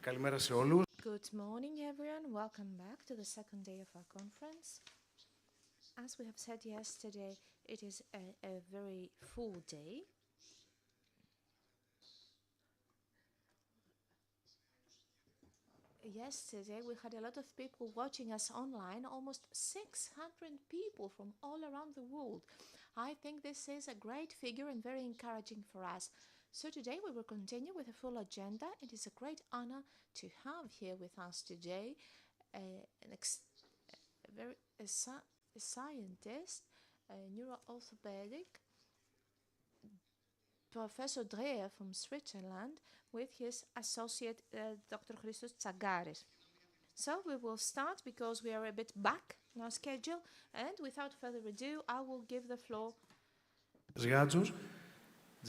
Καλημέρα σε όλους. Good morning, everyone. Welcome back to the second day of our conference. As we have said yesterday, it is a very full day. Yesterday, we had a lot of people watching us online, almost 600 people from all around the world. I think this is a great figure and very encouraging for us. So today we will continue with a full agenda. It is a great honor to have here with us today a scientist, a neuroorthopedic, Professor Dreher from Switzerland, with his associate Dr. Christos Tsagaris. So we will start because we are a bit back in our schedule, and without further ado, I will give the floor. Zgadzus,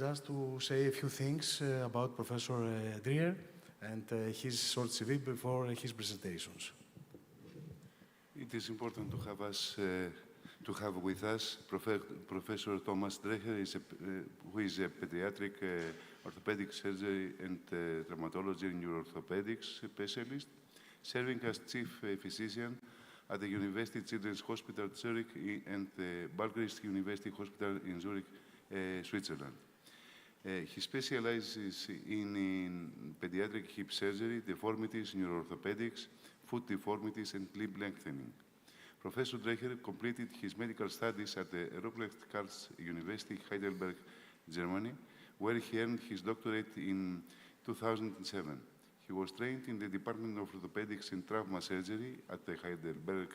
just to say a few things about Professor Dreher and his short CV before his presentations. It is important to have with us Professor Thomas Dreher, who is a pediatric orthopedic surgery and traumatology and neuroorthopedics specialist, serving as chief physician at the University Children's Hospital Zurich and the Bulgarist University Hospital in Zurich, Switzerland. He specializes in pediatric hip surgery, deformities, neuroorthopedics, foot deformities, and limb lengthening. Professor Dreher completed his medical studies at the Ruprecht-Karls University, Heidelberg, Germany, where he earned his doctorate in 2007. He was trained in the Department of Orthopedics and Trauma Surgery at the Heidelberg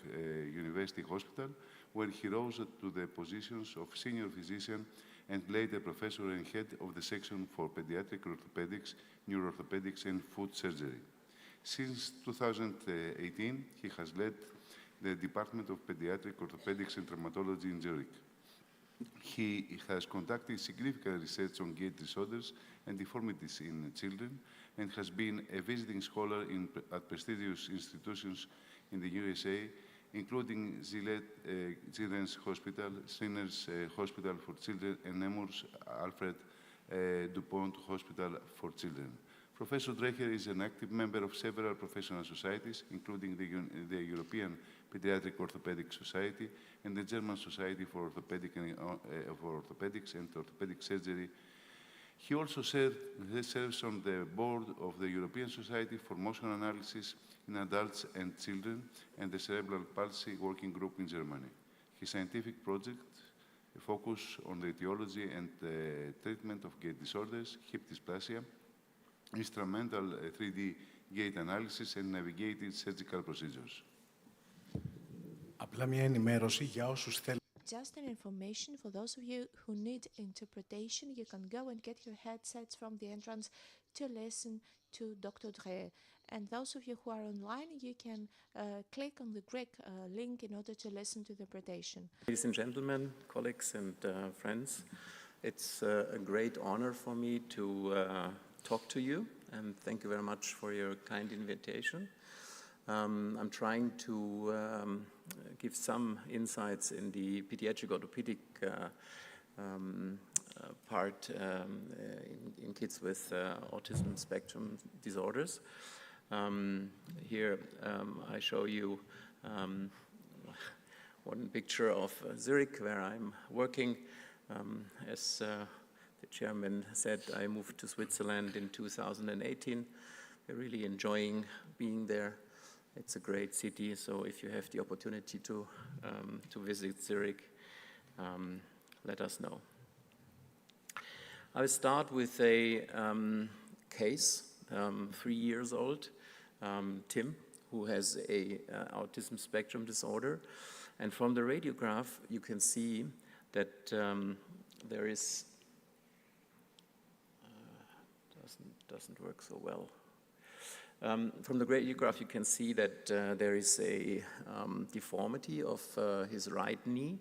University Hospital, where he rose to the positions of senior physician and later professor and head of the section for pediatric orthopedics, neuroorthopedics, and foot surgery. Since 2018, he has led the Department of Pediatric Orthopedics and Traumatology in Zurich. He has conducted significant research on gait disorders and deformities in children and has been a visiting scholar at prestigious institutions in the USA, including Gillette Children's Hospital, Sinners Hospital for Children, and Nemours Alfred DuPont Hospital for Children. Professor Dreher is an active member of several professional societies, including the European Pediatric Orthopedic Society and the German Society for Orthopedics and Orthopedic Surgery. He also serves on the board of the European Society for Motion Analysis in Adults and Children and the Cerebral Palsy Working Group in Germany. His scientific projects focus on the etiology and treatment of gait disorders, hip dysplasia, instrumental 3D gait analysis, and navigated surgical procedures. Απλά μια ενημέρωση για όσους θέλουν. Just an information for those of you who need interpretation. You can go and get your headsets from the entrance to listen to Dr. Dreher. And those of you who are online, you can click on the Greek link in order to listen to the interpretation. Ladies and gentlemen, colleagues and friends, it's a great honor for me to talk to you, and thank you very much for your kind invitation. I'm trying to give some insights in the pediatric orthopedic part in kids with autism spectrum disorders. Here I show you one picture of Zurich, where I'm working. As the chairman said, I moved to Switzerland in 2018. We're really enjoying being there. It's a great city, so if you have the opportunity to visit Zurich, let us know. I will start with a case, 3 years old, Tim, who has a autism spectrum disorder. And from the radiograph, you can see that there is, doesn't work so well. From the radiograph, you can see that there is a deformity of his right knee.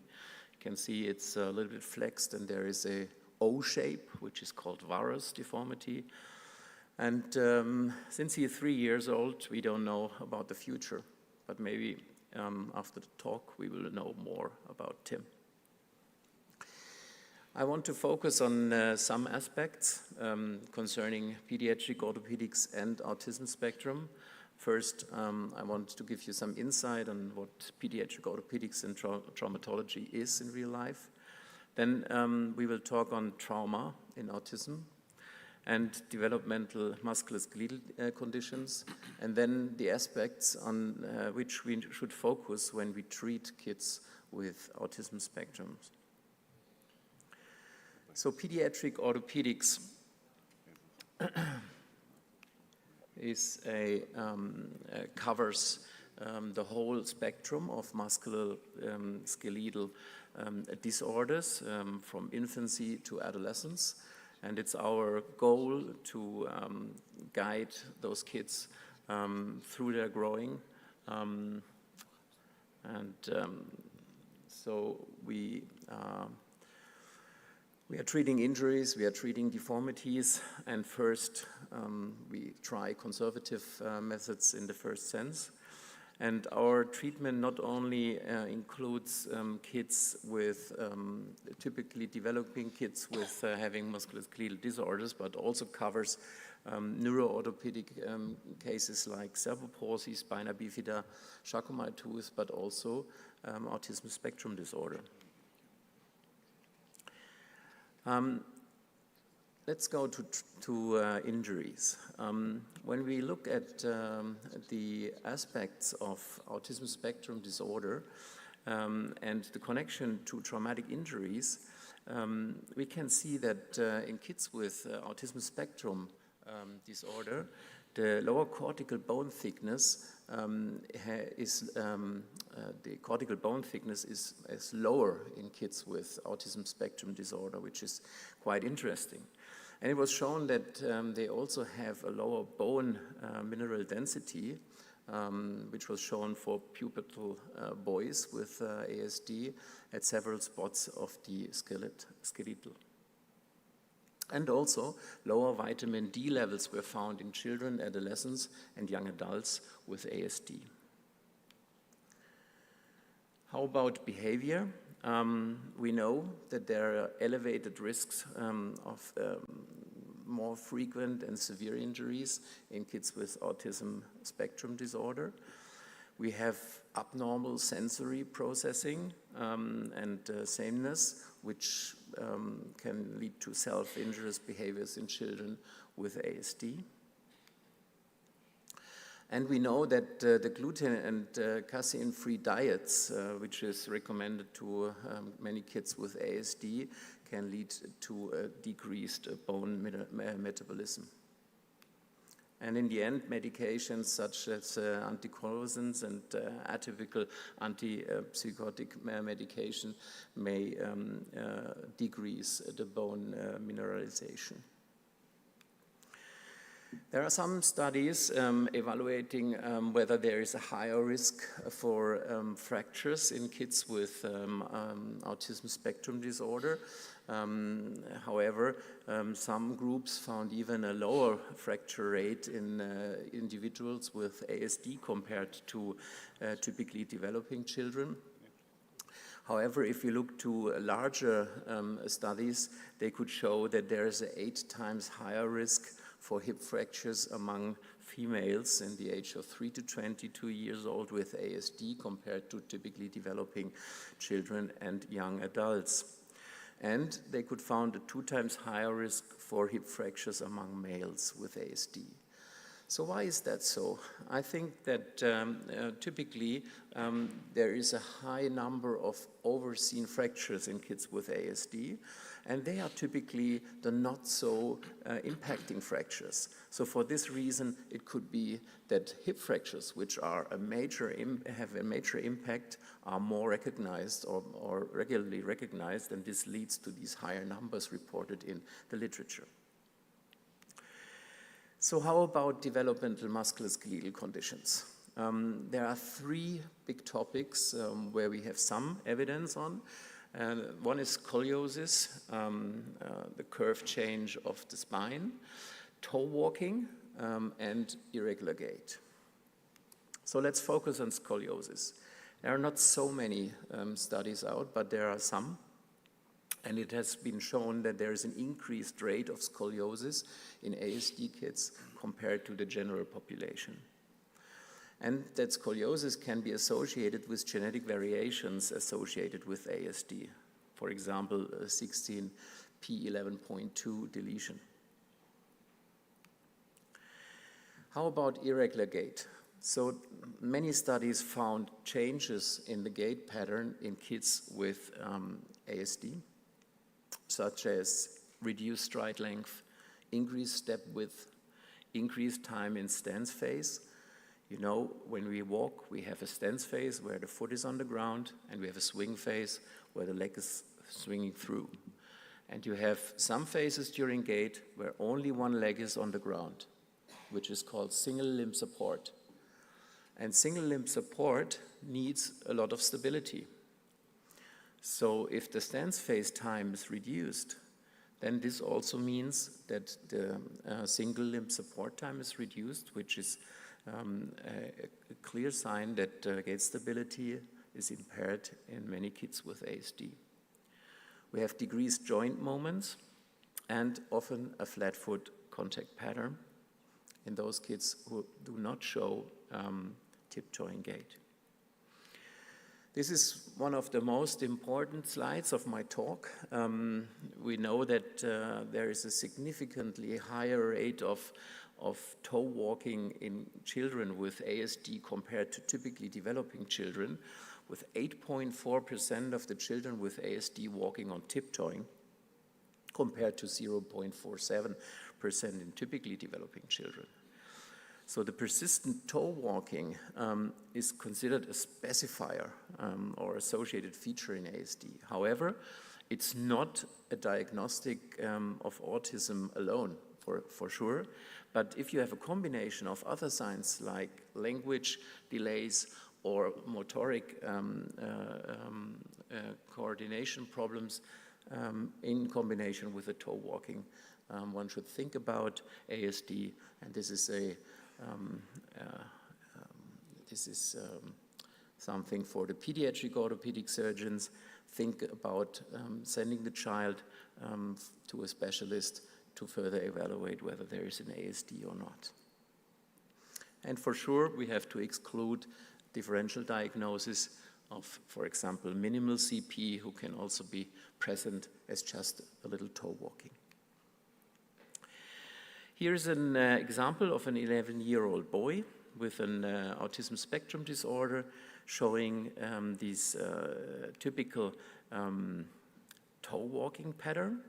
You can see it's a little bit flexed, and there is a O shape, which is called varus deformity. And since he is 3 years old, we don't know about the future, but maybe after the talk, we will know more about Tim. I want to focus on some aspects concerning pediatric orthopedics and autism spectrum. First, I want to give you some insight on what pediatric orthopedics and traumatology is in real life. Then we will talk on trauma in autism and developmental musculoskeletal conditions, and then the aspects on which we should focus when we treat kids with autism spectrums. So pediatric orthopedics is covers the whole spectrum of musculoskeletal disorders from infancy to adolescence. And it's our goal to guide those kids through their growing. So we are treating injuries, we are treating deformities, and first we try conservative methods in the first sense. And our treatment not only includes kids with, typically developing kids with having musculoskeletal disorders, but also covers neuroorthopedic cases like cerebral palsy, spina bifida, Charcot-Marie-Tooth, but also autism spectrum disorder. Let's go to injuries. When we look at the aspects of autism spectrum disorder and the connection to traumatic injuries, we can see that in kids with autism spectrum disorder, the lower cortical bone thickness is lower in kids with autism spectrum disorder, which is quite interesting. And it was shown that they also have a lower bone mineral density, which was shown for pubertal boys with ASD at several spots of the skeletal. And also, lower vitamin D levels were found in children, adolescents, and young adults with ASD. How about behavior? We know that there are elevated risks of more frequent and severe injuries in kids with autism spectrum disorder. We have abnormal sensory processing and sameness, which can lead to self-injurious behaviors in children with ASD. And we know that the gluten and casein-free diets, which is recommended to many kids with ASD, can lead to a decreased bone metabolism. And in the end, medications such as anticonvulsants and atypical antipsychotic medication may decrease the bone mineralization. There are some studies evaluating whether there is a higher risk for fractures in kids with autism spectrum disorder. However, some groups found even a lower fracture rate in individuals with ASD compared to typically developing children. However, if you look to larger studies, they could show that there is an 8 times higher risk for hip fractures among females in the age of 3 to 22 years old with ASD compared to typically developing children and young adults. And they could find a 2 times higher risk for hip fractures among males with ASD. So why is that so? I think that typically there is a high number of overseen fractures in kids with ASD, and they are typically the not so impacting fractures. So for this reason, it could be that hip fractures, which are have a major impact, are more recognized or regularly recognized, and this leads to these higher numbers reported in the literature. So how about developmental musculoskeletal conditions? There are 3 big topics where we have some evidence on. One is scoliosis, the curve change of the spine, toe walking, and irregular gait. So let's focus on scoliosis. There are not so many studies out, but there are some. And it has been shown that there is an increased rate of scoliosis in ASD kids compared to the general population. And that scoliosis can be associated with genetic variations associated with ASD. For example, 16p11.2 deletion. How about irregular gait? So many studies found changes in the gait pattern in kids with ASD, such as reduced stride length, increased step width, increased time in stance phase. You know, when we walk, we have a stance phase where the foot is on the ground, and we have a swing phase where the leg is swinging through. And you have some phases during gait where only one leg is on the ground, which is called single limb support. And single limb support needs a lot of stability. So if the stance phase time is reduced, then this also means that the single limb support time is reduced, which is a clear sign that gait stability is impaired in many kids with ASD. We have decreased joint moments and often a flat foot contact pattern in those kids who do not show tiptoeing gait. This is one of the most important slides of my talk. We know that there is a significantly higher rate of toe walking in children with ASD compared to typically developing children, with 8.4% of the children with ASD walking on tiptoeing, compared to 0.47% in typically developing children. So the persistent toe walking is considered a specifier or associated feature in ASD. However, it's not a diagnostic of autism alone, for sure. But if you have a combination of other signs like language delays or motoric coordination problems in combination with the toe walking, one should think about ASD, and this is something for the pediatric orthopedic surgeons. Think about sending the child to a specialist to further evaluate whether there is an ASD or not. And for sure, we have to exclude differential diagnosis of, for example, minimal CP, who can also be present as just a little toe walking. Here's an example of an 11-year-old boy with an autism spectrum disorder showing these typical toe walking pattern.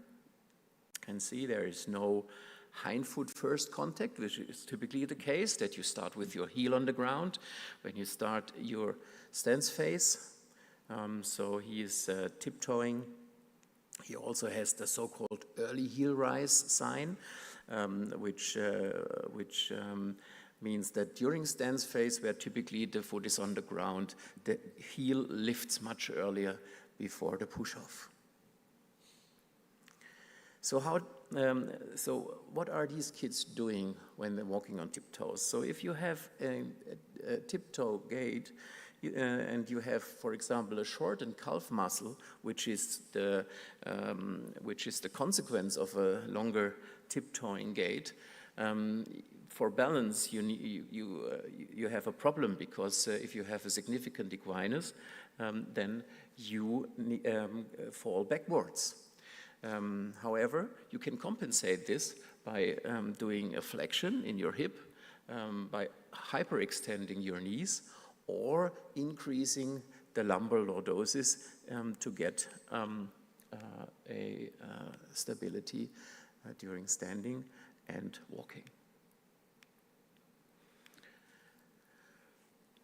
You can see there is no hind foot first contact, which is typically the case, that you start with your heel on the ground when you start your stance phase. So he is tiptoeing. He also has the so-called early heel rise sign, which means that during stance phase, where typically the foot is on the ground, the heel lifts much earlier before the push-off. So what are these kids doing when they're walking on tiptoes? So if you have a tiptoe gait, and you have, for example, a shortened calf muscle, which is the consequence of a longer tiptoeing gait, for balance you have a problem, because if you have a significant equinus, then you fall backwards. However, you can compensate this by doing a flexion in your hip, by hyperextending your knees, or increasing the lumbar lordosis to get a stability during standing and walking.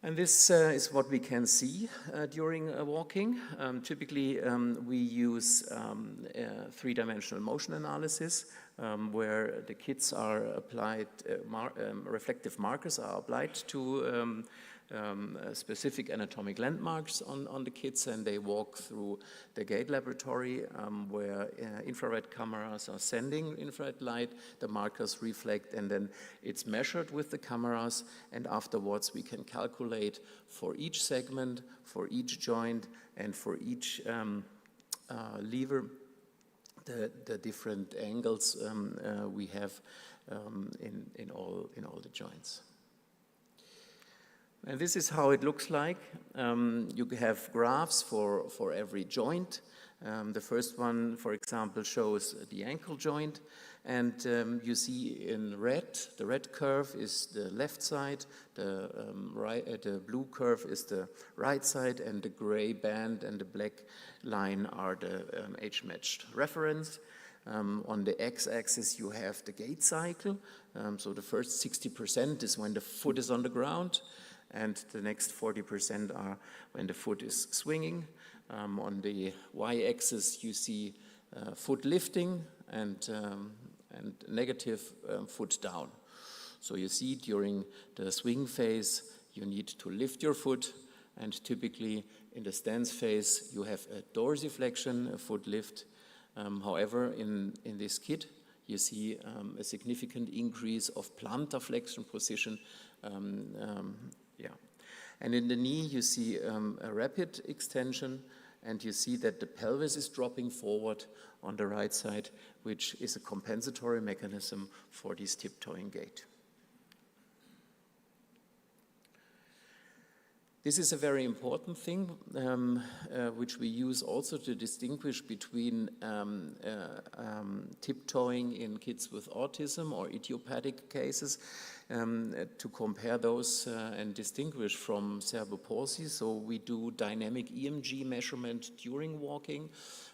And this is what we can see during walking. Typically, we use three-dimensional motion analysis, where the kids are applied, reflective markers are applied to specific anatomic landmarks on the kids, and they walk through the gait laboratory where infrared cameras are sending infrared light, the markers reflect, and then it's measured with the cameras, and afterwards we can calculate for each segment, for each joint, and for each lever the different angles we have in all the joints. And this is how it looks like. You have graphs for every joint. The first one, for example, shows the ankle joint, and you see in red, the red curve is the left side, the blue curve is the right side, and the gray band and the black line are the age-matched reference. On the x-axis you have the gait cycle, so the first 60% is when the foot is on the ground, and the next 40% are when the foot is swinging. On the y-axis you see foot lifting and negative foot down. So you see during the swing phase you need to lift your foot, and typically in the stance phase you have a dorsiflexion, a foot lift. However, in this kit you see a significant increase of plantar flexion position. And in the knee you see a rapid extension, and you see that the pelvis is dropping forward on the right side, which is a compensatory mechanism for this tiptoeing gait. This is a very important thing, which we use also to distinguish between tiptoeing in kids with autism or idiopathic cases, to compare those and distinguish from cerebral palsy. So we do dynamic EMG measurement during walking,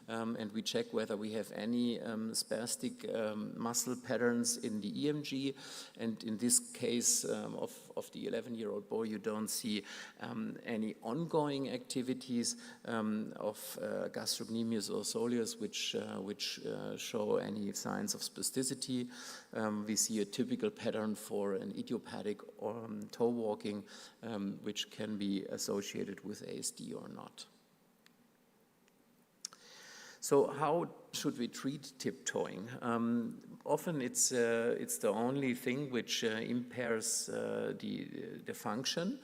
and we check whether we have any spastic muscle patterns in the EMG. And in this case of the 11-year-old boy, you don't see any ongoing activities of gastrocnemius or soleus which show any signs of spasticity. We see a typical pattern for an idiopathic toe walking, which can be associated with ASD or not. So how should we treat tiptoeing? Often it's the only thing which impairs the function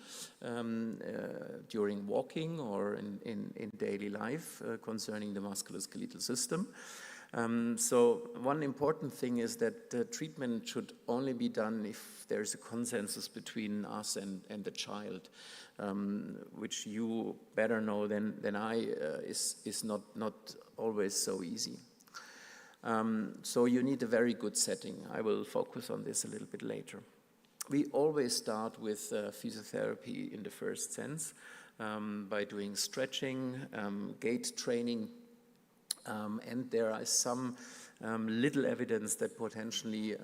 during walking or in daily life concerning the musculoskeletal system. So one important thing is that the treatment should only be done if there's a consensus between us and the child, which you better know than I, is not always so easy. So you need a very good setting. I will focus on this a little bit later. We always start with physiotherapy in the first sense, by doing stretching, gait training, and there is some little evidence that potentially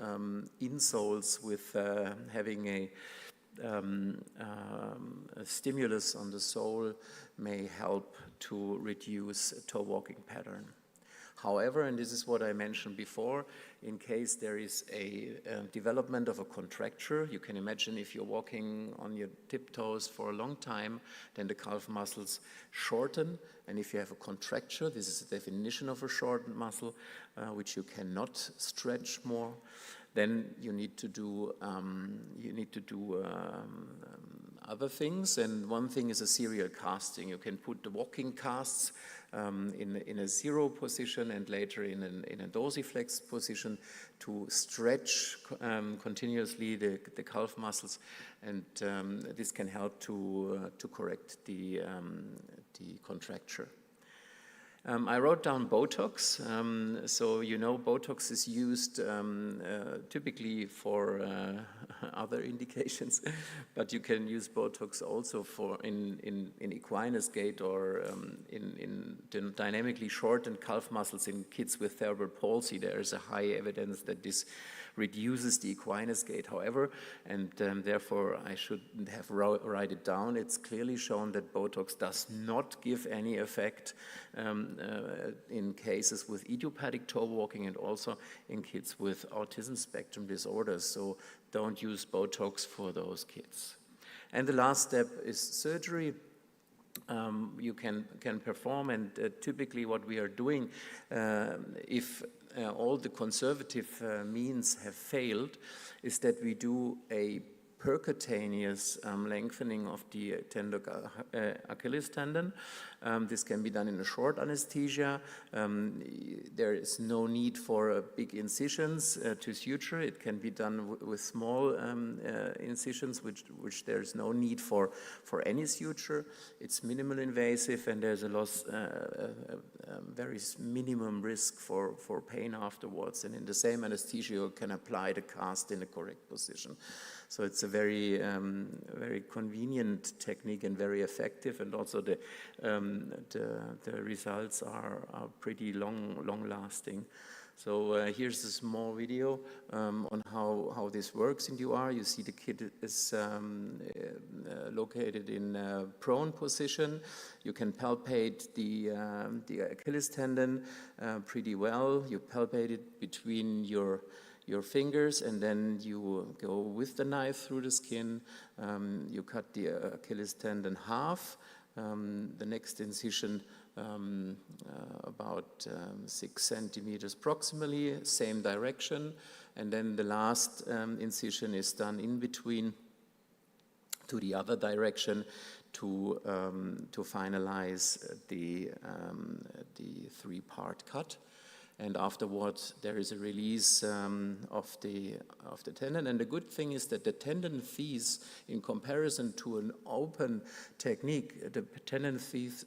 insoles with having a stimulus on the sole may help to reduce a toe walking pattern. However, and this is what I mentioned before, in case there is a development of a contracture, you can imagine if you're walking on your tiptoes for a long time, then the calf muscles shorten, and if you have a contracture, this is the definition of a shortened muscle, which you cannot stretch more, then you need to do other things, and one thing is a serial casting. You can put the walking casts in a zero position and later in a dorsiflex position to stretch continuously the calf muscles, and this can help to correct the contracture. I wrote down Botox. So you know Botox is used typically for other indications, but you can use Botox also for in equinus gait or in dynamically shortened calf muscles in kids with cerebral palsy. There is a high evidence that this reduces the equinus gait. However, and therefore I shouldn't have write it down, it's clearly shown that Botox does not give any effect in cases with idiopathic toe walking and also in kids with autism spectrum disorders. So don't use Botox for those kids. And the last step is surgery. You can perform, and typically what we are doing, if all the conservative means have failed, is that we do a percutaneous lengthening of the tendon Achilles tendon. This can be done in a short anesthesia. There is no need for big incisions to suture. It can be done with small incisions, which there is no need for any suture. It's minimal invasive, and there's very minimum risk for pain afterwards. And in the same anesthesia, you can apply the cast in the correct position. So it's a very, very convenient technique and very effective, and also the results are pretty long-lasting. So here's a small video on how this works in UR. You see the kid is located in a prone position. You can palpate the Achilles tendon pretty well. You palpate it between your fingers, and then you go with the knife through the skin. You cut the Achilles tendon half. The next incision about 6 centimeters proximally, same direction, and then the last incision is done in between to the other direction to finalize the three-part cut. And afterwards, there is a release of the tendon. And the good thing is that the tendon sheath, in comparison to an open technique, the tendon sheath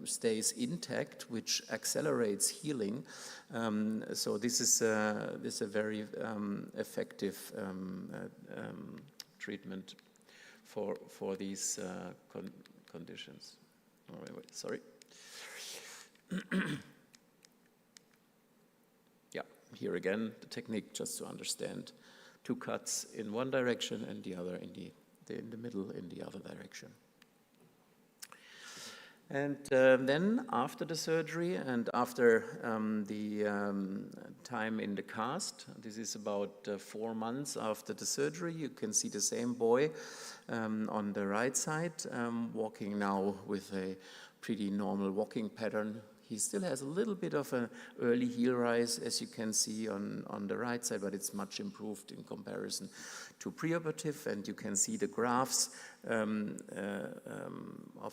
stays intact, which accelerates healing. So this is a very effective treatment for these conditions. Oh, wait, sorry. Here again, the technique, just to understand, 2 cuts in one direction and the other in the middle in the other direction. And then after the surgery and after the time in the cast, this is about 4 months after the surgery, you can see the same boy on the right side, walking now with a pretty normal walking pattern. He still has a little bit of an early heel rise, as you can see on the right side, but it's much improved in comparison to preoperative. And you can see the graphs of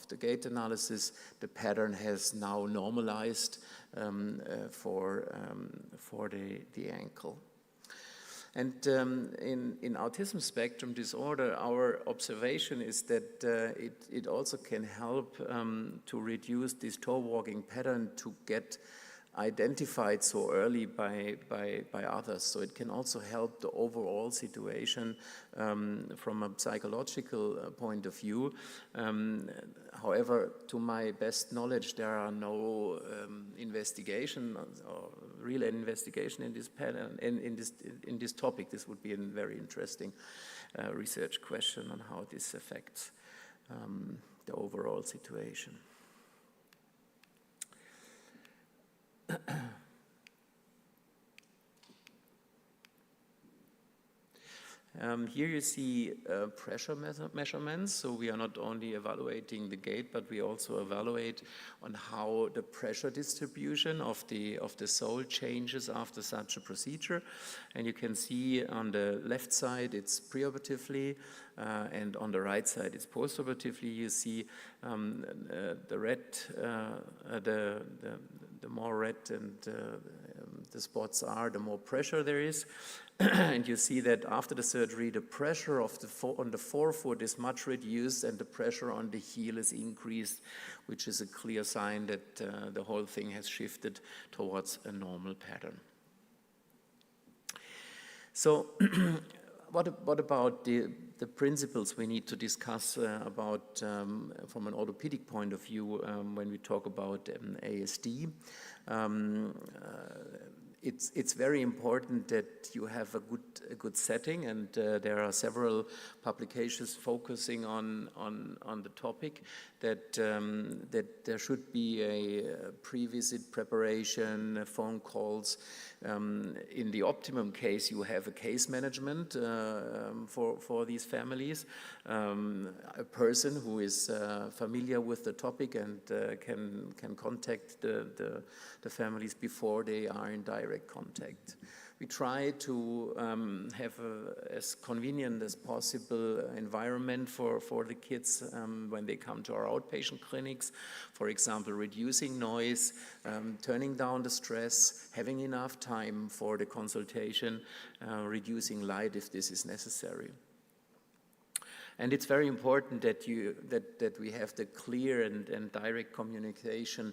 the gait analysis. The pattern has now normalized for the ankle. And in autism spectrum disorder, our observation is that it also can help to reduce this toe walking pattern to get identified so early by others. So it can also help the overall situation from a psychological point of view. However, to my best knowledge, there are no investigation or real investigation in this pattern, in this topic. This would be a very interesting research question on how this affects the overall situation. Here you see pressure measurements. So we are not only evaluating the gait, but we also evaluate on how the pressure distribution of the sole changes after such a procedure. And you can see on the left side it's preoperatively, and on the right side it's postoperatively. You see the red, the more red and the spots are, the more pressure there is. And you see that after the surgery, the pressure of on the forefoot is much reduced and the pressure on the heel is increased, which is a clear sign that the whole thing has shifted towards a normal pattern. So what about the principles we need to discuss about from an orthopedic point of view when we talk about ASD? It's very important that you have a good setting, and there are several publications focusing on the topic. That there should be a pre-visit preparation, phone calls. In the optimum case, you have a case management for these families, a person who is familiar with the topic and can contact the families before they are in direct contact. We try to have as convenient as possible environment for the kids when they come to our outpatient clinics. For example, reducing noise, turning down the stress, having enough time for the consultation, reducing light if this is necessary. And it's very important that we have the clear and direct communication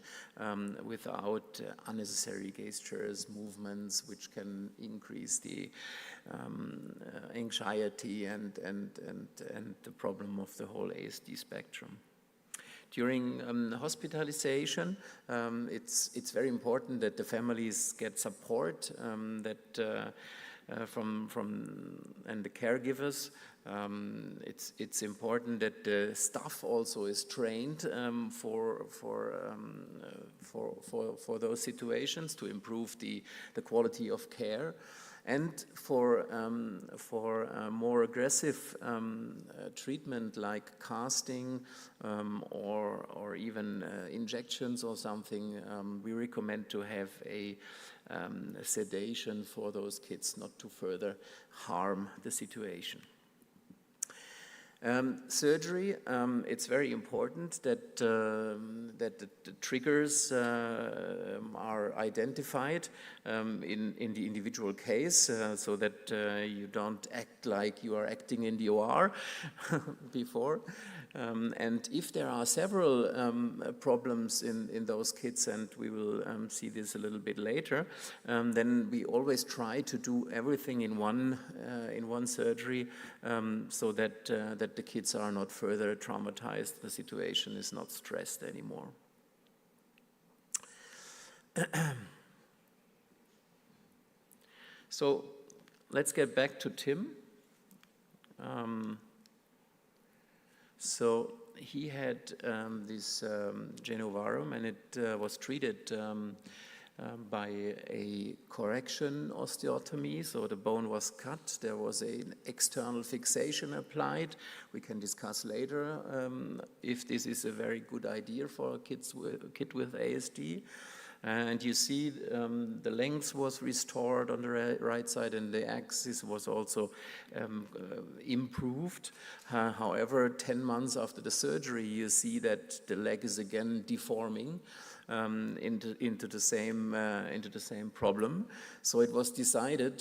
without unnecessary gestures, movements, which can increase the anxiety and the problem of the whole ASD spectrum. During hospitalization, it's very important that the families get support, and the caregivers. It's important that the staff also is trained for those situations to improve the quality of care, and for more aggressive treatment like casting or even injections or something. We recommend to have a sedation for those kids, not to further harm the situation. Surgery, it's very important that the triggers are identified in the individual case, so that you don't act like you are acting in the OR before. And if there are several problems in those kids, and we will see this a little bit later, then we always try to do everything in one surgery, so that the kids are not further traumatized, the situation is not stressed anymore. So let's get back to Tim. So he had this genovarum, and it was treated by a correction osteotomy. So the bone was cut, there was an external fixation applied. We can discuss later if this is a very good idea for a kid with ASD. And you see the length was restored on the right side, and the axis was also improved. However, 10 months after the surgery, you see that the leg is again deforming into the same problem. So it was decided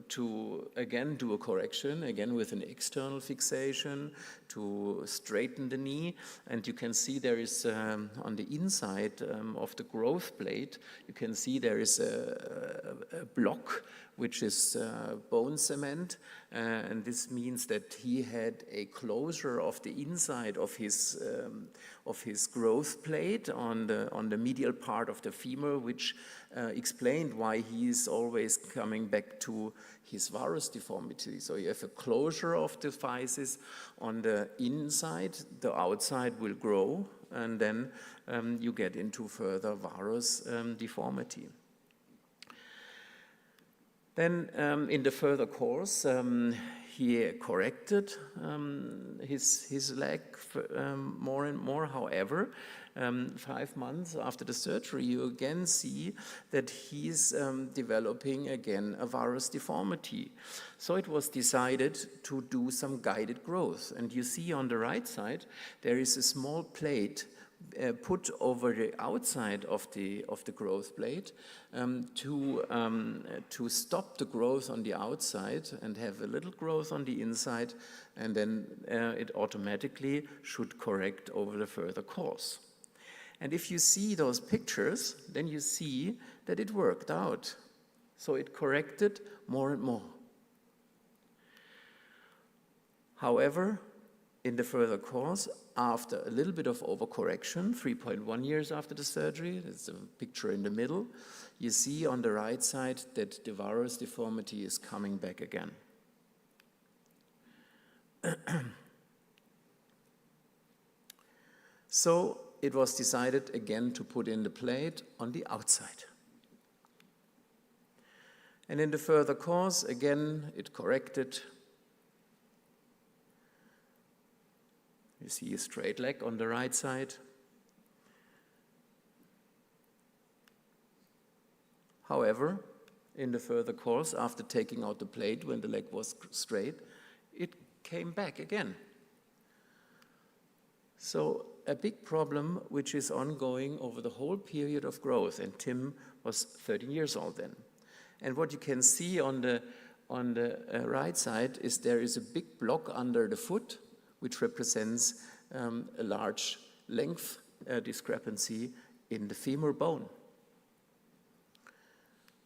to again do a correction, again with an external fixation, to straighten the knee. And you can see there is on the inside of the growth plate, you can see there is a block which is bone cement, and this means that he had a closure of the inside of his growth plate on the medial part of the femur, which explained why he is always coming back to his varus deformity. So you have a closure of the physis on the inside, the outside will grow, and then you get into further varus deformity. Then in the further course, he corrected his leg more and more. However, 5 months after the surgery, you again see that he's developing again a varus deformity. So it was decided to do some guided growth. And you see on the right side, there is a small plate put over the outside of the growth plate to stop the growth on the outside and have a little growth on the inside, and then it automatically should correct over the further course. And if you see those pictures, then you see that it worked out. So it corrected more and more. However, in the further course, after a little bit of overcorrection, 3.1 years after the surgery, there's a picture in the middle, you see on the right side that the varus deformity is coming back again. So it was decided again to put in the plate on the outside. And in the further course, again, it corrected. You see a straight leg on the right side. However, in the further course, after taking out the plate when the leg was straight, it came back again. So a big problem which is ongoing over the whole period of growth, and Tim was 13 years old then. And what you can see on the right side is there is a big block under the foot which represents a large length discrepancy in the femur bone.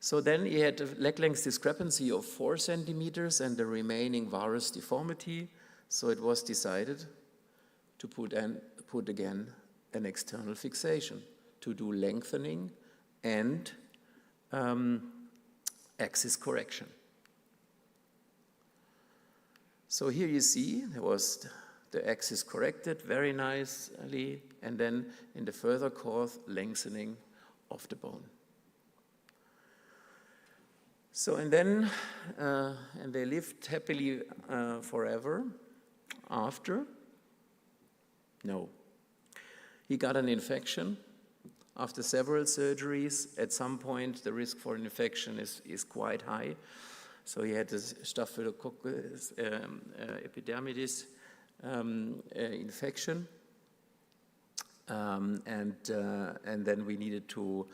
So then he had a leg length discrepancy of 4 centimeters and the remaining varus deformity. So it was decided to put again an external fixation to do lengthening and axis correction. So here you see there was the axis corrected very nicely, and then in the further course, lengthening of the bone. So, and then, and they lived happily forever after. No. He got an infection after several surgeries. At some point, the risk for an infection is quite high. So he had this Staphylococcus epidermidis infection. And then we needed to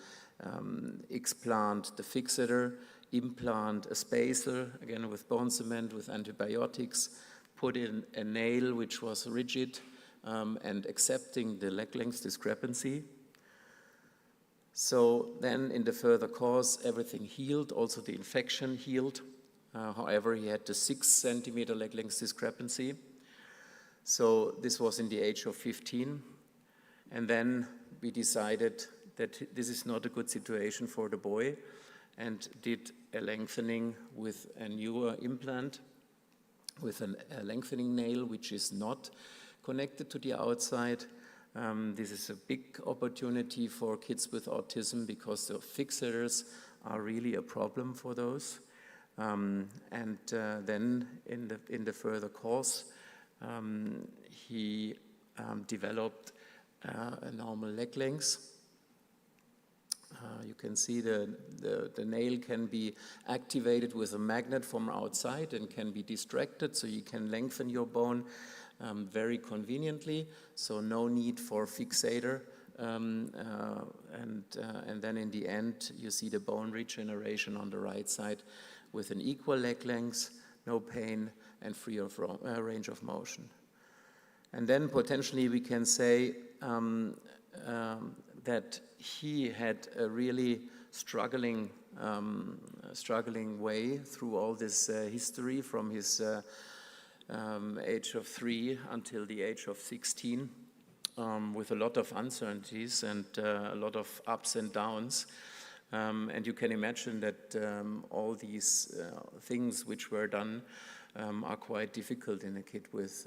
explant the fixator, implant a spacer, again with bone cement, with antibiotics, put in a nail which was rigid, and accepting the leg length discrepancy. So then in the further course, everything healed, also the infection healed. However, he had the 6 centimeter leg length discrepancy. So this was in the age of 15. And then we decided that this is not a good situation for the boy, and did a lengthening with a newer implant, with a lengthening nail which is not connected to the outside. This is a big opportunity for kids with autism because the fixators are really a problem for those. Then in the further course, he developed a normal leg length. You can see the nail can be activated with a magnet from outside and can be distracted, so you can lengthen your bone very conveniently, so no need for fixator. And then in the end, you see the bone regeneration on the right side with an equal leg length, no pain, and free of range of motion. And then potentially we can say that he had a really struggling way through all this history from his age of 3 until the age of 16, with a lot of uncertainties and a lot of ups and downs. And you can imagine that all these things which were done are quite difficult in a kid with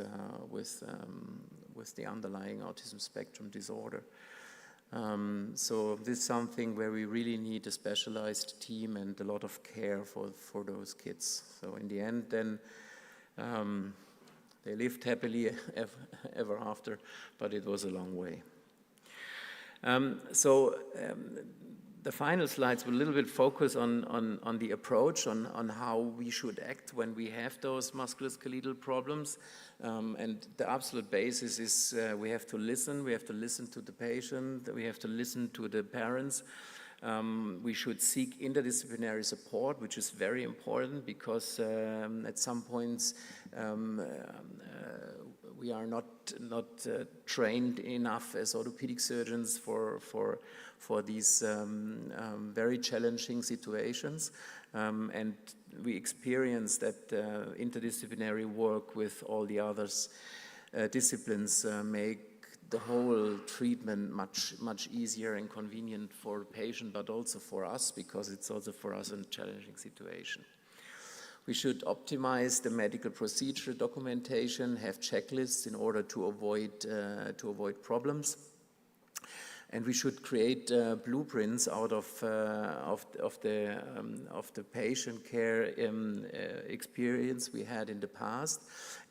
the underlying autism spectrum disorder. So this is something where we really need a specialized team and a lot of care for those kids. So in the end, then they lived happily ever after, but it was a long way. The final slides will a little bit focus on the approach, on how we should act when we have those musculoskeletal problems. And the absolute basis is we have to listen to the patient, we have to listen to the parents. We should seek interdisciplinary support, which is very important because at some points we are not trained enough as orthopedic surgeons for these very challenging situations, and we experience that interdisciplinary work with all the others disciplines make the whole treatment much easier and convenient for the patient, but also for us, because it's also for us a challenging situation. We should optimize the medical procedure documentation, have checklists in order to avoid problems. And we should create blueprints out of the patient care experience we had in the past.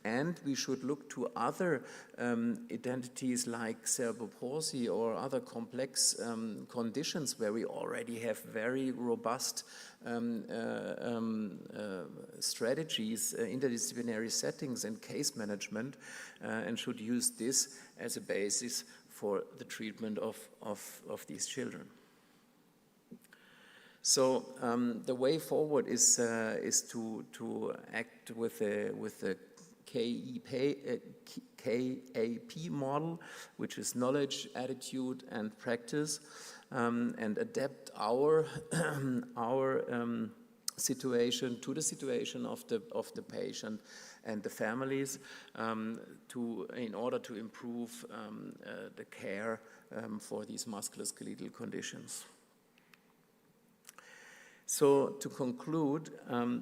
And we should look to other identities like cerebral palsy or other complex conditions where we already have very robust strategies, interdisciplinary settings and case management, and should use this as a basis for the treatment of these children. So the way forward is to act with the KAP model, which is knowledge, attitude, and practice, and adapt our situation to the situation of the patient and the families in order to improve the care for these musculoskeletal conditions. So to conclude,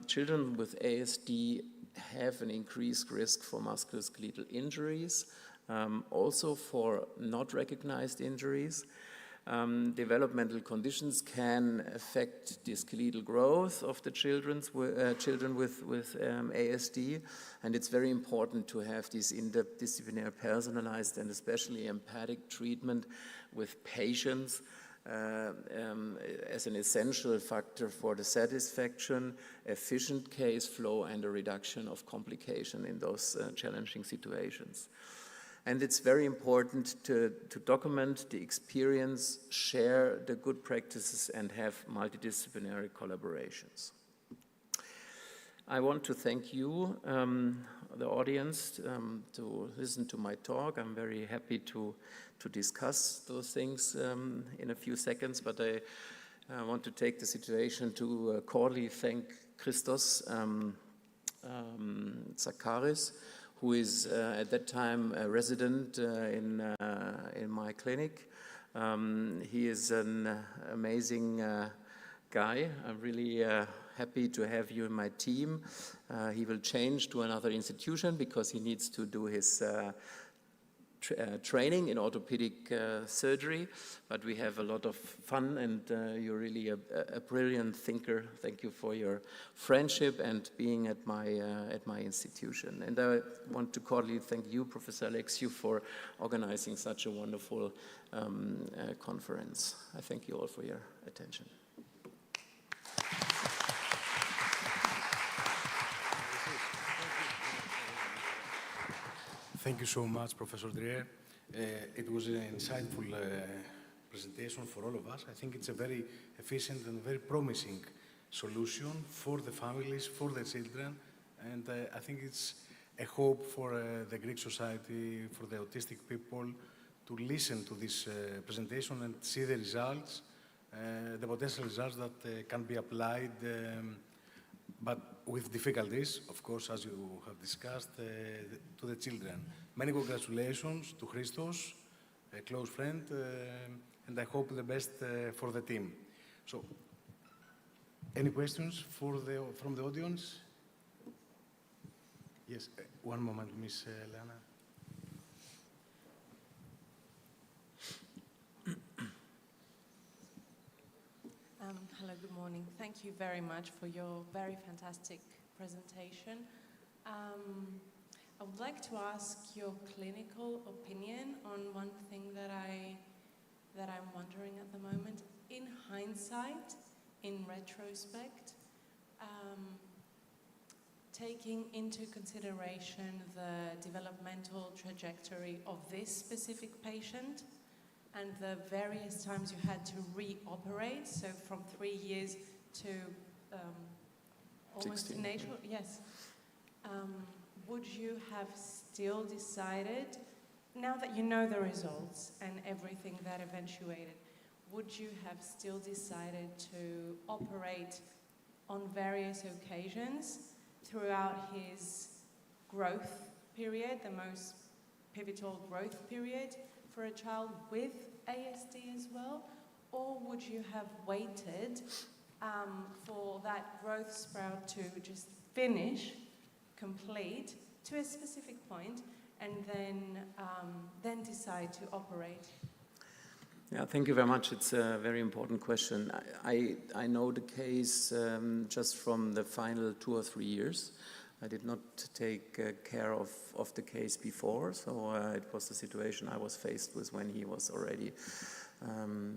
children with ASD have an increased risk for musculoskeletal injuries, also for not recognized injuries. Developmental conditions can affect the skeletal growth of the children with ASD, and it's very important to have this interdisciplinary, personalized, and especially empathic treatment with patients as an essential factor for the satisfaction, efficient case flow, and a reduction of complication in those challenging situations. And it's very important to document the experience, share the good practices, and have multidisciplinary collaborations. I want to thank you, the audience, to listen to my talk. I'm very happy to discuss those things in a few seconds, but I want to take the situation to cordially thank Christos Zakaris, who is at that time a resident in my clinic. He is an amazing guy. I'm really happy to have you in my team. He will change to another institution because he needs to do his training in orthopedic surgery, but we have a lot of fun, and you're really a brilliant thinker. Thank you for your friendship and being at my institution. And I want to cordially thank you, Professor Alexiou, for organizing such a wonderful conference. I thank you all for your attention. Thank you so much, Professor Dreher. It was an insightful presentation for all of us. I think it's a very efficient and very promising solution for the families, for the children, and I think it's a hope for the Greek society, for the autistic people, to listen to this presentation and see the results, the potential results that can be applied, but with difficulties, of course, as you have discussed, to the children. Many congratulations to Christos, a close friend, and I hope the best for the team. So, any questions from the audience? Yes, one moment, Miss Lana. Hello, good morning. Thank you very much for your very fantastic presentation. I would like to ask your clinical opinion on one thing that I'm wondering at the moment. In hindsight, in retrospect, taking into consideration the developmental trajectory of this specific patient and the various times you had to re-operate, so from 3 years to almost 16. natural, yes. Would you have still decided, now that you know the results and everything that eventuated, would you have still decided to operate on various occasions throughout his growth period, the most pivotal growth period for a child with ASD as well? Or would you have waited for that growth sprout to just finish, complete, to a specific point, and then decide to operate? Yeah, thank you very much. It's a very important question. I know the case just from the final 2 or 3 years. I did not take care of the case before, so it was the situation I was faced with when he was already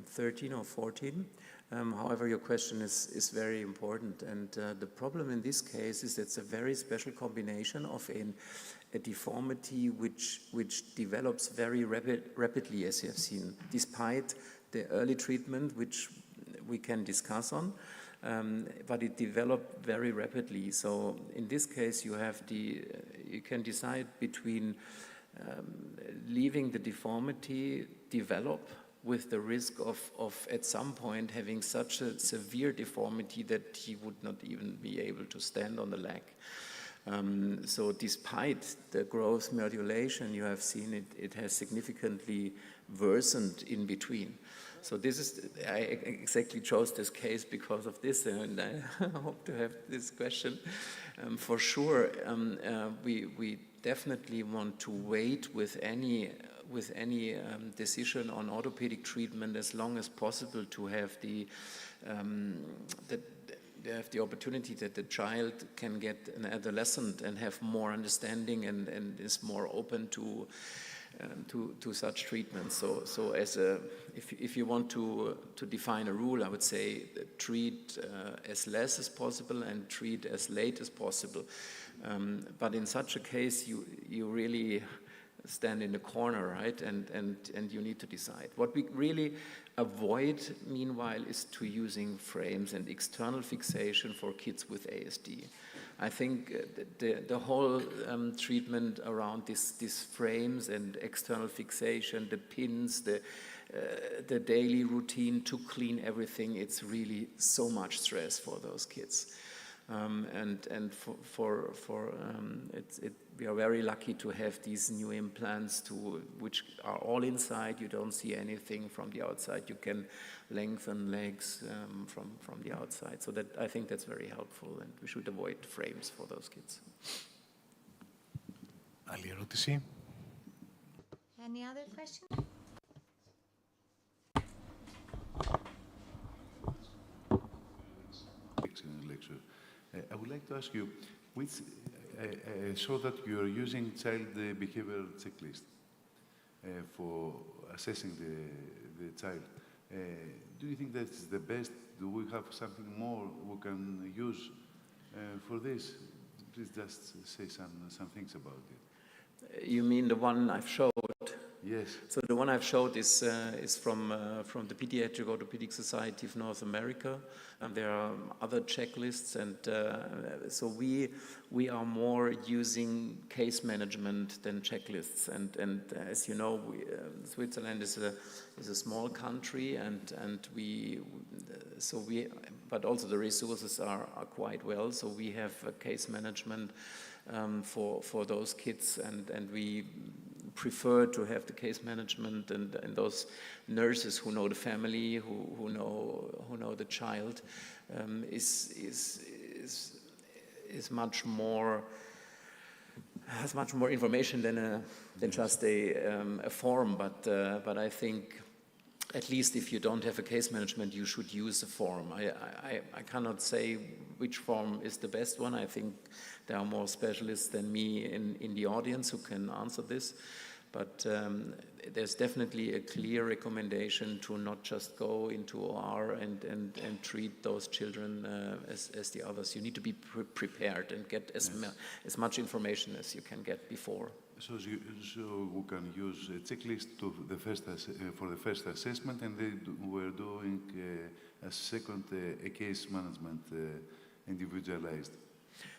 13 or 14. However, your question is very important, and the problem in this case is it's a very special combination of a deformity which develops very rapidly, as you have seen, despite the early treatment, which we can discuss on, but it developed very rapidly. So in this case, you can decide between leaving the deformity develop with the risk of at some point having such a severe deformity that he would not even be able to stand on the leg. So despite the growth modulation you have seen, it has significantly worsened in between. So this is, I exactly chose this case because of this, and I hope to have this question. For sure, we definitely want to wait with any decision on orthopedic treatment as long as possible to have the opportunity that the child can get an adolescent and have more understanding and is more open to such treatment. So if you want to define a rule, I would say treat as less as possible and treat as late as possible. But in such a case, you really stand in the corner, right? And you need to decide. What we really avoid, meanwhile, is to using frames and external fixation for kids with ASD. I think the whole treatment around these frames and external fixation, the pins, the daily routine to clean everything, it's really so much stress for those kids. We are very lucky to have these new implants which are all inside. You don't see anything from the outside. You can lengthen legs from the outside. So I think that's very helpful, and we should avoid frames for those kids. Άλλη ερώτηση? Any other question? Excellent lecture. I would like to ask you, I saw that you are using child behavioral checklist for assessing the child. Do you think that's the best? Do we have something more we can use for this? Please just say some things about it. You mean the one I've showed? Yes. So the one I've showed is from the Pediatric Orthopedic Society of North America, and there are other checklists, and so we are more using case management than checklists, and as you know, Switzerland is a small country, but also the resources are quite well, so we have a case management for those kids, and we prefer to have the case management and those nurses who know the family, who know the child, has much more information than just a form. But I think at least if you don't have a case management, you should use a form. I cannot say which form is the best one. I think there are more specialists than me in the audience who can answer this. But there's definitely a clear recommendation to not just go into OR and treat those children as the others. You need to be prepared and get as much information as you can get before. So we can use a checklist for the first assessment, and then we're doing a second a case management individualized.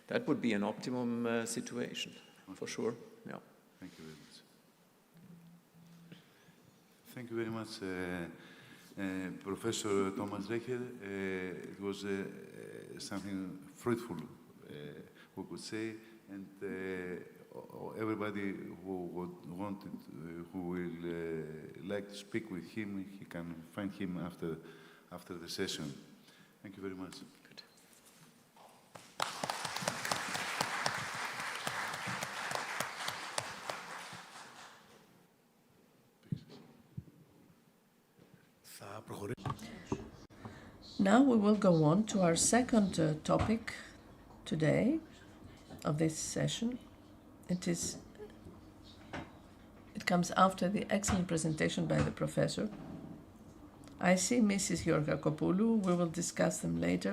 That would be an optimum situation, for sure. Yeah. Thank you very much. Thank you very much, Professor Thomas Dreher. It was something fruitful, we could say, and everybody who will like to speak with him, he can find him after the session. Thank you very much. Good. Θα προχωρήσουμε. Now we will go on to our second topic today of this session. It comes after the excellent presentation by the professor. I see Mrs. Georgakopoulou. We will discuss them later.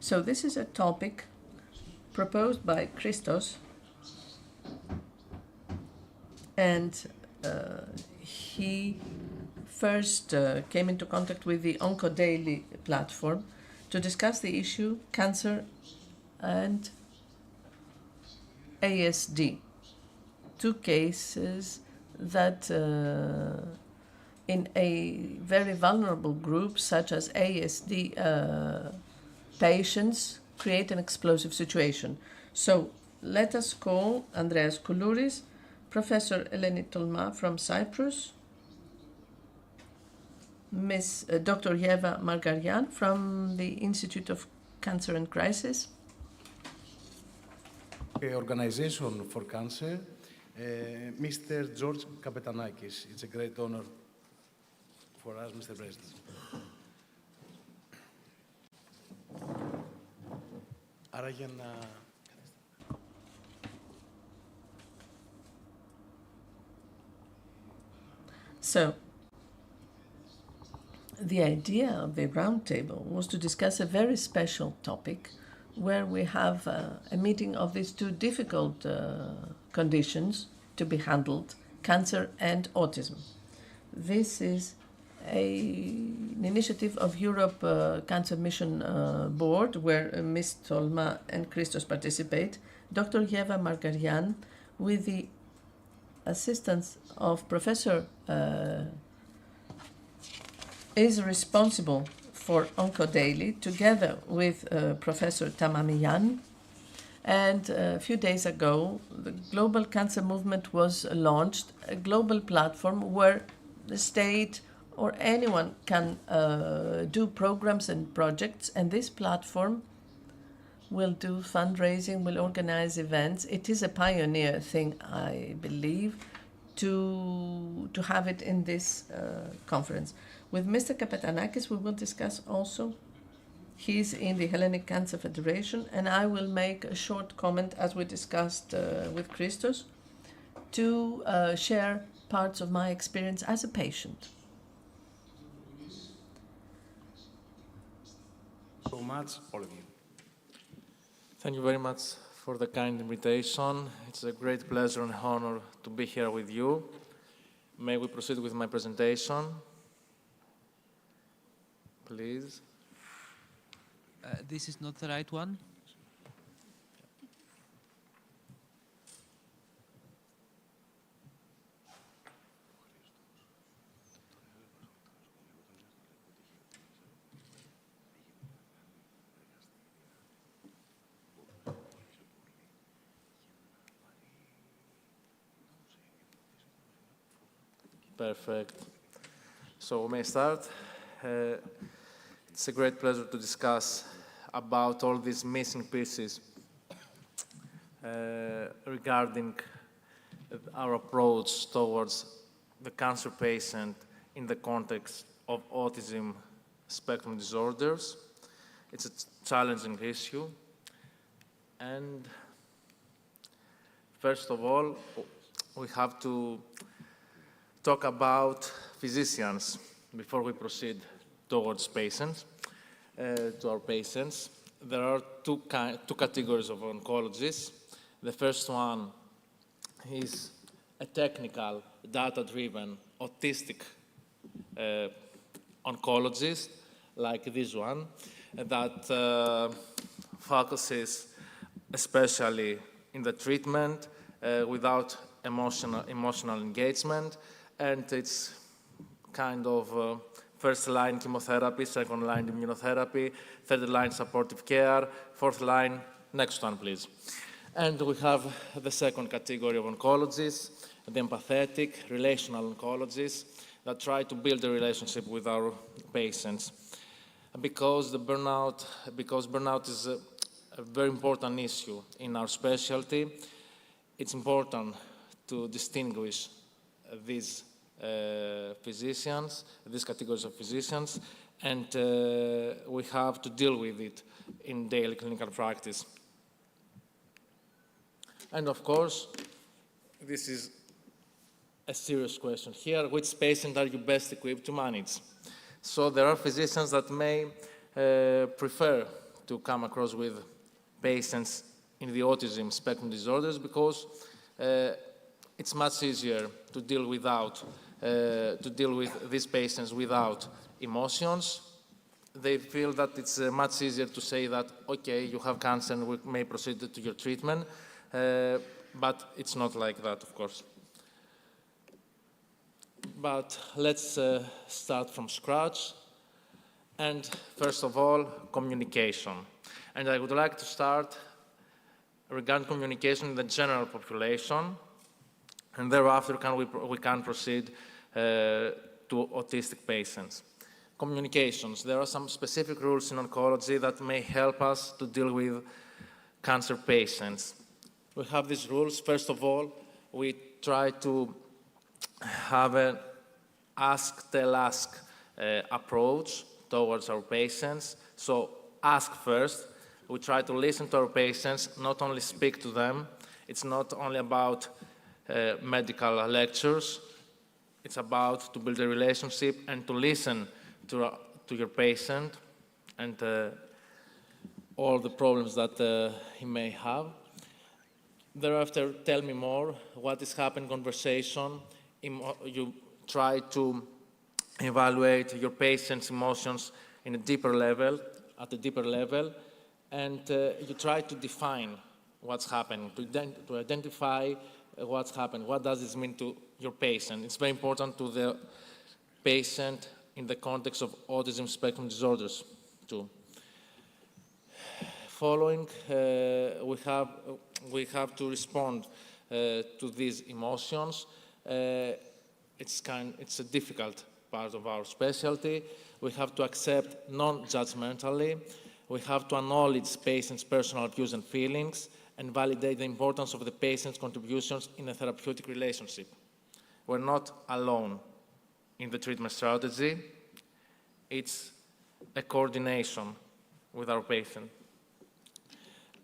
So this is a topic proposed by Christos, and he first came into contact with the OncoDaily platform to discuss the issue cancer and ASD, two cases that in a very vulnerable group such as ASD patients create an explosive situation. So let us call Andreas Koulouris, Professor Eleni Tolma from Cyprus, Dr. Yeva Margarian from the Institute of Cancer and Crisis, Organization for Cancer, Mr. George Kapetanakis. It's a great honor for us, Mr. President. Άρα για να... So, the idea of the roundtable was to discuss a very special topic where we have a meeting of these two difficult conditions to be handled, cancer and autism. This is an initiative of Europe Cancer Mission Board where Ms. Tolma and Christos participate, Dr. Yeva Margarian with the assistance of Professor is responsible for OncoDaily together with Professor Tamamian. And a few days ago, the Global Cancer Movement was launched, a global platform where the state or anyone can do programs and projects, and this platform will do fundraising, will organize events. It is a pioneer thing, I believe, to have it in this conference. With Mr. Kapetanakis, we will discuss also. He's in the Hellenic Cancer Federation, and I will make a short comment, as we discussed with Christos, to share parts of my experience as a patient. So much, all of you. Thank you very much for the kind invitation. It's a great pleasure and honor to be here with you. May we proceed with my presentation? Please. This is not the right one. Perfect. So we may start. It's a great pleasure to discuss about all these missing pieces regarding our approach towards the cancer patient in the context of autism spectrum disorders. It's a challenging issue. And first of all, we have to talk about physicians before we proceed towards patients, to our patients. There are two categories of oncologists. The first one is a technical, data-driven, autistic oncologist, like this one, that focuses especially in the treatment without emotional engagement, and it's kind of first-line chemotherapy, second-line immunotherapy, third-line supportive care, fourth-line, next one, please. And we have the second category of oncologists, the empathetic, relational oncologists, that try to build a relationship with our patients. Because burnout is a very important issue in our specialty, it's important to distinguish these physicians, these categories of physicians, and we have to deal with it in daily clinical practice. And of course, this is a serious question here: which patient are you best equipped to manage? So there are physicians that may prefer to come across with patients in the autism spectrum disorders because it's much easier to deal with these patients without emotions. They feel that it's much easier to say that, okay, you have cancer and we may proceed to your treatment, but it's not like that, of course. But let's start from scratch. And first of all, communication. And I would like to start regarding communication in the general population, and thereafter we can proceed to autistic patients. Communications. There are some specific rules in oncology that may help us to deal with cancer patients. We have these rules. First of all, we try to have an ask-tell-ask approach towards our patients. So ask first. We try to listen to our patients, not only speak to them. It's not only about medical lectures. It's about to build a relationship and to listen to your patient and all the problems that he may have. Thereafter, tell me more. What is happening? Conversation. You try to evaluate your patient's emotions in a deeper level, at a deeper level, and you try to define what's happening, to identify what's happening. What does this mean to your patient? It's very important to the patient in the context of autism spectrum disorders, too. Following, we have to respond to these emotions. It's a difficult part of our specialty. We have to accept non-judgmentally. We have to acknowledge patients' personal views and feelings and validate the importance of the patient's contributions in a therapeutic relationship. We're not alone in the treatment strategy. It's a coordination with our patient.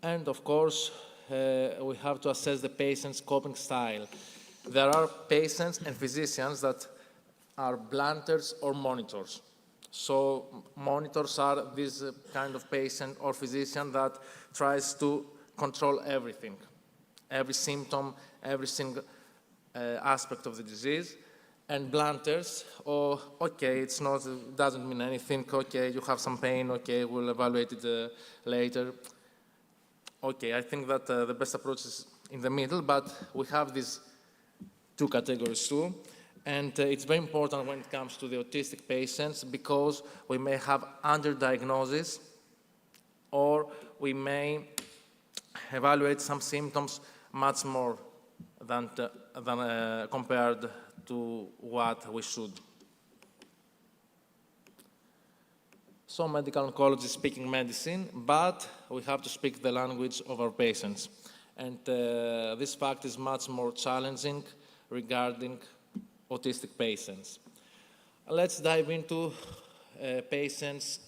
And of course, we have to assess the patient's coping style. There are patients and physicians that are blunters or monitors. So monitors are this kind of patient or physician that tries to control everything, every symptom, every single aspect of the disease. And blunters, oh, okay, it doesn't mean anything, okay, you have some pain, okay, we'll evaluate it later. Okay, I think that the best approach is in the middle, but we have these two categories too. And it's very important when it comes to the autistic patients because we may have underdiagnosis or we may evaluate some symptoms much more than compared to what we should. So medical oncology is speaking medicine, but we have to speak the language of our patients. And this fact is much more challenging regarding autistic patients. Let's dive into patients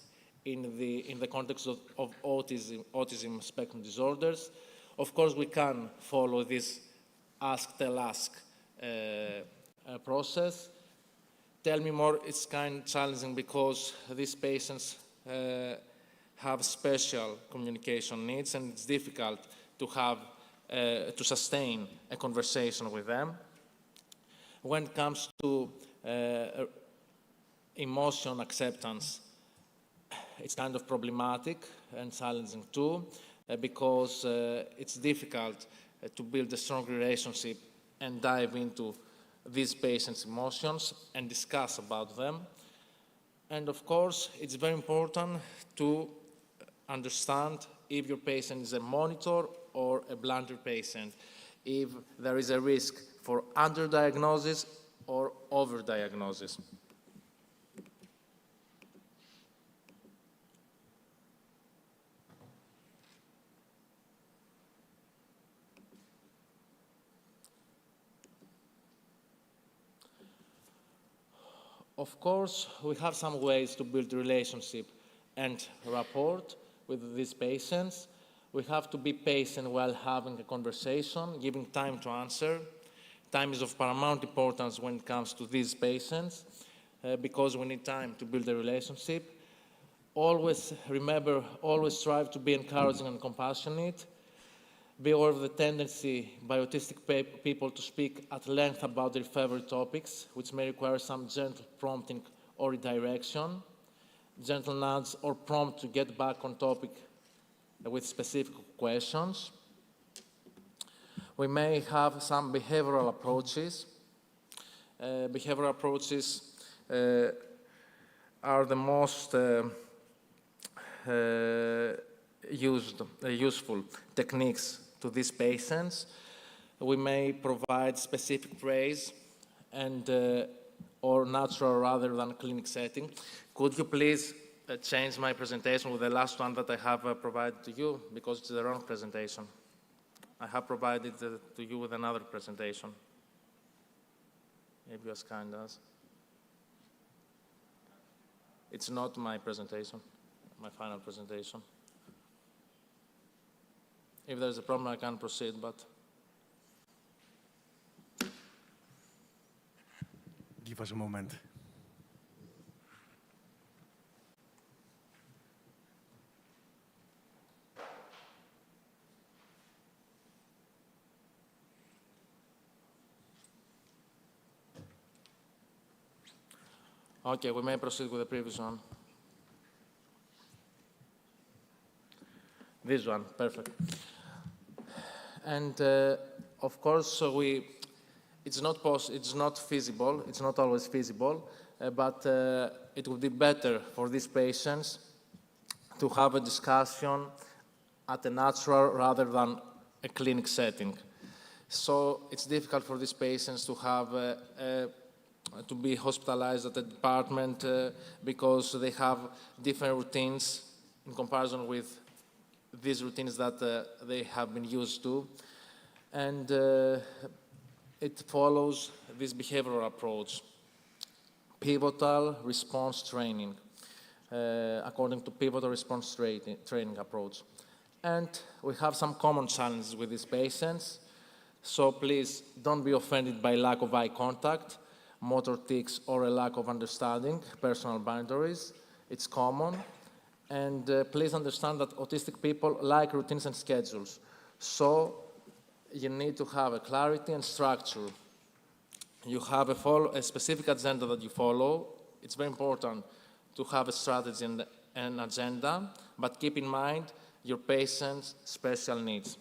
in the context of autism spectrum disorders. Of course, we can follow this ask-tell-ask process. Tell me more, it's kind of challenging because these patients have special communication needs and it's difficult to sustain a conversation with them. When it comes to emotion acceptance, it's kind of problematic and challenging too, because it's difficult to build a strong relationship and dive into these patients' emotions and discuss about them. And of course, it's very important to understand if your patient is a monitor or a blunter patient, if there is a risk for underdiagnosis or overdiagnosis. Of course, we have some ways to build relationship and rapport with these patients. We have to be patient while having a conversation, giving time to answer. Time is of paramount importance when it comes to these patients because we need time to build a relationship. Always remember, always strive to be encouraging and compassionate. Be aware of the tendency by autistic people to speak at length about their favorite topics, which may require some gentle prompting or redirection, gentle nudge or prompt to get back on topic with specific questions. We may have some behavioral approaches. Behavioral approaches are the most useful techniques to these patients. We may provide specific praise and or natural rather than clinic setting. Could you please change my presentation with the last one that I have provided to you, because it's the wrong presentation. I have provided to you with another presentation. Maybe as kind as. It's not my presentation, my final presentation. If there's a problem, I can proceed, but. Give us a moment. Okay, we may proceed with the previous one. This one, perfect. And of course, it's not feasible, it's not always feasible, but it would be better for these patients to have a discussion at a natural rather than a clinic setting. So it's difficult for these patients to have to be hospitalized at a department because they have different routines in comparison with these routines that they have been used to. And it follows this behavioral approach, pivotal response training, according to pivotal response training approach. And we have some common challenges with these patients. So please don't be offended by lack of eye contact, motor tics, or a lack of understanding personal boundaries. It's common. And please understand that autistic people like routines and schedules. So you need to have a clarity and structure. You have a specific agenda that you follow. It's very important to have a strategy and an agenda, but keep in mind your patient's special needs.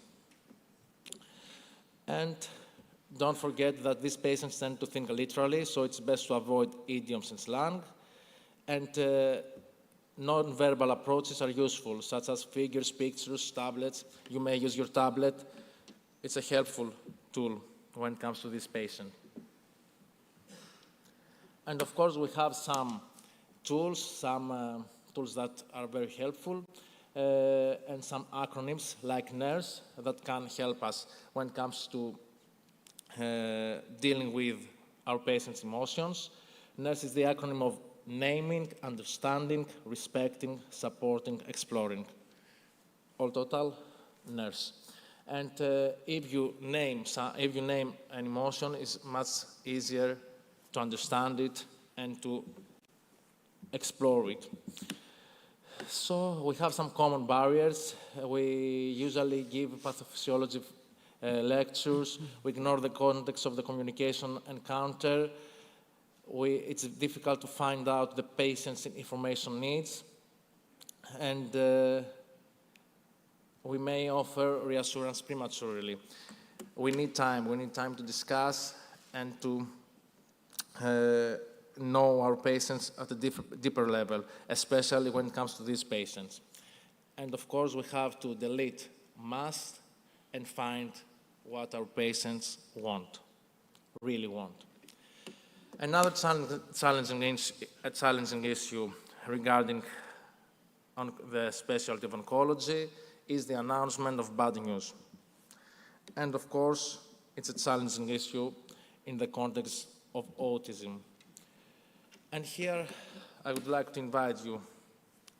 And don't forget that these patients tend to think literally, so it's best to avoid idioms and slang. And non-verbal approaches are useful, such as figures, pictures, tablets. You may use your tablet. It's a helpful tool when it comes to this patient. And of course, we have some tools that are very helpful, and some acronyms like NERS that can help us when it comes to dealing with our patients' emotions. NERS is the acronym of naming, understanding, respecting, supporting, exploring. All total, NERS. And if you name an emotion, it's much easier to understand it and to explore it. So we have some common barriers. We usually give pathophysiology lectures. We ignore the context of the communication encounter. It's difficult to find out the patient's information needs. And we may offer reassurance prematurely. We need time to discuss and to know our patients at a deeper level, especially when it comes to these patients. And of course, we have to delete must and find what our patients really want. Another challenging issue regarding the specialty of oncology is the announcement of bad news. And of course, it's a challenging issue in the context of autism. And here I would like to invite you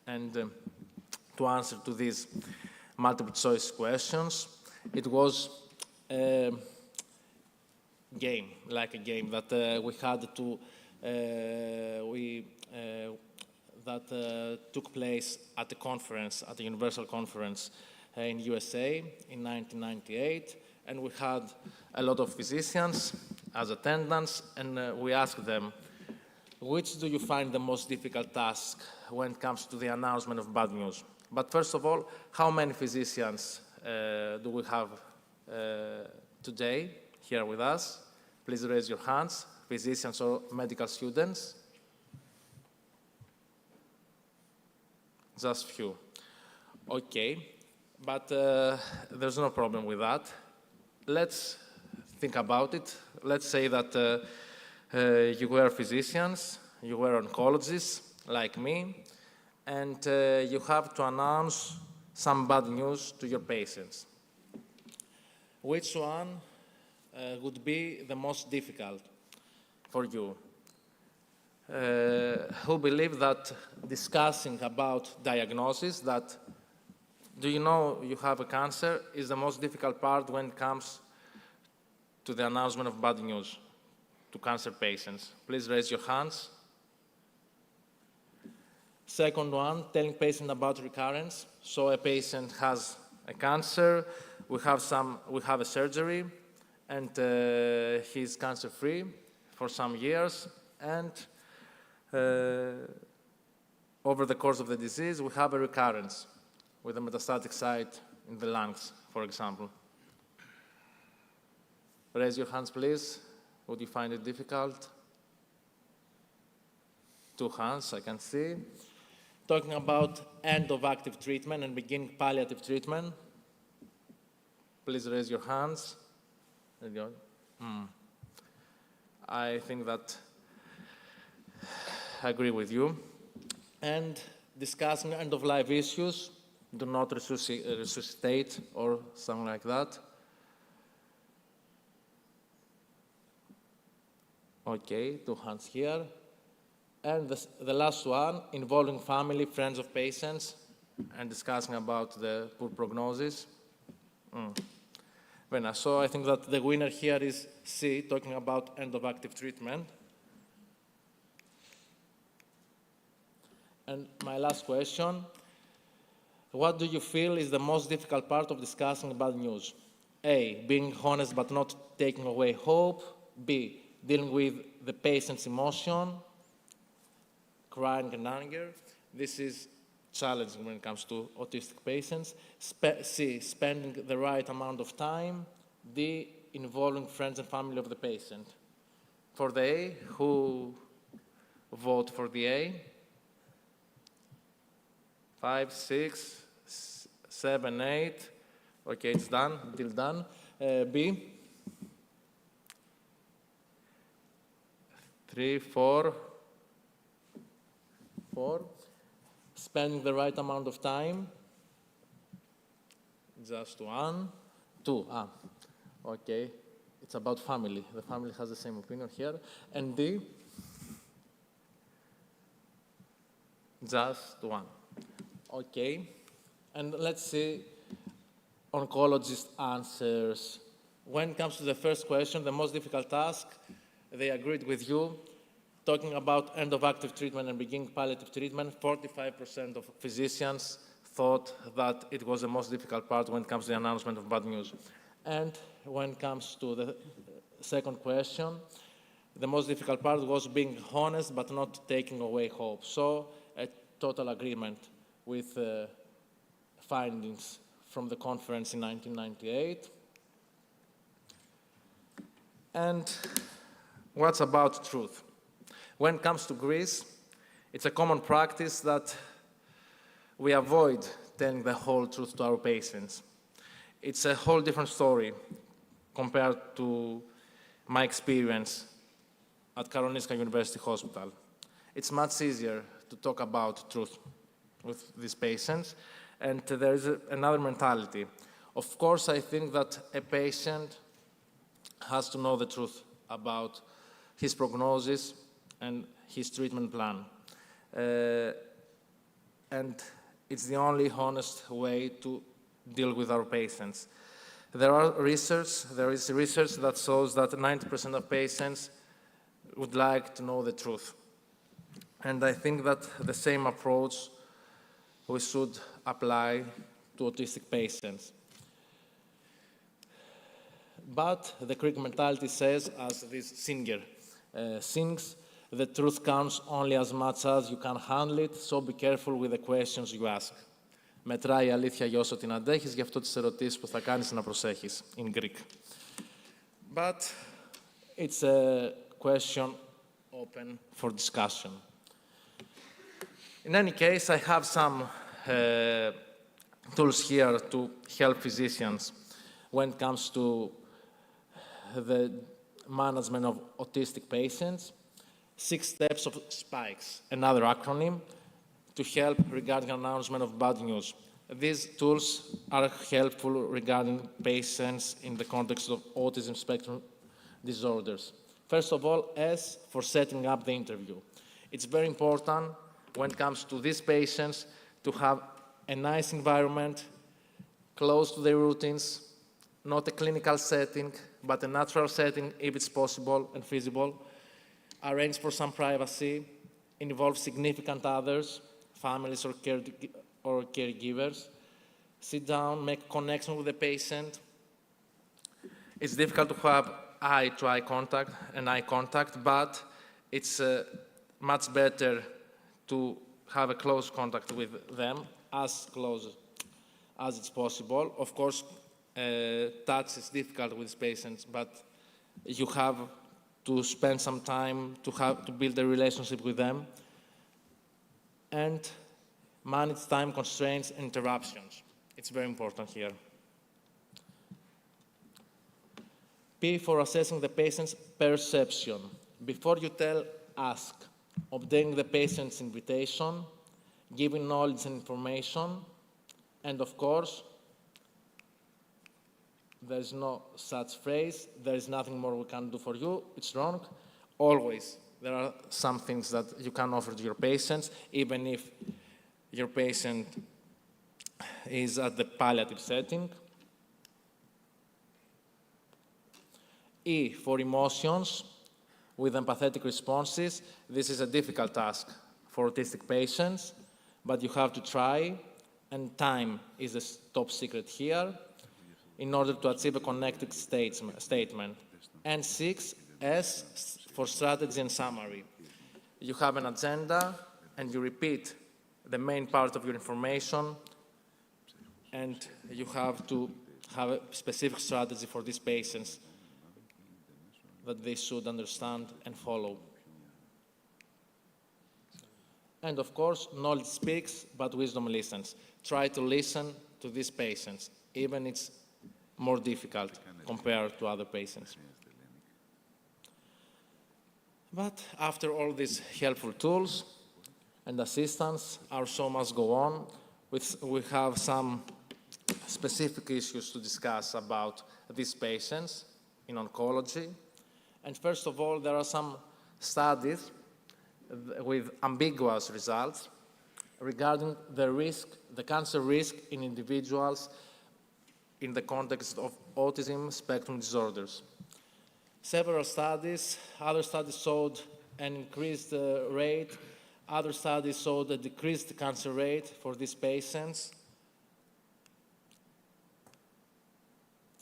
and to answer to these multiple choice questions. It was a game, like a game that we had to, that took place at a conference, at the Universal Conference in USA in 1998. And we had a lot of physicians as attendants, and we asked them, which do you find the most difficult task when it comes to the announcement of bad news? But first of all, how many physicians do we have today here with us? Please raise your hands, physicians or medical students. Just few. Okay, but there's no problem with that. Let's think about it. Let's say that you were physicians, you were oncologists like me, and you have to announce some bad news to your patients. Which one would be the most difficult for you? Who believe that discussing about diagnosis, that do you know you have a cancer, is the most difficult part when it comes to the announcement of bad news to cancer patients? Please raise your hands. Second one, telling patient about recurrence. So a patient has a cancer, we have a surgery, and he's cancer-free for some years, and over the course of the disease, we have a recurrence with a metastatic site in the lungs, for example. Raise your hands, please. Would you find it difficult? 2 hands, I can see. Talking about end of active treatment and beginning palliative treatment. Please raise your hands. There you go. I think that I agree with you. And discussing end-of-life issues, do not resuscitate or something like that. Okay, 2 hands here. And the last one, involving family, friends of patients, and discussing about the poor prognosis. Very nice. So I think that the winner here is C, talking about end of active treatment. And my last question, what do you feel is the most difficult part of discussing bad news? A, being honest but not taking away hope. B, dealing with the patient's emotion, crying and anger. This is challenging when it comes to autistic patients. C, spending the right amount of time. D, involving friends and family of the patient. For the A, who vote for the A? 5, 6, 7, 8. Okay, it's done, deal done. B? 3, 4. Spending the right amount of time. Just 1. 2. Okay. It's about family. The family has the same opinion here. And D? Just 1. Okay. And let's see oncologist answers. When it comes to the first question, the most difficult task, they agreed with you. Talking about end of active treatment and beginning palliative treatment, 45% of physicians thought that it was the most difficult part when it comes to the announcement of bad news. And when it comes to the second question, the most difficult part was being honest but not taking away hope. So a total agreement with findings from the conference in 1998. And what's about truth? When it comes to Greece, it's a common practice that we avoid telling the whole truth to our patients. It's a whole different story compared to my experience at Karolinska University Hospital. It's much easier to talk about truth with these patients, and there is another mentality. Of course, I think that a patient has to know the truth about his prognosis and his treatment plan. And it's the only honest way to deal with our patients. There is research that shows that 90% of patients would like to know the truth. And I think that the same approach we should apply to autistic patients. But the Greek mentality says, as this singer sings, the truth counts only as much as you can handle it, so be careful with the questions you ask. Μετράει η αλήθεια για όσο την αντέχεις, γι' αυτό τις ερωτήσεις που θα κάνεις να προσέχεις, in Greek. But it's a question open for discussion. In any case, I have some tools here to help physicians when it comes to the management of autistic patients. 6 steps of spikes, another acronym, to help regarding announcement of bad news. These tools are helpful regarding patients in the context of autism spectrum disorders. First of all, S for setting up the interview. It's very important when it comes to these patients to have a nice environment, close to their routines, not a clinical setting, but a natural setting if it's possible and feasible. Arrange for some privacy, involve significant others, families or caregivers. Sit down, make connection with the patient. It's difficult to have eye-to-eye contact and eye contact, but it's much better to have a close contact with them, as close as it's possible. Of course, touch is difficult with patients, but you have to spend some time to build a relationship with them, and manage time constraints and interruptions. It's very important here. P for assessing the patient's perception. Before you tell, ask. Obtaining the patient's invitation, giving knowledge and information, and of course, there's no such phrase, there is nothing more we can do for you, it's wrong. Always, there are some things that you can offer to your patients, even if your patient is at the palliative setting. E for emotions, with empathetic responses. This is a difficult task for autistic patients, but you have to try, and time is the top secret here, in order to achieve a connected statement. And 6, S for strategy and summary. You have an agenda, and you repeat the main part of your information, and you have to have a specific strategy for these patients that they should understand and follow. And of course, knowledge speaks, but wisdom listens. Try to listen to these patients, even it's more difficult compared to other patients. But after all these helpful tools and assistance, our show must go on. We have some specific issues to discuss about these patients in oncology. And first of all, there are some studies with ambiguous results regarding the risk, the cancer risk in individuals in the context of autism spectrum disorders. Several studies, other studies showed an increased rate, other studies showed a decreased cancer rate for these patients,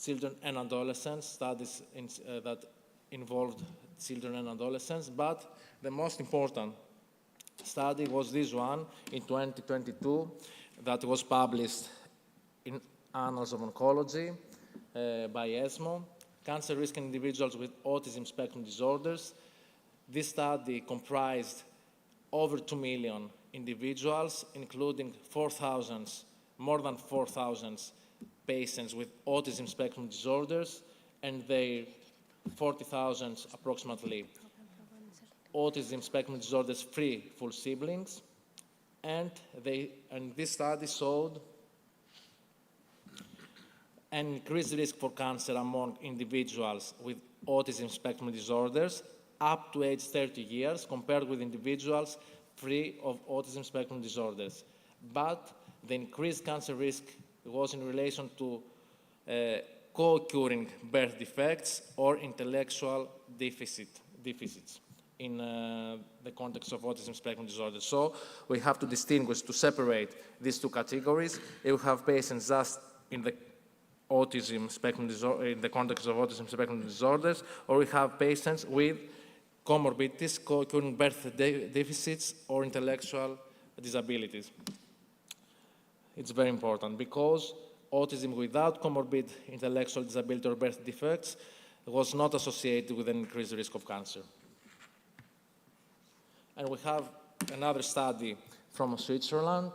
children and adolescents, studies that involved children and adolescents, but the most important study was this one in 2022 that was published in Annals of Oncology by ESMO, Cancer Risk in Individuals with Autism Spectrum Disorders. This study comprised over 2 million individuals, including more than 4,000 patients with autism spectrum disorders, and their 40,000 approximately autism spectrum disorders free full siblings, and this study showed an increased risk for cancer among individuals with autism spectrum disorders, up to age 30 years compared with individuals free of autism spectrum disorders. But the increased cancer risk was in relation to co-occurring birth defects or intellectual deficits in the context of autism spectrum disorder. So we have to distinguish, to separate these two categories. If we have patients just in the autism spectrum disorder, in the context of autism spectrum disorders, or we have patients with comorbidities, co-occurring birth deficits, or intellectual disabilities. It's very important because autism without comorbid intellectual disability or birth defects was not associated with an increased risk of cancer. And we have another study from Switzerland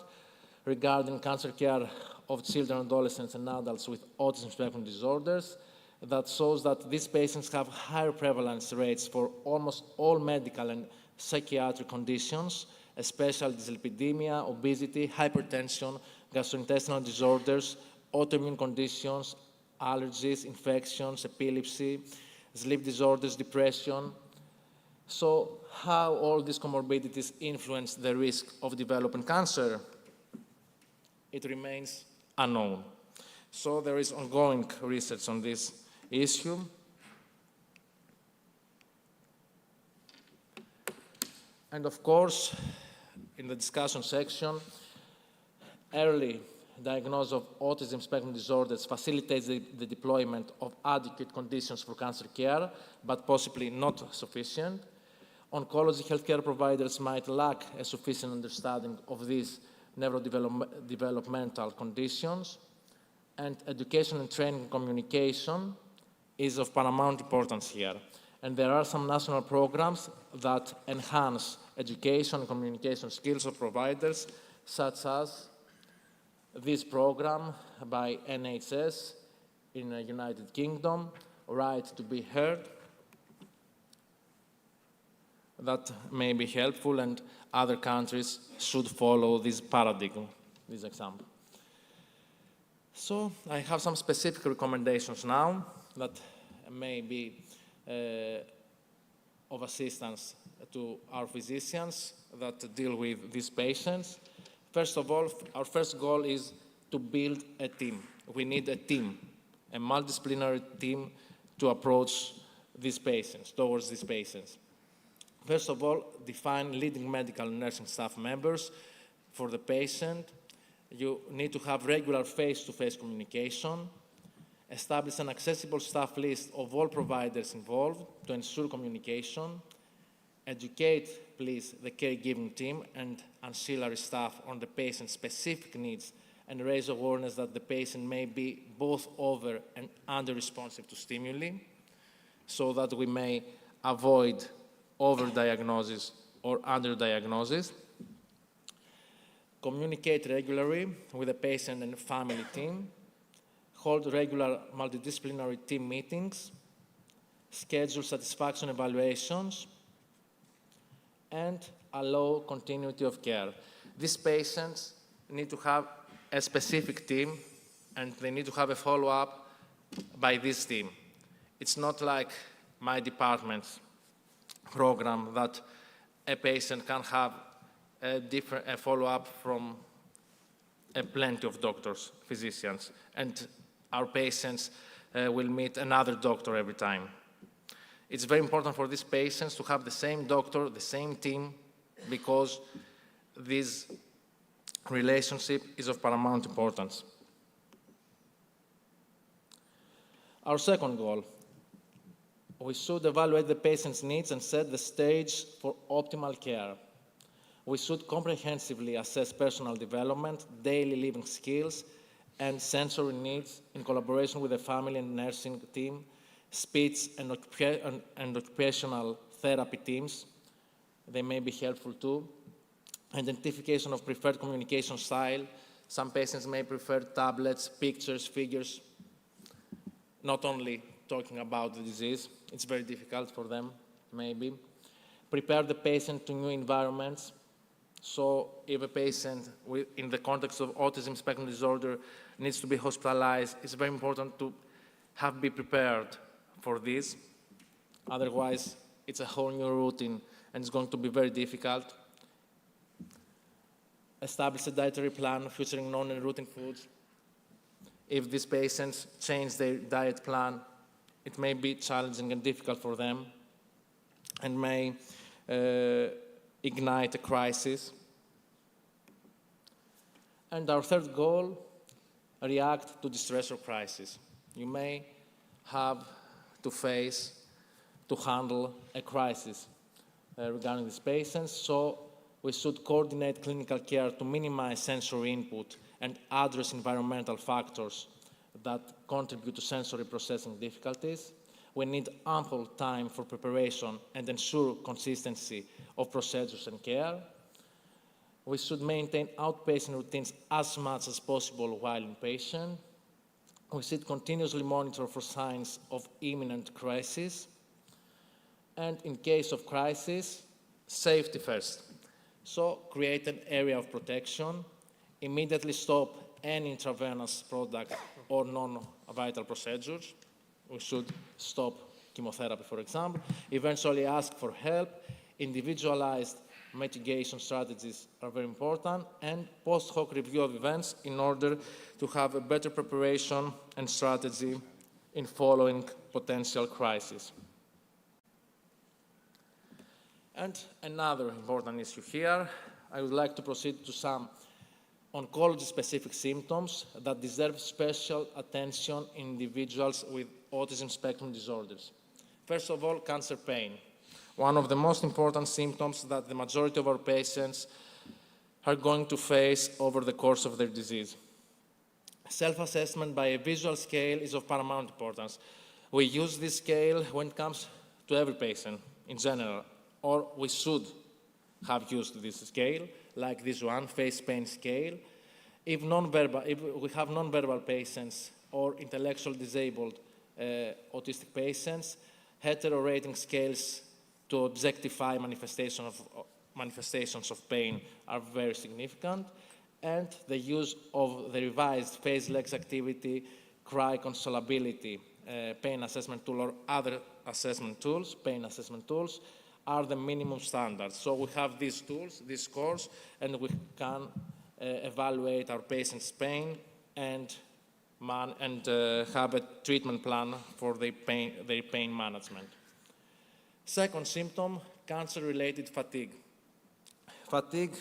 regarding cancer care of children, adolescents, and adults with autism spectrum disorders that shows that these patients have higher prevalence rates for almost all medical and psychiatric conditions, especially dyslipidemia, obesity, hypertension, gastrointestinal disorders, autoimmune conditions, allergies, infections, epilepsy, sleep disorders, depression. So how all these comorbidities influence the risk of developing cancer? It remains unknown. So there is ongoing research on this issue. And of course, in the discussion section, early diagnosis of autism spectrum disorders facilitates the deployment of adequate conditions for cancer care, but possibly not sufficient. Oncology healthcare providers might lack a sufficient understanding of these neurodevelopmental conditions, and education and training and communication is of paramount importance here. And there are some national programs that enhance education and communication skills of providers, such as this program by NHS in the United Kingdom, Right to be Heard, that may be helpful, and other countries should follow this paradigm, this example. So I have some specific recommendations now that may be of assistance to our physicians that deal with these patients. First of all, our first goal is to build a team. We need a team, a multidisciplinary team to approach these patients, towards these patients. First of all, define leading medical and nursing staff members for the patient. You need to have regular face-to-face communication, establish an accessible staff list of all providers involved to ensure communication, educate, please, the caregiving team and ancillary staff on the patient's specific needs, and raise awareness that the patient may be both over and under-responsive to stimuli, so that we may avoid overdiagnosis or underdiagnosis. Communicate regularly with the patient and family team. Hold regular multidisciplinary team meetings. Schedule satisfaction evaluations. And allow continuity of care. These patients need to have a specific team, and they need to have a follow-up by this team. It's not like my department's program that a patient can have a follow-up from plenty of doctors, physicians, and our patients will meet another doctor every time. It's very important for these patients to have the same doctor, the same team, because this relationship is of paramount importance. Our second goal, we should evaluate the patient's needs and set the stage for optimal care. We should comprehensively assess personal development, daily living skills, and sensory needs in collaboration with the family and nursing team, speech and occupational therapy teams. They may be helpful too. Identification of preferred communication style. Some patients may prefer tablets, pictures, figures, not only talking about the disease. It's very difficult for them, maybe. Prepare the patient to new environments. So if a patient in the context of autism spectrum disorder needs to be hospitalized, it's very important to be prepared for this. Otherwise, it's a whole new routine and it's going to be very difficult. Establish a dietary plan featuring known and routine foods. If these patients change their diet plan, it may be challenging and difficult for them and may ignite a crisis. And our third goal, react to distress or crisis. You may have to handle a crisis regarding these patients, so we should coordinate clinical care to minimize sensory input and address environmental factors that contribute to sensory processing difficulties. We need ample time for preparation and ensure consistency of procedures and care. We should maintain outpatient routines as much as possible while inpatient. We should continuously monitor for signs of imminent crisis. And in case of crisis, safety first. So create an area of protection, immediately stop any intravenous product or non-vital procedures. We should stop chemotherapy, for example. Eventually ask for help. Individualized mitigation strategies are very important, and post-hoc review of events in order to have a better preparation and strategy in following potential crisis. And another important issue here, I would like to proceed to some oncology-specific symptoms that deserve special attention in individuals with autism spectrum disorders. First of all, cancer pain. One of the most important symptoms that the majority of our patients are going to face over the course of their disease. Self-assessment by a visual scale is of paramount importance. We use this scale when it comes to every patient in general, or we should have used this scale, like this one, face pain scale. If we have non-verbal patients or intellectually disabled autistic patients, hetero rating scales to objectify manifestations of pain are very significant, and the use of the revised face legs activity, cry consolability, pain assessment tool, or other assessment tools, pain assessment tools, are the minimum standards. So we have these tools, these scores, and we can evaluate our patient's pain and have a treatment plan for their pain management. Second symptom, cancer-related fatigue. Fatigue,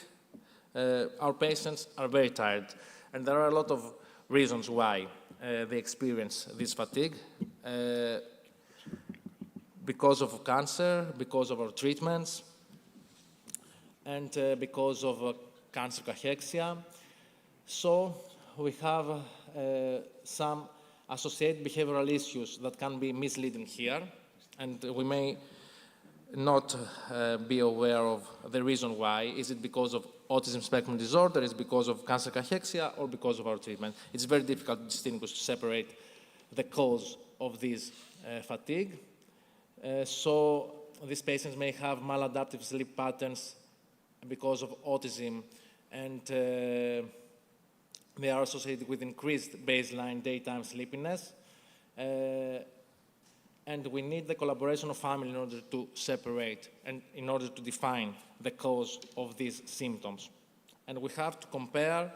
our patients are very tired, and there are a lot of reasons why they experience this fatigue. Because of cancer, because of our treatments, and because of cancer cachexia. So we have some associated behavioral issues that can be misleading here, and we may not be aware of the reason why. Is it because of autism spectrum disorder? Is it because of cancer cachexia, or because of our treatment? It's very difficult to distinguish, to separate the cause of this fatigue. So these patients may have maladaptive sleep patterns because of autism, and they are associated with increased baseline daytime sleepiness. And we need the collaboration of family in order to separate and in order to define the cause of these symptoms. And we have to compare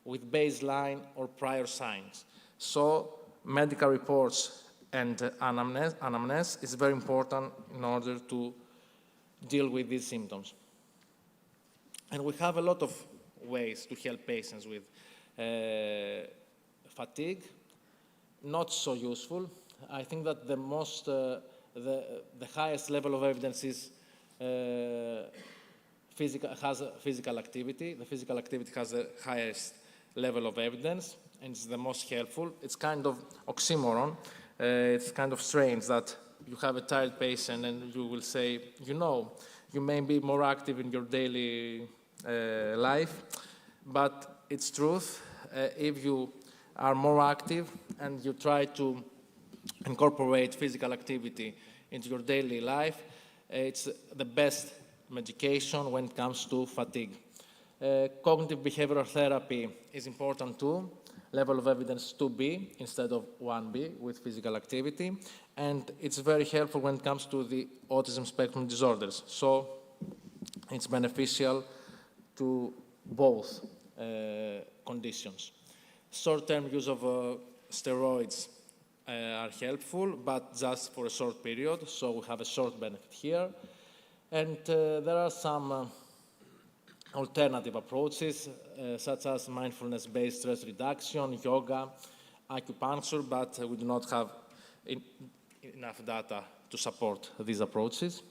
with baseline or prior signs. So medical reports and anamnesis is very important in order to deal with these symptoms. And we have a lot of ways to help patients with fatigue. Not so useful. I think that the highest level of evidence is physical activity. The physical activity has the highest level of evidence, and it's the most helpful. It's kind of oxymoron. It's kind of strange that you have a tired patient and you will say, you may be more active in your daily life, but it's truth. If you are more active and you try to incorporate physical activity into your daily life, it's the best medication when it comes to fatigue. Cognitive behavioral therapy is important too. level of evidence 2B instead of 1B with physical activity. And it's very helpful when it comes to the autism spectrum disorders. So it's beneficial to both conditions. Short-term use of steroids are helpful, but just for a short period, so we have a short benefit here. And there are some alternative approaches, such as mindfulness-based stress reduction, yoga, acupuncture, but we do not have enough data to support these approaches.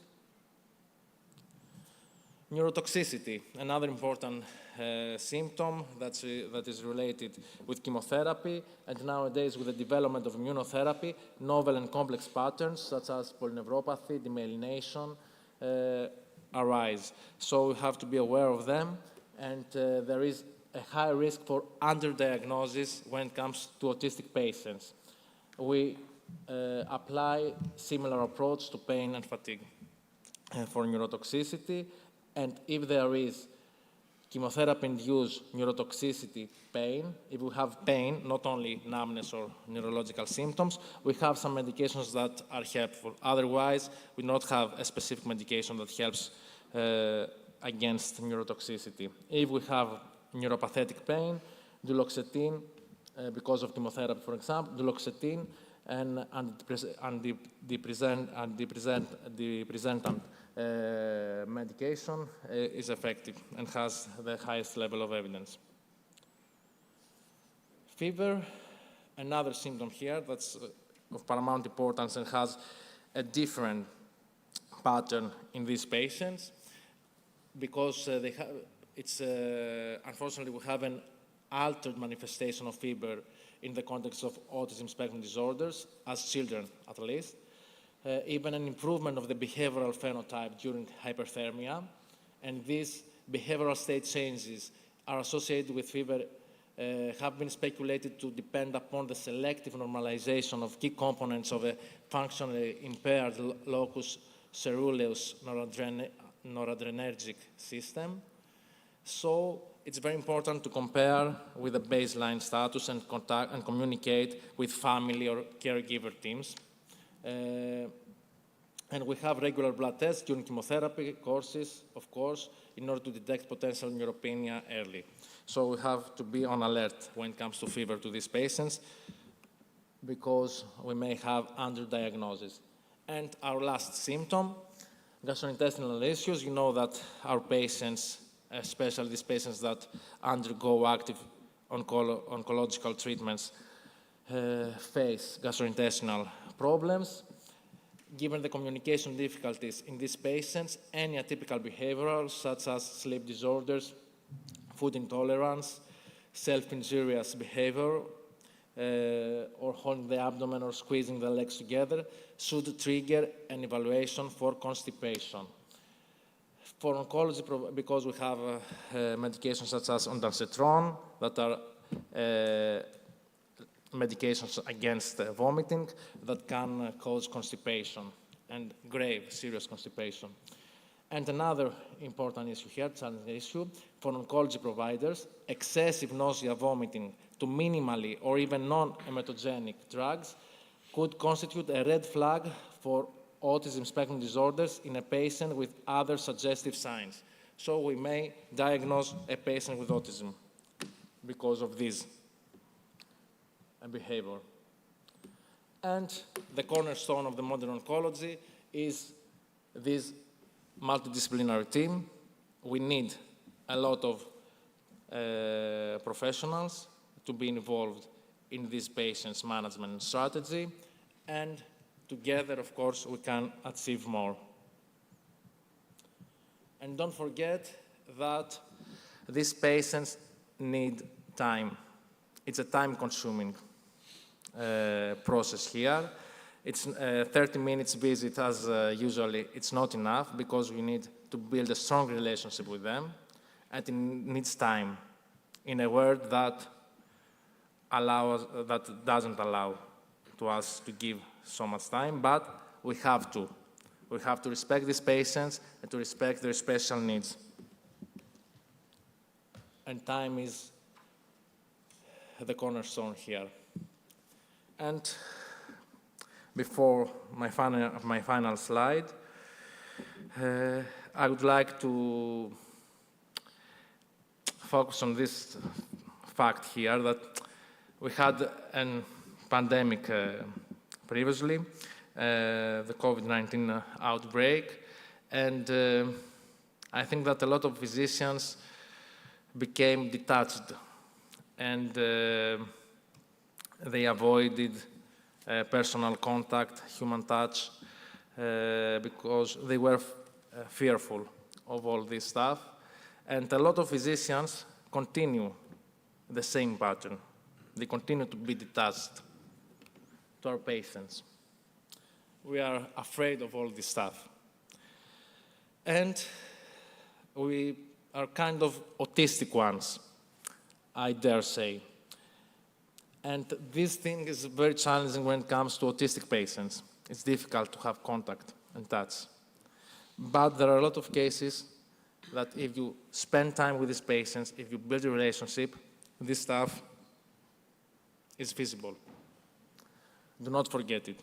Neurotoxicity, another important symptom that is related with chemotherapy, and nowadays with the development of immunotherapy, novel and complex patterns such as polyneuropathy, demyelination arise. So we have to be aware of them, and there is a high risk for underdiagnosis when it comes to autistic patients. We apply similar approach to pain and fatigue for neurotoxicity, and if there is chemotherapy-induced neurotoxicity pain, if we have pain, not only numbness or neurological symptoms, we have some medications that are helpful. Otherwise, we do not have a specific medication that helps against neurotoxicity. If we have neuropathetic pain, duloxetine, because of chemotherapy, for example, duloxetine and antidepressant medication is effective and has the highest level of evidence. Fever, another symptom here that's of paramount importance and has a different pattern in these patients because unfortunately we have an altered manifestation of fever in the context of autism spectrum disorders, as children at least. Even an improvement of the behavioral phenotype during hyperthermia, and these behavioral state changes are associated with fever have been speculated to depend upon the selective normalization of key components of a functionally impaired locus coeruleus noradrenergic system. So it's very important to compare with the baseline status and contact and communicate with family or caregiver teams. And we have regular blood tests during chemotherapy courses, of course, in order to detect potential neutropenia early. So we have to be on alert when it comes to fever to these patients because we may have underdiagnosis. And our last symptom, gastrointestinal issues. You know that our patients, especially these patients that undergo active oncological treatments, face gastrointestinal problems. Given the communication difficulties in these patients, any atypical behavioral, such as sleep disorders, food intolerance, self-injurious behavior, or holding the abdomen or squeezing the legs together, should trigger an evaluation for constipation. For oncology, because we have medications such as ondansetron that are medications against vomiting that can cause constipation and grave, serious constipation. And another important issue here, challenging issue, for oncology providers, excessive nausea, vomiting to minimally or even non-emetogenic drugs could constitute a red flag for autism spectrum disorders in a patient with other suggestive signs. So we may diagnose a patient with autism because of this behavior. And the cornerstone of the modern oncology is this multidisciplinary team. We need a lot of professionals to be involved in this patient's management strategy, and together, of course, we can achieve more. And don't forget that these patients need time. It's a time-consuming process here. It's 30 minutes visit as usually it's not enough because we need to build a strong relationship with them, and it needs time in a world that doesn't allow to us to give so much time, but we have to. We have to respect these patients and to respect their special needs. And time is the cornerstone here. And before my final slide, I would like to focus on this fact here that we had a pandemic previously, the COVID-19 outbreak, and I think that a lot of physicians became detached and they avoided personal contact, human touch, because they were fearful of all this stuff. And a lot of physicians continue the same pattern. They continue to be detached to our patients. We are afraid of all this stuff. And we are kind of autistic ones, I dare say. And this thing is very challenging when it comes to autistic patients. It's difficult to have contact and touch. But there are a lot of cases that if you spend time with these patients, if you build a relationship, this stuff is visible. Do not forget it.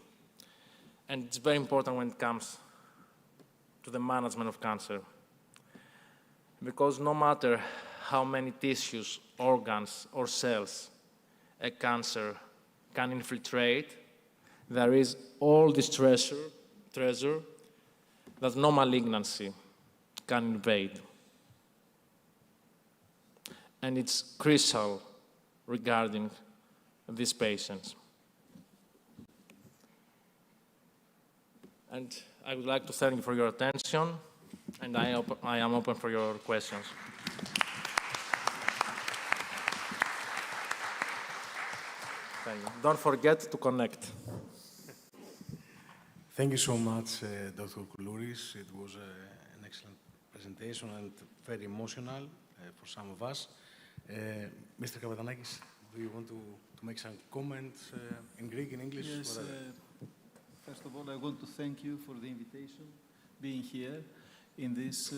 And it's very important when it comes to the management of cancer. Because no matter how many tissues, organs, or cells a cancer can infiltrate, there is all this treasure that no malignancy can invade. And it's crucial regarding these patients. And I would like to thank you for your attention, and I am open for your questions. Thank you. Don't forget to connect. Thank you so much, Dr. Koulouris. It was an excellent presentation and very emotional for some of us. Mr. Kavatanakis, do you want to make some comments in Greek, in English? Yes. First of all, I want to thank you for the invitation, being here in this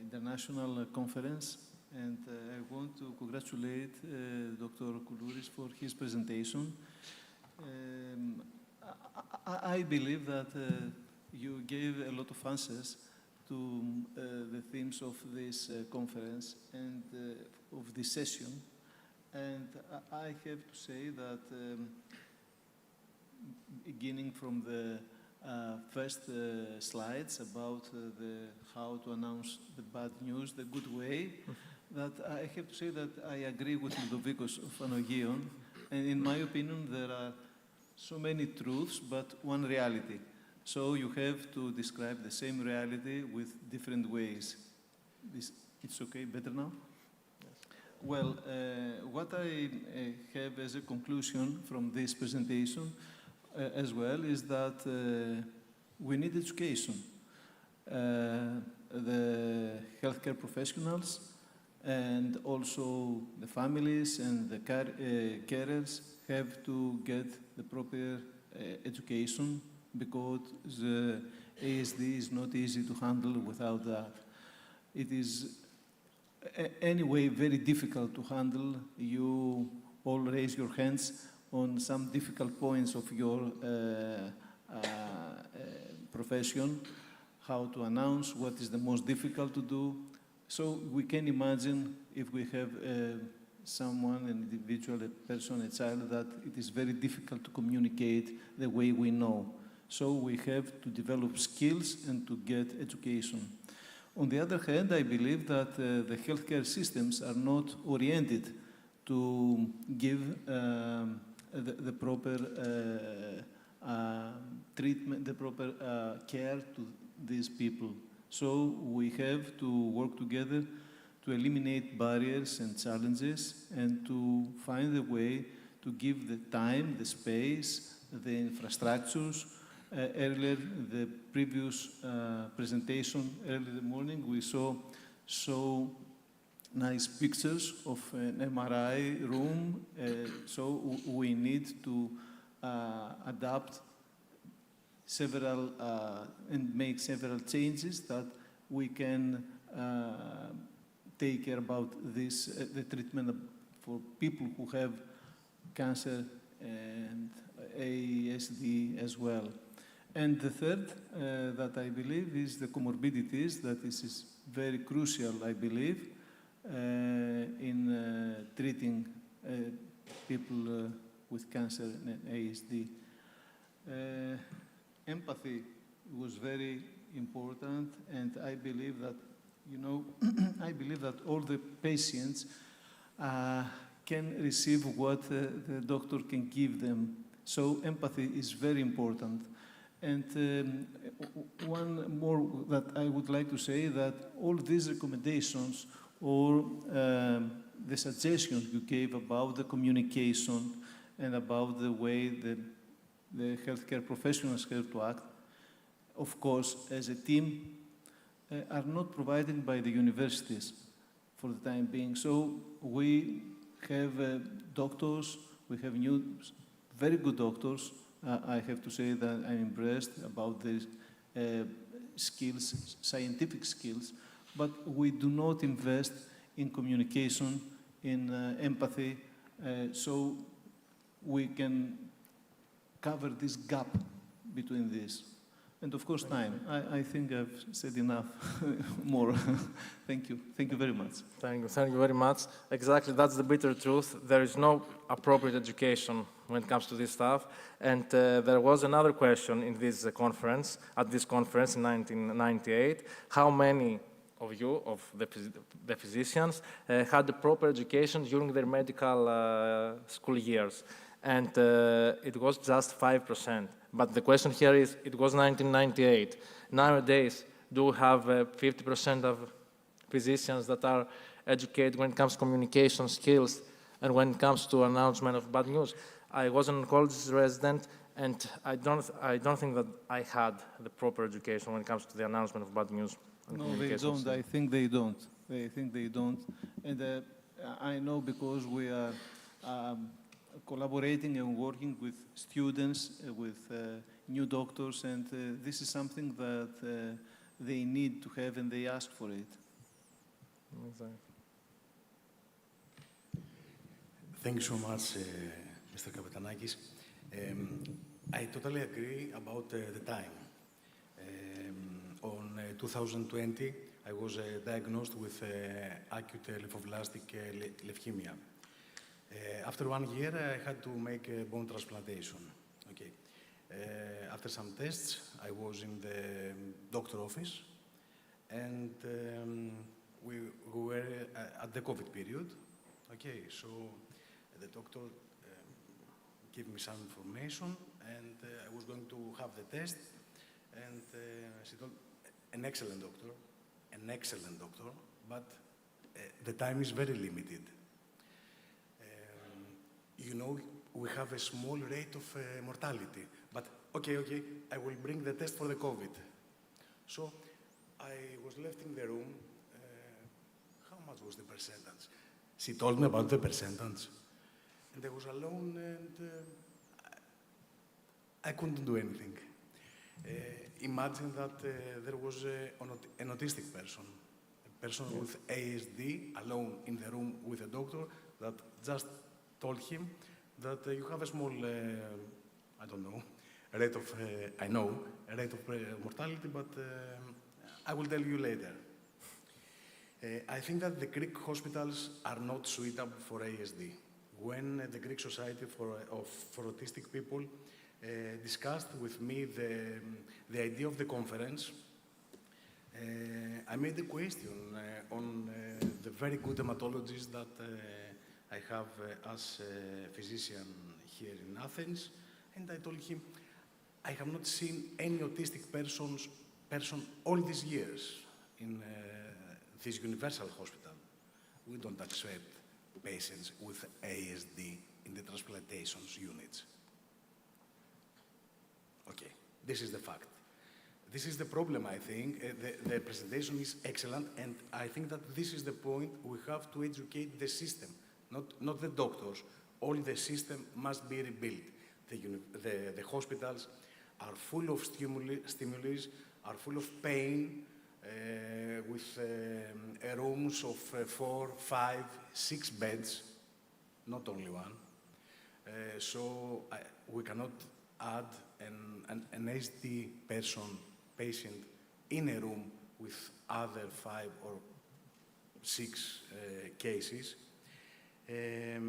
international conference. And I want to congratulate Dr. Koulouris for his presentation. I believe that you gave a lot of answers to the themes of this conference and of this session. And I have to say that beginning from the first slides about how to announce the bad news, the good way, that I have to say that I agree with Ludovicos Fanogion. And in my opinion, there are so many truths, but one reality. So you have to describe the same reality with different ways. It's okay, better now? Yes. Well, what I have as a conclusion from this presentation as well is that we need education. The healthcare professionals and also the families and the carers have to get the proper education, because the ASD is not easy to handle without that. It is anyway very difficult to handle. You all raise your hands on some difficult points of your profession, how to announce, what is the most difficult to do. So we can imagine if we have someone, an individual, a person, a child, that it is very difficult to communicate the way we know. So we have to develop skills and to get education. On the other hand, I believe that the healthcare systems are not oriented to give the proper treatment, the proper care to these people. So we have to work together to eliminate barriers and challenges and to find a way to give the time, the space, the infrastructures. Earlier, the previous presentation, early in the morning, we saw so nice pictures of an MRI room. So we need to adapt several and make several changes that we can take care about this, the treatment for people who have cancer and ASD as well. And the third that I believe is the comorbidities, that this is very crucial, I believe, in treating people with cancer and ASD. Empathy was very important, and I believe that, you know, I believe that all the patients can receive what the doctor can give them. So empathy is very important. And one more that I would like to say, that all these recommendations or the suggestions you gave about the communication and about the way the healthcare professionals have to act, of course, as a team, are not provided by the universities for the time being. So we have doctors, we have new, very good doctors. I have to say that I'm impressed about the skills, scientific skills, but we do not invest in communication, in empathy, so we can cover this gap between this. And of course, time. I think I've said enough more. Thank you. Thank you very much. Thank you very much. Exactly, that's the bitter truth. There is no appropriate education when it comes to this stuff. And there was another question in this conference, at this conference in 1998. How many of you, of the physicians, had the proper education during their medical school years? And it was just 5%. But the question here is, it was 1998. Nowadays, do we have 50% of physicians that are educated when it comes to communication skills and when it comes to announcement of bad news? I was an oncologist resident, and I don't think that I had the proper education when it comes to the announcement of bad news. No, they don't. I think they don't. I think they don't. And I know because we are collaborating and working with students, with new doctors, and this is something that they need to have, and they ask for it. Exactly. Thank you so much, Mr. Kapetanakis. I totally agree about the time. On 2020, I was diagnosed with acute lymphoblastic leukemia. After 1 year, I had to make a bone transplantation. Okay. After some tests, I was in the doctor office, and we were at the COVID period. Okay, so the doctor gave me some information, and I was going to have the test, and she told, an excellent doctor, but the time is very limited. You know, we have a small rate of mortality, but okay, I will bring the test for the COVID. So I was left in the room. How much was the percentage? She told me about the percentage, and I was alone, and I couldn't do anything. Imagine that there was an autistic person, a person with ASD, alone in the room with a doctor that just told him that you have a small, I don't know, rate of, I know, a rate of mortality, but I will tell you later. I think that the Greek hospitals are not suitable for ASD. When the Greek Society for Autistic People discussed with me the idea of the conference, I made a question on the very good hematologist that I have as a physician here in Athens, and I told him, I have not seen any autistic person all these years in this universal hospital. We don't accept patients with ASD in the transplantations units. Okay, this is the fact. This is the problem, I think. The presentation is excellent, and I think that this is the point. We have to educate the system, not the doctors. All the system must be rebuilt. The hospitals are full of stimuli, are full of pain, with rooms of 4, 5, 6 beds. not only one. So we cannot add an HD patient in a room with other 5 or 6 cases. There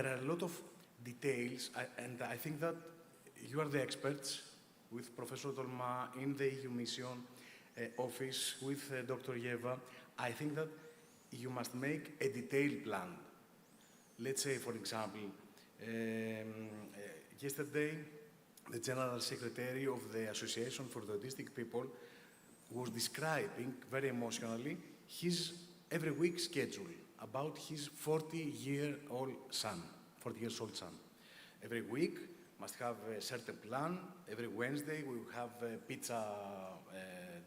are a lot of details, and I think that you are the experts with Professor Tolma in the EU mission office with Dr. Yeva. I think that you must make a detailed plan. Let's say, for example, yesterday, the General Secretary of the Association for the Autistic People was describing very emotionally his every week schedule about his 40-year-old son, 40 years old son. Every week must have a certain plan. Every Wednesday we will have a pizza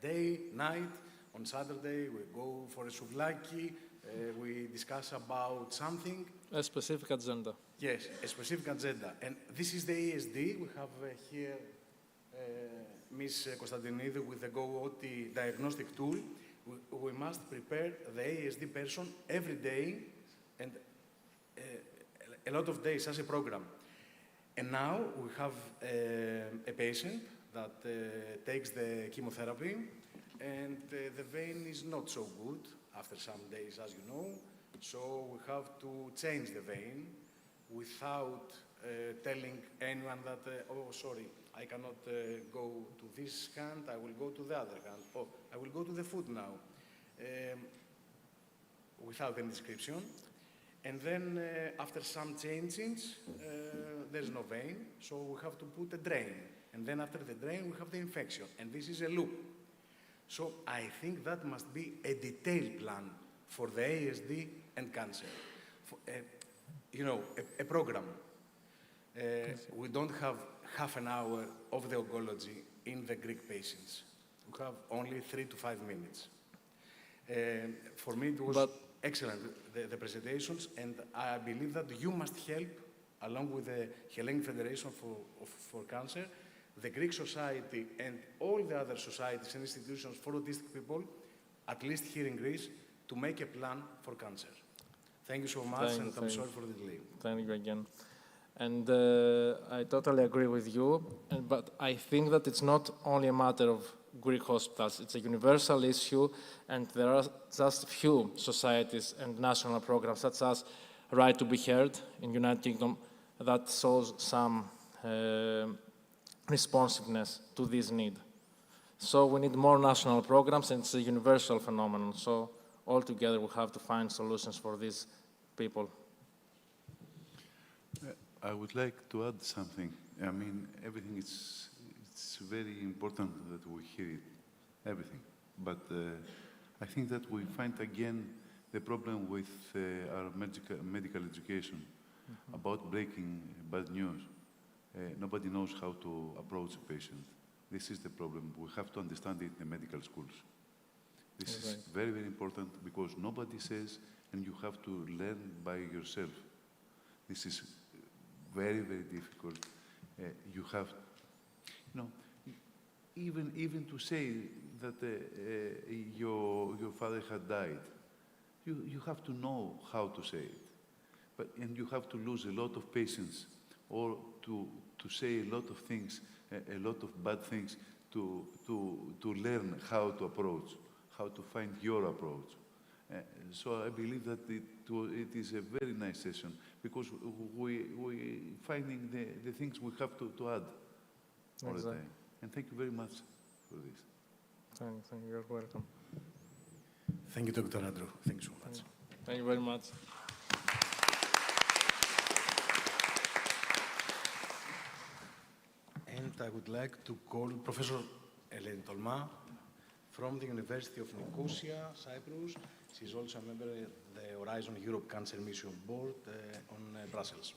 day, night. On Saturday we go for a souvlaki. We discuss about something. A specific agenda. Yes, a specific agenda. And this is the ASD. We have here Ms. Konstantinidou with the GoOT diagnostic tool. We must prepare the ASD person every day and a lot of days as a program. And now we have a patient that takes the chemotherapy and the vein is not so good after some days, as you know. So we have to change the vein without telling anyone that, oh, sorry, I cannot go to this hand, I will go to the other hand. Oh, I will go to the foot now, without any description. And then after some changes, there's no vein, so we have to put a drain. And then after the drain, we have the infection. And this is a loop. So I think that must be a detailed plan for the ASD and cancer. For, you know, a program. We don't have half an hour of the oncology in the Greek patients. We have only 3 to 5 minutes. For me, it was excellent, the presentations, and I believe that you must help, along with the Hellenic Federation for Cancer, the Greek Society, and all the other societies and institutions for autistic people, at least here in Greece, to make a plan for cancer. Thank you so much, and I'm sorry for the delay. Thank you again. And I totally agree with you, but I think that it's not only a matter of Greek hospitals, it's a universal issue, and there are just few societies and national programs, such as Right to be Heard in United Kingdom, that shows some responsiveness to this need. So we need more national programs, and it's a universal phenomenon. So all together we have to find solutions for these people. I would like to add something. I mean, everything it's very important that we hear it, everything. But I think that we find again the problem with our medical education about breaking bad news. Nobody knows how to approach a patient. This is the problem. We have to understand it in the medical schools. This is very, very important because nobody says, and you have to learn by yourself. This is very, very difficult. You have, you know, even to say that your father had died, you have to know how to say it. And you have to lose a lot of patience or to say a lot of things, a lot of bad things to learn how to approach, how to find your approach. So I believe that it is a very nice session because we finding the things we have to add all the time. And thank you very much for this. Thank you. You're welcome. Thank you, Dr. Andrew. Thank you so much. Thank you very much. And I would like to call Professor Eleni Tolma from the University of Nicosia, Cyprus. She's also a member of the Horizon Europe Cancer Mission Board on Brussels.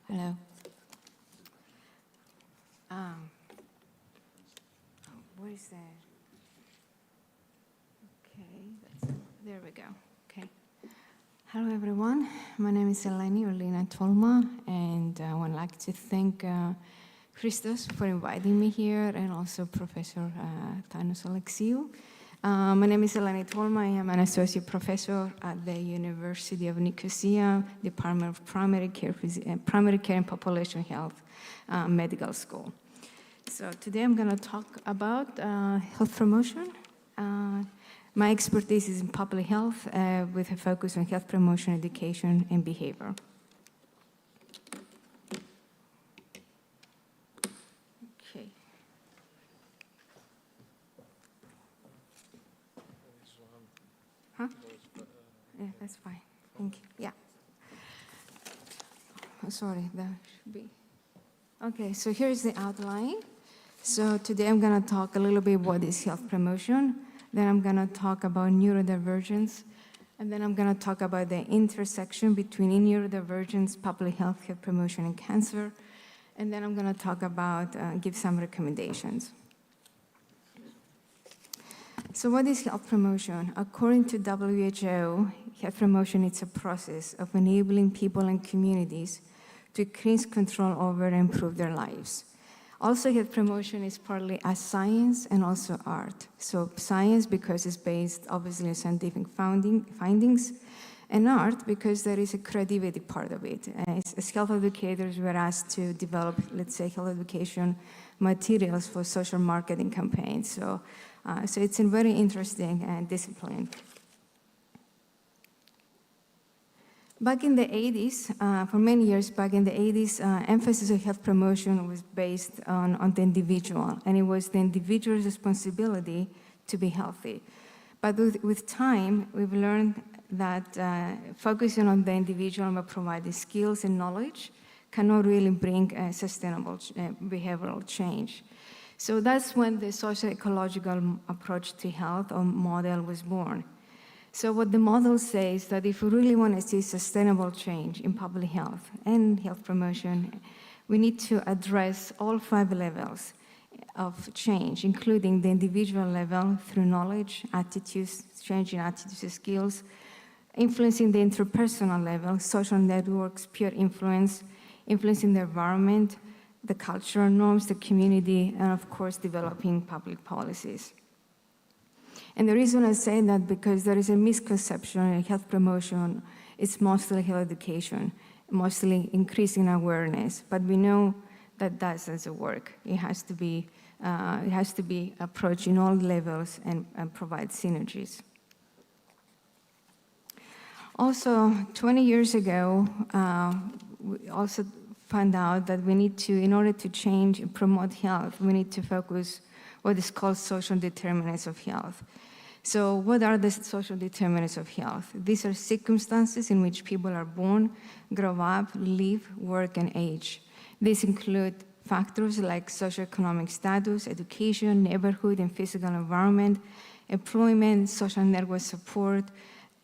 Hello. What is that? Okay, there we go. Okay. Hello, everyone. My name is Eleni Tolma, and I would like to thank Christos for inviting me here, and also Professor Tanos Alexiou. My name is Eleni Tolma. I am an associate professor at the University of Nicosia, Department of Primary Care and Population Health Medical School. So today I'm going to talk about health promotion. My expertise is in public health with a focus on health promotion, education, and behavior. Okay. Huh? Yeah, that's fine. Thank you. Yeah. Oh, sorry, that should be. Okay, so here's the outline. So today I'm going to talk a little bit about this health promotion. Then I'm going to talk about neurodivergence. And then I'm going to talk about the intersection between neurodivergence, public health promotion, and cancer. And then I'm going to talk about, give some recommendations. So what is health promotion? According to WHO, health promotion is a process of enabling people and communities to increase control over and improve their lives. Also, health promotion is partly a science and also art. So science because it's based obviously on scientific findings, and art because there is a creativity part of it. As health educators, we're asked to develop, let's say, health education materials for social marketing campaigns. So it's a very interesting discipline. Back in the 80s, for many years back in the 80s, emphasis of health promotion was based on the individual, and it was the individual's responsibility to be healthy. But with time, we've learned that focusing on the individual and providing skills and knowledge cannot really bring a sustainable behavioral change. So that's when the socio-ecological approach to health or model was born. So what the model says that if we really want to see sustainable change in public health and health promotion, we need to address all 5 levels of change, including the individual level through knowledge, attitudes, changing attitudes and skills, influencing the interpersonal level, social networks, peer influence, influencing the environment, the cultural norms, the community, and of course, developing public policies. And the reason I say that because there is a misconception in health promotion, it's mostly health education, mostly increasing awareness. But we know that doesn't work. It has to be approached in all levels and provide synergies. Also, 20 years ago, we also found out that we need to, in order to change and promote health, we need to focus what is called social determinants of health. So what are the social determinants of health? These are circumstances in which people are born, grow up, live, work, and age. These include factors like socioeconomic status, education, neighborhood and physical environment, employment, social network support,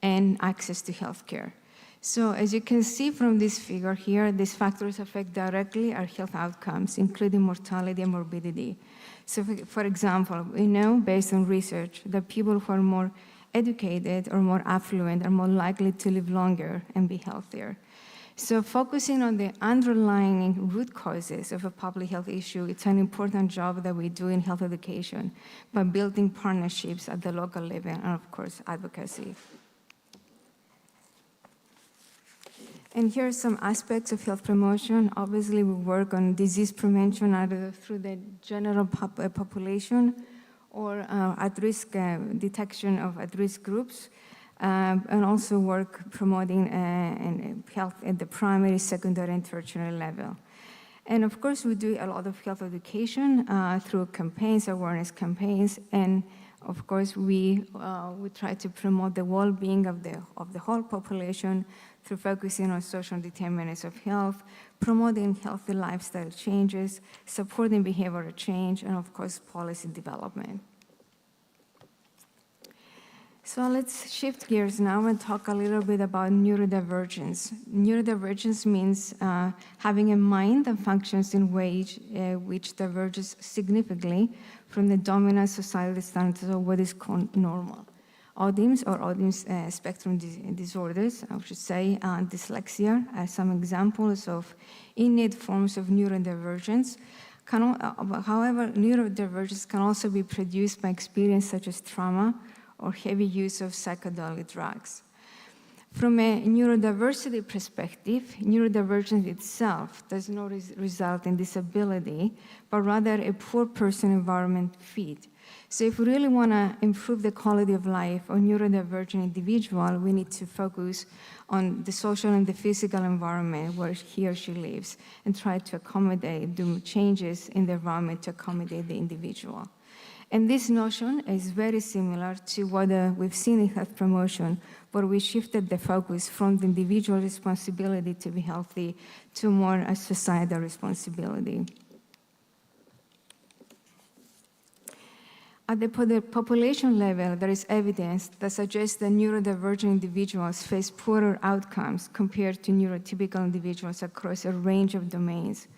and access to healthcare. So as you can see from this figure here, these factors affect directly our health outcomes, including mortality and morbidity. So for example, we know based on research that people who are more educated or more affluent are more likely to live longer and be healthier. So focusing on the underlying root causes of a public health issue, it's an important job that we do in health education by building partnerships at the local level and of course advocacy. And here are some aspects of health promotion. Obviously, we work on disease prevention either through the general population or at-risk detection of at-risk groups, and also work promoting health at the primary, secondary, and tertiary level. And of course, we do a lot of health education through campaigns, awareness campaigns, and of course, we try to promote the well-being of the whole population through focusing on social determinants of health, promoting healthy lifestyle changes, supporting behavioral change, and of course, policy development. So let's shift gears now and talk a little bit about neurodivergence. Neurodivergence means having a mind that functions in ways which diverges significantly from the dominant societal standards of what is called normal. Autism or autism spectrum disorders, I should say, dyslexia are some examples of innate forms of neurodivergence However, neurodivergence can also be produced by experience such as trauma or heavy use of psychedelic drugs. From a neurodiversity perspective, neurodivergence itself does not result in disability, but rather a poor person-environment fit. So if we really want to improve the quality of life of neurodivergent individual, we need to focus on the social and the physical environment where he or she lives and try to accommodate, do changes in the environment to accommodate the individual. And this notion is very similar to what we've seen in health promotion, where we shifted the focus from the individual responsibility to be healthy to more a societal responsibility. At the population level, there is evidence that suggests that neurodivergent individuals face poorer outcomes compared to neurotypical individuals across a range of domains.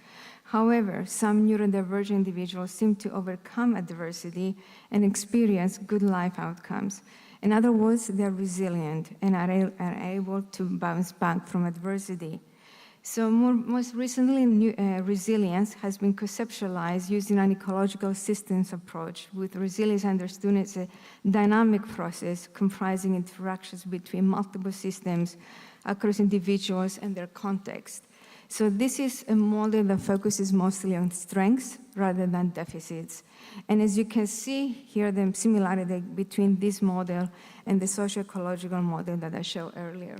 However, some neurodivergent individuals seem to overcome adversity and experience good life outcomes. In other words, they're resilient and are able to bounce back from adversity. So most recently, resilience has been conceptualized using an ecological systems approach, with resilience understood as a dynamic process comprising interactions between multiple systems across individuals and their context. So this is a model that focuses mostly on strengths rather than deficits. And as you can see here, the similarity between this model and the socio-ecological model that I showed earlier.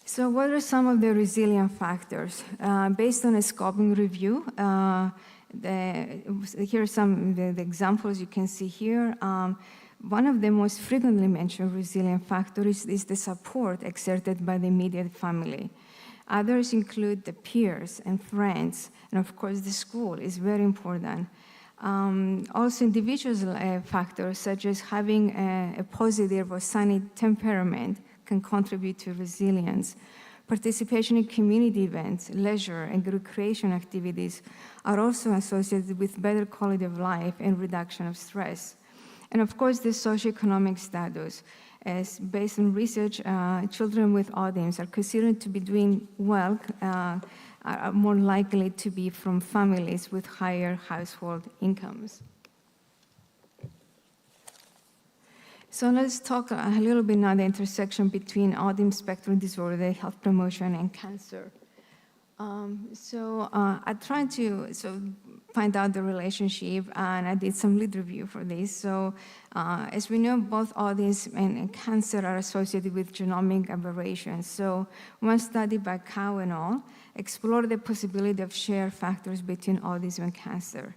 So what are some of the resilient factors? Based on a scoping review, here are some of the examples you can see here. One of the most frequently mentioned resilient factors is the support exerted by the immediate family. Others include the peers and friends, and of course the school is very important. Also individual factors such as having a positive or sunny temperament can contribute to resilience. Participation in community events, leisure, and recreation activities are also associated with better quality of life and reduction of stress. And of course, the socioeconomic status. As based on research, children with autism are considered to be doing well, are more likely to be from families with higher household incomes. So let's talk a little bit now the intersection between autism spectrum disorder, health promotion, and cancer. I tried to find out the relationship, and I did some lead review for this. So as we know, both autism and cancer are associated with genomic aberrations. So one study by Cow and al. Explored the possibility of shared factors between autism and cancer.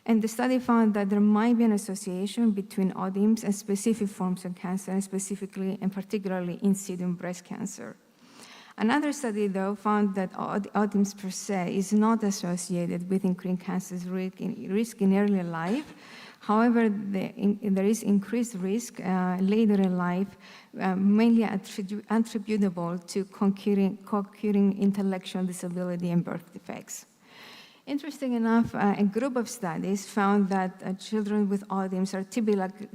And the study found that there might be an association between autism and specific forms of cancer, and specifically and particularly in situ breast cancer. Another study, though, found that autism per se is not associated with increased cancer risk in early life. However, there is increased risk later in life, mainly attributable to co-occurring intellectual disability and birth defects. Interesting enough, a group of studies found that children with autism are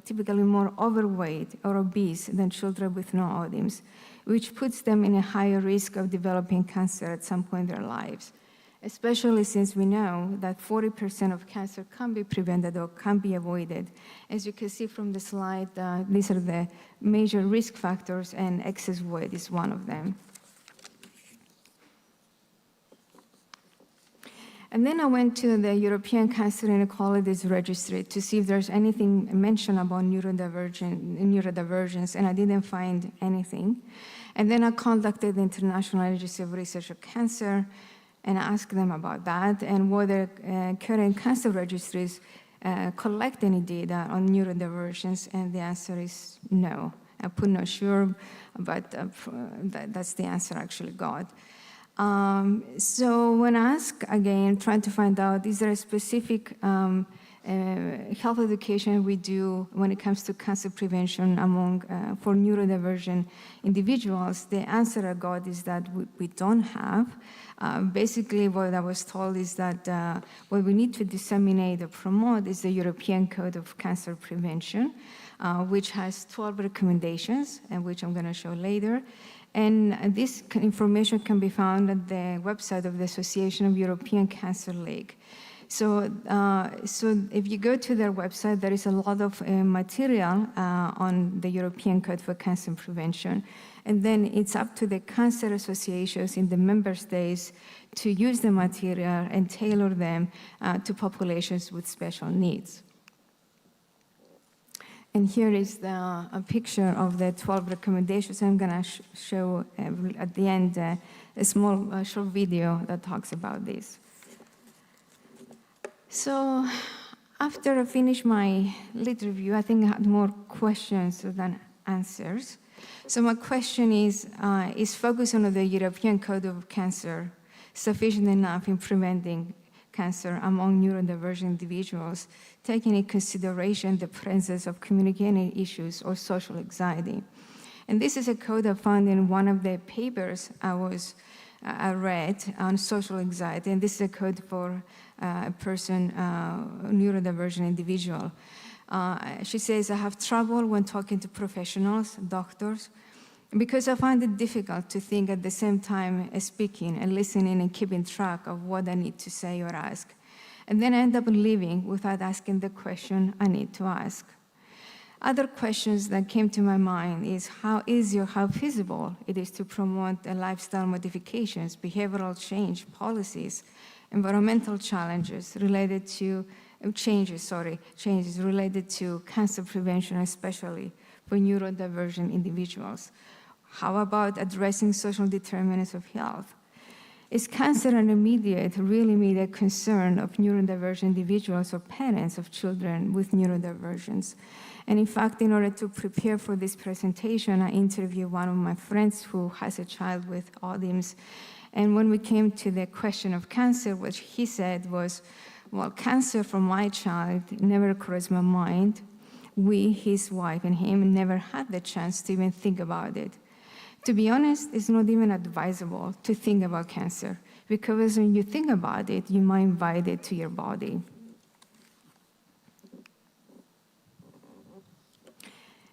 typically more overweight or obese than children with no autism, which puts them in a higher risk of developing cancer at some point in their lives, especially since we know that 40% of cancer can be prevented or can be avoided. As you can see from the slide, these are the major risk factors, and excess weight is one of them. And then I went to the European Cancer Inequalities Registry to see if there's anything mentioned about neurodivergence, and I didn't find anything. And then I contacted the International Agency of Research of Cancer and asked them about that and whether current cancer registries collect any data on neurodivergence, and the answer is no. I put not sure, but that's the answer I actually got. So when asked again, trying to find out, is there a specific health education we do when it comes to cancer prevention for neurodivergent individuals, the answer I got is that we don't have. Basically, what I was told is that what we need to disseminate or promote is the European Code of Cancer Prevention, which has 12 recommendations, and which I'm going to show later. And this information can be found at the website of the Association of European Cancer League. So if you go to their website, there is a lot of material on the European Code for Cancer Prevention. And then it's up to the cancer associations in the member states to use the material and tailor them to populations with special needs. And here is a picture of the 12 recommendations. I'm going to show at the end a small short video that talks about this. So after I finished my lit review, I think I had more questions than answers. So my question is focus on the European Code of Cancer sufficient enough in preventing cancer among neurodivergent individuals, taking into consideration the presence of communicating issues or social anxiety? And this is a code I found in one of the papers I read on social anxiety, and this is a code for a person, neurodivergent individual. She says, I have trouble when talking to professionals, doctors, because I find it difficult to think at the same time as speaking and listening and keeping track of what I need to say or ask. And then I end up leaving without asking the question I need to ask. Other questions that came to my mind is how easy or how feasible it is to promote lifestyle modifications, behavioral change, policies, environmental challenges related to changes related to cancer prevention, especially for neurodivergent individuals. How about addressing social determinants of health? Is cancer an really immediate concern of neurodivergent individuals or parents of children with neurodivergence? And in fact, in order to prepare for this presentation, I interviewed one of my friends who has a child with autism. And when we came to the question of cancer, what he said was, well, cancer for my child never crossed my mind. We, his wife and him, never had the chance to even think about it. To be honest, it's not even advisable to think about cancer, because when you think about it, you might invite it to your body.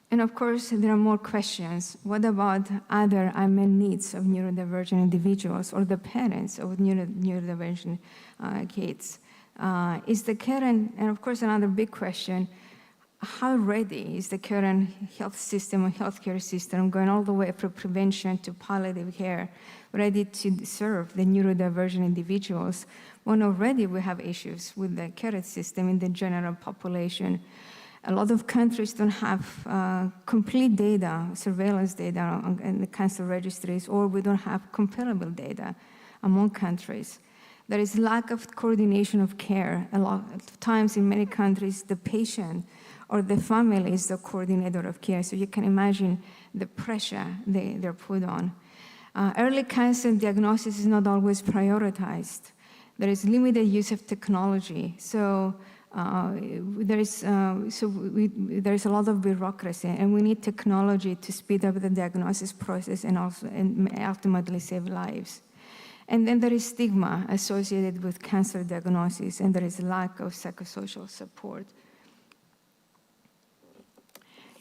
And of course, there are more questions. What about other unmet needs of neurodivergent individuals or the parents of neurodivergent kids? Is the current, and of course another big question, how ready is the current health system or healthcare system, going all the way from prevention to palliative care, ready to serve the neurodivergent individuals when already we have issues with the current system in the general population? A lot of countries don't have complete data, surveillance data in the cancer registries, or we don't have comparable data among countries. There is lack of coordination of care. A lot of times in many countries, the patient or the family is the coordinator of care. So you can imagine the pressure they're put on. Early cancer diagnosis is not always prioritized. There is limited use of technology. So there is a lot of bureaucracy, and we need technology to speed up the diagnosis process and ultimately save lives. And then there is stigma associated with cancer diagnosis, and there is lack of psychosocial support.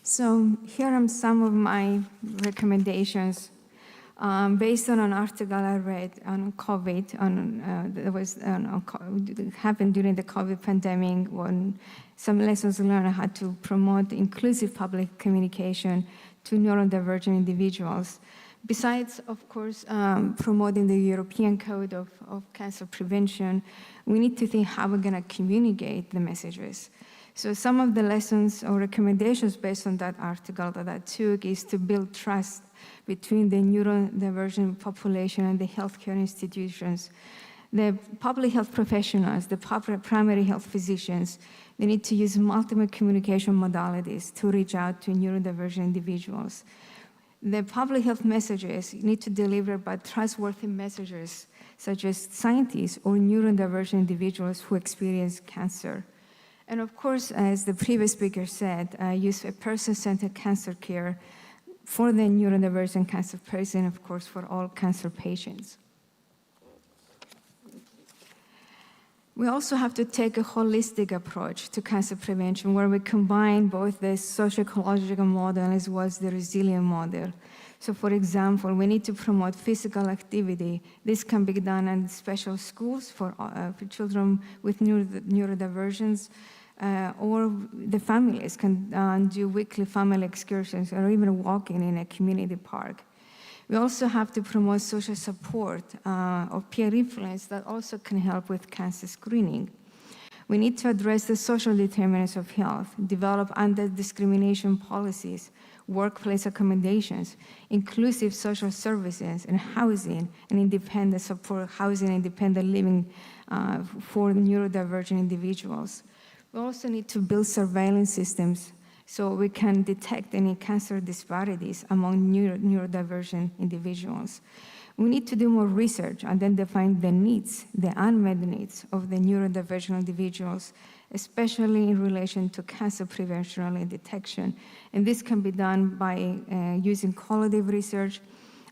So here are some of my recommendations based on an article I read on COVID, that happened during the COVID pandemic, when some lessons learned how to promote inclusive public communication to neurodivergent individuals. Besides, of course, promoting the European Code of Cancer Prevention, we need to think how we're going to communicate the messages. So some of the lessons or recommendations based on that article that I took is to build trust between the neurodivergent population and the healthcare institutions. The public health professionals, the primary health physicians, they need to use multiple communication modalities to reach out to neurodivergent individuals. The public health messages need to deliver by trustworthy messengers, such as scientists or neurodivergent individuals who experience cancer. And of course, as the previous speaker said, use a person-centered cancer care for the neurodivergent cancer person, of course, for all cancer patients. We also have to take a holistic approach to cancer prevention, where we combine both the socio-ecological model as well as the resilient model. So for example, we need to promote physical activity. This can be done in special schools for children with neurodivergence, or the families can do weekly family excursions or even walking in a community park. We also have to promote social support or peer influence that also can help with cancer screening. We need to address the social determinants of health, develop anti-discrimination policies, workplace accommodations, inclusive social services and housing, and independent support housing, independent living for neurodivergent individuals. We also need to build surveillance systems so we can detect any cancer disparities among neurodivergent individuals. We need to do more research and then define the needs, the unmet needs of the neurodivergent individuals, especially in relation to cancer prevention and detection. And this can be done by using collaborative research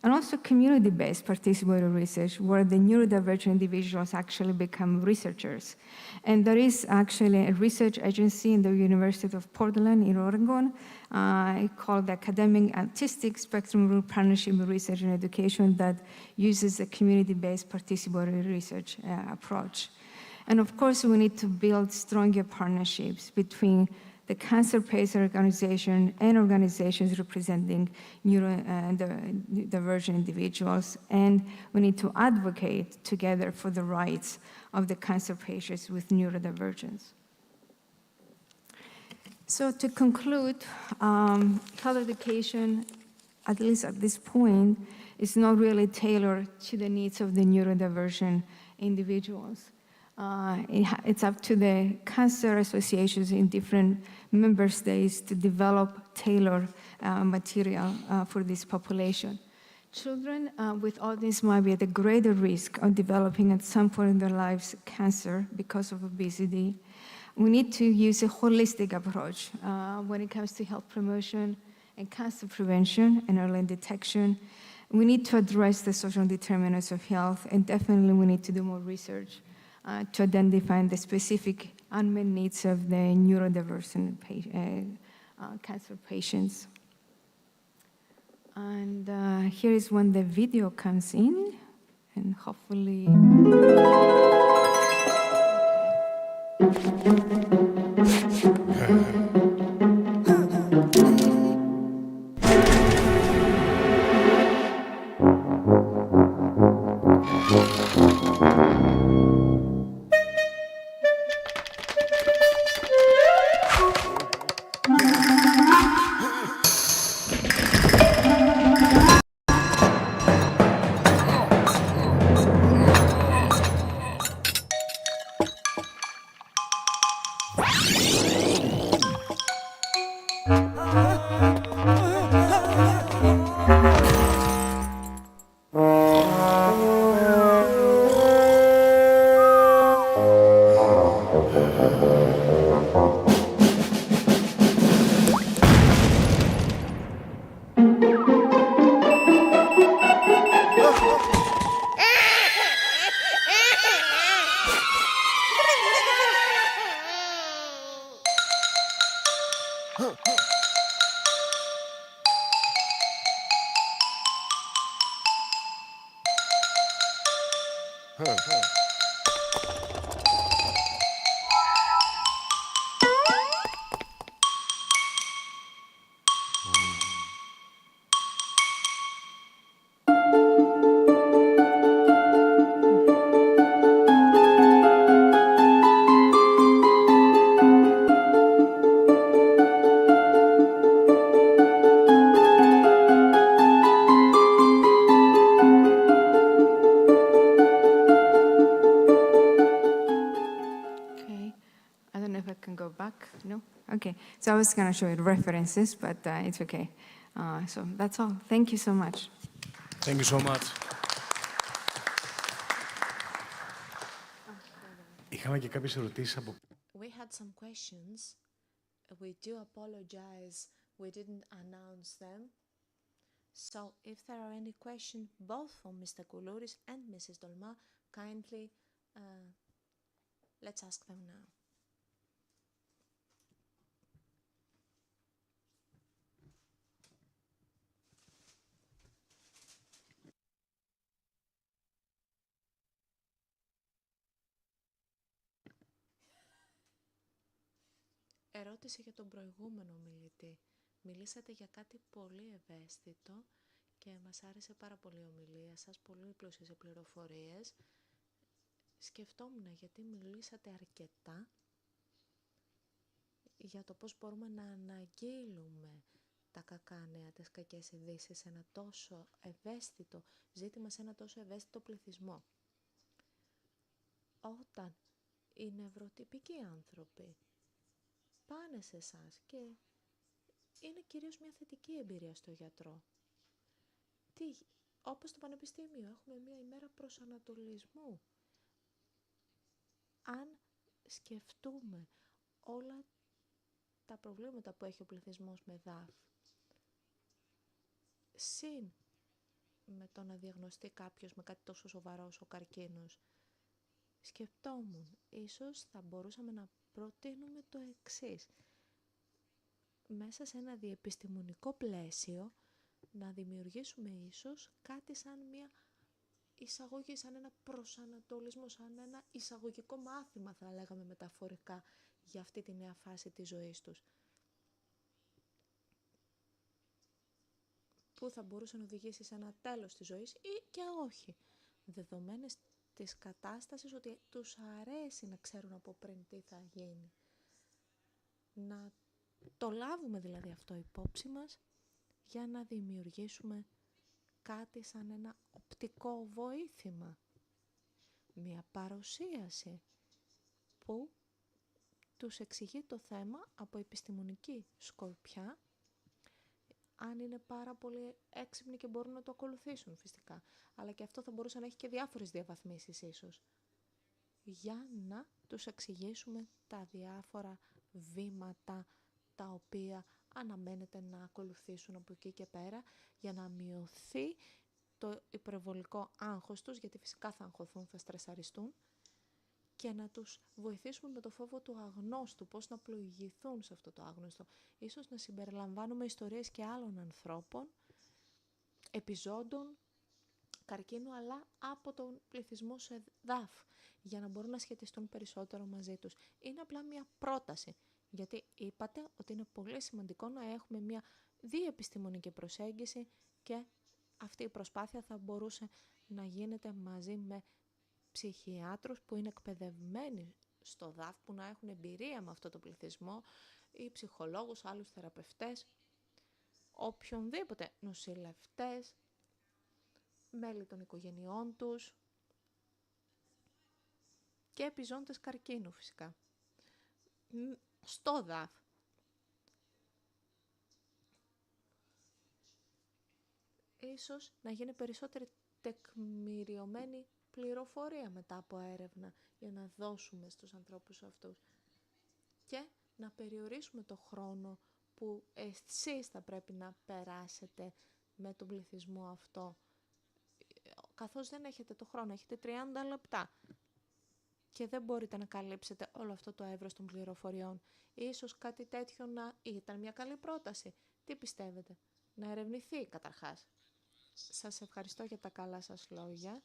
and also community-based participatory research where the neurodivergent individuals actually become researchers. And there is actually a research agency in the University of Portland in Oregon called the Academic Autistic Spectrum Group Partnership in Research and Education that uses a community-based participatory research approach. And of course, we need to build stronger partnerships between the Cancer Patient Organization and organizations representing neurodivergent individuals. And we need to advocate together for the rights of the cancer patients with neurodivergence. So to conclude, health education, at least at this point, is not really tailored to the needs of the neurodivergent individuals. It's up to the cancer associations in different member states to develop tailored material for this population. Children with autism might be at a greater risk of developing at some point in their lives cancer because of obesity. We need to use a holistic approach when it comes to health promotion and cancer prevention and early detection. We need to address the social determinants of health, and definitely we need to do more research to identify the specific unmet needs of the neurodivergent cancer patients. And here is when the video comes in, and hopefully... Okay, so I was going to show you references, but it's okay. So that's all. Thank you so much. Thank you so much. Είχαμε και κάποιες ερωτήσεις από... We had some questions. We do apologize we didn't announce them. So if there are any questions both from Mr. Koulouris and Mrs. Dolma, kindly let's ask them now. Ερώτηση για τον προηγούμενο μιλητή. Μιλήσατε για κάτι πολύ ευαίσθητο και μας άρεσε πάρα πολύ η ομιλία σας, πολύ πλούσια σε πληροφορίες. Σκεφτόμουν γιατί μιλήσατε αρκετά για το πώς μπορούμε να αναγγείλουμε τα κακά νέα, τις κακές ειδήσεις σε ένα τόσο ευαίσθητο ζήτημα, σε ένα τόσο ευαίσθητο πληθυσμό. Όταν οι νευροτυπικοί άνθρωποι πάνε σε εσάς και είναι κυρίως μια θετική εμπειρία στο γιατρό. Όπως στο πανεπιστήμιο έχουμε μια ημέρα προσανατολισμού. Αν σκεφτούμε όλα τα προβλήματα που έχει ο πληθυσμός με ΔΑΦ, συν με το να διαγνωστεί κάποιος με κάτι τόσο σοβαρό όσο ο καρκίνος, σκεφτόμουν, ίσως θα μπορούσαμε να προτείνουμε το εξής. Μέσα σε ένα διεπιστημονικό πλαίσιο, να δημιουργήσουμε ίσως κάτι σαν μια εισαγωγή, σαν ένα προσανατολισμό, σαν ένα εισαγωγικό μάθημα, θα λέγαμε μεταφορικά, για αυτή τη νέα φάση της ζωής τους. Που θα μπορούσε να οδηγήσει σε ένα τέλος της ζωής ή και όχι. Δεδομένες της κατάστασης ότι τους αρέσει να ξέρουν από πριν τι θα γίνει. Να το λάβουμε δηλαδή αυτό υπόψη μας για να δημιουργήσουμε κάτι σαν ένα οπτικό βοήθημα. Μια παρουσίαση που τους εξηγεί το θέμα από επιστημονική σκοπιά, αν είναι πάρα πολύ έξυπνοι και μπορούν να το ακολουθήσουν φυσικά. Αλλά και αυτό θα μπορούσε να έχει και διάφορες διαβαθμίσεις ίσως. Για να τους εξηγήσουμε τα διάφορα βήματα τα οποία αναμένεται να ακολουθήσουν από εκεί και πέρα για να μειωθεί το υπερβολικό άγχος τους, γιατί φυσικά θα αγχωθούν, θα στρεσαριστούν, και να τους βοηθήσουμε με το φόβο του αγνώστου, πώς να πλοηγηθούν σε αυτό το άγνωστο. Ίσως να συμπεριλαμβάνουμε ιστορίες και άλλων ανθρώπων, επιζώντων καρκίνου, αλλά από τον πληθυσμό σε ΔΑΦ, για να μπορούν να σχετιστούν περισσότερο μαζί τους. Είναι απλά μια πρόταση, γιατί είπατε ότι είναι πολύ σημαντικό να έχουμε μια διεπιστημονική προσέγγιση και αυτή η προσπάθεια θα μπορούσε να γίνεται μαζί με ψυχιάτρους που είναι εκπαιδευμένοι στο ΔΑΦ, που να έχουν εμπειρία με αυτό το πληθυσμό, ή ψυχολόγους, άλλους θεραπευτές, οποιονδήποτε, νοσηλευτές, μέλη των οικογενειών τους και επιζώντες καρκίνου φυσικά. Στο ΔΑΦ. Ίσως να γίνει περισσότερη τεκμηριωμένη πληροφορία μετά από έρευνα για να δώσουμε στους ανθρώπους αυτούς και να περιορίσουμε το χρόνο που εσείς θα πρέπει να περάσετε με τον πληθυσμό αυτό, καθώς δεν έχετε το χρόνο, έχετε 30 λεπτά και δεν μπορείτε να καλύψετε όλο αυτό το εύρος των πληροφοριών. Ίσως κάτι τέτοιο να ήταν μια καλή πρόταση. Τι πιστεύετε? Να ερευνηθεί καταρχάς. Σας ευχαριστώ για τα καλά σας λόγια.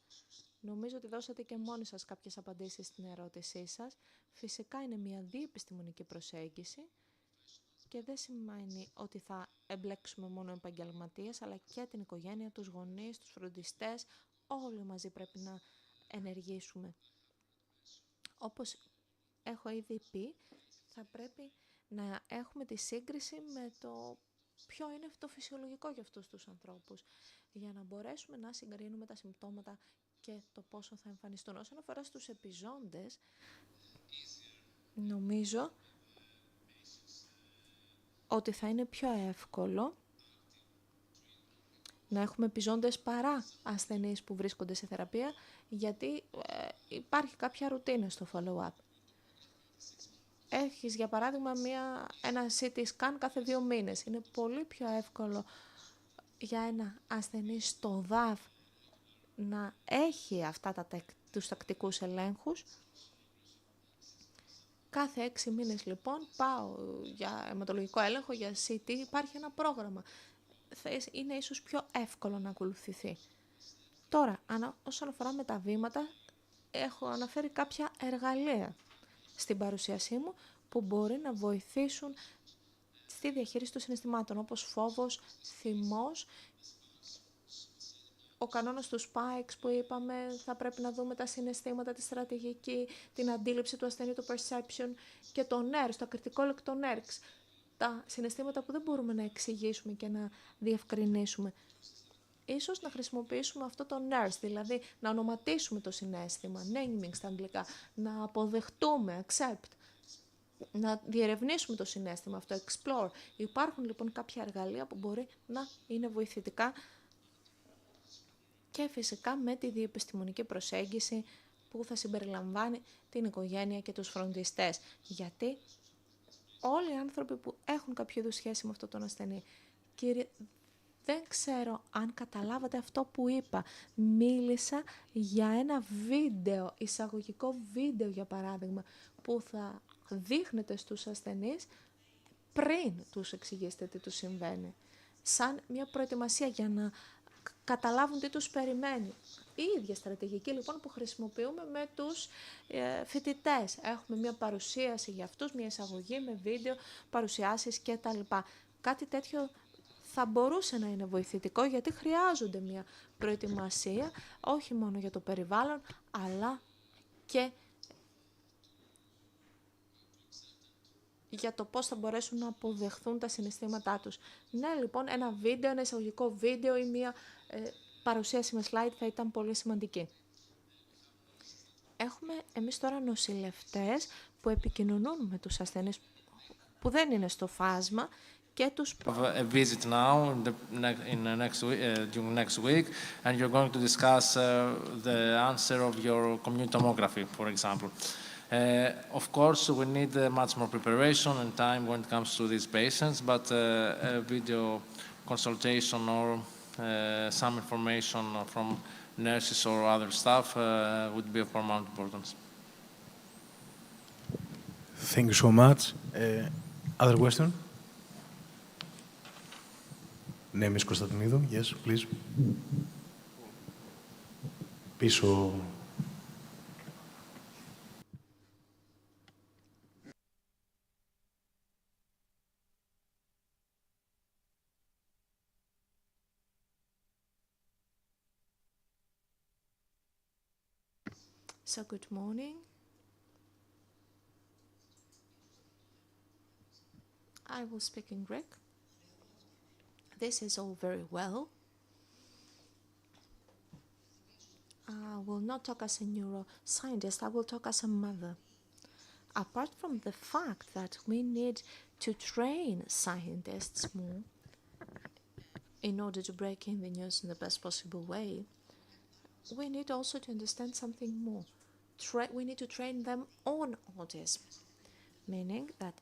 Νομίζω ότι δώσατε και μόνοι σας κάποιες απαντήσεις στην ερώτησή σας. Φυσικά είναι μια διεπιστημονική προσέγγιση και δεν σημαίνει ότι θα εμπλέξουμε μόνο επαγγελματίες, αλλά και την οικογένεια, τους γονείς, τους φροντιστές. Όλοι μαζί πρέπει να ενεργήσουμε. Όπως έχω ήδη πει, θα πρέπει να έχουμε τη σύγκριση με το ποιο είναι το φυσιολογικό για αυτούς τους ανθρώπους, για να μπορέσουμε να συγκρίνουμε τα συμπτώματα και το πόσο θα εμφανιστούν. Όσον αφορά στους επιζώντες, νομίζω ότι θα είναι πιο εύκολο να έχουμε επιζώντες παρά ασθενείς που βρίσκονται σε θεραπεία, γιατί υπάρχει κάποια ρουτίνα στο follow-up. Έχεις, για παράδειγμα, ένα CT scan κάθε 2 μήνες. Είναι πολύ πιο εύκολο για ένα ασθενή στο ΔΑΦ να έχει αυτά τους τακτικούς ελέγχους. Κάθε 6 μήνες, λοιπόν, πάω για αιματολογικό έλεγχο, για CT, υπάρχει ένα πρόγραμμα. Είναι ίσως πιο εύκολο να ακολουθηθεί. Τώρα, όσον αφορά με τα βήματα, έχω αναφέρει κάποια εργαλεία στην παρουσίασή μου που μπορεί να βοηθήσουν στη διαχείριση των συναισθημάτων, όπως φόβος, θυμός. Ο κανόνας του Spikes που είπαμε, θα πρέπει να δούμε τα συναισθήματα, τη στρατηγική, την αντίληψη του ασθενή, το perception και το NERS, το ακριτικό λεκτό NERS. Τα συναισθήματα που δεν μπορούμε να εξηγήσουμε και να διευκρινίσουμε. Ίσως να χρησιμοποιήσουμε αυτό το NERS, δηλαδή να ονοματίσουμε το συναίσθημα, naming στα αγγλικά, να αποδεχτούμε, accept, να διερευνήσουμε το συναίσθημα αυτό, explore. Υπάρχουν λοιπόν κάποια εργαλεία που μπορεί να είναι βοηθητικά και φυσικά με τη διεπιστημονική προσέγγιση που θα συμπεριλαμβάνει την οικογένεια και τους φροντιστές. Γιατί όλοι οι άνθρωποι που έχουν κάποιο είδους σχέση με αυτόν τον ασθενή, κύριε, δεν ξέρω αν καταλάβατε αυτό που είπα. Μίλησα για ένα βίντεο, εισαγωγικό βίντεο για παράδειγμα, που θα δείχνετε στους ασθενείς πριν τους εξηγήσετε τι τους συμβαίνει. Σαν μια προετοιμασία για να καταλάβουν τι τους περιμένει. Η ίδια στρατηγική λοιπόν που χρησιμοποιούμε με τους φοιτητές. Έχουμε μια παρουσίαση για αυτούς, μια εισαγωγή με βίντεο, παρουσιάσεις κτλ. Κάτι τέτοιο θα μπορούσε να είναι βοηθητικό γιατί χρειάζονται μια προετοιμασία όχι μόνο για το περιβάλλον αλλά και για το πώς θα μπορέσουν να αποδεχθούν τα συναισθήματά τους. Ναι, λοιπόν, ένα βίντεο, ένα εισαγωγικό βίντεο ή μια παρουσίαση με slide θα ήταν πολύ σημαντική. Έχουμε εμείς τώρα νοσηλευτές που επικοινωνούν με τους ασθενείς που δεν είναι στο φάσμα και τους A visit now during next week, and you're going to discuss the answer of your commute tomography, for example. Of course, we need much more preparation and time when it comes to these patients, but a video consultation or some information from nurses or other staff would be of paramount importance. Thank you so much. Other question? Ναι, Miss Κωνσταντινίδου. Yes, please. Πίσω. So good morning. I will speak in Greek. This is all very well. I will not talk as a neuroscientist, I will talk as a mother. Apart from the fact that we need to train scientists more in order to break in the news in the best possible way, we need also to understand something more. We need to train them on autism, meaning that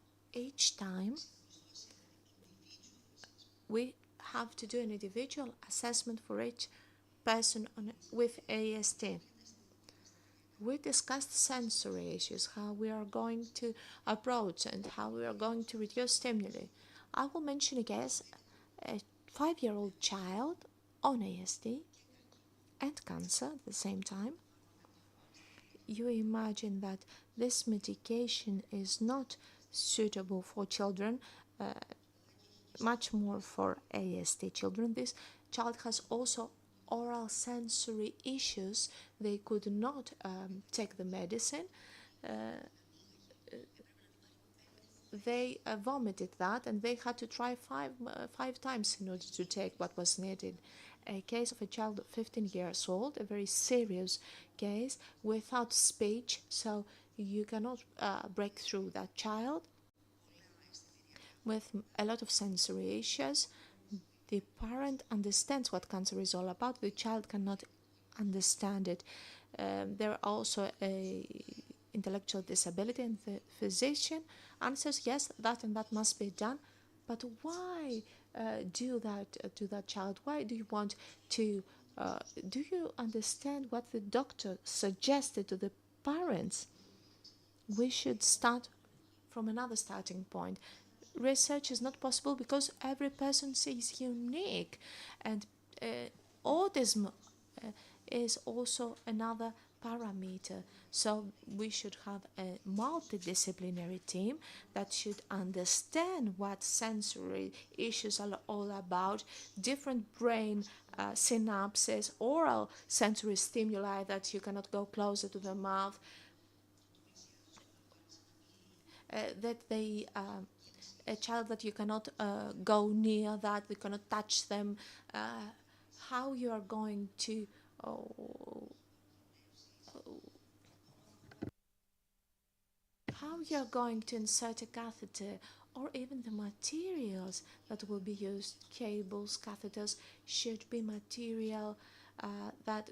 each time we have to do an individual assessment for each person with ASD. We discussed sensory issues, how we are going to approach and how we are going to reduce stimuli. I will mention a case, a 5-year-old child on ASD and cancer at the same time. You imagine that this medication is not suitable for children, much more for ASD children. This child has also oral sensory issues. They could not take the medicine. They vomited that and they had to try five times in order to take what was needed. A case of a child of 15 years old, a very serious case without speech, so you cannot break through that child with a lot of sensory issues. The parent understands what cancer is all about, the child cannot understand it. There are also a intellectual disability and the physician answers yes, that and that must be done, but why do that to that child? Why do you want to do you understand what the doctor suggested to the parents? We should start from another starting point. Research is not possible because every person is unique, and autism is also another parameter. So we should have a multidisciplinary team that should understand what sensory issues are all about, different brain synapses, oral sensory stimuli that you cannot go closer to the mouth, a child that you cannot go near, that you cannot touch them, how you are going to insert a catheter, or even the materials that will be used. Cables, catheters should be material that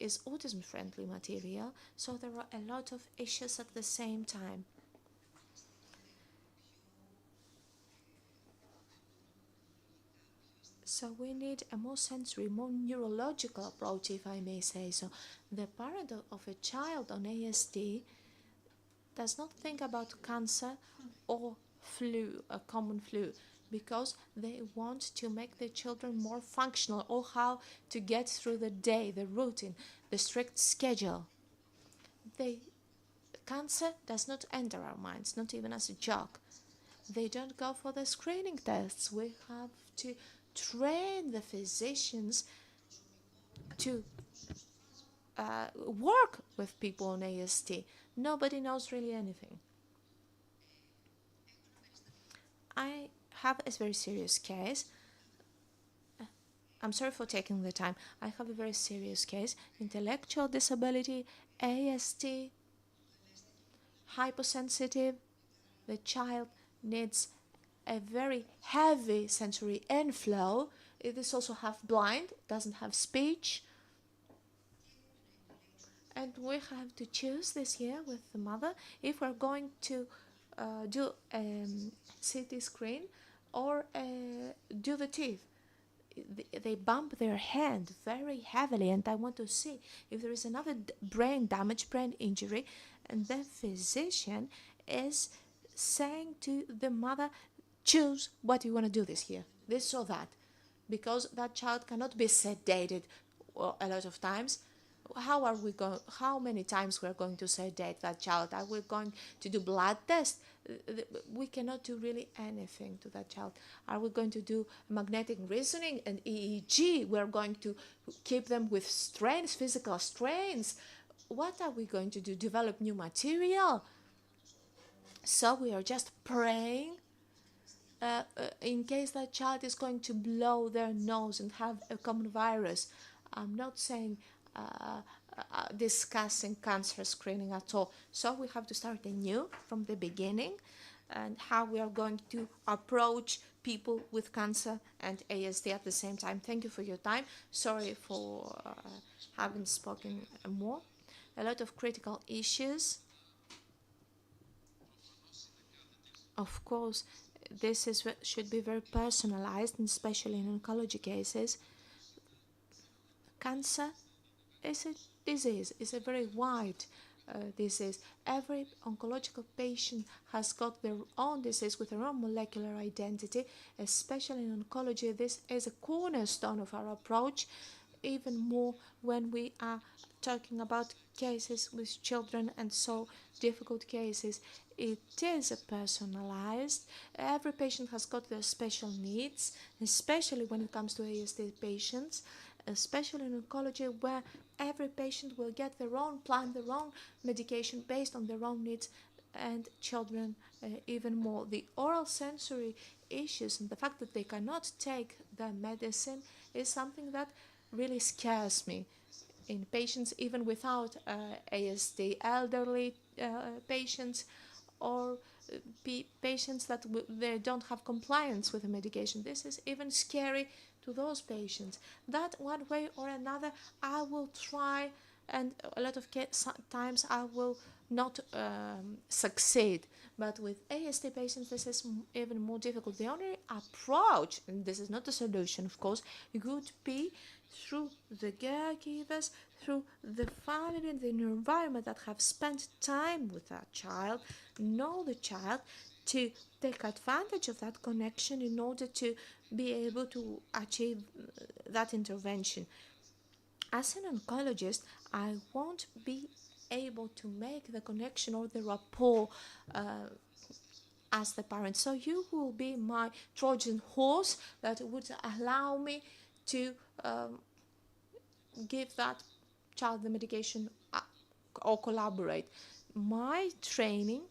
is autism friendly material. So there are a lot of issues at the same time. So we need a more sensory, more neurological approach, if I may say so. The parent of a child on ASD does not think about cancer or flu, a common flu, because they want to make their children more functional, or how to get through the day, the routine, the strict schedule. Cancer does not enter our minds, not even as a joke. They don't go for the screening tests. We have to train the physicians to work with people on ASD. Nobody knows really anything. I have a very serious case. I'm sorry for taking the time. I have a very serious case. Intellectual disability, ASD, hypersensitive. The child needs a very heavy sensory inflow. It is also half blind, doesn't have speech. And we have to choose this year with the mother if we're going to do a CT screen or do the teeth. They bump their hand very heavily, and I want to see if there is another brain damage, brain injury, and the physician is saying to the mother, choose what you want to do this year, this or that, because that child cannot be sedated a lot of times. How many times we are going to sedate that child? Are we going to do blood tests? We cannot do really anything to that child. Are we going to do magnetic reasoning and EEG? We're going to keep them with strains, physical strains. What are we going to do? Develop new material? So we are just praying in case that child is going to blow their nose and have a common virus. I'm not saying discussing cancer screening at all. So we have to start anew from the beginning, and how we are going to approach people with cancer and ASD at the same time. Thank you for your time. Sorry for having spoken more. A lot of critical issues. Of course, this should be very personalized, and especially in oncology cases. Cancer is a disease, it's a very wide disease. Every oncological patient has got their own disease with their own molecular identity. Especially in oncology, this is a cornerstone of our approach, even more when we are talking about cases with children, and so difficult cases. It is personalized. Every patient has got their special needs, especially when it comes to ASD patients, especially in oncology, where every patient will get their own plan, their own medication based on their own needs, and children even more. The oral sensory issues and the fact that they cannot take the medicine is something that really scares me in patients even without ASD, elderly patients, or patients that they don't have compliance with the medication. This is even scary to those patients. That one way or another I will try, and a lot of times I will not succeed. But with ASD patients, this is even more difficult. The only approach, and this is not a solution, of course, would be through the caregivers, through the family and the environment that have spent time with that child, know the child, to take advantage of that connection in order to be able to achieve that intervention. As an oncologist, I won't be able to make the connection or the rapport as the parent. So you will be my Trojan horse that would allow me to give that child the medication or collaborate. My training,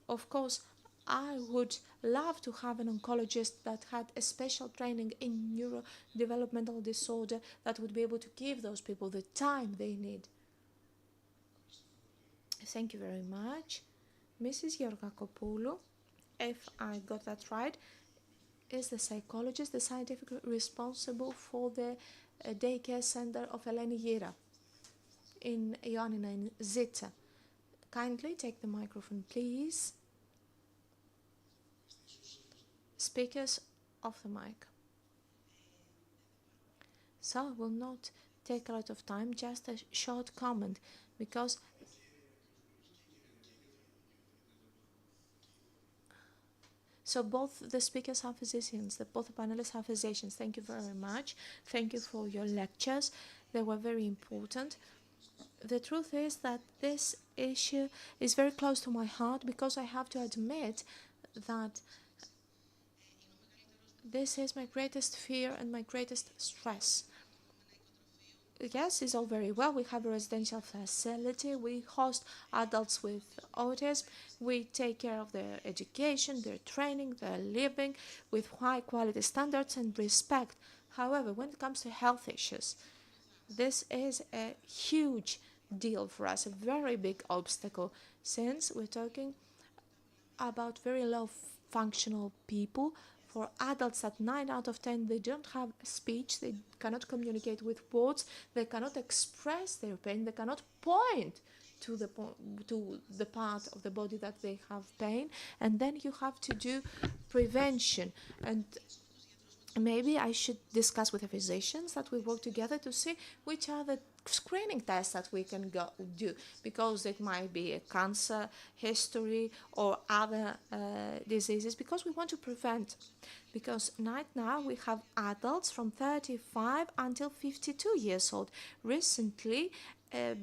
of course, I would love to have an oncologist that had a special training in neurodevelopmental disorder that would be able to give those people the time they need. Thank you very much. Mrs. Georgakopoulou, if I got that right, is the psychologist, the scientific responsible for the daycare center of Eleni Gira in Ioannina in Zitsa. Kindly take the microphone, please. Speakers off the mic. So I will not take a lot of time, just a short comment, because so both the speakers are physicians, both panelists are physicians. Thank you very much. Thank you for your lectures. They were very important. The truth is that this issue is very close to my heart because I have to admit that this is my greatest fear and my greatest stress. Yes, it's all very well. We have a residential facility. We host adults with autism. We take care of their education, their training, their living with high quality standards and respect. However, when it comes to health issues, this is a huge deal for us, a very big obstacle, since we're talking about very low functional people. For adults, that 9 out of 10, they don't have speech, they cannot communicate with words, they cannot express their pain, they cannot point to the part of the body that they have pain, and then you have to do prevention. And maybe I should discuss with the physicians that we work together to see which are the screening tests that we can do, because it might be a cancer history or other diseases, because we want to prevent. Because right now we have adults from 35 until 52 years old. Recently, a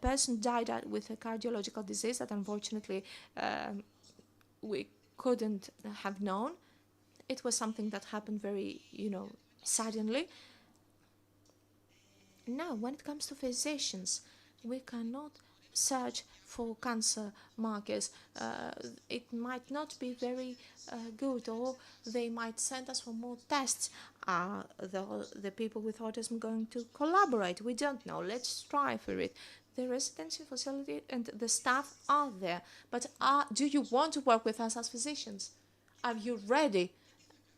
person died with a cardiological disease that unfortunately we couldn't have known. It was something that happened very, suddenly. Now, when it comes to physicians, we cannot search for cancer markers. It might not be very good, or they might send us for more tests. Are the people with autism going to collaborate? We don't know. Let's try for it. The residency facility and the staff are there, but do you want to work with us as physicians? Are you ready?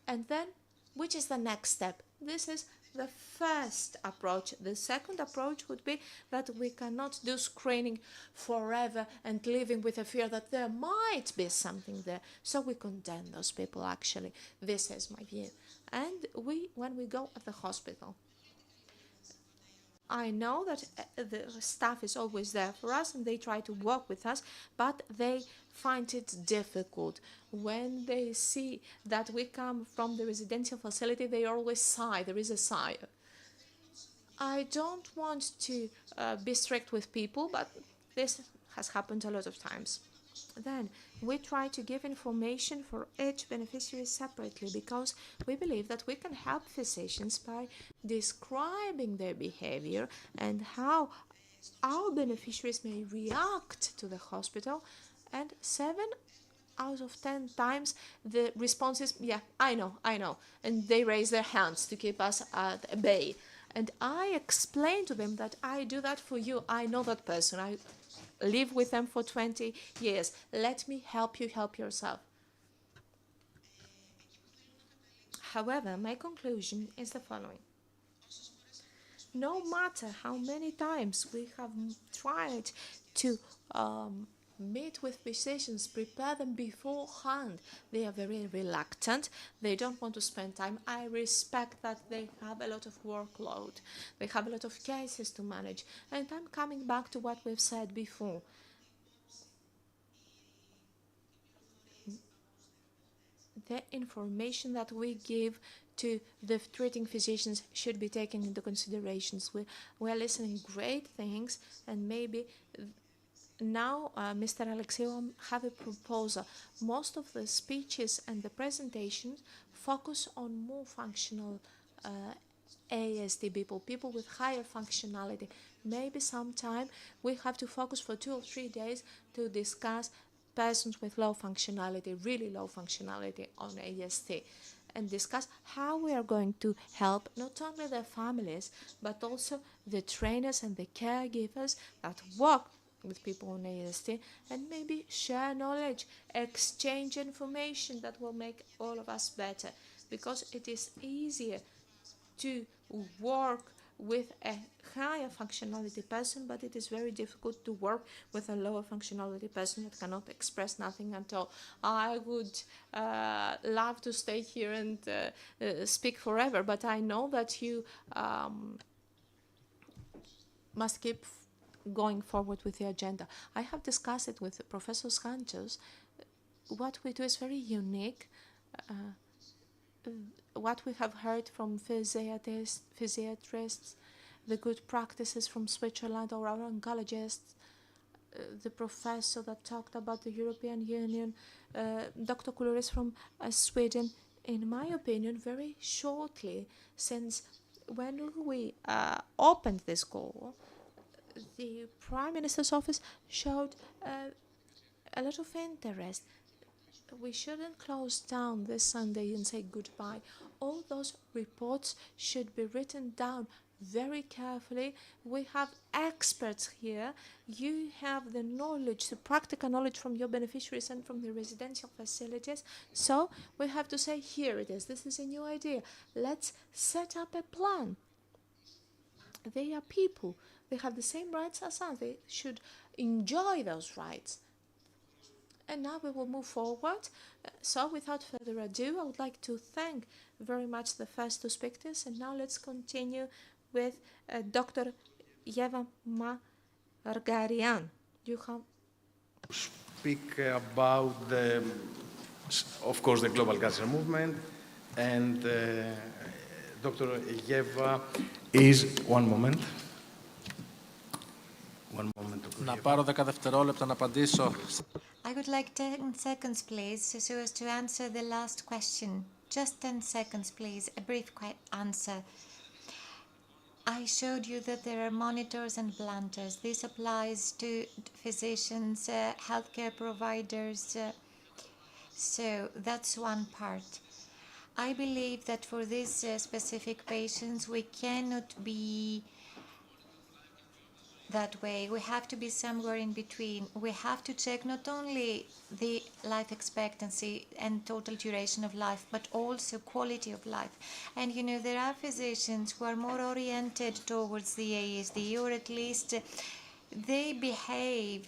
And then, which is the next step? This is the first approach. The second approach would be that we cannot do screening forever and living with a fear that there might be something there. So we condemn those people, actually. This is my view. And when we go at the hospital, I know that the staff is always there for us and they try to work with us, but they find it difficult. When they see that we come from the residential facility, they always sigh. There is a sigh. I don't want to be strict with people, but this has happened a lot of times. Then we try to give information for each beneficiary separately, because we believe that we can help physicians by describing their behavior and how our beneficiaries may react to the hospital. And 7 out of 10 times the response is, yeah, I know, and they raise their hands to keep us at bay. And I explain to them that I do that for you. I know that person. I live with them for 20 years. Let me help you help yourself. However, my conclusion is the following. No matter how many times we have tried to meet with physicians, prepare them beforehand, they are very reluctant. They don't want to spend time. I respect that they have a lot of workload. They have a lot of cases to manage. And I'm coming back to what we've said before. The information that we give to the treating physicians should be taken into considerations. We are listening great things, and maybe now, Mr. Alexeou, have a proposal. Most of the speeches and the presentations focus on more functional ASD people with higher functionality. Maybe sometime we have to focus for 2 or 3 days to discuss persons with low functionality, really low functionality on ASD, and discuss how we are going to help not only their families, but also the trainers and the caregivers that work with people on ASD, and maybe share knowledge, exchange information that will make all of us better, because it is easier to work with a higher functionality person, but it is very difficult to work with a lower functionality person that cannot express nothing at all. I would love to stay here and speak forever, but I know that you must keep going forward with the agenda. I have discussed it with Professor Sanchez. What we do is very unique. What we have heard from physiatrists, the good practices from Switzerland, or our oncologists, the professor that talked about the European Union, Dr. Koulouris from Sweden, in my opinion, very shortly, since when we opened this call, the Prime Minister's office showed a lot of interest. We shouldn't close down this Sunday and say goodbye. All those reports should be written down very carefully. We have experts here. You have the knowledge, the practical knowledge from your beneficiaries and from the residential facilities. So we have to say, here it is. This is a new idea. Let's set up a plan. They are people. They have the same rights as us. They should enjoy those rights. And now we will move forward. So without further ado, I would like to thank very much the first 2 speakers. And now let's continue with Dr. Eva Margarian. You have speak about of course, the global cancer movement, and Dr. Eva is one moment. Να πάρω 10 δευτερόλεπτα να απαντήσω. I would like 10 seconds, please, so as to answer the last question. Just 10 seconds, please, a brief answer. I showed you that there are monitors and planters. This applies to physicians, healthcare providers. So that's one part. I believe that for these specific patients, we cannot be that way. We have to be somewhere in between. We have to check not only the life expectancy and total duration of life, but also quality of life. And you know, there are physicians who are more oriented towards the ASD, or at least they behave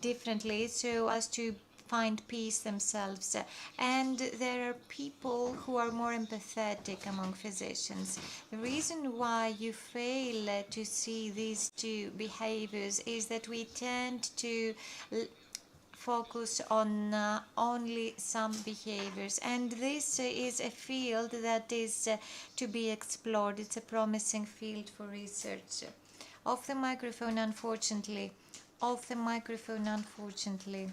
differently so as to find peace themselves. And there are people who are more empathetic among physicians. The reason why you fail to see these 2 behaviors is that we tend to focus on only some behaviors, and this is a field that is to be explored. It's a promising field for research. Off the microphone, unfortunately. Off the microphone, unfortunately.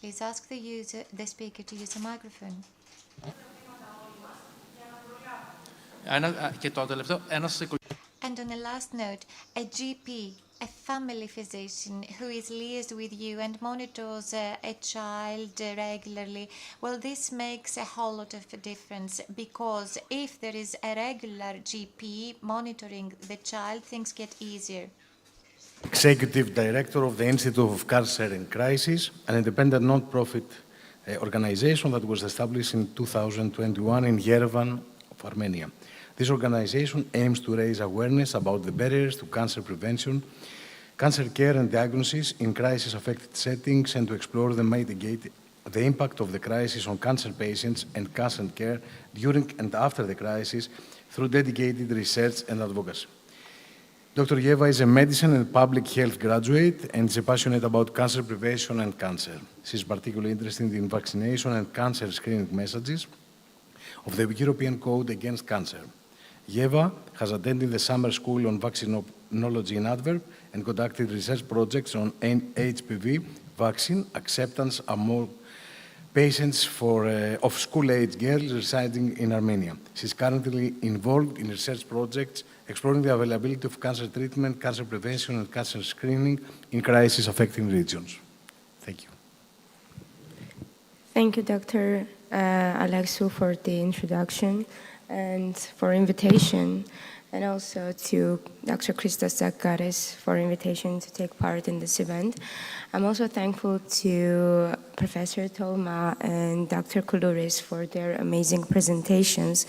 Please ask the speaker to use the microphone. And on a last note, a GP, a family physician who is liaised with you and monitors a child regularly, well, this makes a whole lot of difference, because if there is a regular GP monitoring the child, things get easier. Executive Director of the Institute of Cancer and Crisis, an independent non-profit organization that was established in 2021 in Yerevan of Armenia. This organization aims to raise awareness about the barriers to cancer prevention, cancer care and diagnosis in crisis-affected settings, and to explore and mitigate the impact of the crisis on cancer patients and cancer care during and after the crisis through dedicated research and advocacy. Dr. Eva is a medicine and public health graduate and is passionate about cancer prevention and cancer. She is particularly interested in vaccination and cancer screening messages. of the European Code Against Cancer. Yeva has attended the summer school on vaccinology in Antwerp and conducted research projects on HPV vaccine acceptance among patients of school-age girls residing in Armenia. She's currently involved in research projects exploring the availability of cancer treatment, cancer prevention, and cancer screening in crisis-affecting regions. Thank you. Thank you, Dr. Alexou, for the introduction and for invitation, and also to Dr. Christos Zakaris for invitation to take part in this event. I'm also thankful to Professor Tolma and Dr. Koulouris for their amazing presentations.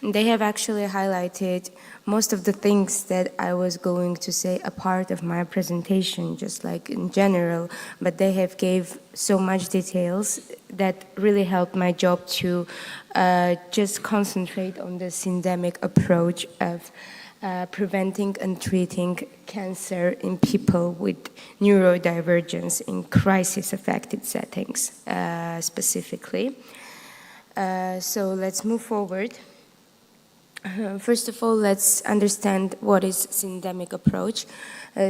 They have actually highlighted most of the things that I was going to say a part of my presentation, just like in general, but they have gave so much details that really helped my job to just concentrate on the syndemic approach of preventing and treating cancer in people with neurodivergence in crisis-affected settings, specifically. So let's move forward. First of all, let's understand what is syndemic approach.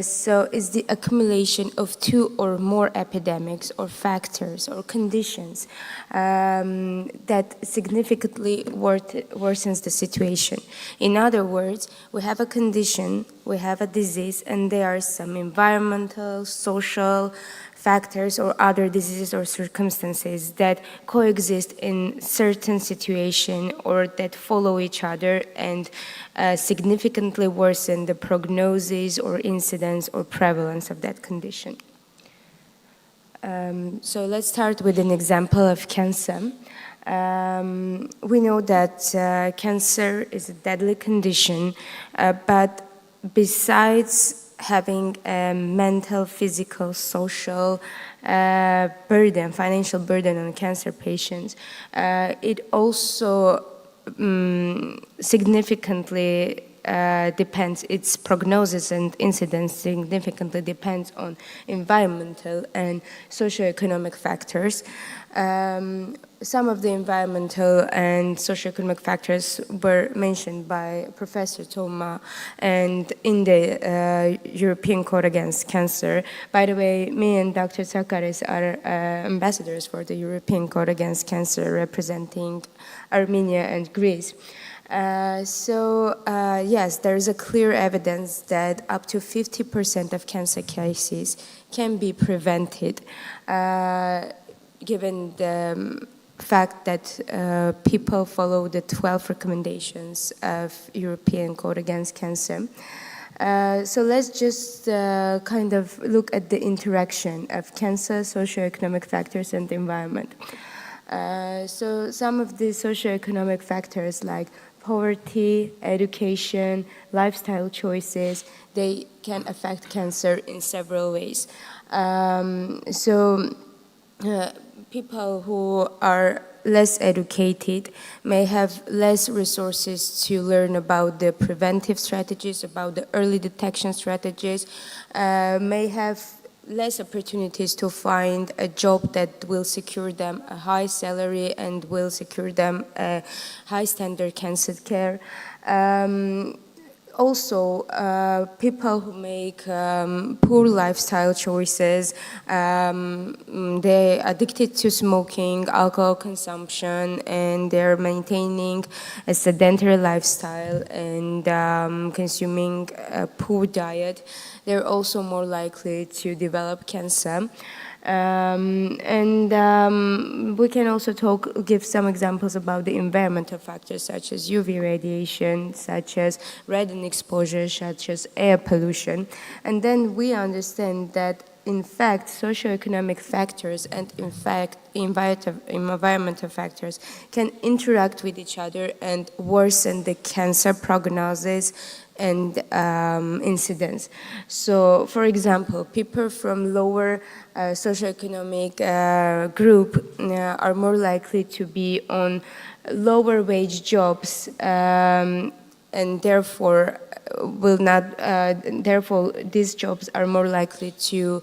So it's the accumulation of two or more epidemics or factors or conditions that significantly worsens the situation. In other words, we have a condition, we have a disease, and there are some environmental, social factors or other diseases or circumstances that coexist in certain situation or that follow each other and significantly worsen the prognosis or incidence or prevalence of that condition. So let's start with an example of cancer. We know that cancer is a deadly condition, but besides having a mental, physical, social burden, financial burden on cancer patients, it also significantly depends, its prognosis and incidence significantly depends on environmental and socioeconomic factors. Some of the environmental and socioeconomic factors were mentioned by Professor Toma and in the European Code Against Cancer. By the way, me and Dr. Zakaris are ambassadors for the European Code Against Cancer representing Armenia and Greece. Yes, there is a clear evidence that up to 50% of cancer cases can be prevented given the fact that people follow the 12 recommendations of European Code Against Cancer. So let's just kind of look at the interaction of cancer, socioeconomic factors, and the environment. So some of the socioeconomic factors like poverty, education, lifestyle choices, they can affect cancer in several ways. People who are less educated may have less resources to learn about the preventive strategies, about the early detection strategies, may have less opportunities to find a job that will secure them a high salary and will secure them a high standard cancer care. Also, people who make poor lifestyle choices, they're addicted to smoking, alcohol consumption, and they're maintaining a sedentary lifestyle and consuming a poor diet. They're also more likely to develop cancer. We can also give some examples about the environmental factors such as UV radiation, such as radon exposure, such as air pollution. And then we understand that in fact, socioeconomic factors and in fact, environmental factors can interact with each other and worsen the cancer prognosis and incidence. So, for example, people from lower socioeconomic group are more likely to be on lower wage jobs and therefore will not, therefore these jobs are more likely to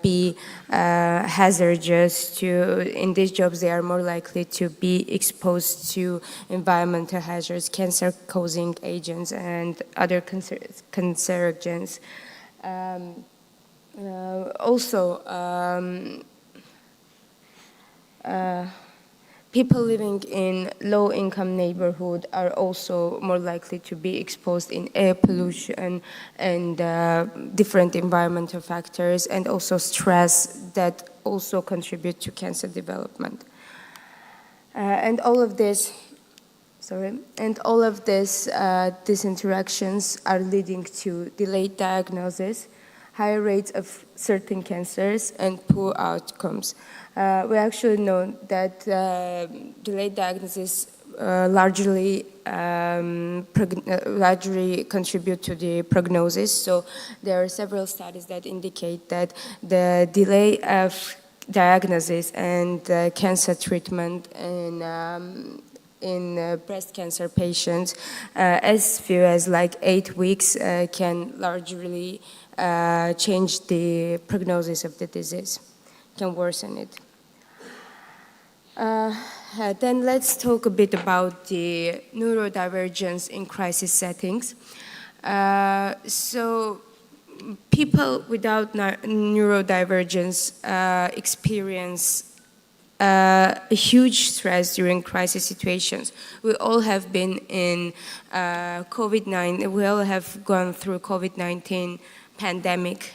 be hazardous. In these jobs they are more likely to be exposed to environmental hazards, cancer-causing agents, and other cancerogens. Also, people living in low-income neighborhood are also more likely to be exposed in air pollution and different environmental factors, and also stress that also contribute to cancer development. And all of this, these interactions are leading to delayed diagnosis, high rates of certain cancers, and poor outcomes. We actually know that delayed diagnosis largely contribute to the prognosis. So there are several studies that indicate that the delay of diagnosis and cancer treatment in breast cancer patients, as few as like 8 weeks, can largely change the prognosis of the disease, can worsen it. Then let's talk a bit about the neurodivergence in crisis settings. So people without neurodivergence experience a huge stress during crisis situations. We all have been in COVID-19, we all have gone through COVID-19 pandemic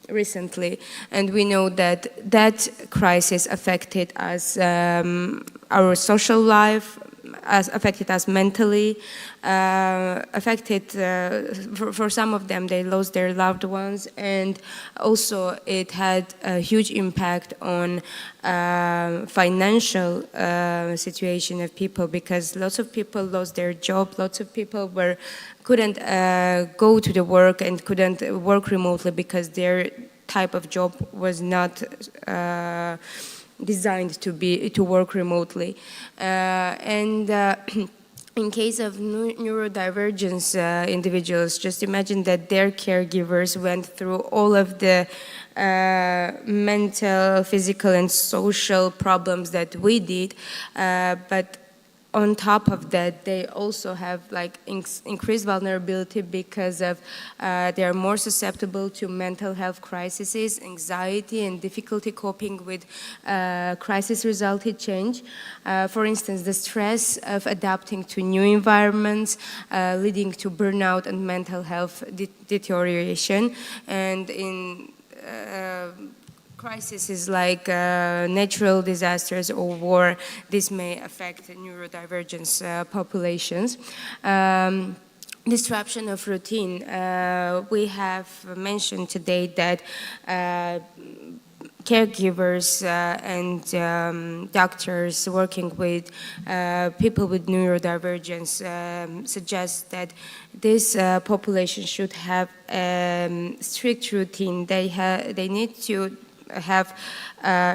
recently, and we know that that crisis affected us, our social life, affected us mentally, affected, for some of them, they lost their loved ones, and also it had a huge impact on financial situation of people, because lots of people lost their job, lots of people couldn't go to the work and couldn't work remotely because their type of job was not designed to work remotely. In case of neurodivergence individuals, just imagine that their caregivers went through all of the mental, physical, and social problems that we did, but on top of that, they also have like increased vulnerability because of they are more susceptible to mental health crises, anxiety, and difficulty coping with crisis-resulted change. For instance, the stress of adapting to new environments, leading to burnout and mental health deterioration. And in crises like natural disasters or war, this may affect neurodivergence populations. Disruption of routine. We have mentioned today that caregivers and doctors working with people with neurodivergence suggest that this population should have strict routine. They need to have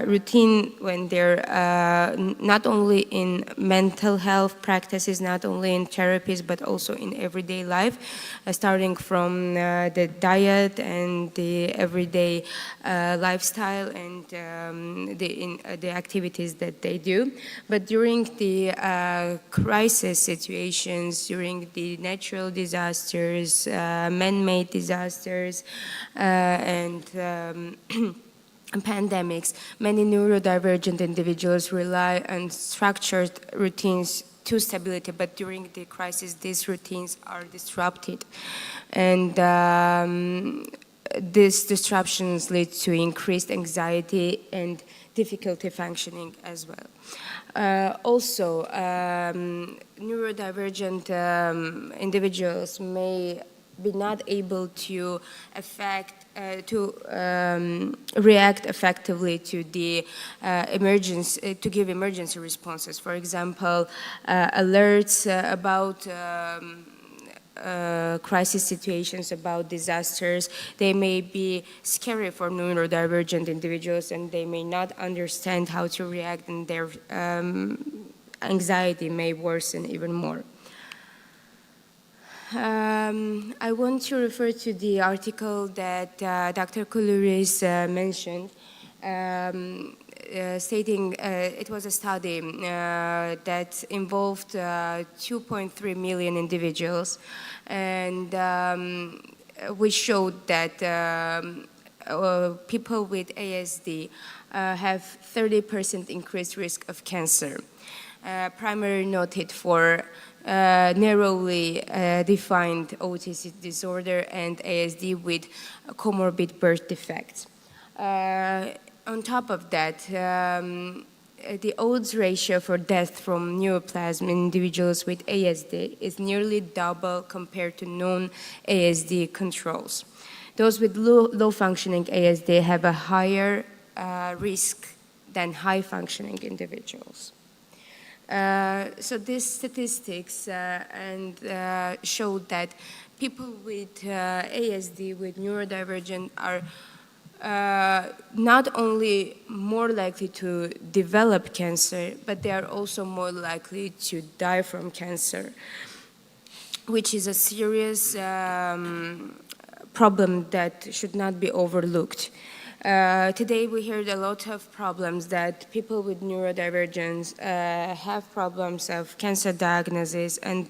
routine when they're not only in mental health practices, not only in therapies, but also in everyday life, starting from the diet and the everyday lifestyle and the activities that they do. But during the crisis situations, during the natural disasters, man-made disasters, and pandemics, many neurodivergent individuals rely on structured routines to stability, but during the crisis, these routines are disrupted. And these disruptions lead to increased anxiety and difficulty functioning as well. Also, neurodivergent individuals may be not able to react effectively to the to give emergency responses. For example, alerts about crisis situations, about disasters, they may be scary for neurodivergent individuals, and they may not understand how to react, and their anxiety may worsen even more. I want to refer to the article that Dr. Kuluris mentioned, stating it was a study that involved 2.3 million individuals, and which showed that people with ASD have 30% increased risk of cancer, primarily noted for narrowly defined autistic disorder and ASD with comorbid birth defects. On top of that, the odds ratio for death from neoplasm in individuals with ASD is nearly double compared to non-ASD controls. Those with low functioning ASD have a higher risk than high functioning individuals. So these statistics show that people with ASD, with neurodivergent, are not only more likely to develop cancer, but they are also more likely to die from cancer, which is a serious problem that should not be overlooked. Today we heard a lot of problems that people with neurodivergence have problems of cancer diagnosis and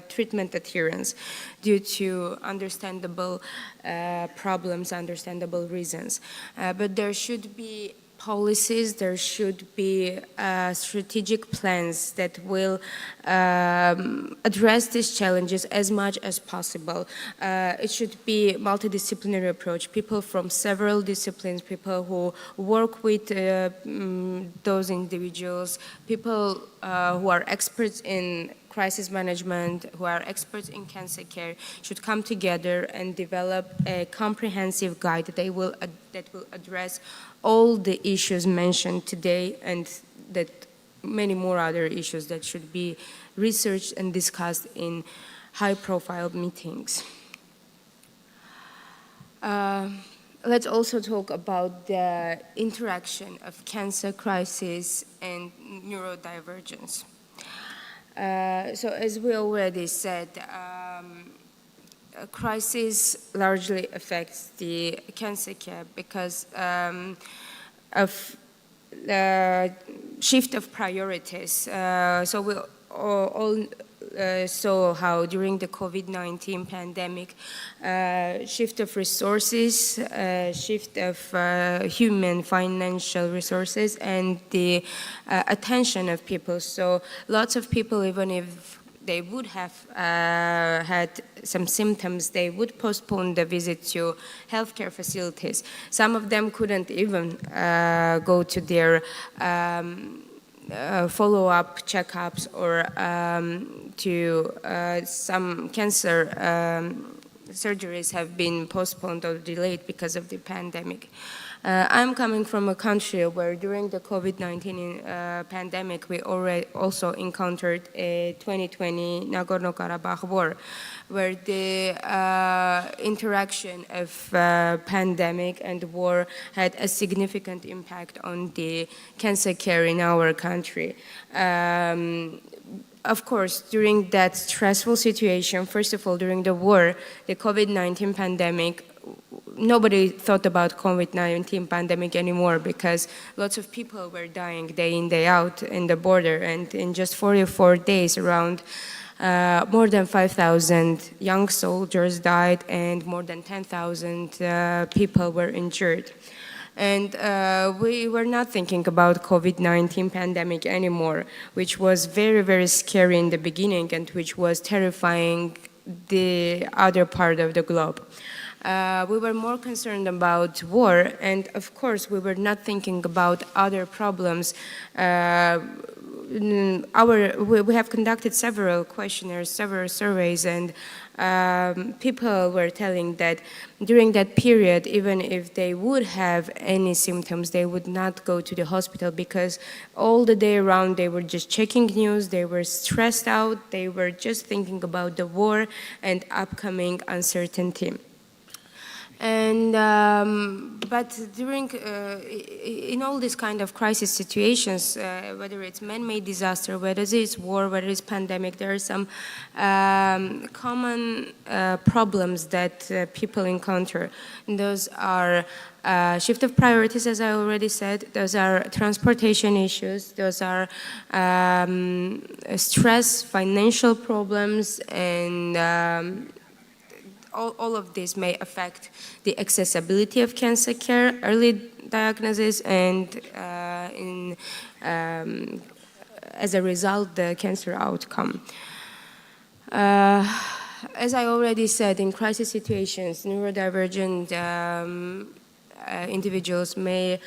treatment adherence due to understandable problems, understandable reasons. But there should be policies, there should be strategic plans that will address these challenges as much as possible. It should be a multidisciplinary approach, people from several disciplines, people who work with those individuals, people who are experts in crisis management, who are experts in cancer care, should come together and develop a comprehensive guide that will address all the issues mentioned today, and that many more other issues that should be researched and discussed in high-profile meetings. Let's also talk about the interaction of cancer crisis and neurodivergence. So as we already said, a crisis largely affects the cancer care because of the shift of priorities. So we all saw how during the COVID-19 pandemic, shift of resources, shift of human financial resources, and the attention of people. So lots of people, even if they would have had some symptoms, they would postpone the visit to healthcare facilities. Some of them couldn't even go to their follow-up checkups, or to some cancer surgeries have been postponed or delayed because of the pandemic. I'm coming from a country where during the COVID-19 pandemic, we already also encountered a 2020 Nagorno-Karabakh war, where the interaction of pandemic and war had a significant impact on the cancer care in our country. Of course, during that stressful situation, first of all, during the war, the COVID-19 pandemic, nobody thought about COVID-19 pandemic anymore because lots of people were dying day in, day out in the border, and in just 44 days, around more than 5,000 young soldiers died and more than 10,000 people were injured. And we were not thinking about COVID-19 pandemic anymore, which was very, very scary in the beginning and which was terrifying the other part of the globe. We were more concerned about war, and of course we were not thinking about other problems. We have conducted several questionnaires, several surveys, and people were telling that during that period, even if they would have any symptoms, they would not go to the hospital because all the day around they were just checking news, they were stressed out, they were just thinking about the war and upcoming uncertainty. And but during in all these kind of crisis situations, whether it's man-made disaster, whether it's war, whether it's pandemic, there are some common problems that people encounter. And those are shift of priorities, as I already said. Those are transportation issues. Those are stress, financial problems, and all of this may affect the accessibility of cancer care, early diagnosis, and as a result, the cancer outcome. As I already said, in crisis situations, neurodivergent individuals may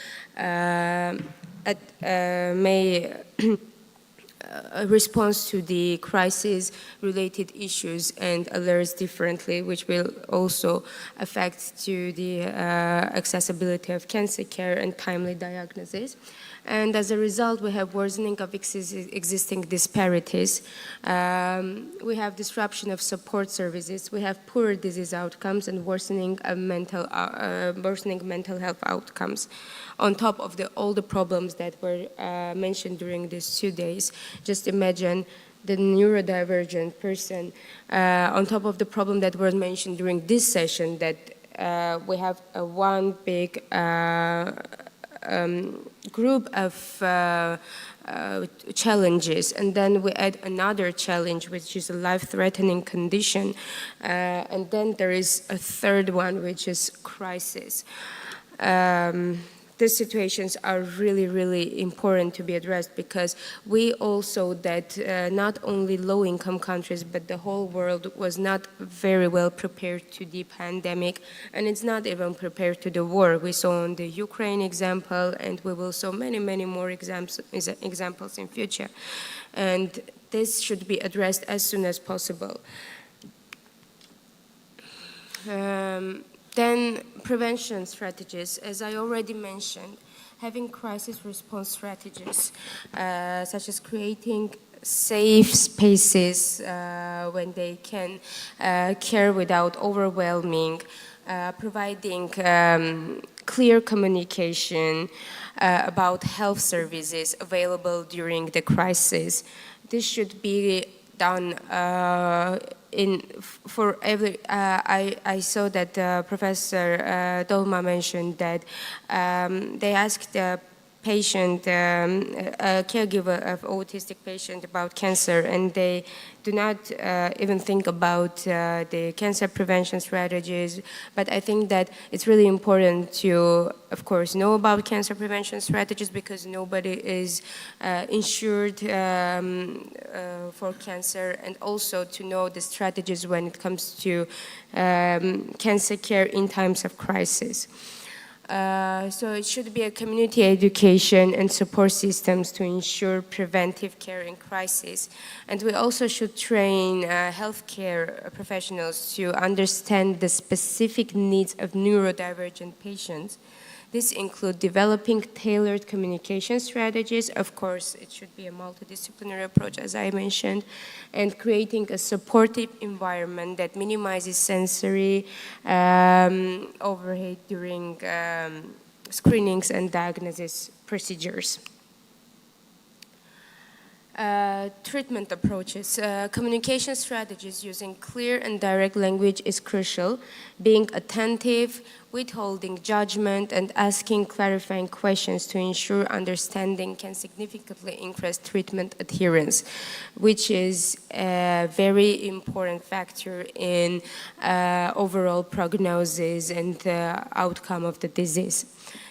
response to the crisis-related issues and alerts differently, which will also affect to the accessibility of cancer care and timely diagnosis. And as a result, we have worsening of existing disparities. We have disruption of support services. We have poorer disease outcomes and worsening mental health outcomes. On top of all the problems that were mentioned during these 2 days, just imagine the neurodivergent person on top of the problem that was mentioned during this session, that we have one big group of challenges, and then we add another challenge, which is a life-threatening condition, and then there is a third one, which is crisis. These situations are really, really important to be addressed, because we also that not only low-income countries, but the whole world was not very well prepared to the pandemic, and it's not even prepared to the war. We saw on the Ukraine example, and we will see many, many more examples in future. And this should be addressed as soon as possible. Then prevention strategies, as I already mentioned, having crisis response strategies, such as creating safe spaces when they can care without overwhelming, providing clear communication about health services available during the crisis. This should be done for every. I saw that Professor Dolma mentioned that they asked the patient, a caregiver of autistic patient about cancer, and they do not even think about the cancer prevention strategies. But I think that it's really important to, of course, know about cancer prevention strategies, because nobody is insured for cancer, and also to know the strategies when it comes to cancer care in times of crisis. So it should be a community education and support systems to ensure preventive care in crisis. And we also should train healthcare professionals to understand the specific needs of neurodivergent patients. This includes developing tailored communication strategies. Of course, it should be a multidisciplinary approach, as I mentioned, and creating a supportive environment that minimizes sensory overhead during screenings and diagnosis procedures. Treatment approaches. Communication strategies using clear and direct language is crucial. Being attentive, withholding judgment, and asking clarifying questions to ensure understanding can significantly increase treatment adherence, which is a very important factor in overall prognosis and the outcome of the disease.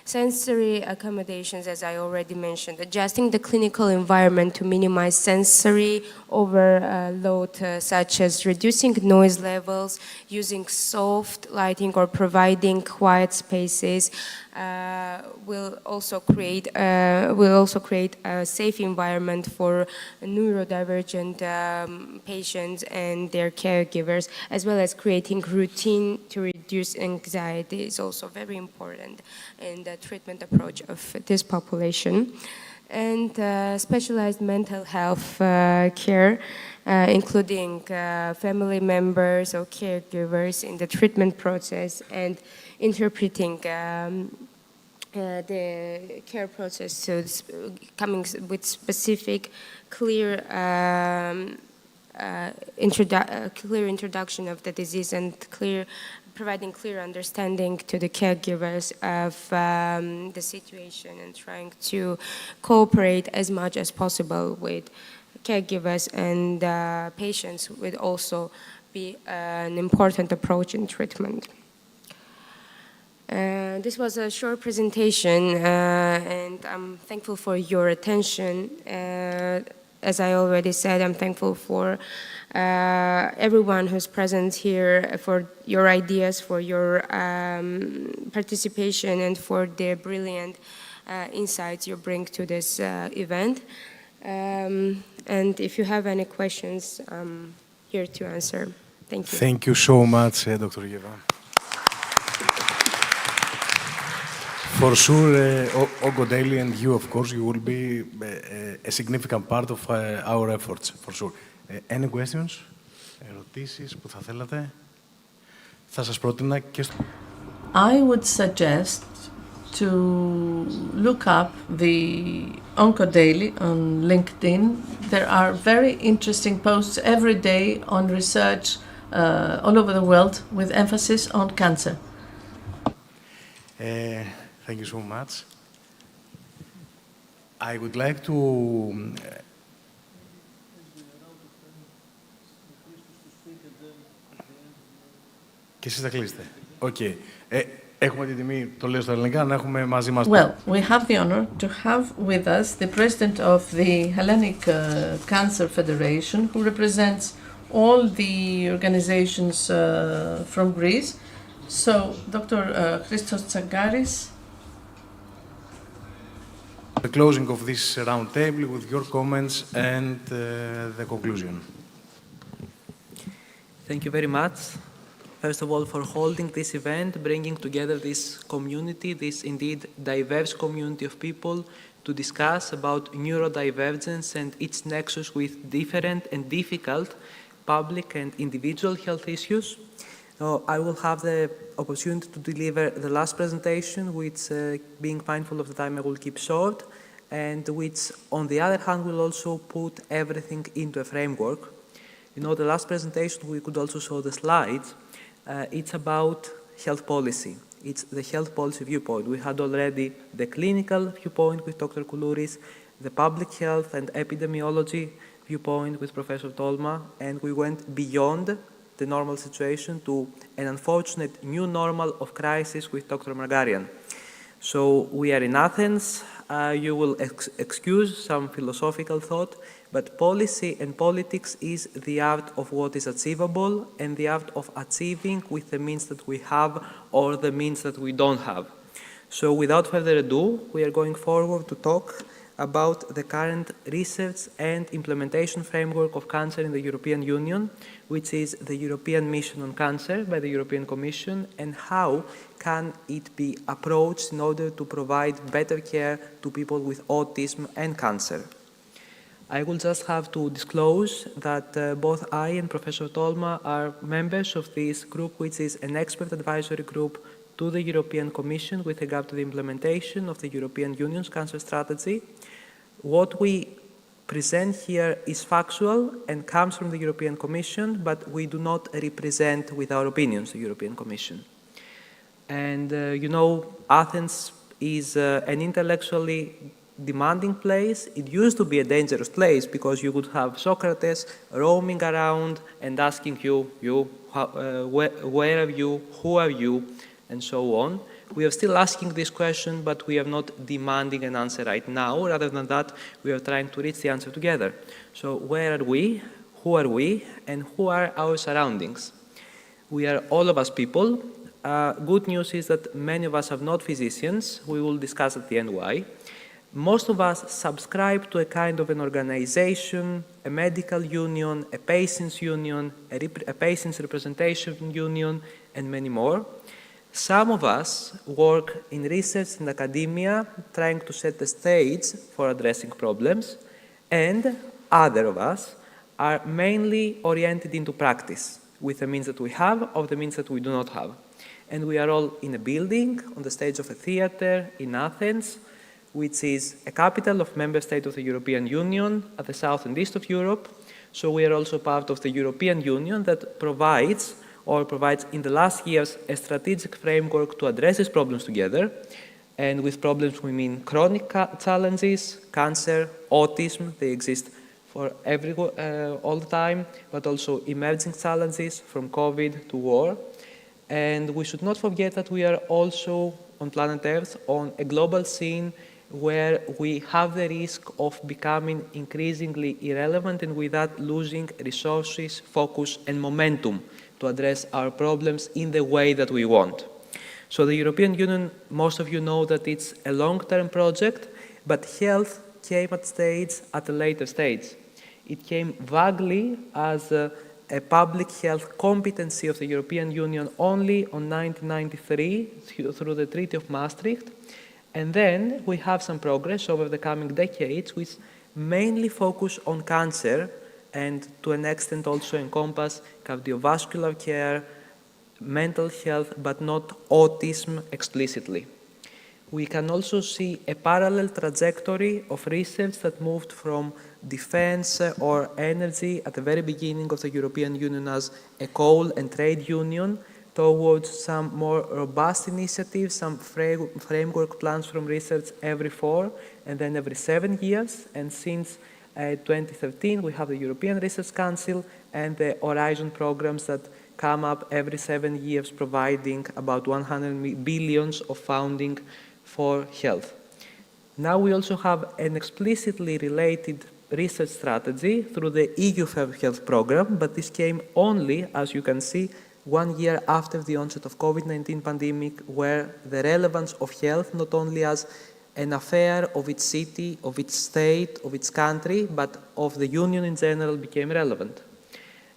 Sensory accommodations, as I already mentioned, adjusting the clinical environment to minimize sensory overload, such as reducing noise levels, using soft lighting, or providing quiet spaces, will also create a safe environment for neurodivergent patients and their caregivers, as well as creating routine to reduce anxiety is also very important in the treatment approach of this population. And specialized mental health care, including family members or caregivers in the treatment process, and interpreting the care process, so coming with specific, clear clear introduction of the disease and providing clear understanding to the caregivers of the situation, and trying to cooperate as much as possible with caregivers and patients would also be an important approach in treatment. This was a short presentation, and I'm thankful for your attention. As I already said, I'm thankful for everyone who's present here, for your ideas, for your participation, and for the brilliant insights you bring to this event. And if you have any questions, I'm here to answer. Thank you. Thank you so much, Dr. Yeva. For sure, Oncodaily and you, of course, you will be a significant part of our efforts, for sure. Any questions? Ερωτήσεις που θα θέλατε? Θα σας πρότεινα και στο... I would suggest to look up the Oncodaily on LinkedIn. There are very interesting posts every day on research all over the world with emphasis on cancer. Thank you so much. I would like to... Και εσείς θα κλείσετε. Οκ. Έχουμε την τιμή, το λέω στα ελληνικά, να έχουμε μαζί μας... Well, we have the honor to have with us the president of the Hellenic Cancer Federation, who represents all the organizations from Greece. So, Dr. Christos Tsagaris. The closing of this round table with your comments and the conclusion. Thank you very much. First of all, for holding this event, bringing together this community, this indeed diverse community of people, to discuss about neurodivergence and its nexus with different and difficult public and individual health issues. I will have the opportunity to deliver the last presentation, which, being mindful of the time, I will keep short, and which, on the other hand, will also put everything into a framework. You know, the last presentation, we could also show the slides. It's about health policy. It's the health policy viewpoint. We had already the clinical viewpoint with Dr. Koulouris, the public health and epidemiology viewpoint with Professor Tolma, and we went beyond the normal situation to an unfortunate new normal of crisis with Dr. Margarian. So we are in Athens. You will excuse some philosophical thought, but policy and politics is the art of what is achievable and the art of achieving with the means that we have or the means that we don't have. So without further ado, we are going forward to talk about the current research and implementation framework of cancer in the European Union, which is the European Mission on Cancer by the European Commission, and how can it be approached in order to provide better care to people with autism and cancer. I will just have to disclose that both I and Professor Tolma are members of this group, which is an expert advisory group to the European Commission with regard to the implementation of the European Union's cancer strategy. What we present here is factual and comes from the European Commission, but we do not represent with our opinions the European Commission. And you know, Athens is an intellectually demanding place. It used to be a dangerous place because you would have Socrates roaming around and asking you, where are you, who are you, and so on. We are still asking this question, but we are not demanding an answer right now. Rather than that, we are trying to reach the answer together. So where are we, who are we, and who are our surroundings? We are all of us people. Good news is that many of us are not physicians. We will discuss at the end why. Most of us subscribe to a kind of an organization, a medical union, a patients union, a patients representation union, and many more. Some of us work in research and academia, trying to set the stage for addressing problems, and other of us are mainly oriented into practice, with the means that we have or the means that we do not have. And we are all in a building on the stage of a theater in Athens, which is a capital of member state of the European Union at the south and east of Europe. So we are also part of the European Union that provides in the last years a strategic framework to address these problems together. And with problems we mean chronic challenges, cancer, autism, they exist for all the time, but also emerging challenges from COVID to war. And we should not forget that we are also on planet Earth on a global scene where we have the risk of becoming increasingly irrelevant and with that losing resources, focus and momentum to address our problems in the way that we want. So the European Union, most of you know that it's a long-term project, but health came at a later stage. It came vaguely as a public health competency of the European Union only on 1993 through the Treaty of Maastricht. And then we have some progress over the coming decades which mainly focus on cancer and to an extent also encompass cardiovascular care, mental health, but not autism explicitly. We can also see a parallel trajectory of research that moved from defense or energy at the very beginning of the European Union as a coal and trade union towards some more robust initiatives, some framework plans from research every 4 and then every 7 years. And since 2013, we have the European Research Council and the Horizon programs that come up every 7 years, providing about 100 billion of funding for health. Now we also have an explicitly related research strategy through the EU Health Program, but this came only, as you can see, 1 year after the onset of COVID-19 pandemic, where the relevance of health, not only as an affair of its city, of its state, of its country, but of the Union in general, became relevant.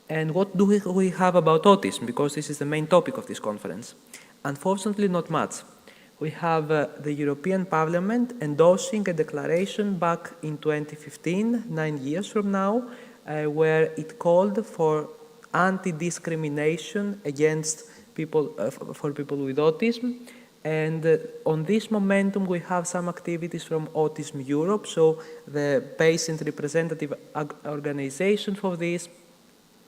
And what do we have about autism? Because this is the main topic of this conference. Unfortunately, not much. We have the European Parliament endorsing a declaration back in 2015, 9 years from now, where it called for anti-discrimination against people, for people with autism. And on this momentum, we have some activities from Autism Europe, so the patient representative organization for this,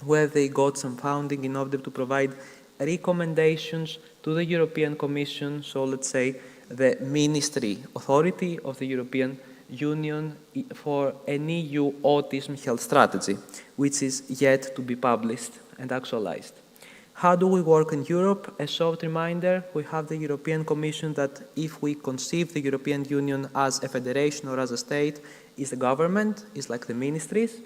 where they got some funding in order to provide recommendations to the European Commission, so let's say the ministry authority of the European Union for an EU autism health strategy, which is yet to be published and actualized. How do we work in Europe? A short reminder, we have the European Commission that if we conceive the European Union as a federation or as a state, is the government, is like the ministries.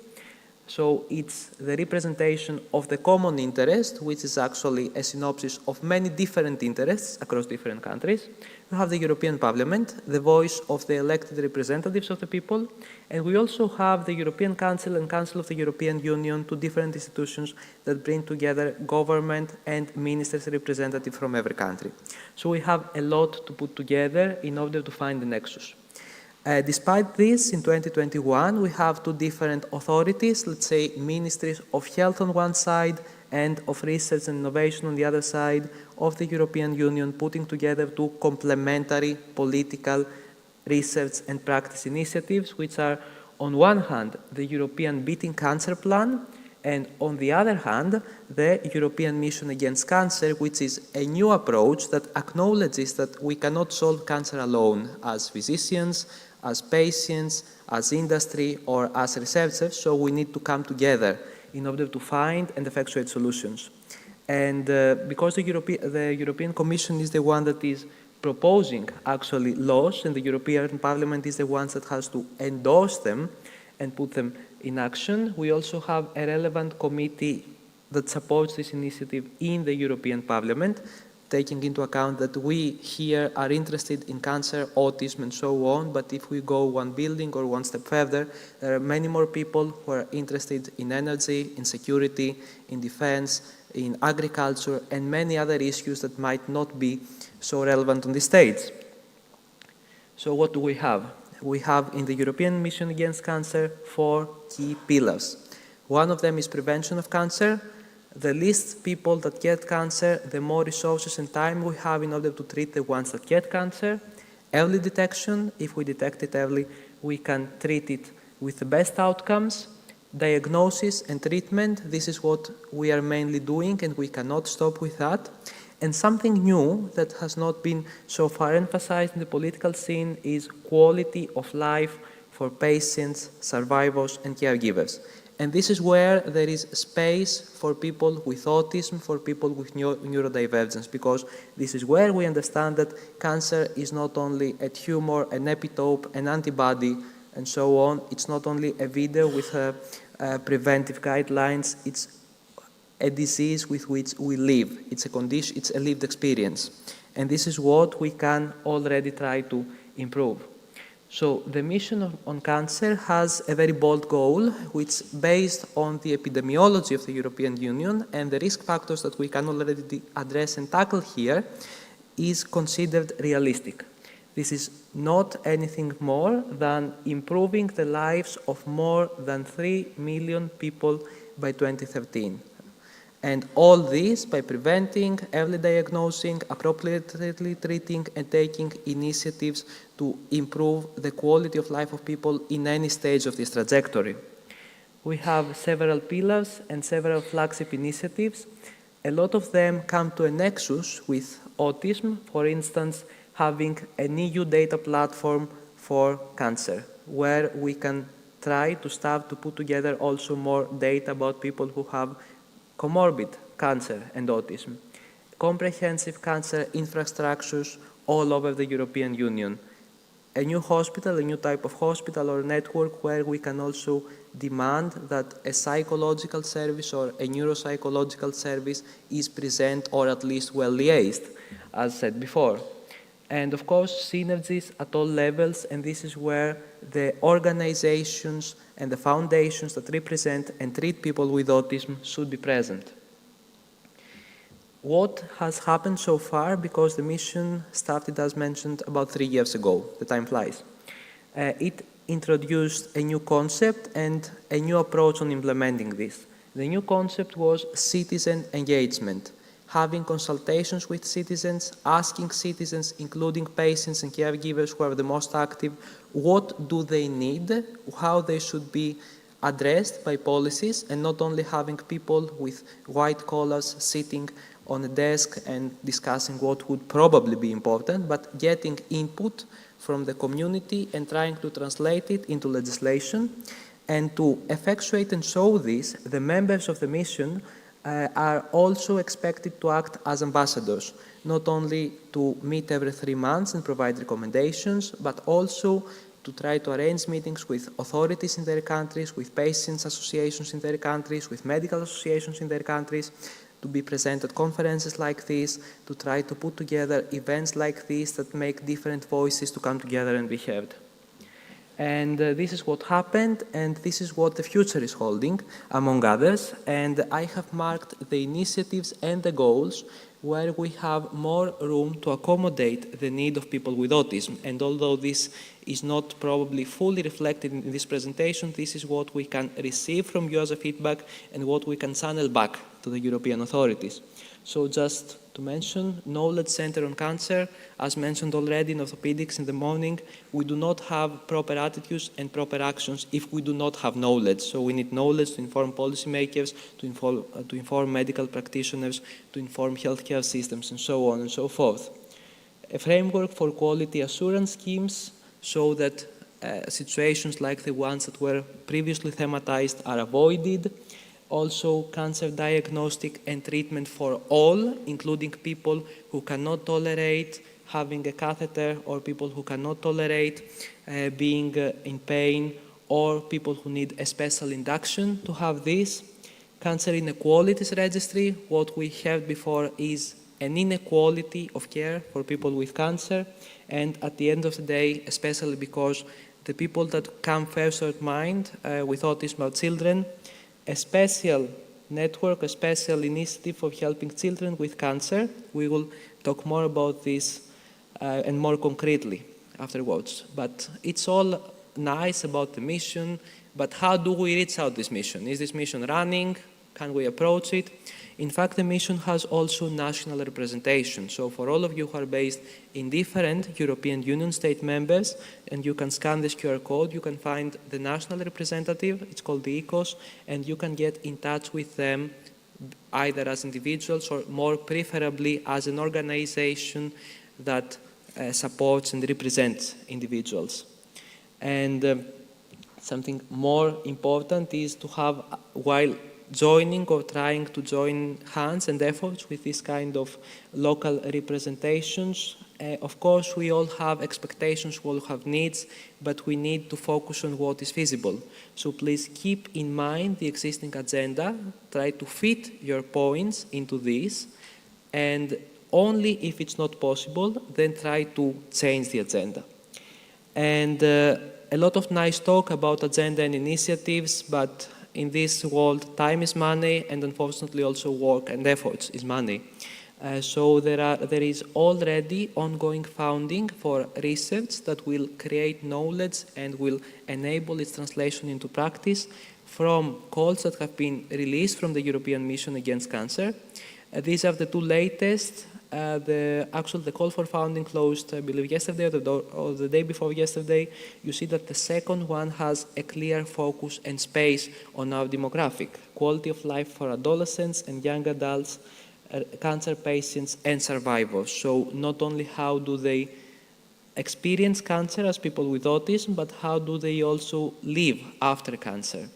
So it's the representation of the common interest, which is actually a synopsis of many different interests across different countries. We have the European Parliament, the voice of the elected representatives of the people, and we also have the European Council and Council of the European Union, two different institutions that bring together government and ministers representatives from every country. So we have a lot to put together in order to find the nexus. Despite this, in 2021, we have two different authorities, let's say ministries of health on one side and of research and innovation on the other side of the European Union, putting together two complementary political research and practice initiatives, which are on one hand the European Beating Cancer Plan, and on the other hand the European Mission Against Cancer, which is a new approach that acknowledges that we cannot solve cancer alone as physicians, as patients, as industry, or as researchers, so we need to come together in order to find and effectuate solutions. And because the European Commission is the one that is proposing actually laws, and the European Parliament is the one that has to endorse them and put them in action, we also have a relevant committee that supports this initiative in the European Parliament, taking into account that we here are interested in cancer, autism, and so on, but if we go one building or one step further, there are many more people who are interested in energy, in security, in defense, in agriculture, and many other issues that might not be so relevant on this stage. So what do we have? We have in the European Mission Against Cancer 4 key pillars. One of them is prevention of cancer. the least people that get cancer, the more resources and time we have in order to treat the ones that get cancer. Early detection, if we detect it early, we can treat it with the best outcomes. Diagnosis and treatment, this is what we are mainly doing, and we cannot stop with that. And something new that has not been so far emphasized in the political scene is quality of life for patients, survivors, and caregivers. And this is where there is space for people with autism, for people with neurodivergence, because this is where we understand that cancer is not only a tumor, an epitope, an antibody, and so on. It's not only a video with preventive guidelines, it's a disease with which we live. It's a condition, it's a lived experience. And this is what we can already try to improve. So the mission on cancer has a very bold goal, which is based on the epidemiology of the European Union and the risk factors that we can already address and tackle here, is considered realistic. This is not anything more than improving the lives of more than 3 million people by 2013. And all this by preventing, early diagnosing, appropriately treating, and taking initiatives to improve the quality of life of people in any stage of this trajectory. We have several pillars and several flagship initiatives. A lot of them come to a nexus with autism, for instance, having an EU data platform for cancer, where we can try to start to put together also more data about people who have comorbid cancer and autism. Comprehensive cancer infrastructures all over the European Union. A new hospital, a new type of hospital or network where we can also demand that a psychological service or a neuropsychological service is present or at least well liaised, as said before. And of course, synergies at all levels, and this is where the organizations and the foundations that represent and treat people with autism should be present. What has happened so far, because the mission started, as mentioned, about 3 years ago, the time flies. It introduced a new concept and a new approach on implementing this. The new concept was citizen engagement, having consultations with citizens, asking citizens, including patients and caregivers who are the most active, what do they need, how they should be addressed by policies, and not only having people with white collars sitting on a desk and discussing what would probably be important, but getting input from the community and trying to translate it into legislation. And to effectuate and show this, the members of the mission are also expected to act as ambassadors, not only to meet every 3 months and provide recommendations, but also to try to arrange meetings with authorities in their countries, with patients associations in their countries, with medical associations in their countries, to be present at conferences like this, to try to put together events like this that make different voices to come together and be heard. And this is what happened, and this is what the future is holding, among others. And I have marked the initiatives and the goals where we have more room to accommodate the need of people with autism. And although this is not probably fully reflected in this presentation, this is what we can receive from you as a feedback and what we can channel back to the European authorities. So just to mention, Knowledge Center on Cancer, as mentioned already in orthopedics in the morning, we do not have proper attitudes and proper actions if we do not have knowledge. So we need knowledge to inform policymakers, to inform medical practitioners, to inform healthcare systems, and so on and so forth. A framework for quality assurance schemes so that situations like the ones that were previously thematized are avoided. Also, cancer diagnostic and treatment for all, including people who cannot tolerate having a catheter, or people who cannot tolerate being in pain, or people who need a special induction to have this. Cancer inequalities registry, what we heard before is an inequality of care for people with cancer, and at the end of the day, especially because the people that come first at mind with autism are children, a special network, a special initiative for helping children with cancer. We will talk more about this and more concretely afterwards. But it's all nice about the mission, but how do we reach out this mission? Is this mission running? Can we approach it? In fact, the mission has also national representation. So for all of you who are based in different European Union state members, and you can scan this QR code, you can find the national representative, it's called the ECOS, and you can get in touch with them either as individuals or more preferably as an organization that supports and represents individuals. And something more important is to have, while joining or trying to join hands and efforts with this kind of local representations, of course we all have expectations, we all have needs, but we need to focus on what is feasible. So please keep in mind the existing agenda, try to fit your points into this, and only if it's not possible, then try to change the agenda. And a lot of nice talk about agenda and initiatives, but in this world, time is money, and unfortunately also work and efforts is money. So there is already ongoing funding for research that will create knowledge and will enable its translation into practice from calls that have been released from the European Mission Against Cancer. These are the two latest. The call for funding closed, I believe, yesterday or the day before yesterday. You see that the second one has a clear focus and space on our demographic, quality of life for adolescents and young adults, cancer patients and survivors. So not only how do they experience cancer as people with autism, but how do they also live after cancer.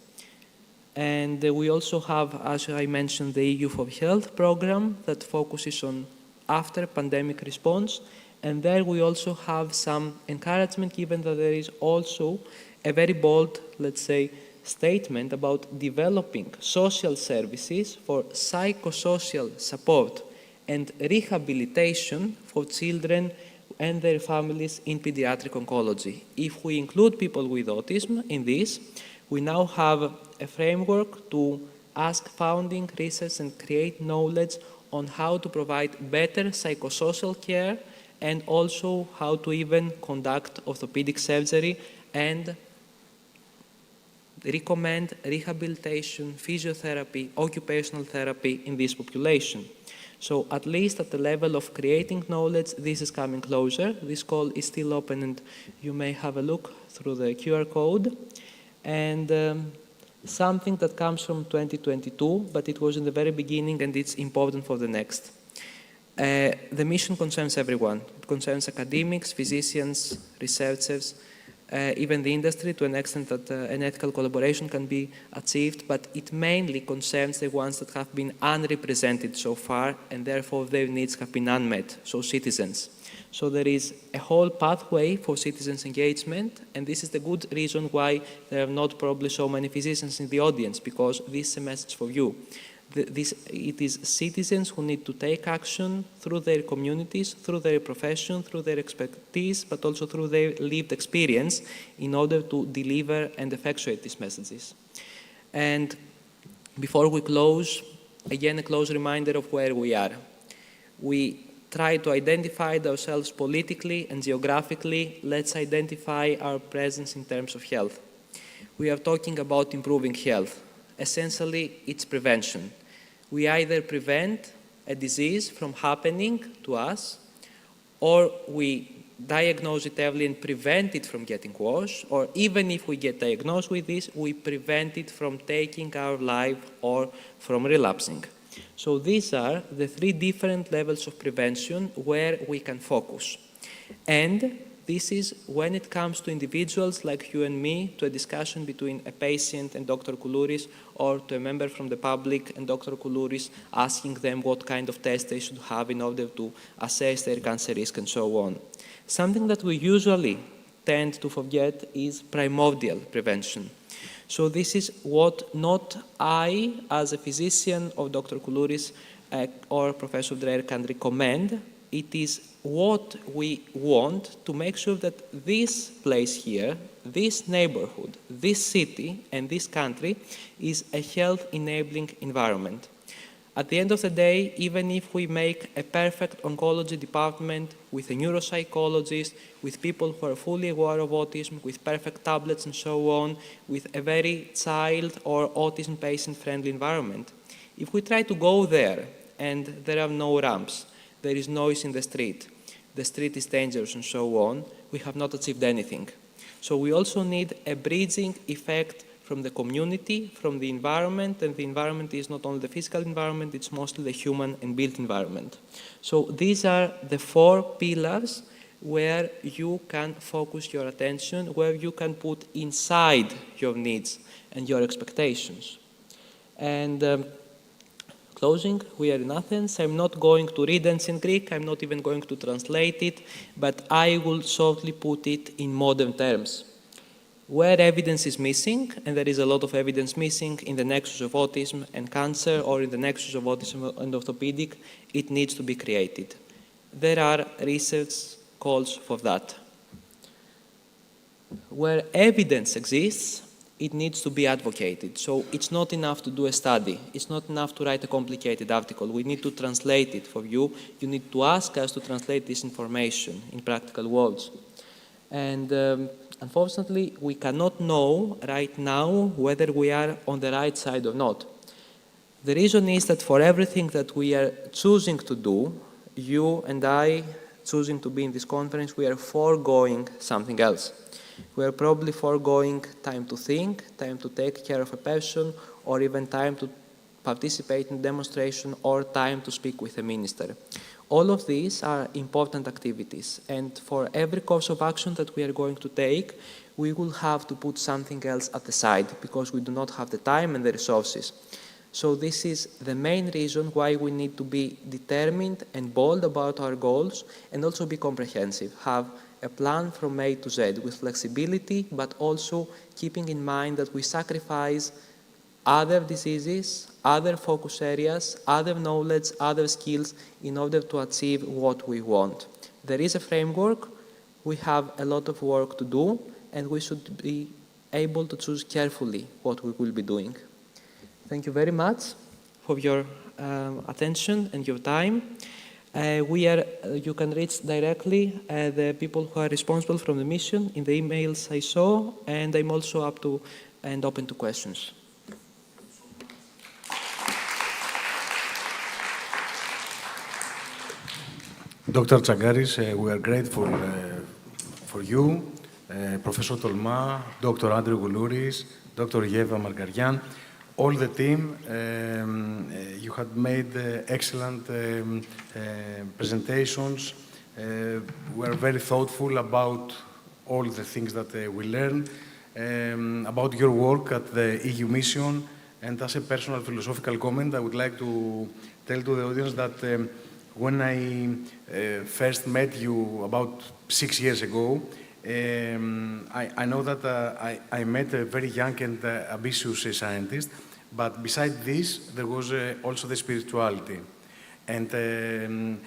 And we also have, as I mentioned, the EU for Health program that focuses on after pandemic response, and there we also have some encouragement given that there is also a very bold, let's say, statement about developing social services for psychosocial support and rehabilitation for children and their families in pediatric oncology. If we include people with autism in this, we now have a framework to ask founding research and create knowledge on how to provide better psychosocial care and also how to even conduct orthopedic surgery and recommend rehabilitation, physiotherapy, occupational therapy in this population. So at least at the level of creating knowledge, this is coming closer. This call is still open and you may have a look through the QR code. And something that comes from 2022, but it was in the very beginning and it's important for the next. The mission concerns everyone. It concerns academics, physicians, researchers, even the industry to an extent that an ethical collaboration can be achieved, but it mainly concerns the ones that have been unrepresented so far and therefore their needs have been unmet, so citizens. So there is a whole pathway for citizens' engagement, and this is the good reason why there are not probably so many physicians in the audience, because this is a message for you. It is citizens who need to take action through their communities, through their profession, through their expertise, but also through their lived experience in order to deliver and effectuate these messages. And before we close, again, a close reminder of where we are. We try to identify ourselves politically and geographically. Let's identify our presence in terms of health. We are talking about improving health. Essentially, it's prevention. We either prevent a disease from happening to us, or we diagnose it early and prevent it from getting worse, or even if we get diagnosed with this, we prevent it from taking our life or from relapsing. So these are the three different levels of prevention where we can focus. And this is when it comes to individuals like you and me, to a discussion between a patient and Dr. Koulouris, or to a member from the public and Dr. Koulouris, asking them what kind of test they should have in order to assess their cancer risk and so on. Something that we usually tend to forget is primordial prevention. So this is what not I, as a physician or Dr. Koulouris or Professor Dreher can recommend. It is what we want to make sure that this place here, this neighborhood, this city, and this country is a health-enabling environment. At the end of the day, even if we make a perfect oncology department with a neuropsychologist, with people who are fully aware of autism, with perfect tablets and so on, with a very child or autism patient-friendly environment, If we try to go there and there are no ramps, there is noise in the street is dangerous and so on, we have not achieved anything. So we also need a bridging effect from the community, from the environment, and the environment is not only the physical environment, it's mostly the human and built environment. So these are the 4 pillars where you can focus your attention, where you can put inside your needs and your expectations. And closing, we are in Athens. I'm not going to read ancient Greek, I'm not even going to translate it, but I will shortly put it in modern terms. Where evidence is missing, and there is a lot of evidence missing in the nexus of autism and cancer, or in the nexus of autism and orthopedic, it needs to be created. There are research calls for that. Where evidence exists, it needs to be advocated. So it's not enough to do a study. It's not enough to write a complicated article. We need to translate it for you. You need to ask us to translate this information in practical words. And unfortunately, we cannot know right now whether we are on the right side or not. The reason is that for everything that we are choosing to do, you and I choosing to be in this conference, we are foregoing something else. We are probably foregoing time to think, time to take care of a person, or even time to participate in demonstration, or time to speak with a minister. All of these are important activities, and for every course of action that we are going to take, we will have to put something else at the side, because we do not have the time and the resources. So this is the main reason why we need to be determined and bold about our goals, and also be comprehensive, have a plan from A to Z with flexibility, but also keeping in mind that we sacrifice other diseases, other focus areas, other knowledge, other skills in order to achieve what we want. There is a framework, we have a lot of work to do, and we should be able to choose carefully what we will be doing. Thank you very much for your attention and your time. You can reach directly the people who are responsible from the mission in the emails I saw, and I'm also up to and open to questions. Dr. Tsagaris, we are grateful for you, Professor Tolma, Dr. Andrew Goulouris, Dr. Yeva Margarian, all the team. You had made excellent presentations. We are very thoughtful about all the things that we learned, about your work at the EU mission. And as a personal philosophical comment, I would like to tell to the audience that when I first met you about 6 years ago, I know that I met a very young and ambitious scientist, but beside this, there was also the spirituality. And the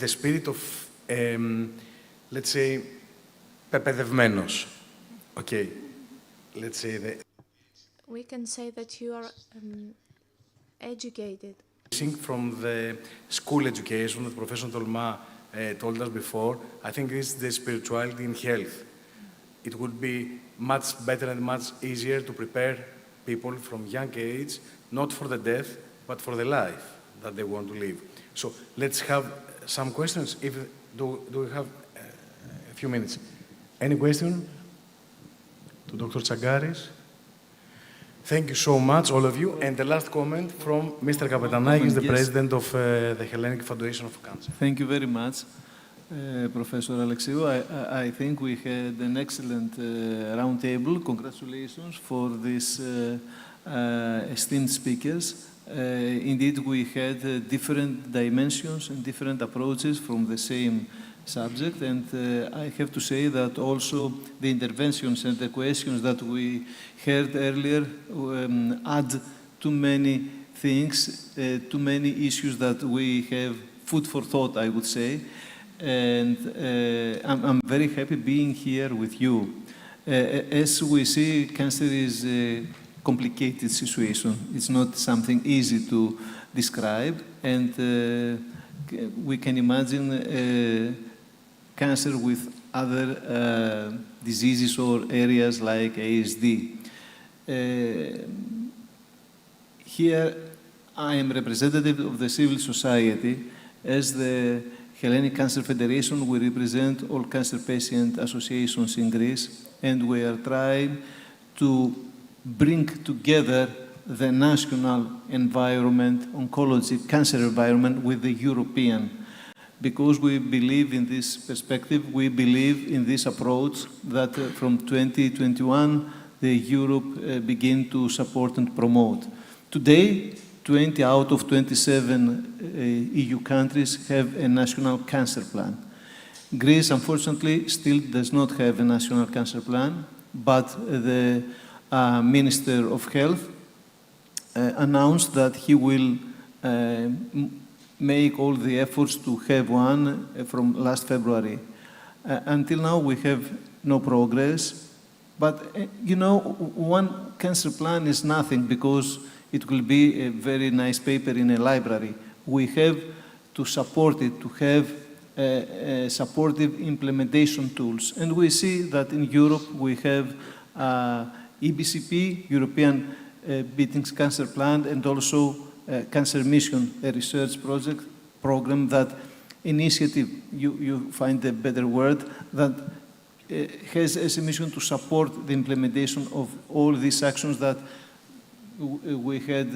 spirit of, let's say, πεπαιδευμένος. Okay, let's say that. We can say that you are educated. From the school education that Professor Tolma told us before, I think it's the spirituality in health. It would be much better and much easier to prepare people from young age, not for the death, but for the life that they want to live. So let's have some questions. Do we have a few minutes? Any question to Dr. Tsagaris? Thank you so much, all of you. And the last comment from Mr. Kapetanakis, the president of the Hellenic Foundation of Cancer. Thank you very much, Professor Alexiou. I think we had an excellent roundtable. Congratulations for these esteemed speakers. Indeed, we had different dimensions and different approaches from the same subject, and I have to say that also the interventions and the questions that we heard earlier add too many things, too many issues that we have food for thought, I would say. And I'm very happy being here with you. As we see, cancer is a complicated situation. It's not something easy to describe, and we can imagine cancer with other diseases or areas like ASD. Here, I am representative of the civil society. As the Hellenic Cancer Federation, we represent all cancer patient associations in Greece, and we are trying to bring together the national environment, oncology, cancer environment with the European. Because we believe in this perspective, we believe in this approach that from 2021, the Europe begin to support and promote. Today, 20 out of 27 EU countries have a national cancer plan. Greece, unfortunately, still does not have a national cancer plan, but the Minister of Health announced that he will make all the efforts to have one from last February. Until now, we have no progress. But, you know, one cancer plan is nothing because it will be a very nice paper in a library. We have to support it, to have supportive implementation tools. And we see that in Europe, we have EBCP, European Beatings Cancer Plan, and also Cancer Mission, a research program that initiative, you find a better word, that has as a mission to support the implementation of all these actions that we had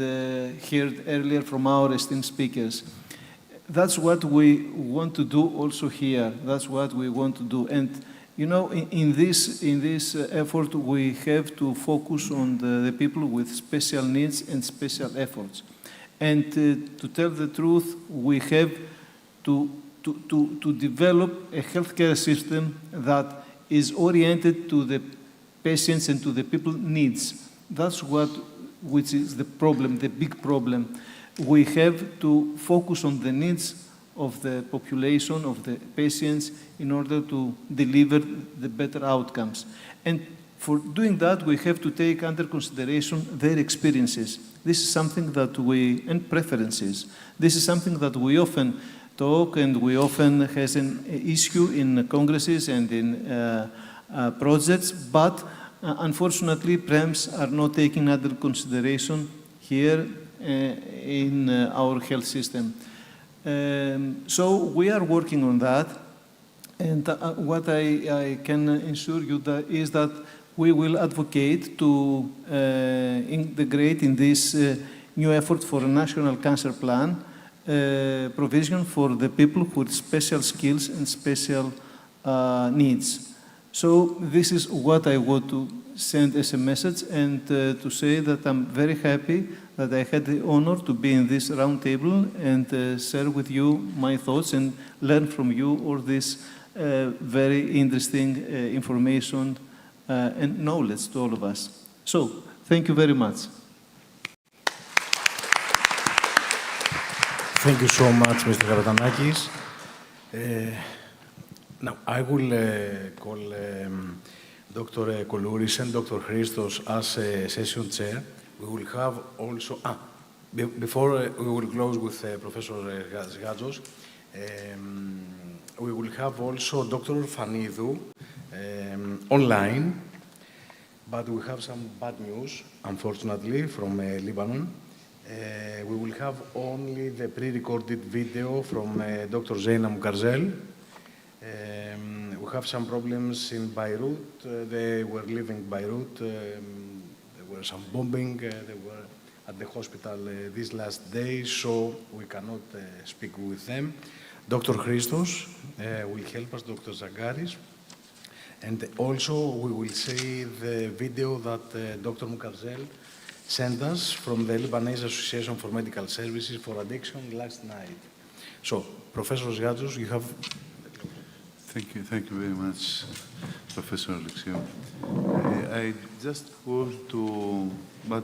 heard earlier from our esteemed speakers. That's what we want to do also here. That's what we want to do. And you know, in this effort, we have to focus on the people with special needs and special efforts. And to tell the truth, we have to develop a healthcare system that is oriented to the patients and to the people's needs. That's which is the problem, the big problem. We have to focus on the needs of the population, of the patients, in order to deliver the better outcomes. And for doing that, we have to take under consideration their experiences. This is something that and preferences. This is something that we often talk and we often has an issue in congresses and in projects, but unfortunately, PREMs are not taken under consideration here in our health system. So we are working on that, and what I can assure you is that we will advocate to integrate in this new effort for a national cancer plan provision for the people with special skills and special needs. So this is what I want to send as a message, and to say that I'm very happy that I had the honor to be in this round table and share with you my thoughts and learn from you all this very interesting information and knowledge to all of us. So, thank you very much. Thank you so much, Mr. Karatanakis. Now, I will call Dr. Koulouris and Dr. Christos as session chair. We will have also, before we will close with Professor Zgadzos, we will have also Dr. Fanidou online, but we have some bad news, unfortunately, from Lebanon. We will have only the pre-recorded video from Dr. Zeina Mukarzel. We have some problems in Beirut. They were leaving Beirut. There were some bombing. They were at the hospital these last days, so we cannot speak with them. Dr. Christos will help us, Dr. Zagaris. And also, we will see the video that Dr. Mukarzel sent us from the Lebanese Association for Medical Services for Addiction last night. So, Professor Zgadzos, you have... Thank you very much, Professor Alexiou. I just want to, but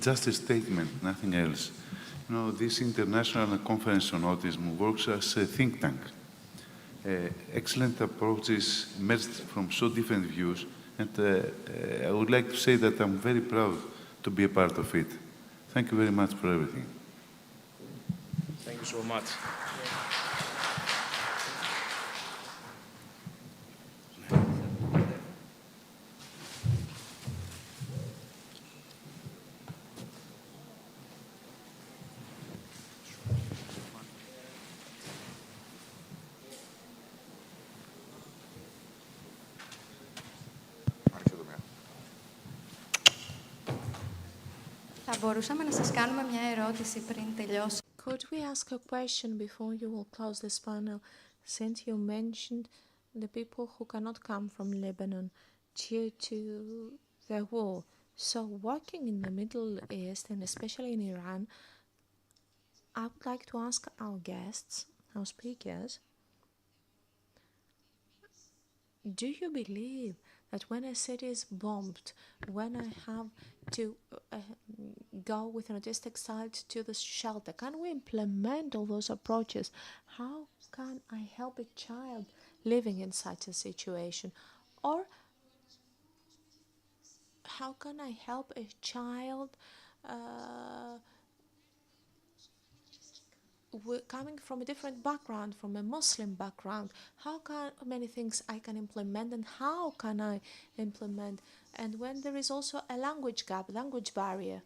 just a statement, nothing else. You know, this International Conference on Autism works as a think tank. Excellent approaches emerged from so different views, and I would like to say that I'm very proud to be a part of it. Thank you very much for everything. Thank you so much. Θα μπορούσαμε να σας κάνουμε μια ερώτηση πριν τελειώσει. Could we ask a question before you will close this panel? Since you mentioned the people who cannot come from Lebanon due to the war. So working in the Middle East and especially in Iran, I would like to ask our guests, our speakers, do you believe that when a city is bombed, when I have to go with an autistic child to the shelter, can we implement all those approaches? How can I help a child living in such a situation? Or how can I help a child coming from a different background, from a Muslim background? How many things I can implement, and how can I implement? And when there is also a language gap, language barrier,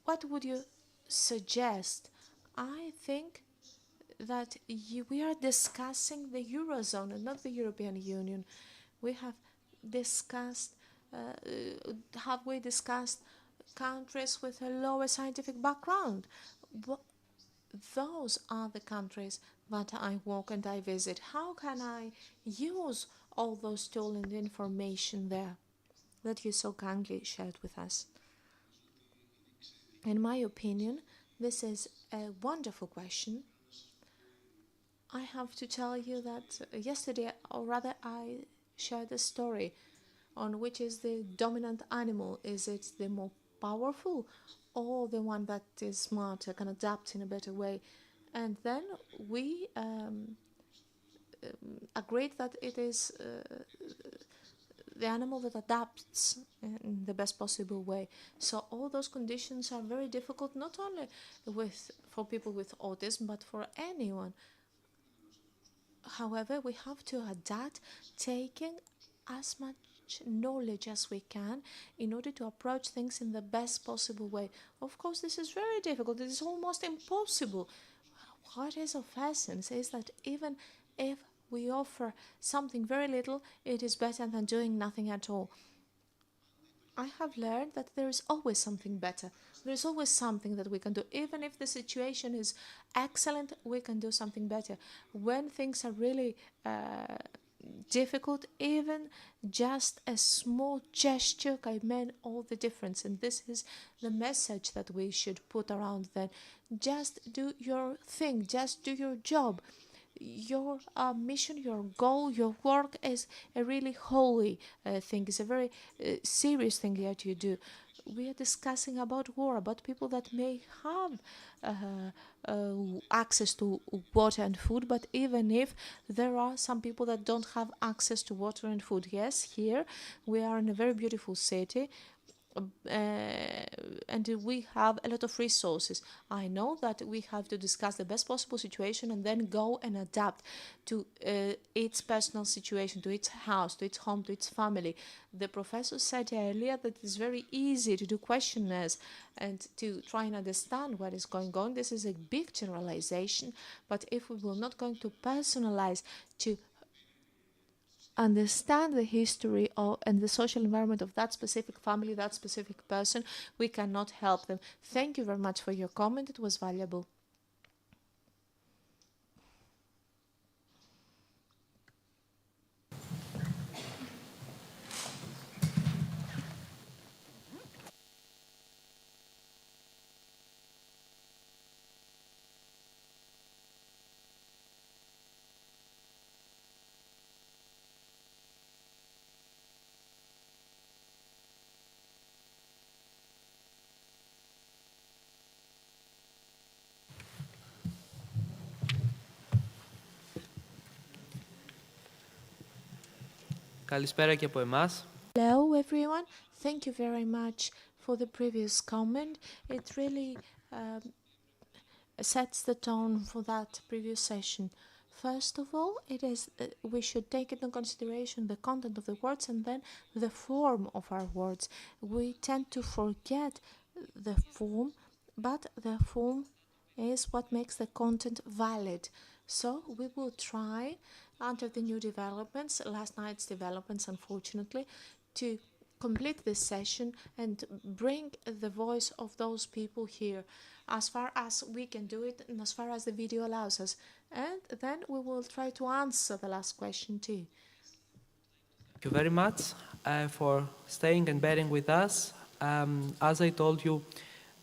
what would you suggest? I think that we are discussing the Eurozone and not the European Union. We have discussed, have we discussed countries with a lower scientific background? Those are the countries that I walk and I visit. How can I use all those tools and information there that you so kindly shared with us? In my opinion, this is a wonderful question. I have to tell you that yesterday, or rather I shared a story on which is the dominant animal. Is it the more powerful or the one that is smarter, can adapt in a better way? And then we agreed that it is the animal that adapts in the best possible way. So all those conditions are very difficult, not only for people with autism, but for anyone. However, we have to adapt, taking as much knowledge as we can in order to approach things in the best possible way. Of course, this is very difficult. It is almost impossible. What is of essence is that even if we offer something very little, it is better than doing nothing at all. I have learned that there is always something better. There is always something that we can do. Even if the situation is excellent, we can do something better. When things are really difficult, even just a small gesture can make all the difference. And this is the message that we should put around then. Just do your thing, just do your job. Your mission, your goal, your work is a really holy thing. It's a very serious thing that you do. We are discussing about war, about people that may have access to water and food, but even if there are some people that don't have access to water and food. Yes, here we are in a very beautiful city, and we have a lot of resources. I know that we have to discuss the best possible situation and then go and adapt to its personal situation, to its house, to its home, to its family. The professor said earlier that it's very easy to do questionnaires and to try and understand what is going on. This is a big generalization, but if we will not going to personalize, to understand the history and the social environment of that specific family, that specific person, we cannot help them. Thank you very much for your comment. It was valuable. Καλησπέρα και από εμάς. Hello everyone, thank you very much for the previous comment. It really sets the tone for that previous session. First of all, it is we should take into consideration the content of the words and then the form of our words. We tend to forget the form, but the form is what makes the content valid. So we will try, under the new developments, last night's developments unfortunately, to complete this session and bring the voice of those people here as far as we can do it and as far as the video allows us. And then we will try to answer the last question too. Thank you very much for staying and bearing with us. As I told you,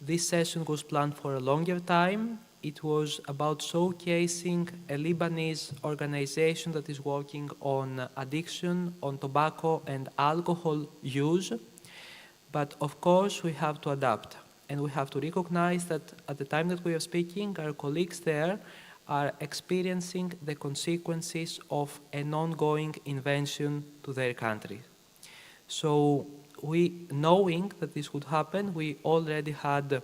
this session was planned for a longer time. It was about showcasing a Lebanese organization that is working on addiction, on tobacco and alcohol use. But of course, we have to adapt, and we have to recognize that at the time that we are speaking, our colleagues there are experiencing the consequences of an ongoing invention to their country. So knowing that this would happen, we already had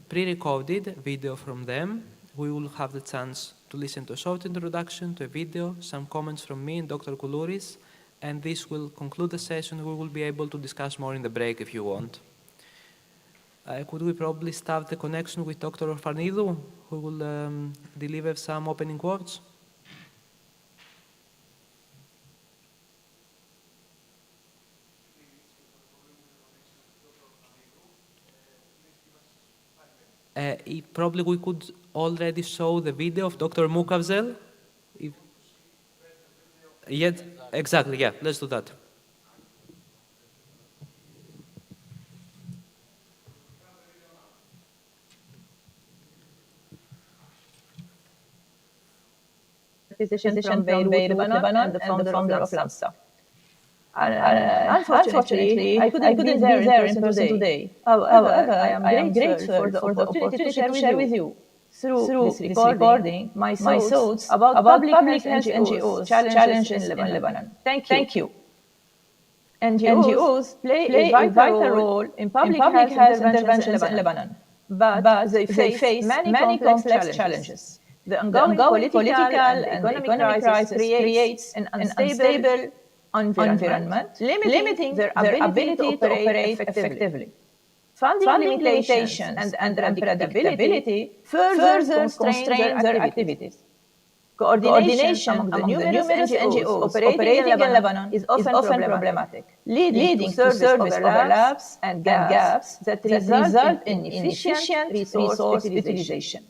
pre-recorded video from them. We will have the chance to listen to a short introduction, to a video, some comments from me and Dr. Koulouris, and this will conclude the session. We will be able to discuss more in the break if you want. Could we probably start the connection with Dr. Orfanidou, who will deliver some opening words? Probably we could already show the video of Dr. Moukavzel. Yet, exactly, yeah, let's do that. Physician from Beirut, Lebanon, and the founder of LAMSA. Unfortunately, I couldn't be there in person today. However, I am grateful for the opportunity to share with you through this recording my thoughts about public health NGOs challenges in Lebanon. Thank you. NGOs play a vital role in public health interventions in Lebanon, but they face many complex challenges. The ongoing political and economic crisis creates an unstable environment, limiting their ability to operate effectively. Funding limitations and unpredictability further constrain their activities. Coordination among the numerous NGOs operating in Lebanon is often problematic, leading to service overlaps and gaps that result in inefficient resource utilization.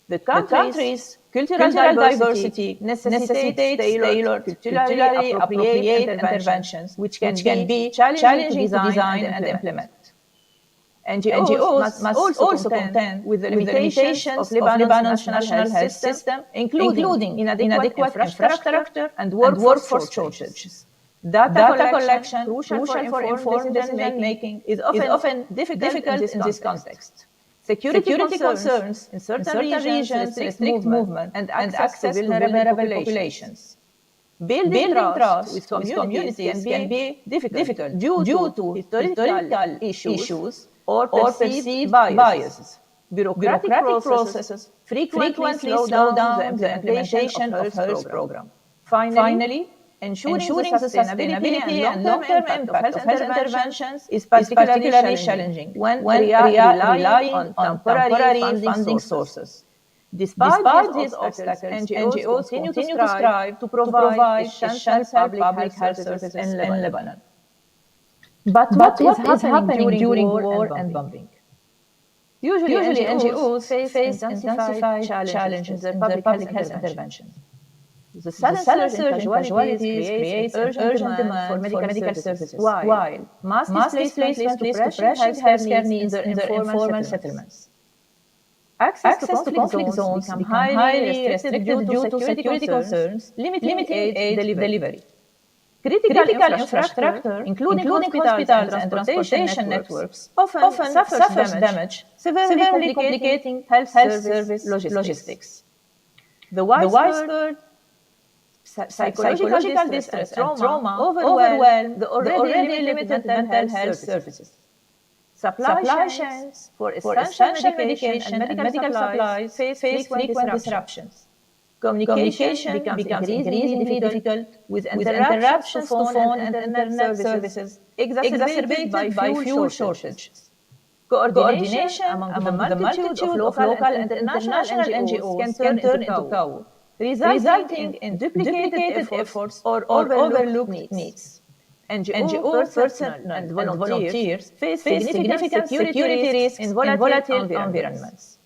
The country's cultural diversity necessitates tailored, culturally appropriate interventions, which can be challenging to design and implement. NGOs must also contend with the limitations of Lebanon's national health system, including inadequate infrastructure and workforce shortages. Data collection, crucial for informed decision-making, is often difficult in this context. Security concerns in certain regions restrict movement and access to vulnerable populations. Building trust with communities can be difficult due to historical issues or perceived biases. Bureaucratic processes frequently slow down the implementation of health program. Finally, ensuring the sustainability and long-term impact of health interventions is particularly challenging when relying on temporary funding sources. Despite these obstacles, NGOs continue to strive to provide essential public health services in Lebanon. But what is happening during war and bombing? Usually NGOs face intensified challenges in their public health interventions. The sudden surge in casualties creates urgent demand for medical services, while mass displacement leads to pressing healthcare needs in their informal settlements. Access to conflict zones become highly restricted due to security concerns, limiting aid delivery. Critical infrastructure, including hospitals and transportation networks, often suffers damage, severely complicating health service logistics. The widespread psychological distress and trauma overwhelm the already limited mental health services. Supply chains for essential medication and medical supplies face frequent disruptions. Communication becomes increasingly difficult with interruptions to phone and internet services exacerbated by fuel shortages. Coordination among the multitude of local and international NGOs can turn into chaos, resulting in duplicated efforts or overlooked needs. NGO personnel and volunteers face significant security risks in volatile environments.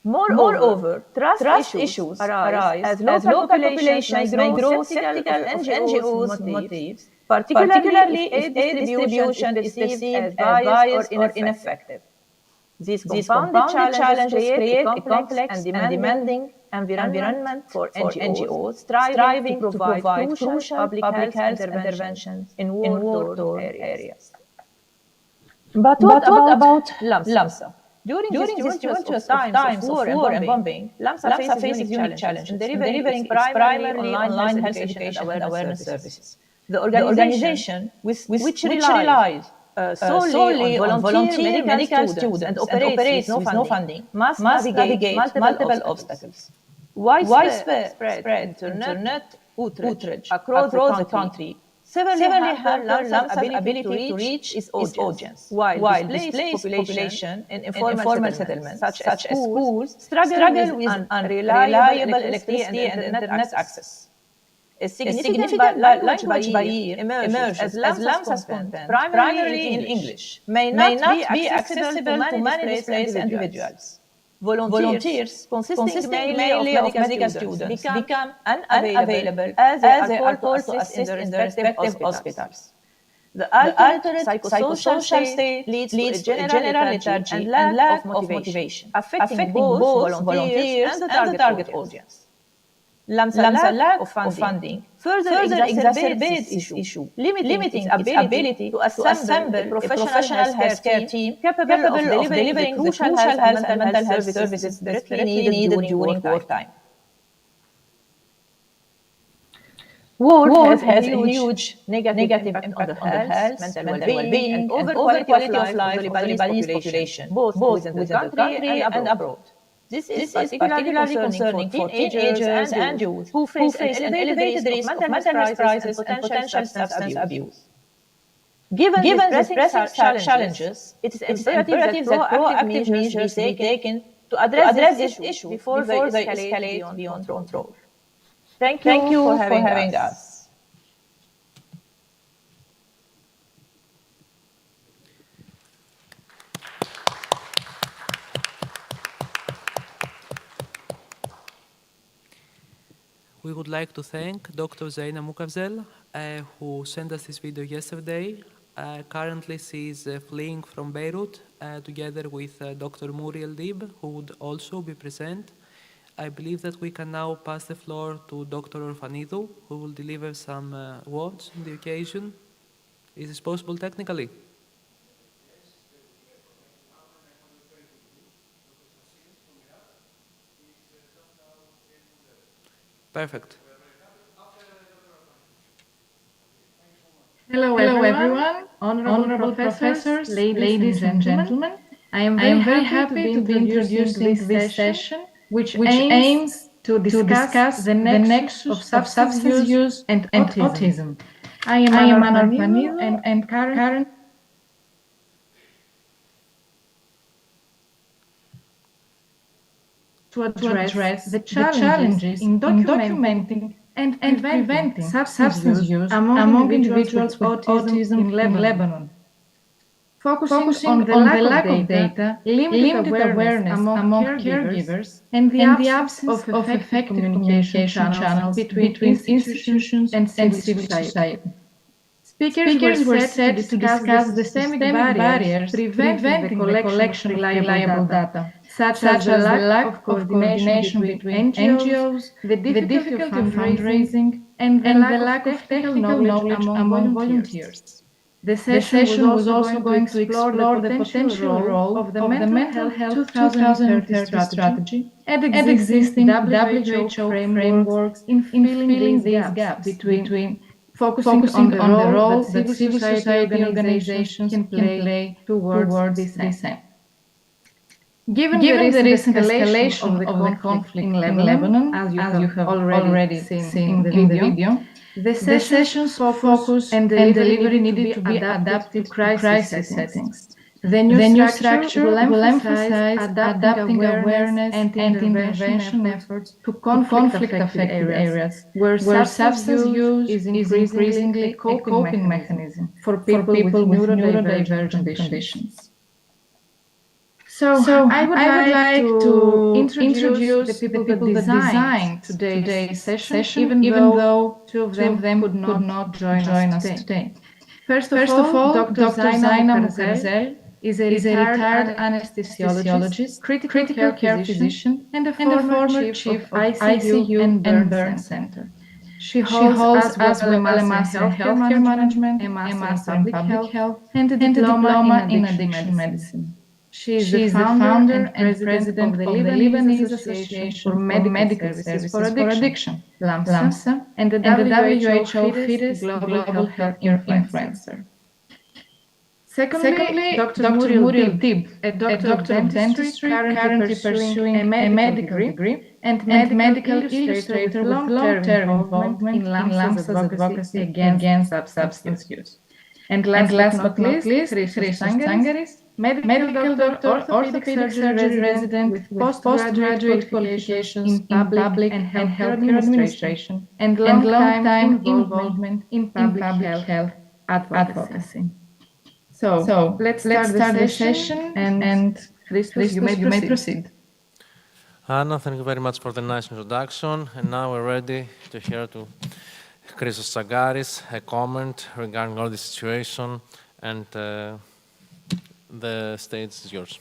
Moreover, trust issues arise as local populations may grow skeptical of NGOs' motives, particularly if aid distribution is perceived as biased or ineffective. These compounded challenges create a complex and demanding environment for NGOs striving to provide crucial public health interventions in war-torn areas. But what about LAMSA? During these tumultuous times of war and bombing, LAMSA faces unique challenges in delivering its primarily online health education and awareness services. The organization, which relies solely on volunteer medical students and operates with no funding, must navigate multiple obstacles. Widespread internet outrage across the country severely hamper LAMSA's ability to reach its audience, while displaced population in informal settlements, such as schools, struggle with unreliable electricity and internet access. A significant language barrier emerges as LAMSA's content, primarily in English, may not be accessible to many displaced individuals. Volunteers, consisting mainly of medical students, become unavailable as they are called to assist in their respective hospitals. The altered psychosocial state leads to a general lethargy and lack of motivation, affecting both volunteers and the target audience. LAMSA's lack of funding further exacerbates this issue, limiting its ability to assemble a professional healthcare team capable of delivering the crucial health and mental health services desperately needed during wartime. War has a huge negative impact on the health, mental well-being, and overall quality of life of the Lebanese population, both within the country and abroad. This is particularly concerning for teenagers and youth who face an elevated risk of mental health crisis and potential substance abuse. Given these pressing challenges, it is imperative that proactive measures be taken to address this issue before they escalate beyond control. Thank you for having us. We would like to thank Dr. Zaina Mukavzel, who sent us this video yesterday. Currently, she is fleeing from Beirut together with Dr. Muriel Dib, who would also be present. I believe that we can now pass the floor to Dr. Orfanidou, who will deliver some words on the occasion. Is this possible technically? Perfect. Hello everyone, honorable professors, ladies and gentlemen. I am very happy to be introducing this session, which aims to discuss the nexus of substance use and autism. I am Anna Orfanidou and current to address the challenges in documenting and preventing substance use among individuals with autism in Lebanon. Focusing on the lack of data, limited awareness among caregivers, and the absence of effective communication channels between institutions and civil society. Speakers were set to discuss the systemic barriers preventing the collection of reliable data, such as the lack of coordination between NGOs, the difficulty of fundraising, and the lack of technical knowledge among volunteers. The session was also going to explore the potential role of the Mental Health 2030 strategy and existing WHO frameworks in filling these gaps between focusing on the role that civil society organizations can play towards this end. Given the recent escalation of the conflict in Lebanon, as you have already seen in the video, the session's focus and delivery needed to be adapted to crisis settings. The new structure will emphasize adapting awareness and intervention efforts to conflict-affected areas where substance use is increasingly a coping mechanism for people with neurodivergent conditions. So I would like to introduce the people that designed today's session, even though two of them could not join us today. First of all, Dr. Zaina Mukarzel is a retired anesthesiologist, critical care physician, and a former chief of ICU and Burn Center. She holds as well a master in healthcare management, a master in public health, and a diploma in addiction medicine. She is the founder and president of the Lebanese Association for Medical Services for Addiction, LAMSA, and the WHO Fittest Global Healthcare Influencer. Secondly, Dr. Muriel Tib, a doctor of dentistry, currently pursuing a medical degree and medical illustrator with long-term involvement in LAMSA's advocacy against substance use. And last but not least, Christos Tsangaris, medical doctor, orthopedic surgery resident with postgraduate qualifications in public and healthcare administration and long-time involvement in public health advocacy. So let's start the session, and Christos, you may proceed. Anna, thank you very much for the nice introduction. And now we're ready to hear to Christos Tsangaris a comment regarding all the situation, and the stage is yours.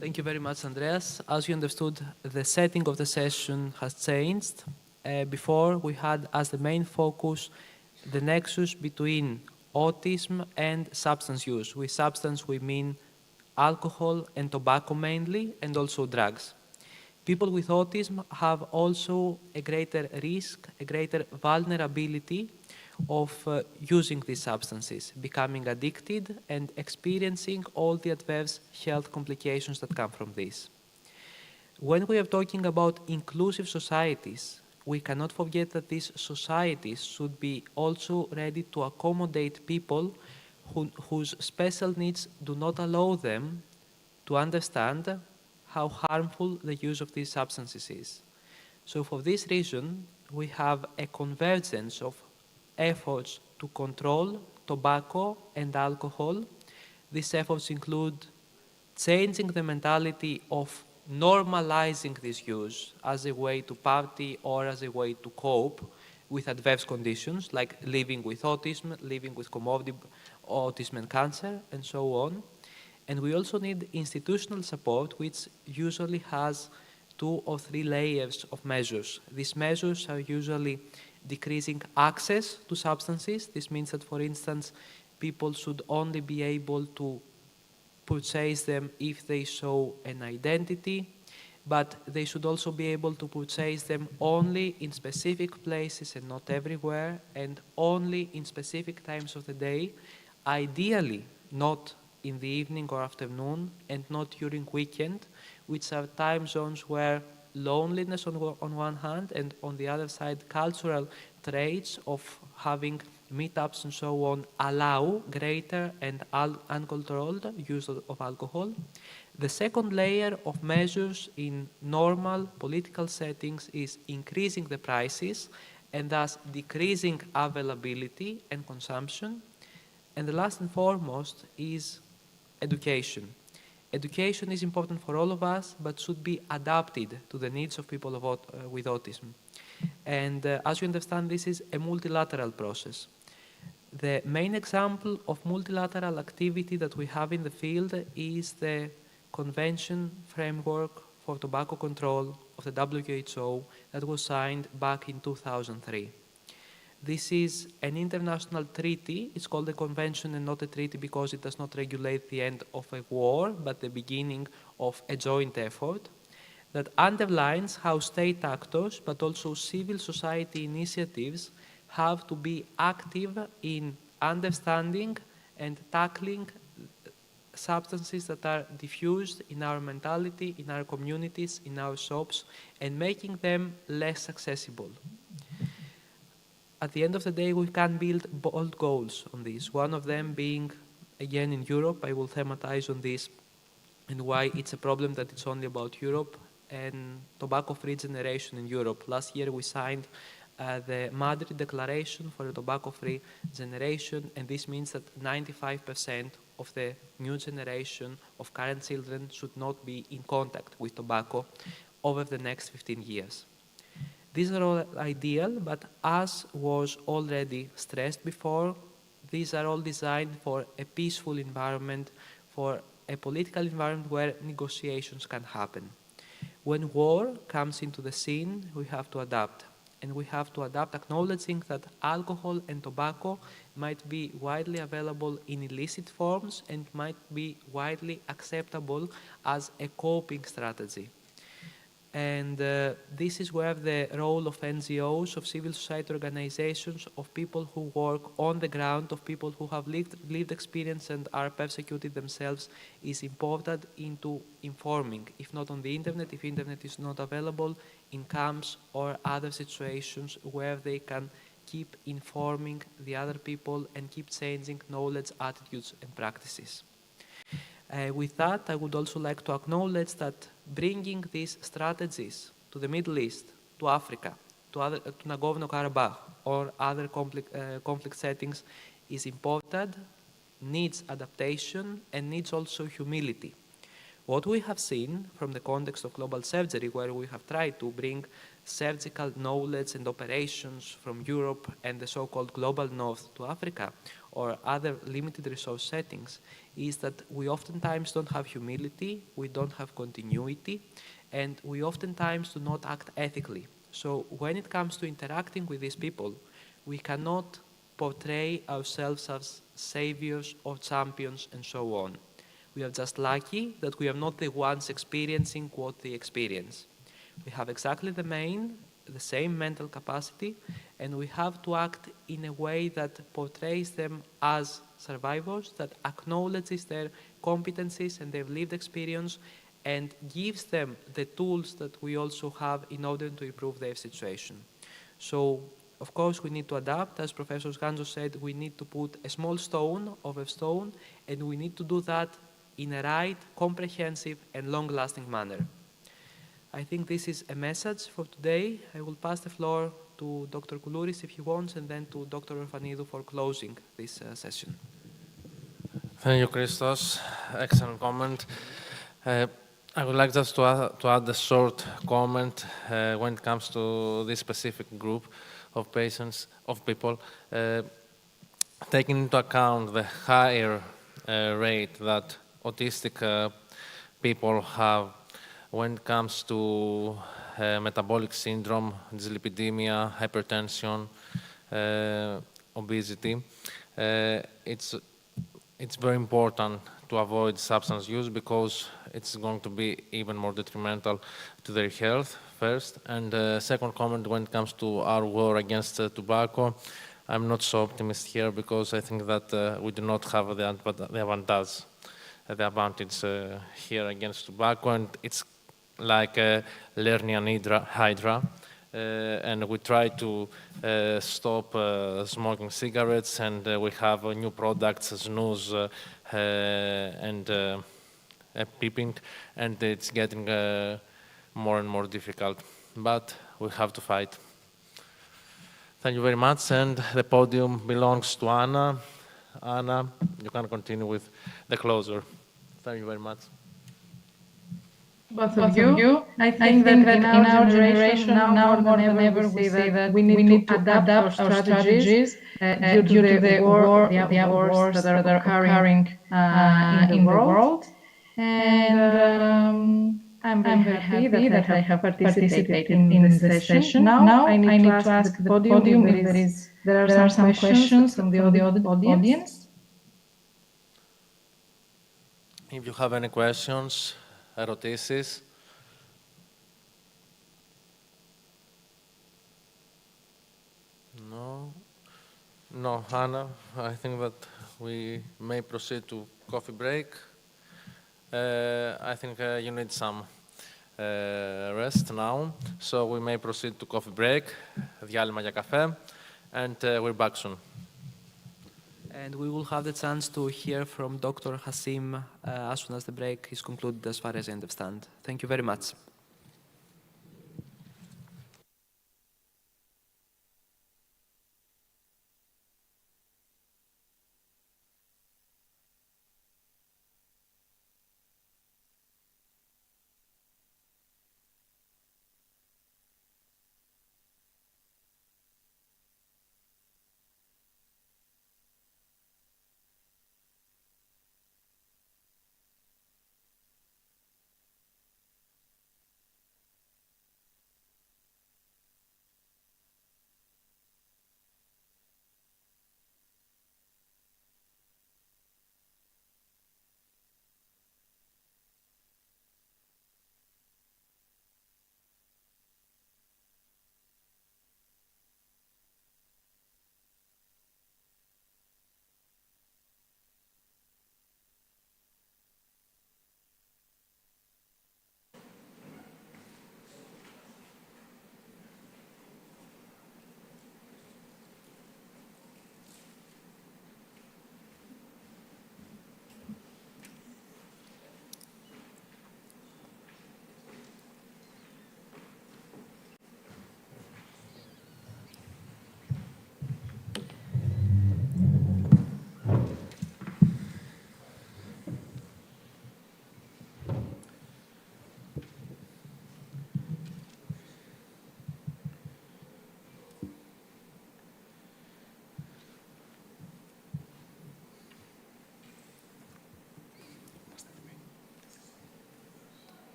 Thank you very much, Andreas. As you understood, the setting of the session has changed. Before, we had as the main focus the nexus between autism and substance use. With substance, we mean alcohol and tobacco mainly, and also drugs. People with autism have also a greater risk, a greater vulnerability of using these substances, becoming addicted and experiencing all the adverse health complications that come from this. When we are talking about inclusive societies, we cannot forget that these societies should be also ready to accommodate people whose special needs do not allow them to understand how harmful the use of these substances is. So for this reason, we have a convergence of efforts to control tobacco and alcohol. These efforts include changing the mentality of normalizing this use as a way to party or as a way to cope with adverse conditions like living with autism, living with comorbid autism and cancer, and so on. And we also need institutional support, which usually has 2 or 3 layers of measures. These measures are usually decreasing access to substances. This means that, for instance, people should only be able to purchase them if they show an identity, but they should also be able to purchase them only in specific places and not everywhere, and only in specific times of the day, ideally not in the evening or afternoon, and not during weekend, which are time zones where loneliness on one hand, and on the other side, cultural traits of having meetups and so on allow greater and uncontrolled use of alcohol. The second layer of measures in normal political settings is increasing the prices and thus decreasing availability and consumption. And the last and foremost is education. Education is important for all of us, but should be adapted to the needs of people with autism. And as you understand, this is a multilateral process. The main example of multilateral activity that we have in the field is the Convention Framework for Tobacco Control of the WHO that was signed back in 2003. This is an international treaty. It's called a convention and not a treaty because it does not regulate the end of a war, but the beginning of a joint effort that underlines how state actors, but also civil society initiatives, have to be active in understanding and tackling substances that are diffused in our mentality, in our communities, in our shops, and making them less accessible. At the end of the day, we can build bold goals on this, one of them being again in Europe. I will thematize on this and why it's a problem that it's only about Europe and tobacco-free generation in Europe. Last year we signed the Madrid Declaration for a tobacco-free generation, and this means that 95% of the new generation of current children should not be in contact with tobacco over the next 15 years. These are all ideal, but as was already stressed before, these are all designed for a peaceful environment, for a political environment where negotiations can happen. When war comes into the scene, we have to adapt. And we have to adapt acknowledging that alcohol and tobacco might be widely available in illicit forms and might be widely acceptable as a coping strategy. And this is where the role of NGOs, of civil society organizations, of people who work on the ground, of people who have lived experience and are persecuted themselves is important into informing, if not on the internet, if internet is not available, in camps or other situations where they can keep informing the other people and keep changing knowledge, attitudes, and practices. With that, I would also like to acknowledge that bringing these strategies to the Middle East, to Africa, to Nagorno-Karabakh, or other conflict settings is important, needs adaptation, and needs also humility. What we have seen from the context of global surgery, where we have tried to bring surgical knowledge and operations from Europe and the so-called global north to Africa, or other limited resource settings, is that we oftentimes don't have humility, we don't have continuity, and we oftentimes do not act ethically. So when it comes to interacting with these people, we cannot portray ourselves as saviors or champions and so on. We are just lucky that we are not the ones experiencing what they experience. We have exactly the same mental capacity, and we have to act in a way that portrays them as survivors, that acknowledges their competencies and their lived experience, and gives them the tools that we also have in order to improve their situation. So, of course, we need to adapt. As Professor Ganzo said, we need to put a small stone over stone, and we need to do that in a right, comprehensive, and long-lasting manner. I think this is a message for today. I will pass the floor to Dr. Koulouris if he wants, and then to Dr. Orfanidou for closing this session. Thank you, Christos. Excellent comment. I would like just to add a short comment when it comes to this specific group of patients, of people, taking into account the higher rate that autistic people have when it comes to metabolic syndrome, dyslipidemia, hypertension, obesity. It's very important to avoid substance use because it's going to be even more detrimental to their health, first. And second comment, when it comes to our war against tobacco, I'm not so optimistic here because I think that we do not have the advantage here against tobacco, and it's like a Lernian hydra. And we try to stop smoking cigarettes, and we have new products, snus and peeping, and it's getting more and more difficult. But we have to fight. Thank you very much, and the podium belongs to Anna. Anna, you can continue with the closure. Thank you very much. Both of you. I think that in our generation, now more than ever, we say that we need to adapt our strategies due to the wars that are occurring in the world. And I'm very happy that I have participated in this session. Now I need to ask the podium if there are some questions from the audience. If you have any questions, ερωτήσεις. No? No, Hannah, I think that we may proceed to coffee break. I think you need some rest now, so we may proceed to coffee break, διάλειμμα για καφέ, and we're back soon. And we will have the chance to hear from Dr. Hassim as soon as the break is concluded, as far as I understand. Thank you very much.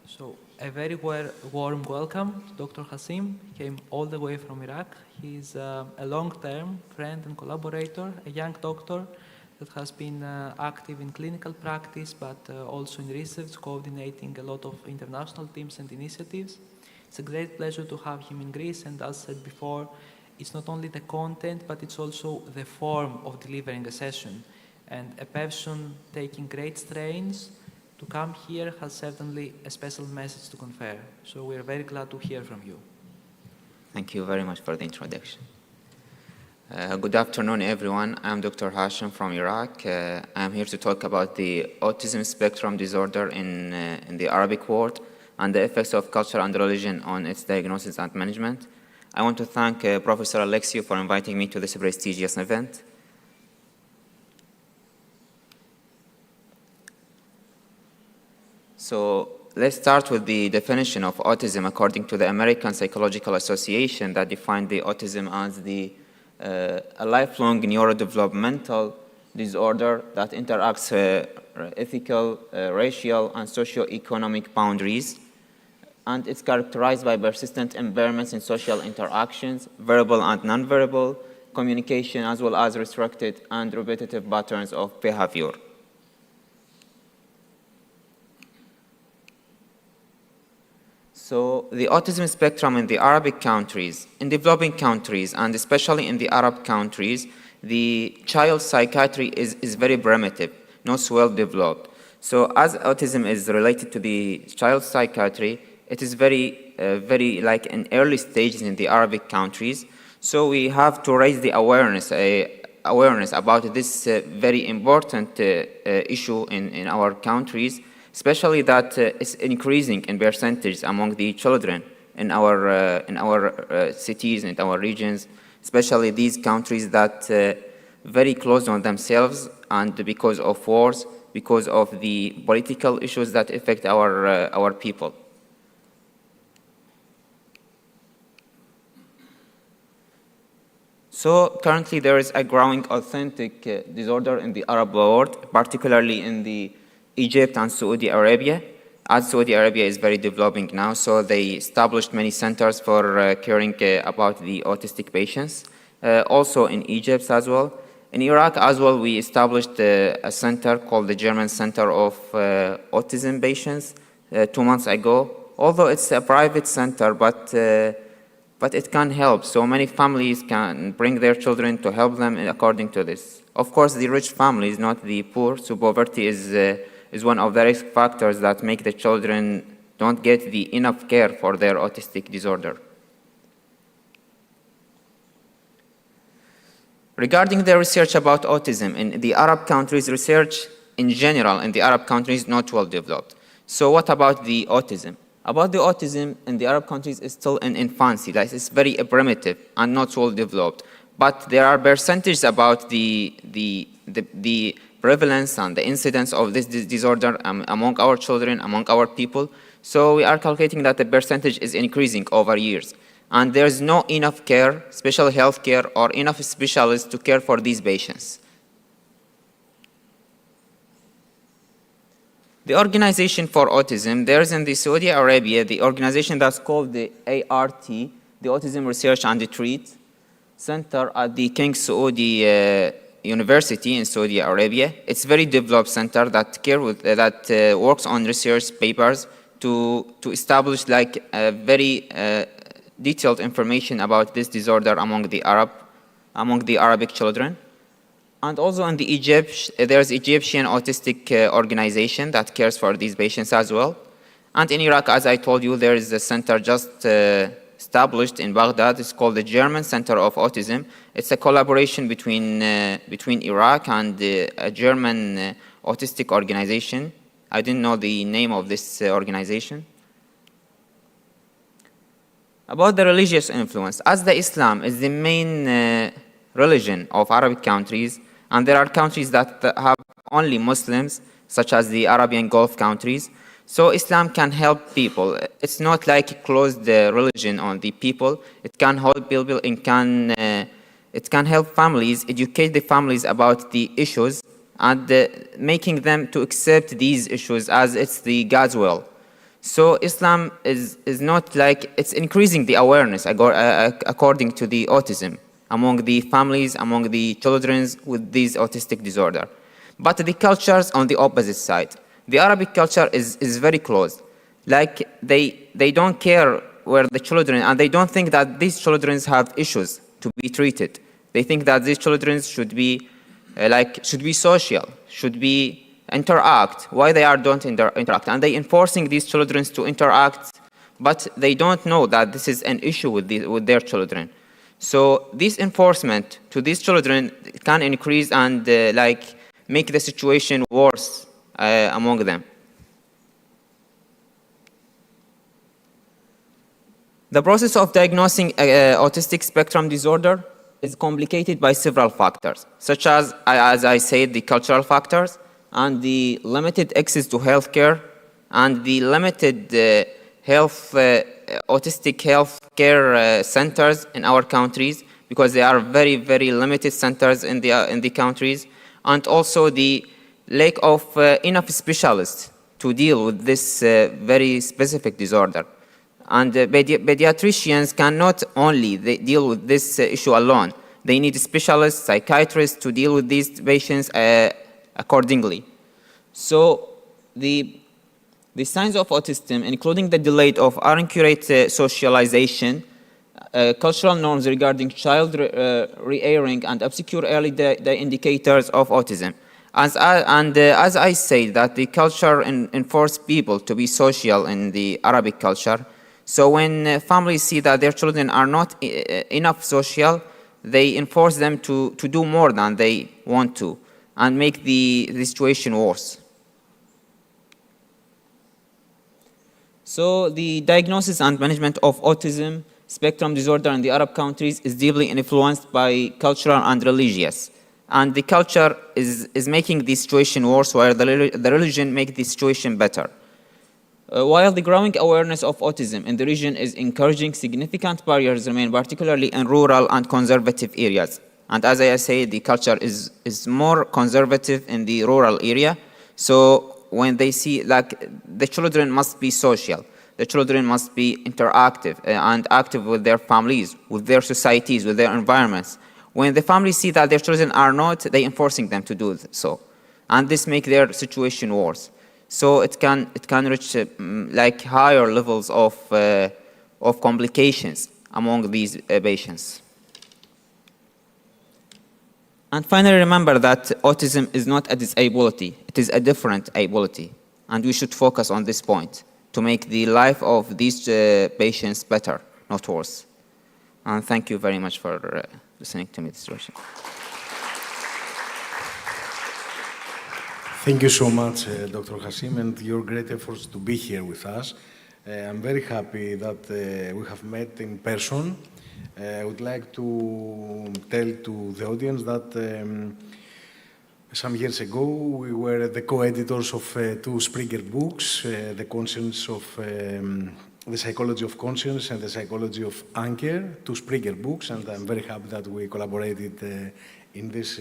So a very warm welcome to Dr. Hassim. He came all the way from Iraq. He's a long-term friend and collaborator, a young doctor that has been active in clinical practice, but also in research, coordinating a lot of international teams and initiatives. It's a great pleasure to have him in Greece, and as said before, it's not only the content, but it's also the form of delivering a session. And a person taking great strains to come here has certainly a special message to confer. So we are very glad to hear from you. Thank you very much for the introduction. Good afternoon, everyone. I'm Dr. Hashim from Iraq. I'm here to talk about the autism spectrum disorder in the Arabic world and the effects of culture and religion on its diagnosis and management. I want to thank Professor Alexiou for inviting me to this prestigious event. So let's start with the definition of autism according to the American Psychological Association that defined the autism as a lifelong neurodevelopmental disorder that interacts ethical, racial, and socio-economic boundaries. And it's characterized by persistent impairments in social interactions, verbal and nonverbal communication, as well as restricted and repetitive patterns of behavior. So the autism spectrum in the Arabic countries, in developing countries, and especially in the Arab countries, the child psychiatry is very primitive, not well developed. So as autism is related to the child psychiatry, it is very like in early stages in the Arabic countries. So we have to raise the awareness about this very important issue in our countries, especially that it's increasing in percentage among the children in our cities and our regions, especially these countries that very close on themselves, and because of wars, because of the political issues that affect our people. So currently there is a growing authentic disorder in the Arab world, particularly in the Egypt and Saudi Arabia, as Saudi Arabia is very developing now, so they established many centers for caring about the autistic patients. Also in Egypt as well. In Iraq as well, we established a center called the German Center of Autism Patients 2 months ago. Although it's a private center, but it can help. So many families can bring their children to help them according to this. Of course, the rich families, not the poor, so poverty is one of the risk factors that make the children don't get the enough care for their autistic disorder. Regarding the research about autism in the Arab countries, research in general in the Arab countries not well developed. So what about the autism? About the autism in the Arab countries is still in infancy, like it's very primitive and not well developed. But there are percentages about the prevalence and the incidence of this disorder among our children, among our people. So we are calculating that the percentage is increasing over years. And there's not enough care, special health care, or enough specialists to care for these patients. The organization for autism, there's in the Saudi Arabia, the organization that's called the ART, the Autism Research and Treat Center at the King Saudi University in Saudi Arabia. It's a very developed center that works on research papers to establish like very detailed information about this disorder among the Arabic children. And also in the Egypt, there's Egyptian autistic organization that cares for these patients as well. And in Iraq, as I told you, there is a center just established in Baghdad. It's called the German Center of Autism. It's a collaboration between Iraq and a German autistic organization. I didn't know the name of this organization. About the religious influence, as the Islam is the main religion of Arabic countries, and there are countries that have only Muslims, such as the Arabian Gulf countries, so Islam can help people. It's not like a closed religion on the people. It can help people, it can help families, educate the families about the issues, and making them to accept these issues as it's the God's will. So Islam is not like, it's increasing the awareness according to the autism among the families, among the children with this autistic disorder. But the cultures on the opposite side. The Arabic culture is very closed. Like they don't care where the children, and they don't think that these children have issues to be treated. They think that these children should be social, should be interact. Why they don't interact? And they enforcing these children to interact, but they don't know that this is an issue with their children. So this enforcement to these children can increase and make the situation worse among them. The process of diagnosing autistic spectrum disorder is complicated by several factors, such as I said, the cultural factors, and the limited access to healthcare, and the limited autistic health care centers in our countries, because they are very, very limited centers in the countries, and also the lack of enough specialists to deal with this very specific disorder. And pediatricians cannot only deal with this issue alone. They need specialists, psychiatrists to deal with these patients accordingly. So the signs of autism, including the delay of inaccurate socialization, cultural norms regarding child rearing, and obscure early indicators of autism. As I say, that the culture enforces people to be social in the Arabic culture. So when families see that their children are not enough social, they enforce them to do more than they want to, and make the situation worse. So the diagnosis and management of autism spectrum disorder in the Arab countries is deeply influenced by cultural and religious. And the culture is making the situation worse, while the religion makes the situation better. While the growing awareness of autism in the region is encouraging, significant barriers remain, particularly in rural and conservative areas. And as I say, the culture is more conservative in the rural area. So when they see, the children must be social, the children must be interactive and active with their families, with their societies, with their environments. When the families see that their children are not, they enforcing them to do so. And this makes their situation worse. So it can reach higher levels of complications among these patients. And finally, remember that autism is not a disability. It is a different ability. And we should focus on this point to make the life of these patients better, not worse. And thank you very much for listening to me this question. Thank you so much, Dr. Hassim, and your great efforts to be here with us. I'm very happy that we have met in person. I would like to tell to the audience that some years ago we were the co-editors of two Springer books, The Conscience of the Psychology of Conscience and the Psychology of Anger, two Springer books, and I'm very happy that we collaborated in these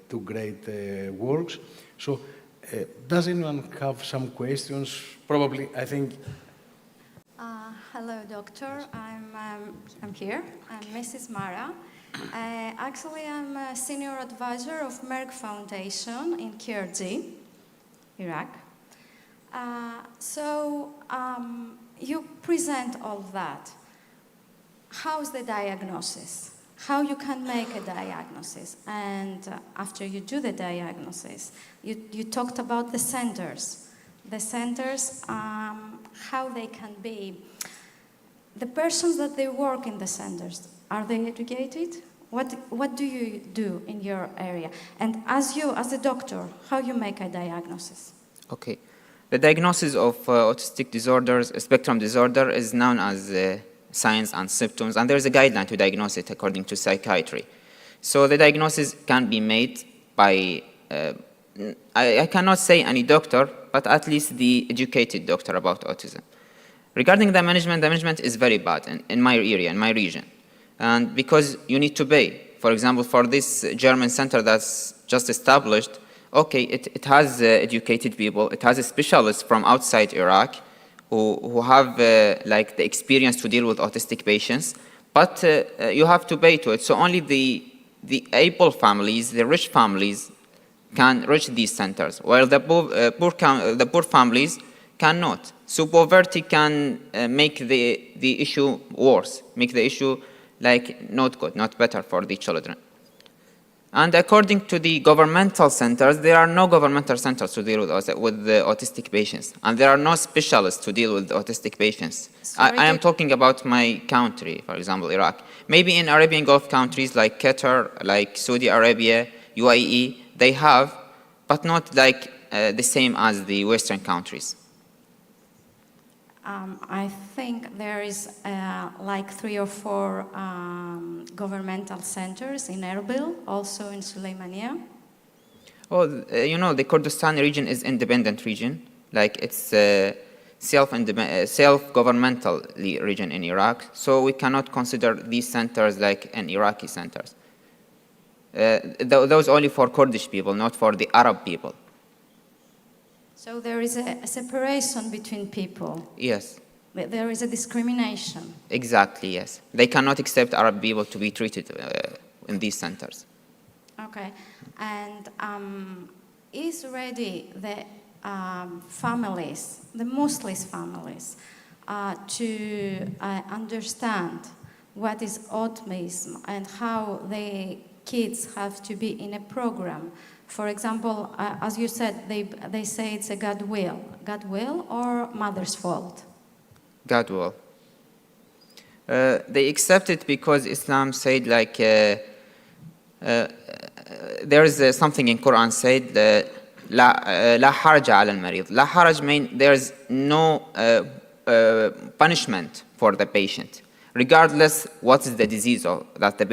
two great works. So, does anyone have some questions? Probably, I think. Hello, doctor. I'm here. I'm Mrs. Mara. Actually, I'm a senior advisor of Merck Foundation in KRG, Iraq. You present all that. How's the diagnosis? How you can make a diagnosis? And after you do the diagnosis, you talked about the centers. The centers, how they can be. The persons that they work in the centers, are they educated? What do you do in your area? And as a doctor, how you make a diagnosis? Okay. The diagnosis of autistic disorders, spectrum disorder, is known as signs and symptoms, and there's a guideline to diagnose it according to psychiatry. So the diagnosis can be made by, I cannot say any doctor, but at least the educated doctor about autism. Regarding the management is very bad in my area, in my region. And because you need to pay, for example, for this German center that's just established, okay, it has educated people, it has a specialist from outside Iraq who have like the experience to deal with autistic patients, but you have to pay to it. So only the able families, the rich families, can reach these centers, while the poor families cannot. So poverty can make the issue worse, make the issue like not good, not better for the children. And according to the governmental centers, there are no governmental centers to deal with the autistic patients. And there are no specialists to deal with the autistic patients. I am talking about my country, for example, Iraq. Maybe in Arabian Gulf countries like Qatar, like Saudi Arabia, UAE, they have, but not like the same as the Western countries. I think there is like 3 or 4 governmental centers in Erbil, also in Suleimania. Well, you know, the Kurdistan region is independent region, like it's self-governmental region in Iraq, so we cannot consider these centers like an Iraqi centers. Those only for Kurdish people, not for the Arab people. So there is a separation between people. Yes. There is a discrimination. Exactly, yes. They cannot accept Arab people to be treated in these centers. Okay. And is ready the families, the Muslim families, to understand what is autism and how the kids have to be in a program? For example, as you said, they say it's a God will. God will or mother's fault? God will. They accept it because Islam said like, there is something in Quran said, La haraj ala al-marid. La haraj means there's no punishment for the patient, regardless what is the disease that the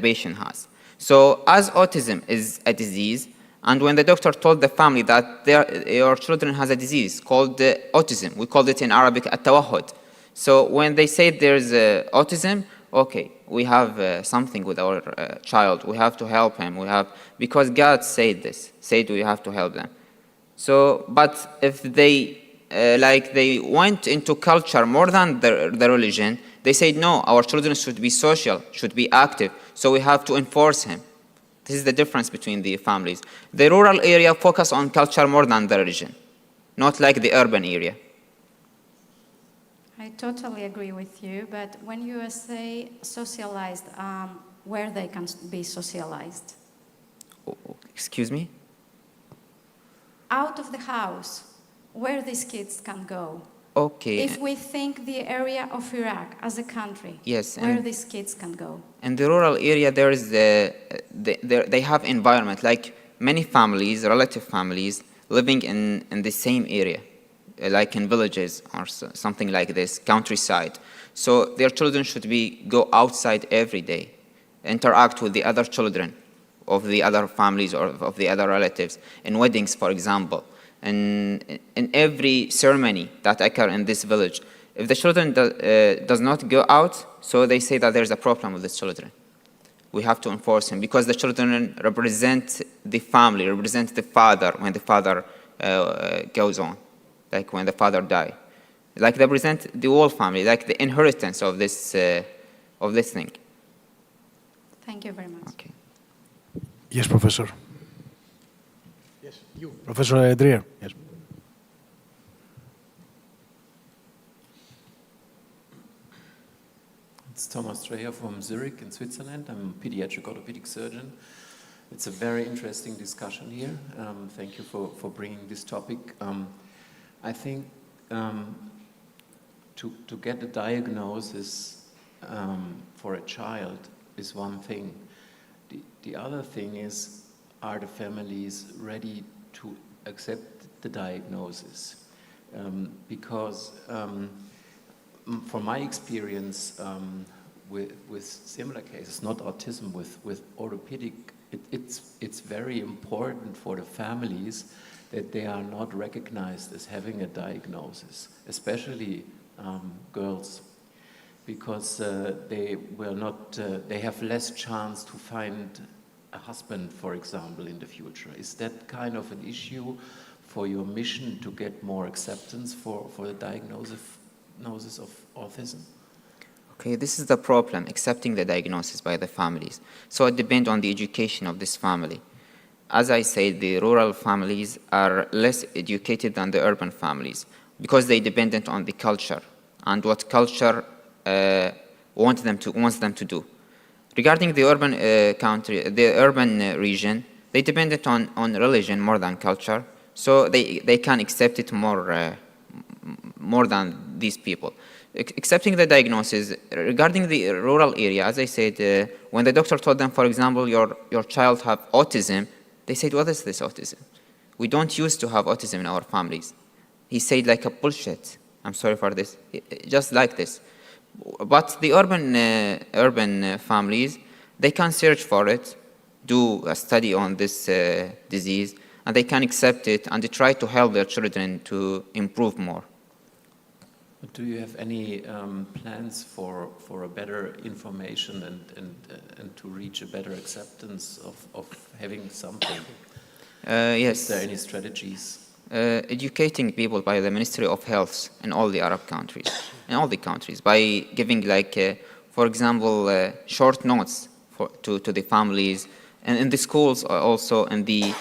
patient has. So as autism is a disease, and when the doctor told the family that your children has a disease called autism, we called it in Arabic at-tawahud. So when they say there's autism, okay, we have something with our child, we have to help him, because God said this, said we have to help them. So, but if they, they went into culture more than the religion, they said, no, our children should be social, should be active, so we have to enforce him. This is the difference between the families. The rural area focus on culture more than the religion, not like the urban area. I totally agree with you, but when you say socialized, where they can be socialized? Excuse me? Out of the house, where these kids can go. Okay. If we think the area of Iraq as a country, yes, where these kids can go. In the rural area, there is they have environment, like many families, relative families, living in the same area, like in villages or something like this, countryside. So their children should go outside every day, interact with the other children of the other families or of the other relatives, in weddings, for example, and in every ceremony that occur in this village. If the children does not go out, so they say that there's a problem with the children. We have to enforce him because the children represent the family, represent the father when the father goes on, like when the father dies. Like they represent the whole family, like the inheritance of this thing. Thank you very much. Okay. Yes, Professor. Yes, you. Professor Dreher. Yes. It's Thomas Dreher from Zurich in Switzerland. I'm a pediatric orthopedic surgeon. It's a very interesting discussion here. Thank you for bringing this topic. I think to get a diagnosis for a child is one thing. The other thing is, are the families ready to accept the diagnosis? Because from my experience with similar cases, not autism, with orthopedic, it's very important for the families that they are not recognized as having a diagnosis, especially girls, because they have less chance to find a husband, for example, in the future. Is that kind of an issue for your mission to get more acceptance for the diagnosis of autism? Okay, this is the problem, accepting the diagnosis by the families. So it depends on the education of this family. As I said, the rural families are less educated than the urban families because they dependent on the culture and what culture wants them to do. Regarding the urban region, they dependent on religion more than culture, so they can accept it more than these people. Accepting the diagnosis, regarding the rural area, as I said, when the doctor told them, for example, your child have autism, they said, what is this autism? We don't used to have autism in our families. He said like a bullshit. I'm sorry for this, just like this. But the urban families, they can search for it, do a study on this disease, and they can accept it, and they try to help their children to improve more. Do you have any plans for a better information and to reach a better acceptance of having something? Yes. Is there any strategies? Educating people by the Ministry of Health in all the Arab countries, by giving for example, short notes to the families, and in the schools also, in the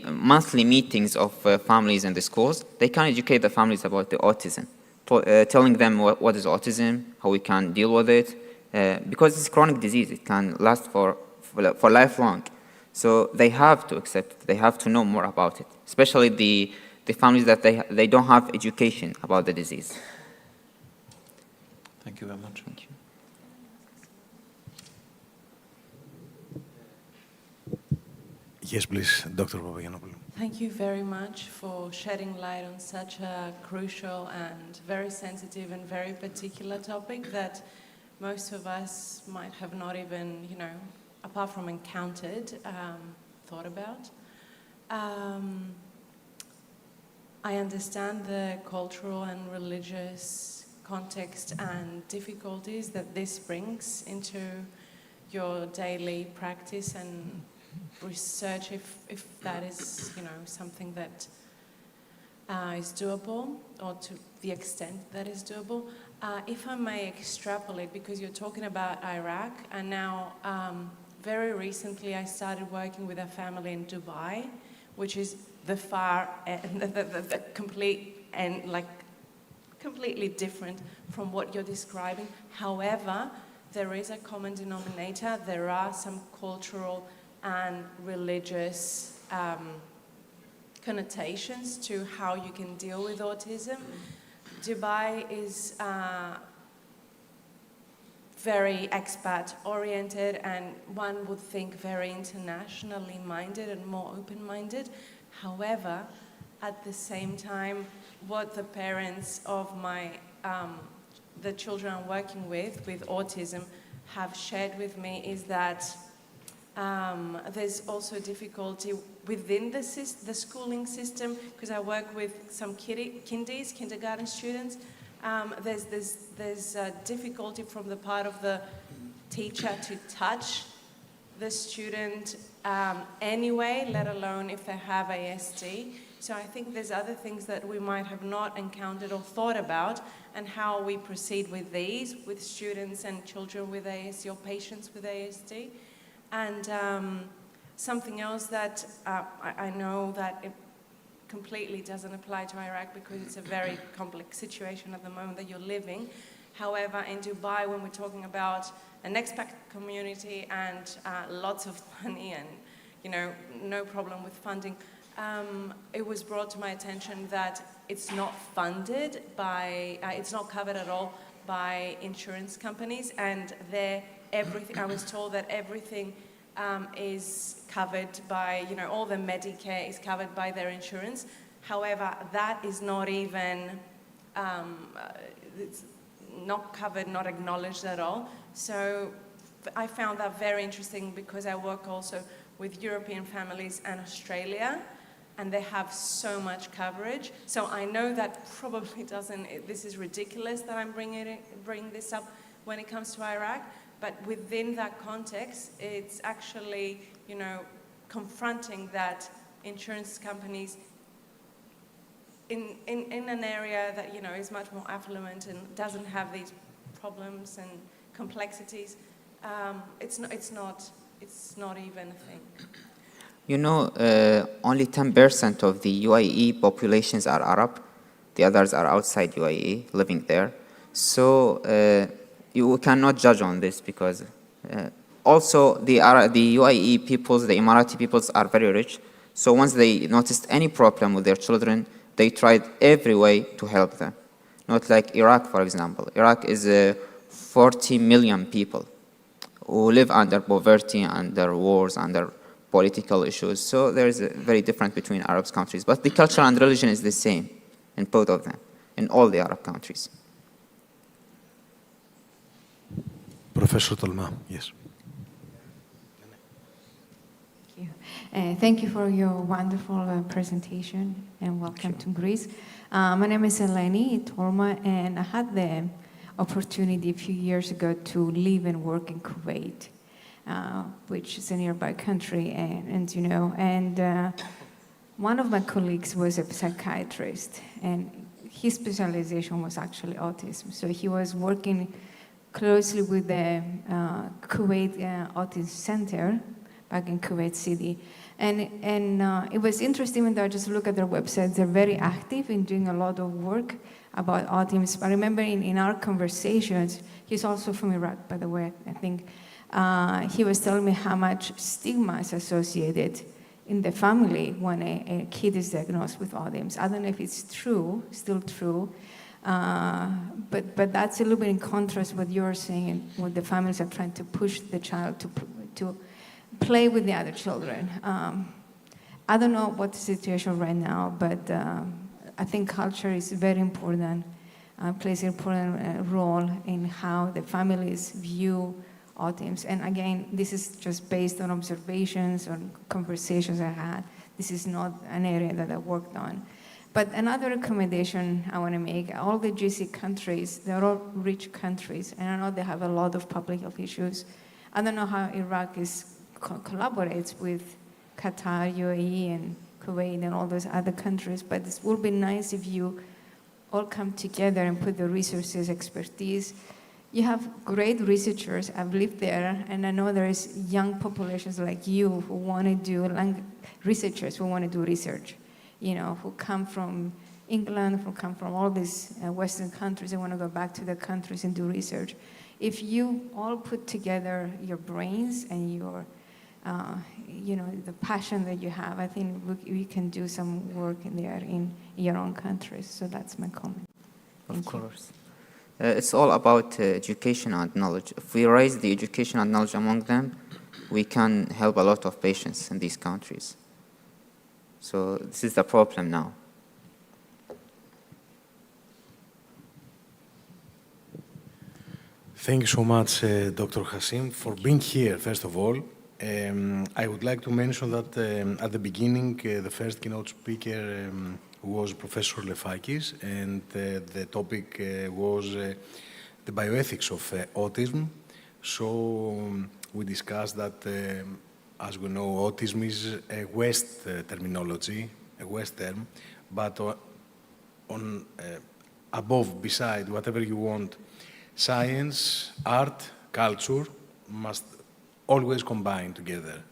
monthly meetings of families in the schools, they can educate the families about the autism. Telling them what is autism, how we can deal with it, because it's a chronic disease. It can last for lifelong. So they have to accept it. They have to know more about it, especially the families that they don't have education about the disease. Thank you very much. Thank you. Yes, please, Dr. Papagiannopoulou. Thank you very much for shedding light on such a crucial and very sensitive and very particular topic that most of us might have not even, apart from encountered, thought about. I understand the cultural and religious context and difficulties that this brings into your daily practice and research, if that is, something that is doable, or to the extent that is doable. If I may extrapolate, because you're talking about Iraq, and now very recently I started working with a family in Dubai, which is the far end, the complete end, completely different from what you're describing. However, there is a common denominator. There are some cultural and religious connotations to how you can deal with autism. Dubai is very expat-oriented, and one would think very internationally minded and more open-minded. However, at the same time, what the parents of the children I'm working with autism, have shared with me is that there's also difficulty within the schooling system, because I work with some kindergarten students. There's difficulty from the part of the teacher to touch the student anyway, let alone if they have ASD. So I think there's other things that we might have not encountered or thought about, and how we proceed with these, with students and children with ASD or patients with ASD. And something else that I know that it completely doesn't apply to Iraq, because it's a very complex situation at the moment that you're living. However, in Dubai, when we're talking about an expat community and lots of money and, you know, no problem with funding, it was brought to my attention that it's not funded by, it's not covered at all by insurance companies, and everything, I was told that everything is covered by, you know, all the Medicare is covered by their insurance. However, that is not even, it's not covered, not acknowledged at all. So I found that very interesting, because I work also with European families and Australia, and they have so much coverage. So I know that probably doesn't, this is ridiculous that I'm bringing this up when it comes to Iraq, but within that context, it's actually, you know, confronting that insurance companies in an area that, you know, is much more affluent and doesn't have these problems and complexities, it's not even a thing. You know, only 10% of the UAE populations are Arab. The others are outside UAE, living there. So you cannot judge on this, because also the UAE peoples, the Emirati peoples are very rich. So once they noticed any problem with their children, they tried every way to help them. Not like Iraq, for example. Iraq is 40 million people who live under poverty, under wars, under political issues. So there is a very different between Arab countries. But the culture and religion is the same in both of them, in all the Arab countries. Professor Tolma, yes. Thank you for your wonderful presentation, and welcome to Greece. My name is Eleni Tolma, and I had the opportunity a few years ago to live and work in Kuwait, which is a nearby country, and you know, and one of my colleagues was a psychiatrist, and his specialization was actually autism. So he was working closely with the Kuwait Autism Center back in Kuwait City. And it was interesting when I just look at their website. They're very active in doing a lot of work about autism. I remember in our conversations, he's also from Iraq, by the way, I think, he was telling me how much stigma is associated in the family when a kid is diagnosed with autism. I don't know if it's true, still true, but that's a little bit in contrast with what you're saying and what the families are trying to push the child to play with the other children. I don't know what the situation right now, but I think culture is very important, plays an important role in how the families view autism. And again, this is just based on observations or conversations I had. This is not an area that I worked on. But another recommendation I want to make, all the GCC countries, they're all rich countries, and I know they have a lot of public health issues. I don't know how Iraq collaborates with Qatar, UAE, and Kuwait, and all those other countries, but it would be nice if you all come together and put the resources, expertise. You have great researchers. I've lived there, and I know there's young populations like you who want to do, researchers who want to do research, you know, who come from England, who come from all these Western countries and want to go back to their countries and do research. If you all put together your brains and your, you know, the passion that you have, I think we can do some work in there in your own countries. So that's my comment. Of course. It's all about education and knowledge. If we raise the education and knowledge among them, we can help a lot of patients in these countries. So this is the problem now. Thank you so much, Dr. Hassim, for being here, first of all. I would like to mention that at the beginning, the first keynote speaker was Professor Lefakis, and the topic was the bioethics of autism. So we discussed that, as we know, autism is a West terminology, a West term, but on above, beside, whatever you want, science, art, culture must always combine together.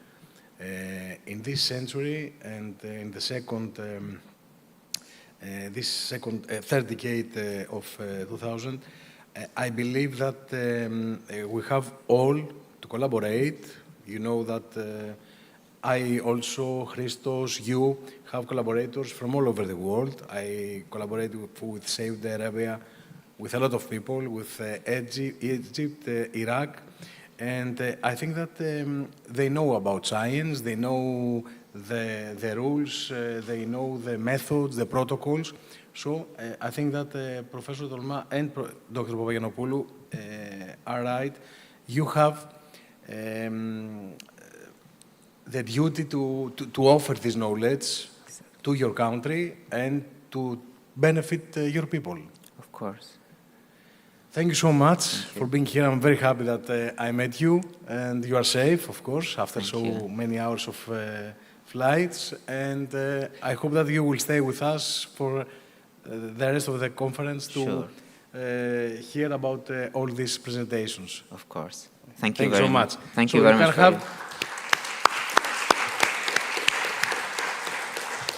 In this century and in the third decade of 2000, I believe that we have all to collaborate. You know that I also, Christos, you have collaborators from all over the world. I collaborate with Saudi Arabia, with a lot of people, with Egypt, Iraq, and I think that they know about science, they know the rules, they know the methods, the protocols. So I think that Professor Tolma and Dr. Papagiannopoulou are right. You have the duty to offer this knowledge to your country and to benefit your people. Of course. Thank you so much for being here. I'm very happy that I met you, and you are safe, of course, after many hours of flights. And I hope that you will stay with us for the rest of the conference to hear about all these presentations. Of course. Thank you very so much. Thank you very much.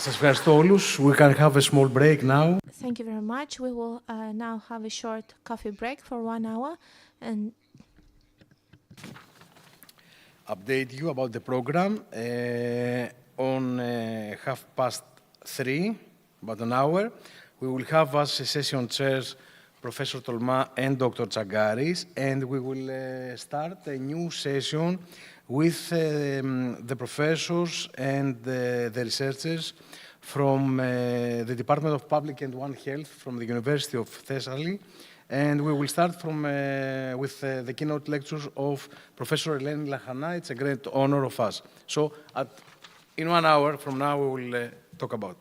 Σας ευχαριστώ όλους. We can have a small break now. Thank you very much. We will now have a short coffee break for 1 hour and update you about the program. On 3:30, about an hour, we will have as session chairs Professor Tolma and Dr. Tsagaris, and we will start a new session with the professors and the researchers from the Department of Public and One Health from the University of Thessaly. And we will start with the keynote lectures of Professor Eleni Lachana. It's a great honor of us. So in 1 hour from now, we will talk about.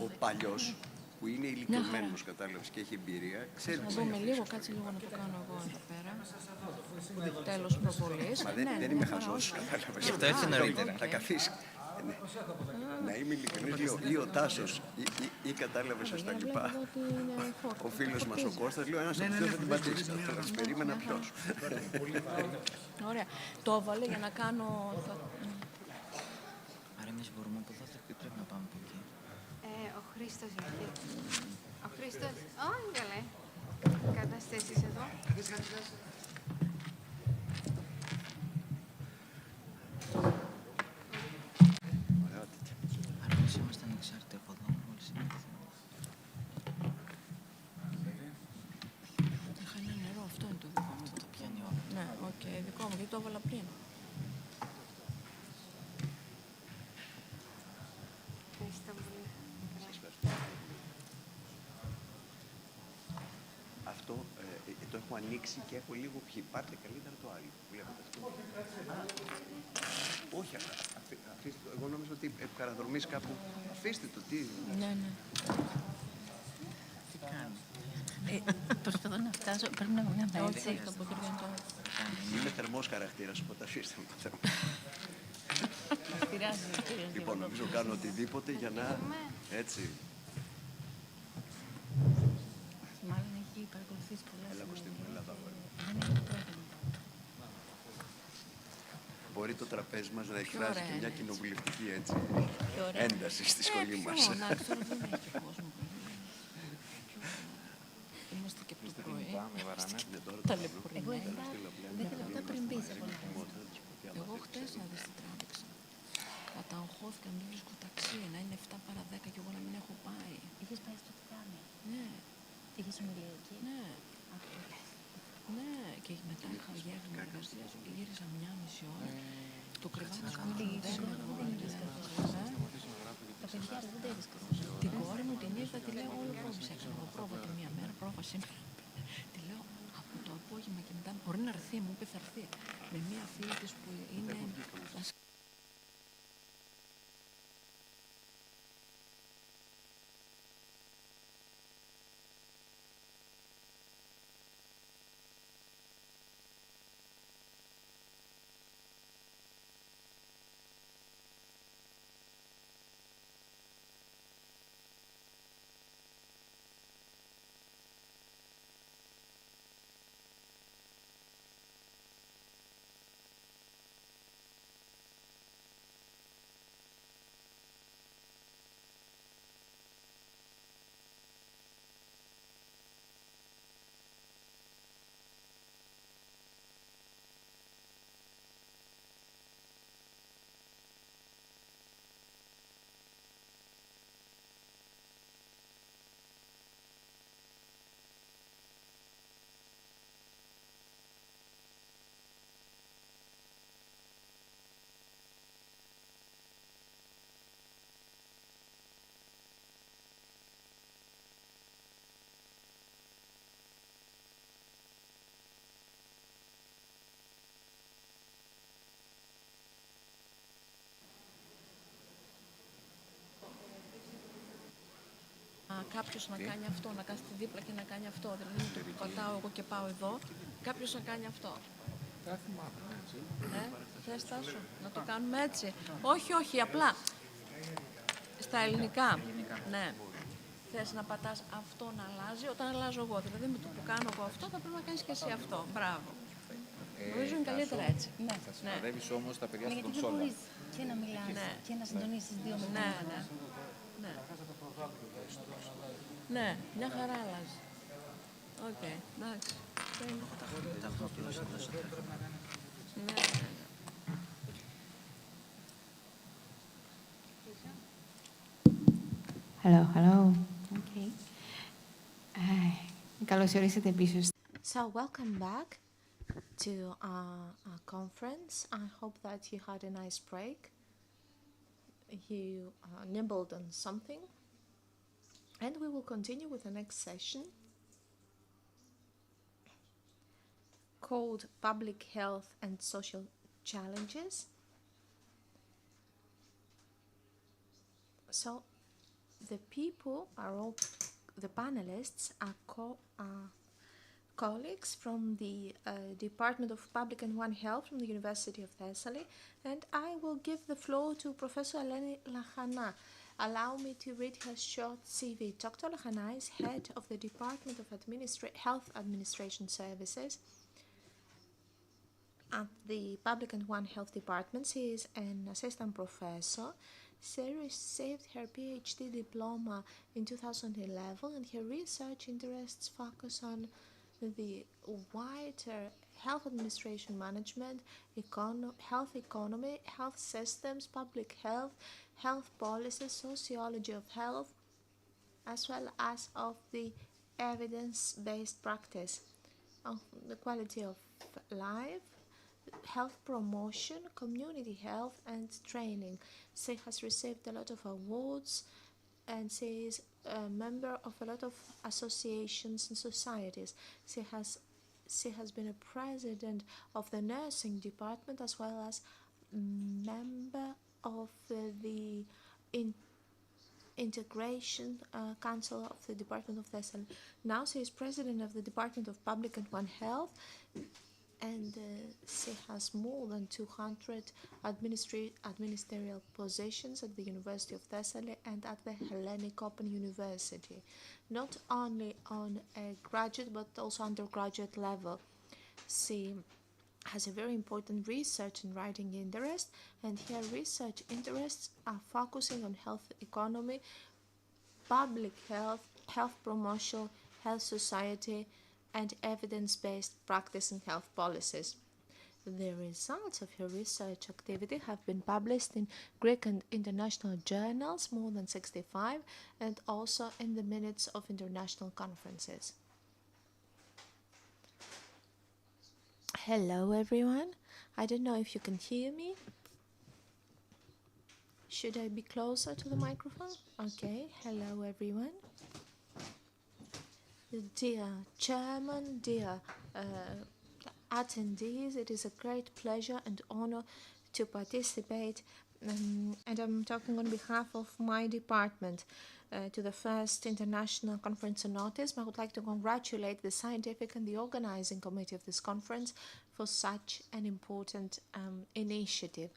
Ο παλιός, που είναι ηλικιωμένος, κατάλαβες, και έχει εμπειρία, ξέρει Να τι δούμε είναι λίγο, αυτό. κάτσε λίγο να το κάνω εγώ εδώ πέρα. Τέλος προβολής. Μα δεν είμαι χαζός, κατάλαβες. Γι' αυτό ήρθε νωρίτερα. Θα καθίσει. Να είμαι ειλικρινής, λέω, ή ο Τάσος, ή κατάλαβες στα λοιπά. Ο φίλος μας ο Κώστας, λέω, ένας από τους δύο θα την πατήσει. Κατάλαβες, περίμενα ποιος. Ωραία. Το έβαλε για να κάνω... Άρα εμείς μπορούμε από εδώ ή πρέπει να πάμε από εκεί. Ο Χρήστος έχει. Ο Χρήστος, όχι καλέ. Καταστέσεις εδώ. Άρα εμείς είμαστε ανεξάρτητοι από εδώ, μόλις είμαστε. Είχα ένα νερό, αυτό είναι το δικό μου. Το πιάνει όλο. Ναι, οκ, δικό μου, γιατί το έβαλα πριν. Ευχαριστώ πολύ. Αυτό το έχω ανοίξει και έχω λίγο πιει. Πάρτε καλύτερα το άλλο. Βλέπετε αυτό. Όχι, αφήστε το. Εγώ νόμιζα ότι επικαραδρομείς κάπου. Αφήστε το, τι. Ναι, ναι. Τι κάνει. Προσπαθώ να φτάσω, πρέπει να βγάλω ένα Όχι, όχι, το αποκριδιόν τώρα. Είμαι θερμός χαρακτήρας, οπότε αφήστε με το θέμα. Πειράζει. Λοιπόν, νομίζω κάνω οτιδήποτε για να. Έτσι. Μάλλον έχει παρακολουθήσει πολλά. Έλα μου στην Ελλάδα. Δεν είναι το πρόβλημα. Μπορεί το τραπέζι μας να εκφράζει και μια κοινοβουλευτική έτσι, ένταση στη σχολή μας. Εντάξει, τώρα δεν έχει κόσμο. Είμαστε και πιο πρωί. Ταλαιπωρημένοι. 10 λεπτά πριν μπεις από εγώ χτες να δεις τι τράβηξα. Καταγχώθηκα, μην βρίσκω ταξί, να είναι 7 παρά 10 και εγώ να μην έχω πάει. Είχες πάει στο τετράμι. Ναι. Είχες ομιλία εκεί. Ναι. Ναι, και μετά είχα γεύμα εργασίας και γύρισα 1,5 ώρα. Το κρυβάνα σκούτι δεν τα παιδιά δεν τα είδες καλά. Την κόρη μου την είδα, τη λέω όλο πρόβηση. Έκανα εγώ πρόβα τη μία μέρα, πρόβα σήμερα. Τη λέω από το απόγευμα και μετά μπορεί να έρθει, μου είπε θα έρθει. Με μία φίλη της που είναι... Κάποιος να κάνει αυτό, να κάθεται δίπλα και να κάνει αυτό. Δηλαδή το πατάω εγώ και πάω εδώ, κάποιος να κάνει αυτό. Θες Τάσο, να το κάνουμε έτσι. Όχι, όχι, απλά. Στα ελληνικά. Ναι. Θες να πατάς αυτό να αλλάζει όταν αλλάζω εγώ. Δηλαδή με το που κάνω εγώ αυτό θα πρέπει να κάνεις και εσύ αυτό. Μπράβο. Νομίζω είναι καλύτερα έτσι. Θα συνοδεύεις όμως τα παιδιά στην γιατί κονσόλα. δεν μπορείς και να μιλάς και να συντονίσεις δύο με Ναι, ναι. Ναι, μια χαρά αλλάζει. Οκ, εντάξει. Ναι, ναι. Hello, hello. Okay. Καλώς ορίσατε πίσω. So welcome back to our conference. I hope that you had a nice break. You nibbled on something. And we will continue with the next session called Public Health and Social Challenges. So The people are all, the panelists are colleagues from the Department of Public and One Health from the University of Thessaly, and I will give the floor to Professor Eleni Lachana. Allow me to read her short CV. Dr. Lachana is head of the Department of Health Administration Services at the Public and One Health Department. She is an assistant professor. She received her PhD diploma in 2011, and her research interests focus on the wider health administration management, health economy, health systems, public health, health policies, sociology of health, as well as of the evidence-based practice of the quality of life, health promotion, community health, and training. She has received a lot of awards, and she is a member of a lot of associations and societies. She has been a president of the nursing department, as well as member of the Integration Council of the Department of Thessaly. Now she is president of the Department of Public and One Health, and she has more than 200 administrative positions at the University of Thessaly and at the Hellenic Open University, not only on a graduate but also undergraduate level. She has a very important research and writing interest, and her research interests are focusing on health economy, public health, health promotion, health society, and evidence-based practice in health policies. The results of her research activity have been published in Greek and international journals, more than 65, and also in the minutes of international conferences. Hello everyone. I don't know if you can hear me. Should I be closer to the microphone? Okay. Hello everyone. Dear Chairman, dear attendees, it is a great pleasure and honor to participate, and I'm talking on behalf of my department to the first international conference on autism. I would like to congratulate the scientific and the organizing committee of this conference for such an important initiative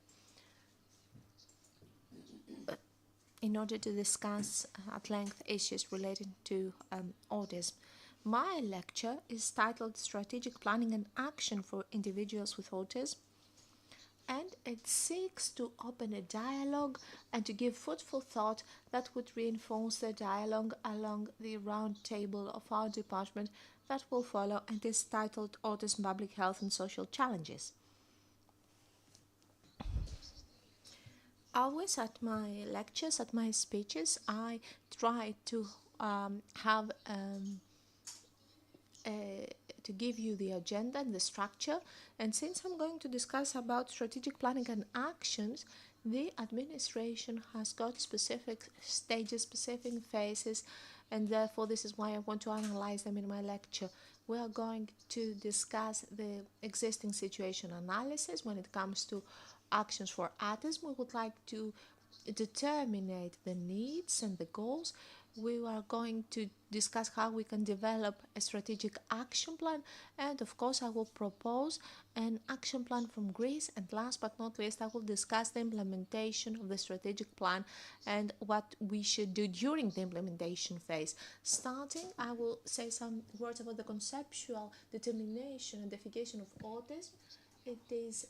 in order to discuss at length issues related to autism. My lecture is titled Strategic Planning and Action for Individuals with Autism, and it seeks to open a dialogue and to give fruitful thought that would reinforce the dialogue along the round table of our department that will follow, and is titled Autism, Public Health and Social Challenges. Always at my lectures, at my speeches, I try to to give you the agenda and the structure, and since I'm going to discuss about strategic planning and actions, the administration has got specific stages, specific phases, and therefore this is why I want to analyze them in my lecture. We are going to discuss the existing situation analysis when it comes to actions for autism. We would like to determine the needs and the goals. We are going to discuss how we can develop a strategic action plan, and of course I will propose an action plan from Greece, and last but not least I will discuss the implementation of the strategic plan and what we should do during the implementation phase. Starting, I will say some words about the conceptual determination and definition of autism. It is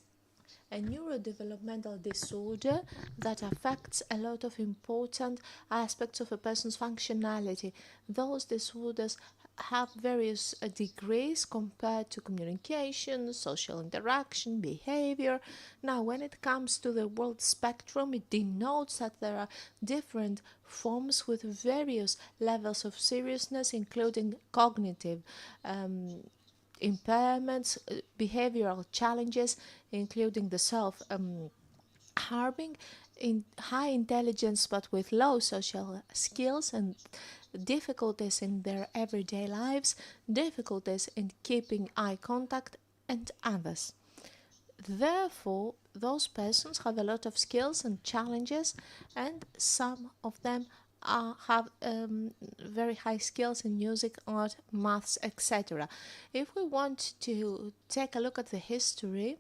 a neurodevelopmental disorder that affects a lot of important aspects of a person's functionality. Those disorders have various degrees compared to communication, social interaction, behavior. Now, when it comes to the world spectrum, it denotes that there are different forms with various levels of seriousness, including cognitive impairments, behavioral challenges, including the self-harming, in high intelligence but with low social skills, and difficulties in their everyday lives, difficulties in keeping eye contact, and others. Therefore, those persons have a lot of skills and challenges, and some of them have very high skills in music, art, maths, etc. If we want to take a look at the history,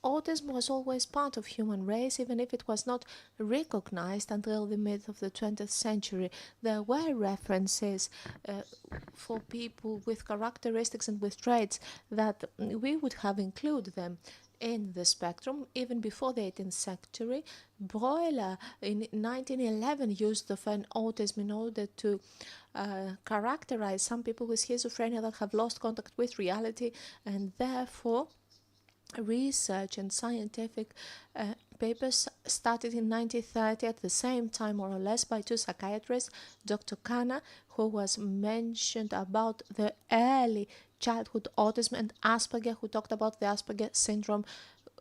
autism was always part of human race, even if it was not recognized until the mid of the 20th century. There were references for people with characteristics and with traits that we would have included them in the spectrum. Even before the 18th century, Breuer in 1911 used the term autism in order to characterize some people with schizophrenia that have lost contact with reality, and therefore research and scientific papers started in 1930 at the same time, more or less, by two psychiatrists, Dr. Kana, who was mentioned about the early childhood autism, and Asperger, who talked about the Asperger syndrome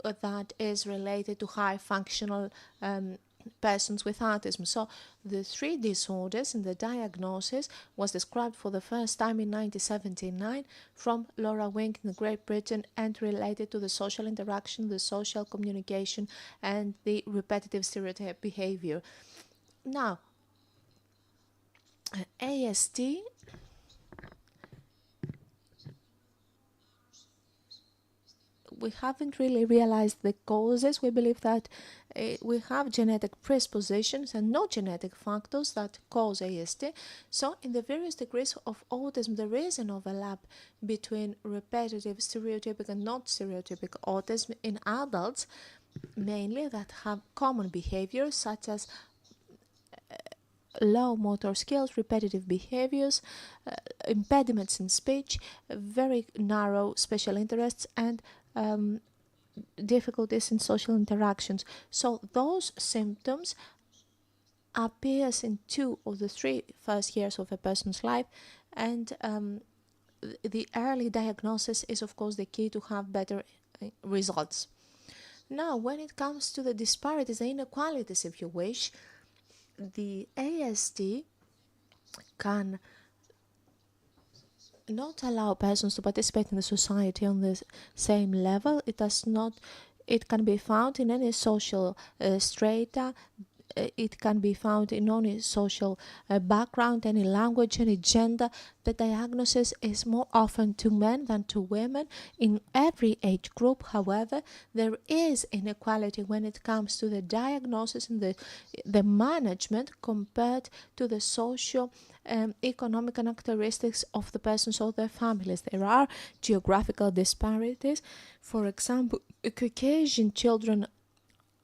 that is related to high functional persons with autism. So the three disorders in the diagnosis was described for the first time in 1979 from Laura Wink in Great Britain, and related to the social interaction, the social communication, and the repetitive stereotype behavior. Now, ASD we haven't really realized the causes. We believe that we have genetic predispositions and no genetic factors that cause ASD. So in the various degrees of autism, there is an overlap between repetitive, stereotypic and not stereotypic autism in adults, mainly that have common behaviors such as low motor skills, repetitive behaviors, impediments in speech, very narrow special interests, and difficulties in social interactions. So those symptoms appears in 2 of the 3 first years of a person's life, and the early diagnosis is of course the key to have better results. Now, when it comes to the disparities, the inequalities, if you wish, the ASD can not allow persons to participate in the society on the same level. It can be found in any social strata. It can be found in any social background, any language, any gender. The diagnosis is more often to men than to women. In every age group, however, there is inequality when it comes to the diagnosis and the management compared to the social economic characteristics of the persons or their families. There are geographical disparities. For example, Caucasian children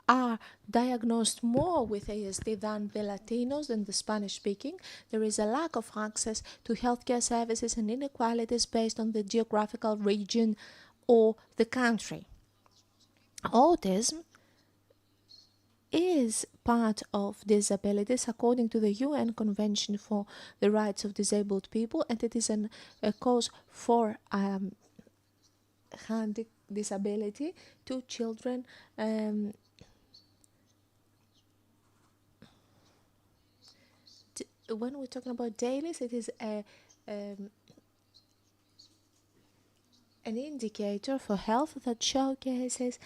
are diagnosed more with ASD than the Latinos and the Spanish-speaking. There is a lack of access to healthcare services and inequalities based on the geographical region or the country. Autism is part of disabilities according to the UN Convention for the Rights of Disabled People, and it is a cause for disability to children when we're talking about dailies, it is an indicator for health that showcases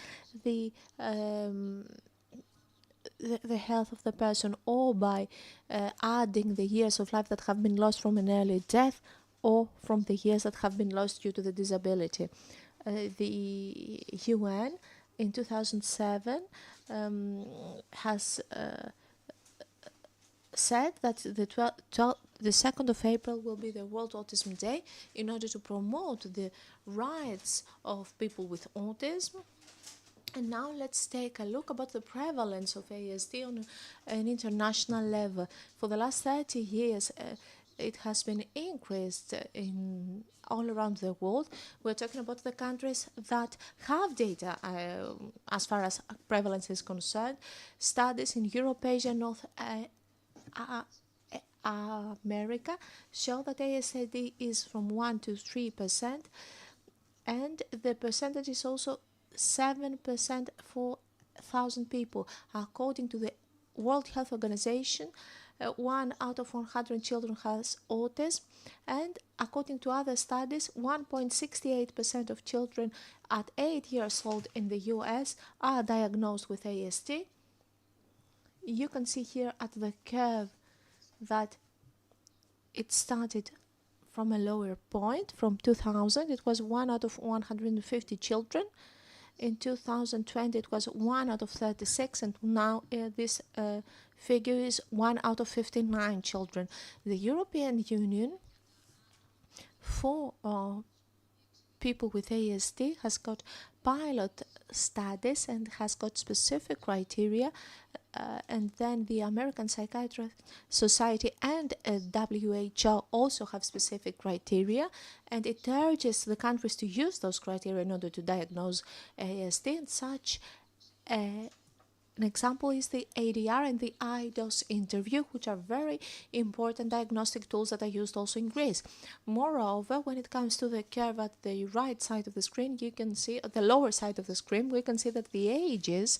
the health of the person, or by adding the years of life that have been lost from an early death, or from the years that have been lost due to the disability. The UN in 2007 has said that the 2nd of April will be the World Autism Day in order to promote the rights of people with autism. And now let's take a look about the prevalence of ASD on an international level. For the last 30 years, it has been increased in all around the world. We're talking about the countries that have data as far as prevalence is concerned. Studies in Europe, Asia, North America show that ASD is from 1 to 3%, and the percentage is also 7% for 1,000 people. According to the World Health Organization, 1 out of 100 children has autism, and according to other studies, 1.68% of children at 8 years old in the US are diagnosed with ASD. You can see here at the curve that it started from a lower point. From 2000, it was 1 out of 150 children. In 2020, it was 1 out of 36, and now this figure is 1 out of 59 children. The European Union, for people with ASD, has got pilot studies and has got specific criteria, and then the American Psychiatric Society and WHO also have specific criteria, and it urges the countries to use those criteria in order to diagnose ASD, and such an example is the ADR and the IDOS interview, which are very important diagnostic tools that are used also in Greece. Moreover, when it comes to the curve at the right side of the screen, you can see, at the lower side of the screen, we can see that the ages,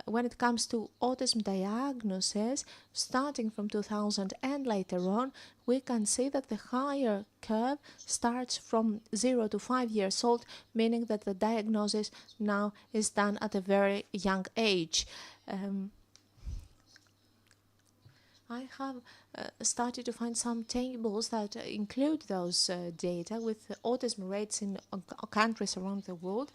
when it comes to autism diagnosis, starting from 2000 and later on, we can see that the higher curve starts from 0 to 5 years old, meaning that the diagnosis now is done at a very young age. I have started to find some tables that include those data with autism rates in countries around the world,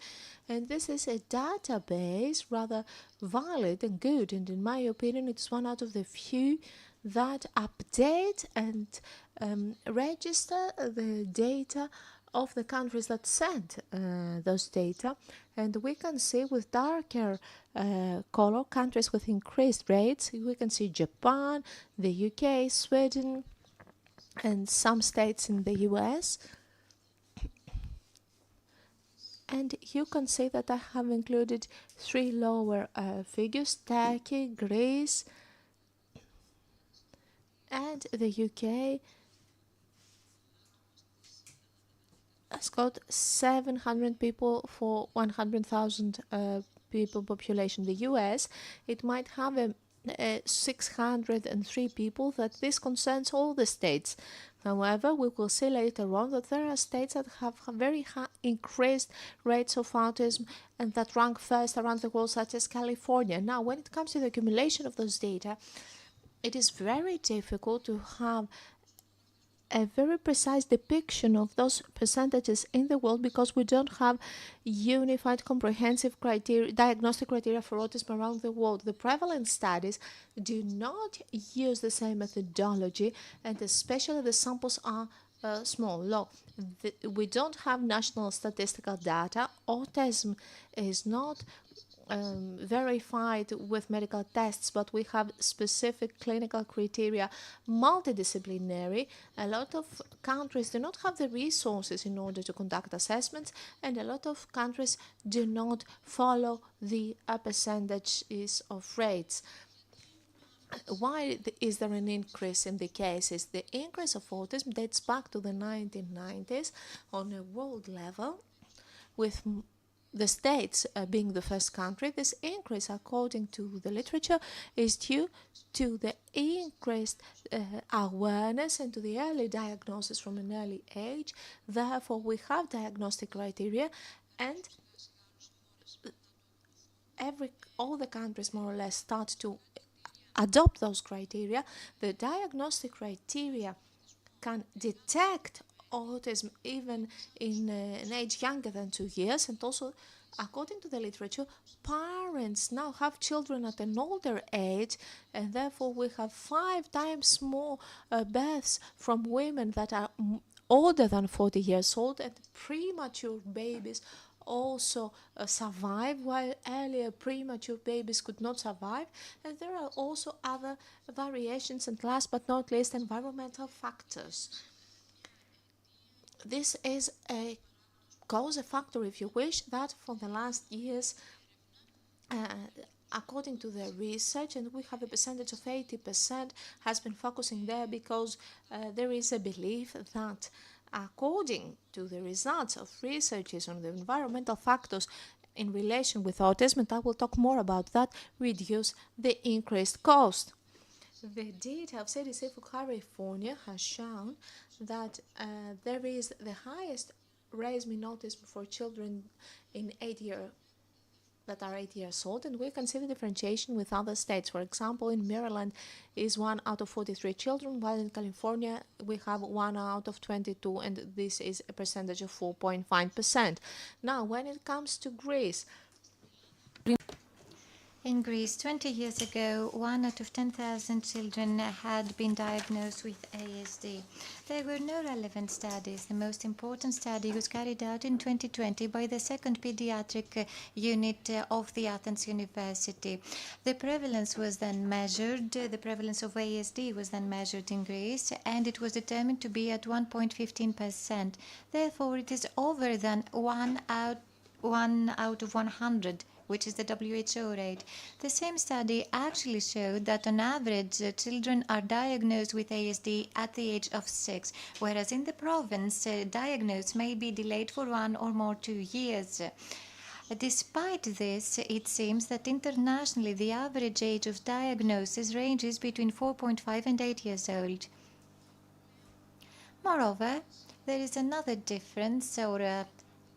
and this is a database rather valid and good, and in my opinion it's one out of the few that update and register the data of the countries that send those data, and we can see with darker color countries with increased rates. We can see Japan, the UK, Sweden, and some states in the US. And you can see that I have included 3 lower figures: Turkey, Greece, and the UK has got 700 people for 100,000 people population. The US, it might have 603 people, that this concerns all the states. However, we will see later on that there are states that have very high increased rates of autism and that rank first around the world, such as California. Now, when it comes to the accumulation of those data, it is very difficult to have a very precise depiction of those percentages in the world because we don't have unified comprehensive criteria, diagnostic criteria for autism around the world. The prevalence studies do not use the same methodology, and especially the samples are small. We don't have national statistical data. Autism is not verified with medical tests, but we have specific clinical criteria, multidisciplinary. A lot of countries do not have the resources in order to conduct assessments, and a lot of countries do not follow the percentages of rates. Why is there an increase in the cases? The increase of autism dates back to the 1990s on a world level, with the States being the first country. This increase, according to the literature, is due to the increased awareness and to the early diagnosis from an early age. Therefore, we have diagnostic criteria, and all the countries more or less start to adopt those criteria. The diagnostic criteria can detect autism even in an age younger than 2 years, and also, according to the literature, parents now have children at an older age, and therefore we have 5 times more births from women that are older than 40 years old, and premature babies also survive, while earlier premature babies could not survive. And there are also other variations, and last but not least, environmental factors. This is a factor, if you wish, that for the last years, according to the research, and we have a percentage of 80%, has been focusing there because there is a belief that, according to the results of researches on the environmental factors in relation with autism, and I will talk more about that, reduce the increased cost. The data of CDC for California has shown that there is the highest rise in autism for children in 8 years that are 8 years old, and we can see the differentiation with other states. For example, in Maryland is 1 out of 43 children, while in California we have 1 out of 22, and this is a percentage of 4.5%. Now, when it comes to Greece, in Greece, 20 years ago, 1 out of 10,000 children had been diagnosed with ASD. There were no relevant studies. The most important study was carried out in 2020 by the second pediatric unit of the Athens University. The prevalence was then measured, the prevalence of ASD was then measured in Greece, and it was determined to be at 1.15%. Therefore, it is over than 1 out of 100, which is the WHO rate. The same study actually showed that on average children are diagnosed with ASD at the age of 6, whereas in the province diagnosis may be delayed for 1 or more 2 years. Despite this, it seems that internationally the average age of diagnosis ranges between 4.5 and 8 years old. Moreover, there is another difference, or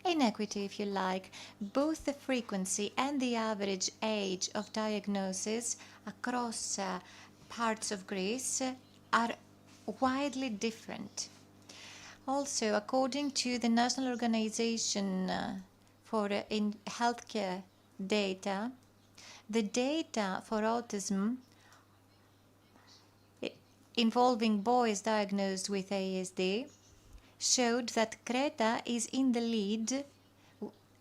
inequity, if you like. Both the frequency and the average age of diagnosis across parts of Greece are widely different. Also, according to the National Organization for in Healthcare data, the data for autism involving boys diagnosed with ASD showed that Creta is in the lead.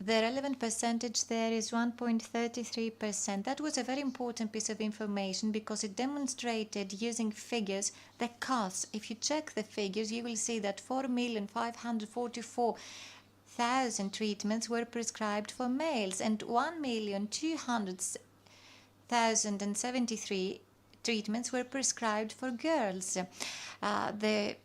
The relevant percentage there is 1.33%. That was a very important piece of information because it demonstrated using figures the costs. If you check the figures, you will see that 4,544,000 treatments were prescribed for males and 1,200,073 treatments were prescribed for girls. The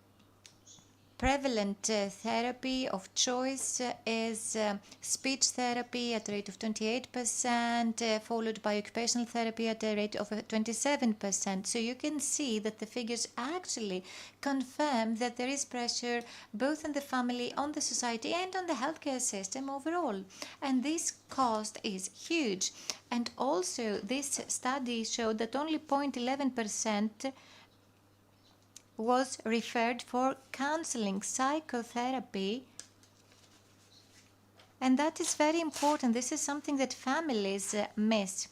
prevalent therapy of choice is speech therapy at a rate of 28%, followed by occupational therapy at a rate of 27%. So you can see that the figures actually confirm that there is pressure both on the family, on the society, and on the healthcare system overall. And this cost is huge. And also this study showed that only 0.11% was referred for counseling, psychotherapy, and that is very important. This is something that families miss.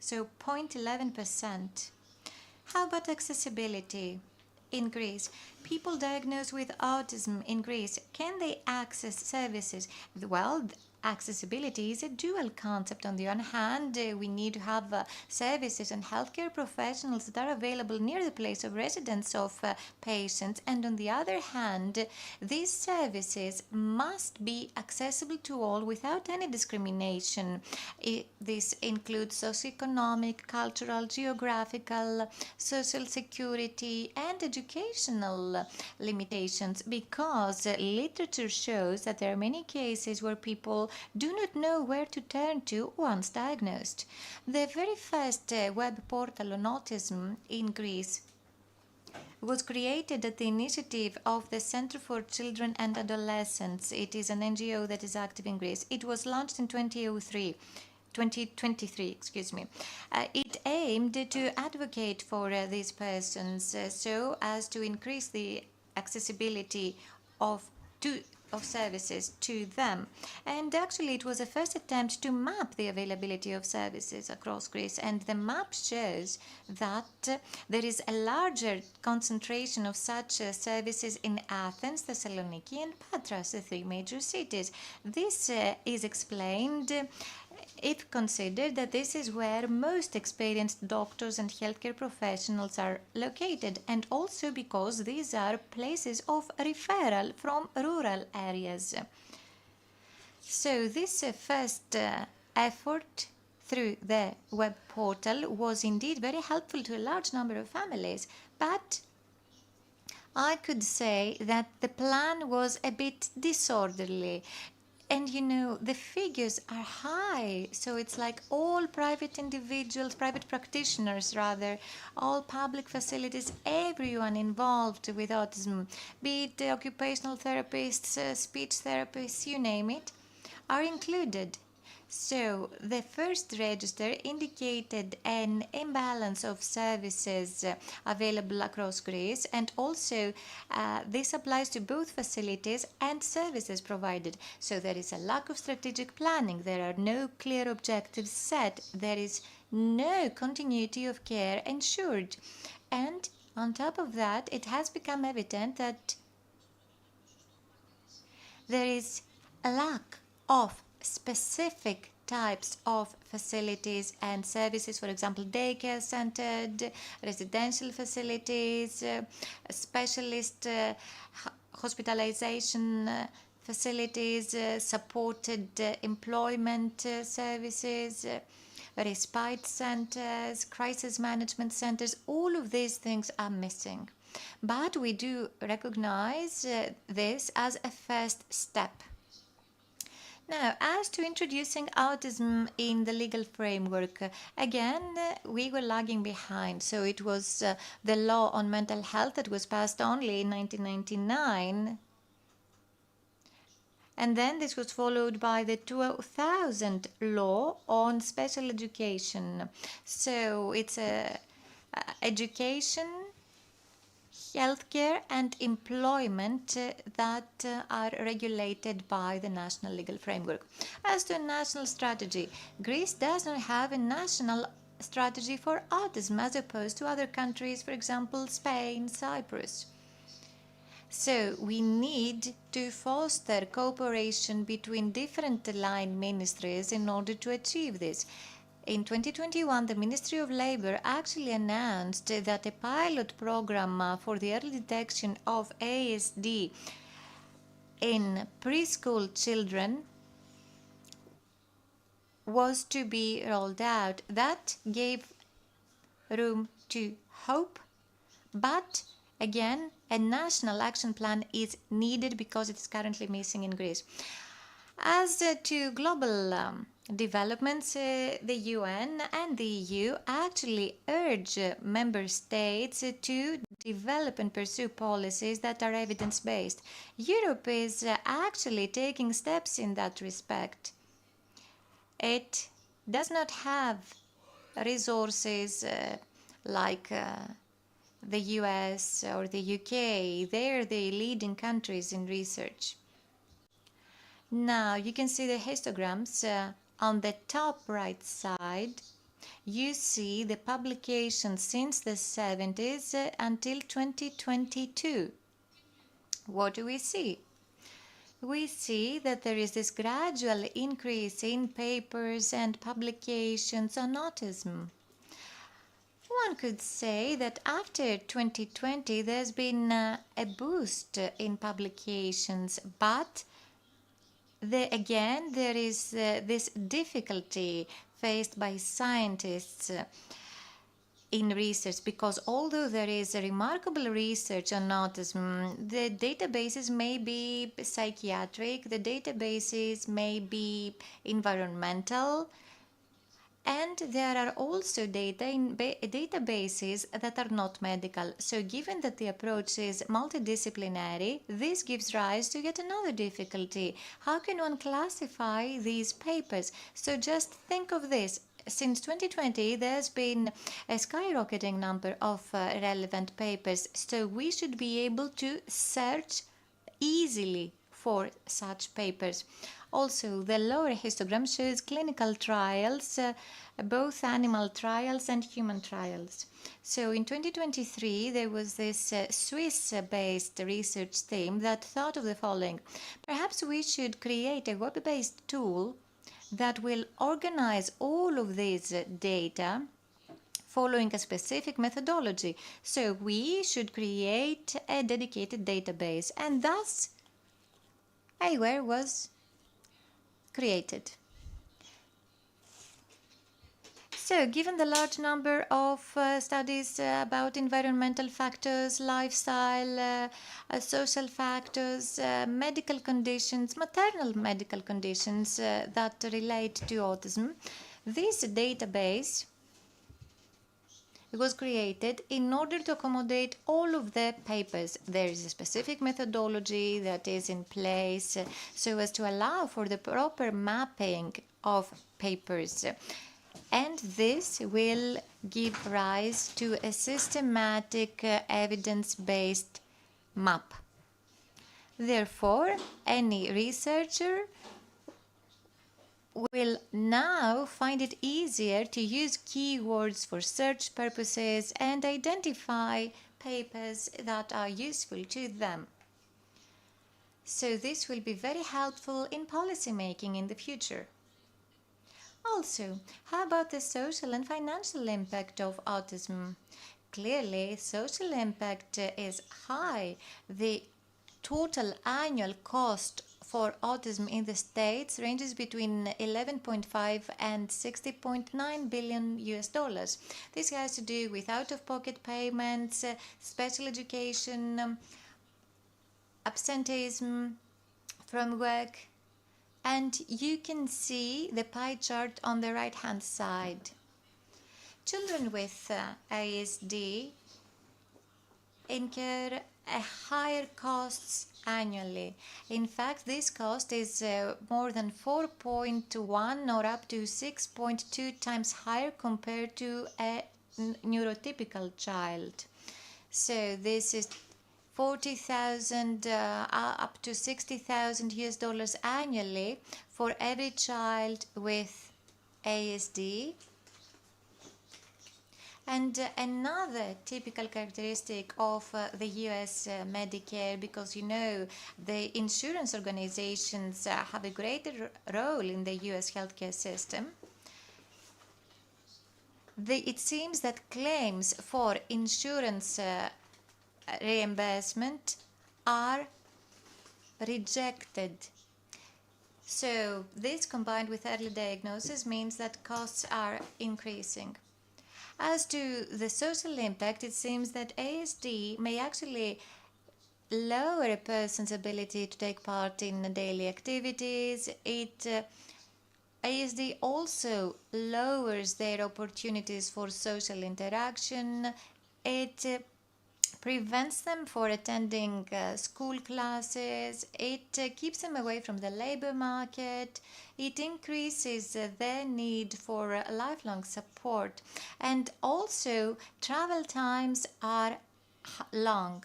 So 0.11%. How about accessibility in Greece? People diagnosed with autism in Greece, can they access services? Well, accessibility is a dual concept. On the one hand, we need to have services and healthcare professionals that are available near the place of residence of patients, and on the other hand, these services must be accessible to all without any discrimination. This includes socioeconomic, cultural, geographical, social security, and educational limitations, because literature shows that there are many cases where people do not know where to turn to once diagnosed. The very first web portal on autism in Greece was created at the initiative of the Center for Children and Adolescents. It is an NGO that is active in Greece. It was launched in 2023, excuse me. It aimed to advocate for these persons so as to increase the accessibility of services to them. And actually it was a first attempt to map the availability of services across Greece, and the map shows that there is a larger concentration of such services in Athens, Thessaloniki and Patras, the 3 major cities. This is explained if considered that this is where most experienced doctors and healthcare professionals are located, and also because these are places of referral from rural areas. So this first effort through the web portal was indeed very helpful to a large number of families, but I could say that the plan was a bit disorderly. And you know, the figures are high, so it's like all private individuals, private practitioners rather, all public facilities, everyone involved with autism, be it occupational therapists, speech therapists, you name it, are included. So the first register indicated an imbalance of services available across Greece, and also this applies to both facilities and services provided. So there is a lack of strategic planning, there are no clear objectives set, there is no continuity of care ensured. And on top of that, it has become evident that there is a lack of specific types of facilities and services, for example, daycare-centered, residential facilities, specialist hospitalization facilities, supported employment services, respite centers, crisis management centers. All of these things are missing. But we do recognize this as a first step. Now, as to introducing autism in the legal framework, again, we were lagging behind. So it was the law on mental health that was passed only in 1999. And then this was followed by the 2000 law on special education. So it's education, healthcare and employment that are regulated by the national legal framework. As to a national strategy, Greece does not have a national strategy for autism as opposed to other countries, for example, Spain, Cyprus. So we need to foster cooperation between different line ministries in order to achieve this. In 2021, the Ministry of Labour actually announced that a pilot program for the early detection of ASD in preschool children was to be rolled out. That gave room to hope, but again, a national action plan is needed because it is currently missing in Greece. As to global developments, the UN and the EU actually urge member states to develop and pursue policies that are evidence-based. Europe is actually taking steps in that respect. It does not have resources like the US or the UK. They're the leading countries in research. Now you can see the histograms on the top right side. You see the publications since the 70s until 2022. What do we see? We see that there is this gradual increase in papers and publications on autism. One could say that after 2020 there's been a boost in publications, but again there is this difficulty faced by scientists in research, because although there is a remarkable research on autism, the databases may be psychiatric, the databases may be environmental, and there are also data in databases that are not medical. So given that the approach is multidisciplinary, this gives rise to yet another difficulty. How can one classify these papers? So just think of this. Since 2020, there's been a skyrocketing number of relevant papers. So we should be able to search easily for such papers. Also, the lower histogram shows clinical trials, both animal trials and human trials. So in 2023, there was this Swiss-based research team that thought of the following. Perhaps we should create a web-based tool that will organize all of these data following a specific methodology. So we should create a dedicated database, and thus AARM was created. So, given the large number of studies about environmental factors, lifestyle, social factors, medical conditions, maternal medical conditions that relate to autism, this database was created in order to accommodate all of the papers. There is a specific methodology that is in place so as to allow for the proper mapping of papers. And this will give rise to a systematic evidence-based map. Therefore, any researcher will now find it easier to use keywords for search purposes and identify papers that are useful to them. So this will be very helpful in policy making in the future. Also, how about the social and financial impact of autism? Clearly, social impact is high. The total annual cost for autism in the States ranges between 11.5 and 60.9 billion US dollars. This has to do with out-of-pocket payments, special education, absenteeism from work, and you can see the pie chart on the right-hand side. Children with ASD incur higher costs annually. In fact, this cost is more than 4.1 or up to 6.2 times higher compared to a neurotypical child. So this is 40,000 up to 60,000 US dollars annually for every child with ASD. And another typical characteristic of the US Medicare, because you know the insurance organizations have a greater role in the US healthcare system, it seems that claims for insurance reimbursement are rejected. So this combined with early diagnosis means that costs are increasing. As to the social impact, it seems that ASD may actually lower a person's ability to take part in daily activities. ASD also lowers their opportunities for social interaction. It prevents them from attending school classes. It keeps them away from the labor market. It increases their need for lifelong support. And also, travel times are long.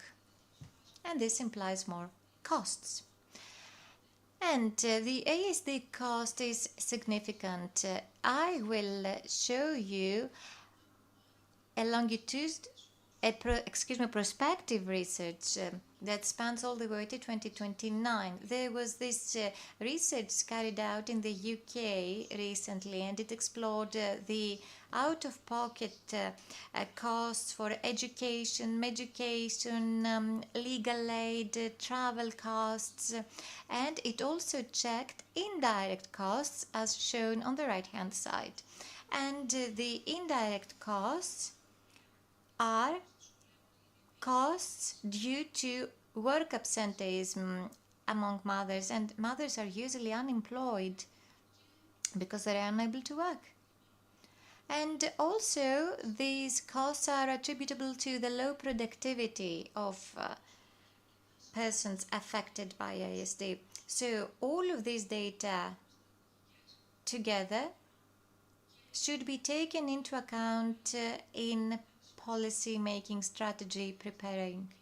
And this implies more costs. And the ASD cost is significant. I will show you a prospective research that spans all the way to 2029. There was this research carried out in the UK recently, and it explored the out-of-pocket costs for education, medication, legal aid, travel costs, and it also checked indirect costs as shown on the right-hand side. And the indirect costs are costs due to work absenteeism among mothers, and mothers are usually unemployed because they are unable to work. And also these costs are attributable to the low productivity of persons affected by ASD. So all of these data together should be taken into account in policy making strategy preparing.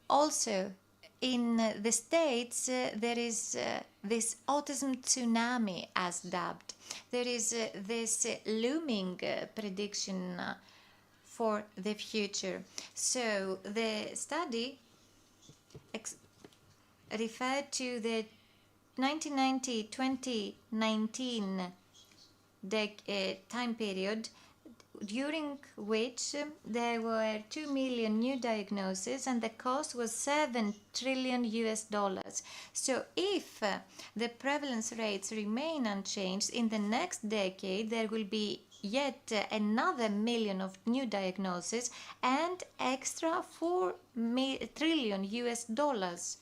Also, in the States, there is this autism tsunami, as dubbed. There is this looming prediction for the future. So the study referred to the 1990-2019 time period, during which there were 2 million new diagnoses and the cost was 7 trillion US dollars. So if the prevalence rates remain unchanged, in the next decade there will be yet another million of new diagnoses and extra 4 trillion US dollars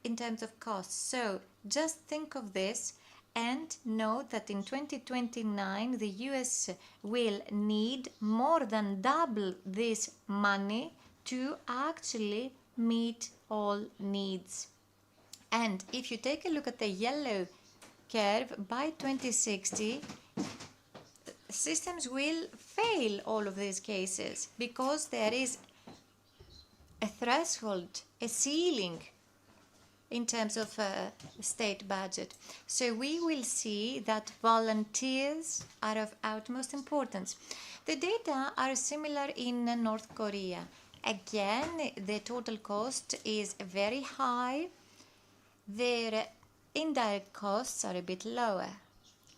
in terms of costs. So just think of this and note that in 2029 the US will need more than double this money to actually meet all needs. And if you take a look at the yellow curve, by 2060, systems will fail all of these cases because there is a threshold, a ceiling in terms of state budget. So we will see that volunteers are of utmost importance. The data are similar in North Korea. Again, the total cost is very high. Their indirect costs are a bit lower.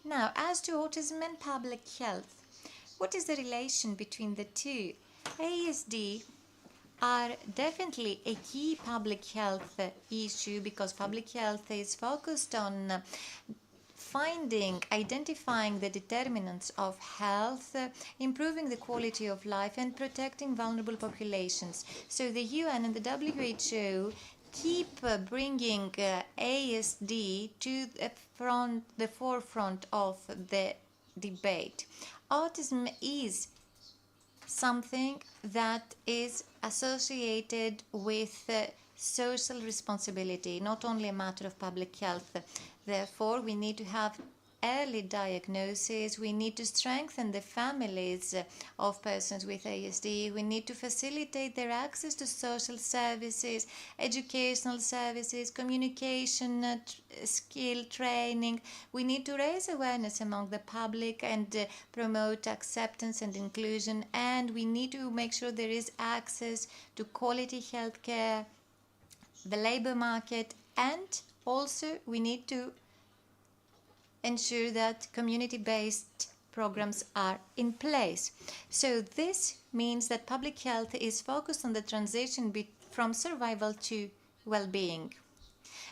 Now, as to autism and public health, what is the relation between the two? ASD are definitely a key public health issue because public health is focused on identifying the determinants of health, improving the quality of life and protecting vulnerable populations. So the UN and the WHO keep bringing ASD to the forefront of the debate. Autism is something that is associated with social responsibility, not only a matter of public health. Therefore, we need to have early diagnosis, we need to strengthen the families of persons with ASD, we need to facilitate their access to social services, educational services, communication skill training. We need to raise awareness among the public and promote acceptance and inclusion, and we need to make sure there is access to quality healthcare, the labor market, and also we need to ensure that community-based programs are in place. So this means that public health is focused on the transition from survival to well-being.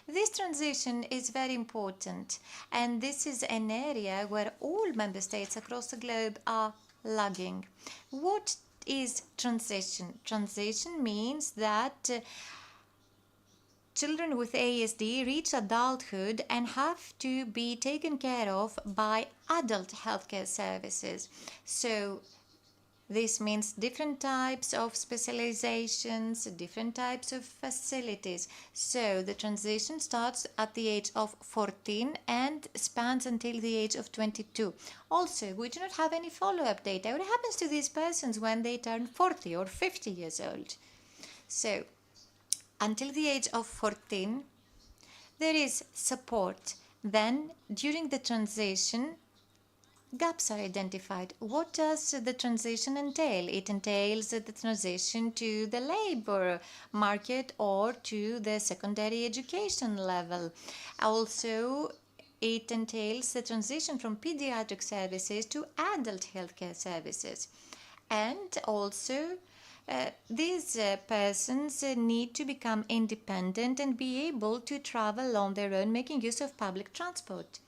This transition is very important, and this is an area where all member states across the globe are lagging. What is transition? Transition means that children with ASD reach adulthood and have to be taken care of by adult healthcare services. So this means different types of specializations, different types of facilities. So the transition starts at the age of 14 and spans until the age of 22. Also, we do not have any follow-up data. What happens to these persons when they turn 40 or 50 years old? So until the age of 14, there is support. Then, during the transition, gaps are identified. What does the transition entail? It entails the transition to the labor market or to the secondary education level. Also, it entails the transition from pediatric services to adult healthcare services. And also, these persons need to become independent and be able to travel on their own, making use of public transport.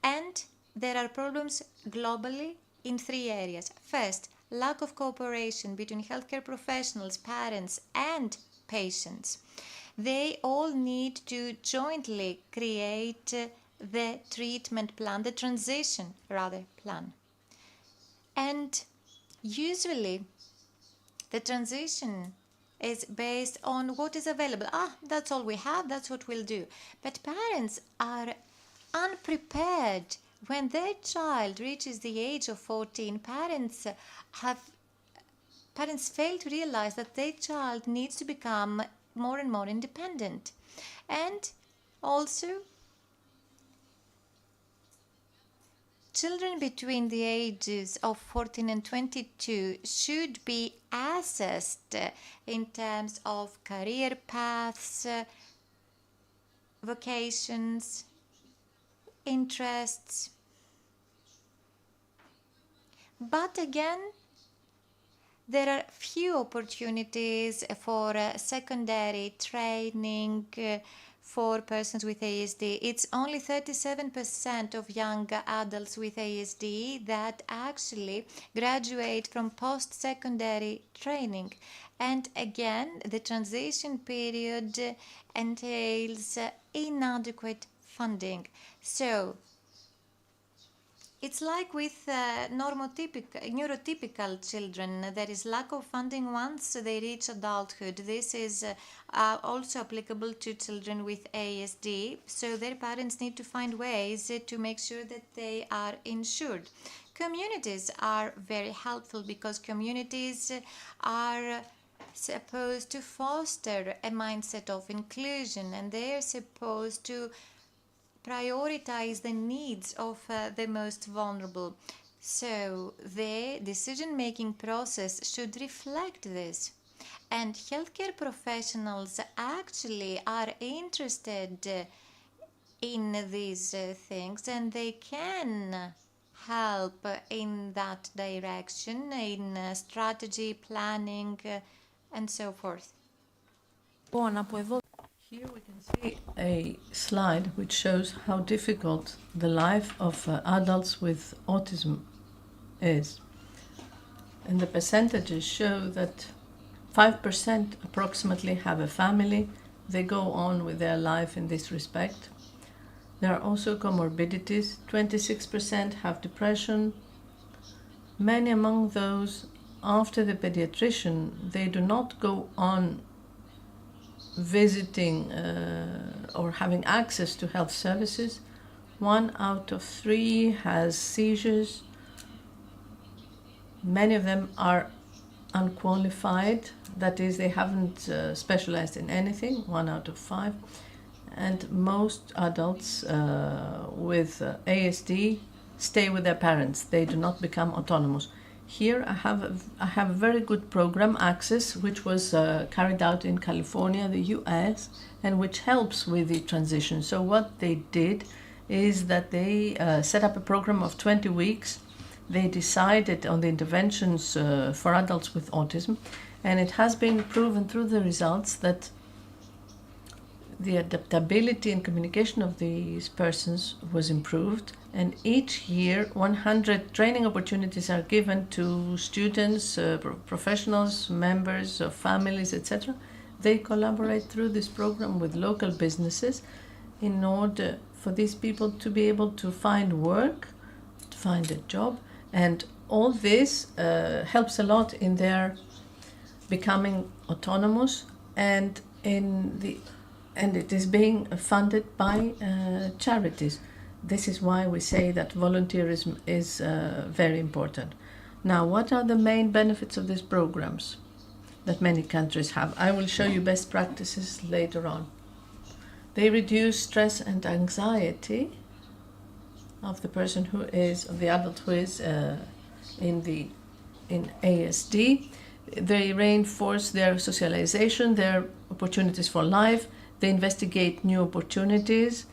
And there are problems globally in 3 areas. First, lack of cooperation between healthcare professionals, parents, and patients. They all need to jointly create the treatment plan, the transition plan. And usually, the transition is based on what is available. That's all we have, that's what we'll do. But parents are unprepared. When their child reaches the age of 14, parents fail to realize that their child needs to become more and more independent. And also, children between the ages of 14 and 22 should be assessed in terms of career paths, vocations, interests. But again, there are few opportunities for secondary training for persons with ASD. It's only 37% of young adults with ASD that actually graduate from post-secondary training. And again, the transition period entails inadequate funding. So it's like with neurotypical children. There is lack of funding once they reach adulthood. This is also applicable to children with ASD. So their parents need to find ways to make sure that they are insured. Communities are very helpful because communities are supposed to foster a mindset of inclusion, and they are supposed to prioritize the needs of the most vulnerable. So the decision-making process should reflect this. And healthcare professionals actually are interested in these things, and they can help in that direction, in strategy, planning, and so forth. Here we can see a slide which shows how difficult the life of adults with autism is. And the percentages show that 5% approximately have a family. They go on with their life in this respect. There are also comorbidities. 26% have depression. Many among those, after the pediatrician, they do not go on visiting or having access to health services. 1 out of 3 has seizures. Many of them are unqualified, that is, they haven't specialized in anything, 1 out of 5. And most adults with ASD stay with their parents. They do not become autonomous. Here I have a very good program, Access, which was carried out in California, the US, and which helps with the transition. So what they did is that they set up a program of 20 weeks. They decided on the interventions for adults with autism, and it has been proven through the results that the adaptability and communication of these persons was improved, and each year 100 training opportunities are given to students, professionals, members of families, etc. They collaborate through this program with local businesses in order for these people to be able to find work, to find a job, and all this helps a lot in their becoming autonomous, and it is being funded by charities. This is why we say that volunteerism is very important. Now, what are the main benefits of these programs that many countries have? I will show you best practices later on. They reduce stress and anxiety of the person who is, of the adult who is in ASD. They reinforce their socialization, their opportunities for life. They investigate new opportunities,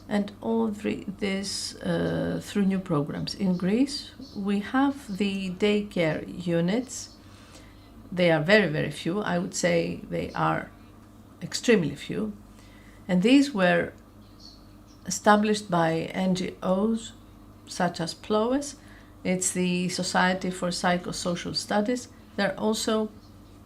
and all this through new programs. In Greece, we have the daycare units. They are very, very few. I would say they are extremely few. And these were established by NGOs such as PLOES. It's the Society for Psychosocial Studies. There are also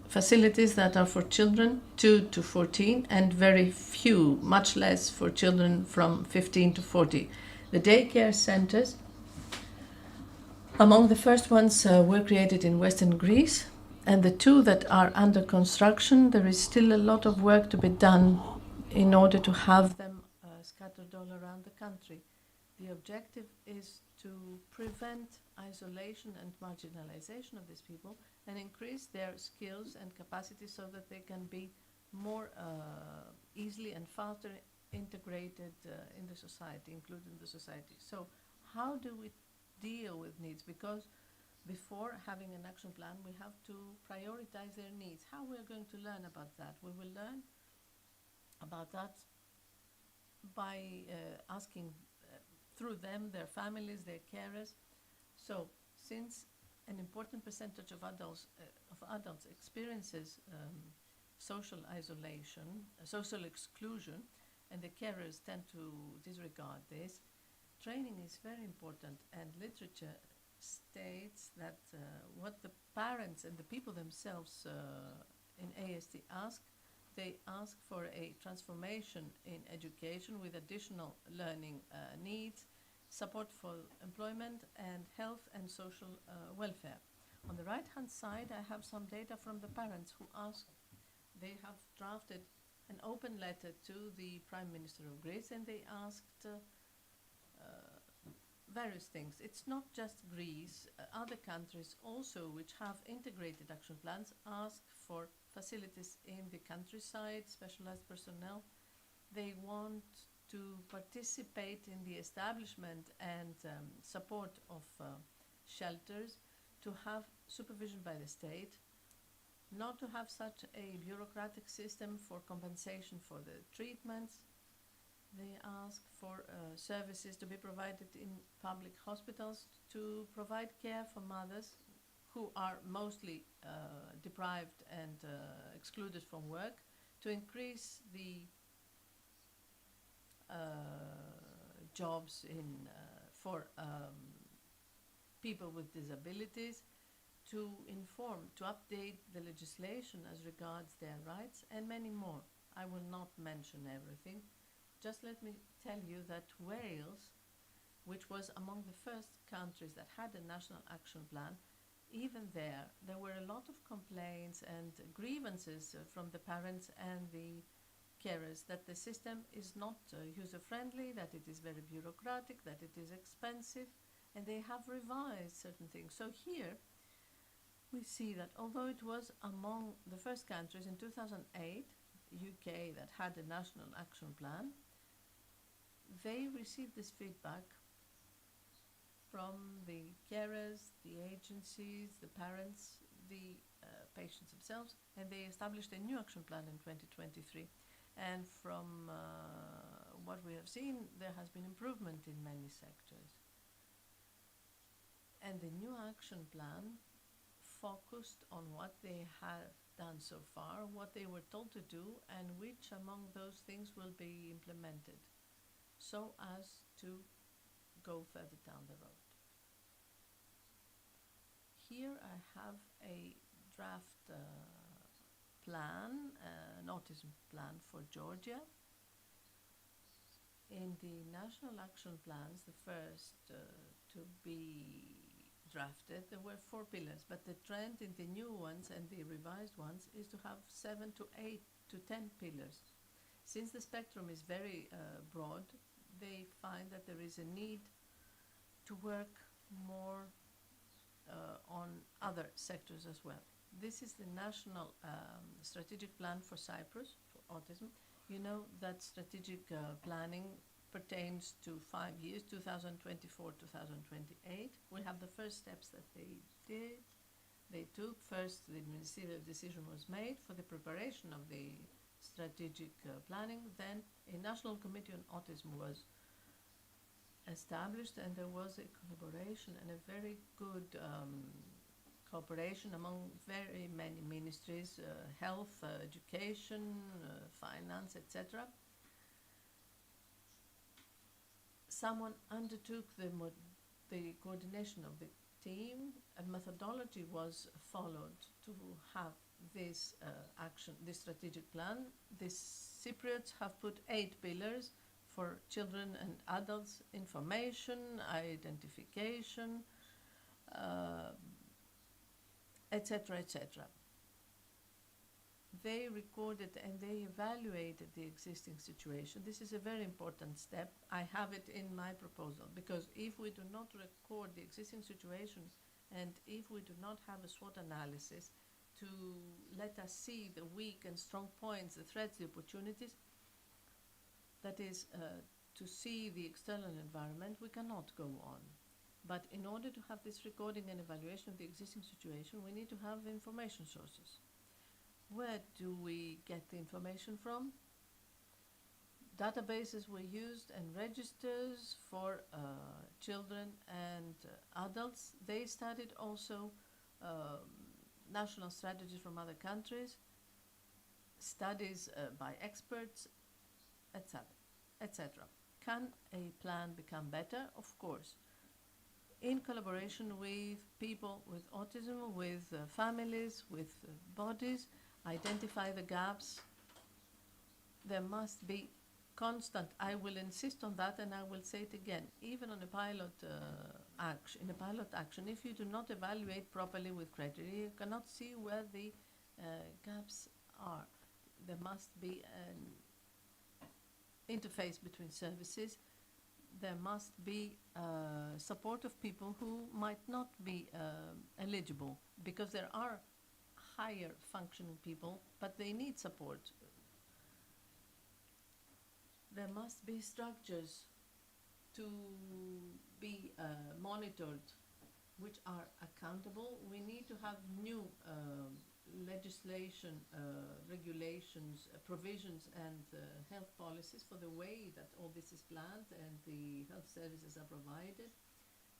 facilities that are for children 2 to 14 and very few, much less for children from 15 to 40. The daycare centers, among the first ones, were created in Western Greece, and the 2 that are under construction, there is still a lot of work to be done in order to have them scattered all around the country. The objective is to prevent isolation and marginalization of these people and increase their skills and capacities so that they can be more easily and faster integrated in the society, included in the society. So how do we deal with needs? Because before having an action plan, we have to prioritize their needs. How we are going to learn about that? We will learn about that by asking through them, their families, their carers. So since an important percentage of adults experiences social isolation, social exclusion, and the carers tend to disregard this, training is very important, and literature states that what the parents and the people themselves in ASD ask, they ask for a transformation in education with additional learning needs, support for employment, and health and social welfare. On the right-hand side, I have some data from the parents who ask they have drafted an open letter to the Prime Minister of Greece, and they asked various things. It's not just Greece. Other countries also, which have integrated action plans, ask for facilities in the countryside, specialized personnel. They want to participate in the establishment and support of shelters, to have supervision by the state, not to have such a bureaucratic system for compensation for the treatments. They ask for services to be provided in public hospitals, to provide care for mothers who are mostly deprived and excluded from work, to increase the jobs for people with disabilities, to inform, to update the legislation as regards their rights, and many more. I will not mention everything. Just let me tell you that Wales, which was among the first countries that had a national action plan, even there were a lot of complaints and grievances from the parents and the carers that the system is not user-friendly, that it is very bureaucratic, that it is expensive, and they have revised certain things. So here we see that although it was among the first countries in 2008, UK, that had a national action plan, they received this feedback from the carers, the agencies, the parents, the patients themselves, and they established a new action plan in 2023. And from what we have seen, there has been improvement in many sectors. And the new action plan focused on what they have done so far, what they were told to do, and which among those things will be implemented, so as to go further down the road. Here I have a draft plan, an autism plan for Georgia. In the national action plans, the first to be drafted, there were 4 pillars, but the trend in the new ones and the revised ones is to have 7 to 8 to 10 pillars. Since the spectrum is very broad, they find that there is a need to work more on other sectors as well. This is the national strategic plan for Cyprus, for autism. You know that strategic planning pertains to 5 years, 2024-2028. We have the first steps that they took. First, the ministerial decision was made for the preparation of the strategic planning. Then a national committee on autism was established, and there was a collaboration and a very good cooperation among very many ministries, health, education, finance, etc. Someone undertook the coordination of the team. A methodology was followed to have this this strategic plan. The Cypriots have put 8 pillars for children and adults: information, identification, etc., etc. They recorded and they evaluated the existing situation. This is a very important step. I have it in my proposal, because if we do not record the existing situation, and if we do not have a SWOT analysis to let us see the weak and strong points, the threats, the opportunities, that is, to see the external environment, we cannot go on. But in order to have this recording and evaluation of the existing situation, we need to have information sources. Where do we get the information from? Databases were used, and registers for children and adults. They studied also national strategies from other countries, studies by experts, etc., etc. Can a plan become better? Of course. In collaboration with people with autism, with families, with bodies, identify the gaps. There must be constant, I will insist on that, and I will say it again, even on a pilot action, in a pilot action, if you do not evaluate properly with criteria, you cannot see where the gaps are. there must be an interface between services. There must be support of people who might not be eligible, because there are higher functioning people, but they need support. There must be structures to be monitored, which are accountable. We need to have new legislation, regulations, provisions, and health policies for the way that all this is planned and the health services are provided.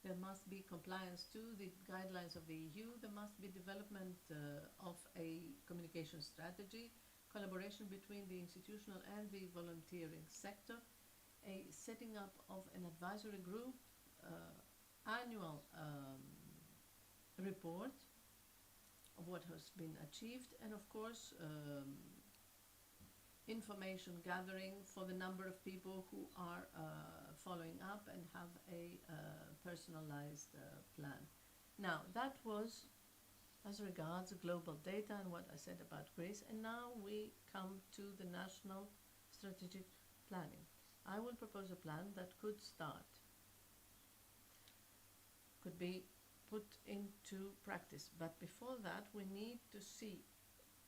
There must be compliance to the guidelines of the EU. There must be development of a communication strategy, collaboration between the institutional and the volunteering sector, a setting up of an advisory group, annual report of what has been achieved, and of course information gathering for the number of people who are following up and have a personalized plan. Now, that was as regards global data and what I said about Greece, and now we come to the national strategic planning. I will propose a plan that could be put into practice, but before that we need to see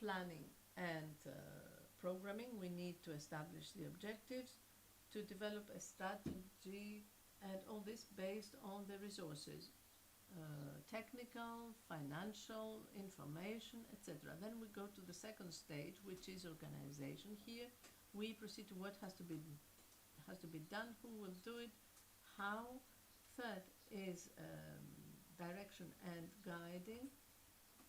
planning and programming. We need to establish the objectives, to develop a strategy, and all this based on the resources. Technical, financial, information, etc. Then we go to the second stage, which is organization. Here we proceed to what has to be done, who will do it, how. Third is direction and guiding,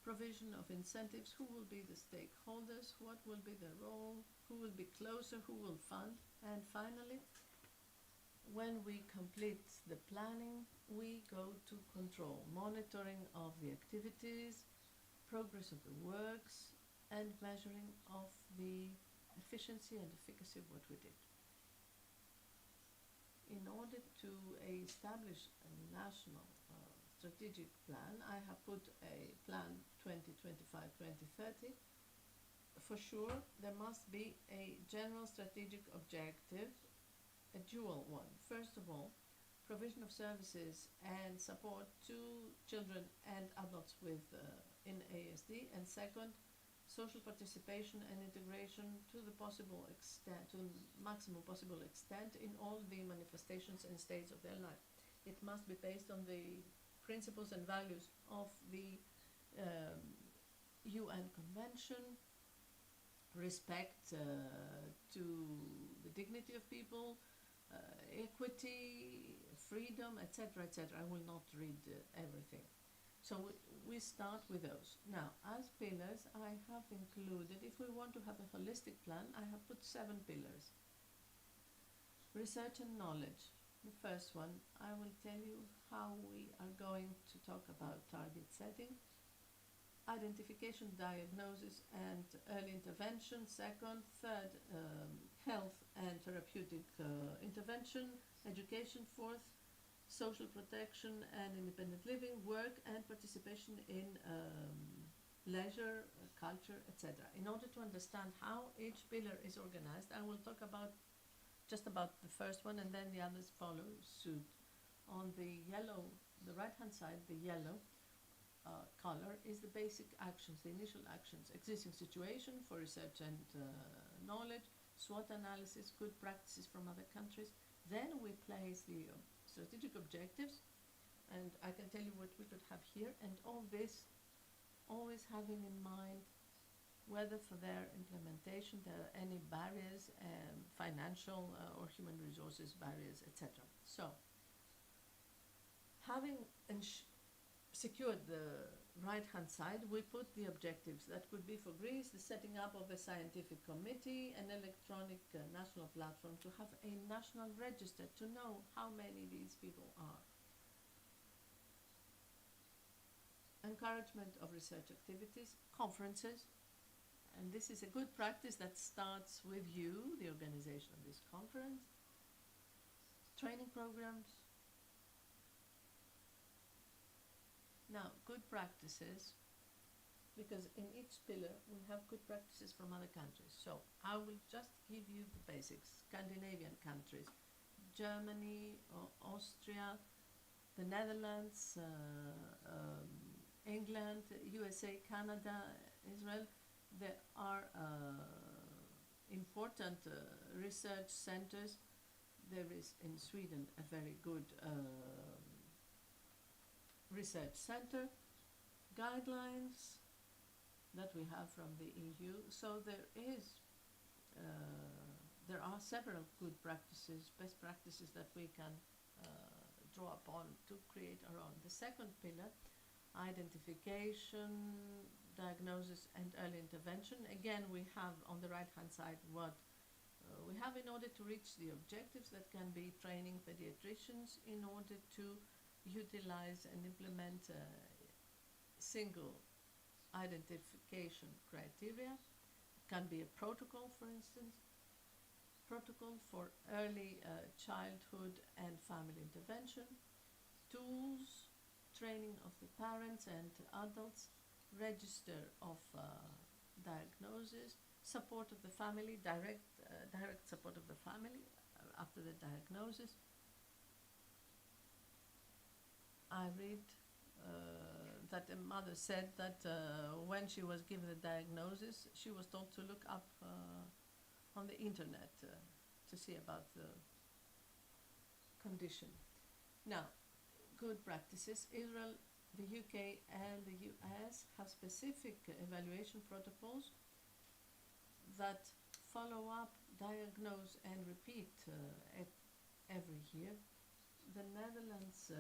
provision of incentives, who will be the stakeholders, what will be their role, who will be closer, who will fund, and finally, when we complete the planning, we go to control, monitoring of the activities, progress of the works, and measuring of the efficiency and efficacy of what we did. In order to establish a national strategic plan, I have put a plan 2025-2030. For sure, there must be a general strategic objective, a dual one. First of all, provision of services and support to children and adults with in ASD, and second, social participation and integration to the possible extent, to the maximum possible extent in all the manifestations and states of their life. It must be based on the principles and values of the UN Convention, respect to the dignity of people, equity, freedom, etc., etc. I will not read everything. So we start with those. Now, as pillars, I have included, if we want to have a holistic plan, I have put 7 pillars. Research and knowledge. The first one, I will tell you how we are going to talk about target setting. Identification, diagnosis, and early intervention. Second. Third, health and therapeutic intervention. Education. Fourth, social protection and independent living. Work and participation in leisure, culture, etc. In order to understand how each pillar is organized, I will talk about just about the first one, and then the others follow suit. On the yellow, the right-hand side, the yellow color is the basic actions, the initial actions, existing situation for research and knowledge, SWOT analysis, good practices from other countries. Then we place the strategic objectives, and I can tell you what we could have here, and all this always having in mind whether for their implementation there are any barriers, financial or human resources barriers, etc. So, having secured the right-hand side, we put the objectives. That could be for Greece, the setting up of a scientific committee, an electronic national platform to have a national register to know how many these people are. Encouragement of research activities, conferences, and this is a good practice that starts with you, the organization of this conference, training programs. Now, good practices because in each pillar we have good practices from other countries. So I will just give you the basics. Scandinavian countries, Germany, Austria, the Netherlands, England, USA, Canada, Israel. There are important research centers. There is in Sweden a very good research center, guidelines that we have from the EU. So there are several good practices, best practices that we can draw upon to create our own. The second pillar, identification, diagnosis and early intervention. Again, we have on the right-hand side what we have in order to reach the objectives that can be training pediatricians in order to utilize and implement single identification criteria. It can be a protocol, for instance, protocol for early childhood and family intervention, tools, training of the parents and adults, register of diagnosis, support of the family, direct support of the family after the diagnosis. I read that a mother said that when she was given the diagnosis, she was told to look up on the internet to see about the condition. Now, good practices. Israel, the UK and the US have specific evaluation protocols that follow up, diagnose and repeat every year. The Netherlands,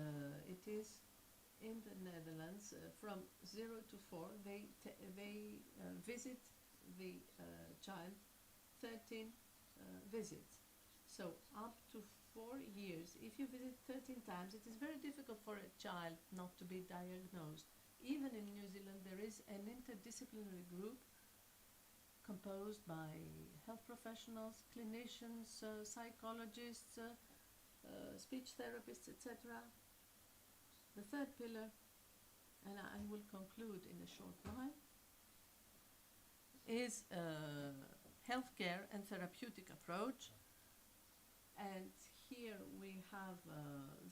it is in the Netherlands from 0 to 4, they visit the child 13 visits. So up to 4 years, if you visit 13 times, it is very difficult for a child not to be diagnosed. Even in New Zealand, there is an interdisciplinary group composed by health professionals, clinicians, psychologists, speech therapists, etc. The third pillar, and I will conclude in a short while, is healthcare and therapeutic approach. And here we have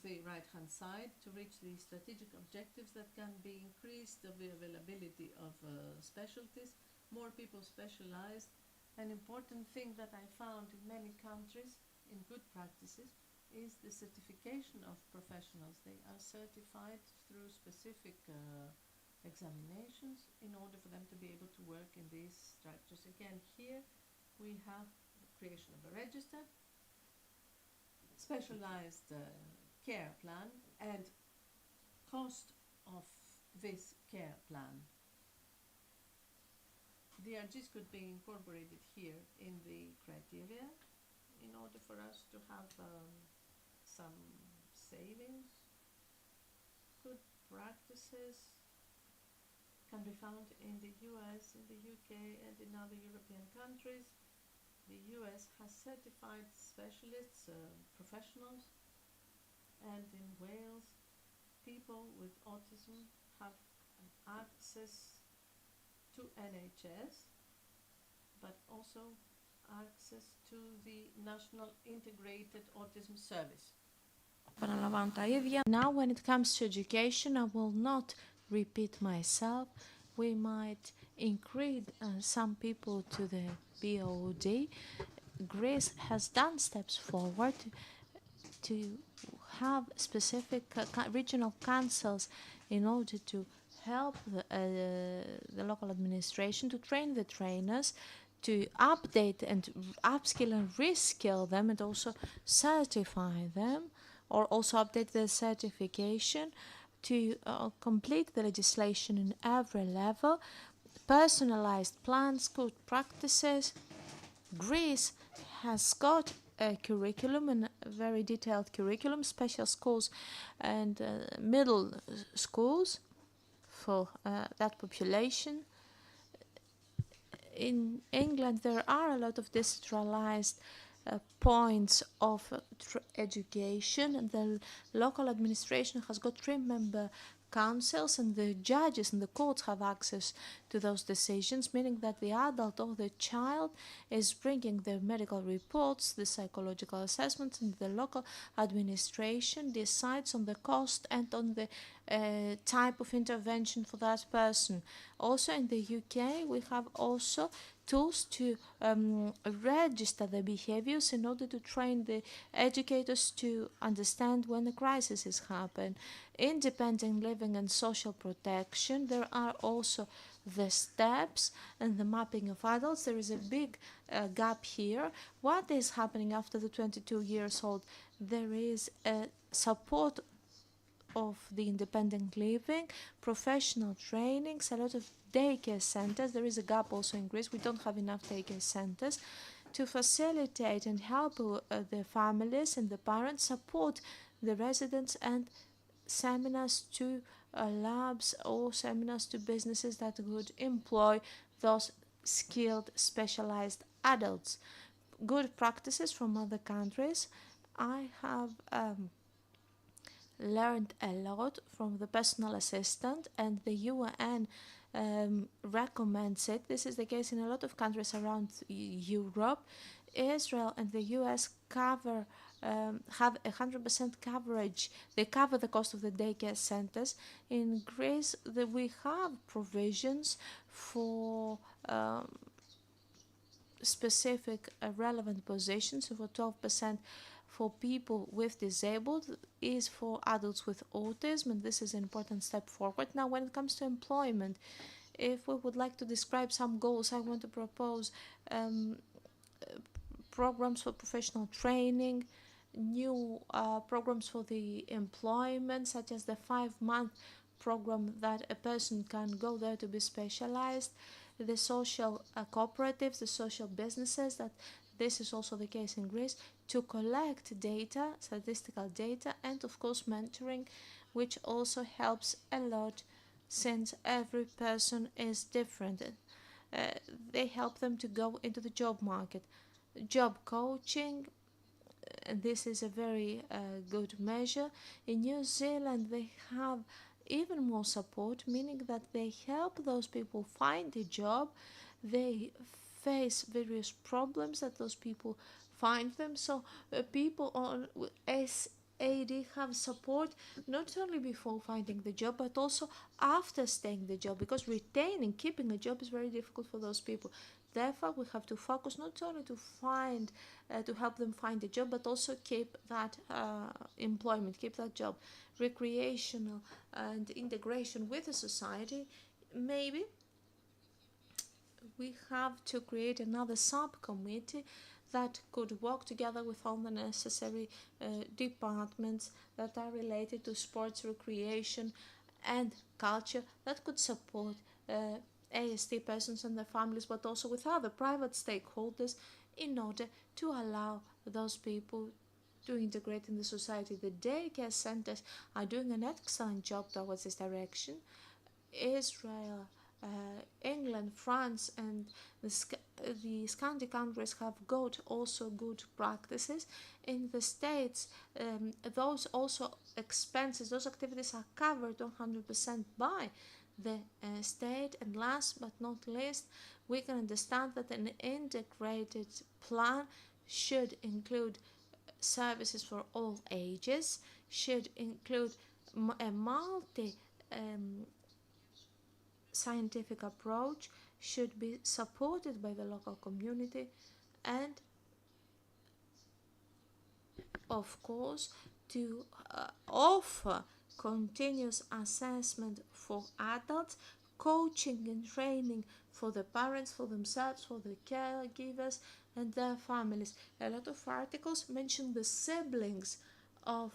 the right-hand side to reach the strategic objectives that can be increased of the availability of specialties, more people specialized. An important thing that I found in many countries in good practices is the certification of professionals. They are certified through specific examinations in order for them to be able to work in these structures. Again, here we have the creation of a register, specialized care plan and cost of this care plan. DRGs could be incorporated here in the criteria in order for us to have some savings. Good practices can be found in the US, in the UK and in other European countries. The US has certified specialists, professionals, and in Wales, people with autism have access to NHS, but also access to the National Integrated Autism Service. Now, when it comes to education, I will not repeat myself. We might include some people to the BOD. Greece has done steps forward to have specific regional councils in order to help the local administration to train the trainers, to update and upskill and reskill them, and also certify them, or also update their certification to complete the legislation in every level, personalized plans, good practices. Greece has got a curriculum, and a very detailed curriculum, special schools and middle schools for that population. In England, there are a lot of decentralized points of education, and the local administration has got 3-member councils, and the judges and the courts have access to those decisions, meaning that the adult or the child is bringing their medical reports, the psychological assessments, and the local administration decides on the cost and on the type of intervention for that person. Also in the UK, we have also tools to register the behaviors in order to train the educators to understand when a crisis is happening. Independent living and social protection, there are also the steps and the mapping of adults. There is a big gap here. What is happening after the 22 years old? There is a support of the independent living, professional trainings, a lot of daycare centers. There is a gap also in Greece. We don't have enough daycare centers to facilitate and help the families and the parents, support the residents, and seminars to labs or seminars to businesses that would employ those skilled, specialized adults. Good practices from other countries. I have learned a lot from the personal assistant, and the UN recommends it. This is the case in a lot of countries around Europe. Israel and the US cover have 100% coverage. They cover the cost of the daycare centers. In Greece, we have provisions for specific relevant positions. So for 12% for people with disabled is for adults with autism, and this is an important step forward. Now, when it comes to employment, if we would like to describe some goals, I want to propose programs for professional training, new programs for the employment, such as the 5-month program that a person can go there to be specialized, the social cooperatives, the social businesses, that this is also the case in Greece, to collect data, statistical data, and of course mentoring, which also helps a lot since every person is different. They help them to go into the job market. Job coaching, this is a very good measure. In New Zealand, they have even more support, meaning that they help those people find a job. They face various problems that those people find them. So people on SAD have support not only before finding the job, but also after staying the job, because keeping a job is very difficult for those people. Therefore, we have to focus not only to help them find a job, but also keep that employment, keep that job. Recreational and integration with the society. Maybe we have to create another subcommittee that could work together with all the necessary departments that are related to sports, recreation, and culture, that could support ASD persons and their families, but also with other private stakeholders, in order to allow those people to integrate in the society. The daycare centers are doing an excellent job towards this direction. Israel, England, France, and the Scandi countries have got also good practices. In the States, those also expenses, those activities are covered 100% by the state. And last but not least, we can understand that an integrated plan should include services for all ages, should include a multi scientific approach, should be supported by the local community, and of course to offer continuous assessment for adults, coaching and training for the parents, for themselves, for the caregivers and their families. A lot of articles mention the siblings of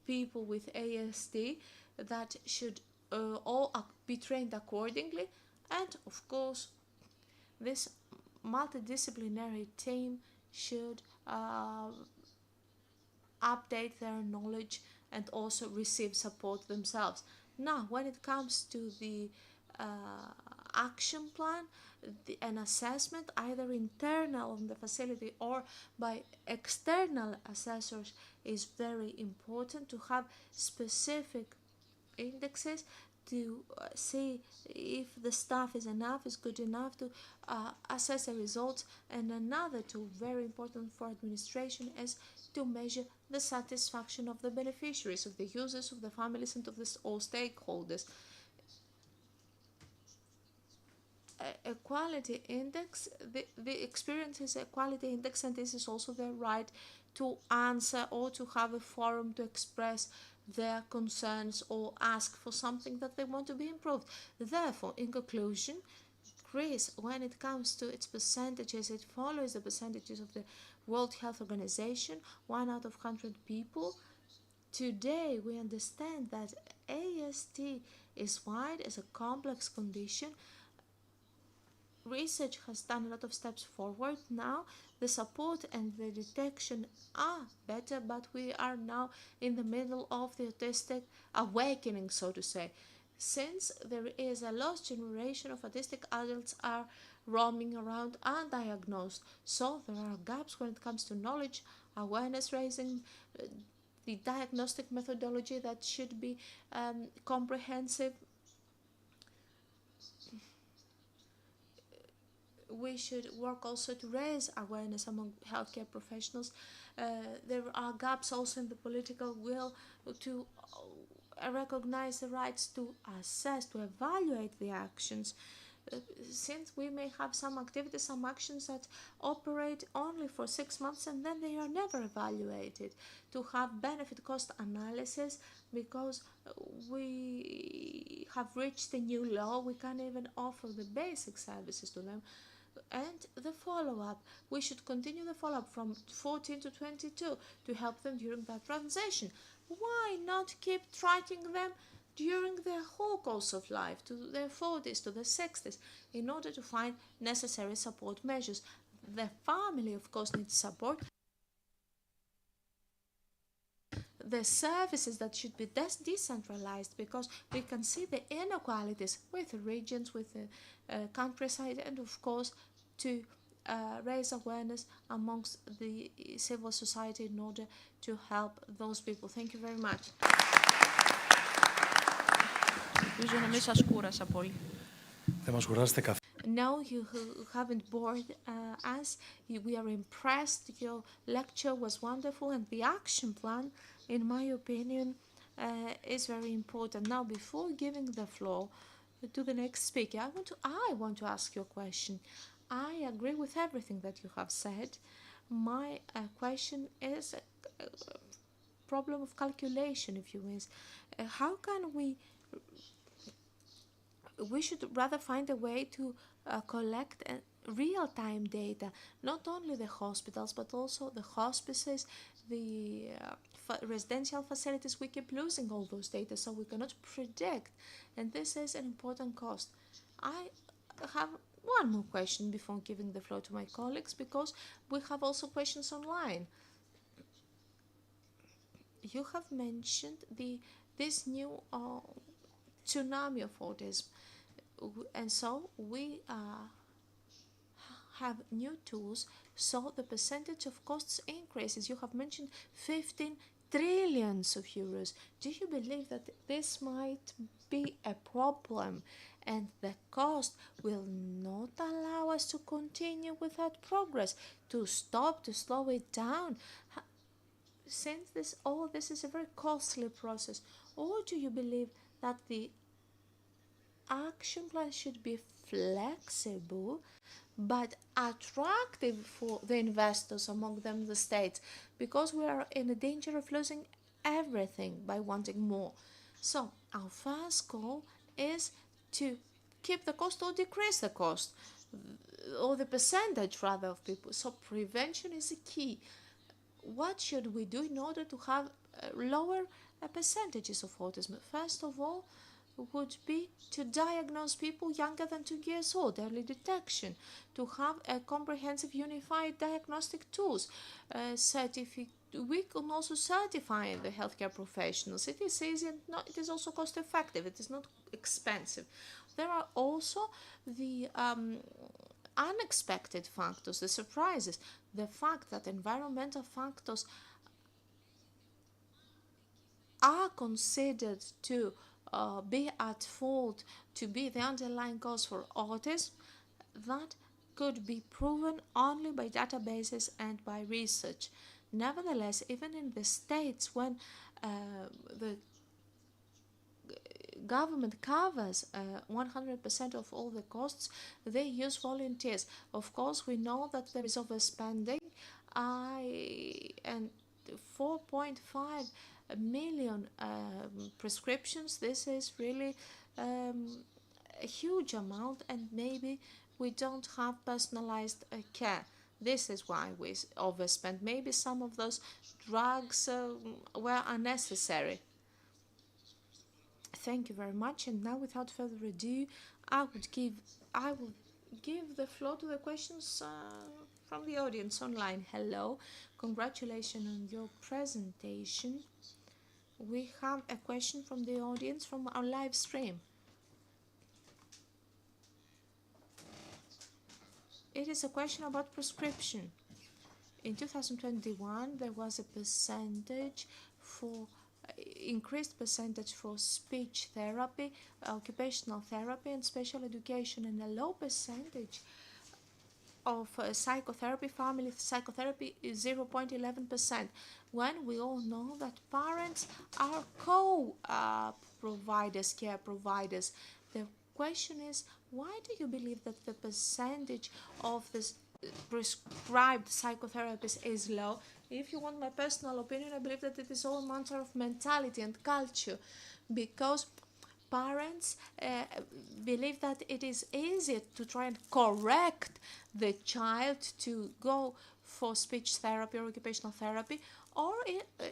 people with ASD that should all be trained accordingly, and of course this multidisciplinary team should update their knowledge and also receive support themselves. Now, when it comes to the action plan, an assessment, either internal on the facility or by external assessors, is very important. To have specific indexes to see if the staff is good enough to assess the results. And another tool, very important for administration, is to measure the satisfaction of the beneficiaries, of the users, of the families, and of all stakeholders. A quality index, the experience is a quality index, and this is also the right to answer or to have a forum to express their concerns or ask for something that they want to be improved. Therefore, in conclusion, Greece, when it comes to its percentages, it follows the percentages of the World Health Organization, 1 out of 100 people. Today, we understand that AST is wide, as a complex condition. Research has done a lot of steps forward. Now the support and the detection are better, but we are now in the middle of the autistic awakening, so to say, since there is a lost generation of autistic adults are roaming around undiagnosed. So there are gaps when it comes to knowledge, awareness raising, the diagnostic methodology that should be comprehensive. We should work also to raise awareness among healthcare professionals. There are gaps also in the political will to recognize the rights to assess, to evaluate the actions. Since we may have some activities, some actions that operate only for 6 months and then they are never evaluated, to have benefit cost analysis, because we have reached a new law, we can't even offer the basic services to them. And the follow-up, we should continue the follow-up from 14 to 22 to help them during that transition. Why not keep tracking them during their whole course of life, to their 40s, to their 60s, in order to find necessary support measures? The family, of course, needs support. The services that should be decentralized, because we can see the inequalities with the regions, with the countryside, and of course to raise awareness amongst the civil society in order to help those people. Thank you very much. No, you haven't bored us. We are impressed. Your lecture was wonderful, and the action plan, in my opinion, is very important. Now, before giving the floor to the next speaker, I want to ask you a question. I agree with everything that you have said. My question is a problem of calculation, if you wish. How can we should rather find a way to collect real-time data, not only the hospitals, but also the hospices, the residential facilities. We keep losing all those data, so we cannot predict, and this is an important cost. I have one more question before giving the floor to my colleagues, because we have also questions online. You have mentioned this new tsunami of autism, and so we have new tools, so the percentage of costs increases. You have mentioned 15 trillions of euros. Do you believe that this might be a problem and the cost will not allow us to continue with that progress, to stop, to slow it down, since all this is a very costly process? Or do you believe that the action plan should be flexible but attractive for the investors, among them the states, because we are in a danger of losing everything by wanting more? So our first goal is to keep the cost or decrease the cost, or the percentage rather of people. So prevention is a key. What should we do in order to have lower percentages of autism? First of all, would be to diagnose people younger than 2 years old, early detection, to have a comprehensive unified diagnostic tools, certification we can also certify the healthcare professionals. It is easy and it is also cost effective. It is not expensive. There are also the unexpected factors, the surprises, the fact that environmental factors are considered to be at fault, to be the underlying cause for autism, that could be proven only by databases and by research. Nevertheless, even in the states when the government covers 100% of all the costs, they use volunteers. Of course, we know that there is overspending, and 4.5 million prescriptions. This is really a huge amount, and maybe we don't have personalized care. This is why we overspend. Maybe some of those drugs were unnecessary. Thank you very much. And now, without further ado, I will give the floor to the questions from the audience online. Hello, congratulations on your presentation. We have a question from the audience from our live stream. It is a question about prescription. In 2021, there was a increased percentage for speech therapy, occupational therapy, and special education, and a low percentage of psychotherapy, family psychotherapy is 0.11%, when we all know that parents are co-providers, care providers. The question is, why do you believe that the percentage of this prescribed psychotherapies is low? If you want my personal opinion, I believe that it is all a matter of mentality and culture, because parents believe that it is easier to try and correct the child to go for speech therapy or occupational therapy, or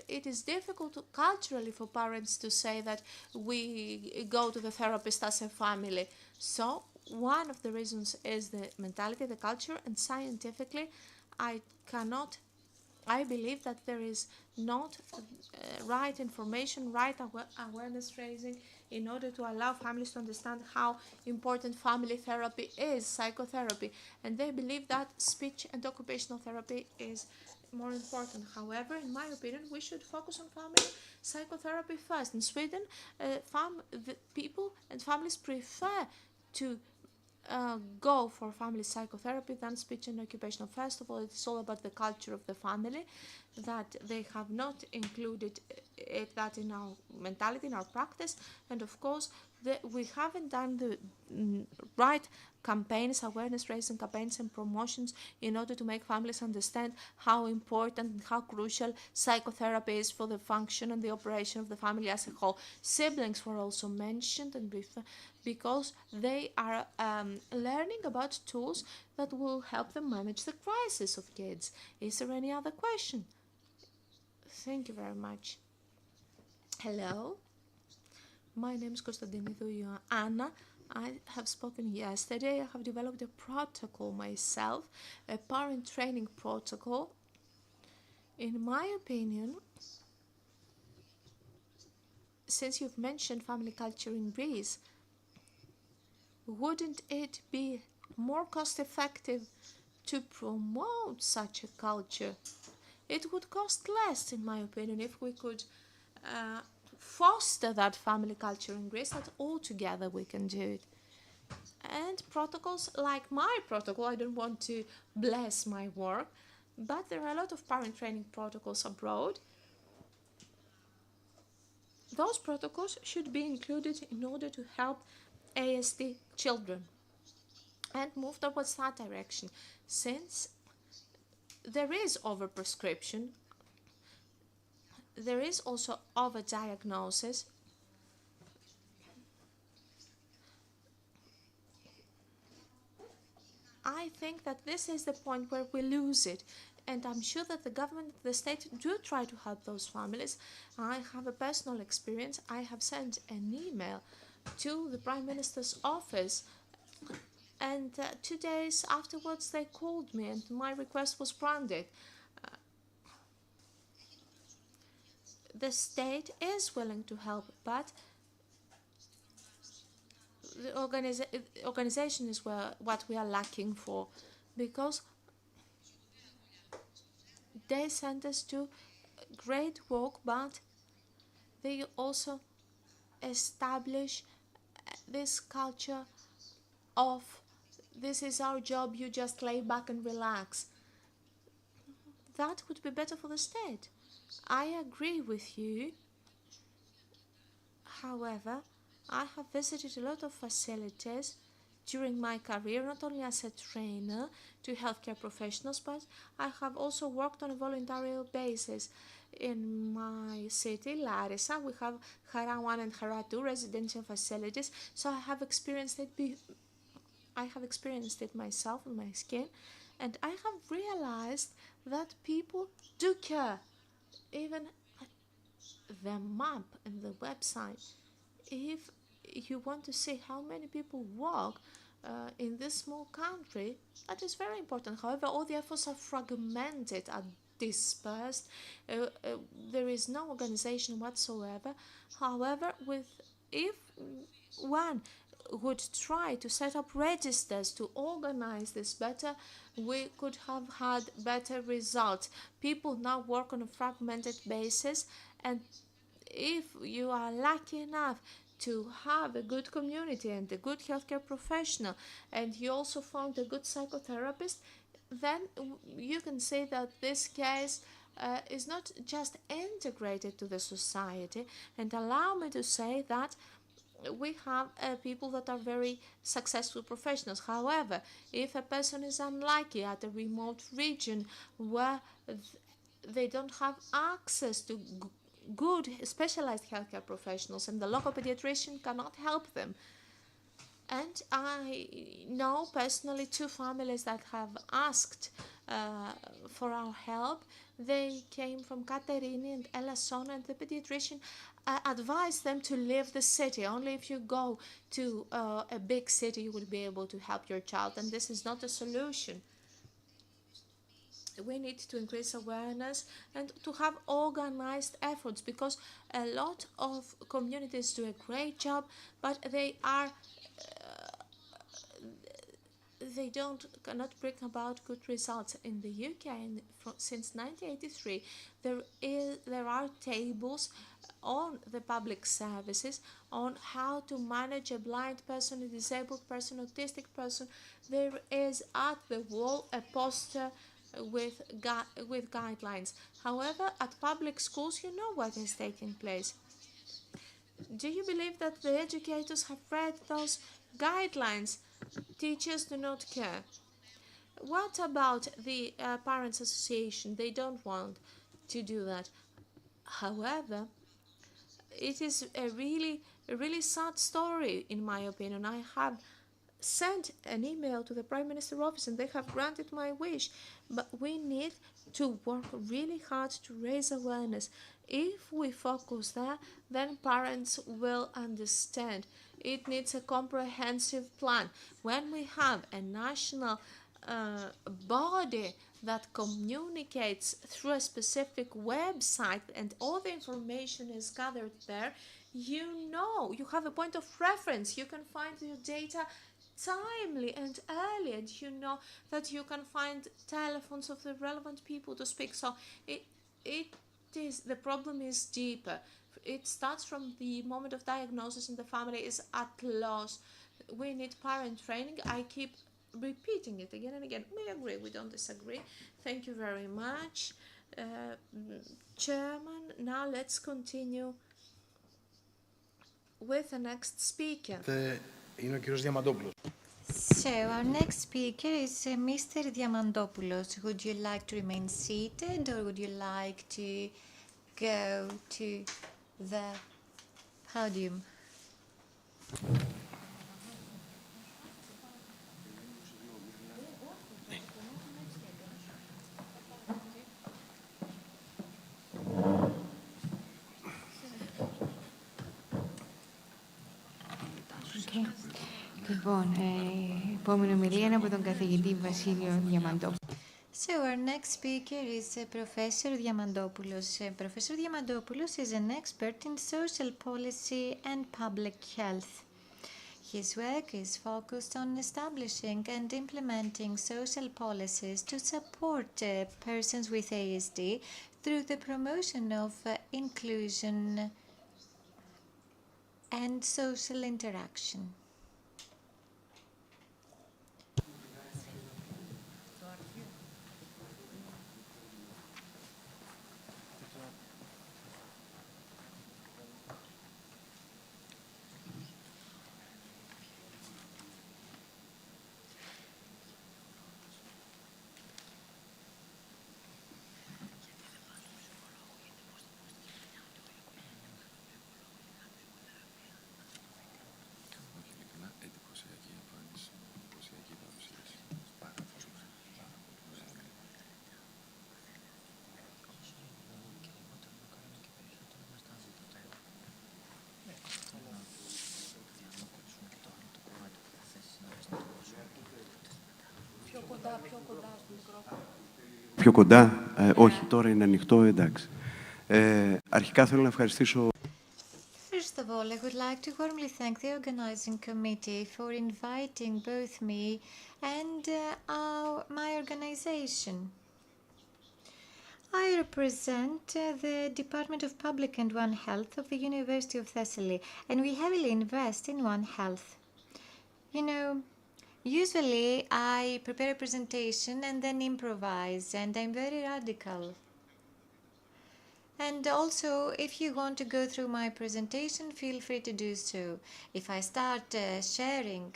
it is difficult culturally for parents to say that we go to the therapist as a family. So one of the reasons is the mentality, the culture, and scientifically I believe that there is not right information, right awareness raising in order to allow families to understand how important family therapy is, psychotherapy, and they believe that speech and occupational therapy is more important. However, in my opinion, we should focus on family psychotherapy first. In Sweden, the people and families prefer to go for family psychotherapy than speech and occupational. First of all, it's all about the culture of the family, that they have not included that in our mentality, in our practice, and of course we haven't done the right campaigns, awareness raising campaigns and promotions in order to make families understand how important and how crucial psychotherapy is for the function and the operation of the family as a whole. Siblings were also mentioned, and because they are learning about tools that will help them manage the crisis of kids. Is there any other question? Thank you very much. Hello, my name is Konstantinidou Anna. I have spoken yesterday. I have developed a protocol myself, a parent training protocol. In my opinion, since you've mentioned family culture in Greece, wouldn't it be more cost effective to promote such a culture? It would cost less, in my opinion, if we could foster that family culture in Greece, that all together we can do it. And protocols like my protocol, I don't want to bless my work, but there are a lot of parent training protocols abroad. Those protocols should be included in order to help ASD children and move towards that direction. Since there is overprescription, there is also overdiagnosis. I think that this is the point where we lose it, and I'm sure that the government, the state do try to help those families. I have a personal experience. I have sent an email to the Prime Minister's office, and 2 days afterwards they called me and my request was granted. the state is willing to help, but the organization is what we are lacking for, because they send us to great work, but they also establish this culture of this is our job, you just lay back and relax. That would be better for the state. I agree with you. However, I have visited a lot of facilities during my career, not only as a trainer to healthcare professionals, but I have also worked on a voluntary basis. In my city, Larissa, we have Hara 1 and Hara 2 residential facilities, so I have experienced it myself on my skin, and I have realized that people do care. Even the map and the website, if you want to see how many people walk in this small country, that is very important. However, all the efforts are fragmented, are dispersed. There is no organization whatsoever. However, if one would try to set up registers to organize this better, we could have had better results. People now work on a fragmented basis, and if you are lucky enough to have a good community and a good healthcare professional, and you also found a good psychotherapist, then you can say that this case is not just integrated to the society. And allow me to say that we have people that are very successful professionals. However, if a person is unlucky at a remote region where they don't have access to good specialized healthcare professionals and the local pediatrician cannot help them. And I know personally 2 families that have asked for our help. They came from Katerini and Elasson, and the pediatrician advised them to leave the city. Only if you go to a big city you will be able to help your child, and this is not a solution. We need to increase awareness and to have organized efforts, because a lot of communities do a great job, but they cannot bring about good results. In the UK, since 1983, there are tables on the public services on how to manage a blind person, a disabled person, autistic person. There is at the wall a poster with guidelines. However, at public schools, you know what is taking place. Do you believe that the educators have read those guidelines? Teachers do not care. What about the Parents Association? They don't want to do that. However, it is a really sad story, in my opinion. I have sent an email to the Prime Minister's office and they have granted my wish, but we need to work really hard to raise awareness. If we focus there, then parents will understand. It needs a comprehensive plan. When we have a national body that communicates through a specific website and all the information is gathered there, you have a point of reference. You can find your data timely and early, and you know that you can find telephones of the relevant people to speak. So the problem is deeper. It starts from the moment of diagnosis, and the family is at loss. We need parent training. I keep repeating it again and again. We agree, we don't disagree. Thank you very much, Chairman. Now let's continue with the next speaker. Είναι ο κύριος Διαμαντόπουλος. So our next speaker is Mr. Diamandopoulos. Would you like to remain seated, or would you like to go to the podium? Λοιπόν, επόμενη ομιλία είναι από τον καθηγητή Βασίλειο Διαμαντόπουλο. So our next speaker is Professor Diamandopoulos. Professor Diamandopoulos is an expert in social policy and public health. His work is focused on establishing and implementing social policies to support persons with ASD through the promotion of inclusion and social interaction. Πιο κοντά, όχι, τώρα είναι ανοιχτό, εντάξει. Αρχικά θέλω να ευχαριστήσω... First of all, I would like to warmly thank the organizing committee for inviting both me and my organization. I represent the Department of Public and One Health of the University of Thessaly, and we heavily invest in One Health. You know, usually I prepare a presentation and then improvise, and I'm very radical. And also, if you want to go through my presentation, feel free to do so. If I start sharing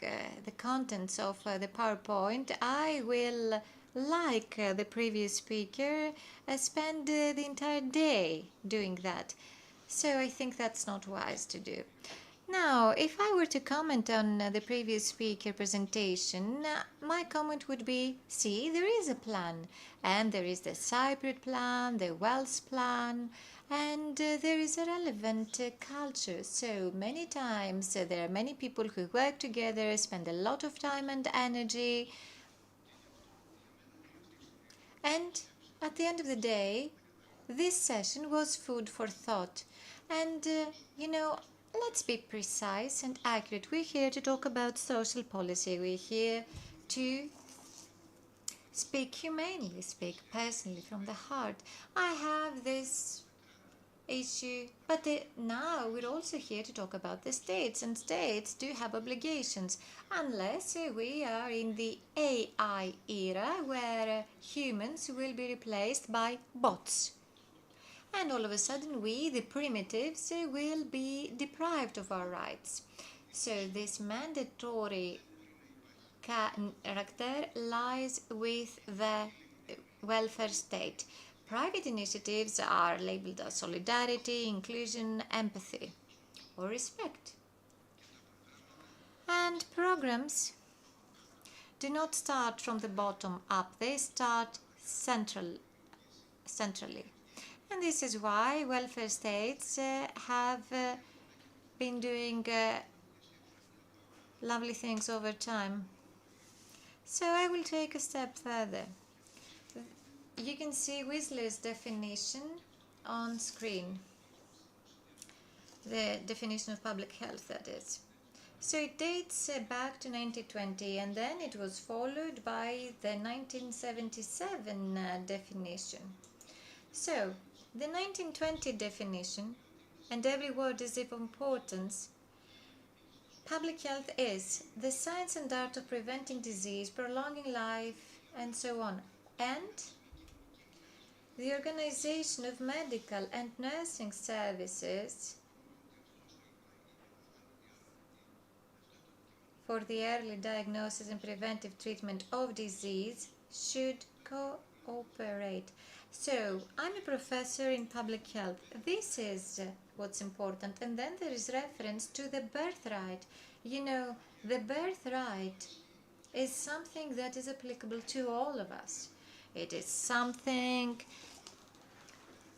the contents of the PowerPoint, I will, like the previous speaker, spend the entire day doing that. So I think that's not wise to do. Now, if I were to comment on the previous speaker presentation, my comment would be, see, there is a plan, and there is the Cypriot plan, the Welsh plan, and there is a relevant culture. So many times there are many people who work together, spend a lot of time and energy, and at the end of the day, this session was food for thought. And, you know, let's be precise and accurate. We're here to talk about social policy. We're here to speak humanely, speak personally from the heart. I have this issue, but now we're also here to talk about the states, and states do have obligations, unless we are in the AI era where humans will be replaced by bots. And all of a sudden we, the primitives, will be deprived of our rights. So this mandatory character lies with the welfare state. Private initiatives are labeled as solidarity, inclusion, empathy, or respect. And programs do not start from the bottom up, they start centrally. And this is why welfare states have been doing lovely things over time. So I will take a step further. You can see Whistler's definition on screen. The definition of public health, that is. So it dates back to 1920, and then it was followed by the 1977 definition. So, the 1920 definition, and every word is of importance, public health is the science and art of preventing disease, prolonging life, and so on, and the organization of medical and nursing services for the early diagnosis and preventive treatment of disease should cooperate. So, I'm a professor in public health. This is what's important. And then there is reference to the birthright. You know, the birthright is something that is applicable to all of us. It is something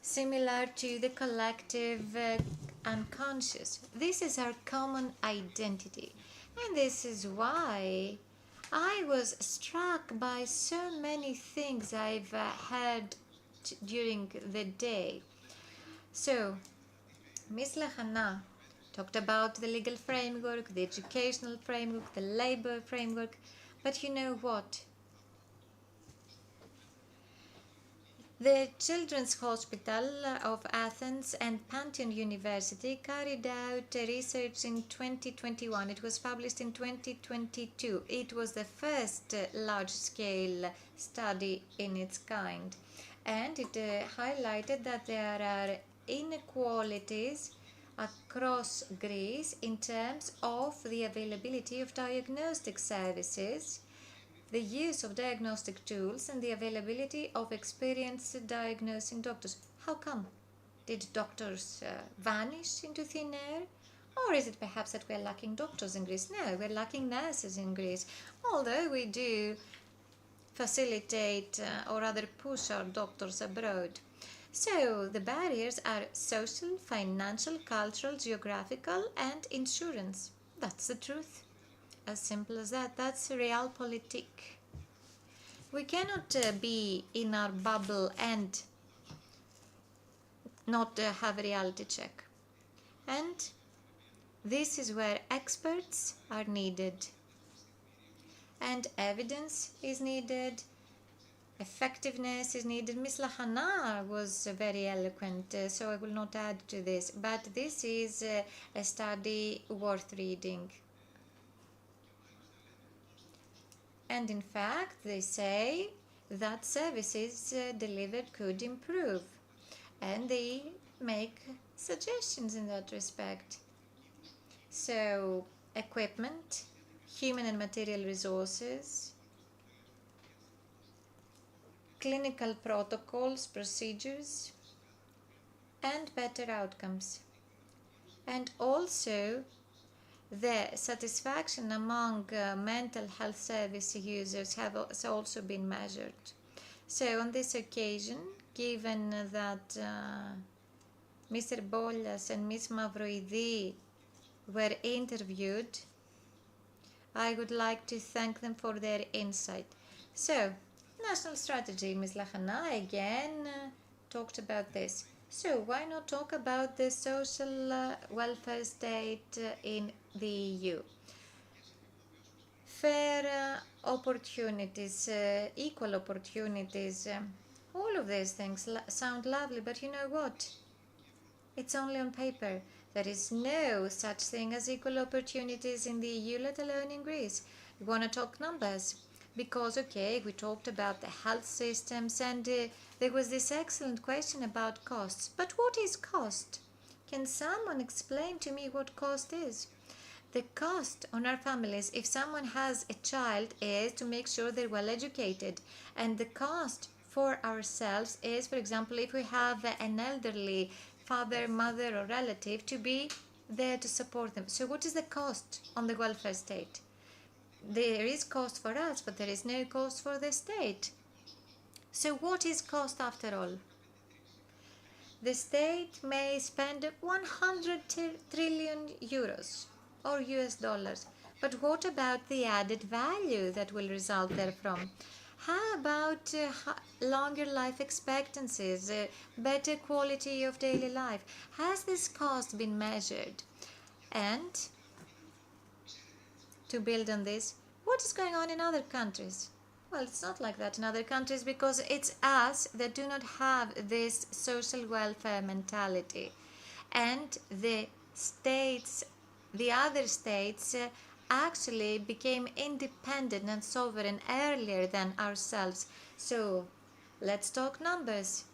similar to the collective unconscious. This is our common identity. And this is why I was struck by so many things I've heard during the day. So, Ms. Lahana talked about the legal framework, the educational framework, the labor framework, but you know what? The Children's Hospital of Athens and Pantheon University carried out research in 2021. It was published in 2022. It was the first large-scale study in its kind. And it highlighted that there are inequalities across Greece in terms of the availability of diagnostic services, the use of diagnostic tools, and the availability of experienced diagnosing doctors. How come? Did doctors vanish into thin air? Or is it perhaps that we're lacking doctors in Greece? No, we're lacking nurses in Greece. Although we do facilitate or rather push our doctors abroad. So the barriers are social, financial, cultural, geographical, and insurance. That's the truth. As simple as that. That's realpolitik. We cannot be in our bubble and not have a reality check. And this is where experts are needed. And evidence is needed. Effectiveness is needed. Ms. Lahana was very eloquent, so I will not add to this. But this is a study worth reading. And in fact, they say that services delivered could improve. And they make suggestions in that respect. So, equipment, human and material resources, clinical protocols, procedures, and better outcomes. And also, the satisfaction among mental health service users has also been measured. So on this occasion, given that Mr. Bollas and Ms. Mavroidi were interviewed, I would like to thank them for their insight. So, national strategy, Ms. Lahana again talked about this. So why not talk about the social welfare state in the EU? Fair opportunities, equal opportunities, all of these things sound lovely, but you know what? It's only on paper. There is no such thing as equal opportunities in the EU, let alone in Greece. We want to talk numbers. Because, okay, we talked about the health systems and there was this excellent question about costs. But what is cost? Can someone explain to me what cost is? The cost on our families, if someone has a child, is to make sure they're well educated. And the cost for ourselves is, for example, if we have an elderly father, mother, or relative, to be there to support them. So what is the cost on the welfare state? There is cost for us, but there is no cost for the state. So what is cost after all? The state may spend 100 trillion euros or US dollars. But what about the added value that will result therefrom? How about longer life expectancies, better quality of daily life? Has this cost been measured? And to build on this, what is going on in other countries? Well, it's not like that in other countries because it's us that do not have this social welfare mentality. And the states, the other states, actually became independent and sovereign earlier than ourselves. So, let's talk numbers.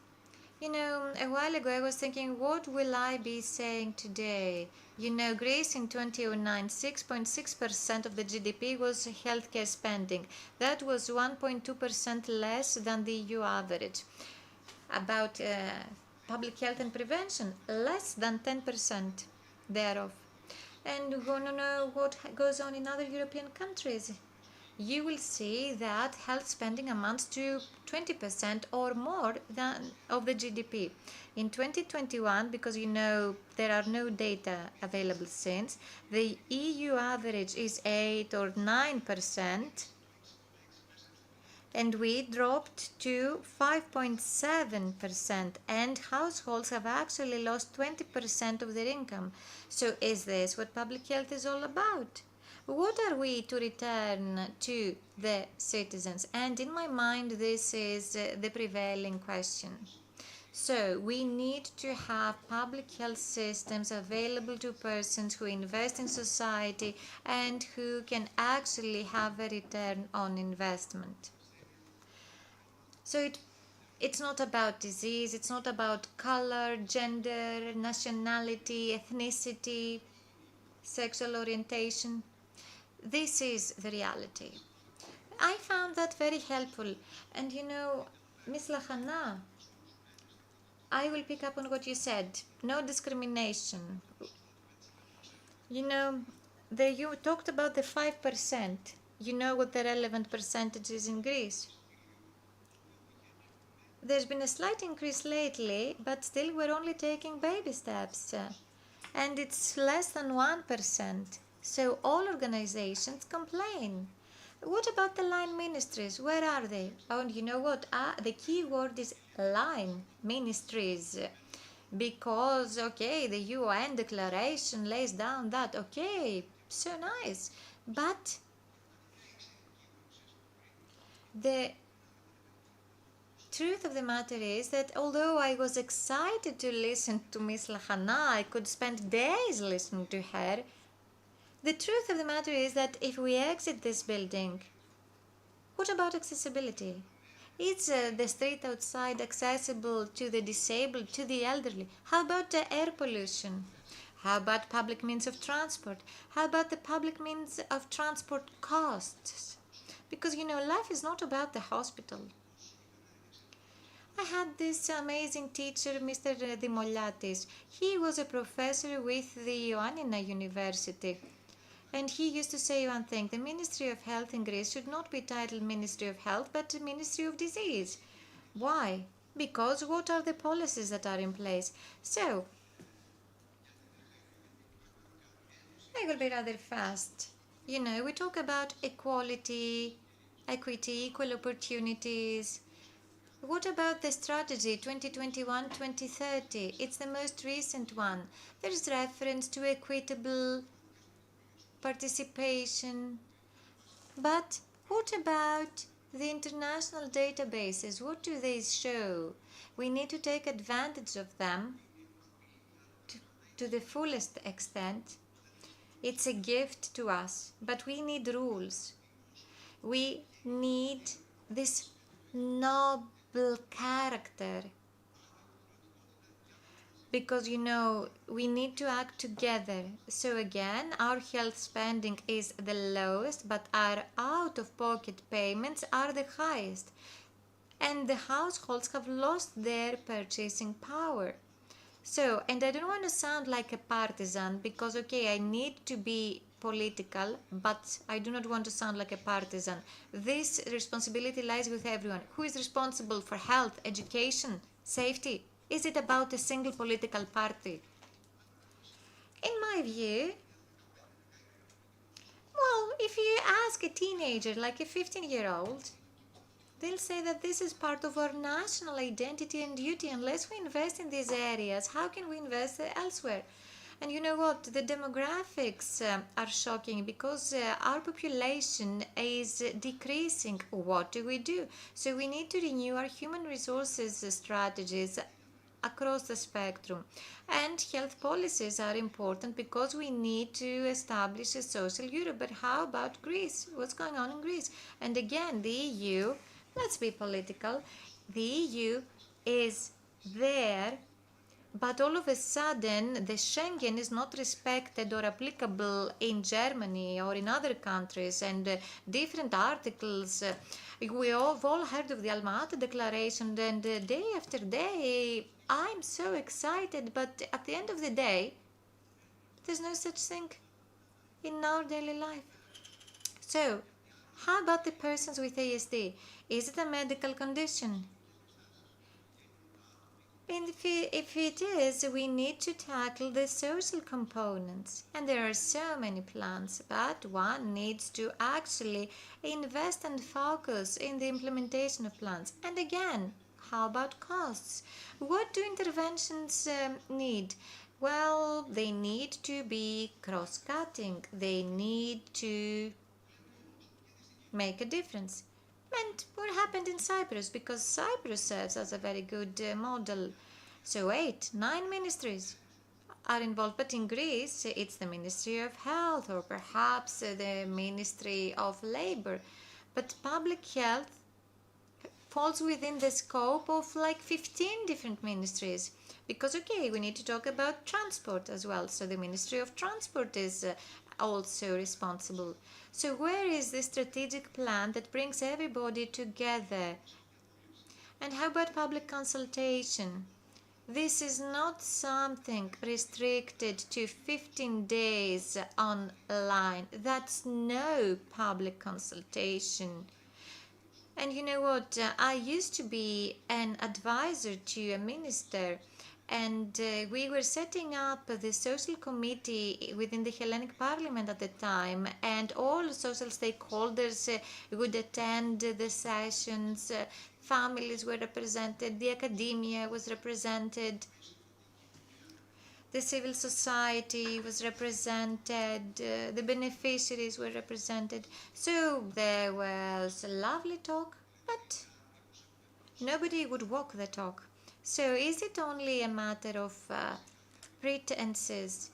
You know, a while ago I was thinking, what will I be saying today? You know, Greece in 2009, 6.6% of the GDP was healthcare spending. That was 1.2% less than the EU average. About public health and prevention, less than 10% thereof. And we want to know what goes on in other European countries. You will see that health spending amounts to 20% or more than of the GDP. In 2021, because you know there are no data available since, the EU average is 8 or 9%, and we dropped to 5.7%, and households have actually lost 20% of their income. So is this what public health is all about? What are we to return to the citizens? And in my mind, this is the prevailing question. So we need to have public health systems available to persons who invest in society and who can actually have a return on investment. So it's not about disease, it's not about color, gender, nationality, ethnicity, sexual orientation. This is the reality. I found that very helpful. And you know, Ms. Lahana, I will pick up on what you said. No discrimination. You know, you talked about the 5%. You know what the relevant percentage is in Greece. There's been a slight increase lately, but still we're only taking baby steps. And it's less than 1%. So all organizations complain. What about the line ministries? Where are they? Oh, and you know what? The key word is line ministries. Because, okay, the UN declaration lays down that. Okay, so nice. But the truth of the matter is that although I was excited to listen to Miss Lahana, I could spend days listening to her. The truth of the matter is that if we exit this building, what about accessibility? Is the street outside accessible to the disabled, to the elderly? How about the air pollution? How about public means of transport? How about the public means of transport costs? Because, you know, life is not about the hospital. I had this amazing teacher, Mr. Dimoliatis. He was a professor with the Ioannina University. And he used to say one thing: the Ministry of Health in Greece should not be titled Ministry of Health, but Ministry of Disease. Why? Because what are the policies that are in place? So, I will be rather fast. You know, we talk about equality, equity, equal opportunities. What about the strategy 2021-2030? It's the most recent one. There is reference to equitable participation. But what about the international databases? What do they show? We need to take advantage of them to the fullest extent. It's a gift to us, but we need rules. We need this noble character. Because, you know, we need to act together. So again, our health spending is the lowest, but our out-of-pocket payments are the highest. And the households have lost their purchasing power. So, and I don't want to sound like a partisan because, okay, I need to be political, but I do not want to sound like a partisan. This responsibility lies with everyone. Who is responsible for health, education, safety? Is it about a single political party? In my view, well, if you ask a teenager, like a 15-year-old, they'll say that this is part of our national identity and duty. Unless we invest in these areas, how can we invest elsewhere? And you know what? The demographics are shocking because our population is decreasing. What do we do? So we need to renew our human resources strategies across the spectrum. And health policies are important because we need to establish a social Europe. But how about Greece? What's going on in Greece? And again, the EU, let's be political, the EU is there, but all of a sudden the Schengen is not respected or applicable in Germany or in other countries, and different articles. We have all heard of the Alma-Ata Declaration, and day after day I'm so excited, but at the end of the day there's no such thing in our daily life. So how about the persons with ASD? Is it a medical condition? And if it is, we need to tackle the social components. And there are so many plans, but one needs to actually invest and focus in the implementation of plans. And again, how about costs? What do interventions need? Well, they need to be cross-cutting. They need to make a difference. And what happened in Cyprus? Because Cyprus serves as a very good model. So 8, 9 ministries are involved, but in Greece it's the Ministry of Health or perhaps the Ministry of Labor. But public health falls within the scope of like 15 different ministries. Because, okay, we need to talk about transport as well. So the Ministry of Transport is also responsible. So where is the strategic plan that brings everybody together? And how about public consultation? This is not something restricted to 15 days online. That's no public consultation. And you know what? I used to be an advisor to a minister, and we were setting up the social committee within the Hellenic Parliament at the time, and all social stakeholders would attend the sessions, families were represented, the academia was represented, the civil society was represented, the beneficiaries were represented. So there was a lovely talk, but nobody would walk the talk. So is it only a matter of pretenses?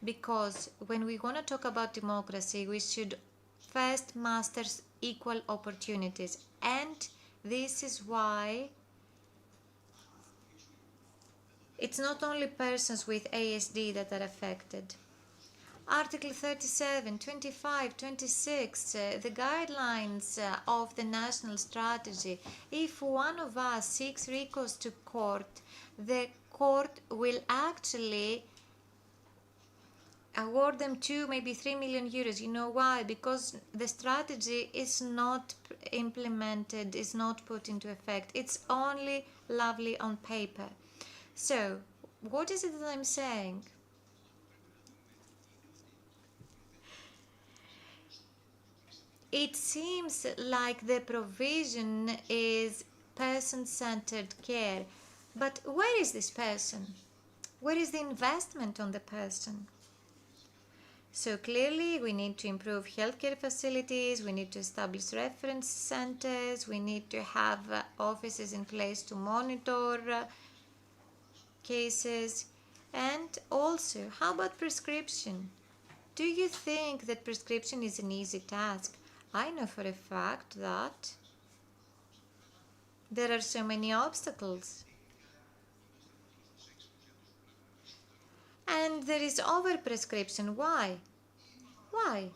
Because when we want to talk about democracy, we should first master equal opportunities. And this is why it's not only persons with ASD that are affected. Article 37, 25, 26, the guidelines of the national strategy. If one of us seeks recourse to court, the court will actually award them 2, maybe 3 million euros. You know why? Because the strategy is not implemented, is not put into effect. It's only lovely on paper. So, what is it that I'm saying? It seems like the provision is person-centered care. But where is this person? Where is the investment on the person? So clearly we need to improve healthcare facilities, we need to establish reference centers, we need to have offices in place to monitor cases. And also, how about prescription? Do you think that prescription is an easy task? I know for a fact that there are so many obstacles. And there is overprescription. Why? Why?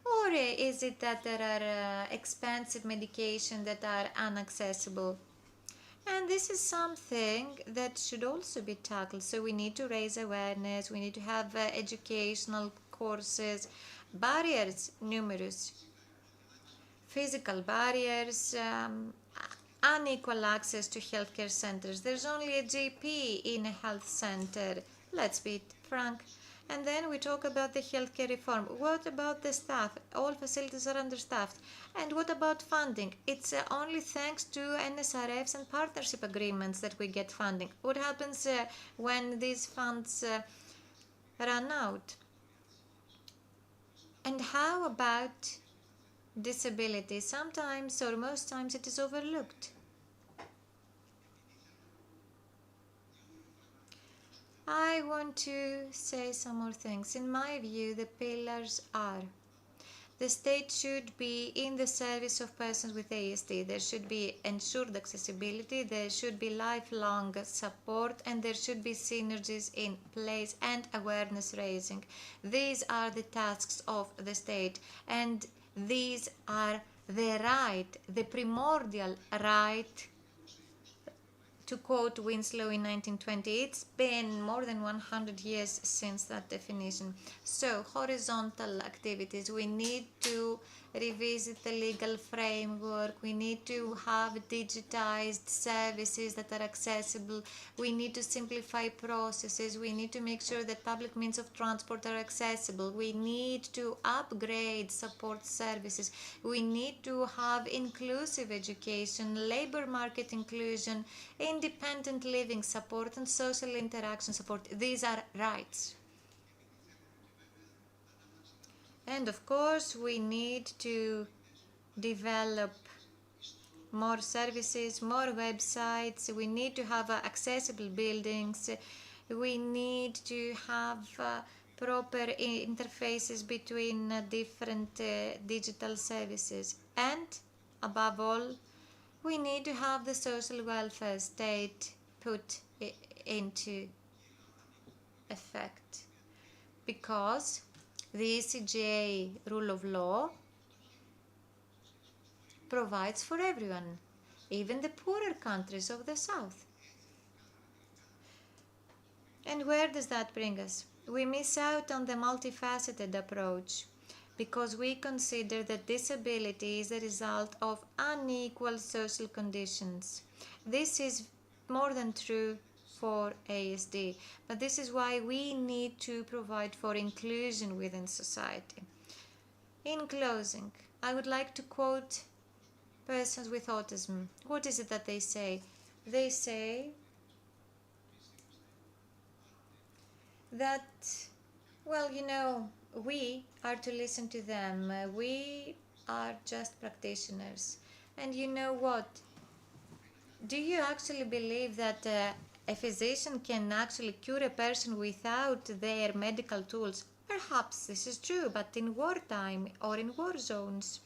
Or is it that there are expensive medications that are inaccessible? And this is something that should also be tackled. So we need to raise awareness, we need to have educational courses, barriers numerous, physical barriers, unequal access to healthcare centers. There's only a GP in a health center, let's be frank. And then we talk about the healthcare reform. What about the staff? All facilities are understaffed. And what about funding? It's only thanks to NSRFs and partnership agreements that we get funding. What happens when these funds run out? And how about disability? Sometimes or most times it is overlooked. I want to say some more things. In my view, the pillars are: the state should be in the service of persons with ASD. There should be ensured accessibility, there should be lifelong support, and there should be synergies in place and awareness raising. These are the tasks of the state, and these are the right, the primordial right. To quote Winslow in 1920, it's been more than 100 years since that definition. So, horizontal activities, we need to revisit the legal framework. We need to have digitized services that are accessible. We need to simplify processes. We need to make sure that public means of transport are accessible. We need to upgrade support services. We need to have inclusive education, labor market inclusion, independent living support, and social interaction support. These are rights. And of course, we need to develop more services, more websites. We need to have accessible buildings. We need to have proper interfaces between different digital services. And above all, we need to have the social welfare state put into effect. Because the ECJ rule of law provides for everyone, even the poorer countries of the South. And where does that bring us? We miss out on the multifaceted approach because we consider that disability is the result of unequal social conditions. This is more than true for ASD, but this is why we need to provide for inclusion within society. In closing, I would like to quote persons with autism. What is it that they say? They say that, well, you know, we are to listen to them. We are just practitioners. And you know what? Do you actually believe that a physician can actually cure a person without their medical tools? Perhaps this is true, but in wartime or in war zones.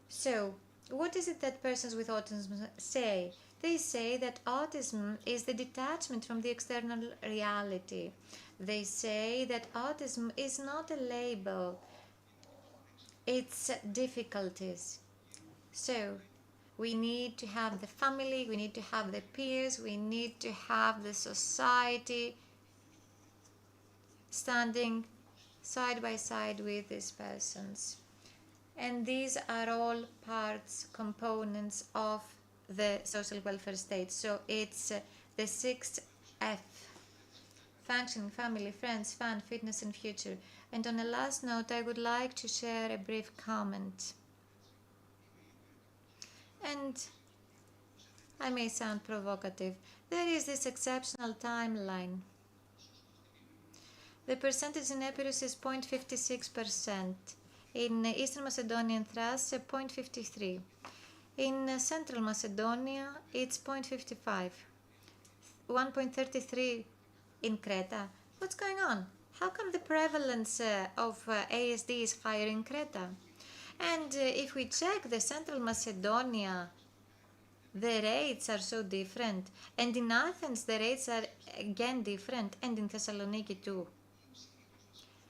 So, what is it that persons with autism say? They say that autism is the detachment from the external reality. They say that autism is not a label, it's difficulties. So, we need to have the family, we need to have the peers, we need to have the society standing side by side with these persons. And these are all parts, components of the social welfare state. So it's the 6 F: function, family, friends, fun, fitness, and future. And on a last note, I would like to share a brief comment. And I may sound provocative. There is this exceptional timeline. The percentage in Epirus is 0.56%. In Eastern Macedonia and Thrace, 0.53. In Central Macedonia, it's 0.55. 1.33 in Creta. What's going on? How come the prevalence of ASD is higher in Creta? And if we check the Central Macedonia, the rates are so different. And in Athens, the rates are again different, and in Thessaloniki too.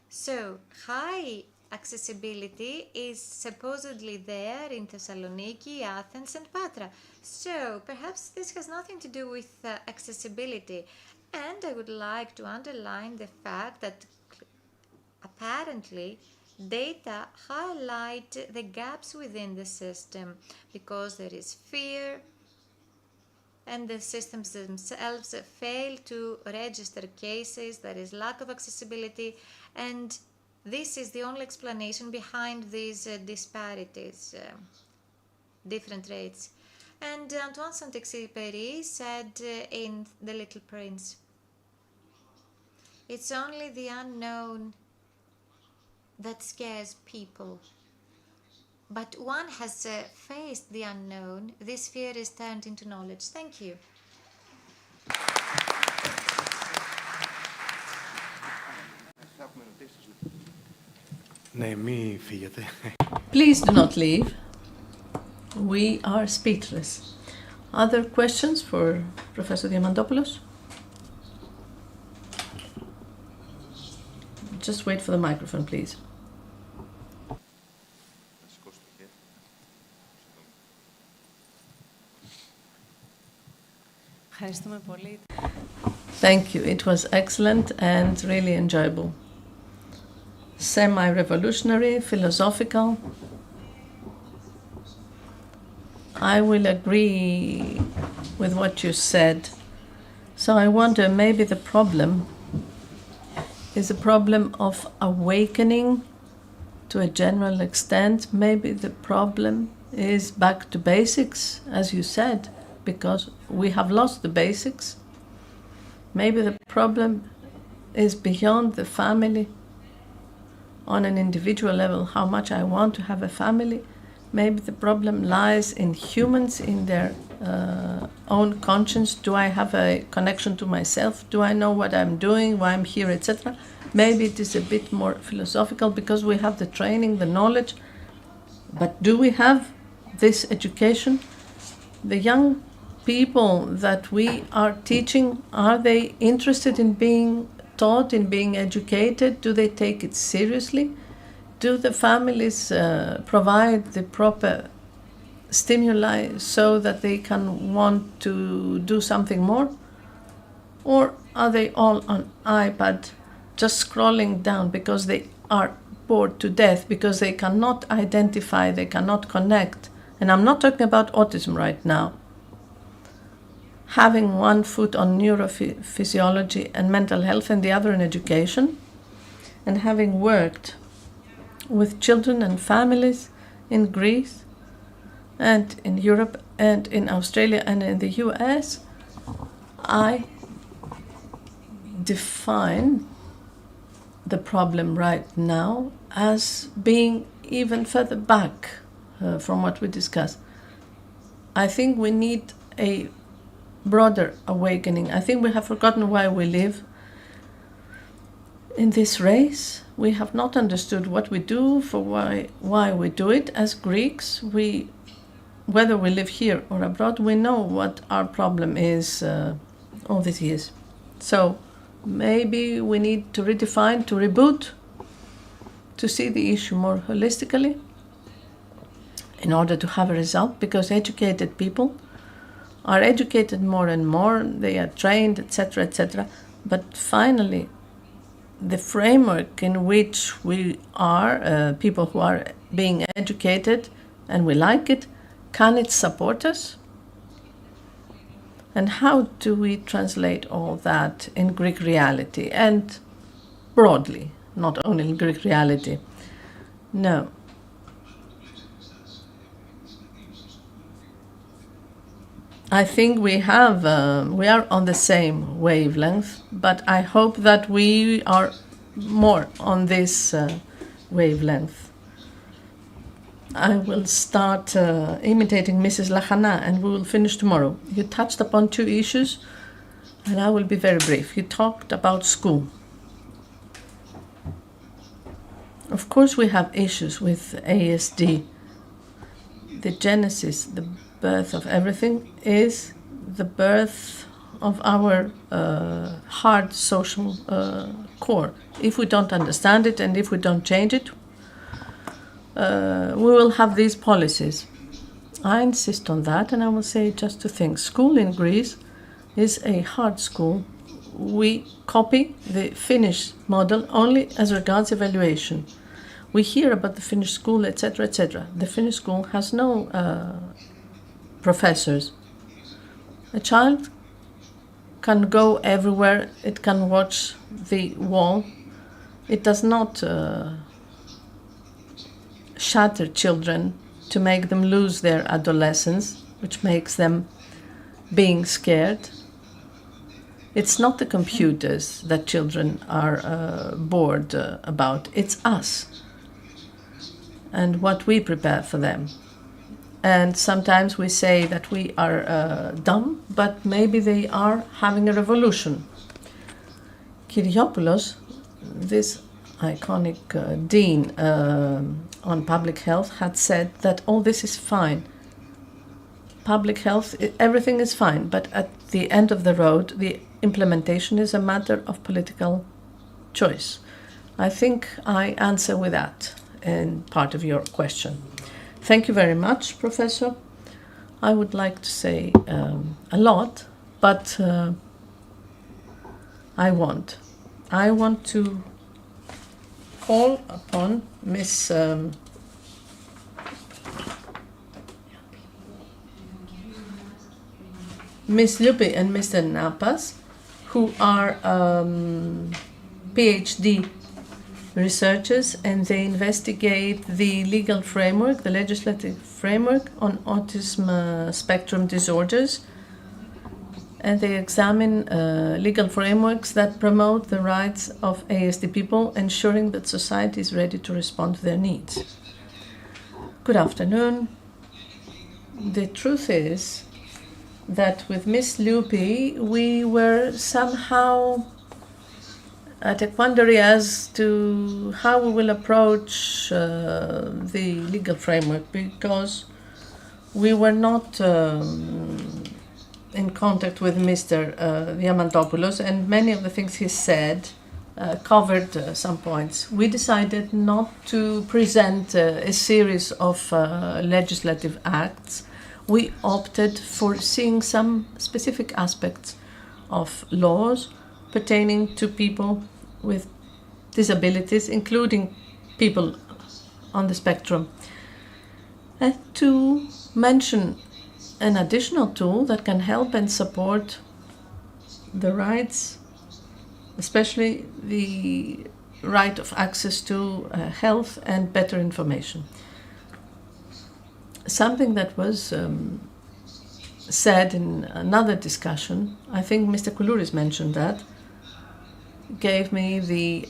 So, high accessibility is supposedly there in Thessaloniki, Athens, and Patra. So, perhaps this has nothing to do with accessibility. And I would like to underline the fact that apparently data highlight the gaps within the system because there is fear and the systems themselves fail to register cases, there is lack of accessibility, and this is the only explanation behind these disparities, different rates. And Antoine Saint-Exupéry said in The Little Prince, "It's only the unknown that scares people. But one has faced the unknown, this fear is turned into knowledge." Thank you. Ναι, μη φύγετε. Please do not leave. We are speechless. Other questions for Professor Diamandopoulos? Just wait for the microphone, please. Thank you. It was excellent and really enjoyable. semi-revolutionary, philosophical. I will agree with what you said. So I wonder, maybe the problem is a problem of awakening to a general extent. Maybe the problem is back to basics, as you said, because we have lost the basics. Maybe the problem is beyond the family, on an individual level, how much I want to have a family. Maybe the problem lies in humans, in their own conscience. Do I have a connection to myself? Do I know what I'm doing, why I'm here, etc.? Maybe it is a bit more philosophical because we have the training, the knowledge. But do we have this education? The young people that we are teaching, are they interested in being taught, in being educated? Do they take it seriously? Do the families provide the proper stimuli so that they can want to do something more? Or are they all on iPad, just scrolling down because they are bored to death, because they cannot identify, they cannot connect? And I'm not talking about autism right now. Having one foot on neurophysiology and mental health and the other in education, and having worked with children and families in Greece and in Europe and in Australia and in the US, I define the problem right now as being even further back from what we discussed. I think we need a broader awakening. I think we have forgotten why we live in this race. We have not understood what we do, for why we do it. As Greeks, whether we live here or abroad, we know what our problem is all these years. So maybe we need to redefine, to reboot, to see the issue more holistically in order to have a result, because educated people are educated more and more, they are trained, etc., etc. But finally, the framework in which we are, people who are being educated, and we like it, can it support us? And how do we translate all that in Greek reality, and broadly, not only in Greek reality? No. I think we are on the same wavelength, but I hope that we are more on this wavelength. I will start imitating Mrs. Lahana, and we will finish tomorrow. You touched upon two issues, and I will be very brief. You talked about school. Of course, we have issues with ASD. The genesis, the birth of everything is the birth of our hard social core. If we don't understand it and if we don't change it, we will have these policies. I insist on that, and I will say just two things. School in Greece is a hard school. We copy the Finnish model only as regards evaluation. We hear about the Finnish school, etc., etc. The Finnish school has no professors. A child can go everywhere, it can watch the wall. It does not shatter children to make them lose their adolescence, which makes them being scared. It's not the computers that children are bored about, it's us and what we prepare for them. And sometimes we say that we are dumb, but maybe they are having a revolution. Kyriopoulos, this iconic dean on public health, had said that all this is fine. Public health, everything is fine, but at the end of the road, the implementation is a matter of political choice. I think I answer with that in part of your question. Thank you very much, Professor. I would like to say a lot, but I want to call upon Miss Lupi and Mr. Napas, who are PhD researchers, and they investigate the legal framework, the legislative framework on autism spectrum disorders, and they examine legal frameworks that promote the rights of ASD people, ensuring that society is ready to respond to their needs. Good afternoon. The truth is that with Miss Lupi, we were somehow at a quandary as to how we will approach the legal framework, because we were not in contact with Mr. Diamantopoulos, and many of the things he said covered some points. We decided not to present a series of legislative acts. We opted for seeing some specific aspects of laws pertaining to people with disabilities, including people on the spectrum, and to mention an additional tool that can help and support the rights, especially the right of access to health and better information. Something that was said in another discussion, I think Mr. Koulouris mentioned that, gave me the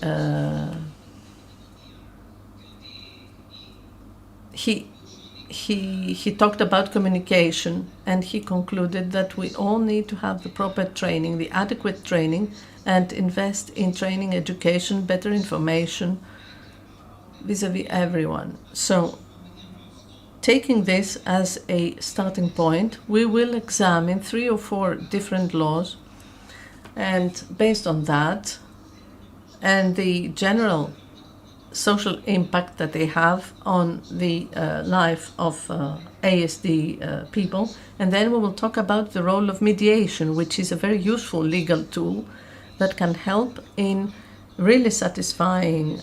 he talked about communication, and he concluded that we all need to have the proper training, the adequate training, and invest in training, education, better information vis-a-vis everyone. So, taking this as a starting point, we will examine 3 or 4 different laws, and based on that and the general social impact that they have on the life of ASD people, and then we will talk about the role of mediation, which is a very useful legal tool that can help in really satisfying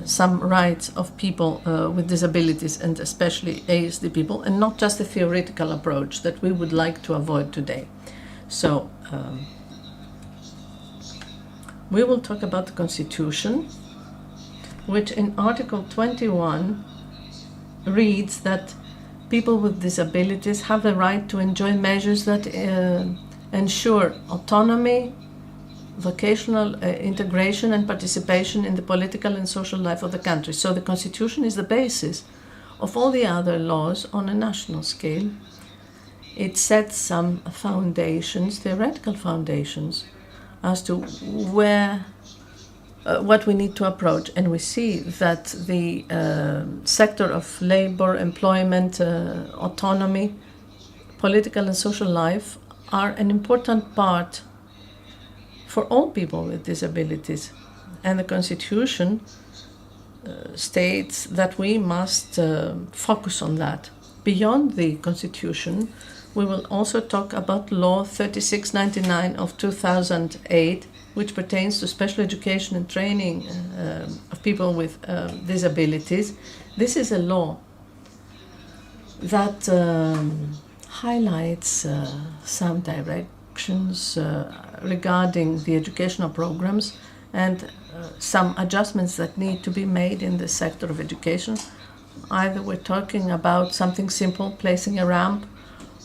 some rights of people with disabilities, and especially ASD people, and not just a theoretical approach that we would like to avoid today. So we will talk about the Constitution, which in Article 21 reads that people with disabilities have the right to enjoy measures that ensure autonomy, vocational integration and participation in the political and social life of the country. So the Constitution is the basis of all the other laws on a national scale. It sets some foundations, theoretical foundations, as to where what we need to approach, and we see that the sector of labor, employment, autonomy, political and social life are an important part for all people with disabilities, and the Constitution states that we must focus on that. Beyond the Constitution, we will also talk about Law 3699 of 2008, which pertains to special education and training of people with disabilities. This is a law that highlights some directions regarding the educational programs and some adjustments that need to be made in the sector of education. Either we're talking about something simple, placing a ramp,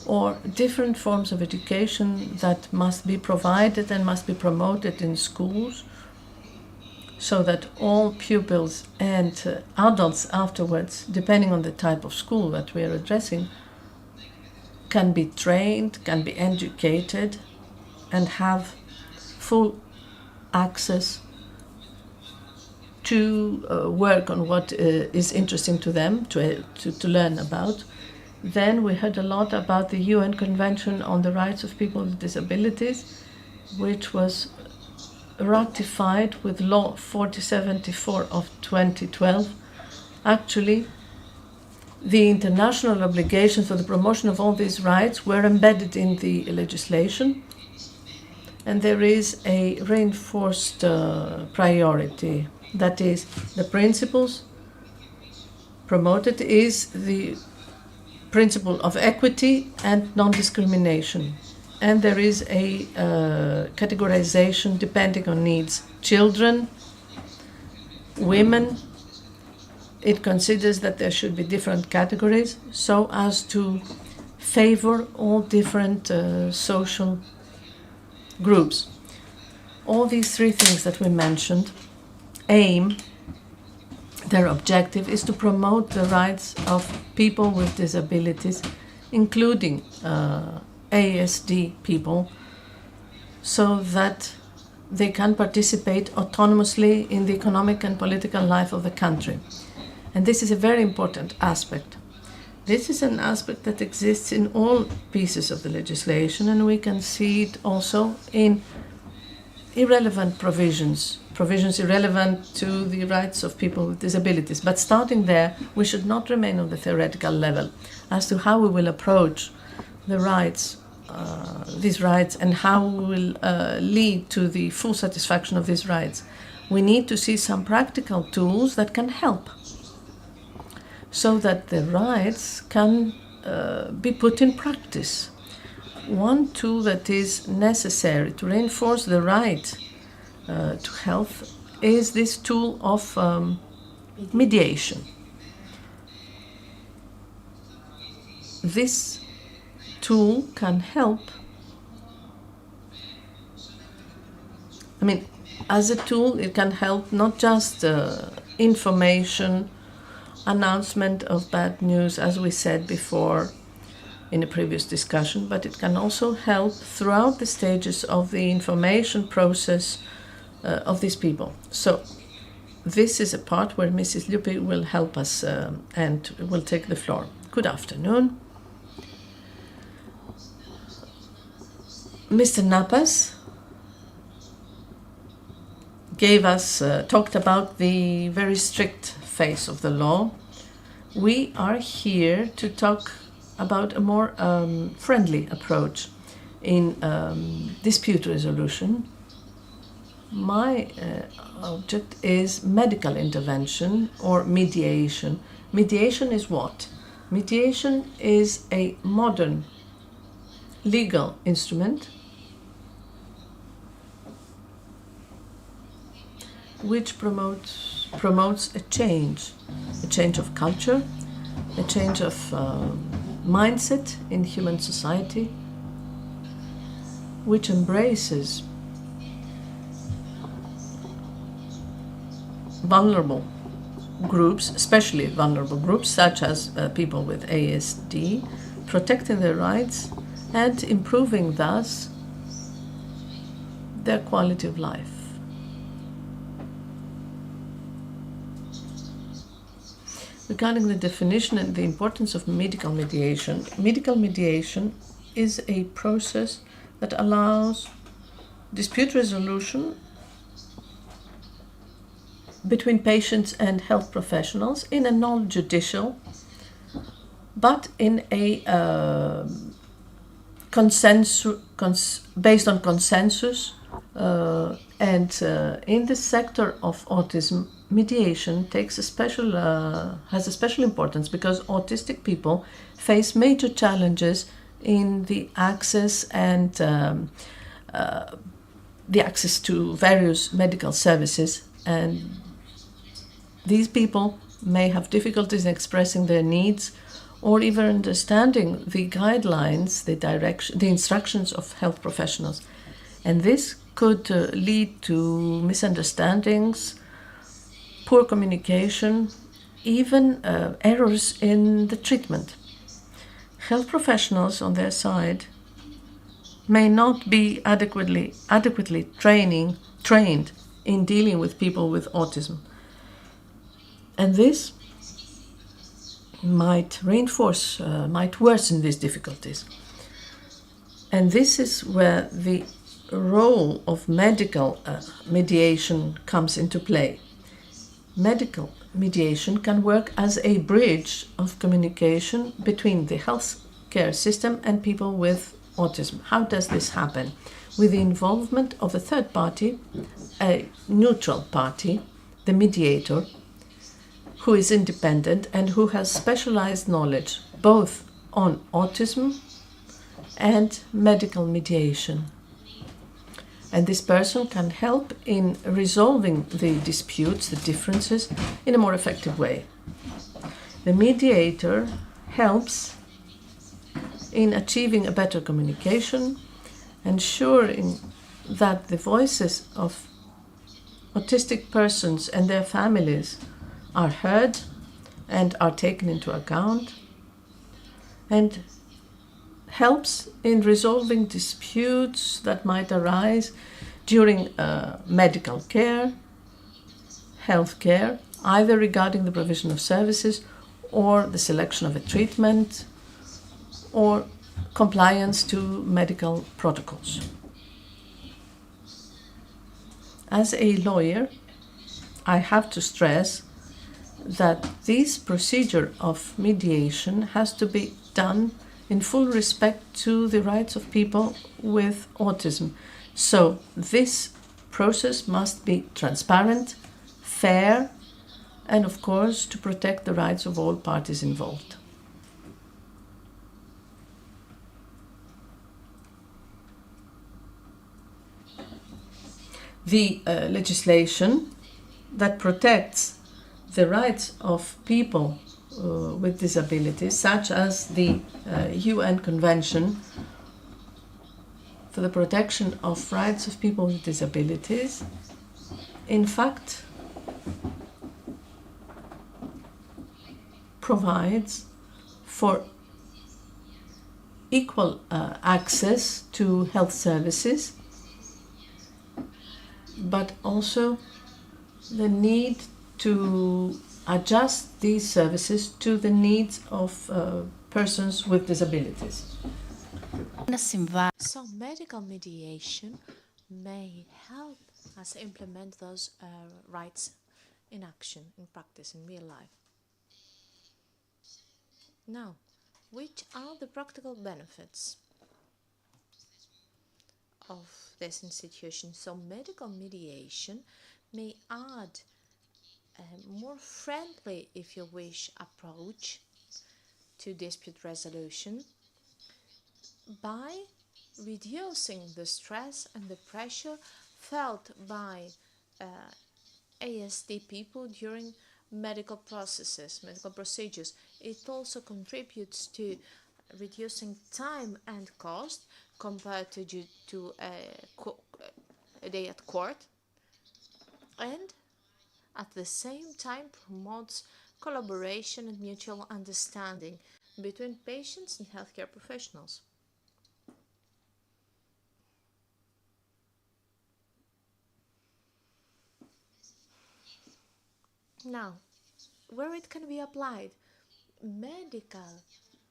or different forms of education that must be provided and must be promoted in schools, so that all pupils and adults afterwards, depending on the type of school that we are addressing, can be trained, can be educated, and have full access to work on what is interesting to them, to learn about. Then we heard a lot about the UN Convention on the Rights of People with Disabilities, which was ratified with Law 4074 of 2012. Actually, the international obligations for the promotion of all these rights were embedded in the legislation, and there is a reinforced priority. That is, the principles promoted is the principle of equity and non-discrimination. And there is a categorization depending on needs. Children, women, it considers that there should be different categories so as to favor all different social groups. All these three things that we mentioned aim, their objective is to promote the rights of people with disabilities, including ASD people, so that they can participate autonomously in the economic and political life of the country. And this is a very important aspect. This is an aspect that exists in all pieces of the legislation, and we can see it also in irrelevant provisions irrelevant to the rights of people with disabilities. But starting there, we should not remain on the theoretical level as to how we will approach the rights, these rights, and how we will lead to the full satisfaction of these rights. We need to see some practical tools that can help so that the rights can be put in practice. One tool that is necessary to reinforce the right to health is this tool of mediation. This tool can help, as a tool, it can help not just information, announcement of bad news, as we said before in a previous discussion, but it can also help throughout the stages of the information process of these people. So this is a part where Mrs. Ljupi will help us and will take the floor. Good afternoon. Mr. Napas talked about the very strict face of the law. We are here to talk about a more friendly approach in dispute resolution. My object is medical intervention or mediation. Mediation is what? Mediation is a modern legal instrument which promotes a change of culture, a change of mindset in human society, which embraces vulnerable groups, especially vulnerable groups such as people with ASD, protecting their rights and improving thus their quality of life. Regarding the definition and the importance of medical mediation is a process that allows dispute resolution between patients and health professionals in a non-judicial, but in a based on consensus, and in the sector of autism, mediation has a special importance because autistic people face major challenges in the access and the access to various medical services, and these people may have difficulties in expressing their needs or even understanding the guidelines, the instructions of health professionals. And this could lead to misunderstandings, poor communication, even errors in the treatment. Health professionals, on their side, may not be adequately trained in dealing with people with autism. And this might worsen these difficulties. And this is where the role of medical mediation comes into play. Medical mediation can work as a bridge of communication between the healthcare system and people with autism. How does this happen? With the involvement of a third party, a neutral party, the mediator, who is independent and who has specialized knowledge both on autism and medical mediation. And this person can help in resolving the disputes, the differences, in a more effective way. The mediator helps in achieving a better communication, ensuring that the voices of autistic persons and their families are heard and are taken into account, and helps in resolving disputes that might arise during medical care, health care, either regarding the provision of services or the selection of a treatment or compliance to medical protocols. As a lawyer, I have to stress that this procedure of mediation has to be done in full respect to the rights of people with autism. So this process must be transparent, fair, and of course to protect the rights of all parties involved. The legislation that protects the rights of people with disabilities, such as the UN Convention for the Protection of Rights of People with Disabilities, in fact, provides for equal access to health services, but also the need to adjust these services to the needs of persons with disabilities. So medical mediation may help us implement those rights in action, in practice, in real life. Now, which are the practical benefits of this institution? So medical mediation may add a more friendly, if you wish, approach to dispute resolution by reducing the stress and the pressure felt by ASD people during medical processes, medical procedures. It also contributes to reducing time and cost compared to a day at court, and at the same time promotes collaboration and mutual understanding between patients and healthcare professionals. Now, where it can be applied, medical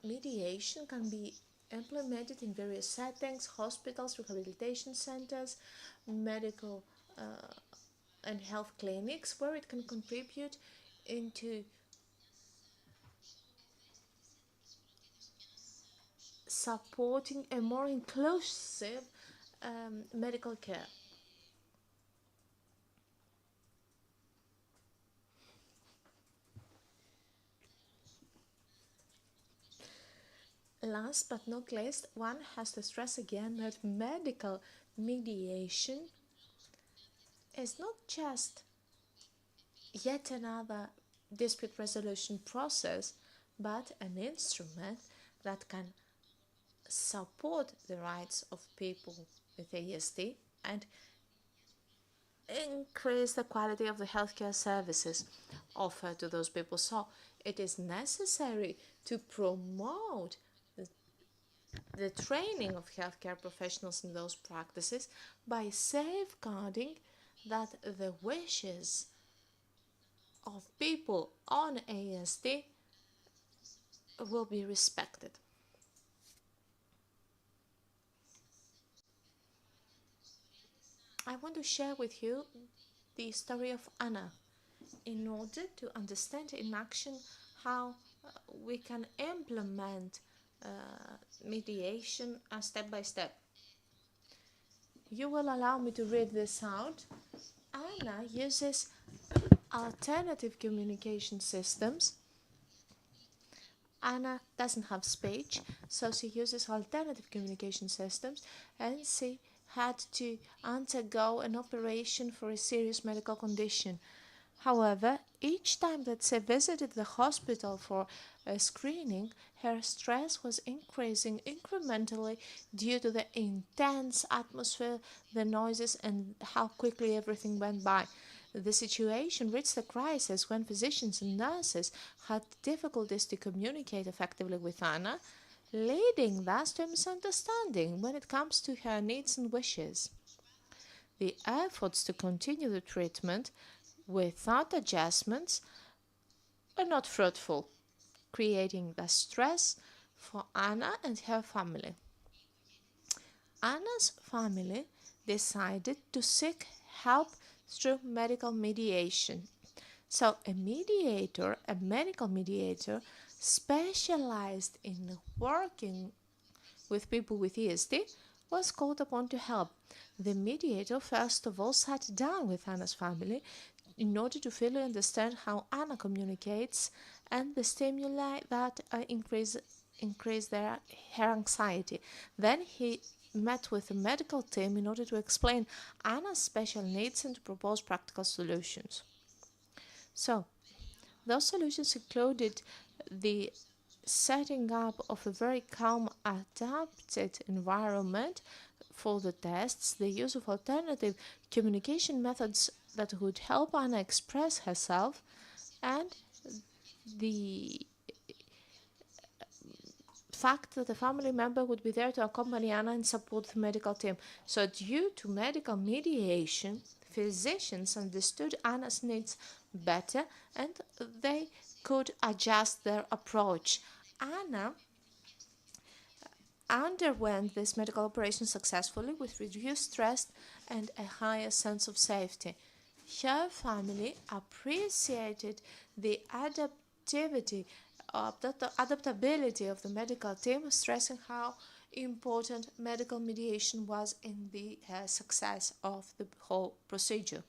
mediation can be implemented in various settings: hospitals, rehabilitation centers, medical and health clinics, where it can contribute into supporting a more inclusive medical care. Last but not least, one has to stress again that medical mediation is not just yet another dispute resolution process, but an instrument that can support the rights of people with ASD and increase the quality of the healthcare services offered to those people. So it is necessary to promote the training of healthcare professionals in those practices by safeguarding that the wishes of people on ASD will be respected. I want to share with you the story of Anna in order to understand in action how we can implement mediation step by step. You will allow me to read this out. Anna uses alternative communication systems. Anna doesn't have speech, so she uses alternative communication systems, and she had to undergo an operation for a serious medical condition. However, each time that she visited the hospital for a screening, her stress was increasing incrementally due to the intense atmosphere, the noises, and how quickly everything went by. The situation reached a crisis when physicians and nurses had difficulties to communicate effectively with Anna, leading thus to a misunderstanding when it comes to her needs and wishes. The efforts to continue the treatment without adjustments are not fruitful, creating the stress for Anna and her family. Anna's family decided to seek help through medical mediation. So a medical mediator specialized in working with people with ESD, was called upon to help. The mediator first of all sat down with Anna's family in order to fully understand how Anna communicates and the stimuli that increase her anxiety. Then he met with the medical team in order to explain Anna's special needs and to propose practical solutions. So, those solutions included the setting up of a very calm, adapted environment for the tests, the use of alternative communication methods that would help Anna express herself, and the fact that a family member would be there to accompany Anna and support the medical team. So due to medical mediation, physicians understood Anna's needs better and they could adjust their approach. Anna underwent this medical operation successfully with reduced stress and a higher sense of safety. Her family appreciated the adaptability of the medical team, stressing how important medical mediation was in the success of the whole procedure.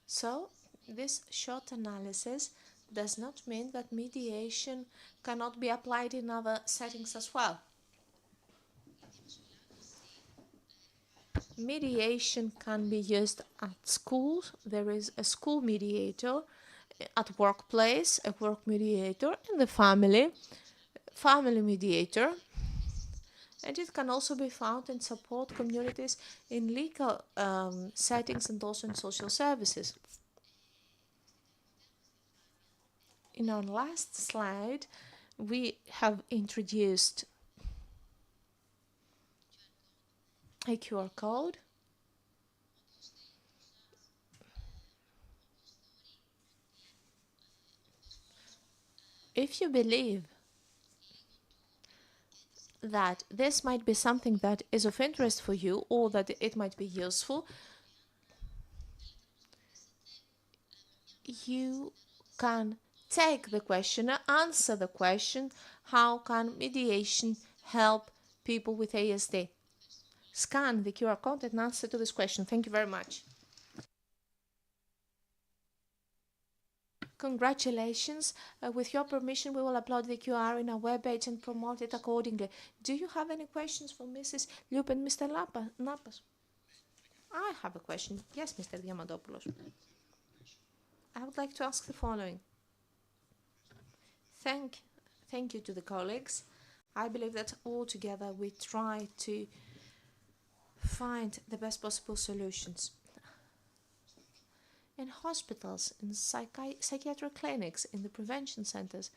So, this short analysis does not mean that mediation cannot be applied in other settings as well. Mediation can be used at schools. There is a school mediator, at workplace, a work mediator, in the family mediator. And it can also be found in support communities in legal settings and also in social services. In our last slide, we have introduced a QR code. If you believe that this might be something that is of interest for you or that it might be useful, you can take the questionnaire, answer the question, how can mediation help people with ASD? Scan the QR code and answer to this question. Thank you very much. Congratulations. With your permission, we will upload the QR in our webpage and promote it accordingly. Do you have any questions for Mrs. Liup and Mr. Napas? I have a question. Yes, Mr. Diamandopoulos. I would like to ask the following. Thank you to the colleagues. I believe that all together we try to find the best possible solutions. In hospitals, in psychiatric clinics, in the prevention centers,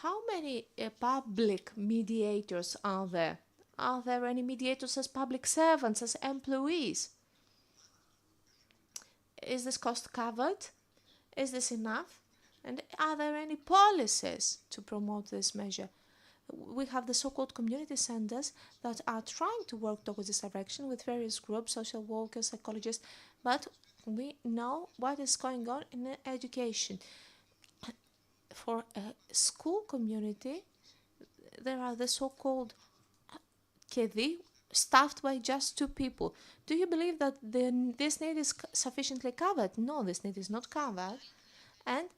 how many public mediators are there? Are there any mediators as public servants, as employees? Is this cost covered? Is this enough? And are there any policies to promote this measure? We have the so-called community centers that are trying to work towards this direction with various groups, social workers, psychologists, but we know what is going on in education. for a school community, there are the so-called kedi, staffed by just 2 people. Do you believe that this need is sufficiently covered? No, this need is not covered. And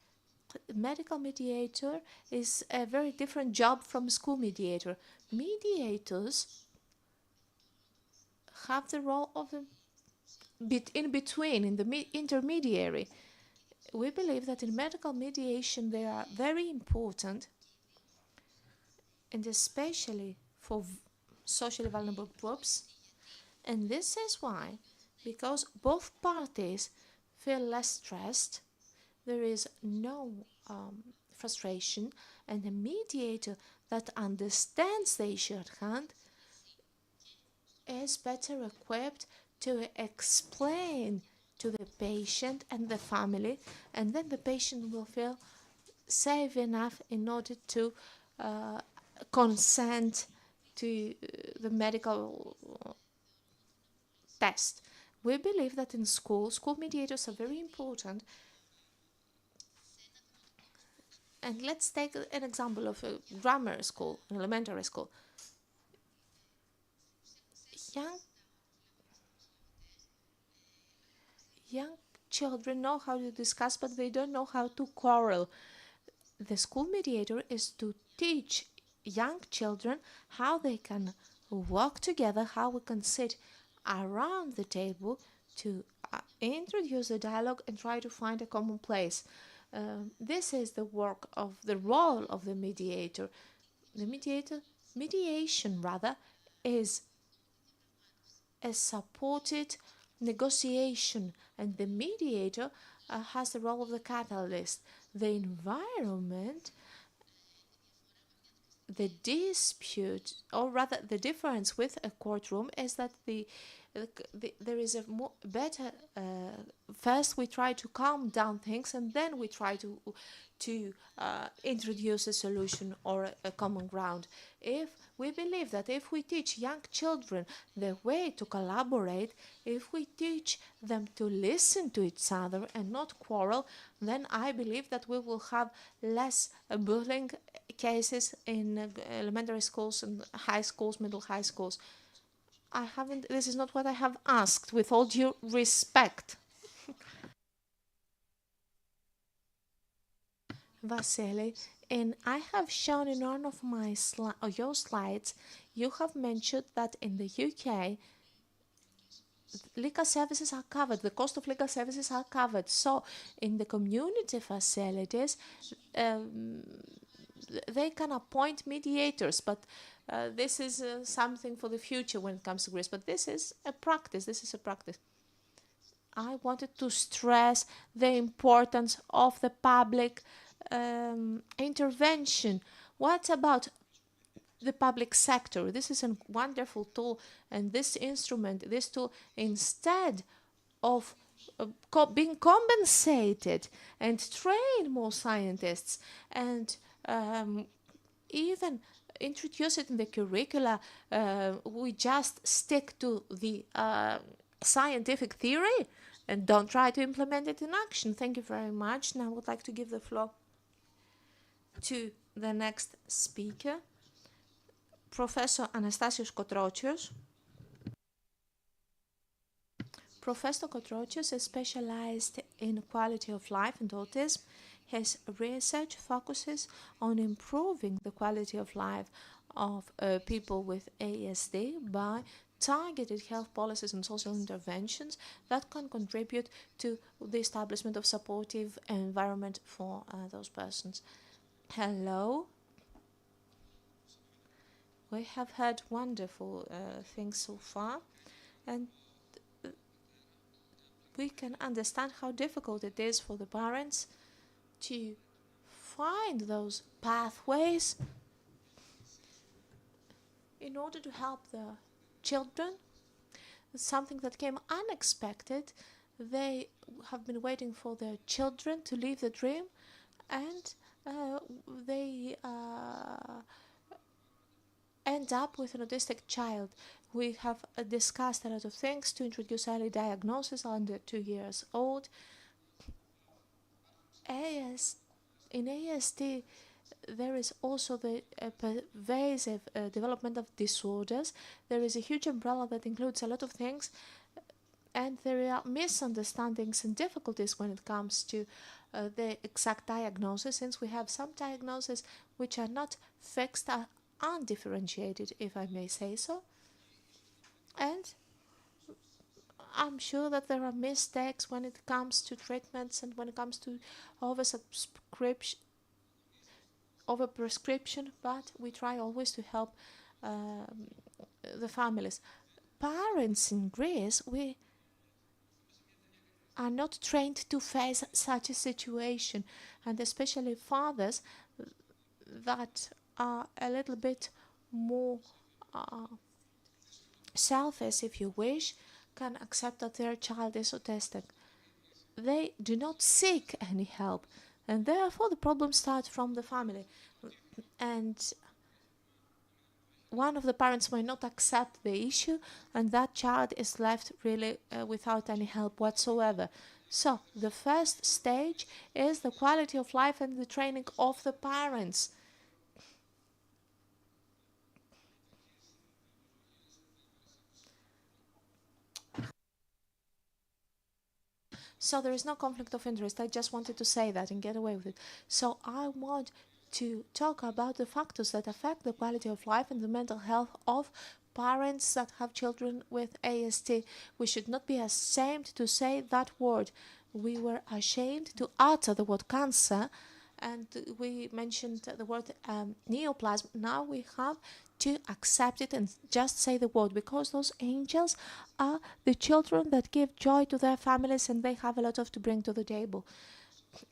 medical mediator is a very different job from school mediator. Mediators have the role of the in between, in the intermediary. We believe that in medical mediation they are very important, and especially for socially vulnerable groups. And this is why, because both parties feel less stressed, there is no frustration, and a mediator that understands the issue at hand is better equipped to explain to the patient and the family, and then the patient will feel safe enough in order to consent to the medical test. We believe that in school mediators are very important. And let's take an example of a grammar school, an elementary school. Young children know how to discuss, but they don't know how to quarrel. The school mediator is to teach young children how they can work together, how we can sit around the table to introduce the dialogue and try to find a common place. This is the role of the mediator. Mediation is a supported negotiation, and the mediator has the role of the catalyst. The environment, the dispute, or rather the difference with a courtroom is that there is a better, first we try to calm down things, and then we try to introduce a solution or a common ground. If we believe that if we teach young children the way to collaborate, if we teach them to listen to each other and not quarrel, then I believe that we will have less bullying cases in elementary schools and high schools, middle high schools. This is not what I have asked, with all due respect. Vasily, and I have shown in one of my your slides, you have mentioned that in the UK, legal services are covered, the cost of legal services are covered. So in the community facilities, they can appoint mediators, but this is something for the future when it comes to Greece. But this is a practice. I wanted to stress the importance of the public intervention. What about the public sector? This is a wonderful tool, and this tool, instead of being compensated and train more scientists and even introduce it in the curricula, we just stick to the scientific theory and don't try to implement it in action. Thank you very much. Now I would like to give the floor to the next speaker, Professor Anastasios Kotrochios. Professor Kotrochios is specialized in quality of life and autism. His research focuses on improving the quality of life of people with ASD by targeted health policies and social interventions that can contribute to the establishment of supportive environment for those persons. Hello. We have heard wonderful things so far, and we can understand how difficult it is for the parents to find those pathways in order to help the children. It's something that came unexpected. They have been waiting for their children to live the dream, and they end up with an autistic child. We have discussed a lot of things to introduce early diagnosis under 2 years old. In ASD, there is also the pervasive development of disorders. There is a huge umbrella that includes a lot of things, and there are misunderstandings and difficulties when it comes to the exact diagnosis, since we have some diagnoses which are not fixed, are undifferentiated, if I may say so. And I'm sure that there are mistakes when it comes to treatments and when it comes to overprescription, but we try always to help the families. Parents in Greece, we are not trained to face such a situation, and especially fathers that are a little bit more selfish, if you wish, can accept that their child is autistic. They do not seek any help, and therefore the problem starts from the family. And one of the parents may not accept the issue, and that child is left really without any help whatsoever. So the first stage is the quality of life and the training of the parents. So there is no conflict of interest. I just wanted to say that and get away with it. So I want to talk about the factors that affect the quality of life and the mental health of parents that have children with ASD. We should not be ashamed to say that word. We were ashamed to utter the word cancer, and we mentioned the word neoplasm. Now we have to accept it and just say the word, because those angels are the children that give joy to their families, and they have a lot to bring to the table.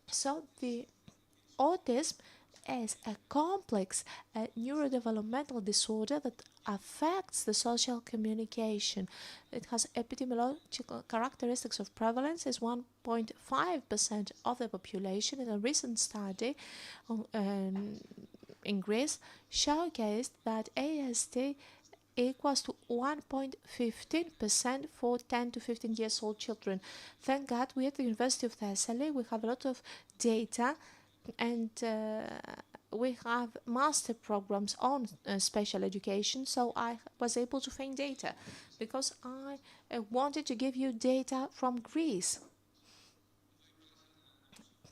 So the autism is a complex neurodevelopmental disorder that affects the social communication. It has epidemiological characteristics of prevalence is 1.5% of the population. In a recent study in Greece showcased that ASD equals to 1.15% for 10 to 15 years old children. Thank God we at the University of Thessaly, we have a lot of data, and we have master programs on special education, so I was able to find data because I wanted to give you data from Greece.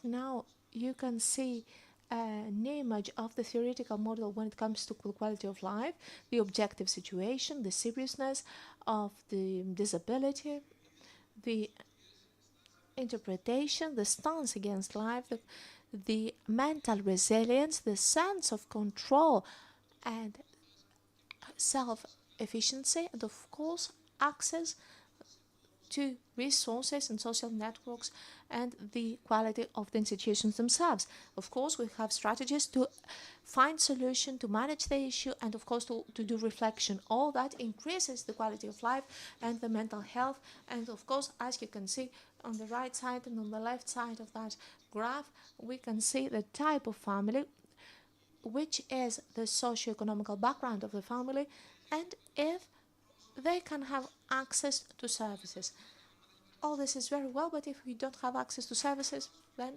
Now you can see an image of the theoretical model when it comes to the quality of life, the objective situation, the seriousness of the disability, the interpretation, the stance against life, the mental resilience, the sense of control and self-efficiency, and of course access to resources and social networks, and the quality of the institutions themselves. Of course, we have strategies to find solution, to manage the issue, and of course to do reflection. All that increases the quality of life and the mental health. And of course, as you can see on the right side and on the left side of that graph, we can see the type of family, which is the socioeconomical background of the family, and if they can have access to services. All this is very well, but if we don't have access to services, then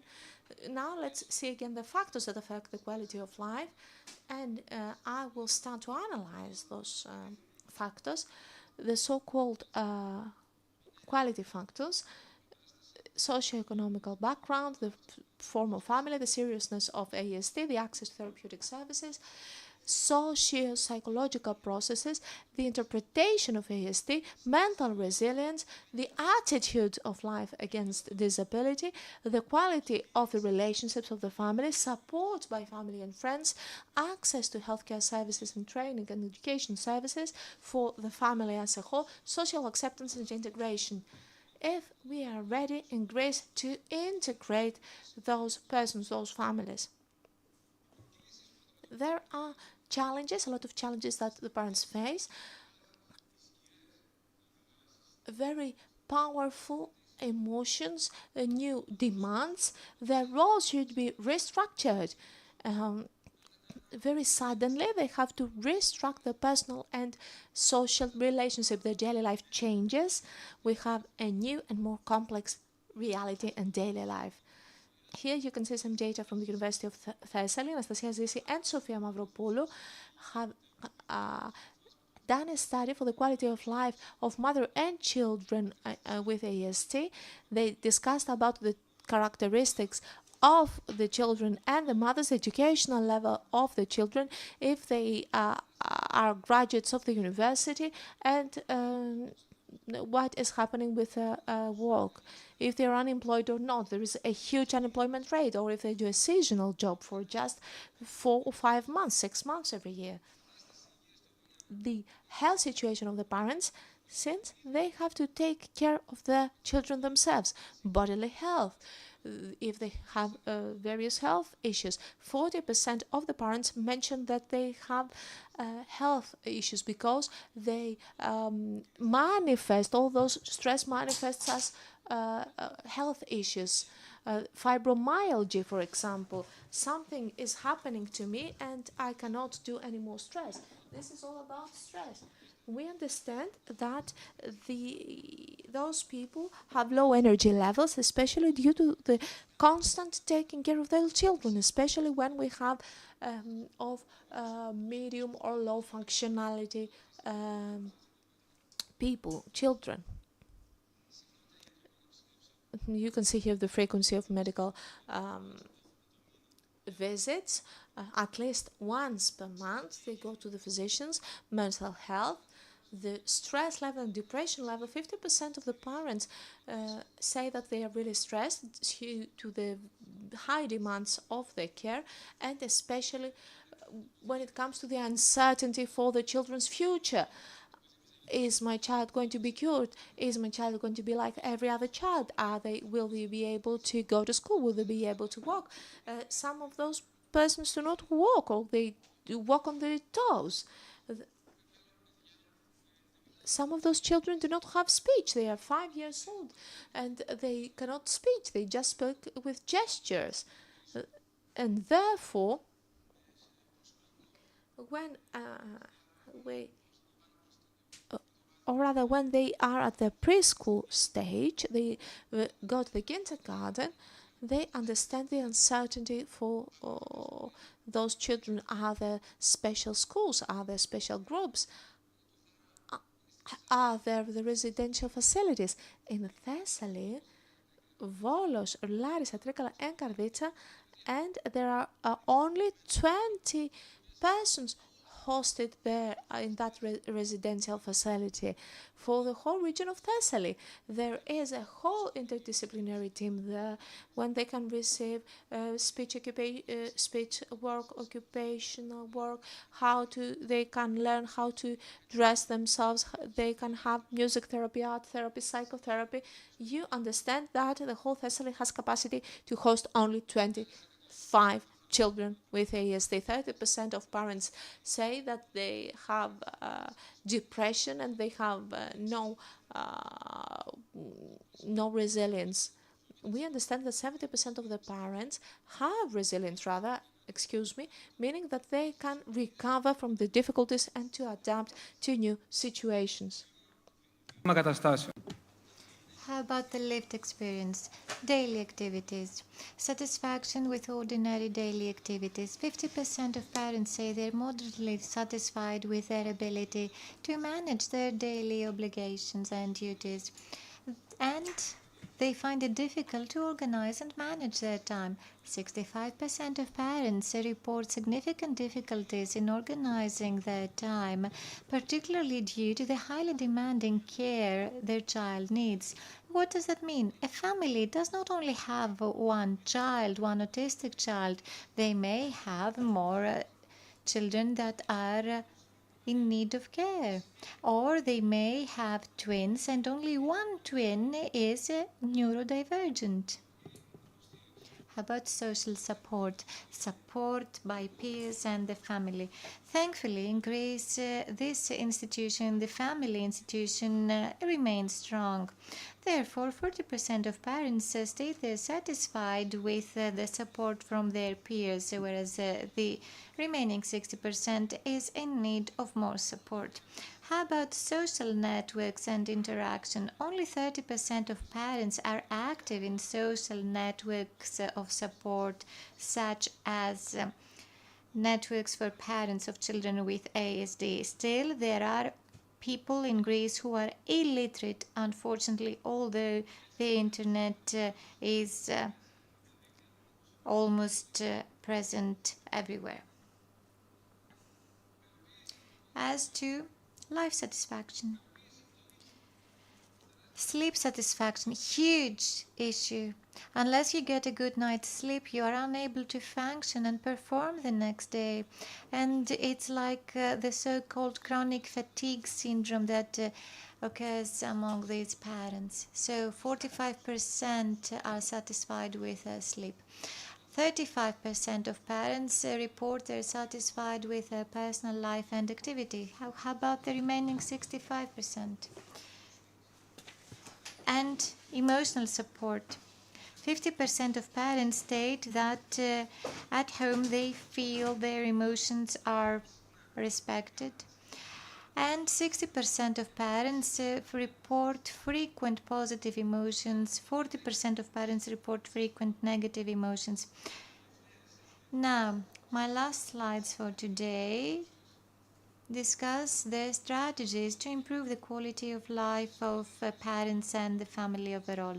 now let's see again the factors that affect the quality of life, and I will start to analyze those factors, the so-called quality factors: socioeconomical background, the form of family, the seriousness of ASD, the access to therapeutic services, socio-psychological processes, the interpretation of ASD, mental resilience, the attitude of life against disability, the quality of the relationships of the family, support by family and friends, access to healthcare services and training and education services for the family as a whole, social acceptance and integration. If we are ready in Greece to integrate those persons, those families. There are challenges, a lot of challenges that the parents face. Very powerful emotions, new demands. Their roles should be restructured. Very suddenly, they have to restructure their personal and social relationship. Their daily life changes. We have a new and more complex reality and daily life. Here you can see some data from the University of Thessaly. Anastasia Zisi and Sofia Mavropoulou have done a study for the quality of life of mother and children with ASD. They discussed about the characteristics of the children and the mother's educational level of the children, if they are graduates of the university, and what is happening with work, if they're unemployed or not. There is a huge unemployment rate, or if they do a seasonal job for just 4 or 5 months, 6 months every year. The health situation of the parents, since they have to take care of their children themselves, bodily health, if they have various health issues. 40% of the parents mentioned that they have health issues because they manifest, all those stress manifests as health issues. Fibromyalgia, for example, something is happening to me and I cannot do any more stress. This is all about stress. We understand that those people have low energy levels, especially due to the constant taking care of their children, especially when we have medium or low functionality people, children. You can see here the frequency of medical visits. At least once per month they go to the physicians. Mental health, the stress level and depression level. 50% of the parents say that they are really stressed due to the high demands of their care, and especially when it comes to the uncertainty for the children's future. Is my child going to be cured? Is my child going to be like every other child? Will they be able to go to school? Will they be able to walk? Some of those persons do not walk, or they do walk on their toes. Some of those children do not have speech. They are 5 years old and they cannot speak. They just speak with gestures. And therefore, when when they are at the preschool stage, they go to the kindergarten, they understand the uncertainty for those children. Are there special schools? Are there special groups? Are there the residential facilities? In Thessaly, Volos, Larissa, Trikala and Karditsa, and there are only 20 persons hosted there in that residential facility. For the whole region of Thessaly, there is a whole interdisciplinary team there when they can receive speech work, occupational work, they can learn how to dress themselves, they can have music therapy, art therapy, psychotherapy. You understand that the whole Thessaly has capacity to host only 25 children with ASD. 30% of parents say that they have depression and they have no resilience. We understand that 70% of the parents have resilience, meaning that they can recover from the difficulties and to adapt to new situations. How about the lived experience? Daily activities. Satisfaction with ordinary daily activities. 50% of parents say they're moderately satisfied with their ability to manage their daily obligations and duties. And they find it difficult to organize and manage their time. 65% of parents report significant difficulties in organizing their time, particularly due to the highly demanding care their child needs. What does that mean? A family does not only have one child, one autistic child. They may have more children that are in need of care, or they may have twins and only one twin is neurodivergent. How about social support? Support by peers and the family. Thankfully, in Greece, this institution, the family institution, remains strong. Therefore, 40% of parents state they're satisfied with the support from their peers, whereas the remaining 60% is in need of more support. How about social networks and interaction? Only 30% of parents are active in social networks of support, such as networks for parents of children with ASD. Still, there are people in Greece who are illiterate, unfortunately, although the internet is almost present everywhere. As to life satisfaction, sleep satisfaction, huge issue. Unless you get a good night's sleep, you are unable to function and perform the next day. And it's like the so-called chronic fatigue syndrome that occurs among these parents. So 45% are satisfied with sleep. 35% of parents report they're satisfied with their personal life and activity. How about the remaining 65%? And emotional support. 50% of parents state that at home they feel their emotions are respected. And 60% of parents report frequent positive emotions. 40% of parents report frequent negative emotions. Now, my last slides for today discuss the strategies to improve the quality of life of parents and the family overall.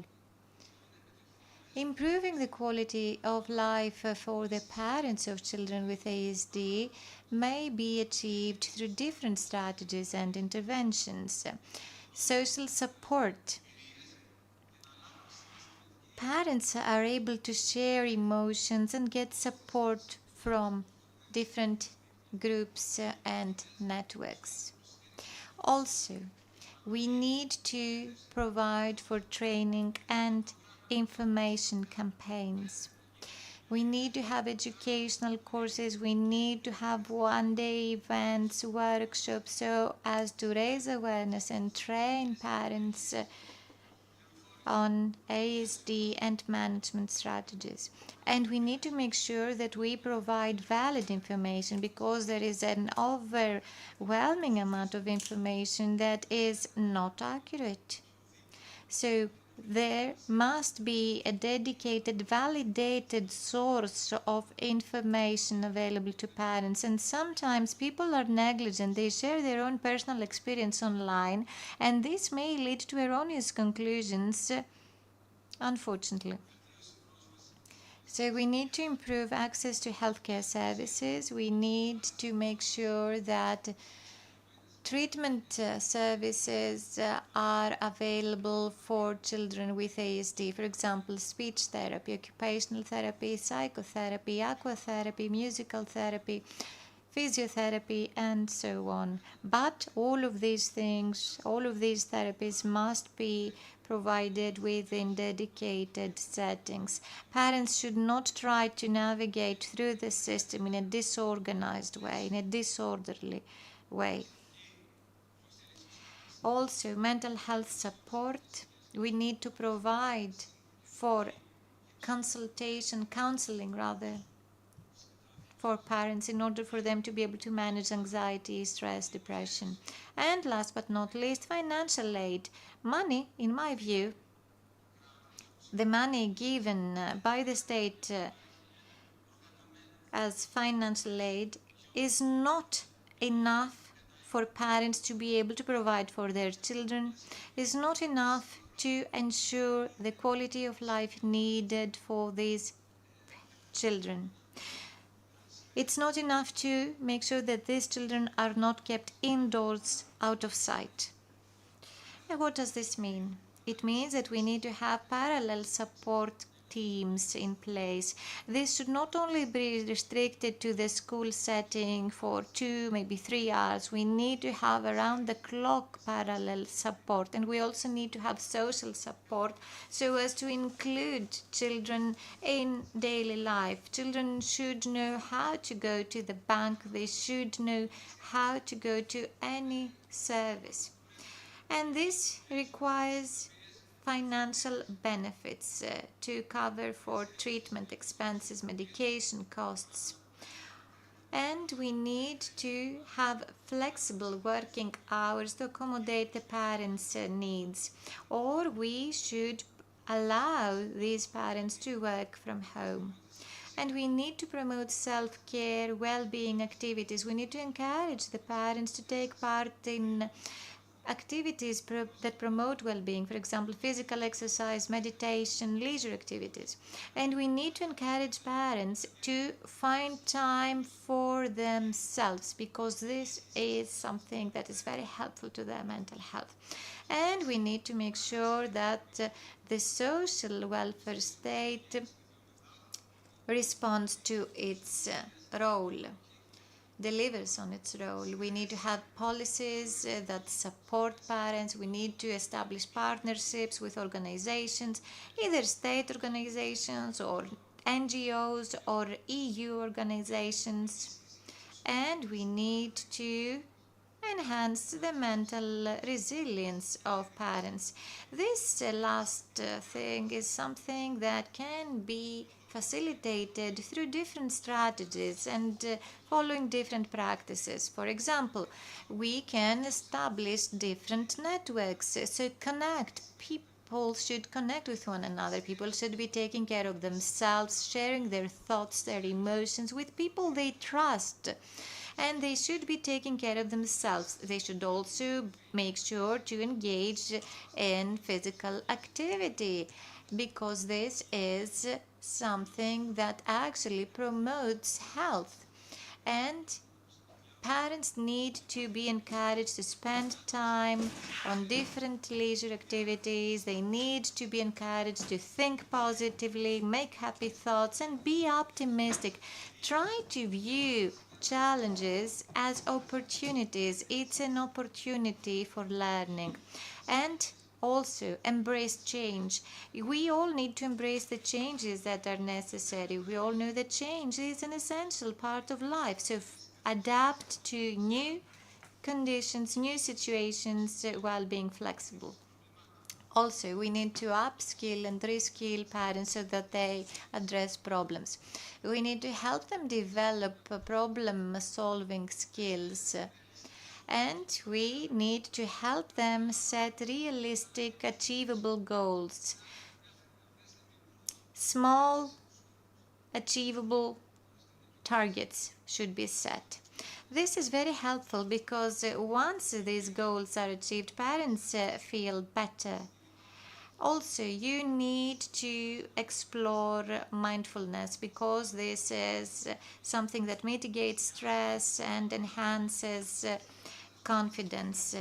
Improving the quality of life for the parents of children with ASD may be achieved through different strategies and interventions. Social support. Parents are able to share emotions and get support from different groups and networks. Also, we need to provide for training and information campaigns. We need to have educational courses, we need to have one-day events, workshops, so as to raise awareness and train parents on ASD and management strategies. And we need to make sure that we provide valid information, because there is an overwhelming amount of information that is not accurate. So there must be a dedicated, validated source of information available to parents. And sometimes people are negligent. They share their own personal experience online, and this may lead to erroneous conclusions, unfortunately. So we need to improve access to healthcare services. We need to make sure that treatment services are available for children with ASD. For example, speech therapy, occupational therapy, psychotherapy, aquatherapy, musical therapy, physiotherapy, and so on. But all of these things, all of these therapies must be provided within dedicated settings. Parents should not try to navigate through the system in a disorganized way, in a disorderly way. Also, mental health support. We need to provide for counseling rather, for parents in order for them to be able to manage anxiety, stress, depression. And last but not least, financial aid. Money, in my view, the money given by the state as financial aid is not enough for parents to be able to provide for their children, is not enough to ensure the quality of life needed for these children. It's not enough to make sure that these children are not kept indoors, out of sight. And what does this mean? It means that we need to have parallel support teams in place. This should not only be restricted to the school setting for 2, maybe 3 hours. We need to have around the clock parallel support, and we also need to have social support so as to include children in daily life. Children should know how to go to the bank. They should know how to go to any service. And this requires financial benefits to cover for treatment expenses, medication costs. And we need to have flexible working hours to accommodate the parents' needs. Or we should allow these parents to work from home. And we need to promote self-care, well-being activities. We need to encourage the parents to take part in activities that promote well-being, for example, physical exercise, meditation, leisure activities. And we need to encourage parents to find time for themselves, because this is something that is very helpful to their mental health. And we need to make sure that the social welfare state responds to its role, delivers on its role. We need to have policies that support parents. We need to establish partnerships with organizations, either state organizations or NGOs or EU organizations. And we need to enhance the mental resilience of parents. This last thing is something that can be facilitated through different strategies and following different practices. For example, we can establish different networks, so connect people. People should connect with one another. People should be taking care of themselves, sharing their thoughts, their emotions with people they trust. And they should be taking care of themselves. They should also make sure to engage in physical activity, because this is something that actually promotes health. And parents need to be encouraged to spend time on different leisure activities. They need to be encouraged to think positively, make happy thoughts, and be optimistic. Try to view challenges as opportunities. It's an opportunity for learning. And also embrace change. We all need to embrace the changes that are necessary. We all know that change is an essential part of life. So adapt to new conditions, new situations while being flexible. Also, we need to upskill and reskill parents so that they address problems. We need to help them develop problem-solving skills. And we need to help them set realistic, achievable goals. Small, achievable targets should be set. This is very helpful because once these goals are achieved, parents feel better. Also, you need to explore mindfulness, because this is something that mitigates stress and enhances confidence.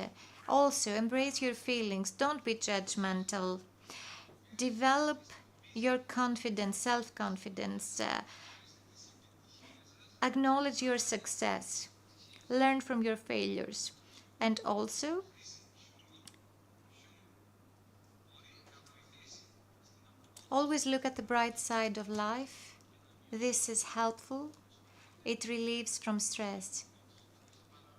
Also, embrace your feelings. Don't be judgmental. Develop your confidence, self-confidence. Acknowledge your success. Learn from your failures. And also, always look at the bright side of life. This is helpful. It relieves from stress.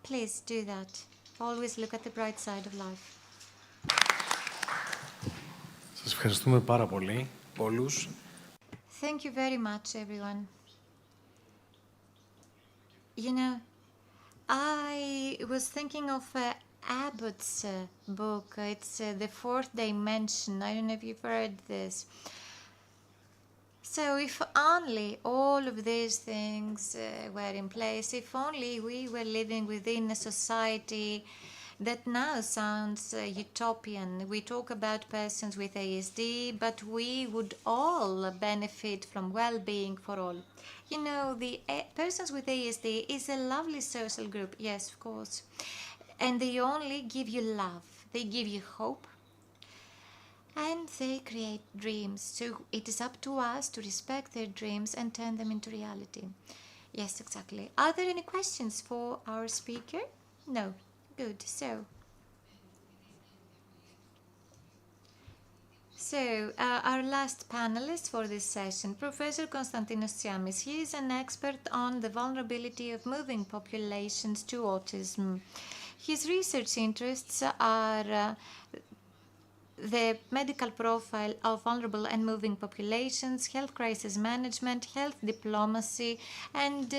Please do that. Always look at the bright side of life. Σας ευχαριστούμε πάρα πολύ, όλους. Thank you very much, everyone. You know, I was thinking of Abbott's book. It's The Fourth Dimension. I don't know if you've heard this. So if only all of these things were in place, if only we were living within a society that now sounds utopian. We talk about persons with ASD, but we would all benefit from well-being for all. You know, the persons with ASD is a lovely social group, yes, of course. And they only give you love. They give you hope. And they create dreams. So it is up to us to respect their dreams and turn them into reality. Yes, exactly. Are there any questions for our speaker? No. Good. So, our last panelist for this session, Professor Konstantinos Tsiamis. He is an expert on the vulnerability of moving populations to autism. His research interests are the medical profile of vulnerable and moving populations, health crisis management, health diplomacy, and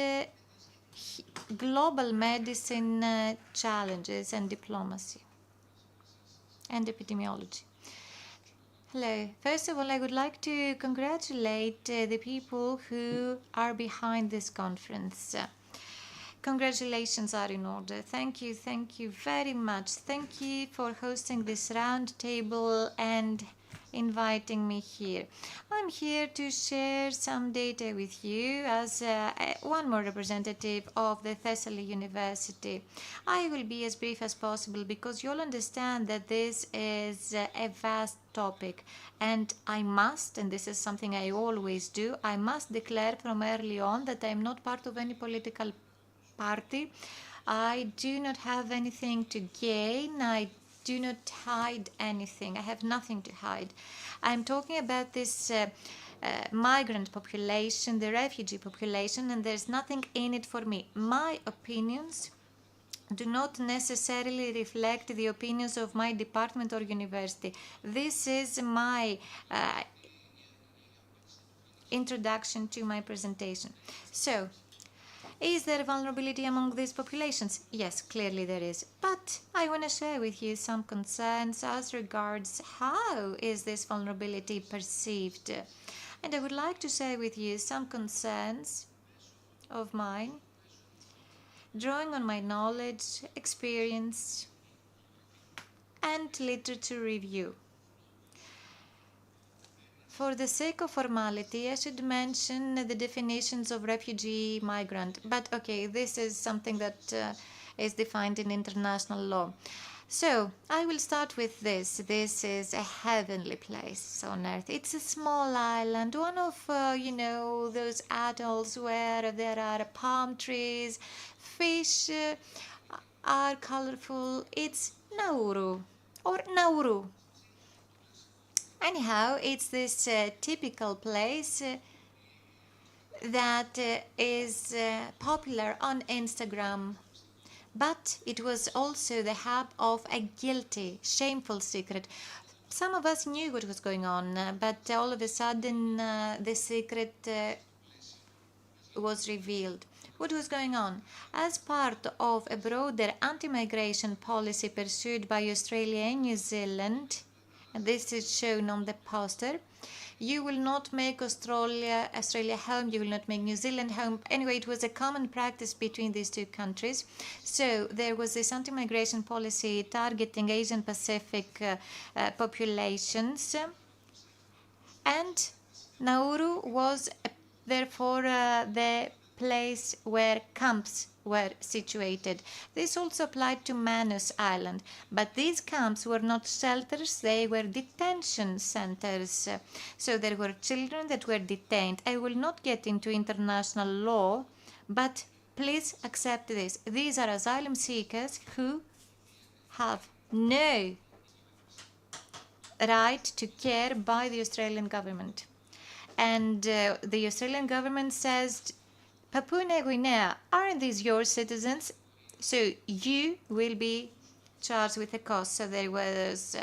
global medicine challenges and diplomacy and epidemiology. Hello. First of all, I would like to congratulate the people who are behind this conference. Congratulations are in order. Thank you very much. Thank you for hosting this round table and inviting me here. I'm here to share some data with you as one more representative of the Thessaly University. I will be as brief as possible because you'll understand that this is a vast topic, and I must, and this is something I always do, I must declare from early on that I'm not part of any political party. I do not have anything to gain. I do not hide anything. I have nothing to hide. I'm talking about this migrant population, the refugee population, and there's nothing in it for me. My opinions do not necessarily reflect the opinions of my department or university. This is my introduction to my presentation. So, is there vulnerability among these populations? Yes, clearly there is. But I want to share with you some concerns as regards how is this vulnerability perceived. And I would like to share with you some concerns of mine, drawing on my knowledge, experience, and literature review. For the sake of formality, I should mention the definitions of refugee, migrant. But okay, this is something that is defined in international law. So, I will start with this. This is a heavenly place on earth. It's a small island, one of, those atolls where there are palm trees, fish are colorful. It's Nauru, or Nauru. Anyhow, it's this typical place that is popular on Instagram, but it was also the hub of a guilty, shameful secret. Some of us knew what was going on, but all of a sudden the secret was revealed. What was going on? As part of a broader anti-migration policy pursued by Australia and New Zealand, and this is shown on the poster, you will not make Australia home, you will not make New Zealand home. Anyway, it was a common practice between these two countries. So there was this anti-migration policy targeting Asian Pacific populations, and Nauru was therefore the place where camps were situated. This also applied to Manus Island, but these camps were not shelters, they were detention centers. So there were children that were detained. I will not get into international law, but please accept this. These are asylum seekers who have no right to care by the Australian government. And the Australian government says, Papua New Guinea, aren't these your citizens? So you will be charged with a cost. So there was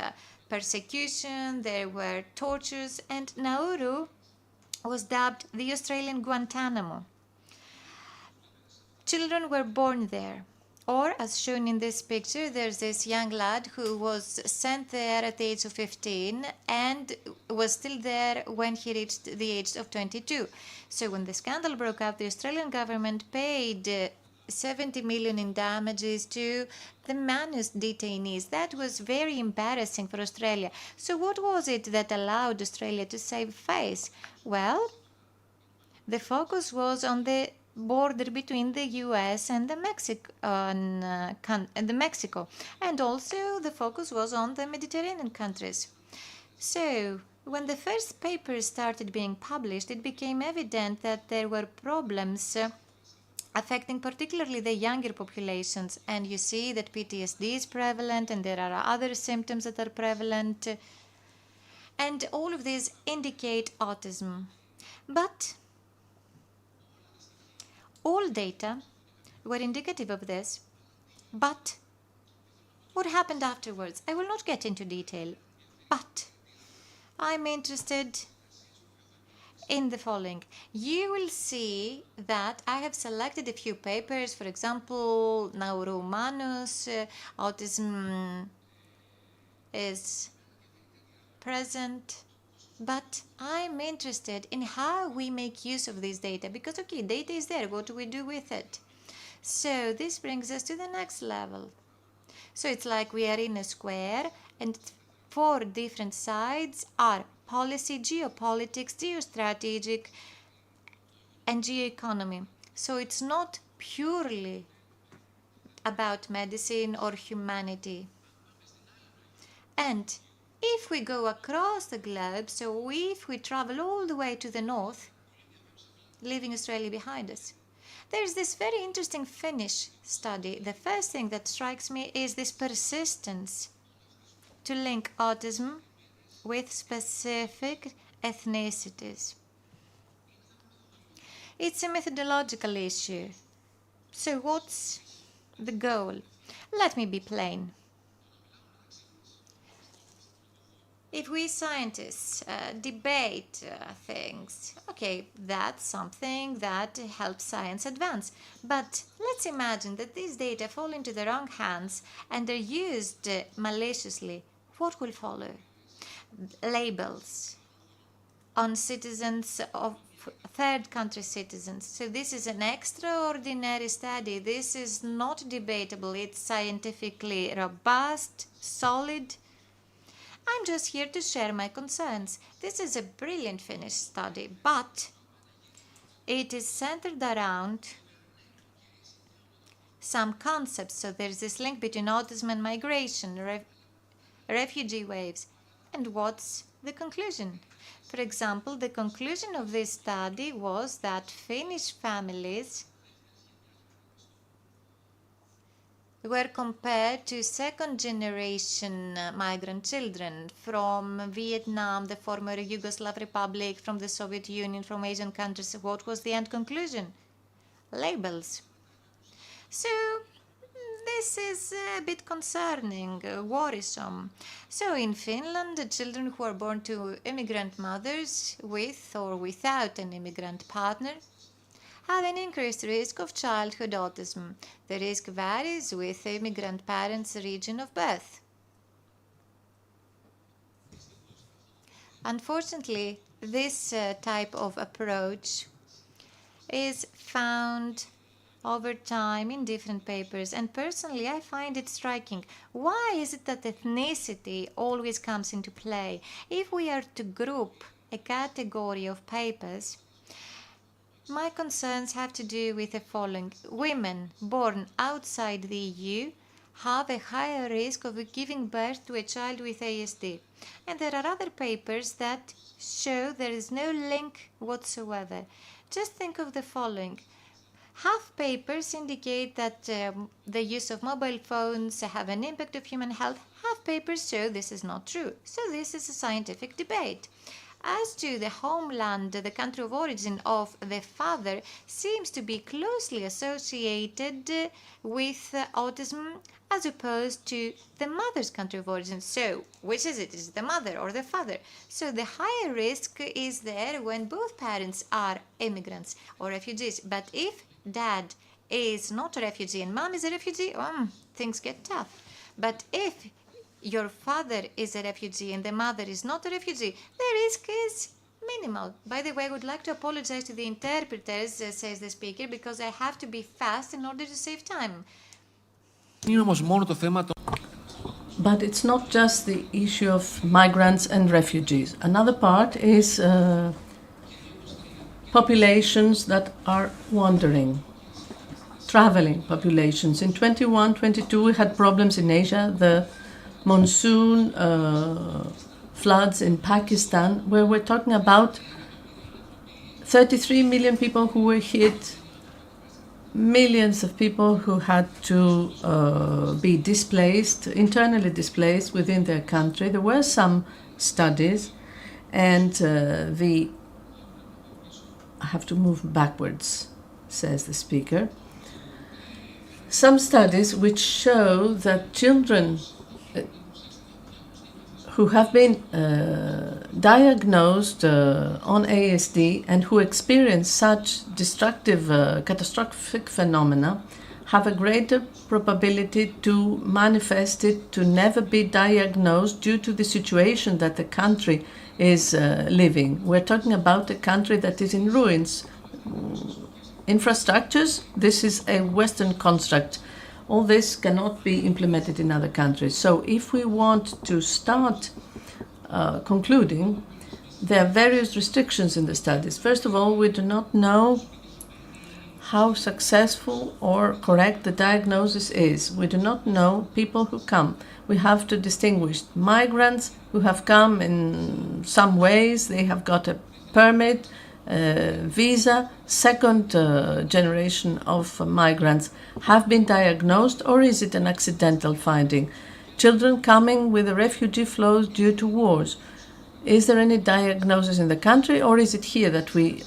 persecution, there were tortures, and Nauru was dubbed the Australian Guantanamo. Children were born there. Or, as shown in this picture, there's this young lad who was sent there at the age of 15 and was still there when he reached the age of 22. So when the scandal broke out, the Australian government paid 70 million in damages to the Manus detainees. That was very embarrassing for Australia. So what was it that allowed Australia to save face? Well, the focus was on the border between the US and the Mexico, and also the focus was on the Mediterranean countries. So when the first papers started being published, it became evident that there were problems affecting particularly the younger populations, and you see that PTSD is prevalent and there are other symptoms that are prevalent, and all of these indicate autism. But all data were indicative of this, but what happened afterwards? I will not get into detail, but I'm interested in the following. You will see that I have selected a few papers, for example, Neurohumanus, Autism is present, but I'm interested in how we make use of this data, because okay, data is there, what do we do with it? So this brings us to the next level. So it's like we are in a square and 4 different sides are policy, geopolitics, geostrategic, and geoeconomy. So it's not purely about medicine or humanity. And if we go across the globe, so if we travel all the way to the north, leaving Australia behind us, there's this very interesting Finnish study. The first thing that strikes me is this persistence to link autism with specific ethnicities. It's a methodological issue. So what's the goal? Let me be plain. If we scientists debate things, okay, that's something that helps science advance. But let's imagine that these data fall into the wrong hands and they're used maliciously. What will follow? Labels on citizens of third country citizens. So this is an extraordinary study. This is not debatable. It's scientifically robust, solid. I'm just here to share my concerns. This is a brilliant Finnish study, but it is centered around some concepts. So there's this link between autism and migration, refugee waves. And what's the conclusion? For example, the conclusion of this study was that Finnish families were compared to second-generation migrant children from Vietnam, the former Yugoslav Republic, from the Soviet Union, from Asian countries. What was the end conclusion? Labels. So this is a bit concerning, worrisome. So in Finland, the children who are born to immigrant mothers with or without an immigrant partner have an increased risk of childhood autism. The risk varies with immigrant parents' region of birth. Unfortunately, this type of approach is found over time in different papers, and personally I find it striking. Why is it that ethnicity always comes into play? If we are to group a category of papers, my concerns have to do with the following. Women born outside the EU have a higher risk of giving birth to a child with ASD. And there are other papers that show there is no link whatsoever. Just think of the following. Half papers indicate that the use of mobile phones have an impact on human health. Half papers show this is not true. So this is a scientific debate. As to the homeland, the country of origin of the father seems to be closely associated with autism as opposed to the mother's country of origin. So, which is it? Is it the mother or the father? So the higher risk is there when both parents are immigrants or refugees. But if dad is not a refugee and mom is a refugee, things get tough. But if your father is a refugee and the mother is not a refugee, the risk is minimal. By the way, I would like to apologize to the interpreters, says the speaker, because I have to be fast in order to save time. But it's not just the issue of migrants and refugees. Another part is populations that are wandering, traveling populations. In 21-22, we had problems in Asia. The monsoon floods in Pakistan, where we're talking about 33 million people who were hit, millions of people who had to be displaced, internally displaced within their country. There were some studies, and I have to move backwards, says the speaker. Some studies which show that children who have been diagnosed on ASD and who experience such destructive, catastrophic phenomena have a greater probability to manifest it, to never be diagnosed due to the situation that the country is living. We're talking about a country that is in ruins. Infrastructures, this is a Western construct. All this cannot be implemented in other countries. So if we want to start concluding, there are various restrictions in the studies. First of all, we do not know how successful or correct the diagnosis is. We do not know people who come. We have to distinguish migrants who have come in some ways. They have got a permit, visa. Second generation of migrants have been diagnosed, or is it an accidental finding? Children coming with the refugee flows due to wars. Is there any diagnosis in the country, or is it here that we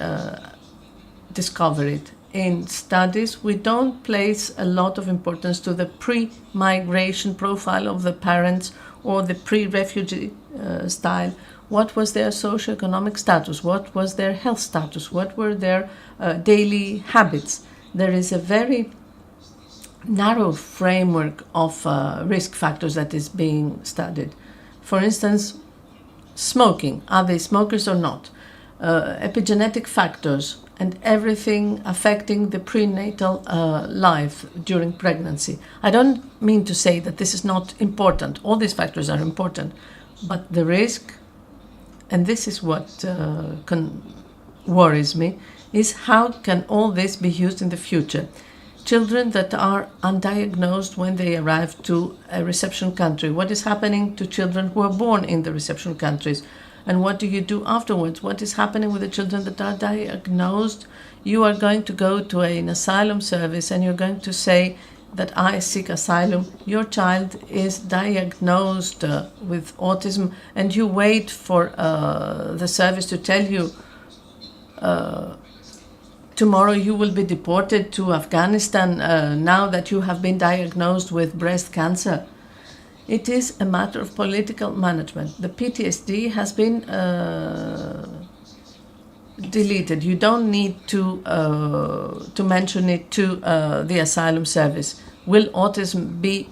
discover it? In studies, we don't place a lot of importance to the pre-migration profile of the parents or the pre-refugee style. What was their socioeconomic status? What was their health status? What were their daily habits? There is a very narrow framework of risk factors that is being studied. For instance, smoking. Are they smokers or not? Epigenetic factors and everything affecting the prenatal life during pregnancy. I don't mean to say that this is not important. All these factors are important, but the risk, and this is what worries me, is how can all this be used in the future? Children that are undiagnosed when they arrive to a reception country. What is happening to children who are born in the reception countries? And what do you do afterwards? What is happening with the children that are diagnosed? You are going to go to an asylum service and you're going to say that I seek asylum. Your child is diagnosed with autism, and you wait for the service to tell you tomorrow you will be deported to Afghanistan now that you have been diagnosed with breast cancer. It is a matter of political management. The PTSD has been deleted. You don't need to mention it to the asylum service. Will autism be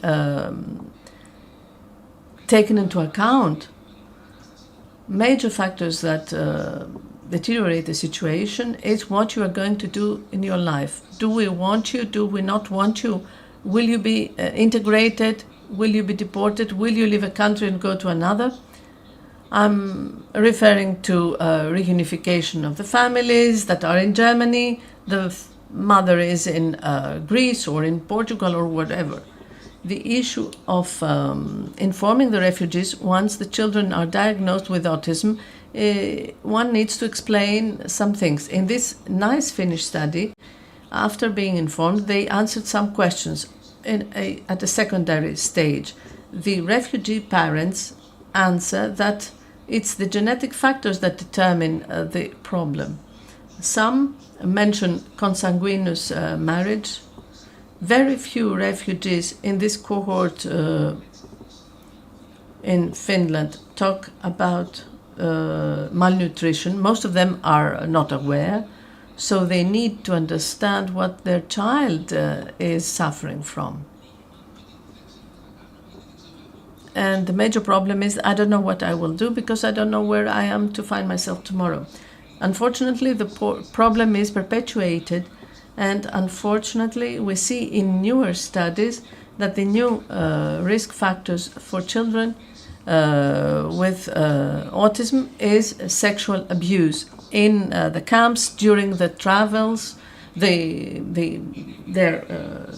taken into account? Major factors that deteriorate the situation is what you are going to do in your life. Do we want you? Do we not want you? Will you be integrated? Will you be deported? Will you leave a country and go to another? I'm referring to reunification of the families that are in Germany. The mother is in Greece or in Portugal or whatever. The issue of informing the refugees once the children are diagnosed with autism, one needs to explain some things. In this nice Finnish study, after being informed, they answered some questions at a secondary stage. The refugee parents answer that it's the genetic factors that determine the problem. Some mention consanguineous marriage. Very few refugees in this cohort in Finland talk about malnutrition. Most of them are not aware, so they need to understand what their child is suffering from. And the major problem is I don't know what I will do because I don't know where I am to find myself tomorrow. Unfortunately, the problem is perpetuated, and unfortunately, we see in newer studies that the new risk factors for children with autism is sexual abuse in the camps during the travels. They're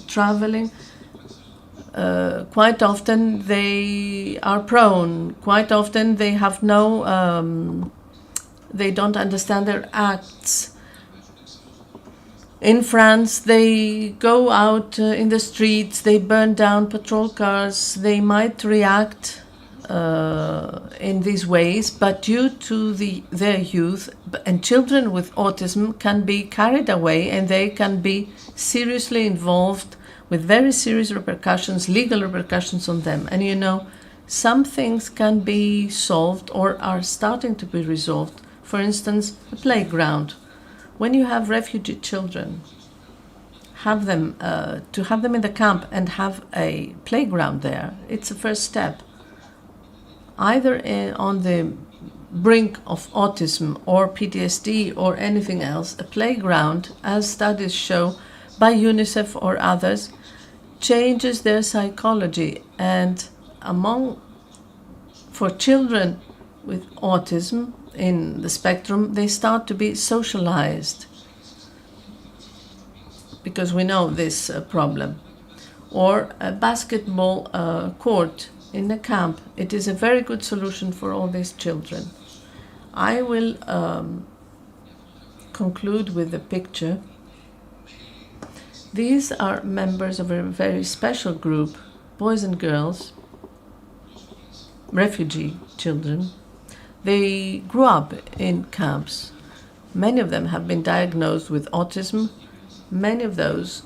traveling. Quite often they are prone. Quite often they have they don't understand their acts. In France, they go out in the streets, they burn down patrol cars, they might react in these ways, but due to their youth, and children with autism can be carried away and they can be seriously involved with very serious repercussions, legal repercussions on them. And you know, some things can be solved or are starting to be resolved. For instance, a playground. When you have refugee children, have them in the camp and have a playground there, it's a first step. Either on the brink of autism or PTSD or anything else, a playground, as studies show by UNICEF or others, changes their psychology. And for children with autism in the spectrum, they start to be socialized, because we know this problem. Or a basketball court in a camp. It is a very good solution for all these children. I will conclude with a picture. These are members of a very special group, boys and girls, refugee children. They grew up in camps. Many of them have been diagnosed with autism. Many of those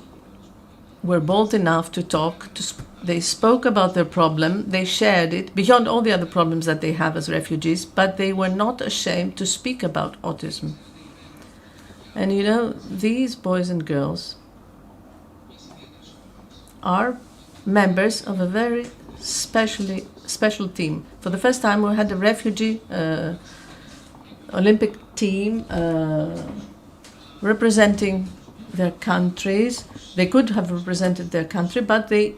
were bold enough to talk. They spoke about their problem. They shared it beyond all the other problems that they have as refugees, but they were not ashamed to speak about autism. And you know, these boys and girls are members of a very special team. For the first time, we had a refugee Olympic team representing their countries. They could have represented their country, but they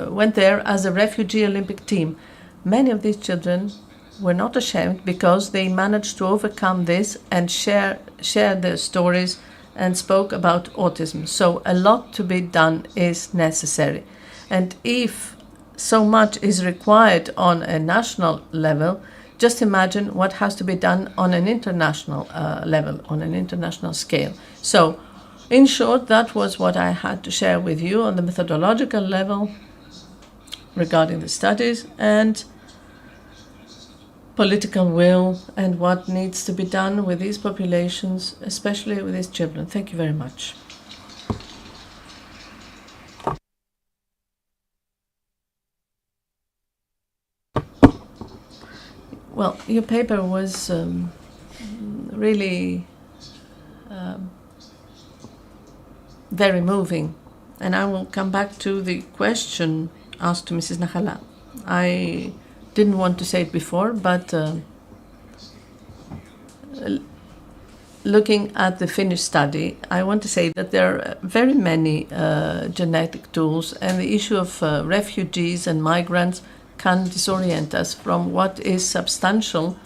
went there as a refugee Olympic team. Many of these children were not ashamed because they managed to overcome this and share their stories and spoke about autism. So a lot to be done is necessary. And if so much is required on a national level, just imagine what has to be done on an international level, on an international scale. So, in short, that was what I had to share with you on the methodological level regarding the studies and political will and what needs to be done with these populations, especially with these children. Thank you very much. Well, your paper was really very moving, and I will come back to the question asked to Mrs. Nakhala. I didn't want to say it before, but looking at the Finnish study, I want to say that there are very many genetic tools, and the issue of refugees and migrants can disorient us from what is substantial,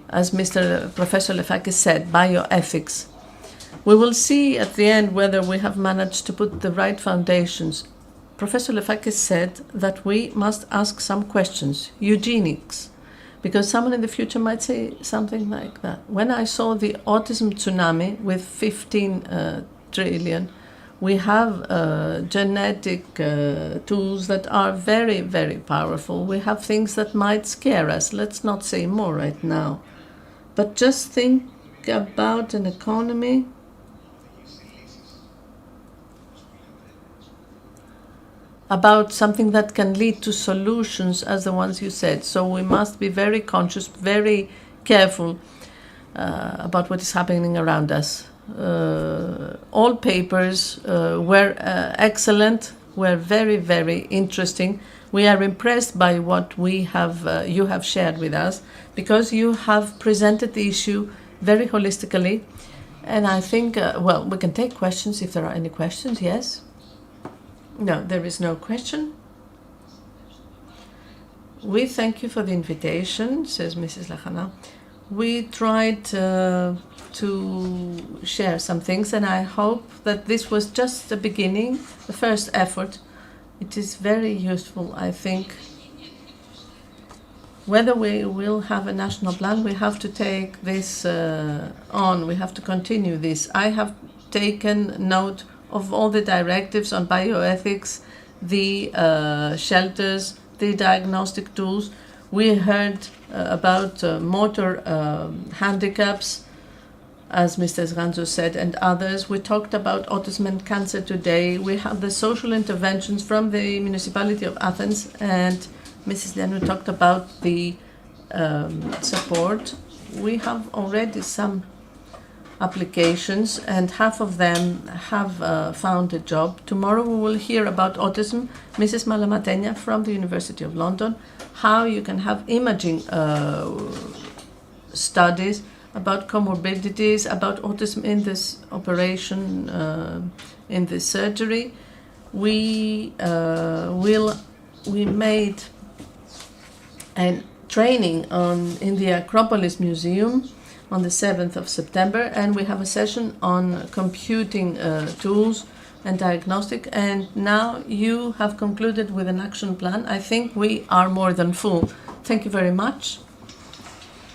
as Professor Lefakis said, bioethics. We will see at the end whether we have managed to put the right foundations. Professor Lefakis said that we must ask some questions, eugenics, because someone in the future might say something like that. When I saw the autism tsunami with 15 trillion, we have genetic tools that are very, very powerful. We have things that might scare us. Let's not say more right now. But just think about an economy about something that can lead to solutions as the ones you said. So we must be very conscious, very careful about what is happening around us. All papers were excellent, were very, very interesting. We are impressed by what you have shared with us, because you have presented the issue very holistically. And I think, well, we can take questions if there are any questions, yes? No, there is no question. We thank you for the invitation, says Mrs. Lachana. We tried to share some things, and I hope that this was just the beginning, the first effort. It is very useful, I think. Whether we will have a national plan, we have to take this on. We have to continue this. I have taken note of all the directives on bioethics, the shelters, the diagnostic tools. We heard about motor handicaps, as Mr. Sranzo said, and others. We talked about autism and cancer today. We have the social interventions from the municipality of Athens, and Mrs. Lianu talked about the support. We have already some applications and half of them have found a job. Tomorrow we will hear about autism. Mrs. Malamatenia from the University of London, how you can have imaging studies about comorbidities, about autism in this operation, in this surgery. We made a training in the Acropolis Museum on the 7th of September, and we have a session on computing tools and diagnostic, and now you have concluded with an action plan. I think we are more than full. Thank you very much,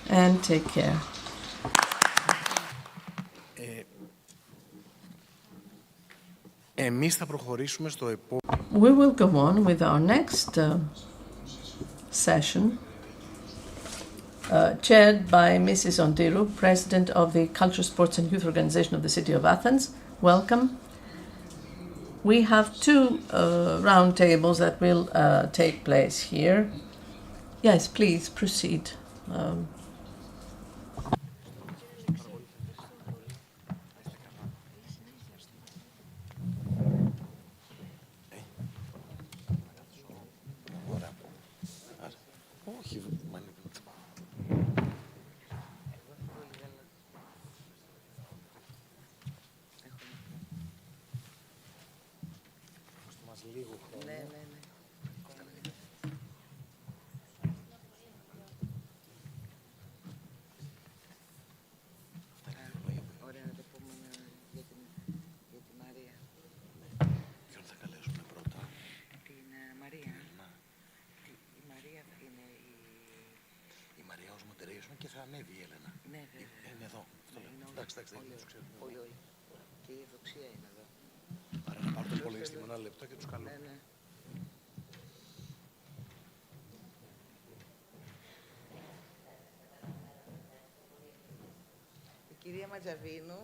and take care. Εμείς θα προχωρήσουμε στο επόμενο. We will go on with our next session, chaired by Mrs. Ontiru, President of the Culture, Sports and Youth Organization of the City of Athens. Welcome. We have two round tables that will take place here. Yes, please proceed. Και θα ανέβει η Έλενα. Ναι, βέβαια. Είναι εδώ. Εντάξει, δεν τους ξέρω. Όλοι. Και η ευδοξία είναι εδώ. Άρα να πάρω το υπολογιστή με ένα λεπτό και τους καλώ. Ναι. Η κυρία Ματζαβίνου.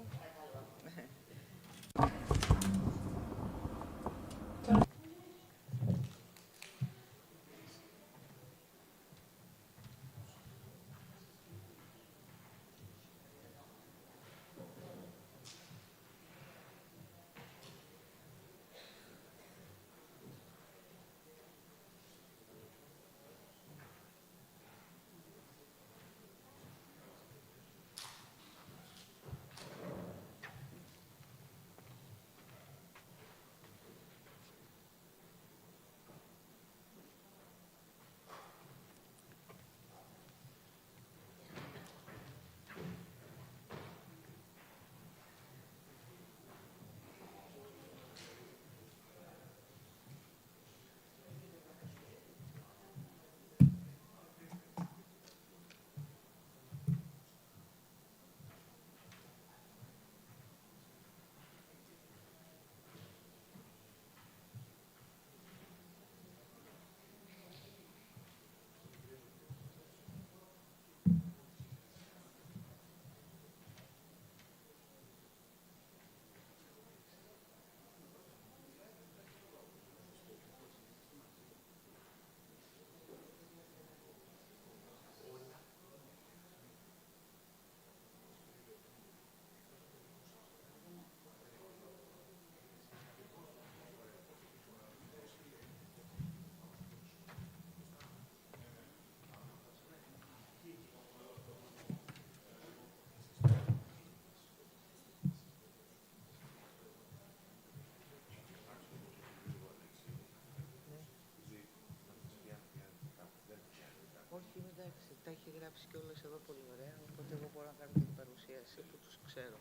Όχι, εντάξει, τα έχει γράψει κιόλας εδώ πολύ ωραία, οπότε εγώ μπορώ να κάνω την παρουσίαση που τους ξέρω.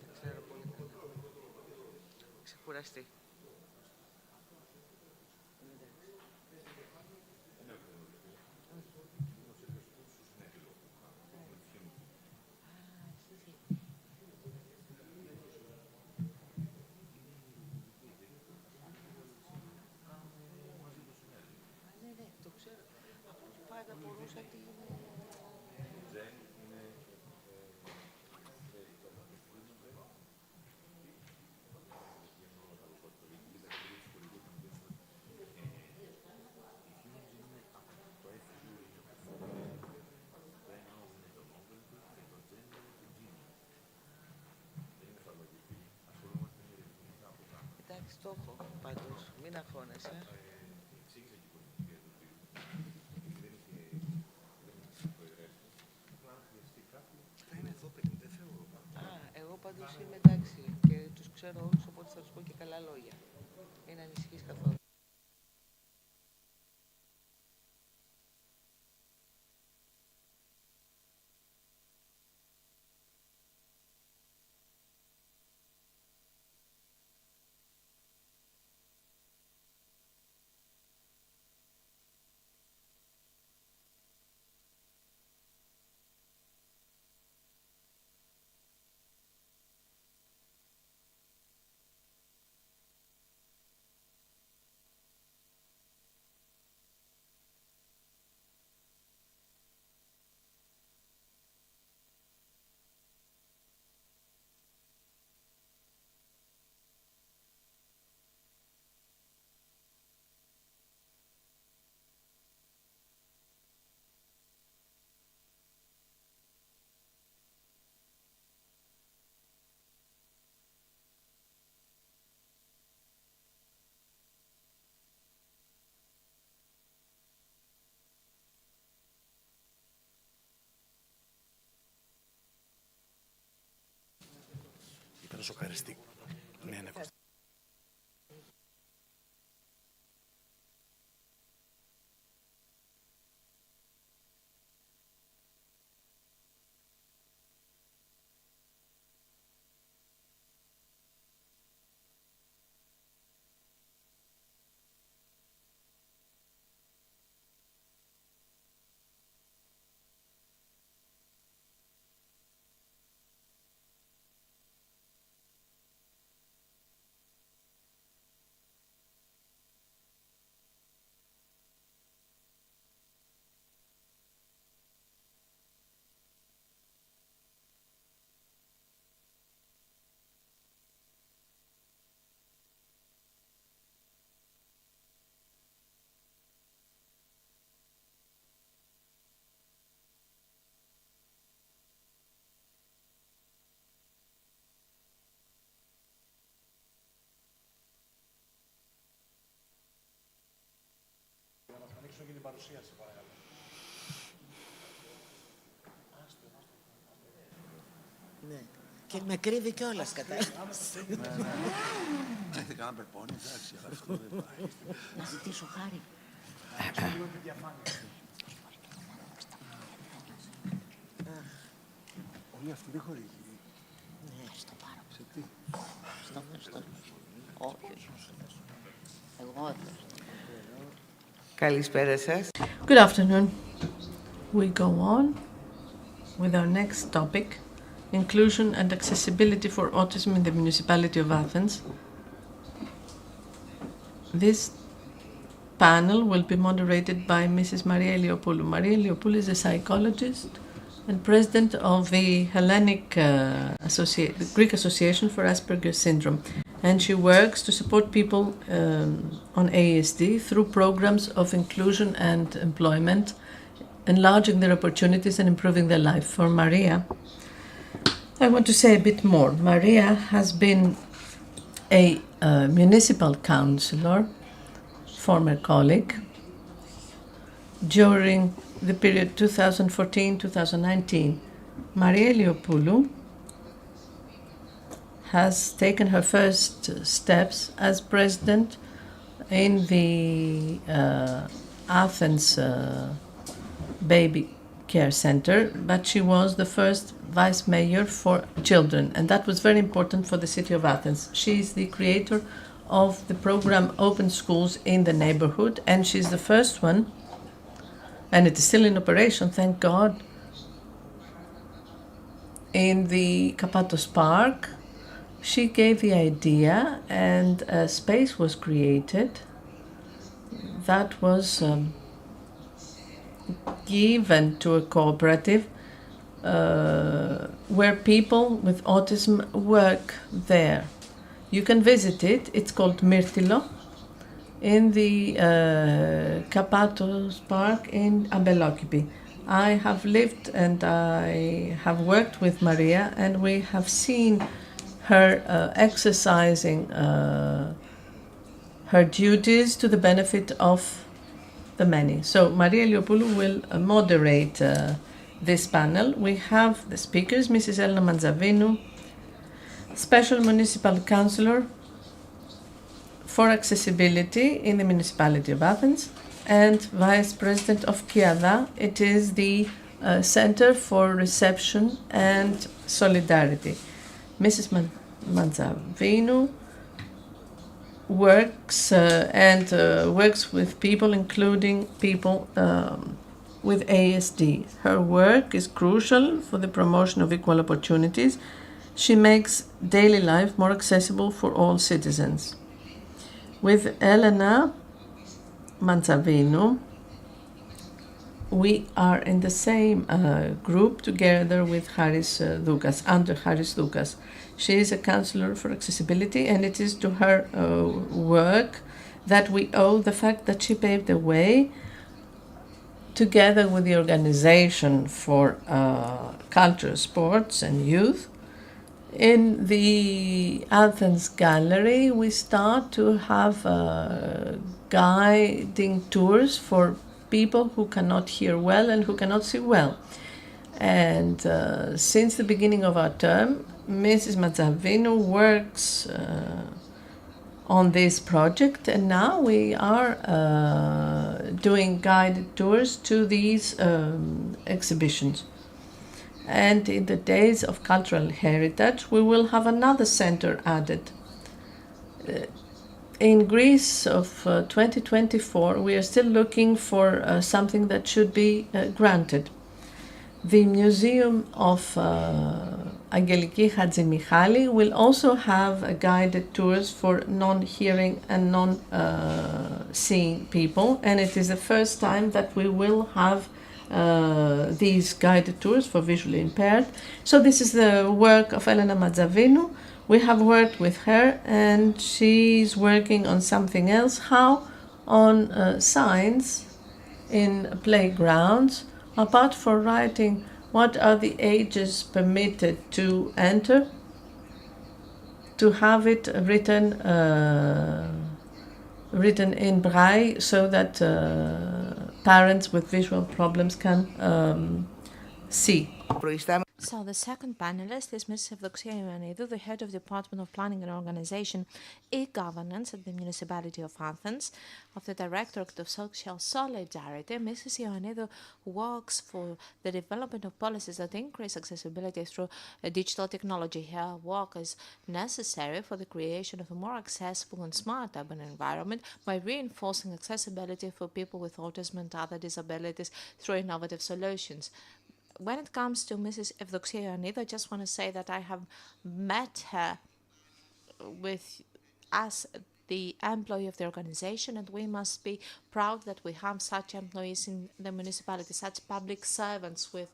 Τα ξέρω πολύ καλά. Ξεκουραστεί. στόχο, πάντως. Μην αγχώνεσαι. Θα είναι εδώ πριν, δεν φεύγω. Εγώ πάντως είμαι εντάξει και τους ξέρω όλους, οπότε θα τους πω και καλά λόγια. Μην ανησυχείς καθόλου. Ήταν σοκαριστή. Ναι, ναι. Ανοίξω και την παρουσίαση, παρακαλώ. Ναι. Και με κρύβει κιόλας, κατάλαβες. Έχετε κανένα πεπόνι, εντάξει, αλλά αυτό δεν πάει. Ζητήσω χάρη. Λίγο τη διαφάνεια. Όλοι αυτοί δεν χορηγεί. Ναι, στο πάρω. Σε τι? Στο. Όχι. Εγώ έφερα. Καλησπέρα σας. Good afternoon. We go on with our next topic, inclusion and accessibility for autism in the municipality of Athens. This panel will be moderated by Mrs. Maria Eliopoulou. Maria Eliopoulou is a psychologist and president of the Hellenic the Greek Association for Asperger's Syndrome. And she works to support people on ASD through programs of inclusion and employment, enlarging their opportunities and improving their life. For Maria, I want to say a bit more. Maria has been a municipal councillor, former colleague, during the period 2014-2019. Maria Eliopoulou has taken her first steps as president in the Athens Baby Care Center, but she was the first vice mayor for children, and that was very important for the city of Athens. She is the creator of the program Open Schools in the Neighborhood, and she's the first one, and it is still in operation, thank God, in the Kapatos Park. She gave the idea, and a space was created that was given to a cooperative where people with autism work there. You can visit it. It's called Myrtilo in the Kapatos Park in Abelokipi. I have lived and I have worked with Maria, and we have seen her exercising her duties to the benefit of the many. So Maria Eliopoulou will moderate this panel. We have the speakers, Mrs. Elena Manzavinu, Special Municipal Councillor for Accessibility in the Municipality of Athens, and Vice President of KIADA. It is the Center for Reception and Solidarity. Mrs. Manzavinu works works with people, including people with ASD. Her work is crucial for the promotion of equal opportunities. She makes daily life more accessible for all citizens. With Elena Manzavinu, we are in the same group together with Haris Doukas, under Haris Doukas. She is a counselor for accessibility, and it is to her work that we owe the fact that she paved the way, together with the Organization for Culture, Sports and Youth. In the Athens Gallery, we start to have guiding tours for people who cannot hear well and who cannot see well. And since the beginning of our term, Mrs. Manzavinu works on this project, and now we are doing guided tours to these exhibitions. And in the days of cultural heritage, we will have another center added. In Greece of 2024, we are still looking for something that should be granted. The Museum of Angeliki Hadjimichali will also have guided tours for non-hearing and non-seeing people, and it is the first time that we will have these guided tours for visually impaired. So this is the work of Elena Manzavinu. We have worked with her, and she's working on something else. How? On signs in playgrounds, apart from writing what are the ages permitted to enter, to have it written in Braille so that parents with visual problems can see. So the second panelist is Ms. Evdoxia Ioannidou, the head of Department of Planning and Organization, E-Governance at the Municipality of Athens, of the Directorate of Social Solidarity. Mrs. Ioannidou works for the development of policies that increase accessibility through digital technology. Her work is necessary for the creation of a more accessible and smart urban environment by reinforcing accessibility for people with autism and other disabilities through innovative solutions. When it comes to Mrs. Evdoxia Ioannidou, I just want to say that I have met her as the employee of the organization, and we must be proud that we have such employees in the municipality, such public servants with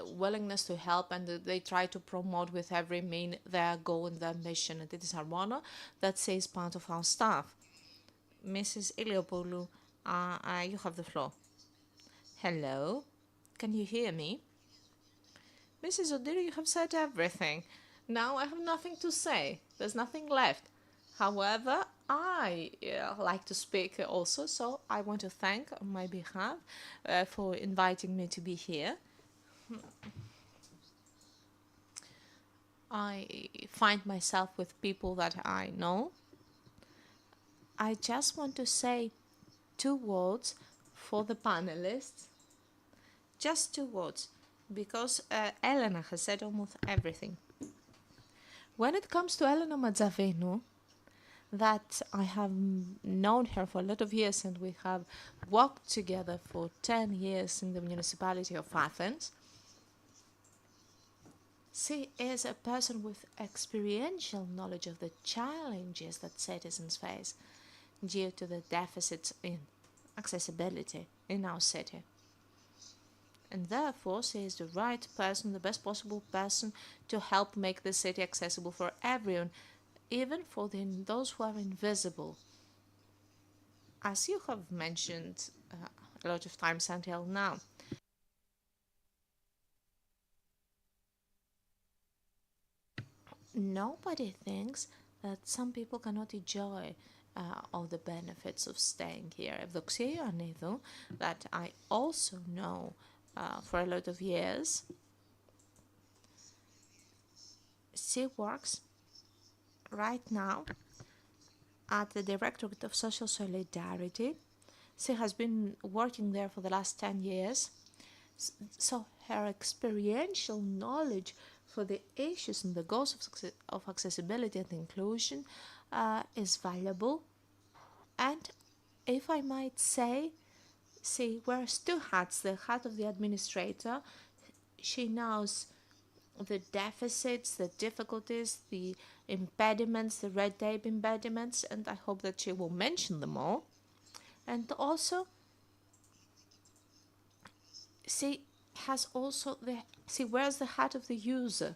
willingness to help, and they try to promote with every mean their goal and their mission. And it is our honor that she is part of our staff. Mrs. Eliopoulou, you have the floor. Hello, can you hear me? Mrs. Odiri, you have said everything. Now I have nothing to say. There's nothing left. However, I like to speak also, so I want to thank on my behalf for inviting me to be here. I find myself with people that I know. I just want to say 2 words for the panelists. Just 2 words, because Elena has said almost everything. When it comes to Elena Manzavinu, that I have known her for a lot of years, and we have worked together for 10 years in the municipality of Athens. She is a person with experiential knowledge of the challenges that citizens face due to the deficits in accessibility in our city. And therefore, she is the right person, the best possible person to help make the city accessible for everyone, even for those who are invisible. As you have mentioned a lot of times until now, nobody thinks that some people cannot enjoy all the benefits of staying here. Ευδοξία Ioannidou, that I also know for a lot of years, she works right now at the Directorate of Social Solidarity. She has been working there for the last 10 years. So her experiential knowledge for the issues and the goals of accessibility and inclusion is valuable. And if I might say, she wears two hats, the hat of the administrator. She knows the deficits, the difficulties, the impediments, the red tape impediments, and I hope that she will mention them all. And also, she wears the hat of the user,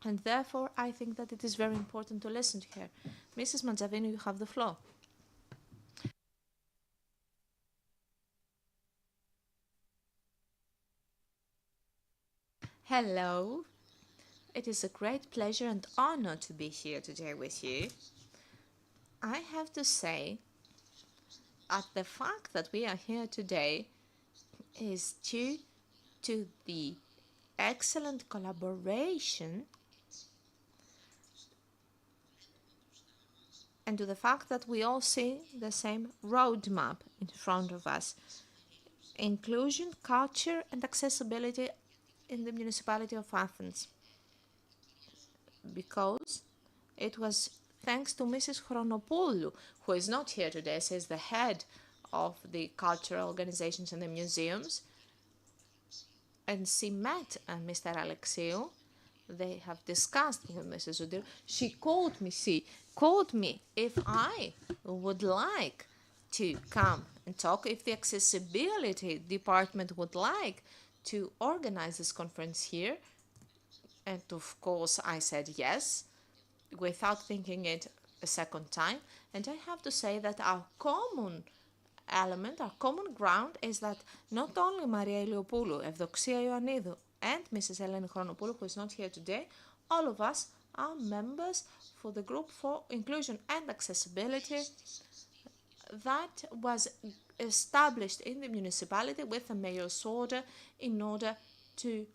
and therefore I think that it is very important to listen to her. Mrs. Mangiavino, you have the floor. Hello. It is a great pleasure and honor to be here today with you. I have to say that the fact that we are here today is due to the excellent collaboration and to the fact that we all see the same roadmap in front of us. Inclusion, culture and accessibility in the municipality of Athens. Because it was thanks to Mrs. Chronopoulou, who is not here today, she is the head of the cultural organizations and the museums, and she met Mr. Alexiou. They have discussed with Mrs. Udir. She called me if I would like to come and talk, if the accessibility department would like to organize this conference here. And of course I said yes, without thinking it a second time. And I have to say that our common element, our common ground is that not only Maria Iliopoulou, Evdoxia Ioannidou, and Mrs. Eleni Chronopoulou, who is not here today, all of us are members for the Group for Inclusion and Accessibility that was established in the municipality with the mayor's order in order to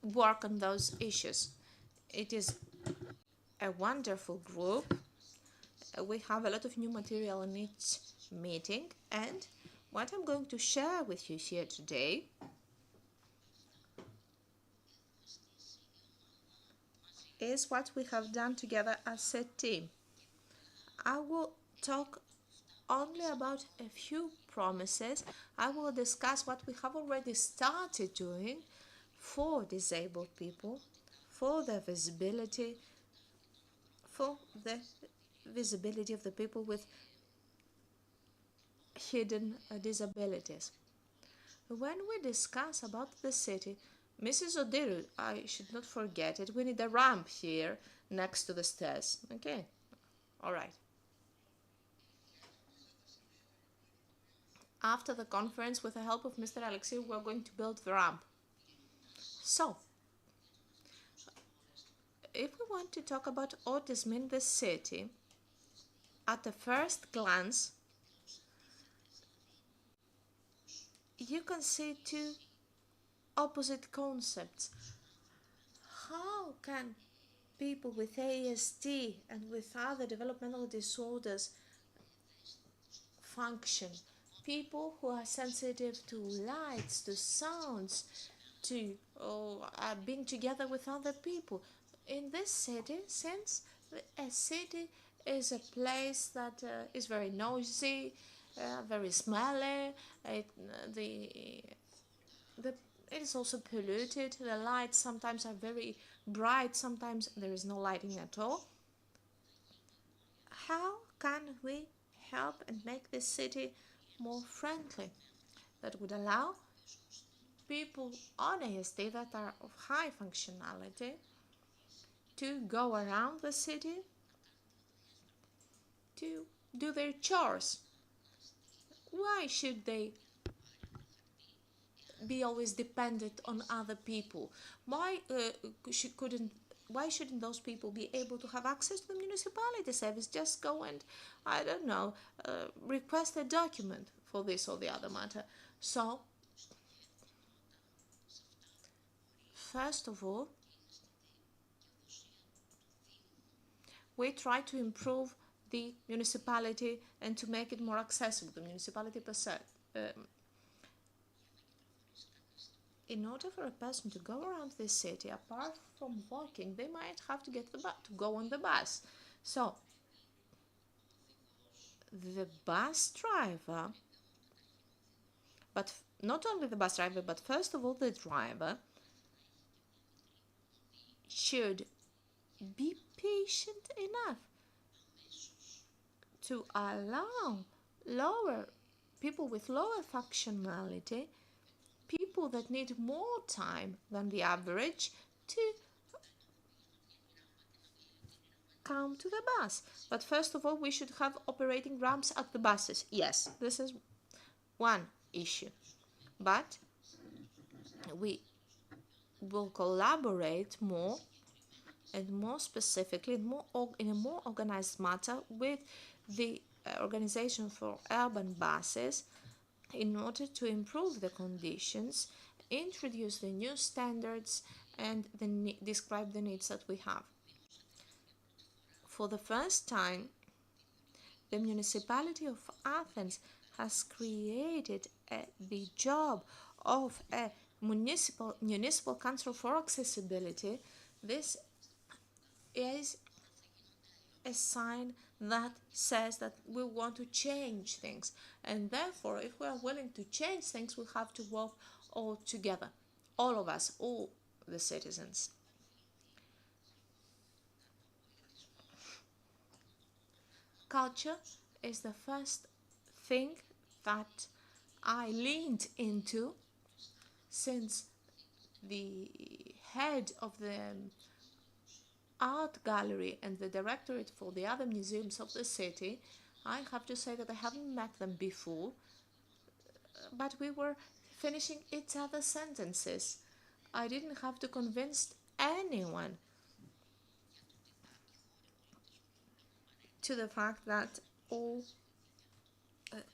work on those issues. It is a wonderful group. We have a lot of new material in each meeting, and what I'm going to share with you here today is what we have done together as a team. I will talk only about a few promises. I will discuss what we have already started doing for disabled people, for their visibility, for the visibility of the people with hidden disabilities. When we discuss about the city, Mrs. Odiru, I should not forget it, we need a ramp here next to the stairs. Okay, all right. After the conference, with the help of Mr. Alexiou, we're going to build the ramp. So, if we want to talk about autism in the city, at the first glance, you can see two opposite concepts. How can people with ASD and with other developmental disorders function? People who are sensitive to lights, to sounds, to being together with other people. In this city, since a city is a place that is very noisy, very smelly, it is also polluted, the lights sometimes are very bright, sometimes there is no lighting at all. How can we help and make this city more friendly, that would allow people on ASD that are of high functionality to go around the city to do their chores? Why should they be always dependent on other people? Why couldn't why shouldn't those people be able to have access to the municipality service? Just go and, I don't know, request a document for this or the other matter. So, first of all, we try to improve the municipality and to make it more accessible, the municipality per se. In order for a person to go around this city, apart from walking, they might have to get the bus, to go on the bus. So, the bus driver, but not only the bus driver, but first of all the driver should be patient enough to allow people with lower functionality, people that need more time than the average, to come to the bus. But first of all, we should have operating ramps at the buses. Yes, this is one issue. But we will collaborate more and more specifically, in a more organized matter with the Organization for Urban Buses in order to improve the conditions, introduce the new standards, and describe the needs that we have. For the first time, the municipality of Athens has created the job of a municipal council for accessibility. This is a sign that says that we want to change things, and therefore if we are willing to change things, we have to work all together, all of us, all the citizens. Culture is the first thing that I leaned into, since the head of the art gallery and the directorate for the other museums of the city, I have to say that I haven't met them before, but we were finishing each other's sentences. I didn't have to convince anyone to the fact that all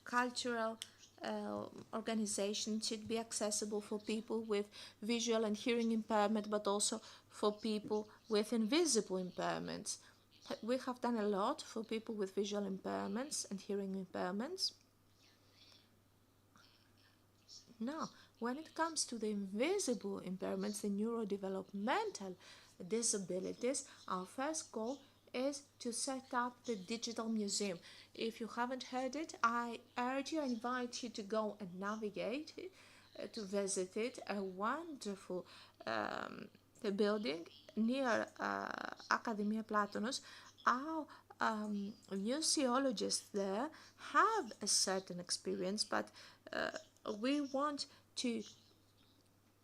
cultural organizations should be accessible for people with visual and hearing impairment, but also for people with invisible impairments. We have done a lot for people with visual impairments and hearing impairments. Now, when it comes to the invisible impairments, the neurodevelopmental disabilities, our first goal is to set up the digital museum. If you haven't heard it, I urge you, I invite you to go and navigate, to visit it. A wonderful building near Academia Platonos. Our museologists there have a certain experience, but we want to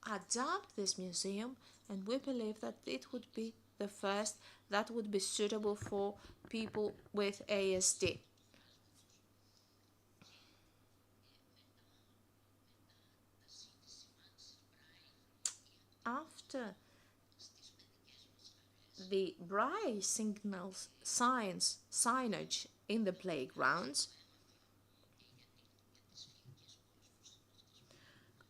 adapt this museum, and we believe that it would be the first that would be suitable for people with ASD. After the braille signals signage in the playgrounds,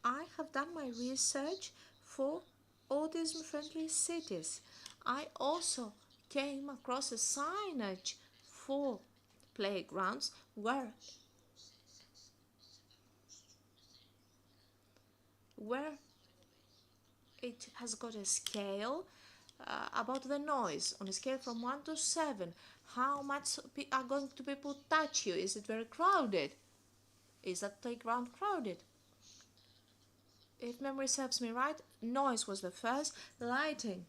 I have done my research for autism-friendly cities. I also came across a signage for playgrounds where it has got a scale about the noise, on a scale from 1 to 7. How much are going to people touch you? Is it very crowded? Is that playground crowded? If memory serves me right, noise was the first, lighting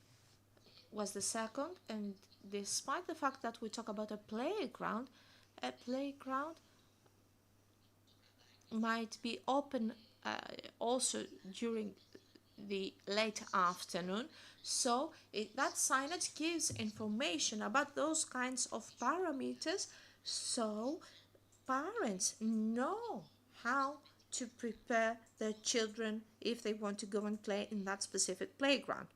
was the second, and despite the fact that we talk about a playground might be open also during the late afternoon, so that signage gives information about those kinds of parameters, so parents know how to prepare their children if they want to go and play in that specific playground.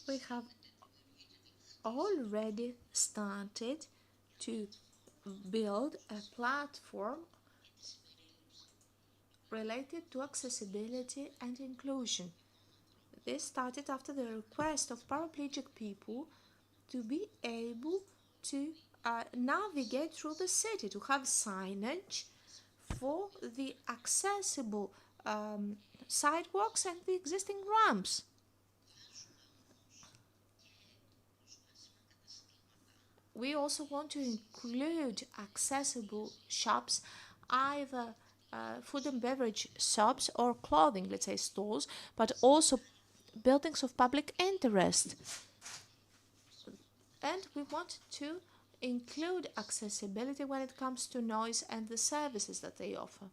we have already started to build a platform related to accessibility and inclusion. This started after the request of paraplegic people to be able to navigate through the city, to have signage for the accessible sidewalks and the existing ramps. We also want to include accessible shops, either food and beverage shops or clothing, let's say stores, but also buildings of public interest. And we want to include accessibility when it comes to noise and the services that they offer.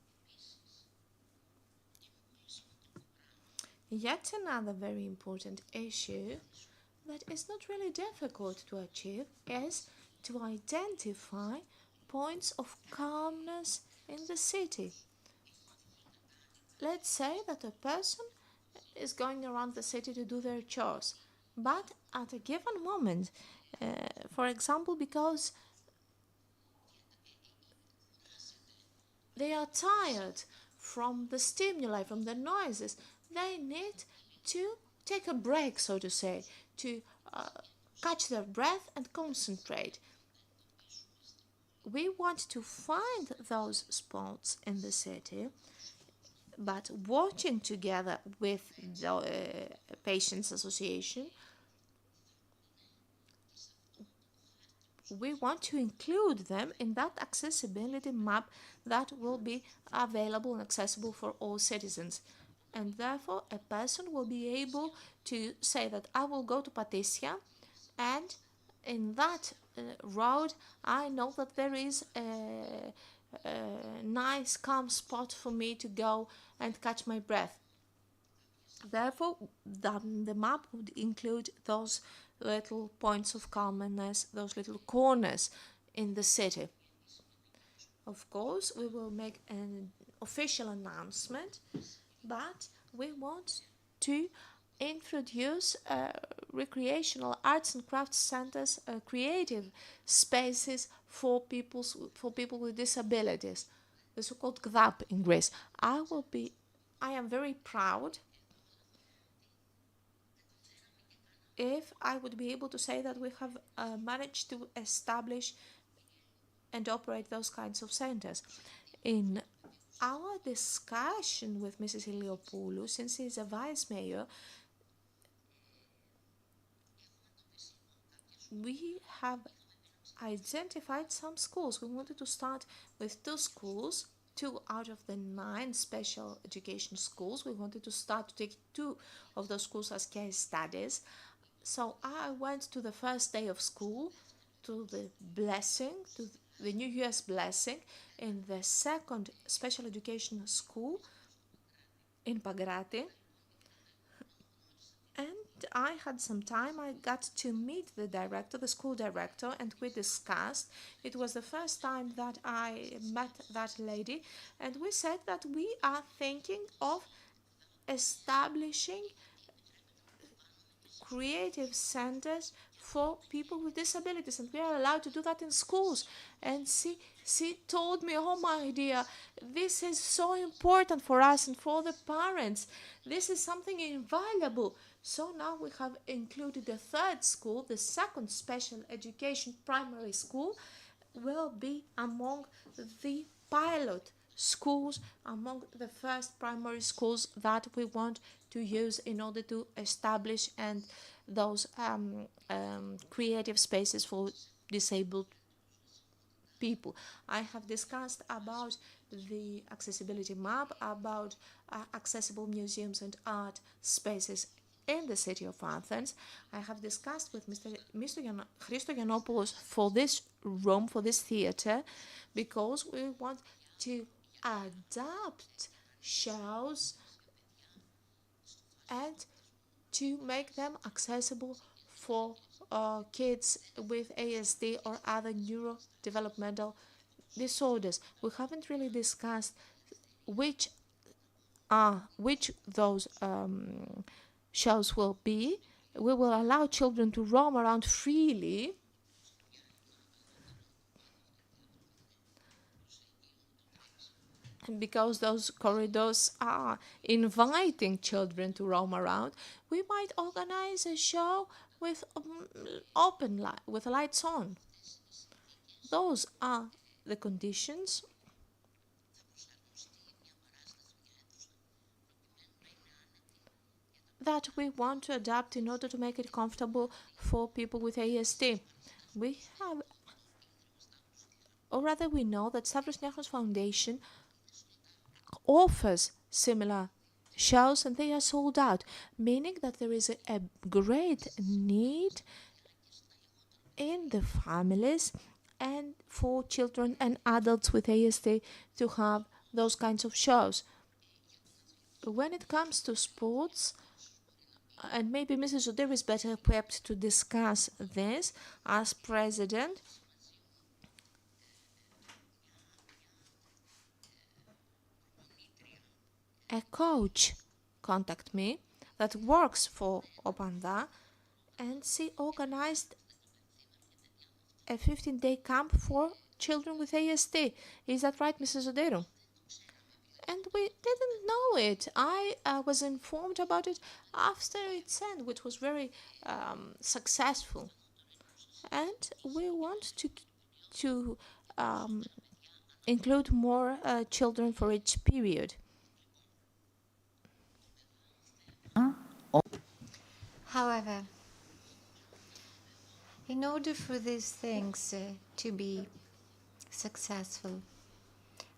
Yet another very important issue that is not really difficult to achieve is to identify points of calmness in the city. Let's say that a person is going around the city to do their chores, but at a given moment, for example, because they are tired from the stimuli, from the noises, they need to take a break, so to say, to catch their breath and concentrate. We want to find those spots in the city, but working together with the Patients Association, we want to include them in that accessibility map that will be available and accessible for all citizens. And therefore, a person will be able to say that I will go to Patricia, and in that road, I know that there is a nice, calm spot for me to go and catch my breath. Therefore, the map would include those little points of calmness, those little corners in the city. Of course, we will make an official announcement, but we want to introduce recreational arts and crafts centers, creative spaces for people with disabilities, the so-called GDAP in Greece. I am very proud if I would be able to say that we have managed to establish and operate those kinds of centers. In our discussion with Mrs. Iliopoulou, since he's a vice mayor, we have identified some schools. We wanted to start with 2 schools, 2 out of the 9 special education schools. We wanted to start to take 2 of those schools as case studies. So I went to the first day of school, to the blessing, to the New Year's blessing, in the second special education school in Pagrati. And I had some time. I got to meet the director, the school director, and we discussed. It was the first time that I met that lady, and we said that we are thinking of establishing creative centers for people with disabilities, and we are allowed to do that in schools. And she told me, oh my dear, this is so important for us and for the parents. This is something invaluable. So now we have included the 3rd school, the 2nd special education primary school will be among the pilot schools, among the first primary schools that we want to use in order to establish and those creative spaces for disabled people. I have discussed about the accessibility map, about accessible museums and art spaces in the city of Athens. I have discussed with Mr. Christo Giannopoulos for this room, for this theatre, because we want to adapt shows and to make them accessible for kids with ASD or other neurodevelopmental disorders. We haven't really discussed which those shows will be, we will allow children to roam around freely, and because those corridors are inviting children to roam around, we might organize a show with with lights on. Those are the conditions that we want to adapt in order to make it comfortable for people with ASD. We have, or rather we know that Stavros Niarchos Foundation offers similar shows and they are sold out, meaning that there is a great need in the families and for children and adults with ASD to have those kinds of shows. When it comes to sports, and maybe Mrs. Zodir is better equipped to discuss this as president, a coach contacted me that works for Opanda, and she organized a 15-day camp for children with ASD. Is that right, Mrs. Zodir? And we didn't know it. I was informed about it after its end, which was very successful. And we want to include more children for each period. However, in order for these things to be successful,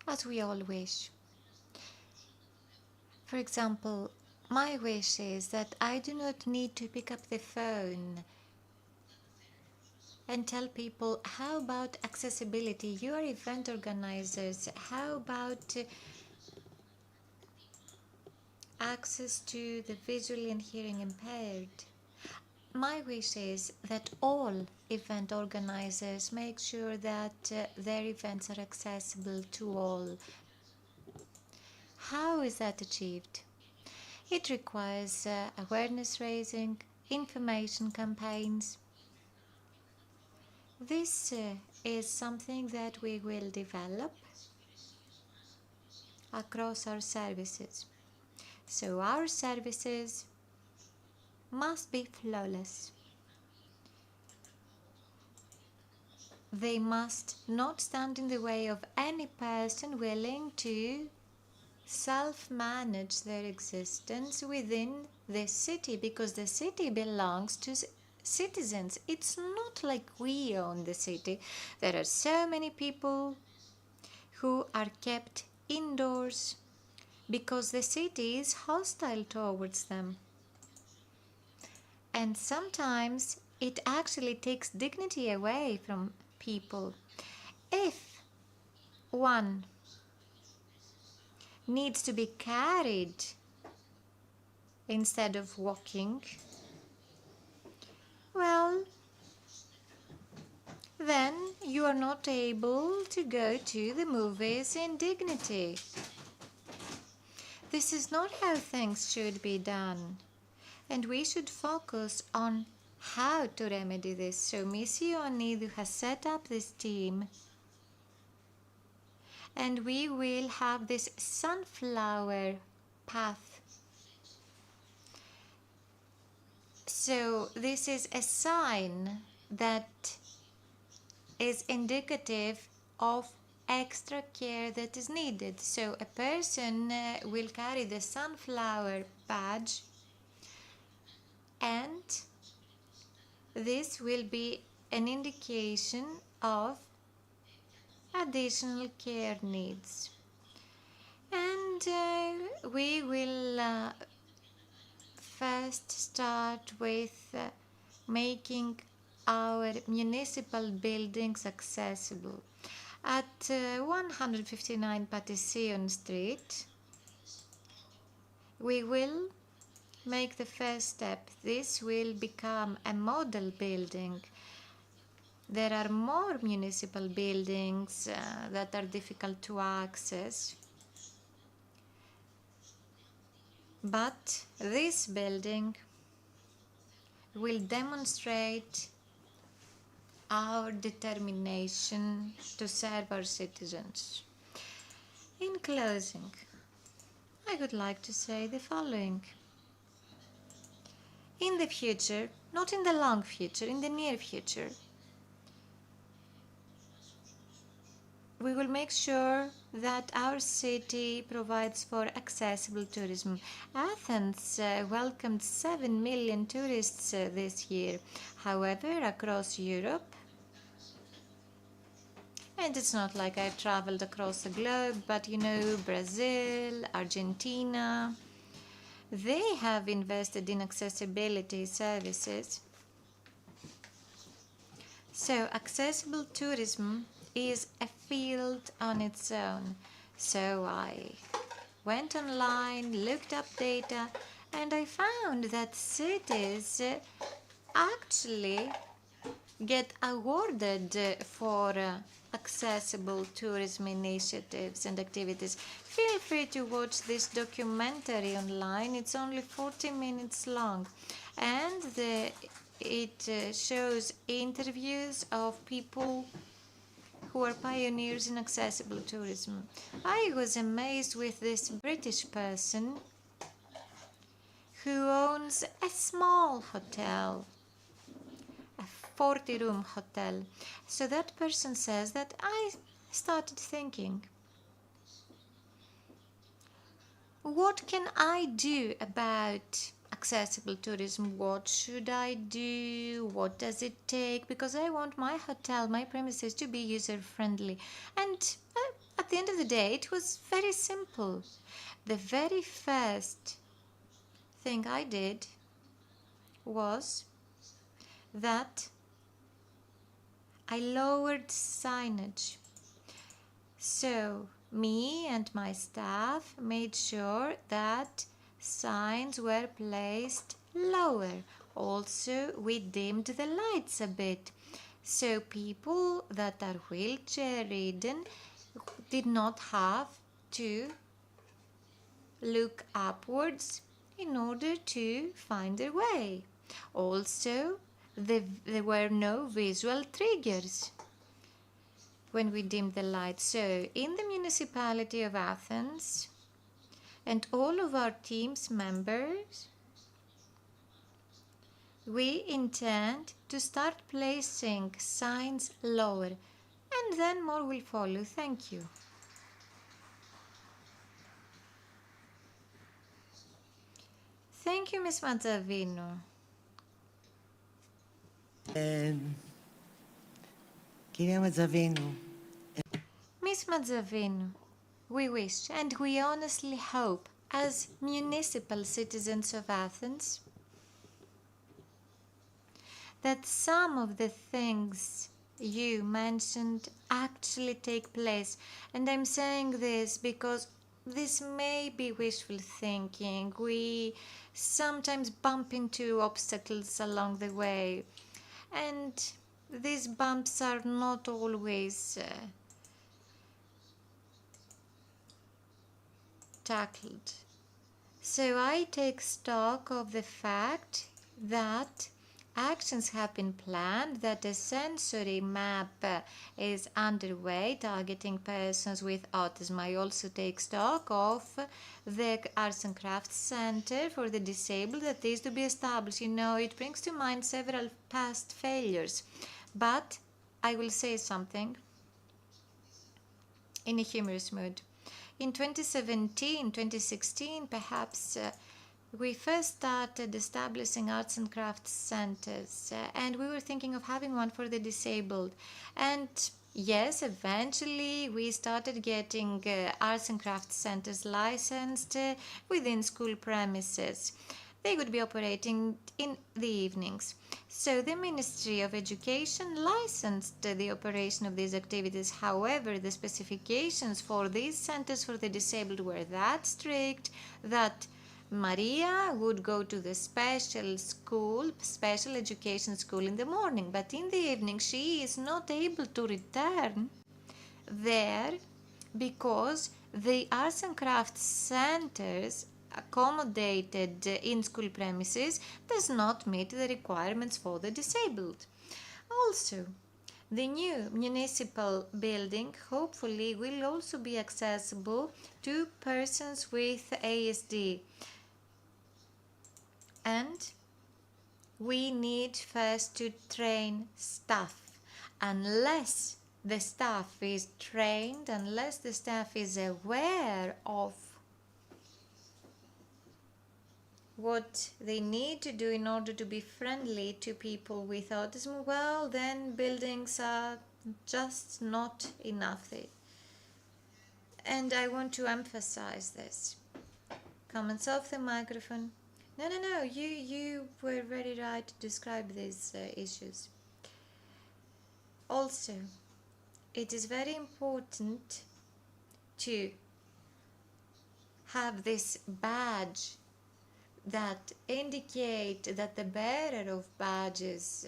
as we all wish, for example, my wish is that I do not need to pick up the phone and tell people, how about accessibility? You are event organizers. How about access to the visually and hearing impaired? My wish is that all event organizers make sure that their events are accessible to all. How is that achieved? It requires awareness raising, information campaigns. This is something that we will develop across our services. So our services must be flawless. They must not stand in the way of any person willing to self-manage their existence within the city, because the city belongs to citizens. It's not like we own the city. There are so many people who are kept indoors because the city is hostile towards them. And sometimes it actually takes dignity away from people. If one needs to be carried instead of walking, well, then you are not able to go to the movies in dignity. This is not how things should be done, and we should focus on how to remedy this. So Miss Ioannidou has set up this team, and we will have this sunflower path. So this is a sign that is indicative of extra care that is needed. So a person will carry the sunflower badge, and this will be an indication of additional care needs. And we will first start with making our municipal buildings accessible. At 159 Patission Street, we will make the first step. This will become a model building. There are more municipal buildings that are difficult to access, but this building will demonstrate our determination to serve our citizens. In closing, I would like to say the following. In the future, not in the long future, in the near future, we will make sure that our city provides for accessible tourism. Athens welcomed 7 million tourists this year. However, across Europe, and it's not like I traveled across the globe, but you know, Brazil, Argentina, they have invested in accessibility services. So accessible tourism is a field on its own. So I went online, looked up data, and I found that cities actually get awarded for accessible tourism initiatives and activities. Feel free to watch this documentary online. It's only 40 minutes long, and it shows interviews of people who are pioneers in accessible tourism. I was amazed with this British person who owns a small hotel, a 40-room hotel. So that person says that I started thinking, what can I do about accessible tourism? What should I do? What does it take? Because I want my hotel, my premises to be user-friendly. And at the end of the day, it was very simple. The very first thing I did was that I lowered signage. So me and my staff made sure that signs were placed lower. Also, we dimmed the lights a bit, so people that are wheelchair-ridden did not have to look upwards in order to find their way. Also, there were no visual triggers when we dimmed the lights. So, in the municipality of Athens, and all of our team's members, we intend to start placing signs lower, and then more will follow. Thank you. Thank you, Ms. Mazzavino. Κυρία Ματζαβίνου. Ms. Mazzavino, we wish and we honestly hope, as municipal citizens of Athens, that some of the things you mentioned actually take place. And I'm saying this because this may be wishful thinking. We sometimes bump into obstacles along the way, and these bumps are not always tackled. So I take stock of the fact that actions have been planned, that a sensory map is underway targeting persons with autism. I also take stock of the Arts and Crafts Center for the Disabled that is to be established. You know, it brings to mind several past failures. But I will say something in a humorous mood. In 2017, 2016, perhaps, we first started establishing arts and crafts centers, and we were thinking of having one for the disabled. And yes, eventually we started getting arts and crafts centers licensed within school premises. They would be operating in the evenings. So the Ministry of Education licensed the operation of these activities. However, the specifications for these centers for the disabled were that strict that Maria would go to the special school, special education school in the morning, but in the evening she is not able to return there because the arts and crafts centers accommodated in school premises does not meet the requirements for the disabled. Also, the new municipal building hopefully will also be accessible to persons with ASD. And we need first to train staff. Unless the staff is trained, unless the staff is aware of what they need to do in order to be friendly to people with autism, well, then buildings are just not enough. And I want to emphasize this. Comments off the microphone. No, you were very right to describe these issues. Also, it is very important to have this badge that indicate that the bearer of badges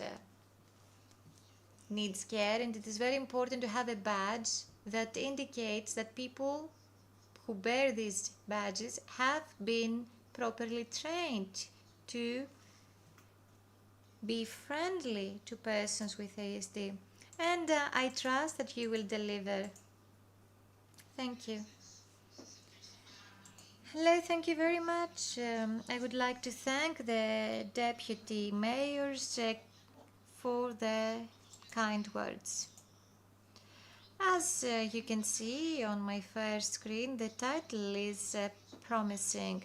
needs care, and it is very important to have a badge that indicates that people who bear these badges have been properly trained to be friendly to persons with ASD. And I trust that you will deliver. Thank you. Hello, thank you very much. I would like to thank the deputy mayors for their kind words. As you can see on my first screen, the title is promising.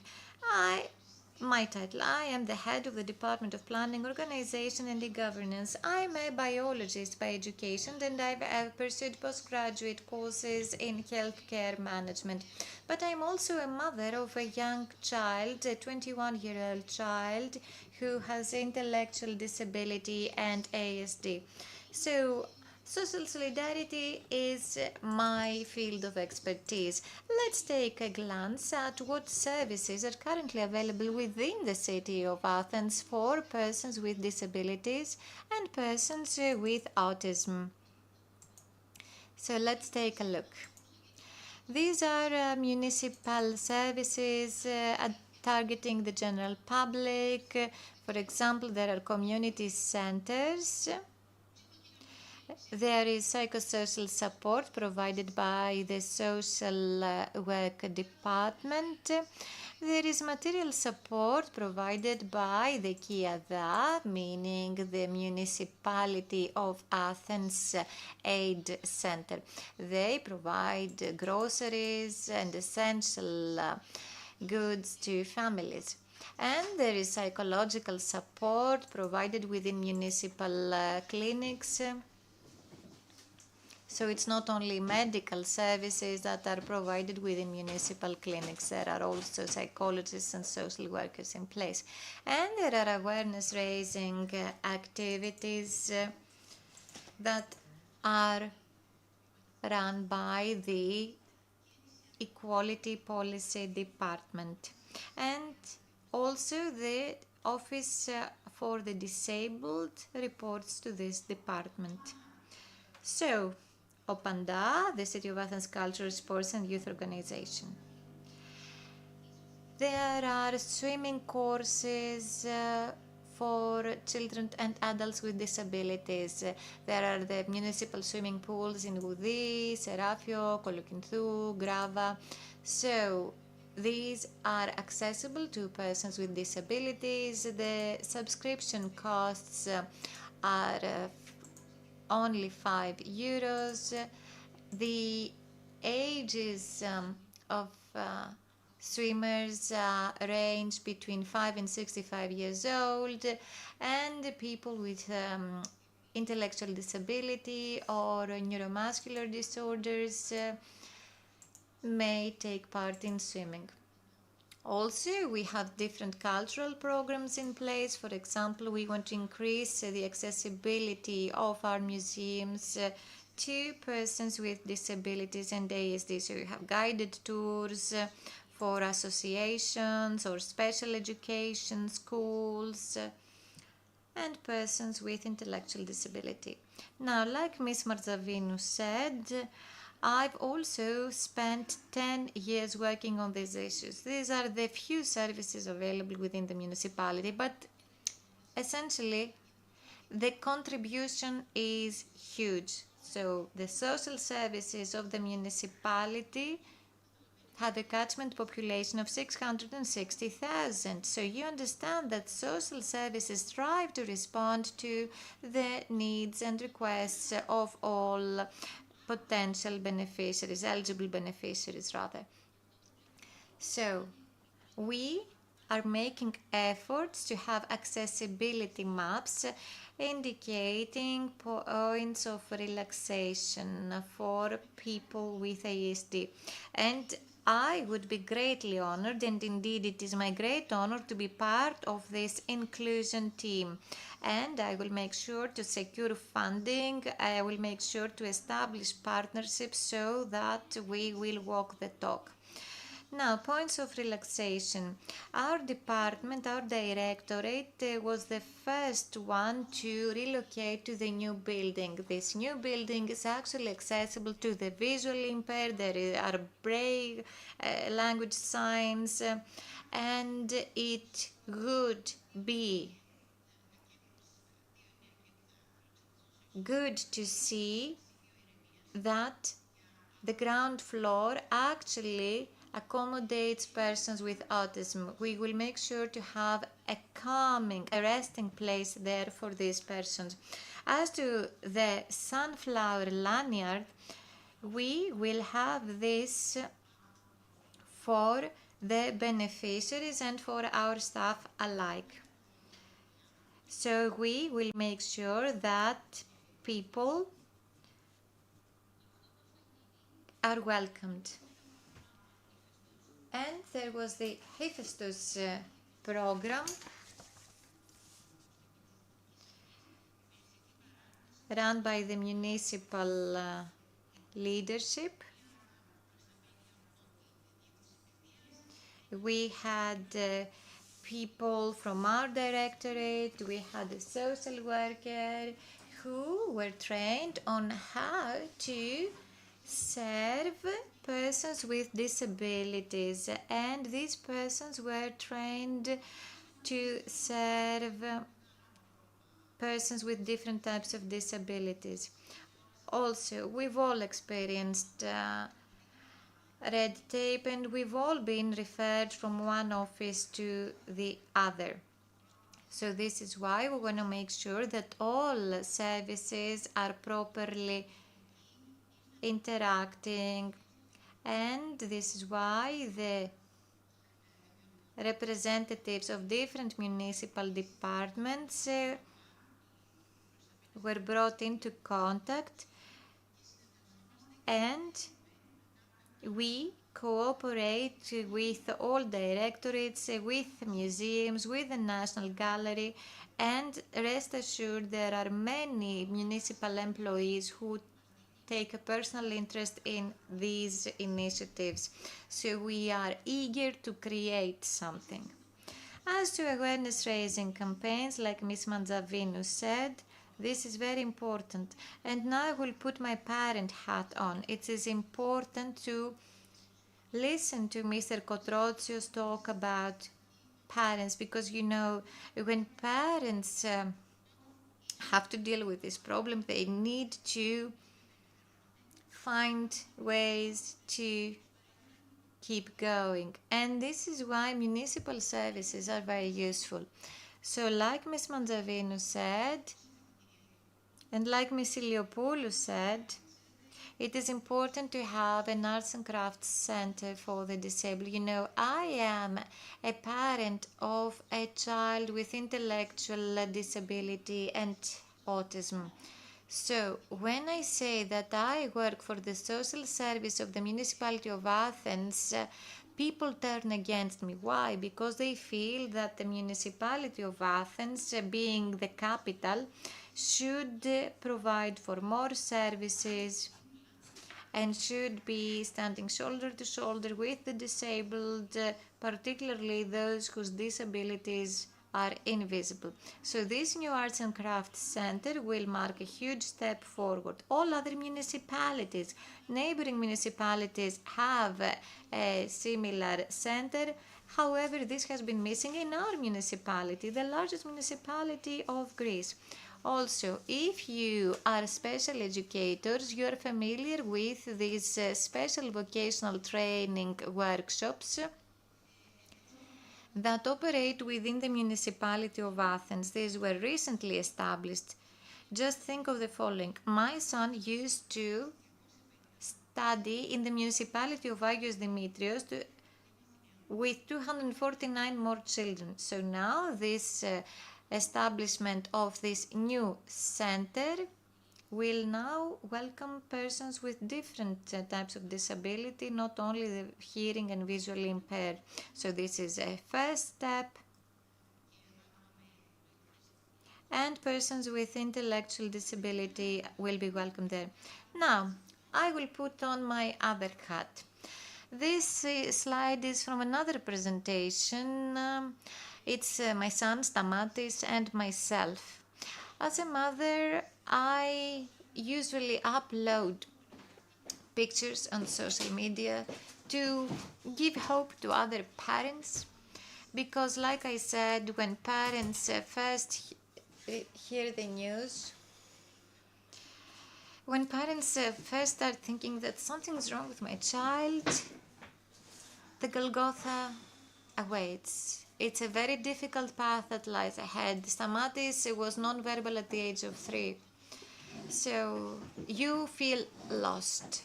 My title, I am the head of the Department of Planning, Organization and E-Governance. I'm a biologist by education and I've pursued postgraduate courses in healthcare management. But I'm also a mother of a young child, a 21-year-old child who has intellectual disability and ASD. So, social solidarity is my field of expertise. Let's take a glance at what services are currently available within the city of Athens for persons with disabilities and persons with autism. So let's take a look. These are municipal services targeting the general public. For example, there are community centers. There is psychosocial support provided by the social work department. There is material support provided by the KIADA, meaning the Municipality of Athens Aid Center. They provide groceries and essential goods to families. And there is psychological support provided within municipal clinics. So it's not only medical services that are provided within municipal clinics, there are also psychologists and social workers in place. And there are awareness raising activities that are run by the Equality Policy Department. And also the Office for the Disabled reports to this department. So, OPANDA, the City of Athens Cultural, Sports and Youth Organization. There are swimming courses for children and adults with disabilities. There are the municipal swimming pools in Goudi, Serafio, Kolokinthou, Grava. So, these are accessible to persons with disabilities. The subscription costs are only €5. The ages of swimmers range between 5 and 65 years old, and people with intellectual disability or neuromuscular disorders may take part in swimming. Also, we have different cultural programs in place. For example, we want to increase the accessibility of our museums to persons with disabilities and ASD. So we have guided tours for associations or special education schools and persons with intellectual disability. Now, like Ms. Marzavinou said, I've also spent 10 years working on these issues. These are the few services available within the municipality, but essentially the contribution is huge. So the social services of the municipality had a catchment population of 660,000. So you understand that social services strive to respond to the needs and requests of all potential beneficiaries, eligible beneficiaries rather. So we are making efforts to have accessibility maps indicating points of relaxation for people with ASD. And I would be greatly honored, and indeed it is my great honor to be part of this inclusion team. And I will make sure to secure funding, I will make sure to establish partnerships so that we will walk the talk. Now, points of relaxation. Our department, our directorate was the first one to relocate to the new building. This new building is actually accessible to the visually impaired. There are braille language signs, and it would be good to see that the ground floor actually accommodates persons with autism. We will make sure to have a calming, a resting place there for these persons. As to the sunflower lanyard, we will have this for the beneficiaries and for our staff alike. So we will make sure that people are welcomed. And there was the Hephaestus program run by the municipal leadership. We had people from our directorate, we had a social worker who were trained on how to serve persons with disabilities, and these persons were trained to serve persons with different types of disabilities. Also, we've all experienced red tape, and we've all been referred from one office to the other. So this is why we want to make sure that all services are properly interacting, and this is why the representatives of different municipal departments were brought into contact, and we cooperate with all directorates, with museums, with the National Gallery, and rest assured there are many municipal employees who take a personal interest in these initiatives. So we are eager to create something. As to awareness raising campaigns, like Ms. Manzavinu said, this is very important. And now I will put my parent hat on. It is important to listen to Mr. Kotrotsios talk about parents, because you know, when parents have to deal with this problem, they need to find ways to keep going. And this is why municipal services are very useful. So like Ms. Manzavinu said, and like Ms. Iliopoulou said, it is important to have an arts and crafts center for the disabled. You know, I am a parent of a child with intellectual disability and autism. So when I say that I work for the social service of the municipality of Athens, people turn against me. Why? Because they feel that the municipality of Athens, being the capital, should provide for more services and should be standing shoulder to shoulder with the disabled, particularly those whose disabilities are invisible. So this new Arts and Crafts Center will mark a huge step forward. All other municipalities, neighboring municipalities have a similar center. However, this has been missing in our municipality, the largest municipality of Greece. Also, if you are special educators, you are familiar with these special vocational training workshops that operate within the municipality of Athens. These were recently established. Just think of the following. My son used to study in the municipality of Agios Dimitrios with 249 more children. So now this establishment of this new center will now welcome persons with different types of disability, not only the hearing and visually impaired. So this is a first step. And persons with intellectual disability will be welcome there. Now, I will put on my other hat. This slide is from another presentation. It's my son Stamatis and myself. As a mother, I usually upload pictures on social media to give hope to other parents, because like I said, when parents first hear the news, when parents first start thinking that something's wrong with my child, the Golgotha awaits. It's a very difficult path that lies ahead. Stamatis was non-verbal at the age of 3. So you feel lost.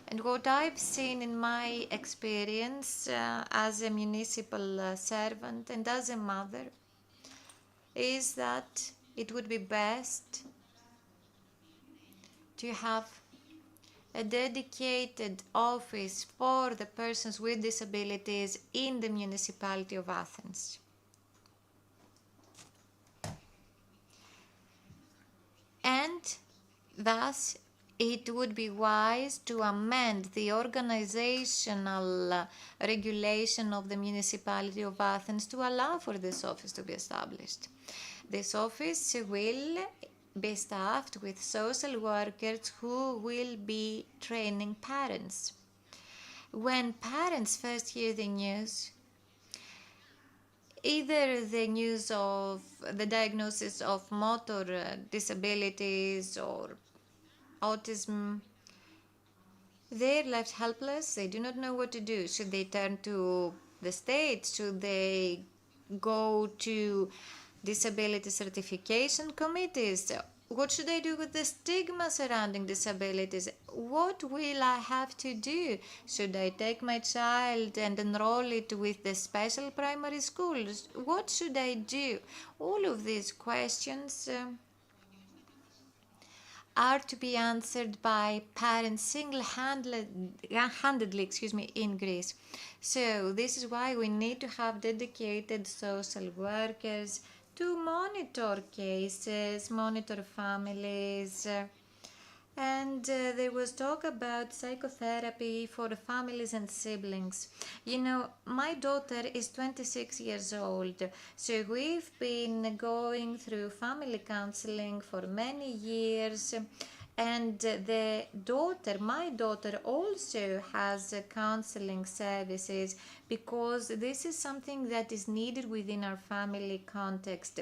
And what I've seen in my experience as a municipal servant and as a mother is that it would be best to have a dedicated office for the persons with disabilities in the municipality of Athens. And thus, it would be wise to amend the organizational regulation of the municipality of Athens to allow for this office to be established. This office will be staffed with social workers who will be training parents. When parents first hear the news, either the news of the diagnosis of motor disabilities or autism, they're left helpless. They do not know what to do. Should they turn to the state? Should they go to disability certification committees? What should I do with the stigma surrounding disabilities? What will I have to do? Should I take my child and enroll it with the special primary schools? What should I do? All of these questions are to be answered by parents single-handedly, in Greece. So this is why we need to have dedicated social workers to monitor cases, monitor families. And there was talk about psychotherapy for families and siblings. You know, my daughter is 26 years old, so we've been going through family counseling for many years. And my daughter also has counseling services, because this is something that is needed within our family context.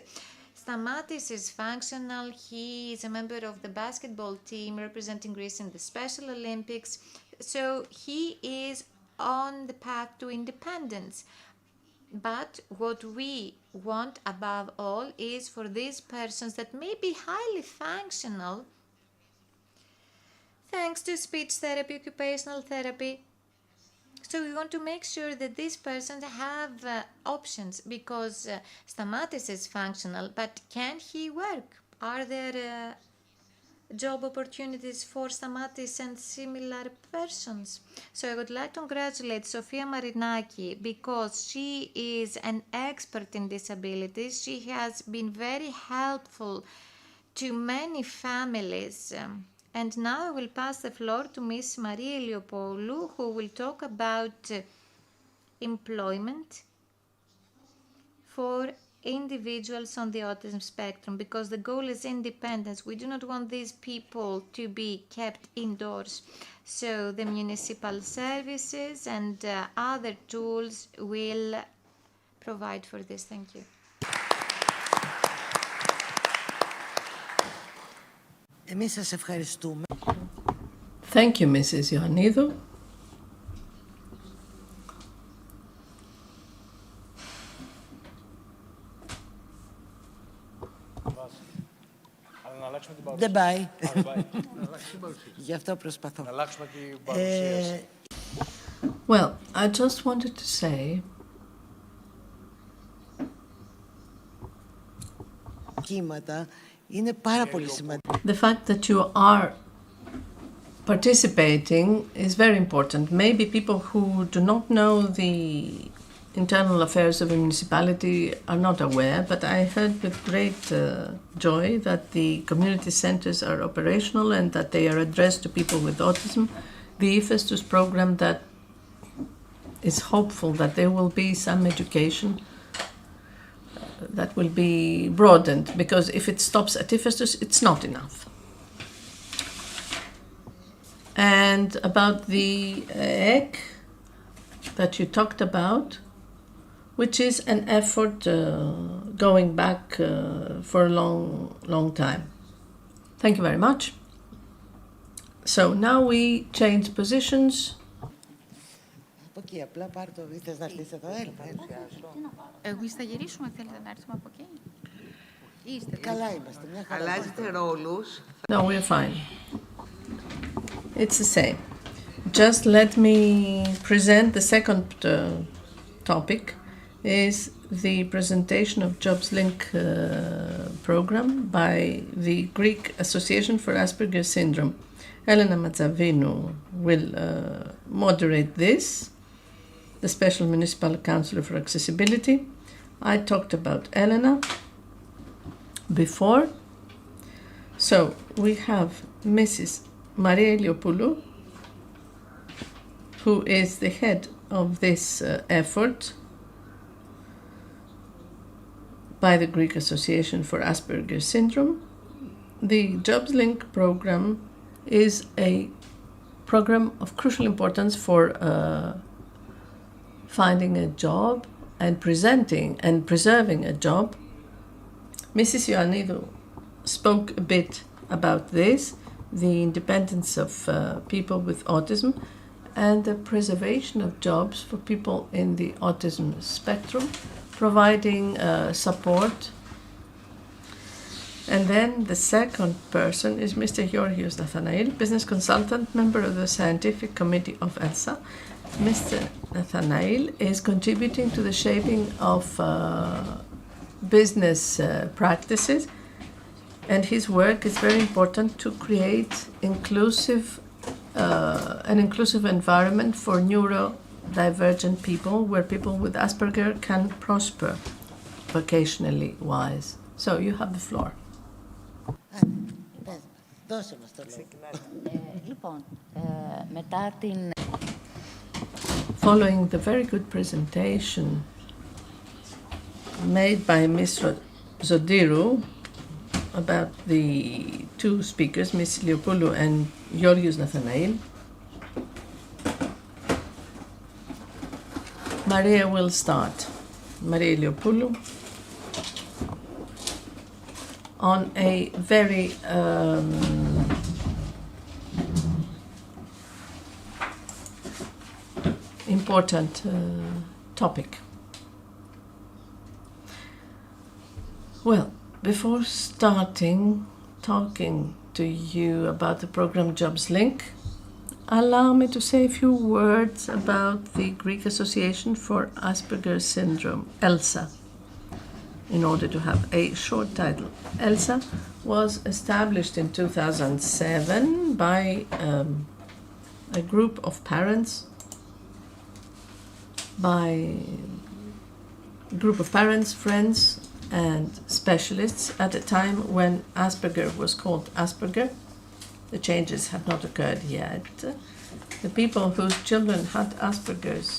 Stamatis is functional. He is a member of the basketball team representing Greece in the Special Olympics. So he is on the path to independence. But what we want above all is for these persons that may be highly functional, thanks to speech therapy, occupational therapy. So we want to make sure that these persons have options, because Stamatis is functional, but can he work? Are there job opportunities for Stamatis and similar persons? So I would like to congratulate Sofia Marinaki, because she is an expert in disabilities. She has been very helpful to many families. And now I will pass the floor to Ms. Maria Eliopoulou, who will talk about employment for individuals on the autism spectrum, because the goal is independence. We do not want these people to be kept indoors. So the municipal services and other tools will provide for this. Thank you. Εμείς σας ευχαριστούμε. Thank you, Mrs. Ioannidou. Δεν πάει. Γι' αυτό προσπαθώ. Well, I just wanted to say κύματα είναι πάρα πολύ σημαντικό. the fact that you are participating is very important. Maybe people who do not know the internal affairs of a municipality are not aware, but I heard with great joy that the community centers are operational and that they are addressed to people with autism. The IFESTUS program that is hopeful that there will be some education that will be broadened, because if it stops at IFESTUS, it's not enough. And about the EC that you talked about, which is an effort going back for a long time. Thank you very much. So now we change positions. Από εκεί, απλά πάρ' το, θες να έρθεις εδώ, έλα. Εμείς θα γυρίσουμε, θέλετε να έρθουμε από εκεί. Είστε. Καλά είμαστε, μια χαρά. Αλλάζετε ρόλους. No, we're fine. It's the same. Just let me present the second topic. Is the presentation of JobsLink program by the Greek Association for Asperger's Syndrome. Elena Matsavinou will moderate this, the Special Municipal Councillor for Accessibility. I talked about Elena before. So we have Mrs. Maria Eliopoulou, who is the head of this effort by the Greek Association for Asperger's Syndrome. The JobsLink program is a program of crucial importance for finding a job and presenting and preserving a job. Mrs. Ioannidou spoke a bit about this, the independence of people with autism and the preservation of jobs for people in the autism spectrum, providing support. And then the second person is Mr. Georgios Nathanael, business consultant, member of the scientific committee of ELSA. Mr. Nathanael is contributing to the shaping of business practices, and his work is very important to create an inclusive environment for neurodivergent people, where people with Asperger can prosper vocationally wise. So you have the floor. Δώσε μας το λόγο. Λοιπόν, μετά την... Following the very good presentation made by Ms. Zodiru about the two speakers, Ms. Eliopoulou and Georgios Nathanael, Maria will start. Maria Eliopoulou, on a very important topic. Well, before starting talking to you about the program JobsLink, allow me to say a few words about the Greek Association for Asperger's Syndrome, ELSA, in order to have a short title. ELSA was established in 2007 by a group of parents, friends, and specialists at a time when Asperger was called Asperger. The changes have not occurred yet. The people whose children had Asperger's,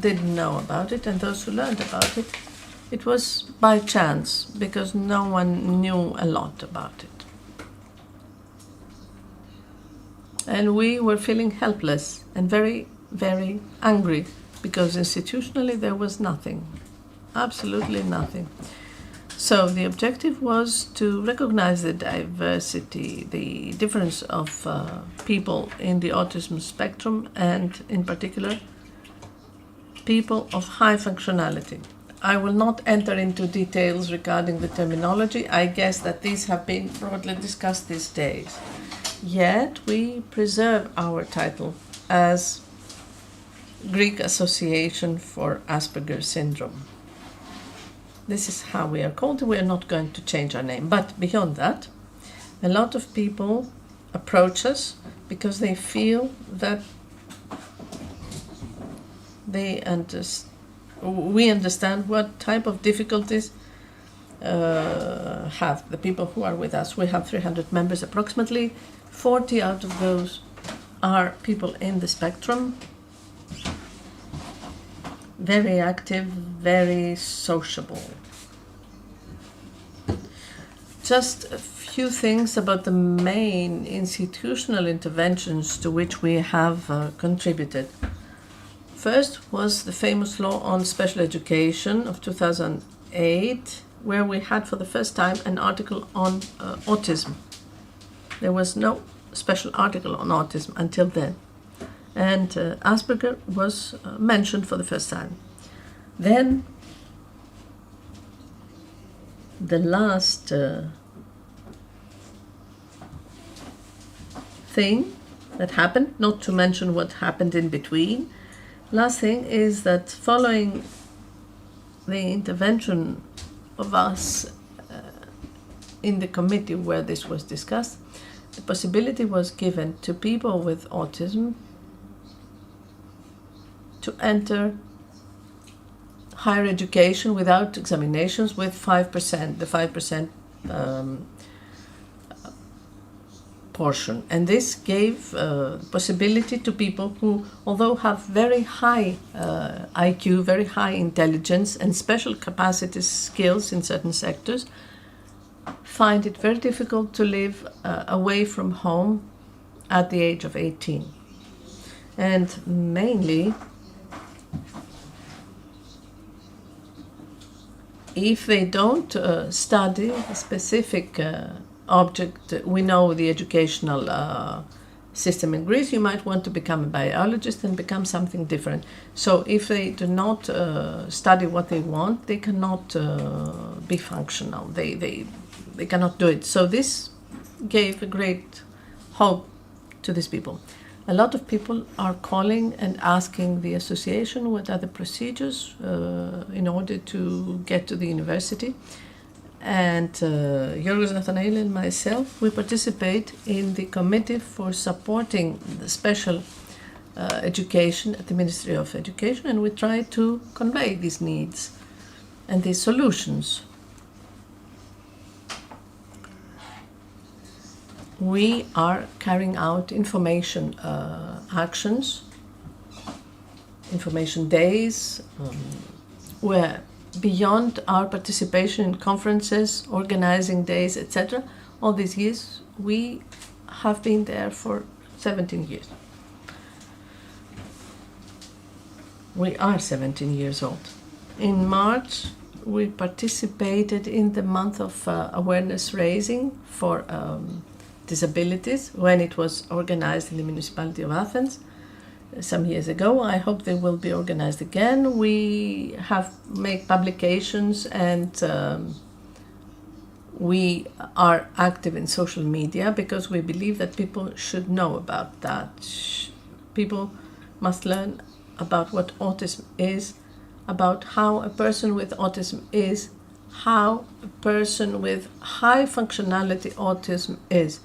didn't know about it, and those who learned about it, it was by chance, because no one knew a lot about it. And we were feeling helpless and very, very angry, because institutionally there was nothing, absolutely nothing. So the objective was to recognize the diversity, the difference of people in the autism spectrum, and in particular, people of high functionality. I will not enter into details regarding the terminology. I guess that these have been broadly discussed these days. Yet we preserve our title as Greek Association for Asperger's Syndrome. This is how we are called. We are not going to change our name. But beyond that, a lot of people approach us because they feel that we understand what type of difficulties have the people who are with us. We have 300 members approximately. 40 out of those are people in the spectrum, very active, very sociable. Just a few things about the main institutional interventions to which we have contributed. First was the famous law on special education of 2008, where we had for the first time an article on autism. There was no special article on autism until then. And Asperger was mentioned for the first time. Then the last thing that happened, not to mention what happened in between, last thing is that following the intervention of us in the committee where this was discussed, the possibility was given to people with autism to enter higher education without examinations with 5%, the 5% portion. And this gave possibility to people who, although have very high IQ, very high intelligence and special capacities, skills in certain sectors, find it very difficult to live away from home at the age of 18. And mainly, if they don't study a specific object, we know the educational system in Greece, you might want to become a biologist and become something different. So if they do not study what they want, they cannot be functional. They cannot do it. So this gave a great hope to these people. A lot of people are calling and asking the association what are the procedures in order to get to the university. And Yorgos Nathanael and myself, we participate in the committee for supporting the special education at the Ministry of Education, and we try to convey these needs and these solutions. We are carrying out information actions, information days, where beyond our participation in conferences, organizing days, etc., all these years, we have been there for 17 years. We are 17 years old. In March, we participated in the month of awareness raising for disabilities when it was organized in the municipality of Athens some years ago. I hope they will be organized again. We have made publications and we are active in social media because we believe that people should know about that. People must learn about what autism is, about how a person with autism is, how a person with high functionality autism is,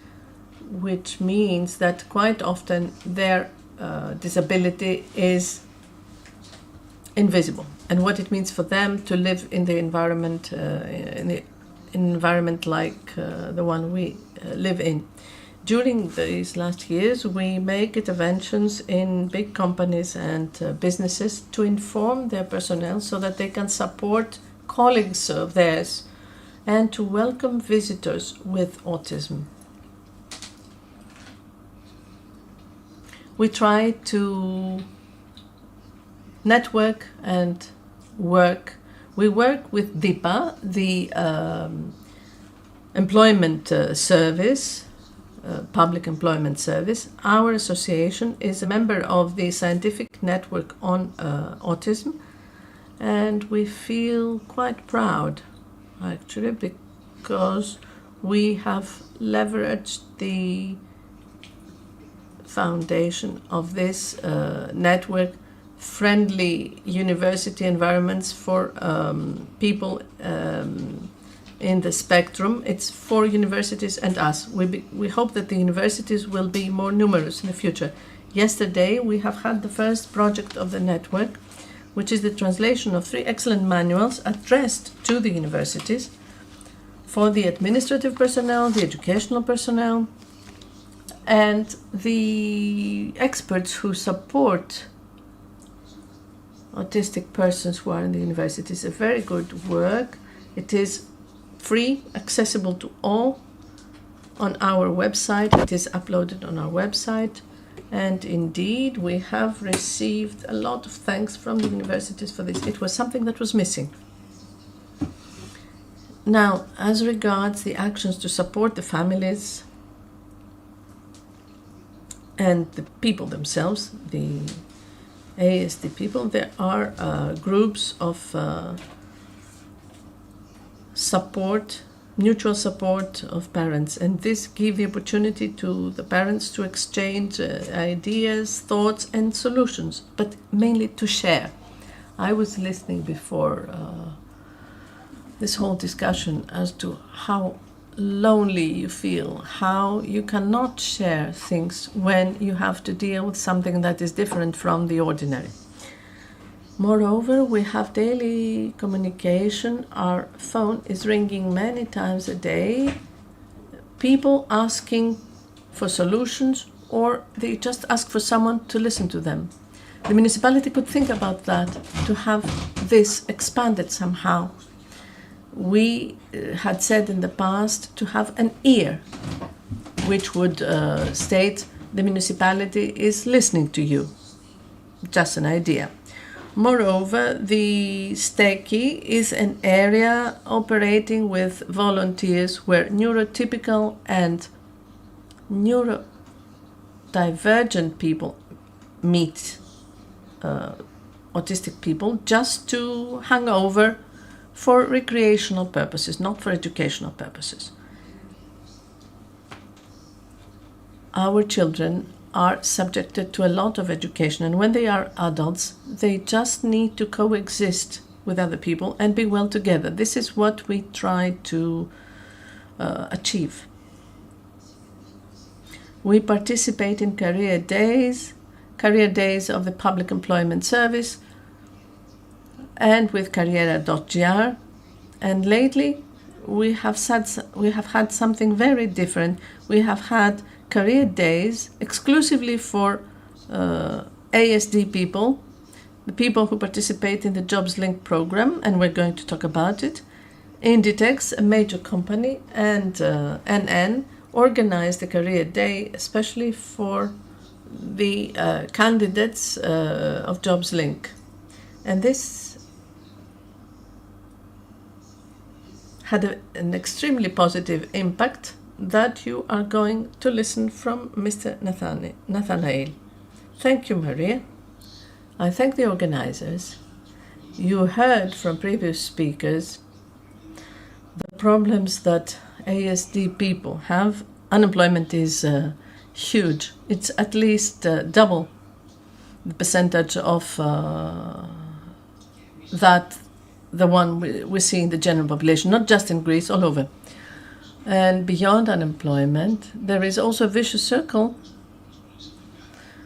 which means that quite often their disability is invisible, and what it means for them to live in the environment, like the one we live in. During these last years, we make interventions in big companies and businesses to inform their personnel so that they can support colleagues of theirs and to welcome visitors with autism. We try to network and work. We work with DIPA, the employment service, public employment service. Our association is a member of the Scientific Network on Autism, and we feel quite proud, actually, because we have leveraged the foundation of this network, friendly university environments for people in the spectrum. It's for universities and us. We hope that the universities will be more numerous in the future. Yesterday, we have had the first project of the network, which is the translation of 3 excellent manuals addressed to the universities for the administrative personnel, the educational personnel, and the experts who support autistic persons who are in the universities. A very good work. It is free, accessible to all on our website. It is uploaded on our website. And indeed, we have received a lot of thanks from the universities for this. It was something that was missing. Now, as regards the actions to support the families and the people themselves, the ASD people, there are groups of support, mutual support of parents, and this gives the opportunity to the parents to exchange ideas, thoughts and solutions, but mainly to share. I was listening before this whole discussion as to how lonely you feel, how you cannot share things when you have to deal with something that is different from the ordinary. Moreover, we have daily communication. Our phone is ringing many times a day. People asking for solutions, or they just ask for someone to listen to them. The municipality could think about that, to have this expanded somehow. We had said in the past to have an ear, which would state the municipality is listening to you. Just an idea. Moreover, the Steki is an area operating with volunteers where neurotypical and neurodivergent people meet autistic people just to hang over for recreational purposes, not for educational purposes. Our children are subjected to a lot of education, and when they are adults, they just need to coexist with other people and be well together. This is what we try to achieve. We participate in career days of the Public Employment Service, and with Carriera.gr, and lately we have had something very different. We have had career days exclusively for ASD people, the people who participate in the Jobs Link program, and we're going to talk about it. Inditex, a major company, and NN organized a career day especially for the candidates of Jobs Link. And this had an extremely positive impact that you are going to listen from Mr. Nathanael. Thank you, Maria. I thank the organizers. You heard from previous speakers the problems that ASD people have. Unemployment is huge. It's at least double the percentage of the one we see in the general population, not just in Greece, all over. And beyond unemployment, there is also a vicious circle,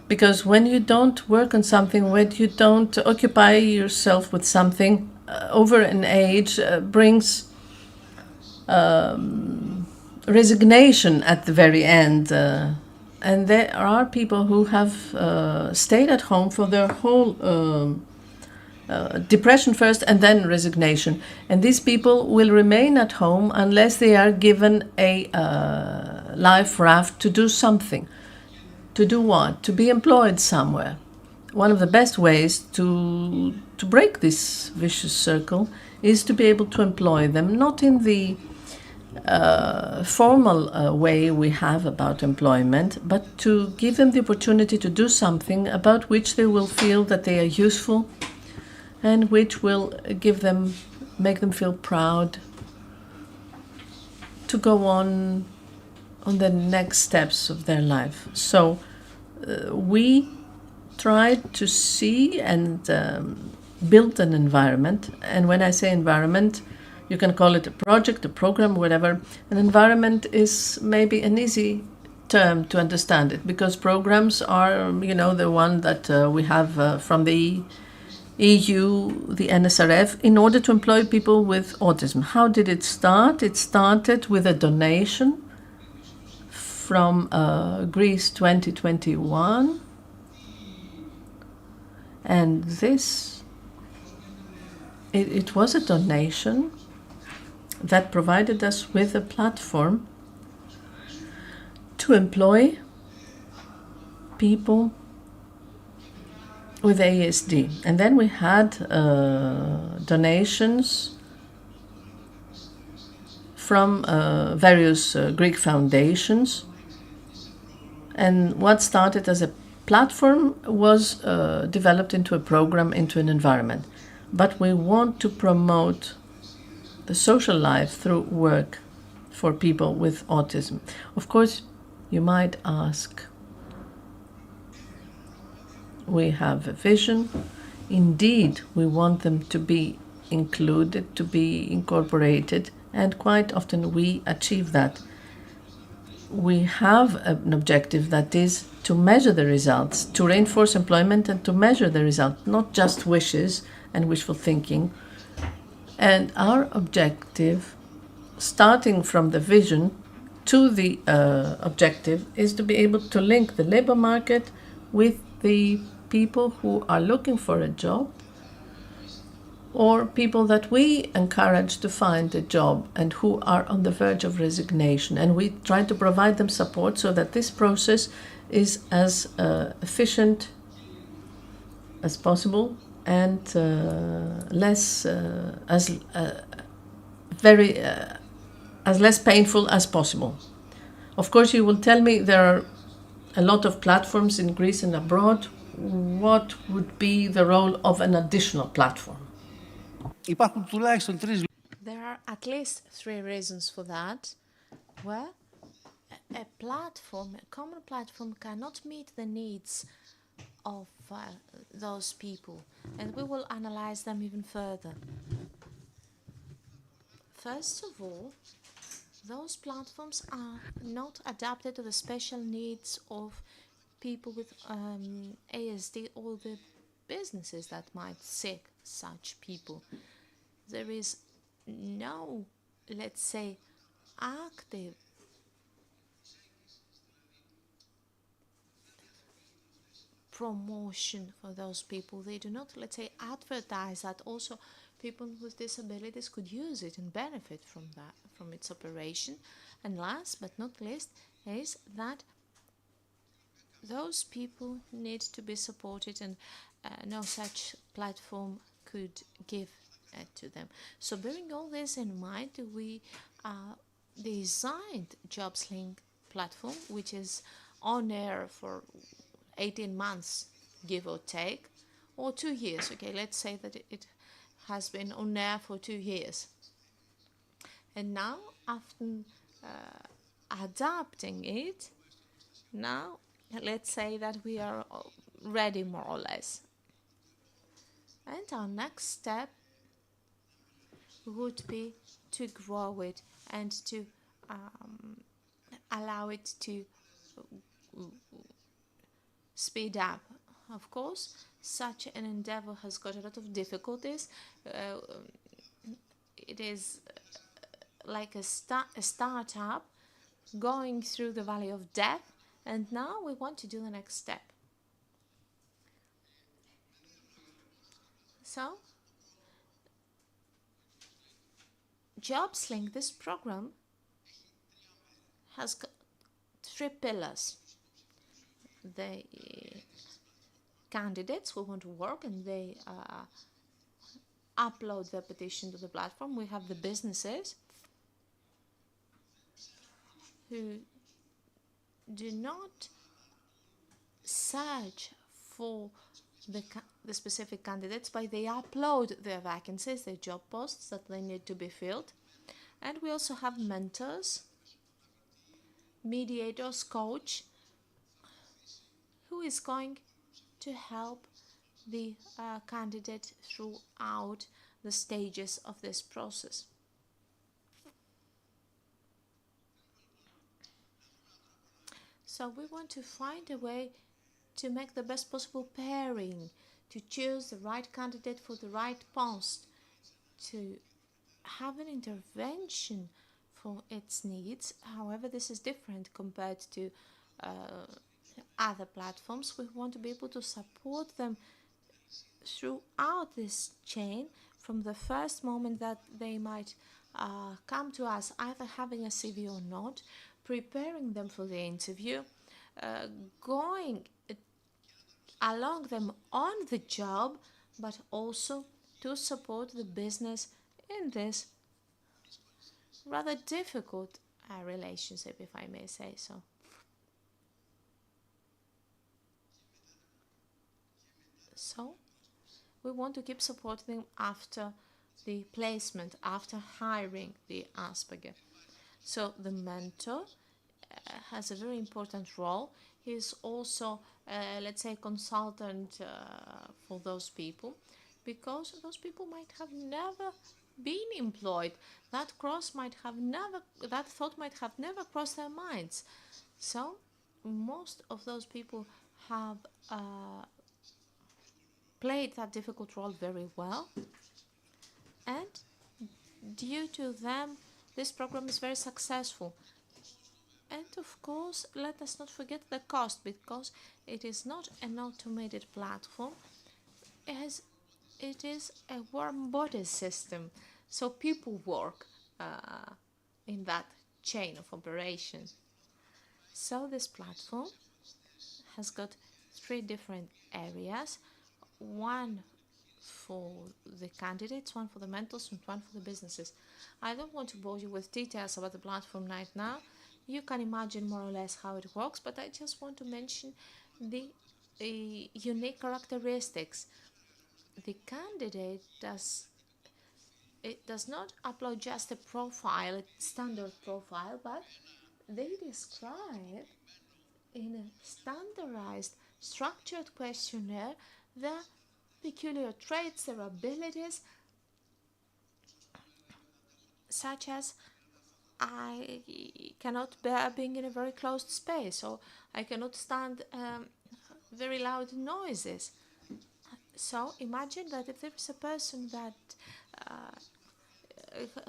because when you don't work on something, when you don't occupy yourself with something, over an age brings resignation at the very end. And there are people who have stayed at home for their whole depression first and then resignation. And these people will remain at home unless they are given a life raft to do something. To do what? To be employed somewhere. One of the best ways to break this vicious circle is to be able to employ them, not in the formal way we have about employment, but to give them the opportunity to do something about which they will feel that they are useful and which will make them feel proud to go on the next steps of their life. So we tried to see and build an environment. And when I say environment, you can call it a project, a program, whatever. An environment is maybe an easy term to understand it, because programs are, the one that we have from the EU, the NSRF, in order to employ people with autism. How did it start? It started with a donation from Greece 2021. And this, it was a donation that provided us with a platform to employ people with ASD. And then we had donations from various Greek foundations. And what started as a platform was developed into a program, into an environment. But we want to promote the social life through work for people with autism. Of course, you might ask, we have a vision. Indeed, we want them to be included, to be incorporated, and quite often we achieve that. We have an objective that is to measure the results, to reinforce employment and to measure the result, not just wishes and wishful thinking. And our objective, starting from the vision to the objective, is to be able to link the labor market with the people who are looking for a job, or people that we encourage to find a job and who are on the verge of resignation. And we try to provide them support so that this process is as efficient as possible and as less painful as possible. Of course, you will tell me there are a lot of platforms in Greece and abroad. What would be the role of an additional platform? There are at least 3 reasons for that, where a platform, a common platform, cannot meet the needs of those people, and we will analyze them even further. First of all, those platforms are not adapted to the special needs of people with ASD or the businesses that might seek such people. There is no, let's say, active promotion for those people. They do not, let's say, advertise that also people with disabilities could use it and benefit from that, from its operation. And last but not least is that those people need to be supported, and no such platform could give to them. So bearing all this in mind, we designed JobsLink platform, which is on air for 18 months, give or take, or 2 years. Okay, let's say that it has been on air for 2 years. And now, after adapting it, now let's say that we are ready, more or less. And our next step would be to grow it and to allow it to speed up. Of course, such an endeavor has got a lot of difficulties. It is like a startup, going through the valley of death, and now we want to do the next step. So, JobsLink, this program, has got 3 pillars. The candidates who want to work and they upload their petition to the platform. We have the businesses who do not search for the specific candidates, but they upload their vacancies, their job posts that they need to be filled. And we also have mentors, mediators, coach, who is going to help the candidate throughout the stages of this process. So we want to find a way to make the best possible pairing, to choose the right candidate for the right post, to have an intervention for its needs. However, this is different compared to other platforms. We want to be able to support them throughout this chain, from the first moment that they might come to us, either having a CV or not, preparing them for the interview, going along them on the job, but also to support the business in this rather difficult relationship, if I may say so. So, we want to keep supporting them after the placement, after hiring the Asperger. So, the mentor has a very important role. He is also, let's say, a consultant for those people, because those people might have never been employed. That thought might have never crossed their minds. So, most of those people have played that difficult role very well, and due to them, this program is very successful. And of course, let us not forget the cost, because it is not an automated platform, as it is a warm body system. So people work in that chain of operation. So this platform has got 3 different areas, one for the candidates, one for the mentors, and one for the businesses. I don't want to bore you with details about the platform right now. You can imagine more or less how it works, but I just want to mention the unique characteristics. The candidate does not upload just a profile, a standard profile, but they describe in a standardized, structured questionnaire their peculiar traits, their abilities, such as I cannot bear being in a very closed space, or I cannot stand very loud noises. So imagine that if there is a person that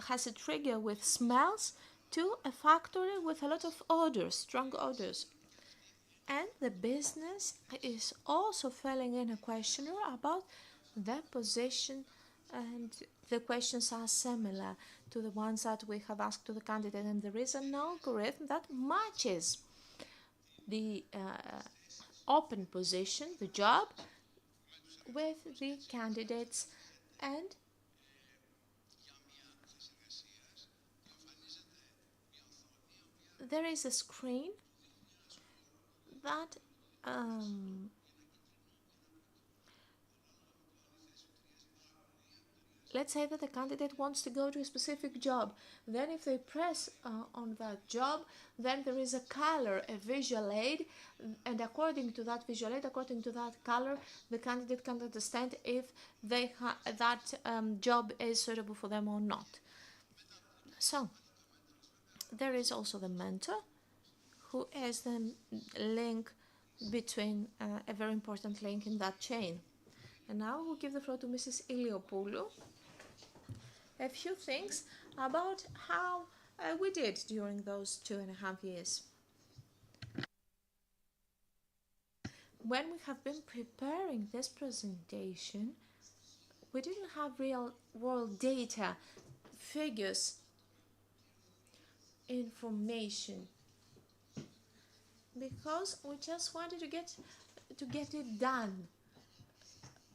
has a trigger with smells, to a factory with a lot of odors, strong odors. And the business is also filling in a questionnaire about their position, and the questions are similar to the ones that we have asked to the candidate, and there is an algorithm that matches the open position, the job, with the candidates, and there is a screen that let's say that the candidate wants to go to a specific job. Then if they press on that job, then there is a color, a visual aid, and according to that visual aid, according to that color, the candidate can understand if that job is suitable for them or not. So, there is also the mentor, who is the link between a very important link in that chain. And now we'll give the floor to Mrs. Iliopoulou. A few things about how we did during those 2.5 years. When we have been preparing this presentation, we didn't have real world data, figures, information, because we just wanted to get it done.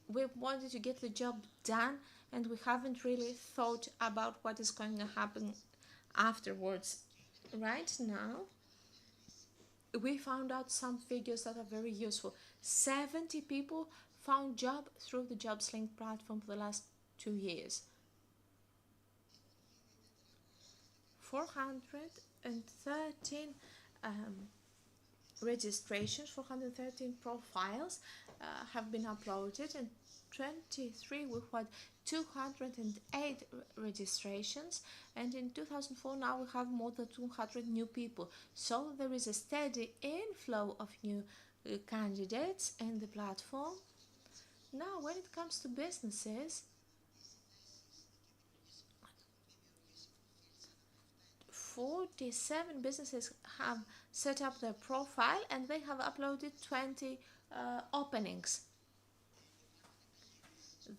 We wanted to get the job done, and we haven't really thought about what is going to happen afterwards. Right now, we found out some figures that are very useful. 70 people found job through the JobsLink platform for the last 2 years. 413 registrations, 413 profiles have been uploaded, and 23 we had 208 registrations, and in 2004 now we have more than 200 new people. So there is a steady inflow of new candidates in the platform. Now when it comes to businesses, 47 businesses have set up their profile and they have uploaded 20 openings.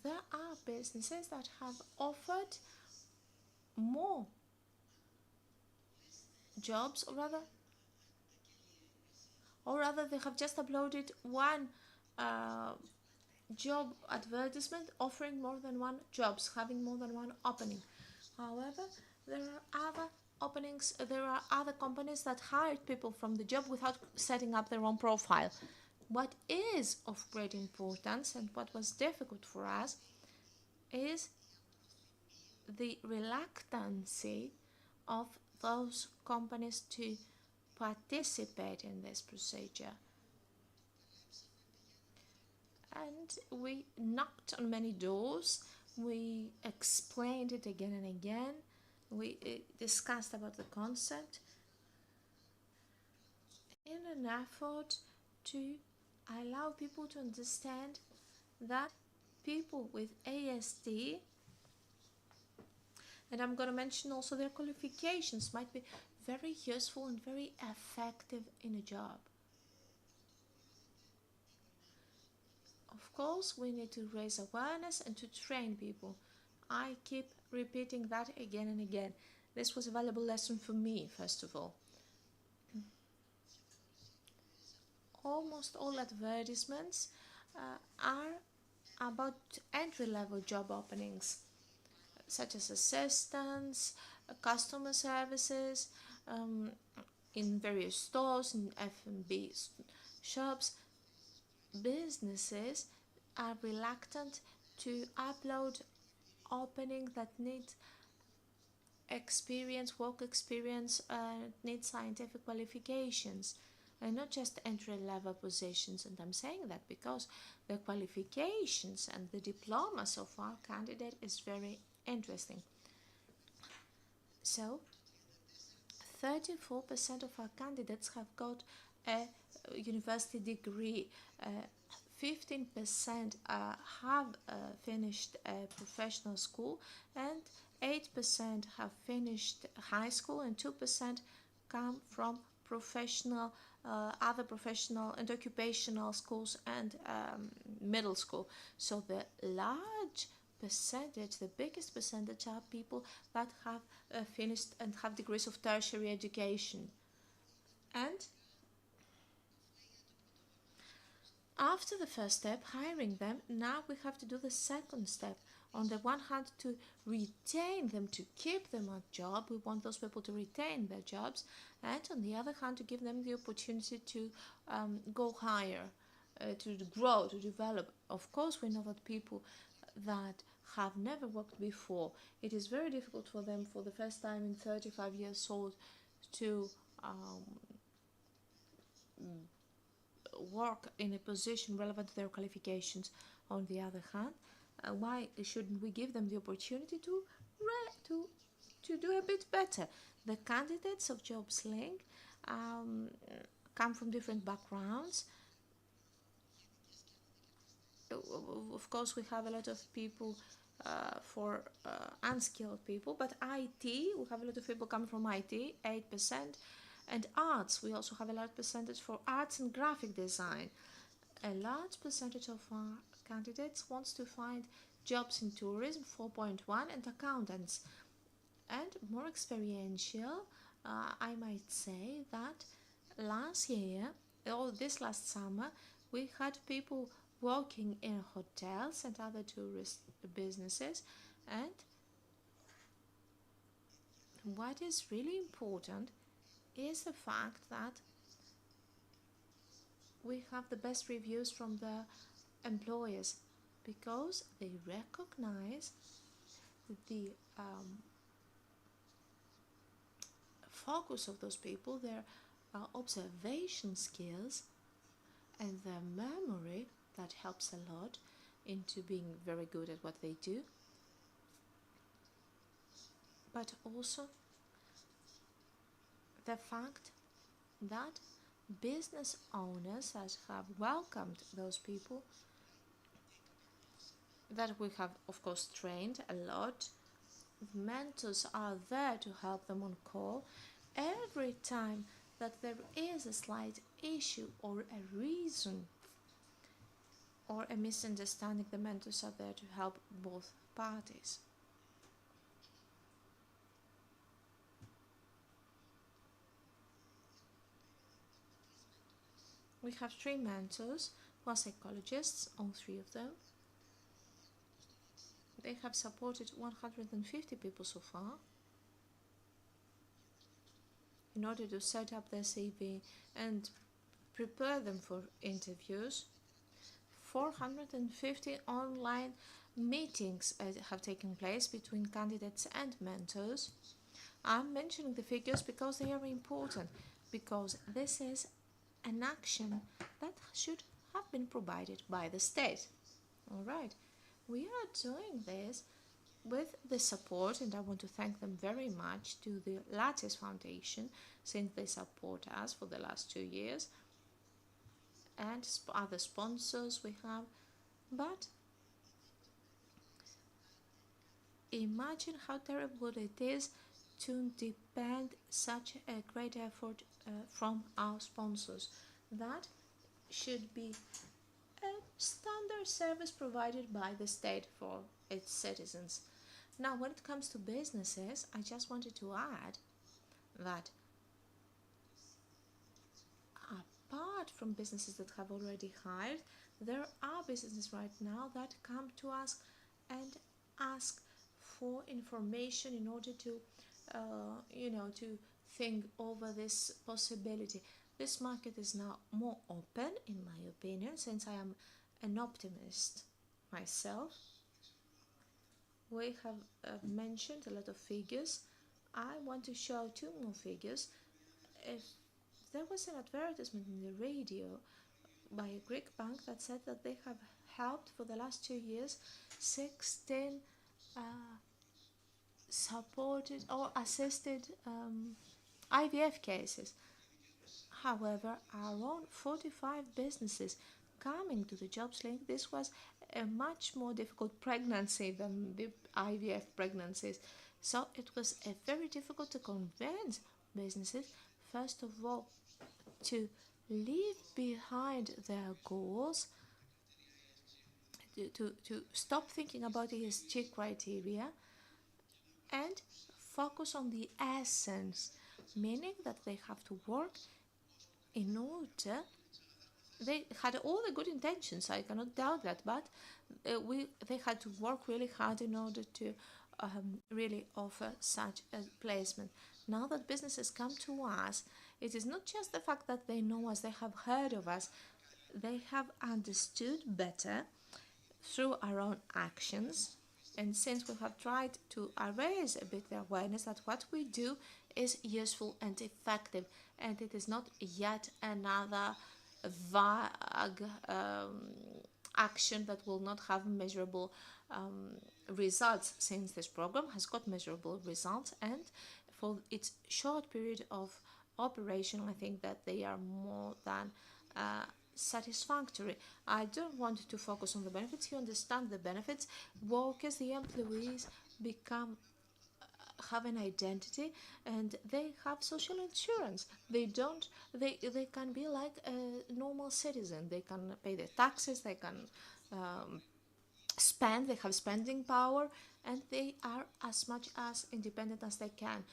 There are businesses that have offered more jobs, or rather they have just uploaded one job advertisement offering more than one jobs, having more than one opening. However, there are other openings, there are other companies that hired people from the job without setting up their own profile. What is of great importance and what was difficult for us is the reluctancy of those companies to participate in this procedure. And we knocked on many doors, we explained it again and again, we discussed about the concept in an effort to allow people to understand that people with ASD, and I'm going to mention also their qualifications, might be very useful and very effective in a job. Of course, we need to raise awareness and to train people. I keep repeating that again and again. This was a valuable lesson for me, first of all. Almost all advertisements are about entry-level job openings, such as assistants, customer services, in various stores, in F&B shops. Businesses are reluctant to upload openings that need experience, work experience, need scientific qualifications, and not just entry-level positions. And I'm saying that because the qualifications and the diplomas of our candidate is very interesting. So 34% of our candidates have got a university degree, 15% have finished a professional school, and 8% have finished high school, and 2% come from professional, other professional and occupational schools and middle school. So the large percentage, the biggest percentage, are people that have finished and have degrees of tertiary education. And after the first step, hiring them, now we have to do the second step. On the one hand, to retain them, to keep them at job. We want those people to retain their jobs. And on the other hand, to give them the opportunity to go higher, to grow, to develop. Of course, we know that people that have never worked before, it is very difficult for them for the first time in 35 years old to work in a position relevant to their qualifications. On the other hand, why shouldn't we give them the opportunity to do a bit better? The candidates of JobsLink come from different backgrounds. Of course, we have a lot of people for unskilled people, but IT, we have a lot of people coming from IT, 8%, and arts, we also have a large percentage for arts and graphic design. A large percentage of our candidates wants to find jobs in tourism, 4.1, and accountants. And more experiential, I might say that last year, or this last summer, we had people working in hotels and other tourist businesses. And what is really important is the fact that we have the best reviews from the employers, because they recognize the focus of those people, their observation skills, and their memory that helps a lot into being very good at what they do. But also the fact that business owners that have welcomed those people, that we have of course trained a lot, mentors are there to help them on call. Every time that there is a slight issue or a reason or a misunderstanding, the mentors are there to help both parties. We have 3 mentors who are psychologists, all 3 of them. They have supported 150 people so far in order to set up their CV and prepare them for interviews. 450 online meetings have taken place between candidates and mentors. I'm mentioning the figures because they are important, because this is an action that should have been provided by the state. All right, we are doing this with the support, and I want to thank them very much, to the Lattice Foundation, since they support us for the last 2 years, and other sponsors we have. But imagine how terrible it is to depend such a great effort from our sponsors. That should be a standard service provided by the state for its citizens. Now, when it comes to businesses, I just wanted to add that apart from businesses that have already hired, there are businesses right now that come to us and ask for information in order to to think over this possibility. This market is now more open, in my opinion, since I am an optimist myself. We have mentioned a lot of figures. I want to show 2 more figures. If there was an advertisement in the radio by a Greek bank that said that they have helped for the last 2 years 16 supported or assisted IVF cases. However, our own 45 businesses coming to the jobs link, this was a much more difficult pregnancy than the IVF pregnancies. So it was very difficult to convince businesses, first of all, to leave behind their goals, to stop thinking about ESG criteria and focus on the essence, meaning that they have to work in order. They had all the good intentions, I cannot doubt that, but they had to work really hard in order to really offer such a placement. Now that businesses come to us, it is not just the fact that they know us, they have heard of us, they have understood better through our own actions. And since we have tried to raise a bit the awareness that what we do is useful and effective, and it is not yet another vague action that will not have measurable results, since this program has got measurable results, and for its short period of operation, I think that they are more than satisfactory. I don't want to focus on the benefits. You understand the benefits. Workers, the employees have an identity and they have social insurance. They can be like a normal citizen. They can pay their taxes, they can spend, they have spending power, and they are as much as independent as they can.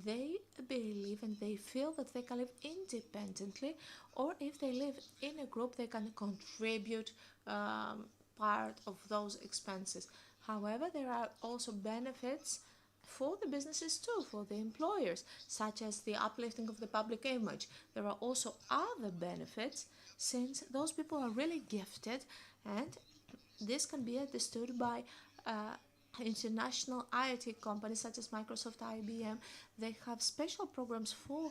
They believe and they feel that they can live independently, or if they live in a group, they can contribute part of those expenses. However, there are also benefits for the businesses too, for the employers, such as the uplifting of the public image. There are also other benefits, since those people are really gifted, and this can be understood by international IT companies such as Microsoft, IBM. They have special programs for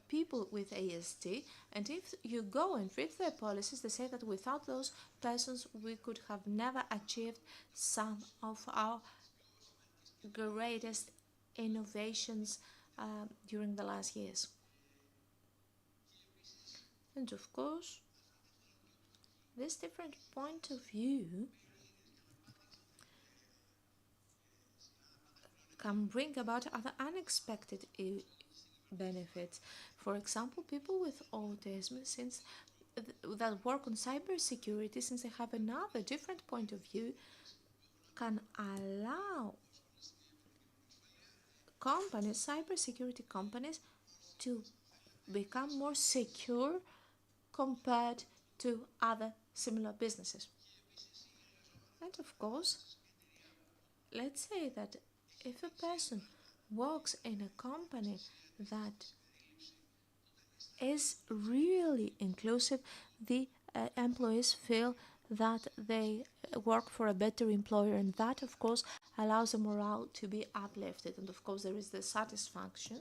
people with ASD, and if you go and read their policies, they say that without those persons we could have never achieved some of our greatest innovations during the last years. And of course, this different point of view can bring about other unexpected benefits. For example, people with autism, since that work on cybersecurity, since they have another different point of view, can allow companies, cybersecurity companies, to become more secure compared to other similar businesses. And of course, let's say that if a person works in a company that is really inclusive, the employees feel that they work for a better employer, and that of course allows the morale to be uplifted. And of course there is the satisfaction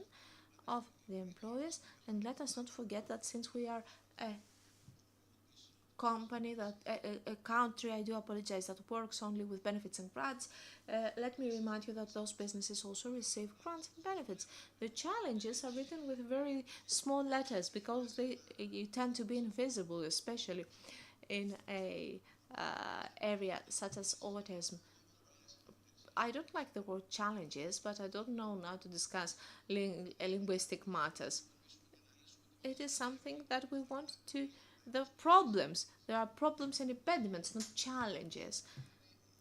of the employees. And let us not forget that since we are a company, that a country, I do apologize, that works only with benefits and grants, let me remind you that those businesses also receive grants and benefits. The challenges are written with very small letters because they tend to be invisible, especially in a area such as autism. I don't like the word challenges, but I don't know now to discuss linguistic matters. It is something that we want to, the problems. There are problems and impediments, not challenges.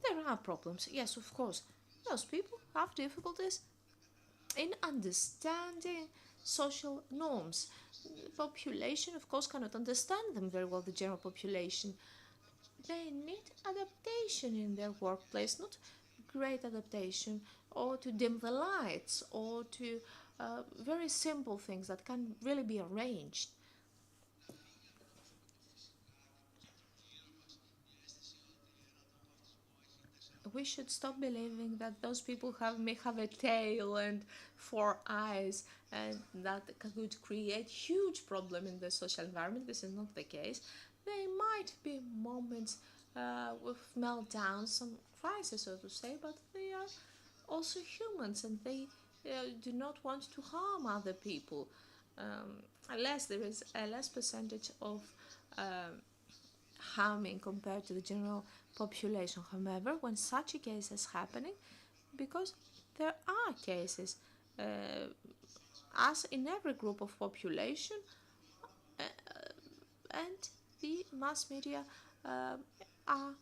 There are problems, yes, of course. Those people have difficulties in understanding social norms. The population, of course, cannot understand them very well, the general population. They need adaptation in their workplace, not great adaptation, or to dim the lights, or to very simple things that can really be arranged. We should stop believing that those people may have a tail and 4 eyes, and that could create huge problem in the social environment. This is not the case. There might be moments with meltdowns, some crisis, so to say, but they are also humans, and they do not want to harm other people, unless there is a less percentage of harming compared to the general population. However, when such a case is happening, because there are cases, as in every group of population, and the mass media are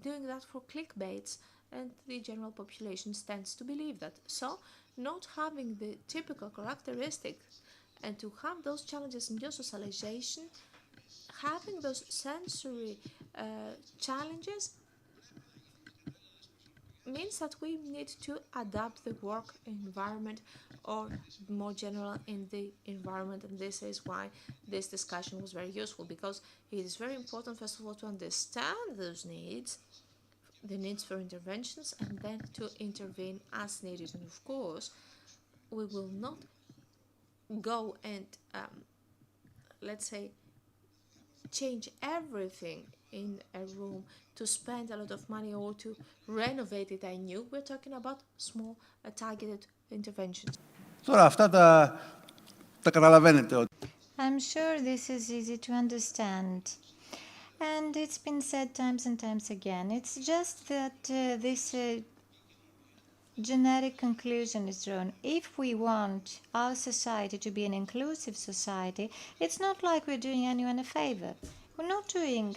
doing that for clickbaits, and the general population tends to believe that. So, not having the typical characteristics and to have those challenges in your socialization, having those sensory challenges means that we need to adapt the work environment, or more general in the environment. And this is why this discussion was very useful, because it is very important, first of all, to understand those needs, the needs for interventions, and then to intervene as needed. And of course, we will not go and let's say change everything in a room to spend a lot of money or to renovate it anew. We're talking about small targeted interventions. Τώρα αυτά τα καταλαβαίνετε ότι. I'm sure this is easy to understand. And it's been said times and times again. It's just that this generic conclusion is drawn. If we want our society to be an inclusive society, it's not like we're doing anyone a favor. We're not doing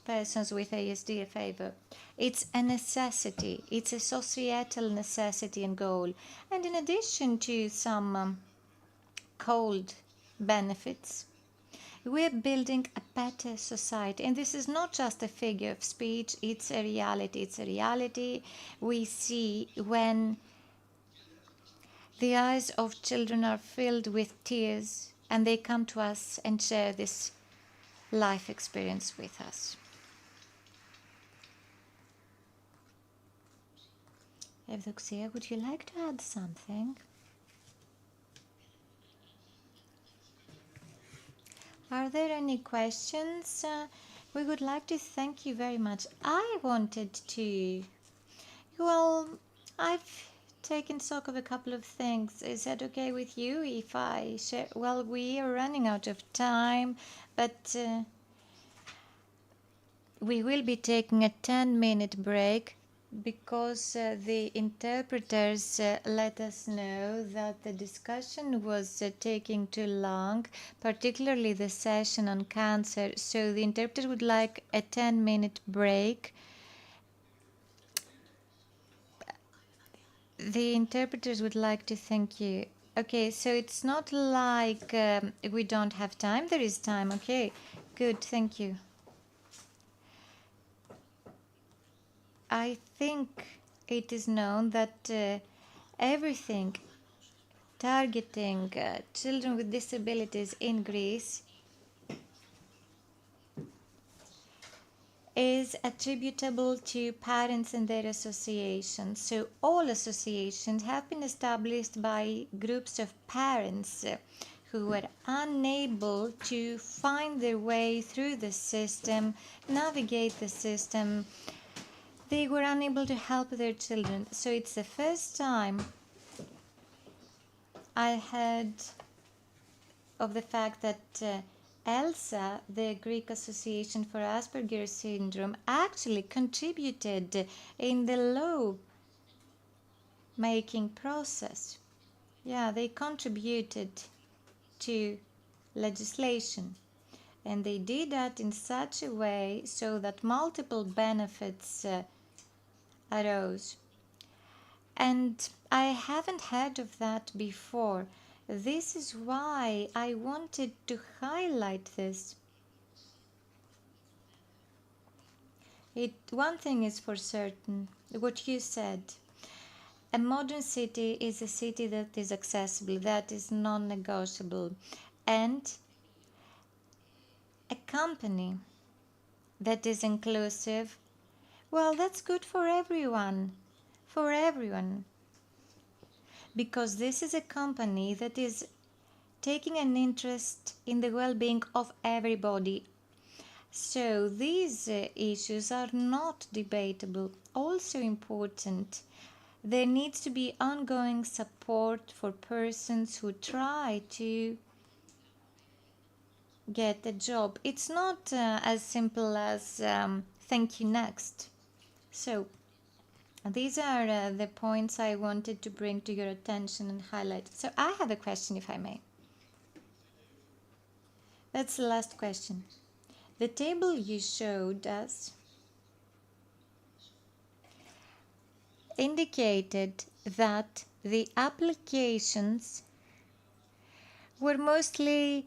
persons with ASD a favor. It's a necessity. It's a societal necessity and goal. And in addition to some cold benefits, we're building a better society. And this is not just a figure of speech, it's a reality. It's a reality we see when the eyes of children are filled with tears and they come to us and share this life experience with us. Evdoxia, would you like to add something? Are there any questions? We would like to thank you very much. I wanted to, well, I've taken stock of a couple of things. Is that okay with you if I share? Well, we are running out of time, but we will be taking a 10-minute break because the interpreters let us know that the discussion was taking too long, particularly the session on cancer. So the interpreter would like a 10-minute break. The interpreters would like to thank you. Okay, so it's not like we don't have time. There is time. Okay, good. Thank you. I think it is known that everything targeting children with disabilities in Greece is attributable to parents and their associations. So all associations have been established by groups of parents who were unable to find their way through the system, navigate the system. They were unable to help their children. So it's the first time I heard of the fact that ELSA, the Greek Association for Asperger's Syndrome, actually contributed in the law making process. Yeah, they contributed to legislation. And they did that in such a way so that multiple benefits arose. And I haven't heard of that before. This is why I wanted to highlight this. One thing is for certain, what you said. A modern city is a city that is accessible, that is non-negotiable. And a company that is inclusive, well, that's good for everyone. For everyone. Because this is a company that is taking an interest in the well-being of everybody. So these issues are not debatable. Also important, there needs to be ongoing support for persons who try to get a job. It's not as simple as thank you next. So these are the points I wanted to bring to your attention and highlight. So I have a question, if I may. That's the last question. The table you showed us indicated that the applications were mostly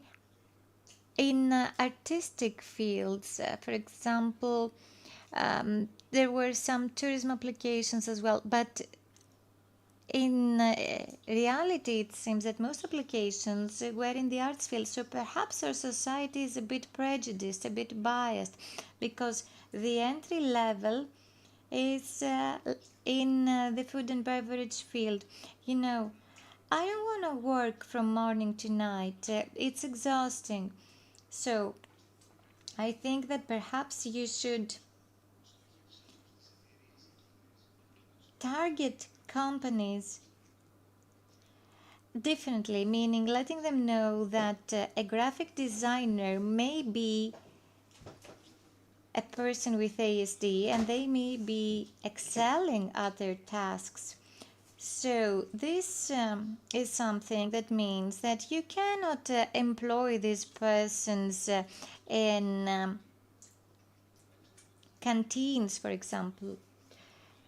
in artistic fields. For example, there were some tourism applications as well, but in reality, it seems that most applications were in the arts field. So perhaps our society is a bit prejudiced, a bit biased, because the entry level is in the food and beverage field. You know, I don't want to work from morning to night. It's exhausting. So I think that perhaps you should target companies Definitely, meaning letting them know that a graphic designer may be a person with ASD and they may be excelling at their tasks. So this is something that means that you cannot employ these persons in canteens, for example.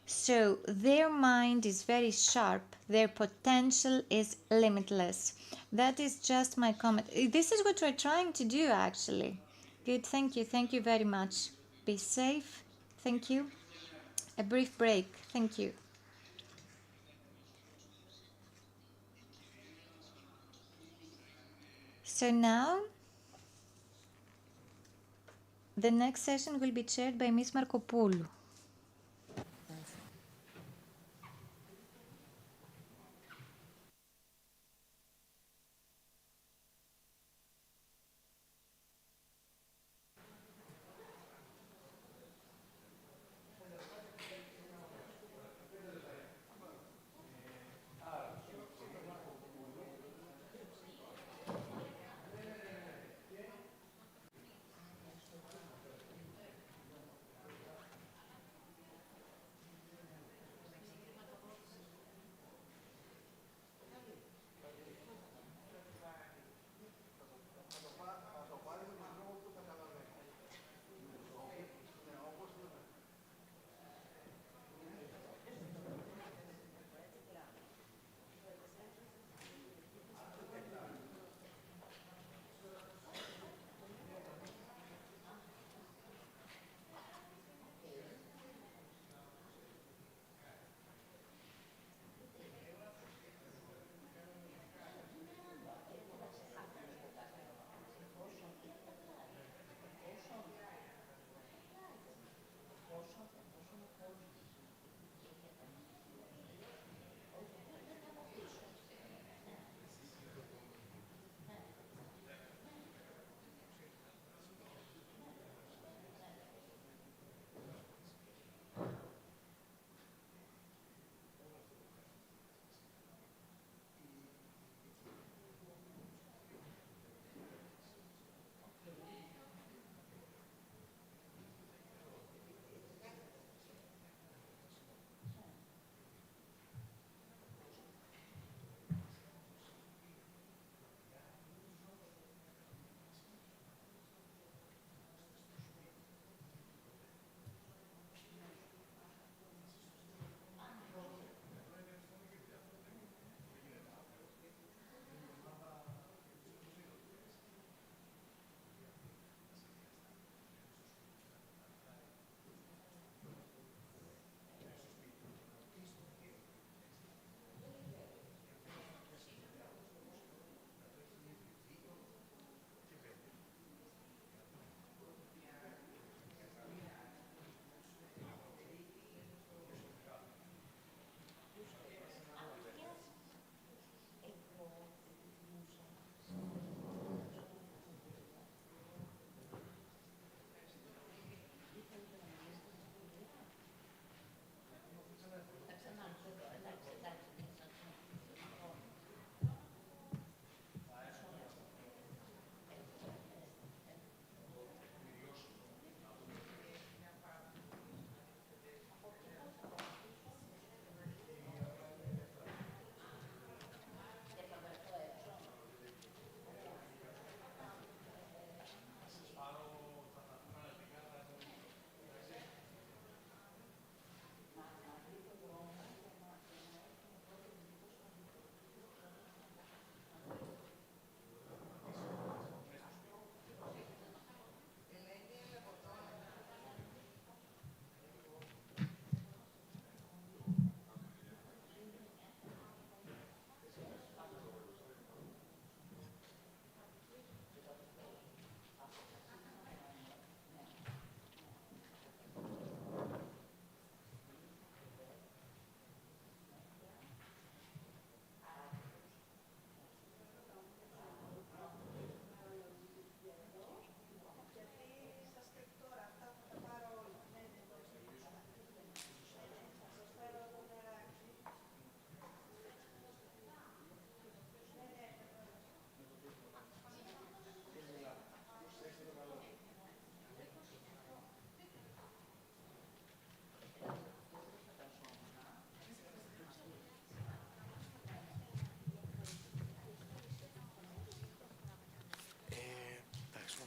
So their mind is very sharp, their potential is limitless. That is just my comment. This is what we're trying to do, actually. Good, thank you very much. Be safe, thank you. A brief break, thank you. So now, the next session will be chaired by Ms. Markopoulou.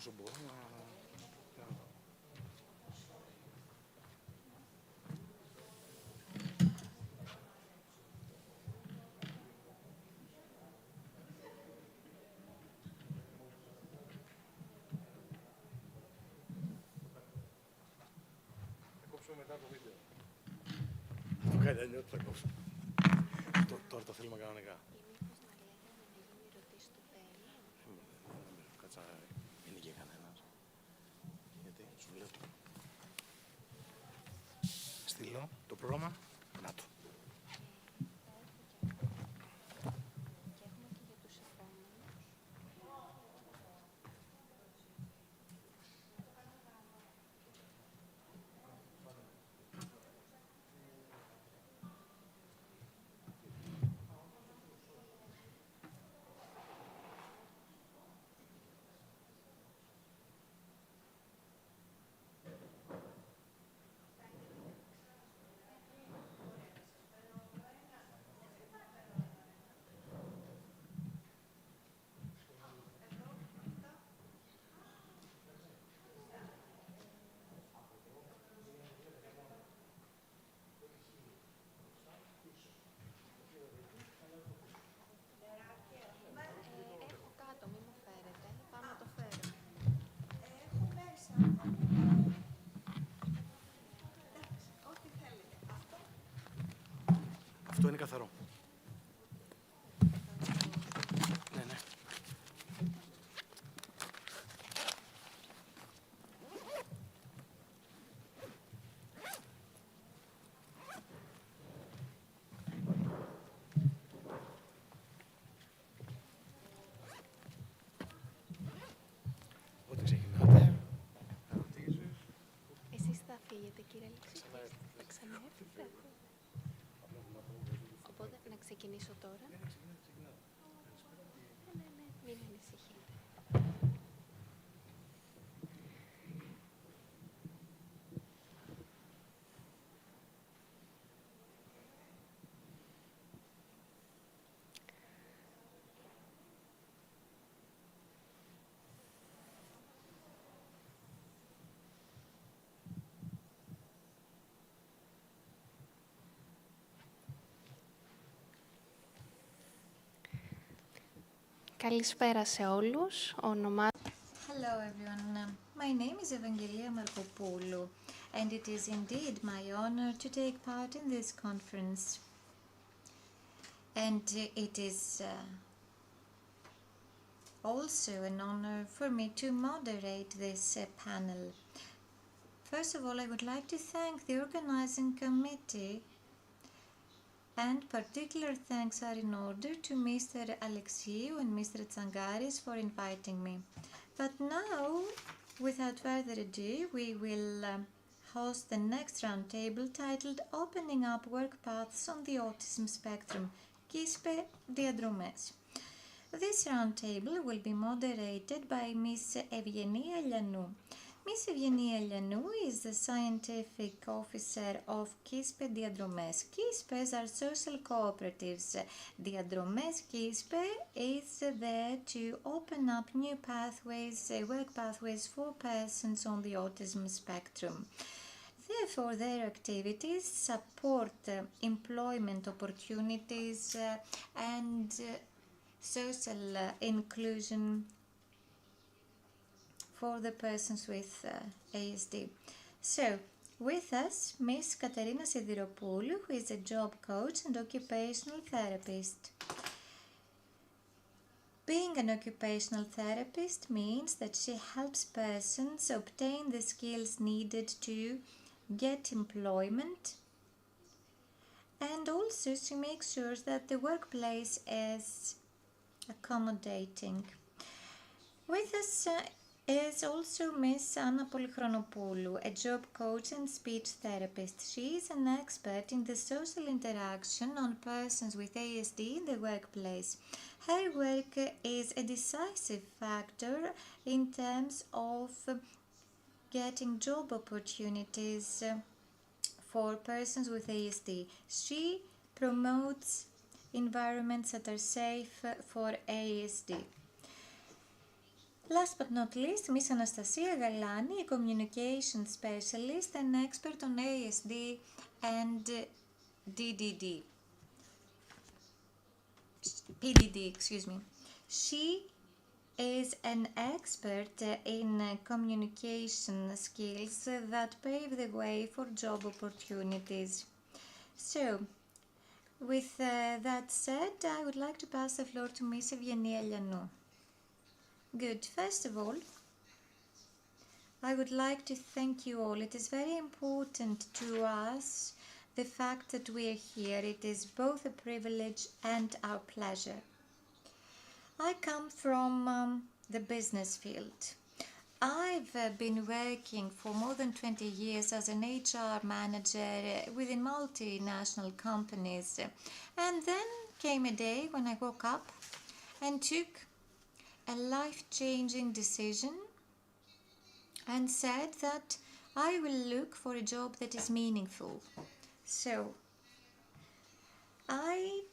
όσο μπορώ να... Θα κόψουμε μετά το βίντεο. Το κάνει αλλιώς, θα κόψουμε. Τώρα το θέλουμε κανονικά. Κάτσα, είναι και κανένας. Γιατί, σου λέω τι. Στείλω το πρόγραμμα, να το. Αυτό είναι καθαρό. Ναι, ναι. Ό,τι ξεκινάτε, ερωτήσεις. Εσείς θα φύγετε, κύριε Αλεξίου, θα ξαναέρθετε. Οπότε να ξεκινήσω τώρα. Ναι, μην ανησυχείτε. Καλησπέρα σε όλους. Hello everyone. My name is Evangelia Markopoulou, and it is indeed my honor to take part in this conference. And it is also an honor for me to moderate this panel. First of all, I would like to thank the organizing committee, and particular thanks are in order to Mr. Alexiou and Mr. Tsangaris for inviting me. But now, without further ado, we will host the next roundtable titled Opening Up Work Paths on the Autism Spectrum, Quispe Diadromes. This roundtable will be moderated by Ms. Evgenia Lianou. Ms. Evgenia Lianou is the scientific officer of Quispe Diadromes. Quispes are social cooperatives. Diadromes Quispe is there to open up new pathways, work pathways for persons on the autism spectrum. Therefore, their activities support employment opportunities and social inclusion for the persons with ASD. So, with us, Ms. Katerina Sidiropoulou, who is a job coach and occupational therapist. Being an occupational therapist means that she helps persons obtain the skills needed to get employment, and also she makes sure that the workplace is accommodating. With us is also Ms. Anna Polychronopoulou, a job coach and speech therapist. She is an expert in the social interaction on persons with ASD in the workplace. Her work is a decisive factor in terms of getting job opportunities for persons with ASD. She promotes environments that are safe for ASD. Last but not least, Miss Anastasia Galani, a communication specialist and expert on ASD and DDD. PDD, excuse me. She is an expert in communication skills that pave the way for job opportunities. So, with that said, I would like to pass the floor to Miss Eugenia Lianou. Good. First of all, I would like to thank you all. It is very important to us the fact that we are here. It is both a privilege and our pleasure. I come from the business field. I've been working for more than 20 years as an HR manager within multinational companies. And then came a day when I woke up and took a life-changing decision and said that I will look for a job that is meaningful. So I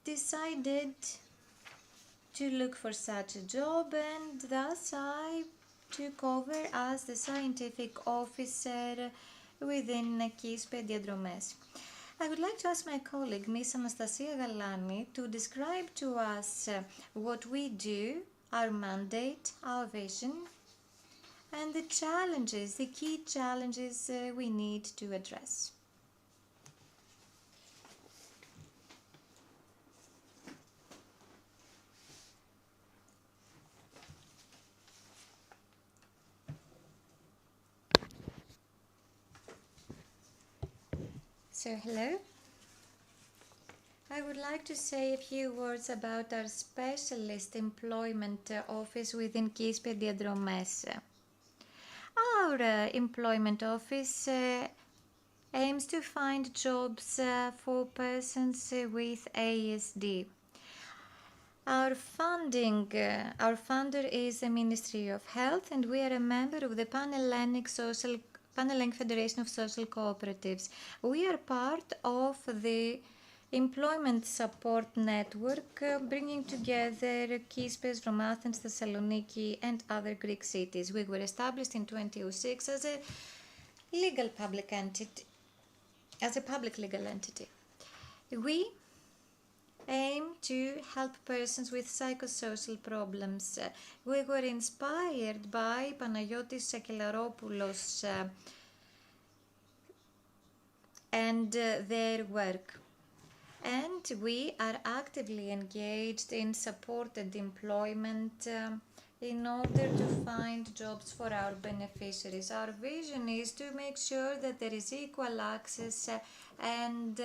decided to look for such a job, and thus I took over as the scientific officer within KISPE Diadromes. I would like to ask my colleague, Miss Anastasia Galani, to describe to us what we do, our mandate, our vision, and the challenges, the key challenges we need to address. So, hello. I would like to say a few words about our specialist employment office within KISPE Diadromes. Our employment office aims to find jobs for persons with ASD. Our funder is the Ministry of Health, and we are a member of the Pan-Hellenic Federation of Social Cooperatives. We are part of the Employment Support Network, bringing together KISPES from Athens, Thessaloniki, and other Greek cities. We were established in 2006 as a public legal entity. We aim to help persons with psychosocial problems. We were inspired by Panagiotis Sakelaropoulos and their work. And we are actively engaged in supported employment in order to find jobs for our beneficiaries. Our vision is to make sure that there is equal access and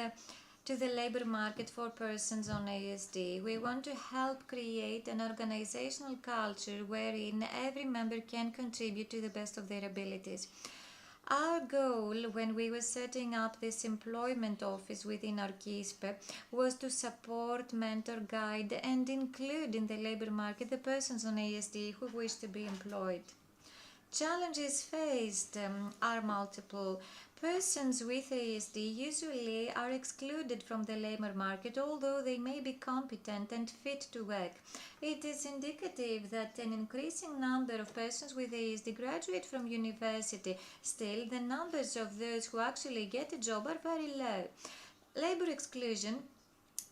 to the labor market for persons on ASD. We want to help create an organizational culture wherein every member can contribute to the best of their abilities. Our goal when we were setting up this employment office within our KISPE was to support, mentor, guide, and include in the labor market the persons on ASD who wish to be employed. Challenges faced are multiple. Persons with ASD usually are excluded from the labor market, although they may be competent and fit to work. It is indicative that an increasing number of persons with ASD graduate from university. Still, the numbers of those who actually get a job are very low. Labor exclusion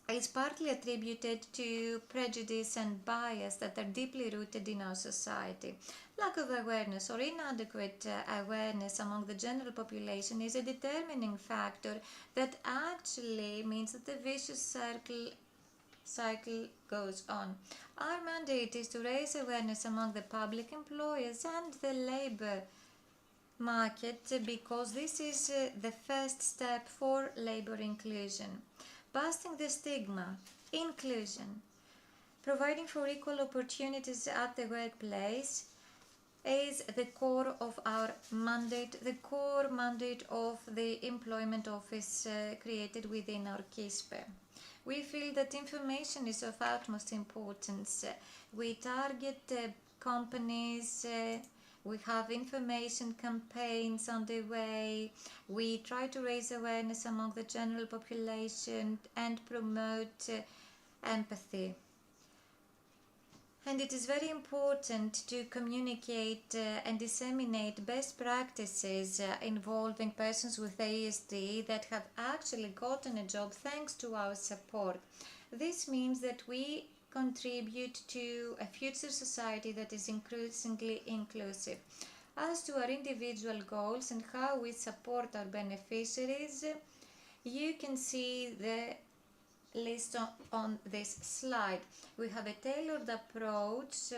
is partly attributed to prejudice and bias that are deeply rooted in our society. Lack of awareness or inadequate awareness among the general population is a determining factor that actually means that the vicious cycle goes on. Our mandate is to raise awareness among the public employers and the labor market because this is the first step for labor inclusion. Busting the stigma, inclusion, providing for equal opportunities at the workplace is the core of our mandate, the core mandate of the employment office created within our KISPE. We feel that information is of utmost importance. We target companies, we have information campaigns on the way. We try to raise awareness among the general population and promote empathy. And it is very important to communicate and disseminate best practices involving persons with ASD that have actually gotten a job thanks to our support. This means that we contribute to a future society that is increasingly inclusive. As to our individual goals and how we support our beneficiaries, you can see the list on this slide. We have a tailored approach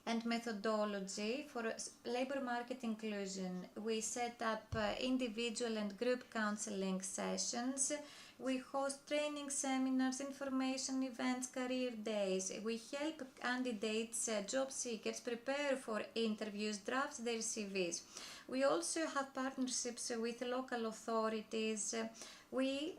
and methodology for labor market inclusion. We set up individual and group counseling sessions. We host training seminars, information events, career days. We help candidates, job seekers prepare for interviews, draft their CVs. We also have partnerships with local authorities. We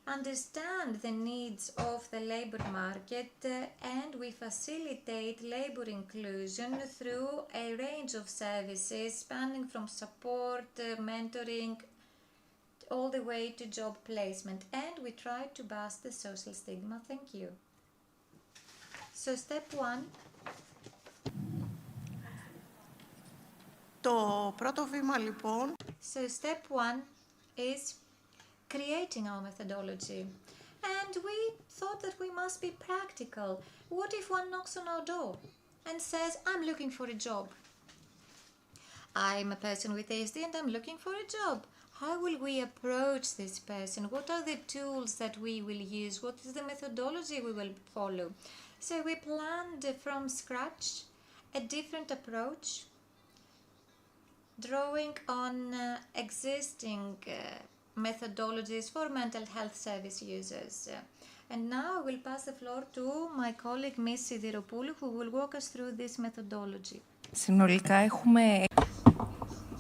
understand the needs of the labor market and we facilitate labor inclusion through a range of services spanning from support, mentoring, all the way to job placement, and we try to bust the social stigma. Thank you. So step one. Το πρώτο βήμα λοιπόν. So step one is creating our methodology. And we thought that we must be practical. What if one knocks on our door and says, I'm looking for a job? I'm a person with ASD and I'm looking for a job. How will we approach this person? What are the tools that we will use? What is the methodology we will follow? So we planned from scratch a different approach, drawing on existing methodologies for mental health service users. And now I will pass the floor to my colleague Ms. Sidiropoulou, who will walk us through this methodology.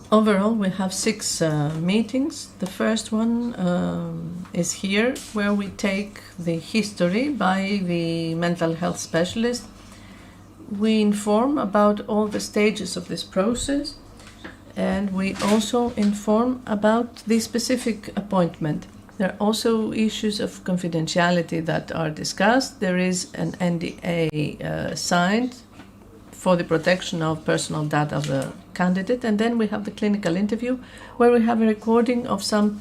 Overall, we have 6 meetings. The first one is here, where we take the history by the mental health specialist. We inform about all the stages of this process, and we also inform about the specific appointment. There are also issues of confidentiality that are discussed. There is an NDA signed for the protection of personal data of the candidate, and then we have the clinical interview, where we have a recording of some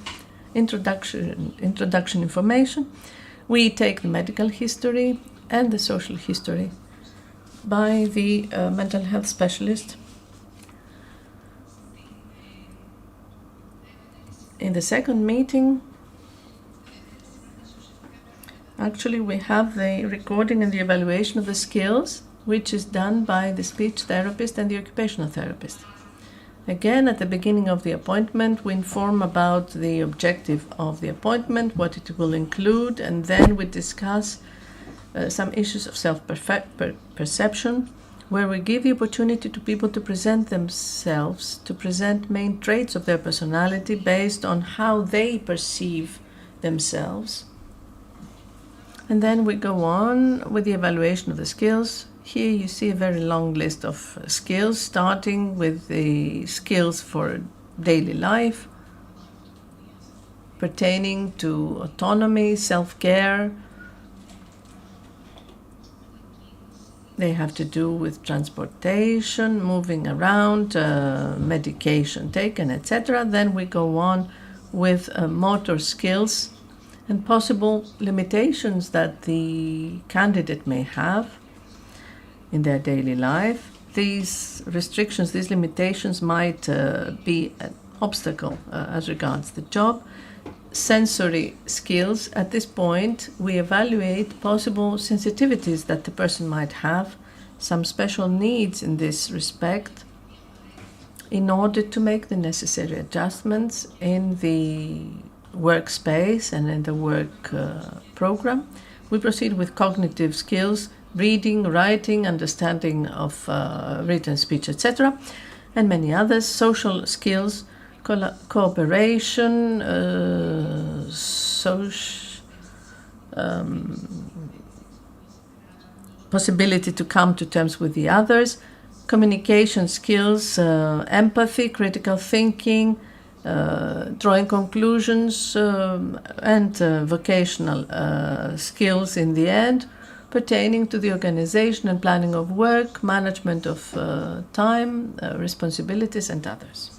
introduction information. We take the medical history and the social history by the mental health specialist. In the second meeting, actually we have the recording and the evaluation of the skills, which is done by the speech therapist and the occupational therapist. Again, at the beginning of the appointment, we inform about the objective of the appointment, what it will include, and then we discuss some issues of self-perception, where we give the opportunity to people to present themselves, to present main traits of their personality based on how they perceive themselves. And then we go on with the evaluation of the skills. Here you see a very long list of skills, starting with the skills for daily life, pertaining to autonomy, self-care. They have to do with transportation, moving around, medication taken, etc. Then we go on with motor skills and possible limitations that the candidate may have in their daily life. These restrictions, these limitations might be an obstacle as regards the job. Sensory skills. At this point, we evaluate possible sensitivities that the person might have, some special needs in this respect, in order to make the necessary adjustments in the workspace and in the work program. We proceed with cognitive skills, reading, writing, understanding of written speech, etc., and many others. Social skills, cooperation, possibility to come to terms with the others, communication skills, empathy, critical thinking, drawing conclusions, and vocational skills in the end, pertaining to the organization and planning of work, management of time, responsibilities, and others.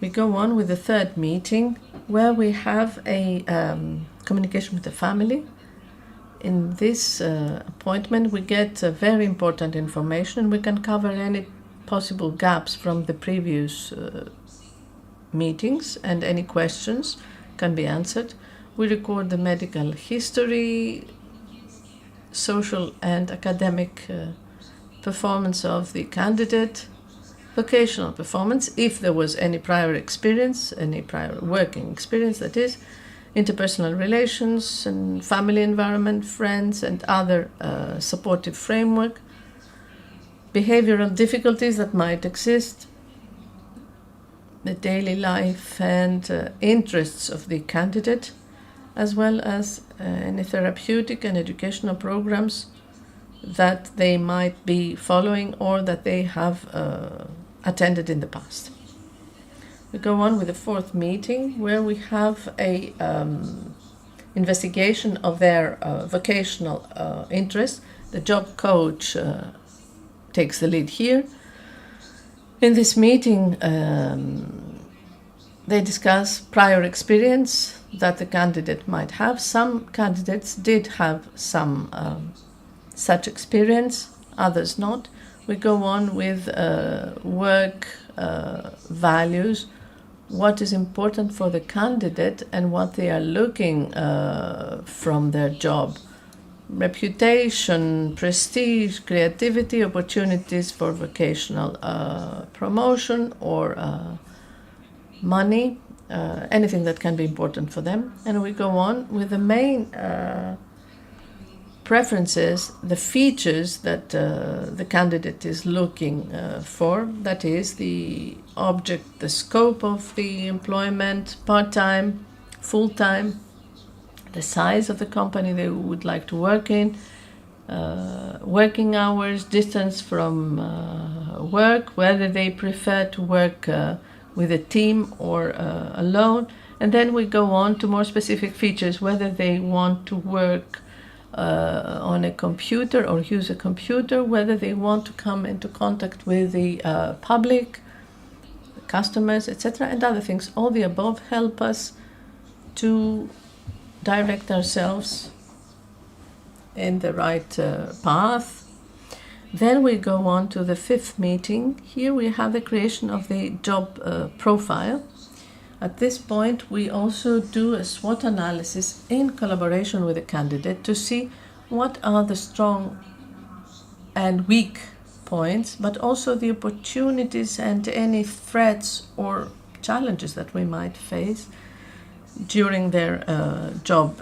We go on with the third meeting, where we have a communication with the family. In this appointment, we get very important information. We can cover any possible gaps from the previous meetings, and any questions can be answered. We record the medical history, social and academic performance of the candidate, vocational performance, if there was any prior experience, any prior working experience, that is, interpersonal relations and family environment, friends and other supportive framework, behavioral difficulties that might exist, the daily life and interests of the candidate, as well as any therapeutic and educational programs that they might be following or that they have attended in the past. We go on with the fourth meeting, where we have a investigation of their vocational interests. The job coach takes the lead here. In this meeting, they discuss prior experience that the candidate might have. Some candidates did have some such experience, others not. We go on with work values, what is important for the candidate and what they are looking from their job. Reputation, prestige, creativity, opportunities for vocational promotion or money, anything that can be important for them. And we go on with the main preferences, the features that the candidate is looking for, that is the object, the scope of the employment, part-time, full-time, the size of the company they would like to work in, working hours, distance from work, whether they prefer to work with a team or alone. And then we go on to more specific features, whether they want to work on a computer or use a computer, whether they want to come into contact with the public, customers, etc., and other things. All the above help us to direct ourselves in the right path. Then we go on to the fifth meeting. Here we have the creation of the job profile. At this point, we also do a SWOT analysis in collaboration with the candidate to see what are the strong and weak points, but also the opportunities and any threats or challenges that we might face during their job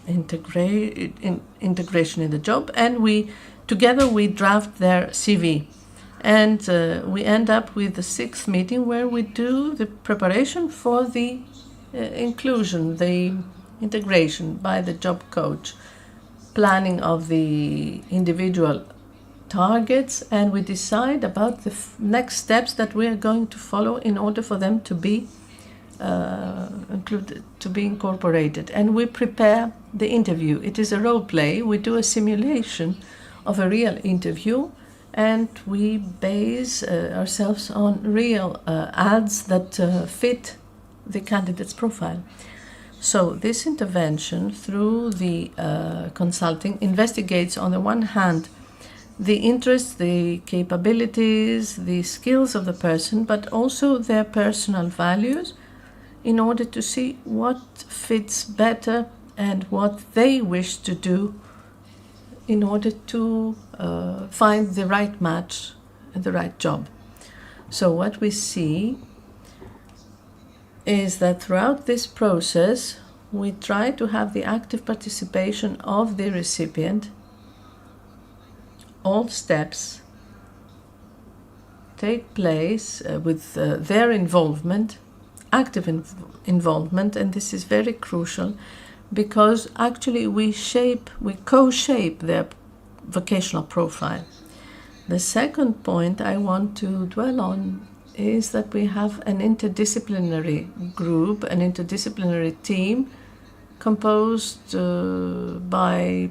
integration in the job. And together we draft their CV. And we end up with the sixth meeting, where we do the preparation for the inclusion, the integration by the job coach, planning of the individual targets, and we decide about the next steps that we are going to follow in order for them to be included, to be incorporated. And we prepare the interview. It is a role play. We do a simulation of a real interview, and we base ourselves on real ads that fit the candidate's profile. So this intervention through the consulting investigates, on the one hand, the interests, the capabilities, the skills of the person, but also their personal values, in order to see what fits better and what they wish to do in order to find the right match and the right job. So what we see is that throughout this process, we try to have the active participation of the recipient. All steps take place with their involvement, active involvement, and this is very crucial, because actually we co-shape their vocational profile. The second point I want to dwell on is that we have an interdisciplinary group, an interdisciplinary team composed by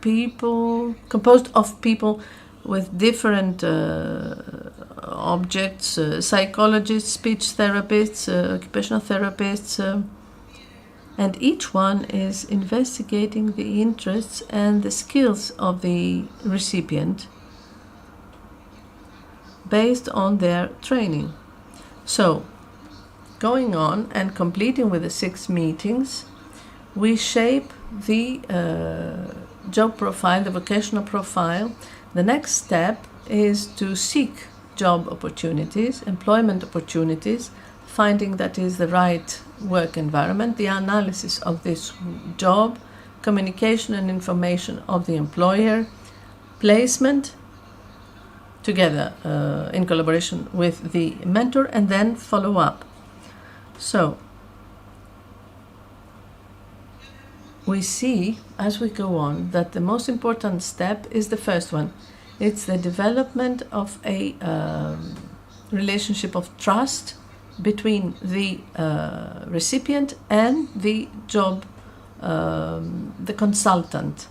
composed of people with different objects, psychologists, speech therapists, occupational therapists, and each one is investigating the interests and the skills of the recipient based on their training. So, going on and completing with the 6 meetings, we shape the job profile, the vocational profile. The next step is to seek job opportunities, employment opportunities, finding that is the right work environment, the analysis of this job, communication and information of the employer, placement together in collaboration with the mentor, and then follow up. So, we see as we go on that the most important step is the first one. It's the development of a relationship of trust between the recipient and the job, the consultant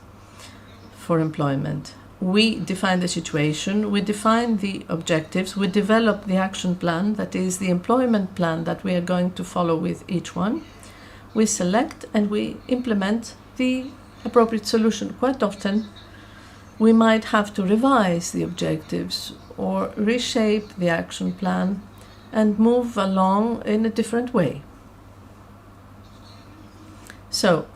for employment. We define the situation, we define the objectives, we develop the action plan, that is the employment plan that we are going to follow with each one. We select and we implement the appropriate solution. Quite often, we might have to revise the objectives or reshape the action plan and move along in a different way. So,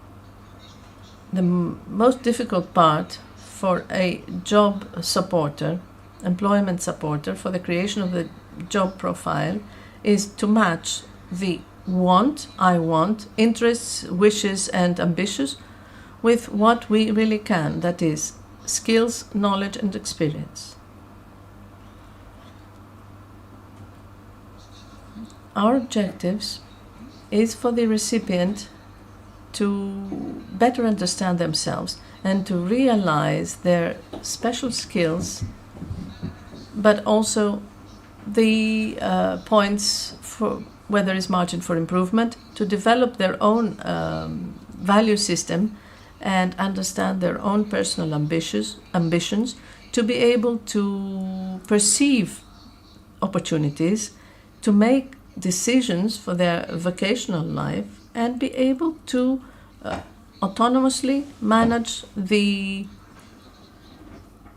the most difficult part for a job supporter, employment supporter, for the creation of the job profile is to match the I want, interests, wishes and ambitions with what we really can, that is skills, knowledge and experience. Our objectives is for the recipient to better understand themselves and to realize their special skills, but also the points for where there is margin for improvement, to develop their own value system and understand their own personal ambitions, to be able to perceive opportunities, to make decisions for their vocational life, and be able to autonomously manage the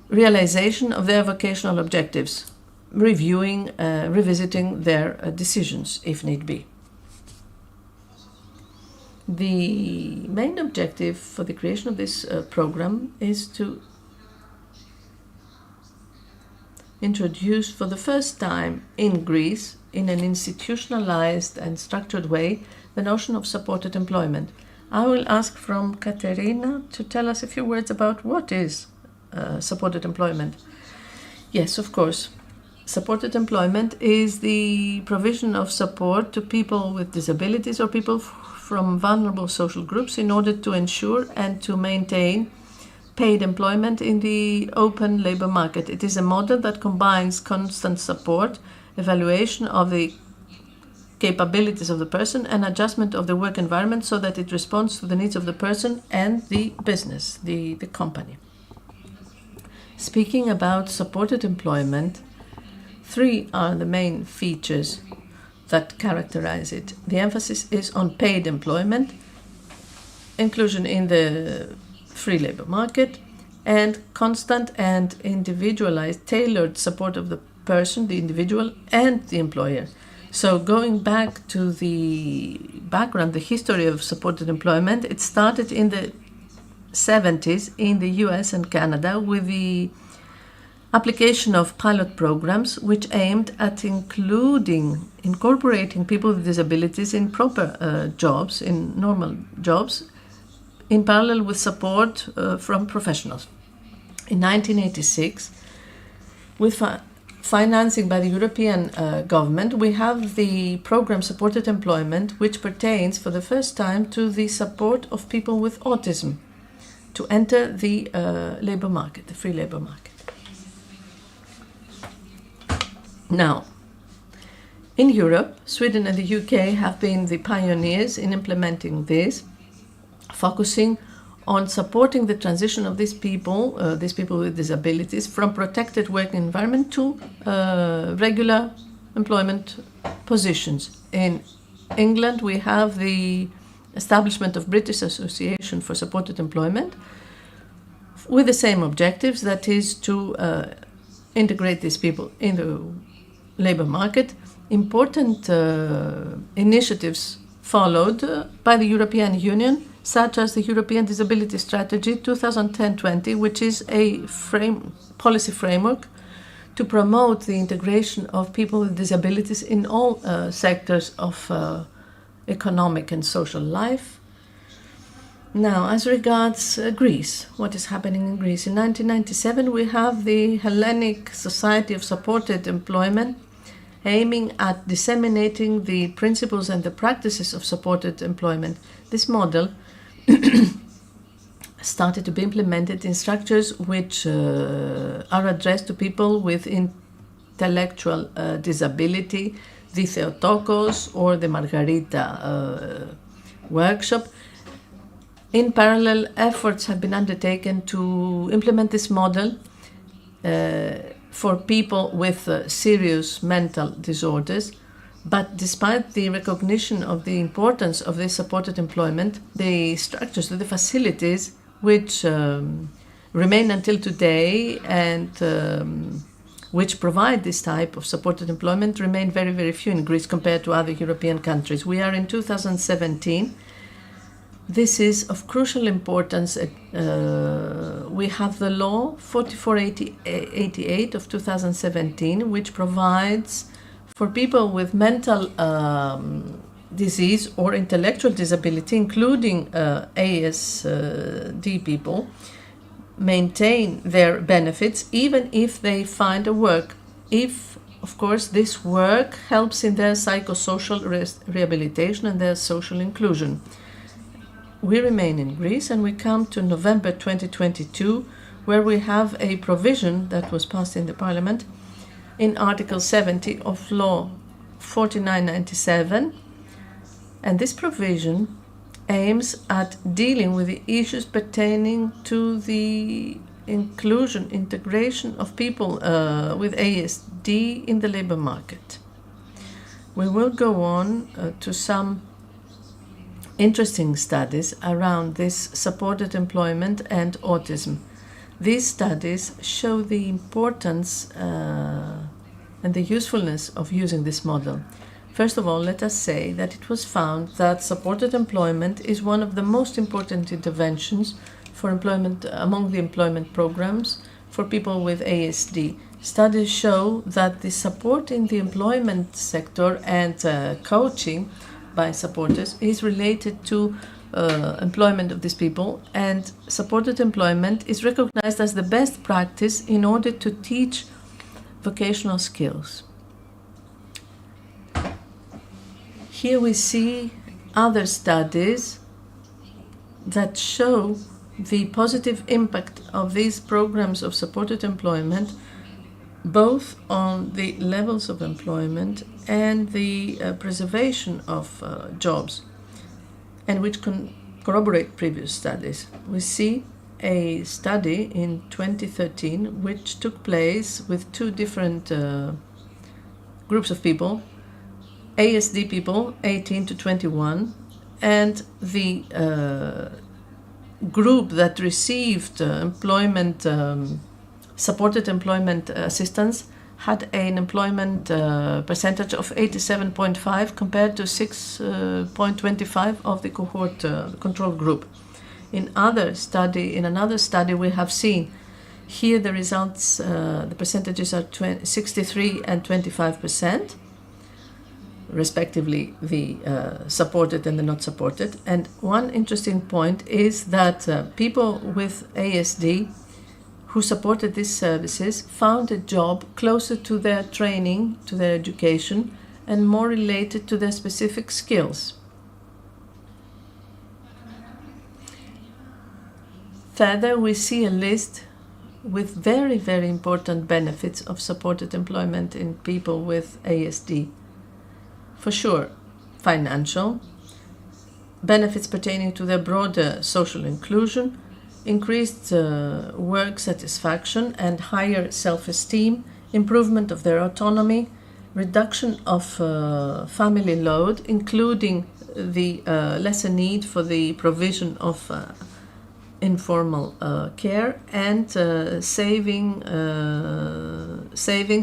realization of their vocational objectives, reviewing, revisiting their decisions if need be. The main objective for the creation of this program is to introduce for the first time in Greece, in an institutionalized and structured way, the notion of supported employment. I will ask from Katerina to tell us a few words about what is supported employment. Yes, of course. Supported employment is the provision of support to people with disabilities or people from vulnerable social groups in order to ensure and to maintain paid employment in the open labor market. It is a model that combines constant support, evaluation of the capabilities of the person, and adjustment of the work environment so that it responds to the needs of the person and the business, the company. Speaking about supported employment, 3 are the main features that characterize it. The emphasis is on paid employment, inclusion in the free labor market, and constant and individualized, tailored support of the person, the individual, and the employer. So going back to the background, the history of supported employment, it started in the 70s in the US and Canada with the application of pilot programs which aimed at incorporating people with disabilities in proper jobs, in normal jobs, in parallel with support from professionals. In 1986, with financing by the European government, we have the program Supported Employment, which pertains for the first time to the support of people with autism to enter the labor market, the free labor market. Now, in Europe, Sweden and the UK have been the pioneers in implementing this, focusing on supporting the transition of these people with disabilities, from protected working environment to regular employment positions. In England, we have the establishment of British Association for Supported Employment with the same objectives, that is to integrate these people in the labor market. Important initiatives followed by the European Union, such as the European Disability Strategy 2010-20, which is a policy framework to promote the integration of people with disabilities in all sectors of economic and social life. Now, as regards Greece, what is happening in Greece? In 1997, we have the Hellenic Society of Supported Employment, aiming at disseminating the principles and the practices of supported employment. This model started to be implemented in structures which are addressed to people with intellectual disability, the Theotokos or the Margarita workshop. In parallel, efforts have been undertaken to implement this model for people with serious mental disorders. But despite the recognition of the importance of this supported employment, the structures, the facilities which remain until today and which provide this type of supported employment remain very, very few in Greece compared to other European countries. We are in 2017. This is of crucial importance. We have the law 4488 of 2017, which provides for people with mental disease or intellectual disability, including ASD people, maintain their benefits even if they find a work, if, of course, this work helps in their psychosocial rehabilitation and their social inclusion. We remain in Greece and we come to November 2022, where we have a provision that was passed in the Parliament in Article 70 of Law 4997, and this provision aims at dealing with the issues pertaining to the integration of people with ASD in the labor market. We will go on to some interesting studies around this supported employment and autism. These studies show the importance and the usefulness of using this model. First of all, let us say that it was found that supported employment is one of the most important interventions for employment among the employment programs for people with ASD. Studies show that the support in the employment sector and coaching by supporters is related to employment of these people, and supported employment is recognized as the best practice in order to teach vocational skills. Here we see other studies that show the positive impact of these programs of supported employment, both on the levels of employment and the preservation of jobs, and which corroborate previous studies. We see a study in 2013 which took place with two different groups of people, ASD people 18 to 21, and the group that received supported employment assistance had an employment percentage of 87.5 compared to 6.25 of the cohort control group. In another study, we have seen here the results, the percentages are 63 and 25%, respectively, the supported and the not supported. And one interesting point is that people with ASD who supported these services found a job closer to their training, to their education, and more related to their specific skills. Further, we see a list with very, very important benefits of supported employment in people with ASD. For sure, financial. benefits pertaining to their broader social inclusion, increased work satisfaction and higher self-esteem, improvement of their autonomy, reduction of family load, including the lesser need for the provision of informal care, and savings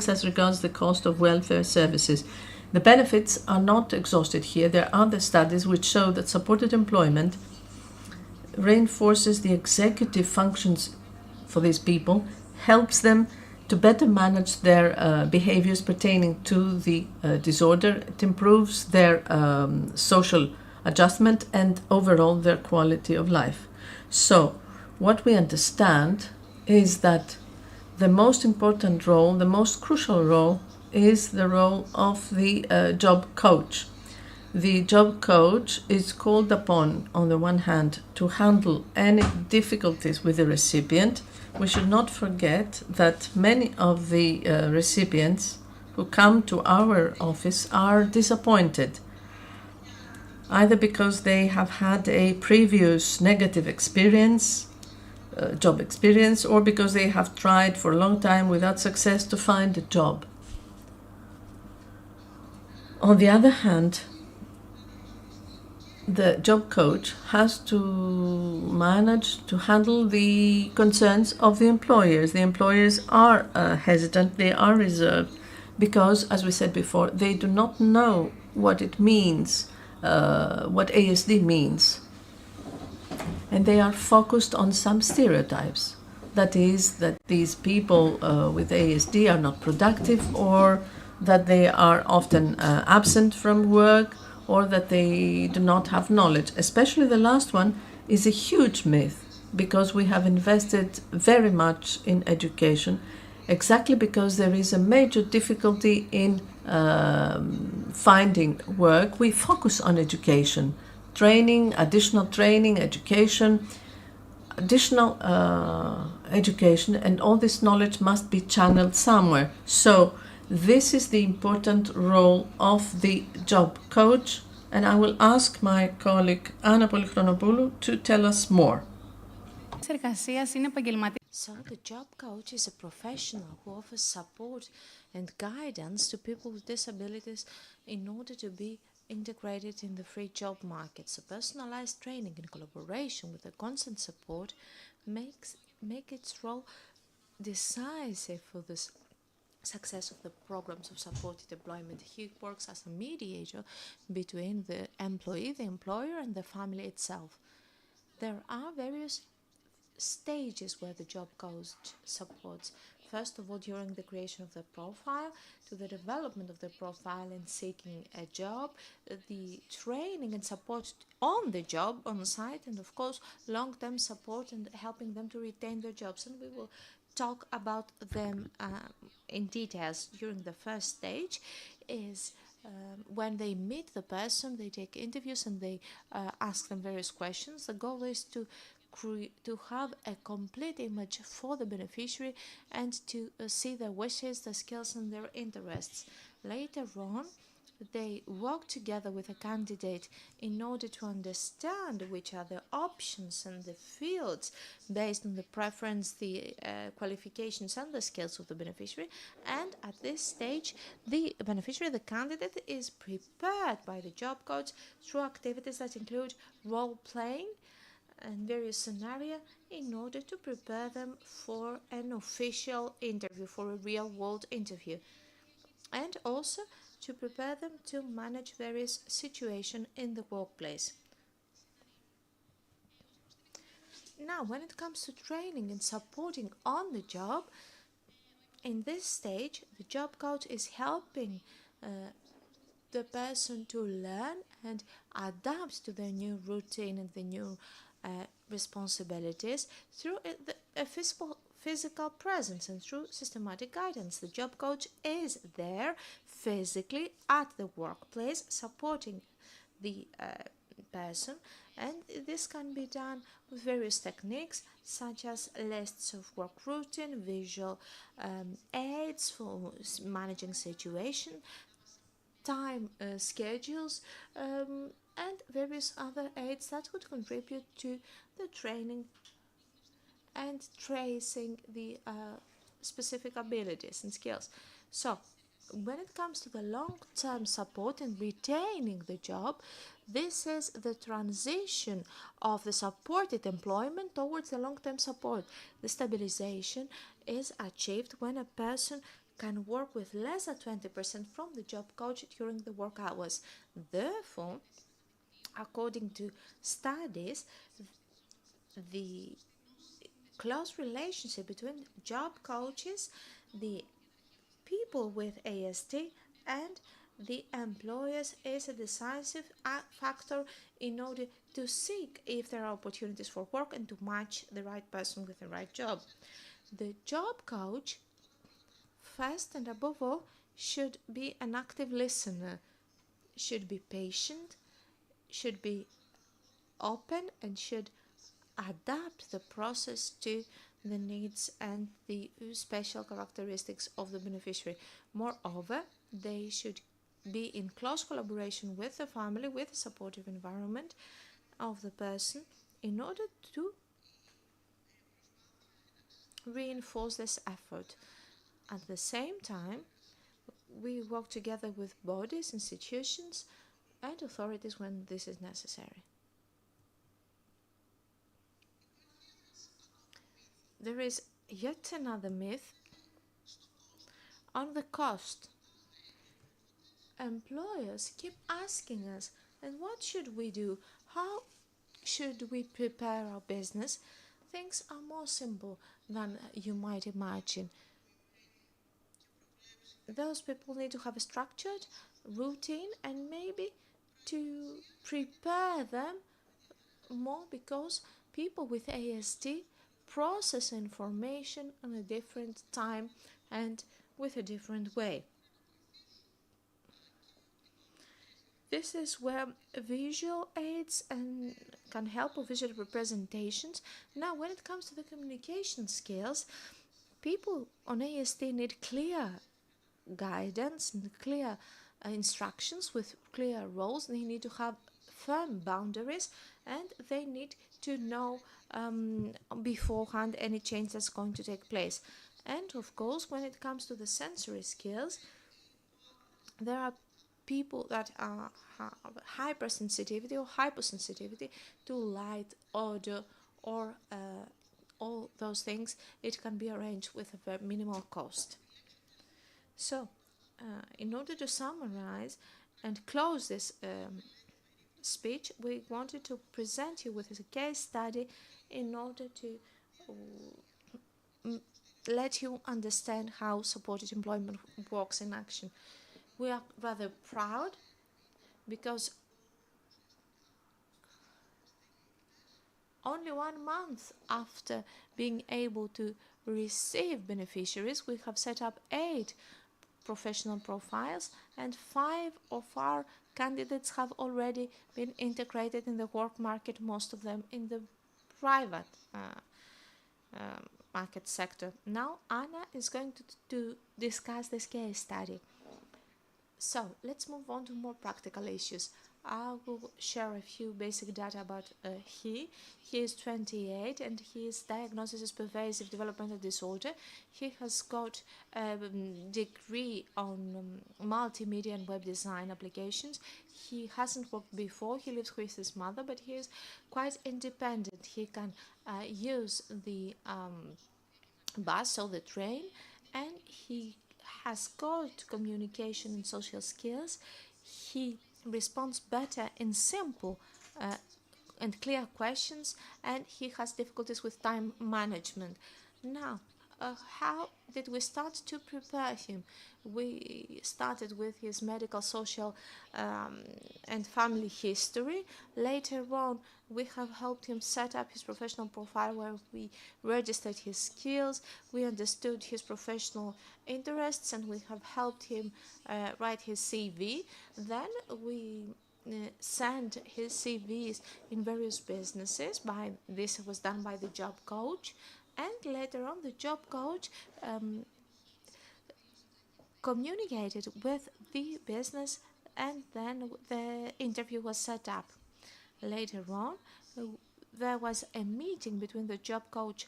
as regards the cost of welfare services. The benefits are not exhausted here. There are other studies which show that supported employment reinforces the executive functions for these people, helps them to better manage their behaviors pertaining to the disorder. It improves their social adjustment and overall their quality of life. So, what we understand is that the most important role, the most crucial role, is the role of the job coach. The job coach is called upon, on the one hand, to handle any difficulties with the recipient. We should not forget that many of the recipients who come to our office are disappointed, either because they have had a previous negative experience, job experience, or because they have tried for a long time without success to find a job. On the other hand, the job coach has to manage to handle the concerns of the employers. The employers are hesitant, they are reserved, because, as we said before, they do not know what it means, what ASD means. And they are focused on some stereotypes. That is, that these people with ASD are not productive, or that they are often absent from work, or that they do not have knowledge. Especially the last one is a huge myth, because we have invested very much in education, exactly because there is a major difficulty in finding work. We focus on education, training, additional training, education, additional education, and all this knowledge must be channeled somewhere. So this is the important role of the job coach, and I will ask my colleague Anna Polychronopoulou to tell us more. So the job coach is a professional who offers support and guidance to people with disabilities in order to be integrated in the free job market. So personalized training in collaboration with the constant support make its role decisive for this success of the programs of supported employment. He works as a mediator between the employee, the employer, and the family itself. There are various stages where the job coach supports. First of all, during the creation of the profile, to the development of the profile and seeking a job, the training and support on the job, on site, and of course long-term support and helping them to retain their jobs. And we will talk about them in details. During the first stage is when they meet the person, they take interviews and they ask them various questions. The goal is to have a complete image for the beneficiary and to see their wishes, their skills, and their interests. Later on, they work together with a candidate in order to understand which are the options and the fields based on the preference, the qualifications, and the skills of the beneficiary. And at this stage, the beneficiary, the candidate, is prepared by the job coach through activities that include role-playing and various scenarios in order to prepare them for an official interview, for a real-world interview, and also to prepare them to manage various situations in the workplace. Now, when it comes to training and supporting on the job, in this stage, the job coach is helping the person to learn and adapt to the new routine and the new responsibilities through a physical presence and through systematic guidance. The job coach is there physically at the workplace supporting the person, and this can be done with various techniques such as lists of work routine, visual aids for managing situation, time schedules, and various other aids that would contribute to the training and tracing the specific abilities and skills. So, when it comes to the long-term support and retaining the job, this is the transition of the supported employment towards the long-term support. The stabilization is achieved when a person can work with less than 20% from the job coach during the work hours. Therefore, according to studies, the close relationship between job coaches, the people with ASD, and the employers is a decisive factor in order to seek if there are opportunities for work and to match the right person with the right job. The job coach, first and above all, should be an active listener, should be patient, should be open, and should adapt the process to the needs and the special characteristics of the beneficiary. Moreover, they should be in close collaboration with the family, with the supportive environment of the person, in order to reinforce this effort. At the same time, we work together with bodies, institutions, and authorities when this is necessary. There is yet another myth on the cost. Employers keep asking us, and what should we do? How should we prepare our business? Things are more simple than you might imagine. Those people need to have a structured routine and maybe to prepare them more, because people with ASD process information on a different time and with a different way. This is where visual aids can help with visual representations. Now, when it comes to the communication skills, people on ASD need clear guidance and clear instructions with clear roles. They need to have firm boundaries, and they need to know beforehand any change that's going to take place. And of course, when it comes to the sensory skills, there are people that have hypersensitivity or hyposensitivity to light, odor, or all those things. It can be arranged with a very minimal cost. So, in order to summarize and close this speech, we wanted to present you with a case study in order to let you understand how supported employment works in action. We are rather proud because only 1 month after being able to receive beneficiaries, we have set up 8 professional profiles, and 5 of our candidates have already been integrated in the work market, most of them in the private market sector. Now Anna is going to discuss this case study. So let's move on to more practical issues. I will share a few basic data about he. He is 28 and his diagnosis is pervasive developmental disorder. He has got a degree on multimedia and web design applications. He hasn't worked before. He lives with his mother, but he is quite independent. He can use the bus or the train, and he has got communication and social skills. He responds better in simple and clear questions, and he has difficulties with time management. Now, how did we start to prepare him? We started with his medical, social, and family history. Later on, we have helped him set up his professional profile, where we registered his skills, we understood his professional interests, and we have helped him write his CV. Then we sent his CVs in various businesses. This was done by the job coach, and later on the job coach communicated with the business and then the interview was set up. Later on, there was a meeting between the job coach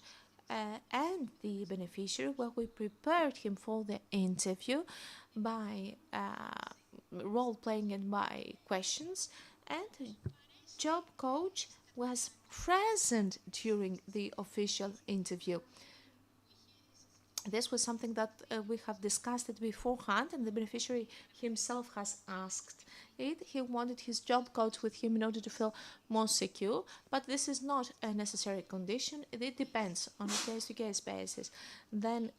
and the beneficiary where we prepared him for the interview by role-playing and by questions, and the job coach was present during the official interview. This was something that we have discussed it beforehand, and the beneficiary himself has asked it. He wanted his job coach with him in order to feel more secure, but this is not a necessary condition. It depends on a case-to-case basis. Then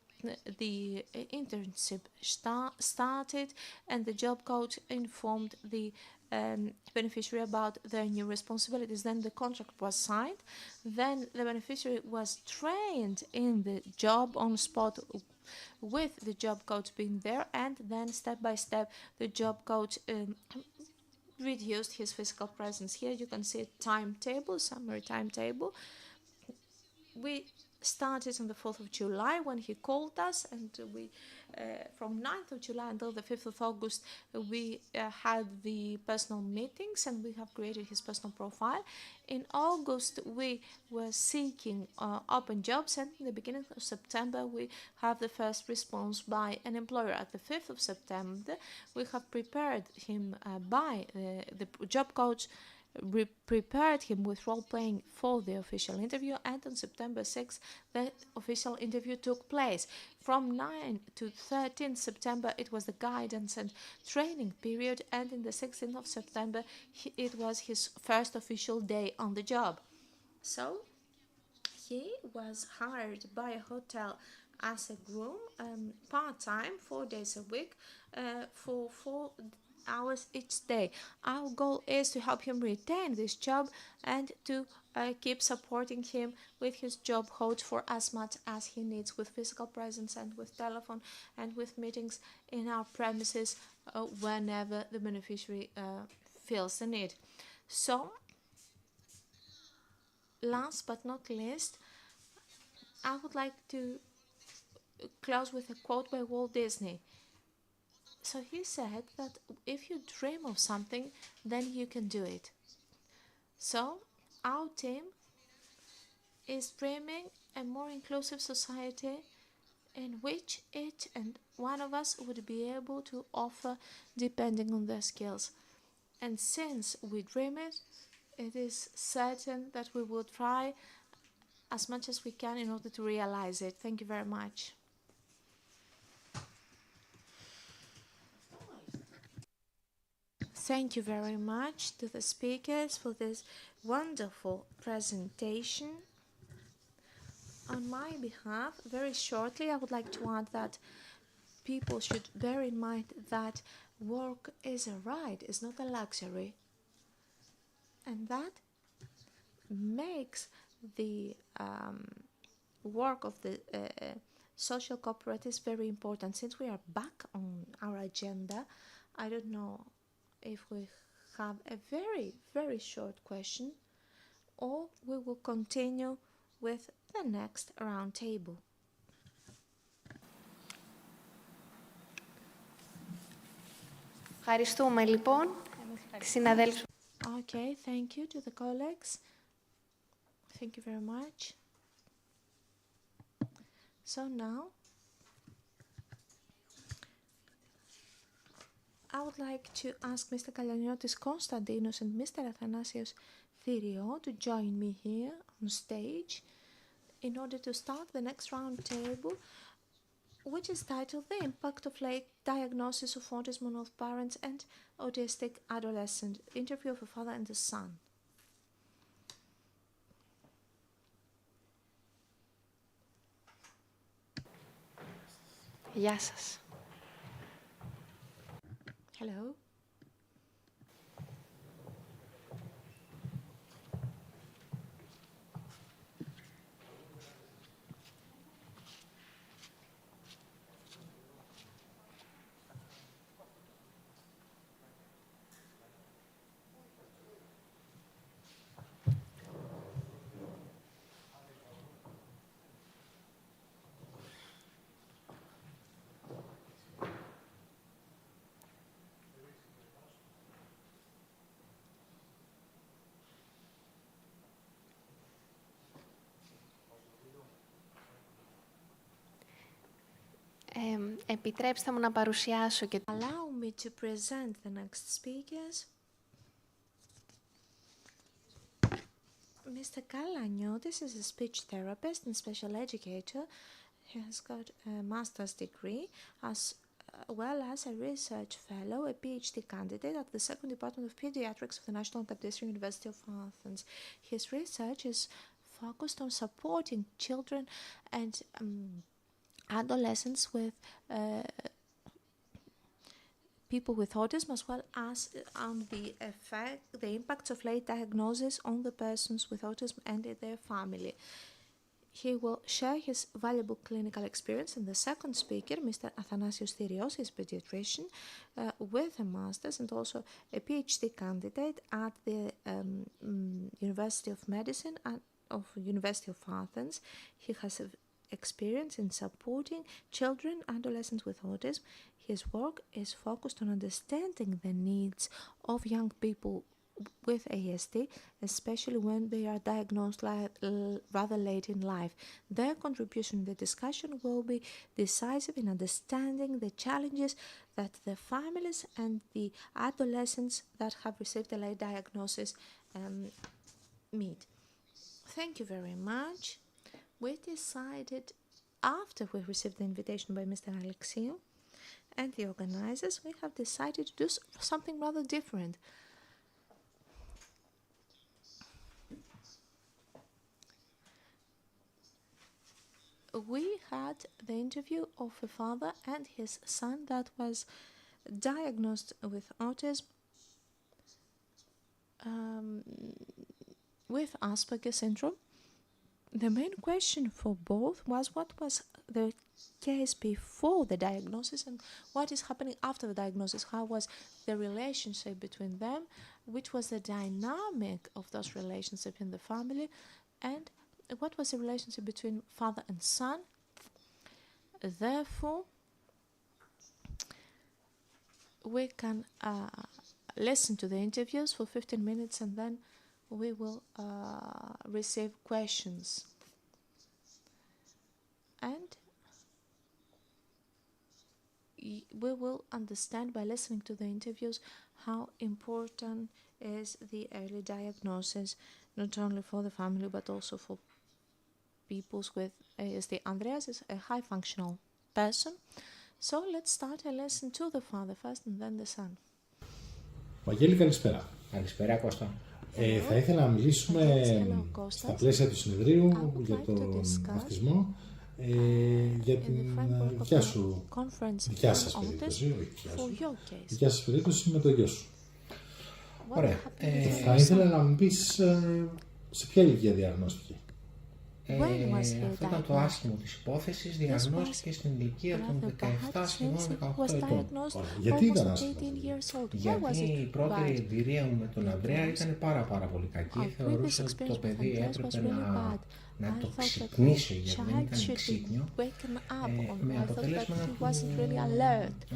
the internship started, and the job coach informed the beneficiary about their new responsibilities. Then the contract was signed. Then the beneficiary was trained in the job on spot with the job coach being there, and then step by step the job coach reduced his physical presence. Here you can see a timetable, summary timetable. We started on the 4th of July when he called us, and we from 9th of July until the 5th of August we had the personal meetings, and we have created his personal profile. In August we were seeking open jobs, and in the beginning of September we have the first response by an employer. At the 5th of September we have prepared him by the job coach prepared him with role-playing for the official interview, and on September 6th the official interview took place. From 9 to 13 September it was the guidance and training period, and in the 16th of September it was his first official day on the job. So he was hired by a hotel as a groom, part-time, 4 days a week, for 4 hours each day. Our goal is to help him retain this job and to keep supporting him with his job coach for as much as he needs, with physical presence and with telephone and with meetings in our premises whenever the beneficiary feels the need. So, last but not least, I would like to close with a quote by Walt Disney. So he said that if you dream of something, then you can do it. So our team is dreaming a more inclusive society in which each and one of us would be able to offer depending on their skills. And since we dream it, it is certain that we will try as much as we can in order to realize it. Thank you very much. Thank you very much to the speakers for this wonderful presentation. On my behalf, very shortly, I would like to add that people should bear in mind that work is a right, it's not a luxury. And that makes the work of the social cooperatives very important. Since we are back on our agenda, I don't know if we have a very, very short question, or we will continue with the next round table. Ευχαριστούμε λοιπόν τις συναδέλφους. Okay, thank you to the colleagues. Thank you very much. So now, I would like to ask Mr. Kalyaniotis Konstantinos and Mr. Athanasios Thirio to join me here on stage in order to start the next round table, which is titled The Impact of Late Diagnosis of Autism on Both Parents and Autistic Adolescent, Interview of a Father and a Son. Γεια σας. Hello. Επιτρέψτε μου να παρουσιάσω και... Allow me to present the next speakers. Mr. Kallaniotis is a speech therapist and special educator. He has got a master's degree as well as a research fellow, a PhD candidate at the Second Department of Pediatrics of the National Cathedral University of Athens. His research is focused on supporting children and adolescents with people with autism, as well as on the impacts of late diagnosis on the persons with autism and their family. He will share his valuable clinical experience. And the second speaker, Mr. Athanasios Thirios, is a pediatrician with a master's and also a PhD candidate at the University of Medicine of University of Athens. He has experience in supporting children and adolescents with autism. His work is focused on understanding the needs of young people with ASD, especially when they are diagnosed rather late in life. Their contribution in the discussion will be decisive in understanding the challenges that the families and the adolescents that have received a late diagnosis meet. Thank you very much. We decided, after we received the invitation by Mr. Alexiou and the organizers, we have decided to do something rather different. We had the interview of a father and his son that was diagnosed with autism, with Asperger's syndrome. The main question for both was what was the case before the diagnosis and what is happening after the diagnosis. How was the relationship between them, which was the dynamic of those relationships in the family, and what was the relationship between father and son. Therefore, we can listen to the interviews for 15 minutes and then we will receive questions. And we will understand by listening to the interviews how important is the early diagnosis, not only for the family but also for people with ASD. Andreas is a high functional person. So let's start and listen to the father first and then the son. Βαγγέλη, καλησπέρα. Καλησπέρα, Κώστα. Θα ήθελα να μιλήσουμε στα πλαίσια του συνεδρίου για τον αυτισμό, για την δικιά σας περίπτωση, δικιά σας περίπτωση με το γιο σου. Ωραία. Θα ήθελα να μου πεις σε ποια ηλικία διαγνώστηκε. Αυτό ήταν το άσχημο της υπόθεσης, διαγνώστηκε στην ηλικία των 17 σχεδόν 18 ετών. Γιατί ήταν άσχημο? Γιατί η πρώτη εμπειρία μου με τον Ανδρέα ήταν πάρα πολύ κακή. Θεωρούσα ότι το παιδί έπρεπε να το ξυπνήσω, γιατί δεν ήταν ξύπνιο, με αποτέλεσμα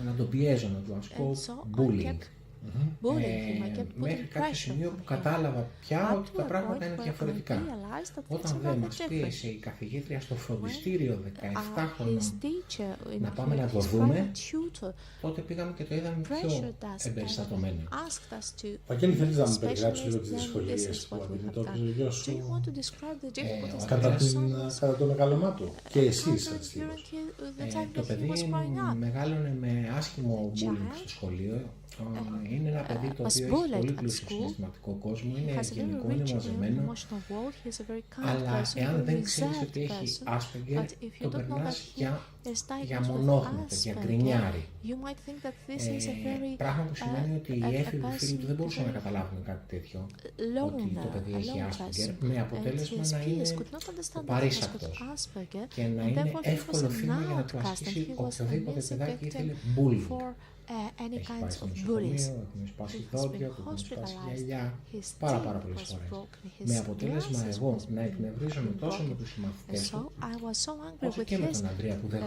να τον πιέζω, να του ασκώ bullying. Μέχρι κάποιο σημείο που κατάλαβα πια ότι τα πράγματα είναι διαφορετικά. Όταν δεν μας πίεσε η καθηγήτρια στο φροντιστήριο 17 χρονών να πάμε να το δούμε, τότε πήγαμε και το είδαμε πιο εμπεριστατωμένο. Βαγγέλη, θέλεις να μου περιγράψεις λίγο τις δυσκολίες που αντιμετώπιζε ο γιος σου κατά το μεγαλωμά του και εσείς αντιστοίχως? Το παιδί μεγάλωνε με άσχημο bullying στο σχολείο. Είναι ένα παιδί το οποίο έχει πολύ πλούσιο συναισθηματικό κόσμο, είναι ευγενικό, είναι μαζεμένο, αλλά εάν δεν ξέρεις ότι έχει Asperger, το περνάς για μονόχνοτο, για γκρινιάρι. Πράγμα που σημαίνει ότι οι έφηβοι φίλοι του δεν μπορούσαν να καταλάβουν κάτι τέτοιο, ότι το παιδί έχει Asperger, με αποτέλεσμα να είναι ο παρήσακτος και να είναι εύκολο θύμα για να του ασκήσει οποιοδήποτε παιδάκι ήθελε bullying. Έχει πάει στο νοσοκομείο, έχουν σπάσει δόντια, έχουν σπάσει γυαλιά, πάρα πολλές φορές. Με αποτέλεσμα εγώ να εκνευρίζομαι τόσο με τους συμμαθητές του, όσο και με τον Ανδρέα που δεν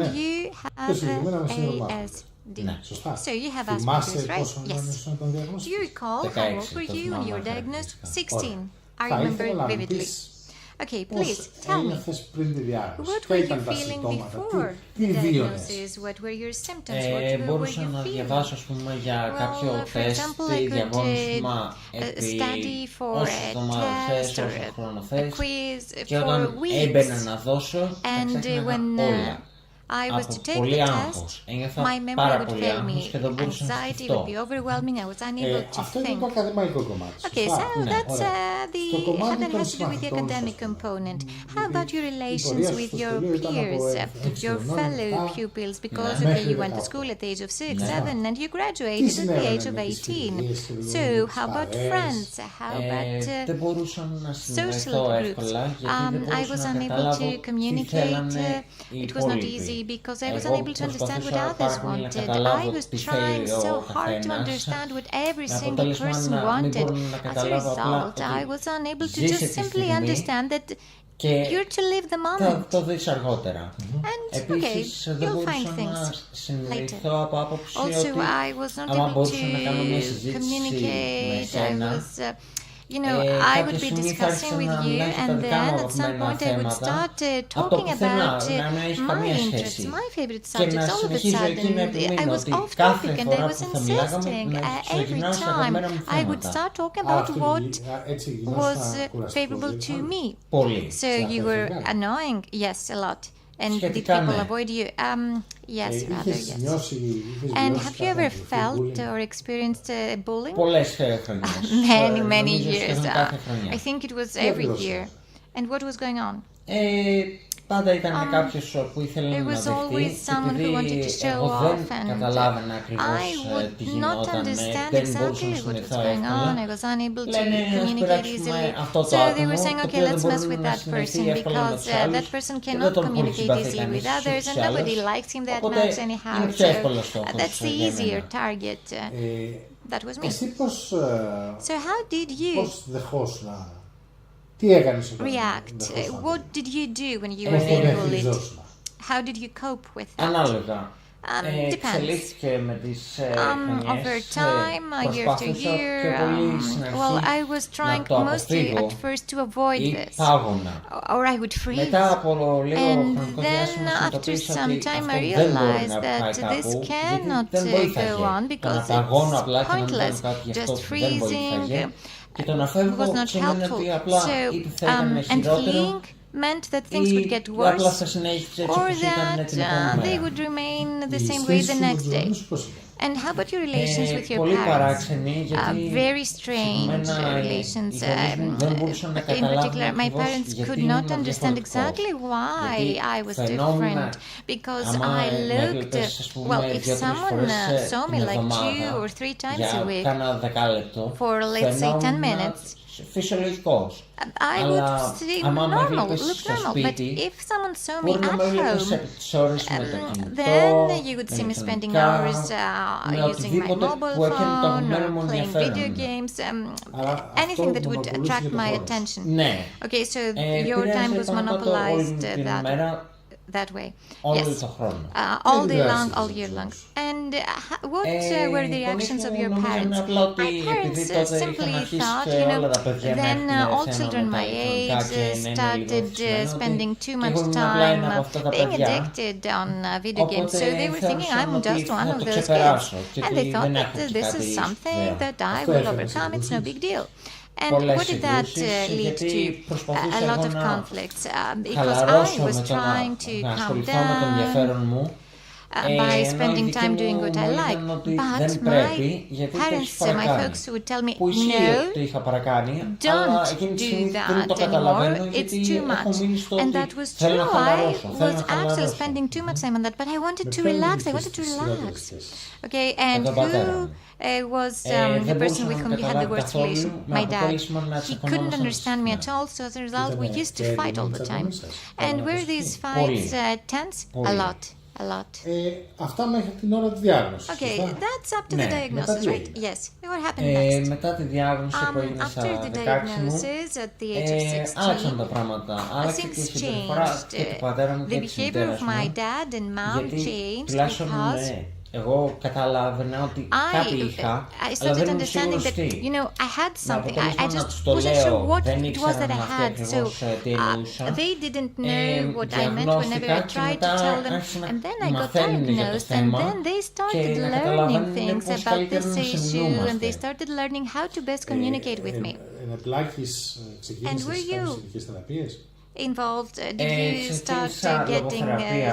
and you have ASD. Ναι, σωστά. So you have Θυμάσαι Asperger's, right? πόσο Yes. νέος όταν Do διαγνώστηκε? you recall how old were you when you were diagnosed? 16. I remember it vividly. Okay, please tell me. What were you feeling before the diagnosis? What were your symptoms? What were Μπορούσα you να feeling? διαβάσω, ας πούμε, για κάποιο For τεστ example, I ή could διαγώνισμα study for όσες a εβδομάδες θες, test or όσο χρόνο a θες, quiz και for όταν weeks. έμπαινα να δώσω, τα And ξέχναγα when όλα. I was to take Πολύ the άγχος. test, Ένιωθα my memory πάρα would πολύ fail άγχος me. και δεν μπορούσα να Anxiety would σκεφτώ. be overwhelming. I was unable to Αυτό είναι το think. ακαδημαϊκό κομμάτι. Okay, Σωστά. so Ναι, that's ωραία. Στο the κομμάτι that των has to do with the συμμαθητών academic σας, component. How about your η relations πορεία σου with στο your σχολείο ήταν από peers, 6 your χρονών fellow μετά, pupils? Because ναι, okay, μέχρι you went to 18. school at the age of 6, Ναι. 7, and you Τι graduated at the συνέβαινε age of με τις 18. φιλίες, τη So, δουλειά, τις how about παρέες? friends? How about Δεν μπορούσα να συνδεθώ social groups? εύκολα, γιατί δεν I was μπορούσα να unable καταλάβω to τι communicate. θέλανε οι It was not υπόλοιποι. easy because I was Εγώ unable to understand what προσπαθούσα others πάρα πολύ να wanted. I καταλάβω was τι trying θέλει so ο hard to καθένας, understand what every με single αποτέλεσμα person να μην wanted. μπορώ να As a καταλάβω απλά result, I was unable to ζήσε just τη simply στιγμή understand that και you're to live the θα moment. το δεις αργότερα. And Επίσης okay, δεν you'll μπορούσα find να things συνδεθώ από άποψη Also, ότι I was not άμα able μπορούσα να κάνω μια to συζήτηση με communicate. I σένα, was, you know, I would be discussing with you, and then at some point I would start talking about my interests, my favorite subjects. All of a sudden, I was off topic, and I was insisting every time I would start talking about what was favorable to me. So you were annoying, yes, a lot. And did people avoid you? Yes, rather, yes. And have you ever felt or experienced bullying? πολλές χρονιές. Many years. I think it was every year. And what was going on? Πάντα ήταν κάποιος που ήθελε να δεχτεί, επειδή εγώ δεν καταλάβαινα ακριβώς τι γινόταν, δεν μπορούσα να συνηθώ εύκολα. Λένε ας περάσουμε αυτό το άτομο, το οποίο δεν μπορεί να συνεχθεί εύκολα με τους άλλους και δεν τον πολύ συμπαθεί κανείς στους άλλους, οπότε είναι πιο εύκολο στόχος για μένα. Εσύ πώς δεχόσουν τι έκανες όταν react? What did you do when you were being bullied? How did you cope with that? Ανάλογα. Depends. Εξελίχθηκε με τις Over χρονιές, time, year to προσπάθησα year, πιο πολύ στην well, I αρχή was να trying το mostly αποφύγω at first to avoid ή this, πάγωνα. or I would freeze. Μετά από λίγο And χρονικό then διάστημα after συνειδητοποίησα some ότι time αυτό I δεν μπορεί realized να that πάει this κάπου, cannot γιατί δεν go βοήθαγε. on Το because να παγώνω it's απλά και να μην pointless. κάνω κάτι γι' αυτό Just που δεν βοήθαγε. freezing Και το να φεύγω was not σημαίνει helpful. ότι απλά είτε θα ήταν And χειρότερο fleeing meant that things would get ή απλά worse, θα συνέχισε έτσι or όπως ήταν that την επόμενη they μέρα. would remain the same way the next day. And how about your relations with your Πολύ parents? παράξενη, γιατί Very strange relations. δεν μπορούσαν να In καταλάβουν particular, my ακριβώς parents γιατί could ήμουν not understand διαφορετικός. exactly why Γιατί I was φαινόμουν, different. Because άμα I με looked, έβλεπες, ας πούμε, well, if 2-3 someone φορές saw me την like 2 εβδομάδα or 3 times για a week κάνα δεκάλεπτο, for, let's say, 10 φαινόμουν minutes, φυσιολογικός. I would see άμα με normal, έβλεπες look στο normal. But σπίτι, if someone saw me μπορεί να at με έβλεπες home, τις ώρες με το κινητό, then you would see me με spending ηλεκτρονικά, hours με using my οτιδήποτε mobile που έκανε το phone αγαπημένο or μου playing ενδιαφέρον. video games, Αλλά anything that αυτό would μονοπολούσε attract και το my χρόνο. attention. Ναι. Okay, so your time was επηρέαζε πάνω κάτω όλη monopolized την ημέρα, that way. όλο Yes. το χρόνο. All day long, all year long. And what were the reactions of your parents? My parents simply thought, you know, then all children my age started spending too much time being addicted on video games. So they were thinking I'm just one of those kids. And they thought that this is something that I will overcome, it's no big deal. And what did that lead to? A lot of conflicts. Because I was trying to calm down by spending time doing what I like. But my parents, my folks would tell me, no, don't do that anymore, it's too much. And that was true, I was actually spending too much time on that, but I wanted to relax, Okay, and who was the person with whom you had the worst relation? My dad. He couldn't understand me at all, so as a result we used to fight all the time. And were these fights tense? A lot. Αυτά μέχρι την ώρα της διάγνωσης. Okay, that's up to the diagnosis, right? Yes. What happened next? Μετά τη διάγνωση που έγινε στα 16 μου, άλλαξαν τα πράγματα. Άλλαξε και η συμπεριφορά και του πατέρα μου και της μητέρας μου. Γιατί τουλάχιστον Εγώ καταλάβαινα ότι κάτι είχα, αλλά δεν ήμουν σίγουρος τι. Με αποτέλεσμα να τους το λέω, δεν ήξερα αυτή ακριβώς τι εννοούσα. Διαγνώστηκα και μετά άρχισαν να μαθαίνουν για το θέμα και να καταλαβαίνουν πώς καλύτερα να συμβιβούμαστε. Ενεπλάκης ξεκίνησες κάποιες ειδικές θεραπείες? Involved? Did you start getting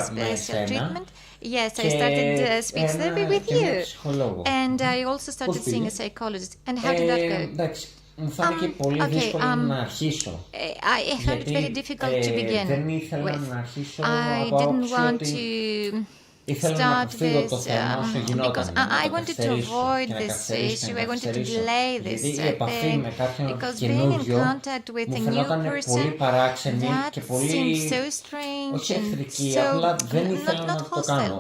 special treatment? Yes, I started speech therapy with you, and I also started seeing a psychologist. And how did that go? Εντάξει, μου φάνηκε πολύ δύσκολο να αρχίσω. I found it very difficult to begin δεν ήθελα with. να αρχίσω I από didn't άποψη want ότι to ήθελα να start αποφύγω το this θέμα όσο γινόταν. because I wanted to avoid this issue. I wanted to delay this thing because being in contact with a new person, that seems so strange and so not wholesome.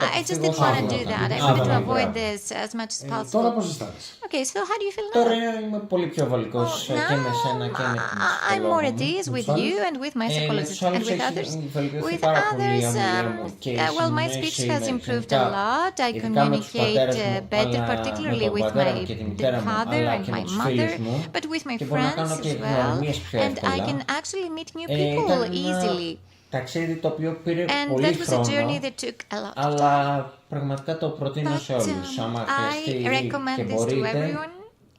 But I just didn't want to do that. I wanted to avoid this as much as possible. Τώρα πώς αισθάνεσαι? Okay, so how do you feel now? Τώρα είμαι πολύ πιο βολικός και με σένα και με την I'm more at ease with you and with my psychologist and with others. With others, well, my speech has improved a lot. I communicate better, particularly with my father and my mother, but with my friends as well. And I can actually meet new people easily. Ταξίδι το οποίο πήρε And πολύ that was a χρόνο, journey that took a lot of time. αλλά πραγματικά το προτείνω σε όλους. Άμα χρειαστεί και μπορείτε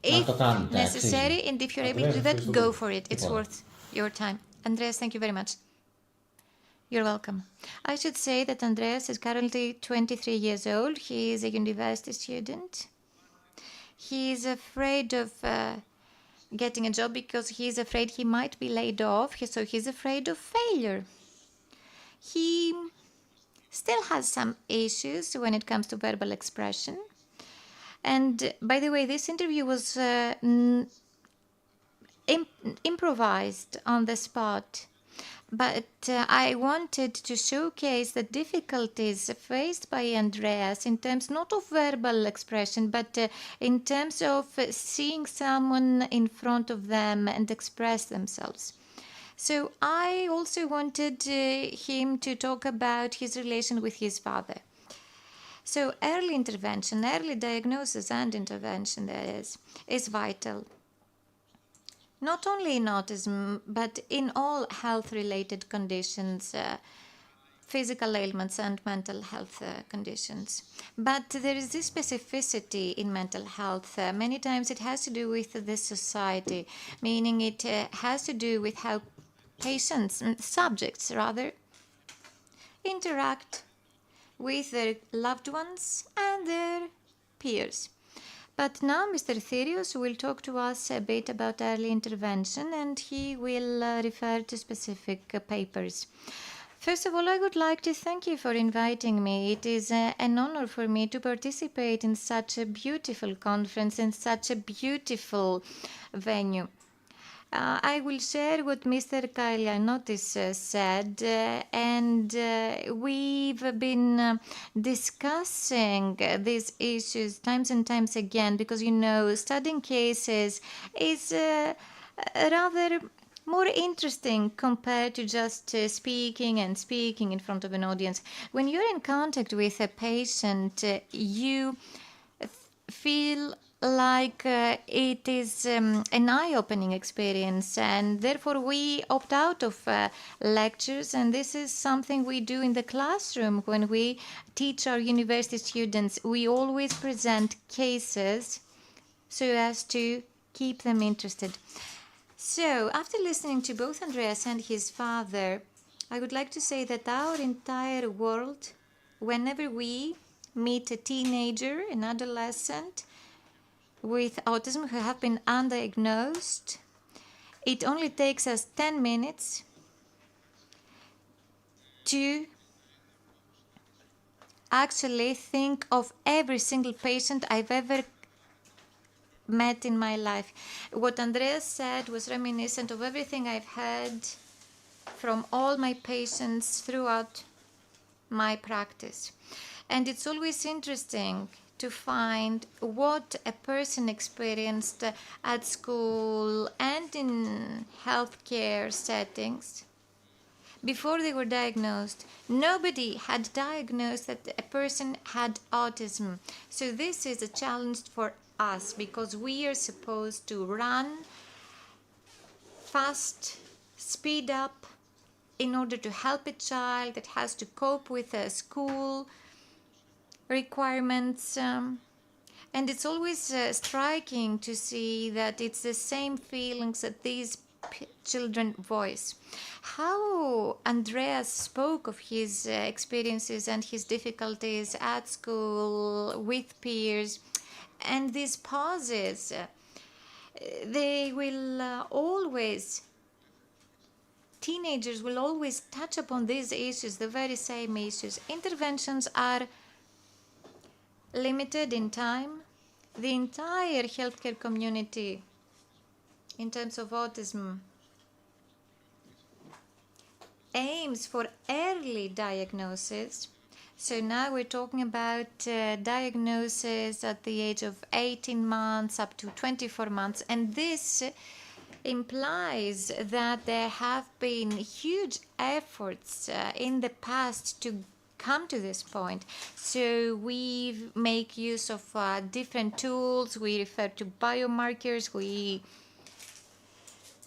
να το κάνετε. If necessary and if you're able to do that, go for it. It's worth your time. Andreas, thank you very much. You're welcome. I should say that Andreas is currently 23 years old. He is a university student. He is afraid of getting a job because he is afraid he might be laid off, so he's afraid of failure. He still has some issues when it comes to verbal expression. And by the way, this interview was improvised on the spot. But I wanted to showcase the difficulties faced by Andreas in terms not of verbal expression, but in terms of seeing someone in front of them and express themselves. So I also wanted him to talk about his relation with his father. So early intervention, early diagnosis and intervention, that is vital. Not only in autism, but in all health-related conditions, physical ailments and mental health conditions. But there is this specificity in mental health. Many times it has to do with the society, meaning it has to do with how patients, subjects rather, interact with their loved ones and their peers. But now Mr. Therios will talk to us a bit about early intervention, and he will refer to specific papers. First of all, I would like to thank you for inviting me. It is an honor for me to participate in such a beautiful conference, in such a beautiful venue. I will share what Mr. Kailianotis said, and we've been discussing these issues times and times again, because, you know, studying cases is rather more interesting compared to just speaking in front of an audience. When you're in contact with a patient, you feel like it is an eye-opening experience, and therefore we opt out of lectures, and this is something we do in the classroom when we teach our university students. We always present cases so as to keep them interested. So, after listening to both Andreas and his father, I would like to say that our entire world, whenever we meet a teenager, an adolescent, with autism who have been undiagnosed, it only takes us 10 minutes to actually think of every single patient I've ever met in my life. What Andreas said was reminiscent of everything I've heard from all my patients throughout my practice. And it's always interesting to find what a person experienced at school and in healthcare settings, before they were diagnosed, nobody had diagnosed that a person had autism. So this is a challenge for us because we are supposed to run fast, speed up in order to help a child that has to cope with school requirements. And it's always striking to see that it's the same feelings that these children voice. How Andreas spoke of his experiences and his difficulties at school with peers, and these pauses, they will teenagers will always touch upon these issues, the very same issues. Interventions are limited in time. The entire healthcare community, in terms of autism, aims for early diagnosis. So now we're talking about diagnosis at the age of 18 months up to 24 months. And this implies that there have been huge efforts in the past to come to this point. So we make use of different tools. We refer to biomarkers. We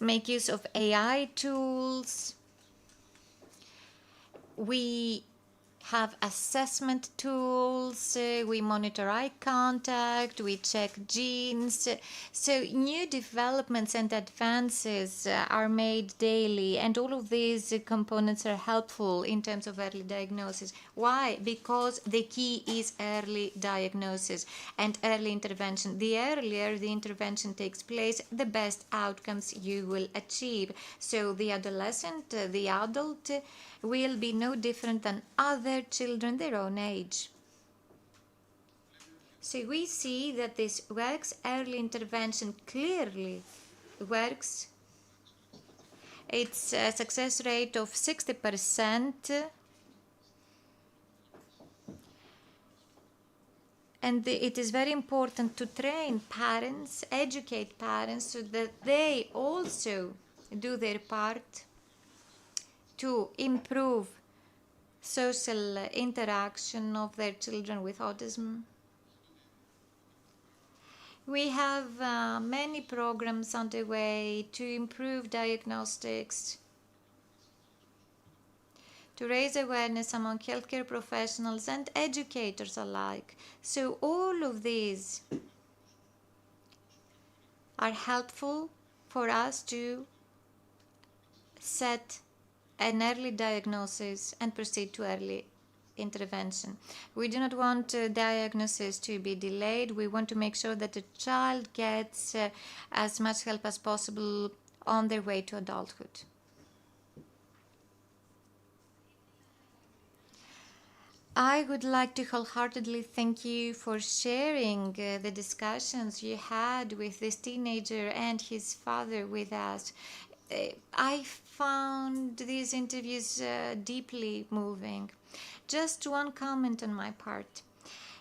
make use of AI tools. We have assessment tools, we monitor eye contact, we check genes. So new developments and advances are made daily, and all of these components are helpful in terms of early diagnosis. Why? Because the key is early diagnosis and early intervention. The earlier the intervention takes place, the best outcomes you will achieve. So the adolescent, the adult, will be no different than other children their own age. So we see that this works. Early intervention clearly works. It's a success rate of 60%. And it is very important to train parents, educate parents, so that they also do their part to improve social interaction of their children with autism. We have many programs underway to improve diagnostics, to raise awareness among healthcare professionals and educators alike. So all of these are helpful for us to set an early diagnosis and proceed to early intervention. We do not want diagnosis to be delayed. We want to make sure that the child gets as much help as possible on their way to adulthood. I would like to wholeheartedly thank you for sharing the discussions you had with this teenager and his father with us. I found these interviews deeply moving. Just one comment on my part.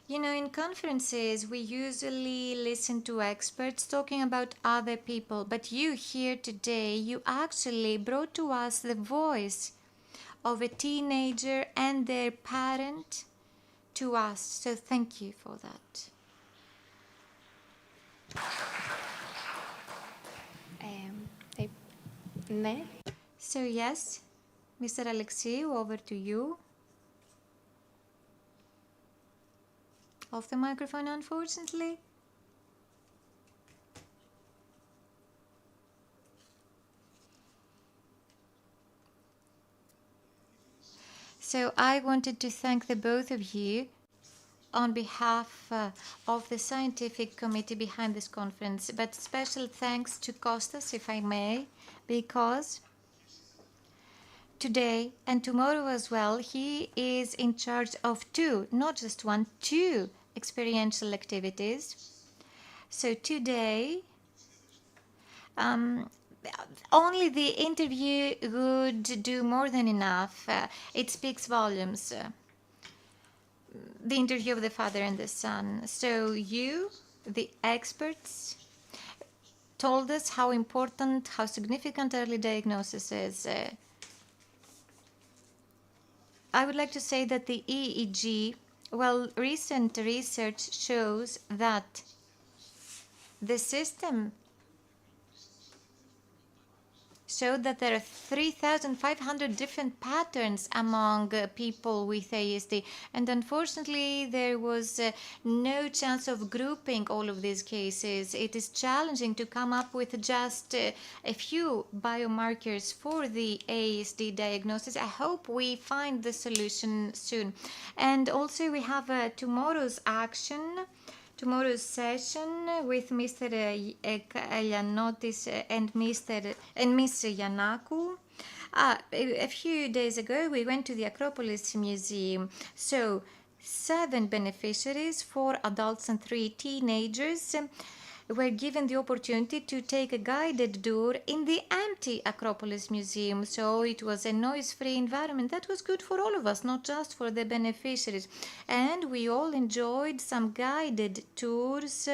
You know, in conferences, we usually listen to experts talking about other people, but you here today, you actually brought to us the voice of a teenager and their parent to us. So thank you for that. So yes, Mr. Alexiou, over to you. Off the microphone, unfortunately. So I wanted to thank the both of you on behalf of the scientific committee behind this conference, but special thanks to Kostas, if I may, because today and tomorrow as well, he is in charge of two, not just one, two experiential activities. So today, only the interview would do more than enough. It speaks volumes. The interview of the father and the son. So you, the experts, told us how important, how significant early diagnosis is. I would like to say that the EEG, well, recent research shows that the system showed that there are 3,500 different patterns among people with ASD, and unfortunately there was no chance of grouping all of these cases. It is challenging to come up with just a few biomarkers for the ASD diagnosis. I hope we find the solution soon. And also we have tomorrow's session with Mr. Kalianotis and Miss Yanakou. A few days ago, we went to the Acropolis Museum. So, 7 beneficiaries, 4 adults and 3 teenagers, were given the opportunity to take a guided tour in the empty Acropolis Museum. So it was a noise-free environment. That was good for all of us, not just for the beneficiaries. And we all enjoyed some guided tours